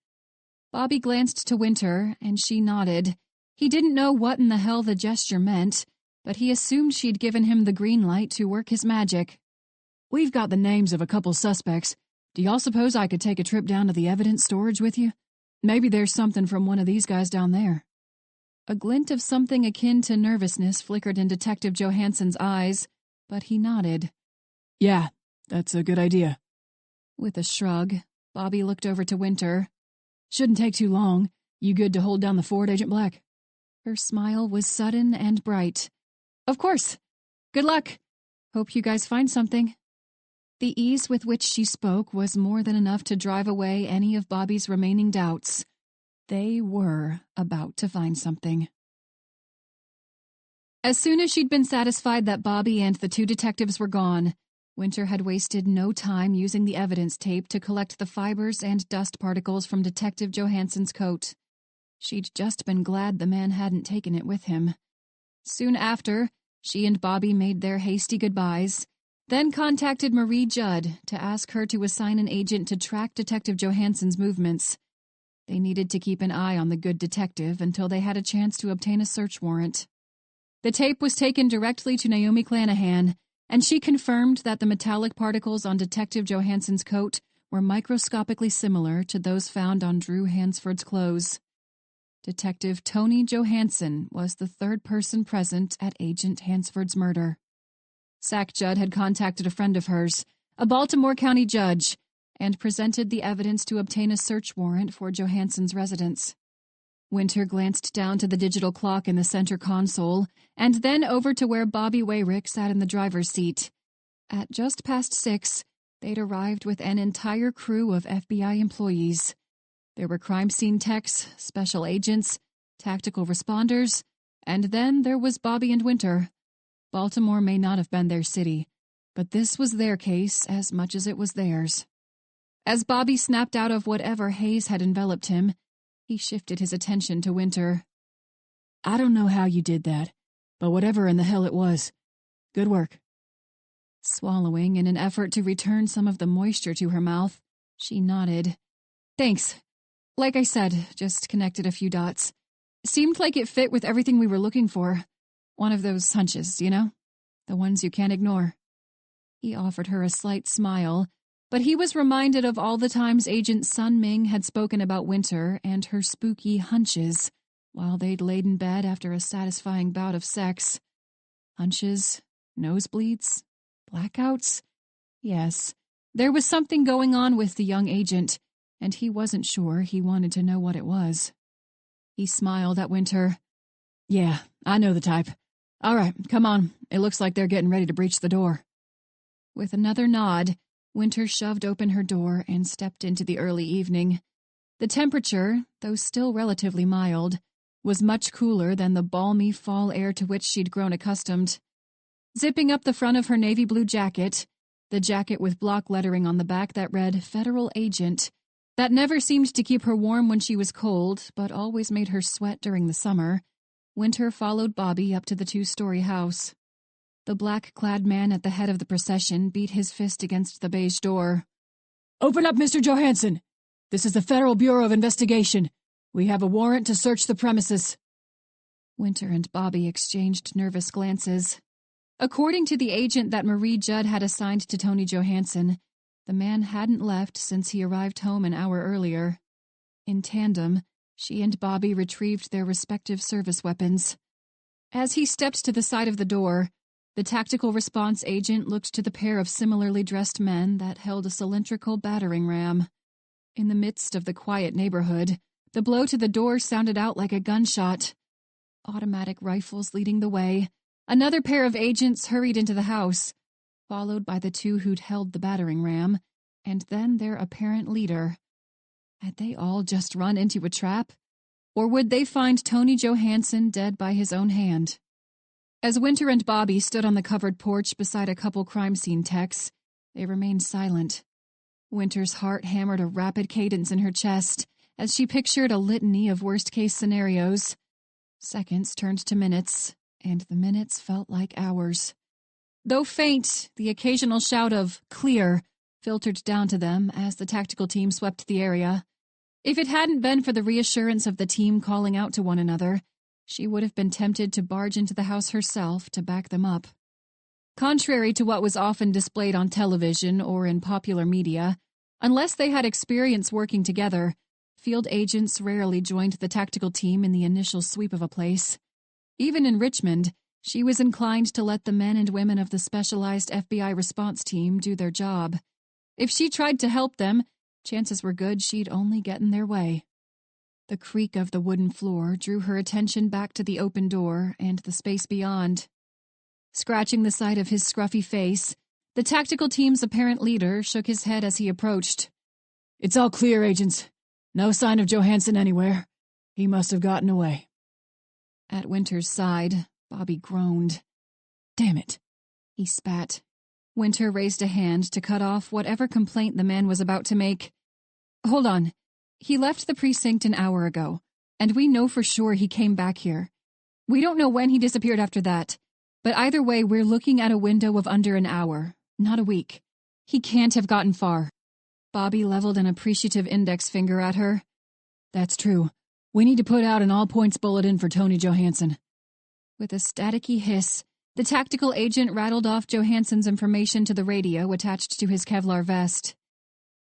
Bobby glanced to Winter, and she nodded. He didn't know what in the hell the gesture meant, but he assumed she'd given him the green light to work his magic. We've got the names of a couple suspects. Do y'all suppose I could take a trip down to the evidence storage with you? Maybe there's something from one of these guys down there. A glint of something akin to nervousness flickered in Detective Johansson's eyes, but he nodded. Yeah, that's a good idea. With a shrug, Bobby looked over to Winter. Shouldn't take too long. You good to hold down the fort, Agent Black? Her smile was sudden and bright. Of course. Good luck. Hope you guys find something. The ease with which she spoke was more than enough to drive away any of Bobby's remaining doubts. They were about to find something. As soon as she'd been satisfied that Bobby and the two detectives were gone, Winter had wasted no time using the evidence tape to collect the fibers and dust particles from Detective Johansson's coat. She'd just been glad the man hadn't taken it with him. Soon after, she and Bobby made their hasty goodbyes, then contacted Marie Judd to ask her to assign an agent to track Detective Johansson's movements. They needed to keep an eye on the good detective until they had a chance to obtain a search warrant. The tape was taken directly to Naomi Clanahan, and she confirmed that the metallic particles on Detective Johansson's coat were microscopically similar to those found on Drew Hansford's clothes. Detective Tony Johansson was the third person present at Agent Hansford's murder. Sack Judd had contacted a friend of hers, a Baltimore County judge, and presented the evidence to obtain a search warrant for Johansson's residence. Winter glanced down to the digital clock in the center console, and then over to where Bobby Wayrick sat in the driver's seat. At just past 6, they'd arrived with an entire crew of FBI employees. There were crime scene techs, special agents, tactical responders, and then there was Bobby and Winter. Baltimore may not have been their city, but this was their case as much as it was theirs. As Bobby snapped out of whatever haze had enveloped him, he shifted his attention to Winter. I don't know how you did that, but whatever in the hell it was, good work. Swallowing in an effort to return some of the moisture to her mouth, she nodded. Thanks. Like I said, just connected a few dots. Seemed like it fit with everything we were looking for. One of those hunches, you know? The ones you can't ignore. He offered her a slight smile, but he was reminded of all the times Agent Sun Ming had spoken about Winter and her spooky hunches while they'd laid in bed after a satisfying bout of sex. Hunches, nosebleeds, blackouts. Yes, there was something going on with the young agent, and he wasn't sure he wanted to know what it was. He smiled at Winter. Yeah, I know the type. All right, come on. It looks like they're getting ready to breach the door. With another nod, Winter shoved open her door and stepped into the early evening. The temperature, though still relatively mild, was much cooler than the balmy fall air to which she'd grown accustomed. Zipping up the front of her navy blue jacket, the jacket with block lettering on the back that read Federal Agent, that never seemed to keep her warm when she was cold, but always made her sweat during the summer, Winter followed Bobby up to the 2-story house. The black-clad man at the head of the procession beat his fist against the beige door. Open up, Mr. Johansson! This is the Federal Bureau of Investigation. We have a warrant to search the premises. Winter and Bobby exchanged nervous glances. According to the agent that Marie Judd had assigned to Tony Johansson, the man hadn't left since he arrived home an hour earlier. In tandem, she and Bobby retrieved their respective service weapons. As he stepped to the side of the door, the tactical response agent looked to the pair of similarly dressed men that held a cylindrical battering ram. In the midst of the quiet neighborhood, the blow to the door sounded out like a gunshot. Automatic rifles leading the way, another pair of agents hurried into the house, followed by the two who'd held the battering ram, and then their apparent leader. Had they all just run into a trap? Or would they find Tony Johansson dead by his own hand? As Winter and Bobby stood on the covered porch beside a couple crime scene techs, they remained silent. Winter's heart hammered a rapid cadence in her chest as she pictured a litany of worst-case scenarios. Seconds turned to minutes, and the minutes felt like hours. Though faint, the occasional shout of "clear" filtered down to them as the tactical team swept the area. If it hadn't been for the reassurance of the team calling out to one another, she would have been tempted to barge into the house herself to back them up. Contrary to what was often displayed on television or in popular media, unless they had experience working together, field agents rarely joined the tactical team in the initial sweep of a place. Even in Richmond, she was inclined to let the men and women of the specialized FBI response team do their job. If she tried to help them, chances were good she'd only get in their way. The creak of the wooden floor drew her attention back to the open door and the space beyond. Scratching the side of his scruffy face, The tactical team's apparent leader shook his head as he approached. "It's all clear, agents. No sign of Johansson anywhere. He must have gotten away." At Winter's side, Bobby groaned. "Damn it," he spat. Winter raised a hand to cut off whatever complaint the man was about to make. "Hold on. He left the precinct an hour ago, and we know for sure he came back here. We don't know when he disappeared after that, but either way we're looking at a window of under an hour, not a week. He can't have gotten far." Bobby leveled an appreciative index finger at her. "That's true. We need to put out an all-points bulletin for Tony Johansson." With a staticky hiss, the tactical agent rattled off Johansson's information to the radio attached to his Kevlar vest.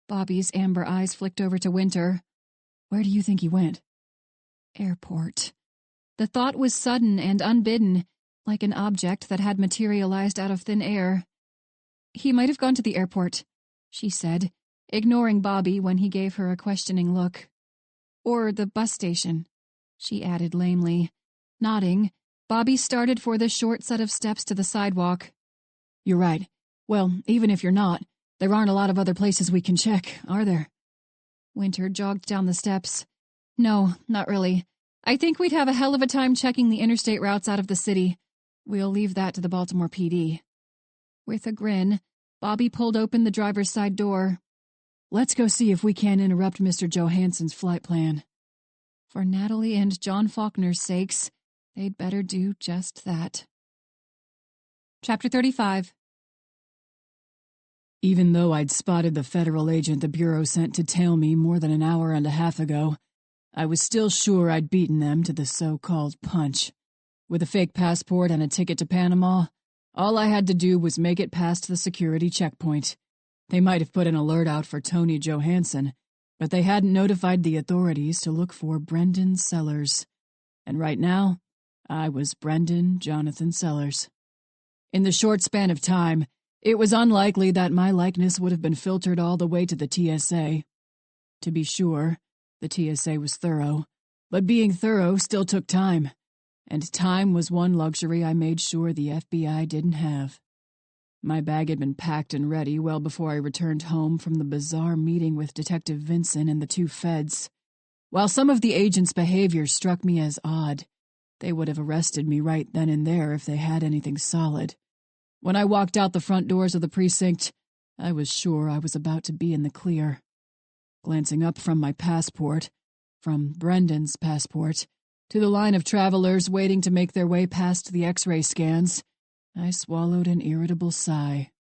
Bobby's amber eyes flicked over to Winter. "Where do you think he went?" Airport. The thought was sudden and unbidden, like an object that had materialized out of thin air. "He might have gone to the airport," she said, ignoring Bobby when he gave her a questioning look. "Or the bus station," she added lamely. Nodding, Bobby started for the short set of steps to the sidewalk. "You're right. Well, even if you're not, there aren't a lot of other places we can check, are there?" Winter jogged down the steps. "No, not really. I think we'd have a hell of a time checking the interstate routes out of the city. We'll leave that to the Baltimore PD." With a grin, Bobby pulled open the driver's side door. "Let's go see if we can't interrupt Mr. Johansson's flight plan." For Natalie and John Faulkner's sakes, they'd better do just that. Chapter 35. Even though I'd spotted the federal agent the Bureau sent to tail me more than an hour and a half ago, I was still sure I'd beaten them to the so-called punch. With a fake passport and a ticket to Panama, all I had to do was make it past the security checkpoint. They might have put an alert out for Tony Johansson, but they hadn't notified the authorities to look for Brendan Sellers. And right now, I was Brendan Jonathan Sellers. In the short span of time, it was unlikely that my likeness would have been filtered all the way to the TSA. To be sure, the TSA was thorough, but being thorough still took time, and time was one luxury I made sure the FBI didn't have. My bag had been packed and ready well before I returned home from the bizarre meeting with Detective Vinson and the two feds. While some of the agents' behavior struck me as odd, they would have arrested me right then and there if they had anything solid. When I walked out the front doors of the precinct, I was sure I was about to be in the clear. Glancing up from my passport, from Brendan's passport, to the line of travelers waiting to make their way past the X-ray scans, I swallowed an irritable sigh.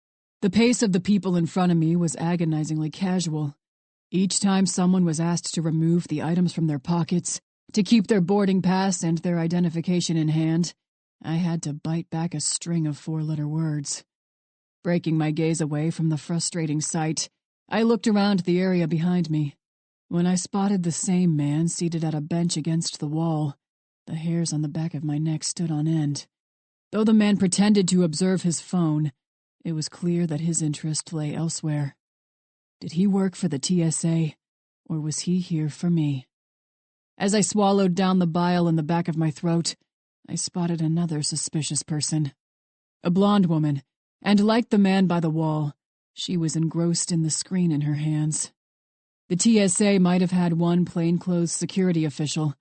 The pace of the people in front of me was agonizingly casual. Each time someone was asked to remove the items from their pockets, to keep their boarding pass and their identification in hand, I had to bite back a string of four-letter words. Breaking my gaze away from the frustrating sight, I looked around the area behind me. When I spotted the same man seated at a bench against the wall, the hairs on the back of my neck stood on end. Though the man pretended to observe his phone, it was clear that his interest lay elsewhere. Did he work for the TSA, or was he here for me? As I swallowed down the bile in the back of my throat, I spotted another suspicious person. A blonde woman, and like the man by the wall, she was engrossed in the screen in her hands. The TSA might have had one plainclothes security official,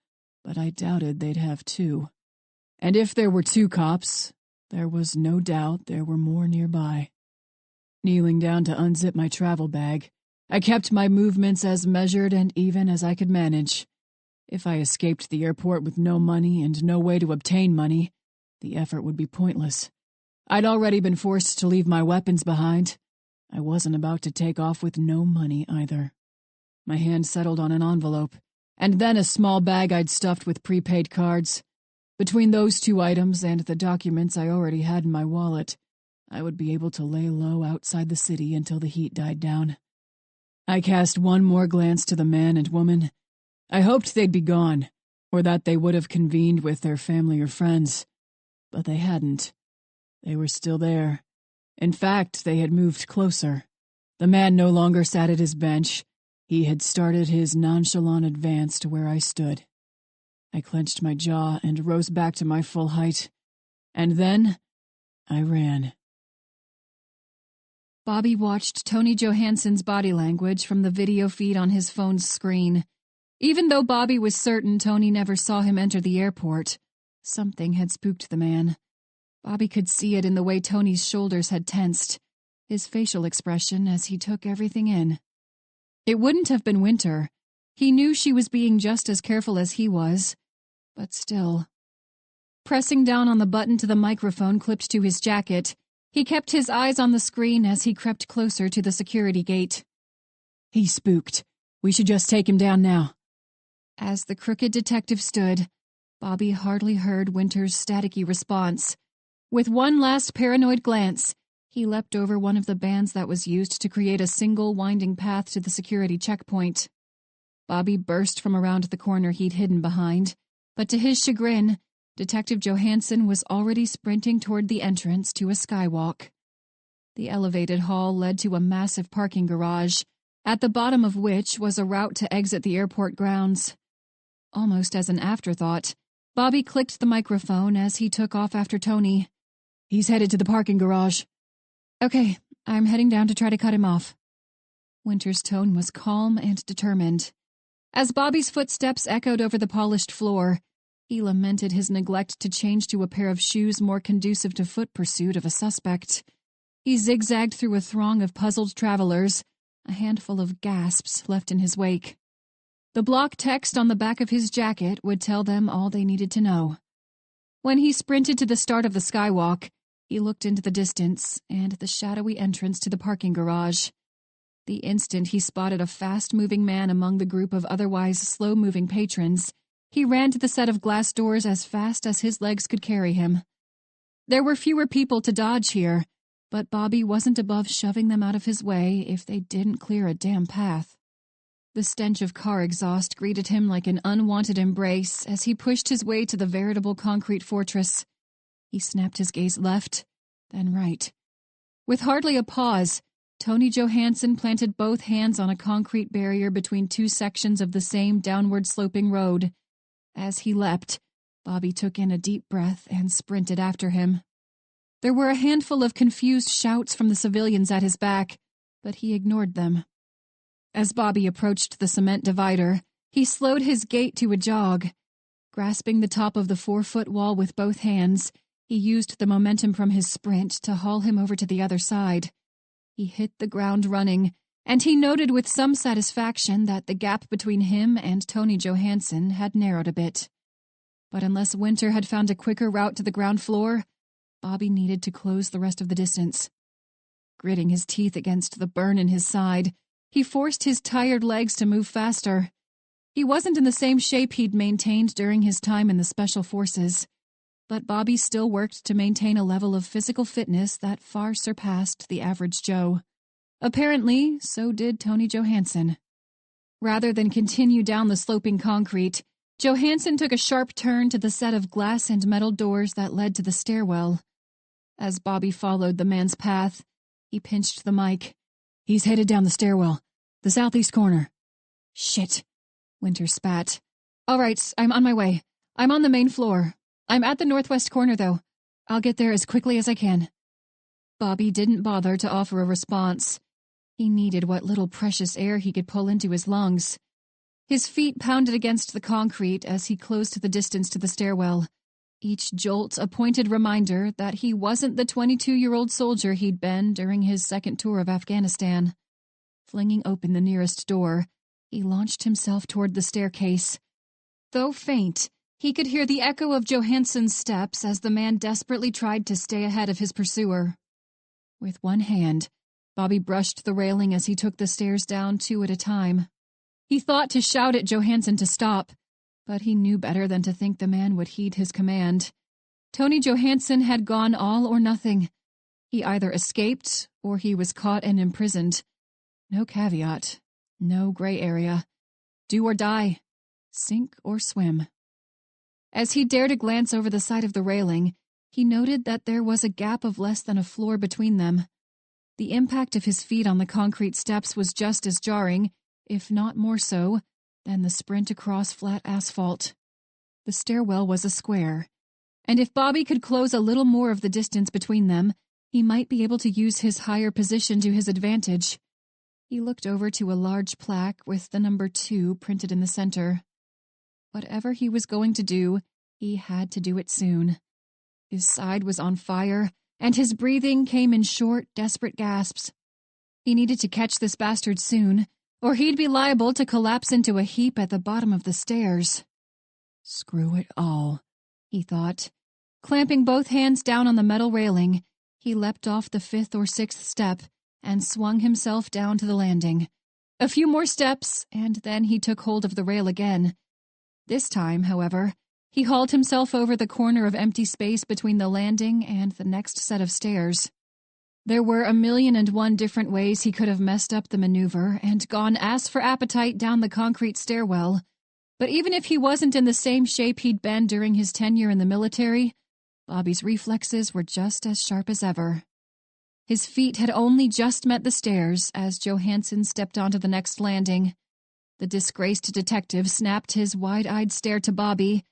but I doubted they'd have two. And if there were two cops, there was no doubt there were more nearby. Kneeling down to unzip my travel bag, I kept my movements as measured and even as I could manage. If I escaped the airport with no money and no way to obtain money, the effort would be pointless. I'd already been forced to leave my weapons behind. I wasn't about to take off with no money either. My hand settled on an envelope, and then a small bag I'd stuffed with prepaid cards. Between those two items and the documents I already had in my wallet, I would be able to lay low outside the city until the heat died down. I cast one more glance to the man and woman. I hoped they'd be gone, or that they would have convened with their family or friends. But they hadn't. They were still there. In fact, they had moved closer. The man no longer sat at his bench. He had started his nonchalant advance to where I stood. I clenched my jaw and rose back to my full height. And then I ran. Bobby watched Tony Johansson's body language from the video feed on his phone's screen. Even though Bobby was certain Tony never saw him enter the airport, something had spooked the man. Bobby could see it in the way Tony's shoulders had tensed, his facial expression as he took everything in. It wouldn't have been Winter. He knew she was being just as careful as he was, but still. Pressing down on the button to the microphone clipped to his jacket, he kept his eyes on the screen as he crept closer to the security gate. He's spooked. We should just take him down now. As the crooked detective stood, Bobby hardly heard Winter's staticky response. With one last paranoid glance, he leapt over one of the bands that was used to create a single winding path to the security checkpoint. Bobby burst from around the corner he'd hidden behind, but to his chagrin, Detective Johansson was already sprinting toward the entrance to a skywalk. The elevated hall led to a massive parking garage, at the bottom of which was a route to exit the airport grounds. Almost as an afterthought, Bobby clicked the microphone as he took off after Tony. He's headed to the parking garage. Okay, I'm heading down to try to cut him off. Winter's tone was calm and determined. As Bobby's footsteps echoed over the polished floor, he lamented his neglect to change to a pair of shoes more conducive to foot pursuit of a suspect. He zigzagged through a throng of puzzled travelers, a handful of gasps left in his wake. The block text on the back of his jacket would tell them all they needed to know. When he sprinted to the start of the skywalk, he looked into the distance and the shadowy entrance to the parking garage. The instant he spotted a fast-moving man among the group of otherwise slow-moving patrons, he ran to the set of glass doors as fast as his legs could carry him. There were fewer people to dodge here, but Bobby wasn't above shoving them out of his way if they didn't clear a damn path. The stench of car exhaust greeted him like an unwanted embrace as he pushed his way to the veritable concrete fortress. He snapped his gaze left, then right. With hardly a pause, Tony Johansson planted both hands on a concrete barrier between two sections of the same downward-sloping road. As he leapt, Bobby took in a deep breath and sprinted after him. There were a handful of confused shouts from the civilians at his back, but he ignored them. As Bobby approached the cement divider, he slowed his gait to a jog. Grasping the top of the 4-foot wall with both hands, he used the momentum from his sprint to haul him over to the other side. He hit the ground running, and he noted with some satisfaction that the gap between him and Tony Johansson had narrowed a bit. But unless Winter had found a quicker route to the ground floor, Bobby needed to close the rest of the distance. Gritting his teeth against the burn in his side, he forced his tired legs to move faster. He wasn't in the same shape he'd maintained during his time in the Special Forces, but Bobby still worked to maintain a level of physical fitness that far surpassed the average Joe. Apparently, so did Tony Johansson. Rather than continue down the sloping concrete, Johansson took a sharp turn to the set of glass and metal doors that led to the stairwell. As Bobby followed the man's path, he pinched the mic. He's headed down the stairwell, the southeast corner. Shit, Winter spat. All right, I'm on my way. I'm on the main floor. I'm at the northwest corner, though. I'll get there as quickly as I can. Bobby didn't bother to offer a response. He needed what little precious air he could pull into his lungs. His feet pounded against the concrete as he closed the distance to the stairwell, each jolt a pointed reminder that he wasn't the 22-year-old soldier he'd been during his second tour of Afghanistan. Flinging open the nearest door, he launched himself toward the staircase. Though faint, he could hear the echo of Johansson's steps as the man desperately tried to stay ahead of his pursuer. With one hand, Bobby brushed the railing as he took the stairs down 2 at a time. He thought to shout at Johansson to stop, but he knew better than to think the man would heed his command. Tony Johansson had gone all or nothing. He either escaped or he was caught and imprisoned. No caveat, no gray area. Do or die, sink or swim. As he dared a glance over the side of the railing, he noted that there was a gap of less than a floor between them. The impact of his feet on the concrete steps was just as jarring, if not more so, than the sprint across flat asphalt. The stairwell was a square, and if Bobby could close a little more of the distance between them, He might be able to use his higher position to his advantage. He looked over to a large plaque with the number 2 printed in the center. Whatever he was going to do, he had to do it soon. His side was on fire, and his breathing came in short, desperate gasps. He needed to catch this bastard soon, or he'd be liable to collapse into a heap at the bottom of the stairs. Screw it all, he thought. Clamping both hands down on the metal railing, he leapt off the 5th or 6th step and swung himself down to the landing. A few more steps, and then he took hold of the rail again. This time, however, he hauled himself over the corner of empty space between the landing and the next set of stairs. There were 1,000,001 different ways he could have messed up the maneuver and gone ass for appetite down the concrete stairwell, but even if he wasn't in the same shape he'd been during his tenure in the military, Bobby's reflexes were just as sharp as ever. His feet had only just met the stairs as Johansson stepped onto the next landing. The disgraced detective snapped his wide-eyed stare to Bobby,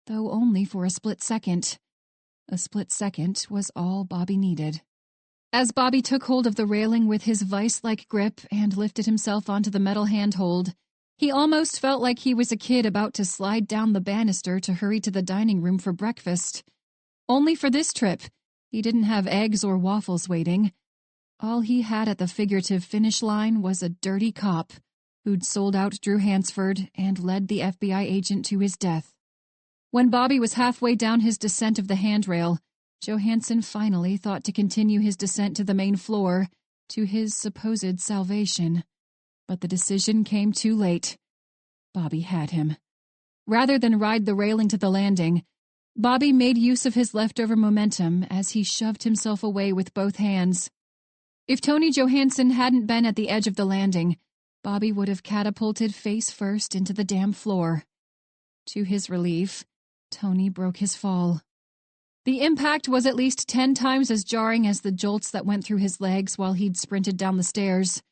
though only for a split second. A split second was all Bobby needed. As Bobby took hold of the railing with his vice-like grip and lifted himself onto the metal handhold, he almost felt like he was a kid about to slide down the banister to hurry to the dining room for breakfast. Only for this trip, he didn't have eggs or waffles waiting. All he had at the figurative finish line was a dirty cop who'd sold out Drew Hansford and led the FBI agent to his death. When Bobby was halfway down his descent of the handrail, Johansson finally thought to continue his descent to the main floor, to his supposed salvation. But the decision came too late. Bobby had him. Rather than ride the railing to the landing, Bobby made use of his leftover momentum as he shoved himself away with both hands. If Tony Johansson hadn't been at the edge of the landing, Bobby would have catapulted face first into the damn floor. To his relief, Tony broke his fall. The impact was at least 10 times as jarring as the jolts that went through his legs while he'd sprinted down the stairs.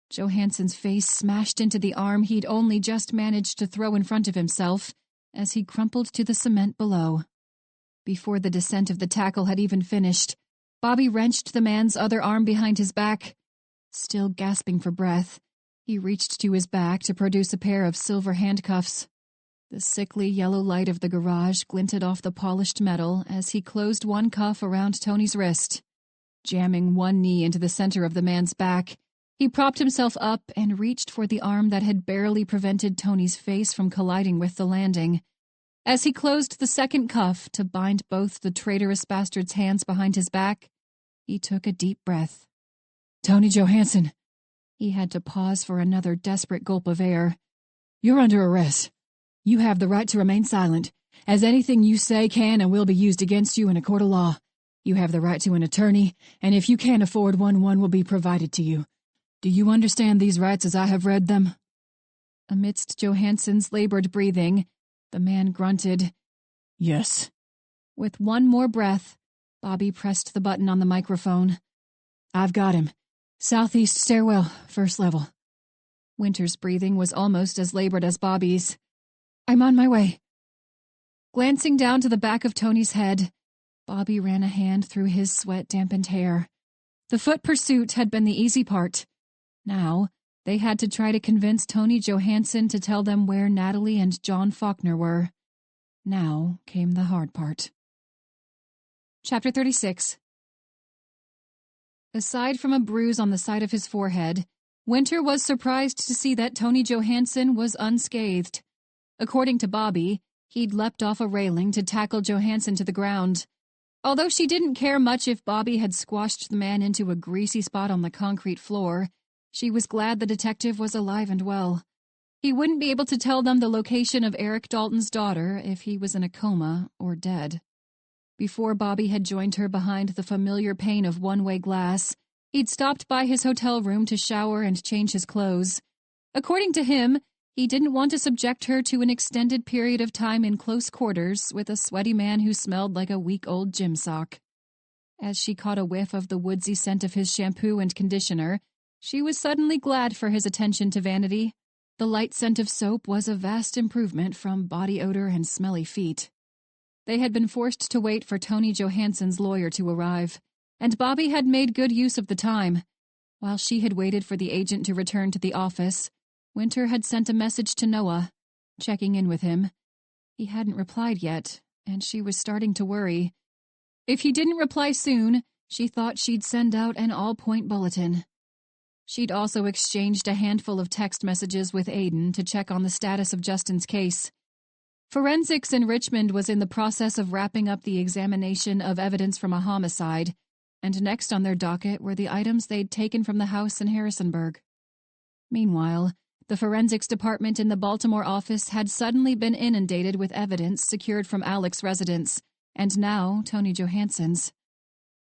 Johansson's face smashed into the arm he'd only just managed to throw in front of himself as he crumpled to the cement below. Before the descent of the tackle had even finished, Bobby wrenched the man's other arm behind his back. Still gasping for breath, he reached to his back to produce a pair of silver handcuffs. The sickly yellow light of the garage glinted off the polished metal as he closed one cuff around Tony's wrist. Jamming one knee into the center of the man's back, he propped himself up and reached for the arm that had barely prevented Tony's face from colliding with the landing. As he closed the second cuff to bind both the traitorous bastard's hands behind his back, he took a deep breath. "Tony Johansson." He had to pause for another desperate gulp of air. "You're under arrest. You have the right to remain silent, as anything you say can and will be used against you in a court of law. You have the right to an attorney, and if you can't afford one will be provided to you. Do you understand these rights as I have read them?" Amidst Johansson's labored breathing, the man grunted, "Yes." With one more breath, Bobby pressed the button on the microphone. "I've got him. Southeast stairwell, first level." Winter's breathing was almost as labored as Bobby's. "I'm on my way." Glancing down to the back of Tony's head, Bobby ran a hand through his sweat-dampened hair. The foot pursuit had been the easy part. Now, they had to try to convince Tony Johansson to tell them where Natalie and John Faulkner were. Now came the hard part. Chapter 36. Aside from a bruise on the side of his forehead, Winter was surprised to see that Tony Johansson was unscathed. According to Bobby, he'd leapt off a railing to tackle Johansson to the ground. Although she didn't care much if Bobby had squashed the man into a greasy spot on the concrete floor, she was glad the detective was alive and well. He wouldn't be able to tell them the location of Eric Dalton's daughter if he was in a coma or dead. Before Bobby had joined her behind the familiar pane of one-way glass, he'd stopped by his hotel room to shower and change his clothes. According to him, he didn't want to subject her to an extended period of time in close quarters with a sweaty man who smelled like a week-old gym sock. As she caught a whiff of the woodsy scent of his shampoo and conditioner, she was suddenly glad for his attention to vanity. The light scent of soap was a vast improvement from body odor and smelly feet. They had been forced to wait for Tony Johansson's lawyer to arrive. and Bobby had made good use of the time. While she had waited for the agent to return to the office, Winter had sent a message to Noah, checking in with him. He hadn't replied yet, and she was starting to worry. If he didn't reply soon, she thought she'd send out an all-point bulletin. She'd also exchanged a handful of text messages with Aiden to check on the status of Justin's case. Forensics in Richmond was in the process of wrapping up the examination of evidence from a homicide, and next on their docket were the items they'd taken from the house in Harrisonburg. Meanwhile, the forensics department in the Baltimore office had suddenly been inundated with evidence secured from Alec's residence, and now Tony Johansson's.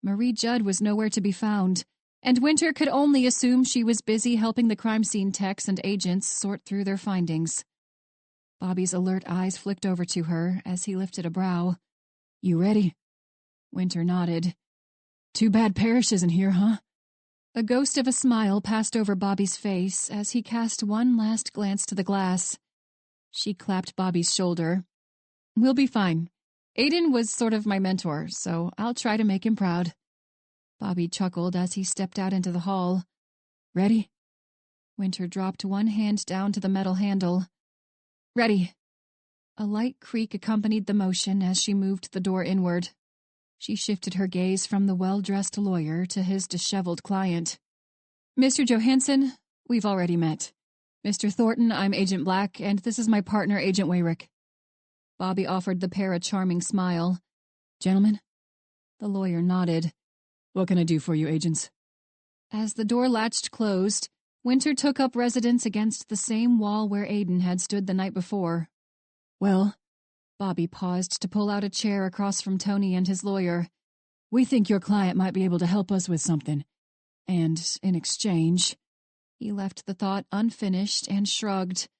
Marie Judd was nowhere to be found, and Winter could only assume she was busy helping the crime scene techs and agents sort through their findings. Bobby's alert eyes flicked over to her as he lifted a brow. "You ready?" Winter nodded. "Too bad Parrish isn't here, huh?" A ghost of a smile passed over Bobby's face as he cast one last glance to the glass. She clapped Bobby's shoulder. "We'll be fine. Aiden was sort of my mentor, so I'll try to make him proud." Bobby chuckled as he stepped out into the hall. "Ready?" Winter dropped one hand down to the metal handle. "Ready." A light creak accompanied the motion as she moved the door inward. She shifted her gaze from the well-dressed lawyer to his disheveled client. "Mr. Johansson, we've already met. Mr. Thornton, I'm Agent Black, and this is my partner, Agent Wayrick." Bobby offered the pair a charming smile. "Gentlemen?" The lawyer nodded. "What can I do for you, agents?" As the door latched closed, Winter took up residence against the same wall where Aiden had stood the night before. "Well," Bobby paused to pull out a chair across from Tony and his lawyer, "we think your client might be able to help us with something. And in exchange—" He left the thought unfinished and shrugged.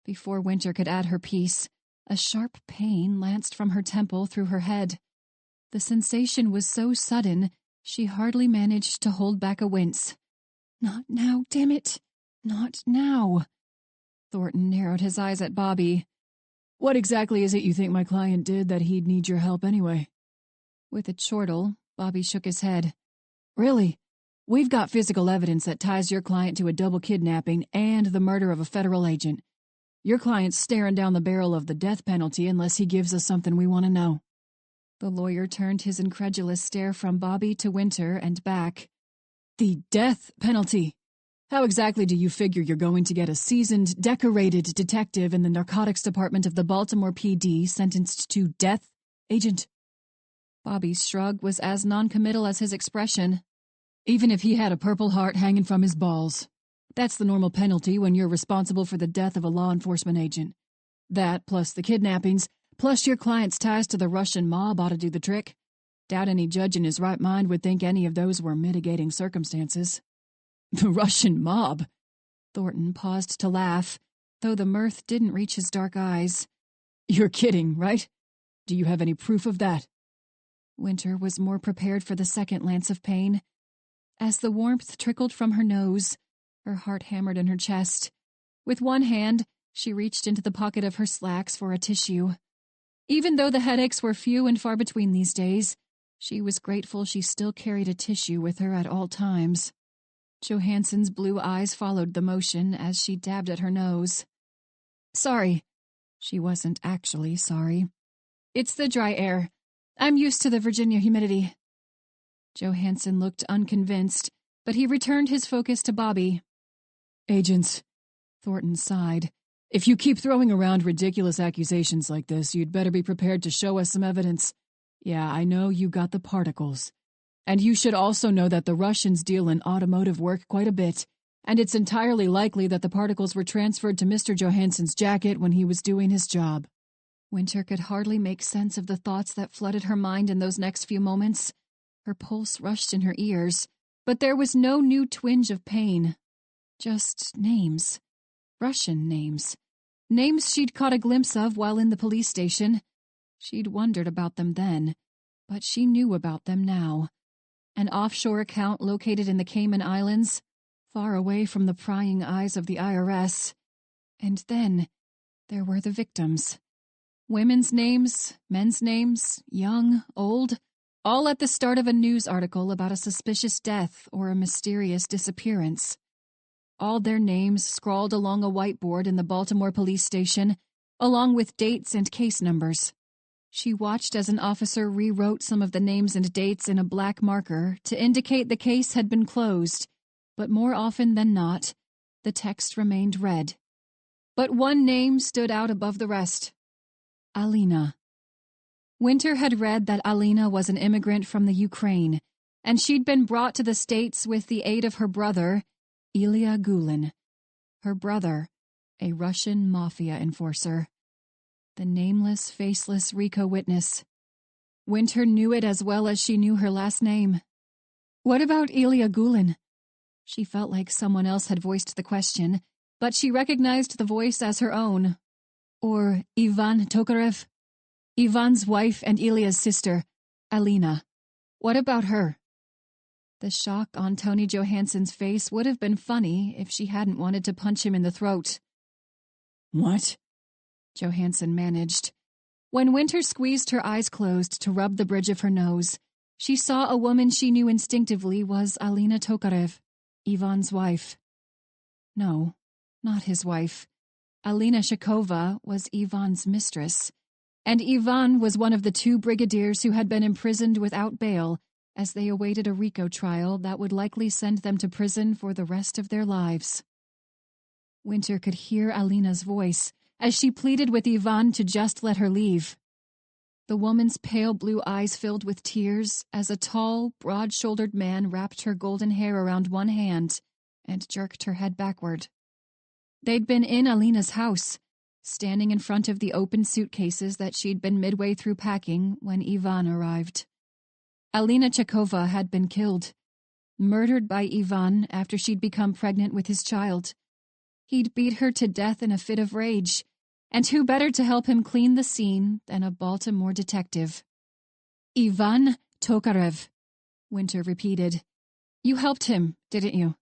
Before Winter could add her piece, a sharp pain lanced from her temple through her head. The sensation was so sudden, she hardly managed to hold back a wince. "Not now, damn it! Not now!" Thornton narrowed his eyes at Bobby. "What exactly is it you think my client did that he'd need your help anyway?" With a chortle, Bobby shook his head. "Really? We've got physical evidence that ties your client to a double kidnapping and the murder of a federal agent. Your client's staring down the barrel of the death penalty unless he gives us something we want to know." The lawyer turned his incredulous stare from Bobby to Winter and back. "The death penalty? How exactly do you figure you're going to get a seasoned, decorated detective in the narcotics department of the Baltimore PD sentenced to death, Agent?" Bobby's shrug was as noncommittal as his expression. "Even if he had a Purple Heart hanging from his balls. That's the normal penalty when you're responsible for the death of a law enforcement agent. That, plus the kidnappings, plus your client's ties to the Russian mob ought to do the trick. Doubt any judge in his right mind would think any of those were mitigating circumstances." "The Russian mob?" Thornton paused to laugh, though the mirth didn't reach his dark eyes. "You're kidding, right? Do you have any proof of that?" Winter was more prepared for the second lance of pain. As the warmth trickled from her nose, her heart hammered in her chest. With one hand, she reached into the pocket of her slacks for a tissue. Even though the headaches were few and far between these days, she was grateful she still carried a tissue with her at all times. Johansson's blue eyes followed the motion as she dabbed at her nose. "Sorry." She wasn't actually sorry. "It's the dry air. I'm used to the Virginia humidity." Johansson looked unconvinced, but he returned his focus to Bobby. "Agents," Thornton sighed, "if you keep throwing around ridiculous accusations like this, you'd better be prepared to show us some evidence. Yeah, I know you got the particles. And you should also know that the Russians deal in automotive work quite a bit, and it's entirely likely that the particles were transferred to Mr. Johansson's jacket when he was doing his job." Winter could hardly make sense of the thoughts that flooded her mind in those next few moments. Her pulse rushed in her ears, but there was no new twinge of pain. Just names. Russian names. Names she'd caught a glimpse of while in the police station. She'd wondered about them then, but she knew about them now. An offshore account located in the Cayman Islands, far away from the prying eyes of the IRS. And then there were the victims. Women's names, men's names, young, old, all at the start of a news article about a suspicious death or a mysterious disappearance. All their names scrawled along a whiteboard in the Baltimore police station, along with dates and case numbers. She watched as an officer rewrote some of the names and dates in a black marker to indicate the case had been closed, but more often than not, the text remained red. But one name stood out above the rest: Alina. Winter had read that Alina was an immigrant from the Ukraine, and she'd been brought to the States with the aid of her brother, Ilya Gulin. Her brother, a Russian mafia enforcer. The nameless, faceless Rico witness. Winter knew it as well as she knew her last name. What about Ilya Gulin? She felt like someone else had voiced the question, but she recognized the voice as her own. Or Ivan Tokarev? Ivan's wife and Ilya's sister, Alina. What about her? The shock on Tony Johansson's face would have been funny if she hadn't wanted to punch him in the throat. What? Johansson managed. When Winter squeezed her eyes closed to rub the bridge of her nose, she saw a woman she knew instinctively was Alina Tokarev, Ivan's wife. No, not his wife. Alina Shakova was Ivan's mistress, and Ivan was one of the 2 brigadiers who had been imprisoned without bail as they awaited a RICO trial that would likely send them to prison for the rest of their lives. Winter could hear Alina's voice as she pleaded with Ivan to just let her leave. The woman's pale blue eyes filled with tears as a tall, broad-shouldered man wrapped her golden hair around one hand and jerked her head backward. They'd been in Alina's house, standing in front of the open suitcases that she'd been midway through packing when Ivan arrived. Alina Chakova had been killed, murdered by Ivan after she'd become pregnant with his child. He'd beat her to death in a fit of rage, and who better to help him clean the scene than a Baltimore detective? Ivan Tokarev, Winter repeated. You helped him, didn't you?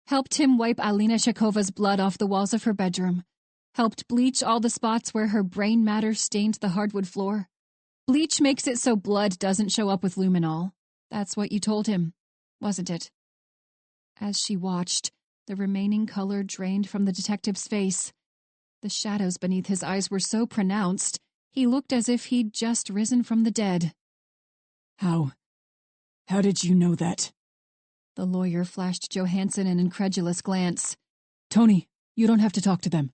Helped him wipe Alina Shakova's blood off the walls of her bedroom. Helped bleach all the spots where her brain matter stained the hardwood floor. Bleach makes it so blood doesn't show up with luminol. That's what you told him, wasn't it? As she watched, the remaining color drained from the detective's face. The shadows beneath his eyes were so pronounced, he looked as if he'd just risen from the dead. How did you know that? The lawyer flashed Johansson an incredulous glance. Tony, you don't have to talk to them.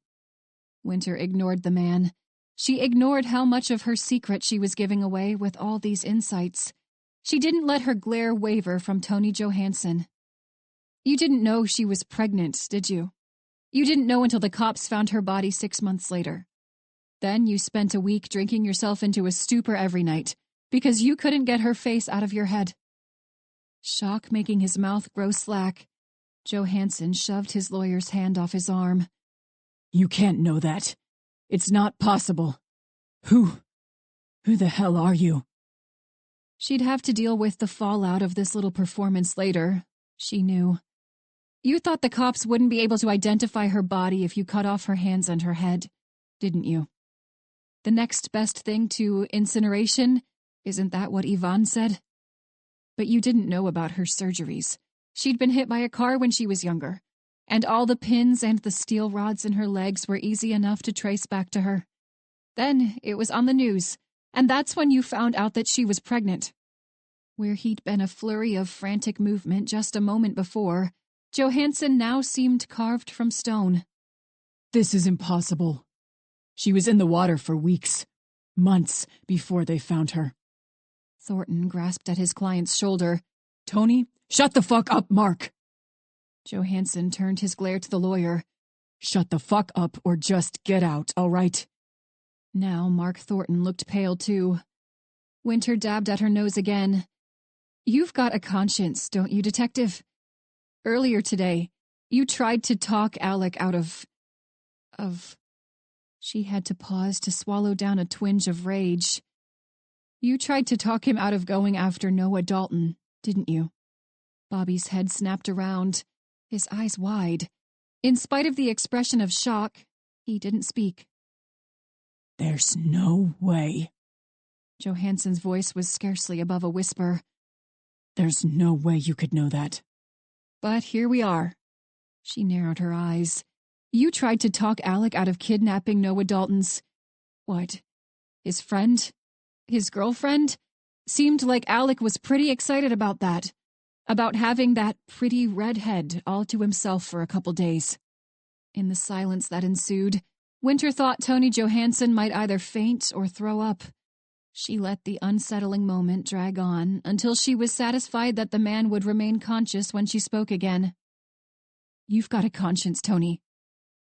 Winter ignored the man. She ignored how much of her secret she was giving away with all these insights. She didn't let her glare waver from Tony Johansson. You didn't know she was pregnant, did you? You didn't know until the cops found her body 6 months later. Then you spent a week drinking yourself into a stupor every night because you couldn't get her face out of your head. Shock making his mouth grow slack, Johansson shoved his lawyer's hand off his arm. You can't know that. It's not possible. Who the hell are you? She'd have to deal with the fallout of this little performance later, she knew. You thought the cops wouldn't be able to identify her body if you cut off her hands and her head, didn't you? The next best thing to incineration, isn't that what Ivan said? But you didn't know about her surgeries. She'd been hit by a car when she was younger, and all the pins and the steel rods in her legs were easy enough to trace back to her. Then it was on the news, and that's when you found out that she was pregnant. Where he'd been a flurry of frantic movement just a moment before, Johansson now seemed carved from stone. This is impossible. She was in the water for weeks, months before they found her. Thornton grasped at his client's shoulder. Tony, shut the fuck up, Mark! Johansson turned his glare to the lawyer. Shut the fuck up or just get out, all right? Now Mark Thornton looked pale too. Winter dabbed at her nose again. You've got a conscience, don't you, detective? Earlier today, you tried to talk Alec out of... She had to pause to swallow down a twinge of rage. You tried to talk him out of going after Noah Dalton, didn't you? Bobby's head snapped around, his eyes wide. In spite of the expression of shock, he didn't speak. There's no way. Johansson's voice was scarcely above a whisper. There's no way you could know that. But here we are. She narrowed her eyes. You tried to talk Alec out of kidnapping Noah Dalton's... What? His friend? His girlfriend? Seemed like Alec was pretty excited about that. About having that pretty redhead all to himself for a couple days. In the silence that ensued, Winter thought Toni Johansson might either faint or throw up. She let the unsettling moment drag on until she was satisfied that the man would remain conscious when she spoke again. You've got a conscience, Toni.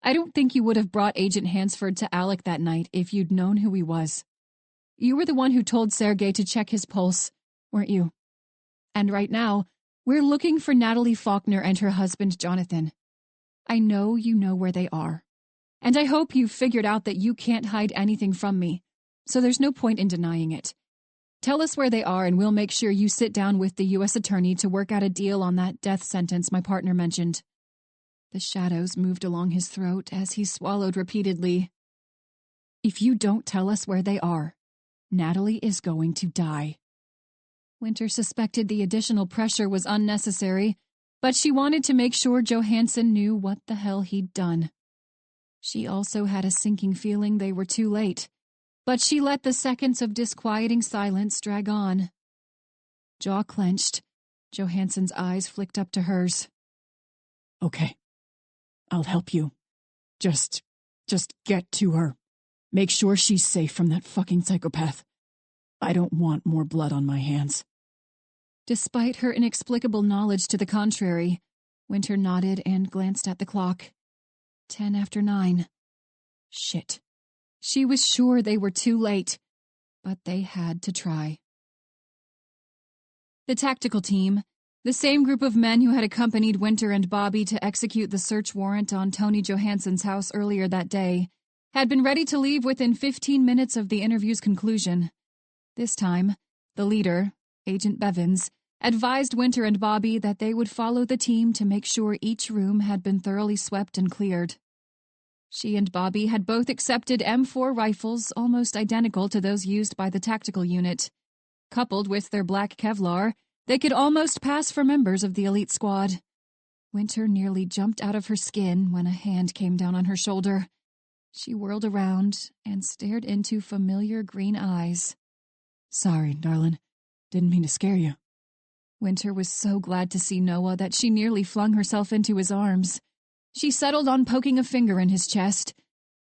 I don't think you would have brought Agent Hansford to Alec that night if you'd known who he was. You were the one who told Sergei to check his pulse, weren't you? And right now, we're looking for Natalie Faulkner and her husband, Jonathan. I know you know where they are. And I hope you've figured out that you can't hide anything from me, so there's no point in denying it. Tell us where they are and we'll make sure you sit down with the U.S. Attorney to work out a deal on that death sentence my partner mentioned. The shadows moved along his throat as he swallowed repeatedly. If you don't tell us where they are, Natalie is going to die. Winter suspected the additional pressure was unnecessary, but she wanted to make sure Johansson knew what the hell he'd done. She also had a sinking feeling they were too late, but she let the seconds of disquieting silence drag on. Jaw clenched, Johansson's eyes flicked up to hers. Okay. I'll help you. Just get to her. Make sure she's safe from that fucking psychopath. I don't want more blood on my hands. Despite her inexplicable knowledge to the contrary, Winter nodded and glanced at the clock. 9:10. Shit. She was sure they were too late, but they had to try. The tactical team, the same group of men who had accompanied Winter and Bobby to execute the search warrant on Toni Johansson's house earlier that day, had been ready to leave within 15 minutes of the interview's conclusion. This time, the leader, Agent Bevins, advised Winter and Bobby that they would follow the team to make sure each room had been thoroughly swept and cleared. She and Bobby had both accepted M4 rifles almost identical to those used by the tactical unit. Coupled with their black Kevlar, they could almost pass for members of the elite squad. Winter nearly jumped out of her skin when a hand came down on her shoulder. She whirled around and stared into familiar green eyes. Sorry, darling. Didn't mean to scare you. Winter was so glad to see Noah that she nearly flung herself into his arms. She settled on poking a finger in his chest,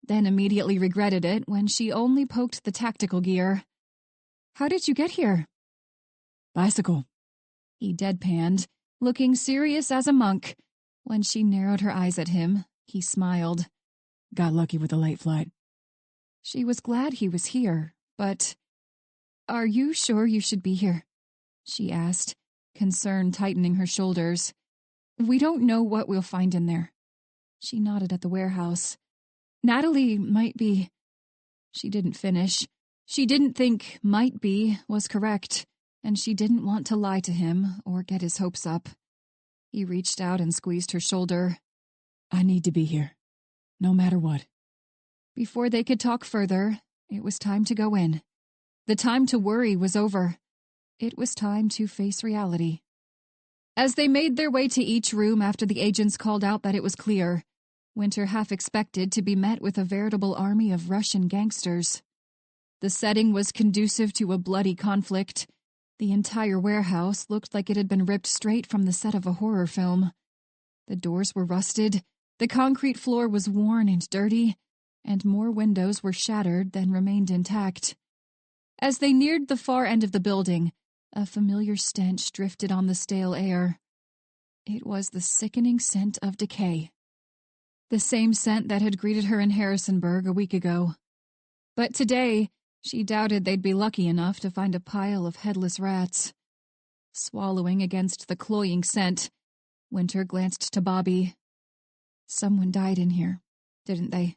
then immediately regretted it when she only poked the tactical gear. How did you get here? Bicycle. He deadpanned, looking serious as a monk. When she narrowed her eyes at him, he smiled. Got lucky with the late flight. She was glad he was here, but... Are you sure you should be here? She asked, concern tightening her shoulders. We don't know what we'll find in there. She nodded at the warehouse. Natalie might be... She didn't finish. She didn't think might be was correct, and she didn't want to lie to him or get his hopes up. He reached out and squeezed her shoulder. I need to be here, no matter what. Before they could talk further, it was time to go in. The time to worry was over. It was time to face reality. As they made their way to each room after the agents called out that it was clear, Winter half expected to be met with a veritable army of Russian gangsters. The setting was conducive to a bloody conflict. The entire warehouse looked like it had been ripped straight from the set of a horror film. The doors were rusted, the concrete floor was worn and dirty, and more windows were shattered than remained intact. As they neared the far end of the building, a familiar stench drifted on the stale air. It was the sickening scent of decay. The same scent that had greeted her in Harrisonburg a week ago. But today, she doubted they'd be lucky enough to find a pile of headless rats. Swallowing against the cloying scent, Winter glanced to Bobby. Someone died in here, didn't they?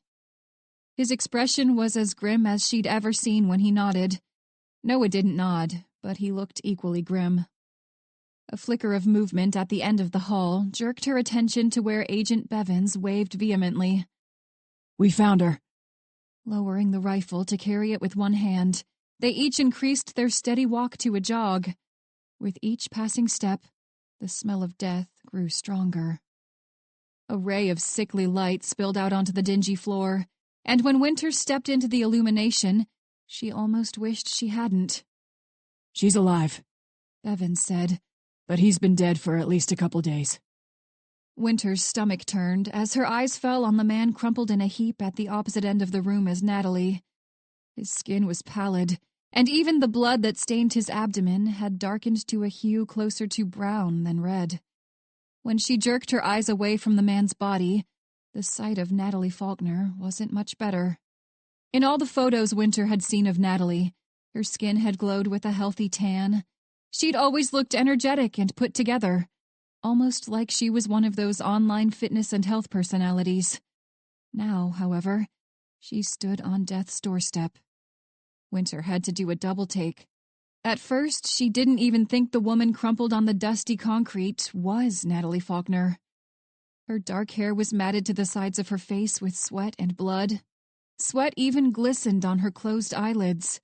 His expression was as grim as she'd ever seen when he nodded. Noah didn't nod, but he looked equally grim. A flicker of movement at the end of the hall jerked her attention to where Agent Bevins waved vehemently. We found her. Lowering the rifle to carry it with one hand, They each increased their steady walk to a jog. With each passing step, the smell of death grew stronger. A ray of sickly light spilled out onto the dingy floor, and when Winters stepped into the illumination, she almost wished she hadn't. "She's alive," Bevins said. "but he's been dead for at least a couple days." Winter's stomach turned as her eyes fell on the man crumpled in a heap at the opposite end of the room as Natalie. His skin was pallid, and even the blood that stained his abdomen had darkened to a hue closer to brown than red. When she jerked her eyes away from the man's body, the sight of Natalie Faulkner wasn't much better. In all the photos Winter had seen of Natalie, her skin had glowed with a healthy tan. She'd always looked energetic and put together, almost like she was one of those online fitness and health personalities. Now, however, she stood on death's doorstep. Winter had to do a double take. At first, she didn't even think the woman crumpled on the dusty concrete was Natalie Faulkner. Her dark hair was matted to the sides of her face with sweat and blood. Sweat even glistened on her closed eyelids.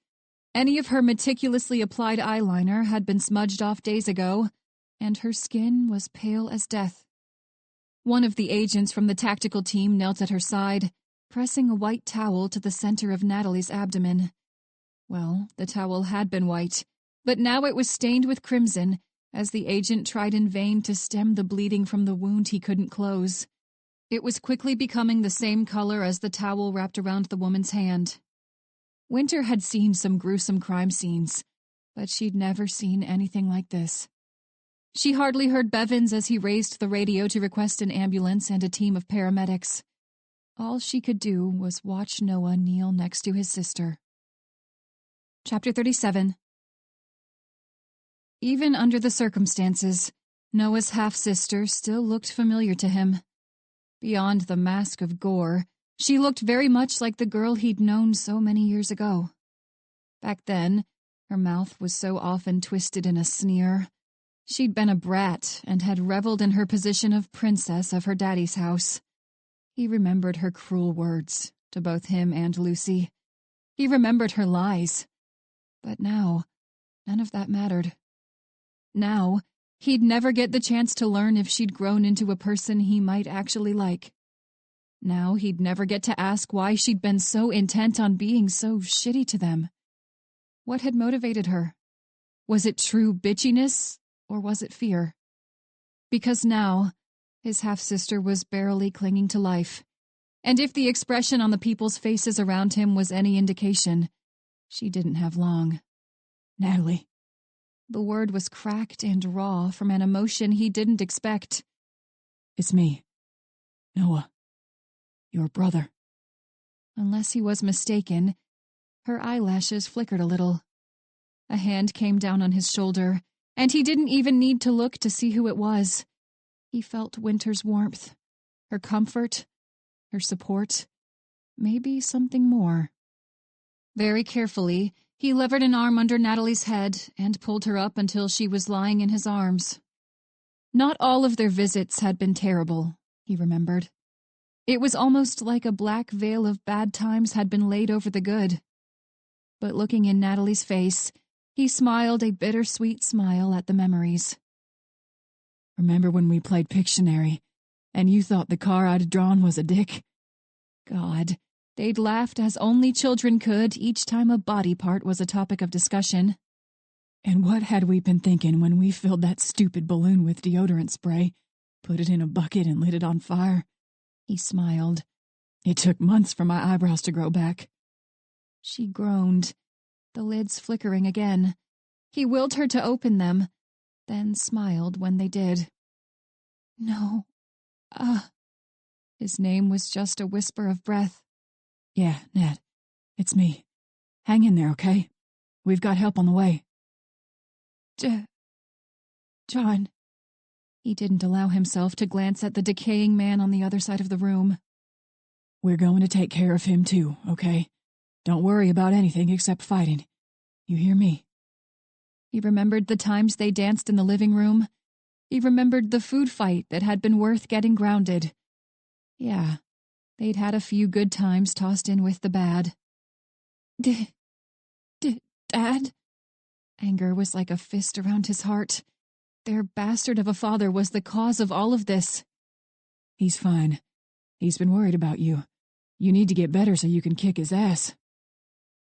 Any of her meticulously applied eyeliner had been smudged off days ago, and her skin was pale as death. One of the agents from the tactical team knelt at her side, pressing a white towel to the center of Natalie's abdomen. Well, the towel had been white, but now it was stained with crimson, as the agent tried in vain to stem the bleeding from the wound he couldn't close. It was quickly becoming the same color as the towel wrapped around the woman's hand. Winter had seen some gruesome crime scenes, but she'd never seen anything like this. She hardly heard Bevins as he raised the radio to request an ambulance and a team of paramedics. All she could do was watch Noah kneel next to his sister. Chapter 37. Even under the circumstances, Noah's half-sister still looked familiar to him. Beyond the mask of gore, she looked very much like the girl he'd known so many years ago. Back then, her mouth was so often twisted in a sneer. She'd been a brat and had reveled in her position of princess of her daddy's house. He remembered her cruel words to both him and Lucy. He remembered her lies. But now, none of that mattered. Now, he'd never get the chance to learn if she'd grown into a person he might actually like. Now he'd never get to ask why she'd been so intent on being so shitty to them. What had motivated her? Was it true bitchiness, or was it fear? Because now, his half-sister was barely clinging to life, and if the expression on the people's faces around him was any indication, she didn't have long. "Natalie." The word was cracked and raw from an emotion he didn't expect. "It's me. Noah. Your brother." Unless he was mistaken, her eyelashes flickered a little. A hand came down on his shoulder, and he didn't even need to look to see who it was. He felt Winter's warmth, her comfort, her support, maybe something more. Very carefully, he levered an arm under Natalie's head and pulled her up until she was lying in his arms. Not all of their visits had been terrible, he remembered. It was almost like a black veil of bad times had been laid over the good. But looking in Natalie's face, he smiled a bittersweet smile at the memories. "Remember when we played Pictionary, and you thought the car I'd drawn was a dick?" God, they'd laughed as only children could each time a body part was a topic of discussion. "And what had we been thinking when we filled that stupid balloon with deodorant spray, put it in a bucket and lit it on fire?" He smiled. "It took months for my eyebrows to grow back." She groaned, the lids flickering again. He willed her to open them, then smiled when they did. "No, His name was just a whisper of breath. "Yeah, Nat, it's me. Hang in there, okay? We've got help on the way." John." He didn't allow himself to glance at the decaying man on the other side of the room. "We're going to take care of him too, okay? Don't worry about anything except fighting. You hear me?" He remembered the times they danced in the living room. He remembered the food fight that had been worth getting grounded. Yeah, they'd had a few good times tossed in with the bad. Dad? Anger was like a fist around his heart. Their bastard of a father was the cause of all of this. He's fine. He's been worried about you. You need to get better so you can kick his ass.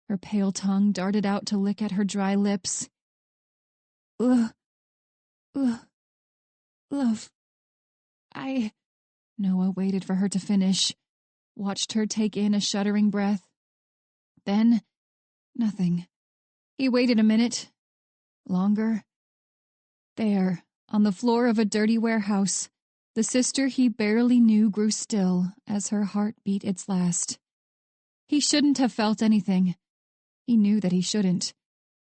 Her pale tongue darted out to lick at her dry lips. Ugh. Love. Noah waited for her to finish, watched her take in a shuddering breath. Then, nothing. He waited a minute. Longer. There, on the floor of a dirty warehouse, the sister he barely knew grew still as her heart beat its last. He shouldn't have felt anything. He knew that he shouldn't.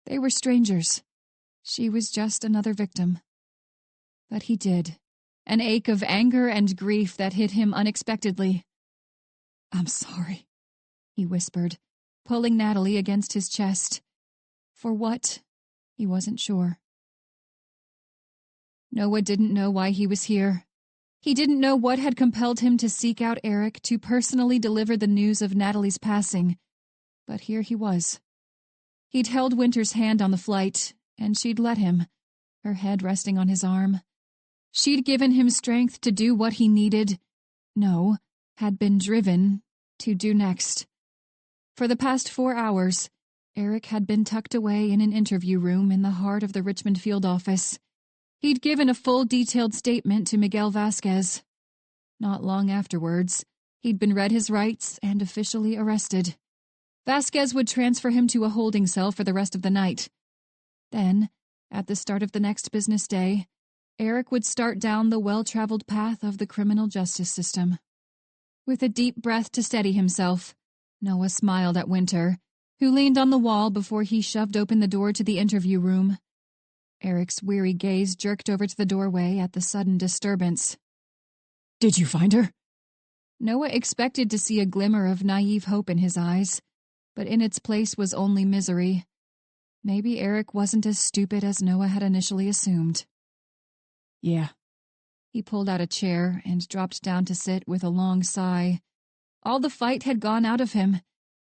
They were strangers. She was just another victim. But he did. An ache of anger and grief that hit him unexpectedly. "I'm sorry," he whispered, pulling Natalie against his chest. For what? He wasn't sure. Noah didn't know why he was here. He didn't know what had compelled him to seek out Eric to personally deliver the news of Natalie's passing. But here he was. He'd held Winter's hand on the flight, and she'd let him, her head resting on his arm. She'd given him strength to do what he needed, had been driven, to do next. For the past 4 hours, Eric had been tucked away in an interview room in the heart of the Richmond field office. He'd given a full detailed statement to Miguel Vasquez. Not long afterwards, he'd been read his rights and officially arrested. Vasquez would transfer him to a holding cell for the rest of the night. Then, at the start of the next business day, Eric would start down the well-traveled path of the criminal justice system. With a deep breath to steady himself, Noah smiled at Winter, who leaned on the wall before he shoved open the door to the interview room. Eric's weary gaze jerked over to the doorway at the sudden disturbance. "Did you find her?" Noah expected to see a glimmer of naive hope in his eyes, but in its place was only misery. Maybe Eric wasn't as stupid as Noah had initially assumed. "Yeah." He pulled out a chair and dropped down to sit with a long sigh. All the fight had gone out of him.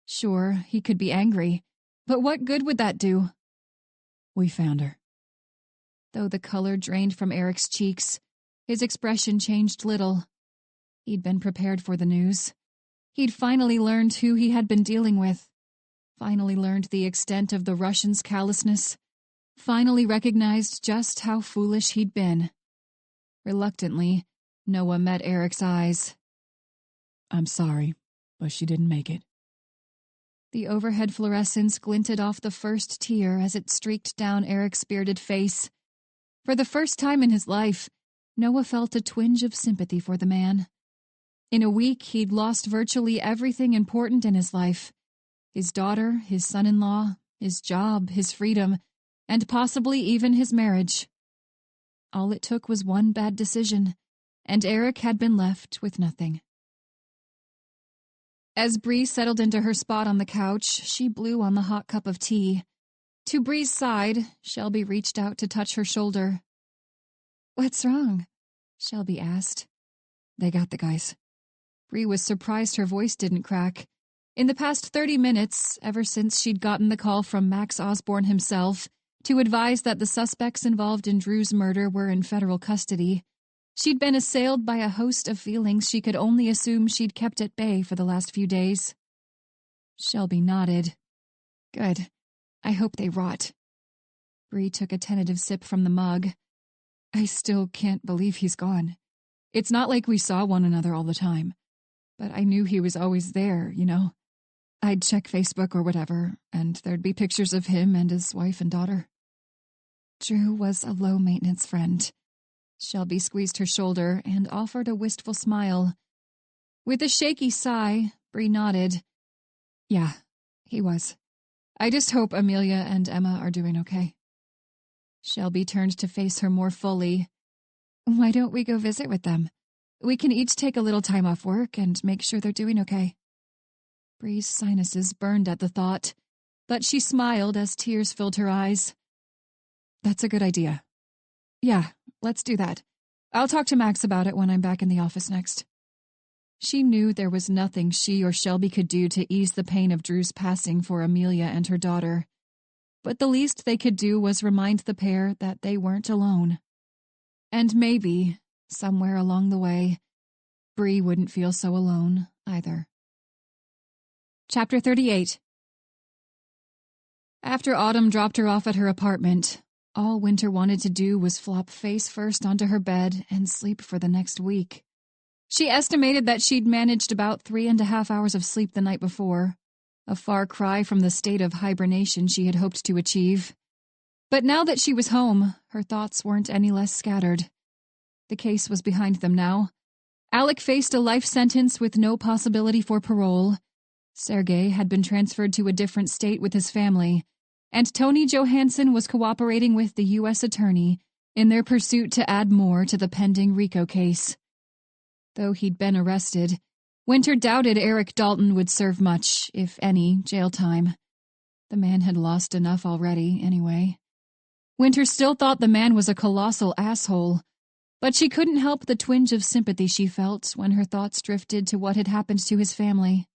Sure, he could be angry, but what good would that do? "We found her." Though the color drained from Eric's cheeks, his expression changed little. He'd been prepared for the news. He'd finally learned who he had been dealing with. Finally learned the extent of the Russians' callousness. Finally recognized just how foolish he'd been. Reluctantly, Noah met Eric's eyes. "I'm sorry, but she didn't make it." The overhead fluorescence glinted off the first tear as it streaked down Eric's bearded face. For the first time in his life, Noah felt a twinge of sympathy for the man. In a week, he'd lost virtually everything important in his life. His daughter, his son-in-law, his job, his freedom, and possibly even his marriage. All it took was one bad decision, and Eric had been left with nothing. As Bree settled into her spot on the couch, she blew on the hot cup of tea. To Bree's side, Shelby reached out to touch her shoulder. "What's wrong?" Shelby asked. "They got the guys." Bree was surprised her voice didn't crack. In the past 30 minutes, ever since she'd gotten the call from Max Osborne himself to advise that the suspects involved in Drew's murder were in federal custody, she'd been assailed by a host of feelings she could only assume she'd kept at bay for the last few days. Shelby nodded. "Good. I hope they rot." Bree took a tentative sip from the mug. "I still can't believe he's gone. It's not like we saw one another all the time. But I knew he was always there, you know. I'd check Facebook or whatever, and there'd be pictures of him and his wife and daughter." Drew was a low-maintenance friend. Shelby squeezed her shoulder and offered a wistful smile. With a shaky sigh, Bree nodded. "Yeah, he was. I just hope Amelia and Emma are doing okay." Shelby turned to face her more fully. "Why don't we go visit with them? We can each take a little time off work and make sure they're doing okay." Bree's sinuses burned at the thought, but she smiled as tears filled her eyes. "That's a good idea. Yeah, let's do that. I'll talk to Max about it when I'm back in the office next." She knew there was nothing she or Shelby could do to ease the pain of Drew's passing for Amelia and her daughter. but the least they could do was remind the pair that they weren't alone. And maybe, somewhere along the way, Bree wouldn't feel so alone either. Chapter 38. After Autumn dropped her off at her apartment, all Winter wanted to do was flop face first onto her bed and sleep for the next week. She estimated that she'd managed about 3.5 hours of sleep the night before, a far cry from the state of hibernation she had hoped to achieve. But now that she was home, her thoughts weren't any less scattered. The case was behind them now. Alec faced a life sentence with no possibility for parole. Sergei had been transferred to a different state with his family, and Tony Johansson was cooperating with the U.S. Attorney in their pursuit to add more to the pending RICO case. Though he'd been arrested, Winter doubted Eric Dalton would serve much, if any, jail time. The man had lost enough already, anyway. Winter still thought the man was a colossal asshole, but she couldn't help the twinge of sympathy she felt when her thoughts drifted to what had happened to his family.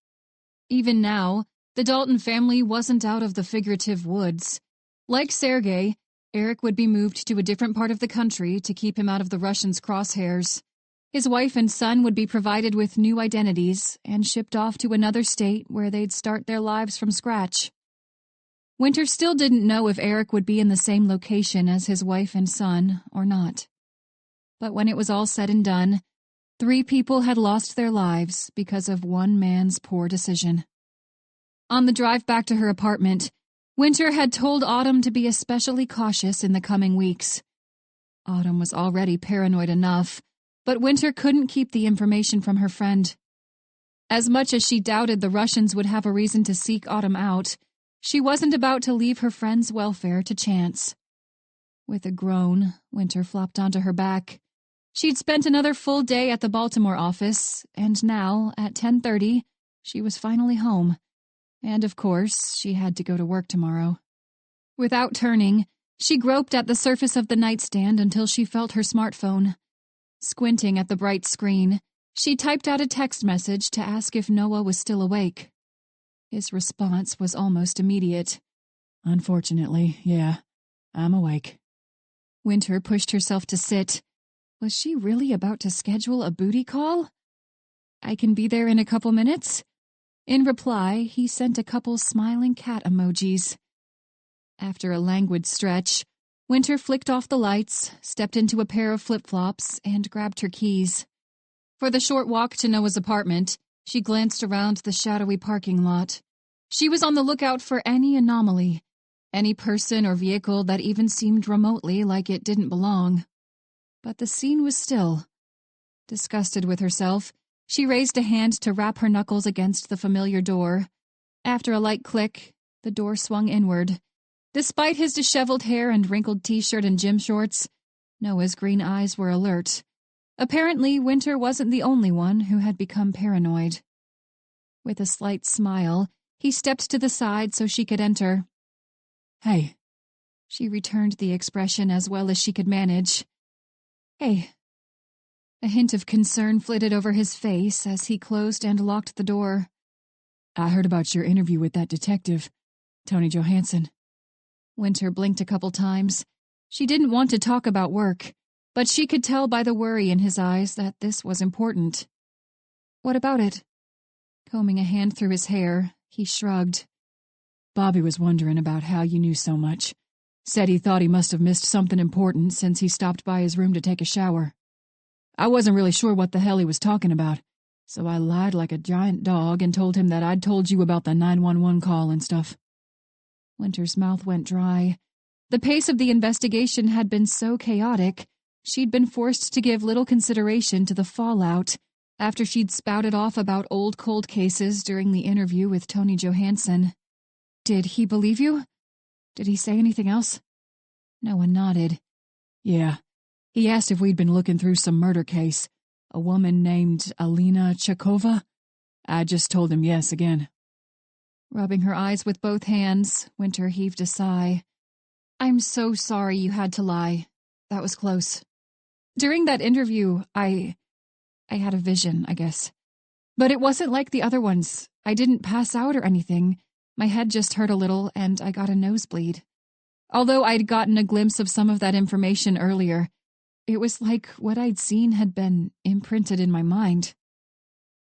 Even now, the Dalton family wasn't out of the figurative woods. Like Sergei, Eric would be moved to a different part of the country to keep him out of the Russians' crosshairs. His wife and son would be provided with new identities and shipped off to another state where they'd start their lives from scratch. Winter still didn't know if Eric would be in the same location as his wife and son or not. But when it was all said and done, 3 people had lost their lives because of one man's poor decision. On the drive back to her apartment, Winter had told Autumn to be especially cautious in the coming weeks. Autumn was already paranoid enough, but Winter couldn't keep the information from her friend. As much as she doubted the Russians would have a reason to seek Autumn out, she wasn't about to leave her friend's welfare to chance. With a groan, Winter flopped onto her back. She'd spent another full day at the Baltimore office, and now, at 10:30, she was finally home. And of course, she had to go to work tomorrow. Without turning, she groped at the surface of the nightstand until she felt her smartphone. Squinting at the bright screen, she typed out a text message to ask if Noah was still awake. His response was almost immediate. Unfortunately, yeah, I'm awake. Winter pushed herself to sit. Was she really about to schedule a booty call? I can be there in a couple minutes. In reply, he sent a couple smiling cat emojis. After a languid stretch, Winter flicked off the lights, stepped into a pair of flip-flops, and grabbed her keys. For the short walk to Noah's apartment, she glanced around the shadowy parking lot. She was on the lookout for any anomaly, any person or vehicle that even seemed remotely like it didn't belong. But the scene was still. Disgusted with herself, she raised a hand to rap her knuckles against the familiar door. After a light click, the door swung inward. Despite his disheveled hair and wrinkled t-shirt and gym shorts, Noah's green eyes were alert. Apparently, Winter wasn't the only one who had become paranoid. With a slight smile, he stepped to the side so she could enter. Hey. She returned the expression as well as she could manage. Hey. A hint of concern flitted over his face as he closed and locked the door. I heard about your interview with that detective, Tony Johansson. Winter blinked a couple times. She didn't want to talk about work, but she could tell by the worry in his eyes that this was important. What about it? Combing a hand through his hair, he shrugged. Bobby was wondering about how you knew so much. Said he thought he must have missed something important since he stopped by his room to take a shower. I wasn't really sure what the hell he was talking about, so I lied like a giant dog and told him that I'd told you about the 911 call and stuff. Winter's mouth went dry. The pace of the investigation had been so chaotic, she'd been forced to give little consideration to the fallout after she'd spouted off about old cold cases during the interview with Tony Johansson. Did he believe you? Did he say anything else? Noah nodded. Yeah. He asked if we'd been looking through some murder case. A woman named Alina Chekova? I just told him yes again. Rubbing her eyes with both hands, Winter heaved a sigh. I'm so sorry you had to lie. That was close. During that interview, I had a vision, I guess. But it wasn't like the other ones. I didn't pass out or anything. My head just hurt a little, and I got a nosebleed. Although I'd gotten a glimpse of some of that information earlier, it was like what I'd seen had been imprinted in my mind.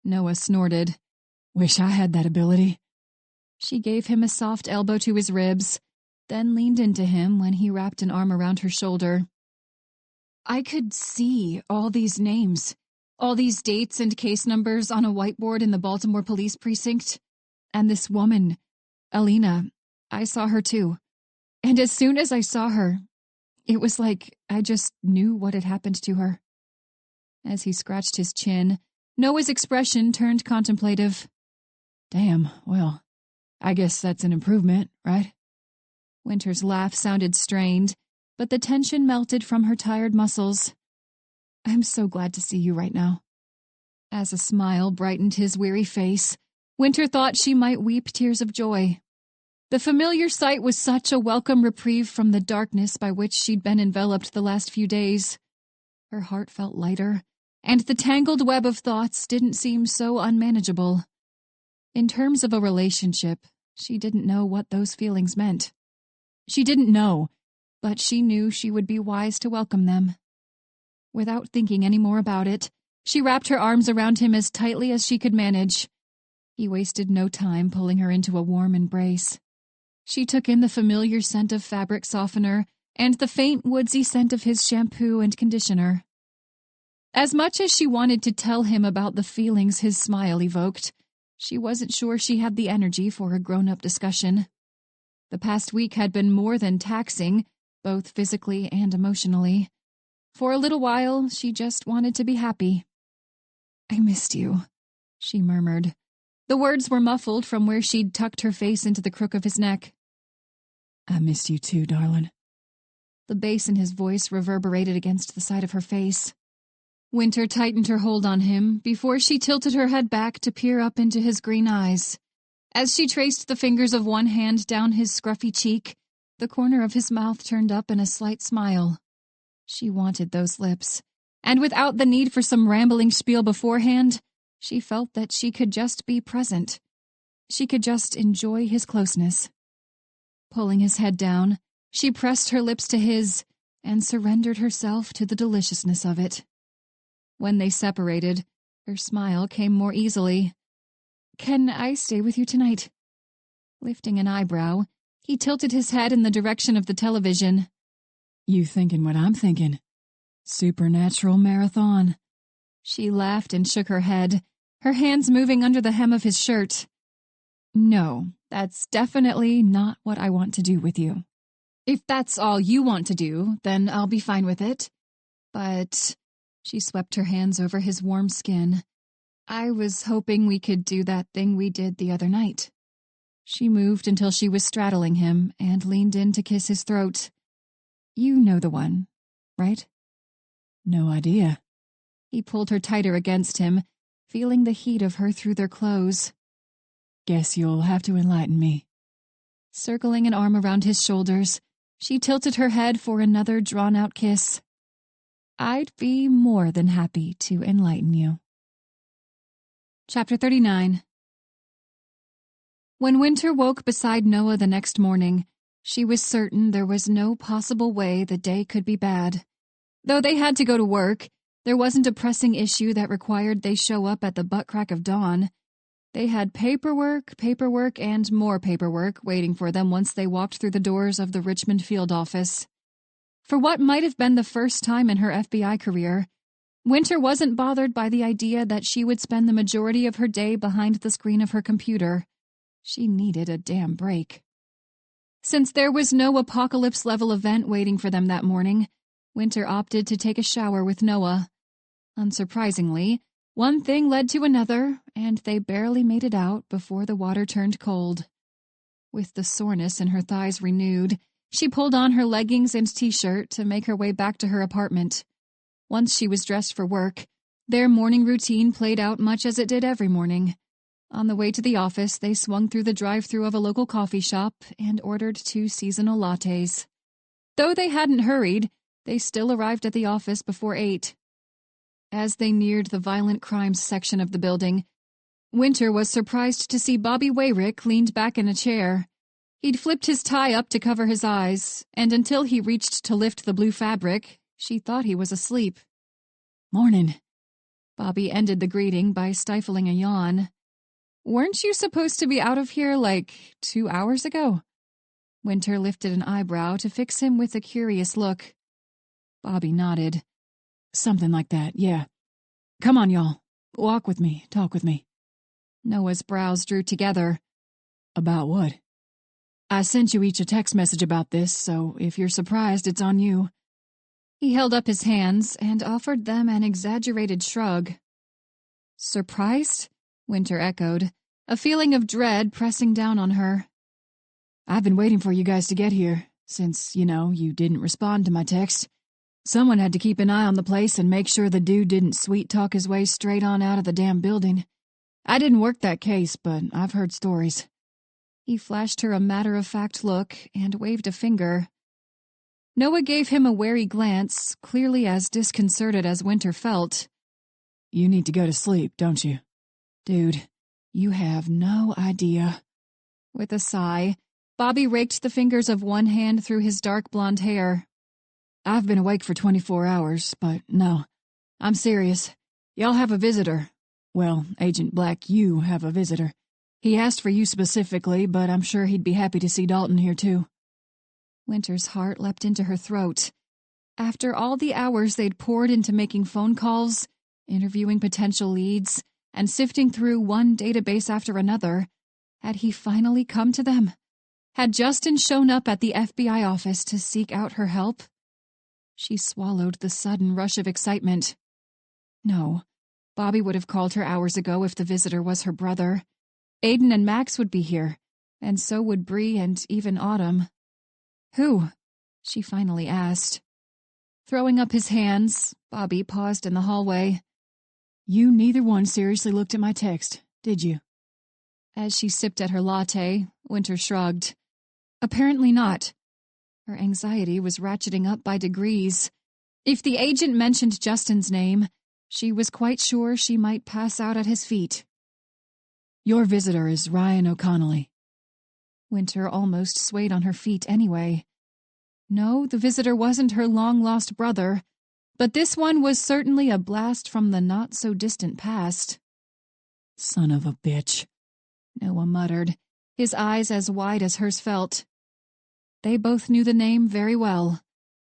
Noah snorted. Wish I had that ability. She gave him a soft elbow to his ribs, then leaned into him when he wrapped an arm around her shoulder. I could see all these names, all these dates and case numbers on a whiteboard in the Baltimore police precinct. And this woman, Alina, I saw her too. And as soon as I saw her, it was like I just knew what had happened to her. As he scratched his chin, Noah's expression turned contemplative. Damn, well, I guess that's an improvement, right? Winter's laugh sounded strained, but the tension melted from her tired muscles. I'm so glad to see you right now. As a smile brightened his weary face, Winter thought she might weep tears of joy. The familiar sight was such a welcome reprieve from the darkness by which she'd been enveloped the last few days. Her heart felt lighter, and the tangled web of thoughts didn't seem so unmanageable. In terms of a relationship, she didn't know what those feelings meant. She didn't know, but she knew she would be wise to welcome them. Without thinking any more about it, she wrapped her arms around him as tightly as she could manage. He wasted no time pulling her into a warm embrace. She took in the familiar scent of fabric softener and the faint woodsy scent of his shampoo and conditioner. As much as she wanted to tell him about the feelings his smile evoked, she wasn't sure she had the energy for a grown-up discussion. The past week had been more than taxing, both physically and emotionally. For a little while, she just wanted to be happy. I missed you, she murmured. The words were muffled from where she'd tucked her face into the crook of his neck. I missed you too, darling. The bass in his voice reverberated against the side of her face. Winter tightened her hold on him before she tilted her head back to peer up into his green eyes. As she traced the fingers of one hand down his scruffy cheek, the corner of his mouth turned up in a slight smile. She wanted those lips, and without the need for some rambling spiel beforehand, she felt that she could just be present. She could just enjoy his closeness. Pulling his head down, she pressed her lips to his and surrendered herself to the deliciousness of it. When they separated, her smile came more easily. Can I stay with you tonight? Lifting an eyebrow, he tilted his head in the direction of the television. You thinking what I'm thinking? Supernatural marathon. She laughed and shook her head, her hands moving under the hem of his shirt. No, that's definitely not what I want to do with you. If that's all you want to do, then I'll be fine with it. But, she swept her hands over his warm skin, I was hoping we could do that thing we did the other night. She moved until she was straddling him and leaned in to kiss his throat. You know the one, right? No idea. He pulled her tighter against him, feeling the heat of her through their clothes. Guess you'll have to enlighten me. Circling an arm around his shoulders, she tilted her head for another drawn-out kiss. I'd be more than happy to enlighten you. Chapter 39. When Winter woke beside Noah the next morning, she was certain there was no possible way the day could be bad. Though they had to go to work, there wasn't a pressing issue that required they show up at the butt crack of dawn. They had paperwork, and more paperwork waiting for them once they walked through the doors of the Richmond field office. For what might have been the first time in her FBI career, Winter wasn't bothered by the idea that she would spend the majority of her day behind the screen of her computer. She needed a damn break. Since there was no apocalypse-level event waiting for them that morning, Winter opted to take a shower with Noah. Unsurprisingly, one thing led to another, and they barely made it out before the water turned cold. With the soreness in her thighs renewed, she pulled on her leggings and t-shirt to make her way back to her apartment. Once she was dressed for work, their morning routine played out much as it did every morning. On the way to the office, they swung through the drive-thru of a local coffee shop and ordered 2 seasonal lattes. Though they hadn't hurried, they still arrived at the office before 8. As they neared the violent crimes section of the building, Winter was surprised to see Bobby Wayrick leaned back in a chair. He'd flipped his tie up to cover his eyes, and until he reached to lift the blue fabric, she thought he was asleep. "Morning." Bobby ended the greeting by stifling a yawn. "Weren't you supposed to be out of here like 2 hours ago?" Winter lifted an eyebrow to fix him with a curious look. Bobby nodded. "Something like that, yeah. Come on, y'all. Walk with me, talk with me." Noah's brows drew together. "About what?" "I sent you each a text message about this, so if you're surprised, it's on you." He held up his hands and offered them an exaggerated shrug. "Surprised?" Winter echoed, a feeling of dread pressing down on her. "I've been waiting for you guys to get here, since, you didn't respond to my text. Someone had to keep an eye on the place and make sure the dude didn't sweet-talk his way straight on out of the damn building. I didn't work that case, but I've heard stories." He flashed her a matter-of-fact look and waved a finger. Noah gave him a wary glance, clearly as disconcerted as Winter felt. "You need to go to sleep, don't you? Dude, you have no idea." With a sigh, Bobby raked the fingers of one hand through his dark blonde hair. "I've been awake for 24 hours, but no, I'm serious. Y'all have a visitor. Well, Agent Black, you have a visitor. He asked for you specifically, but I'm sure he'd be happy to see Dalton here too." Winter's heart leapt into her throat. After all the hours they'd poured into making phone calls, interviewing potential leads, and sifting through one database after another, had he finally come to them? Had Justin shown up at the FBI office to seek out her help? She swallowed the sudden rush of excitement. No, Bobby would have called her hours ago if the visitor was her brother. Aiden and Max would be here, and so would Bree and even Autumn. "Who?" she finally asked. Throwing up his hands, Bobby paused in the hallway. "You neither one seriously looked at my text, did you?" As she sipped at her latte, Winter shrugged. Apparently not. Her anxiety was ratcheting up by degrees. If the agent mentioned Justin's name, she was quite sure she might pass out at his feet. "Your visitor is Ryan O'Connelly." Winter almost swayed on her feet anyway. No, the visitor wasn't her long-lost brother, but this one was certainly a blast from the not-so-distant past. "Son of a bitch," Noah muttered, his eyes as wide as hers felt. They both knew the name very well.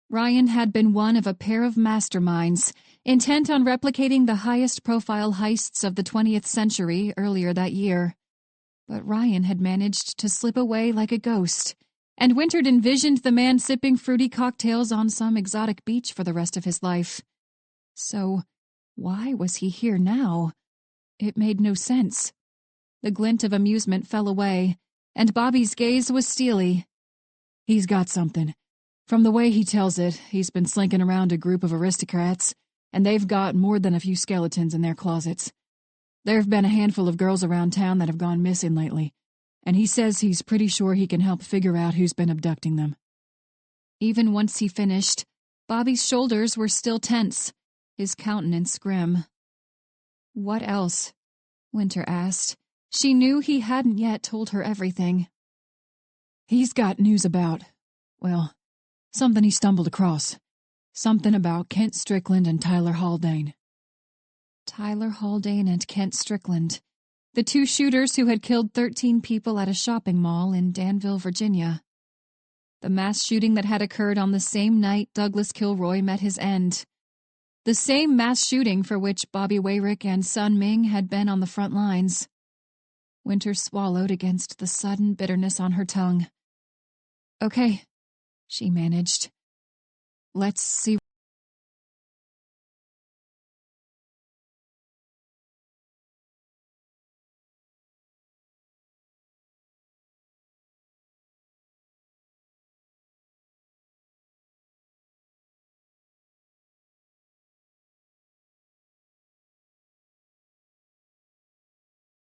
Ryan had been one of a pair of masterminds, intent on replicating the highest-profile heists of the 20th century earlier that year. But Ryan had managed to slip away like a ghost, and Winter envisioned the man sipping fruity cocktails on some exotic beach for the rest of his life. So, why was he here now? It made no sense. The glint of amusement fell away, and Bobby's gaze was steely. "He's got something. From the way he tells it, he's been slinking around a group of aristocrats, and they've got more than a few skeletons in their closets. There've been a handful of girls around town that have gone missing lately, and he says he's pretty sure he can help figure out who's been abducting them." Even once he finished, Bobby's shoulders were still tense, his countenance grim. "What else?" Winter asked. She knew he hadn't yet told her everything. "He's got news about, well, something he stumbled across. Something about Kent Strickland and Tyler Haldane." Tyler Haldane and Kent Strickland, the two shooters who had killed 13 people at a shopping mall in Danville, Virginia. The mass shooting that had occurred on the same night Douglas Kilroy met his end. The same mass shooting for which Bobby Wayrick and Sun Ming had been on the front lines. Winter swallowed against the sudden bitterness on her tongue. "Okay," she managed. "Let's see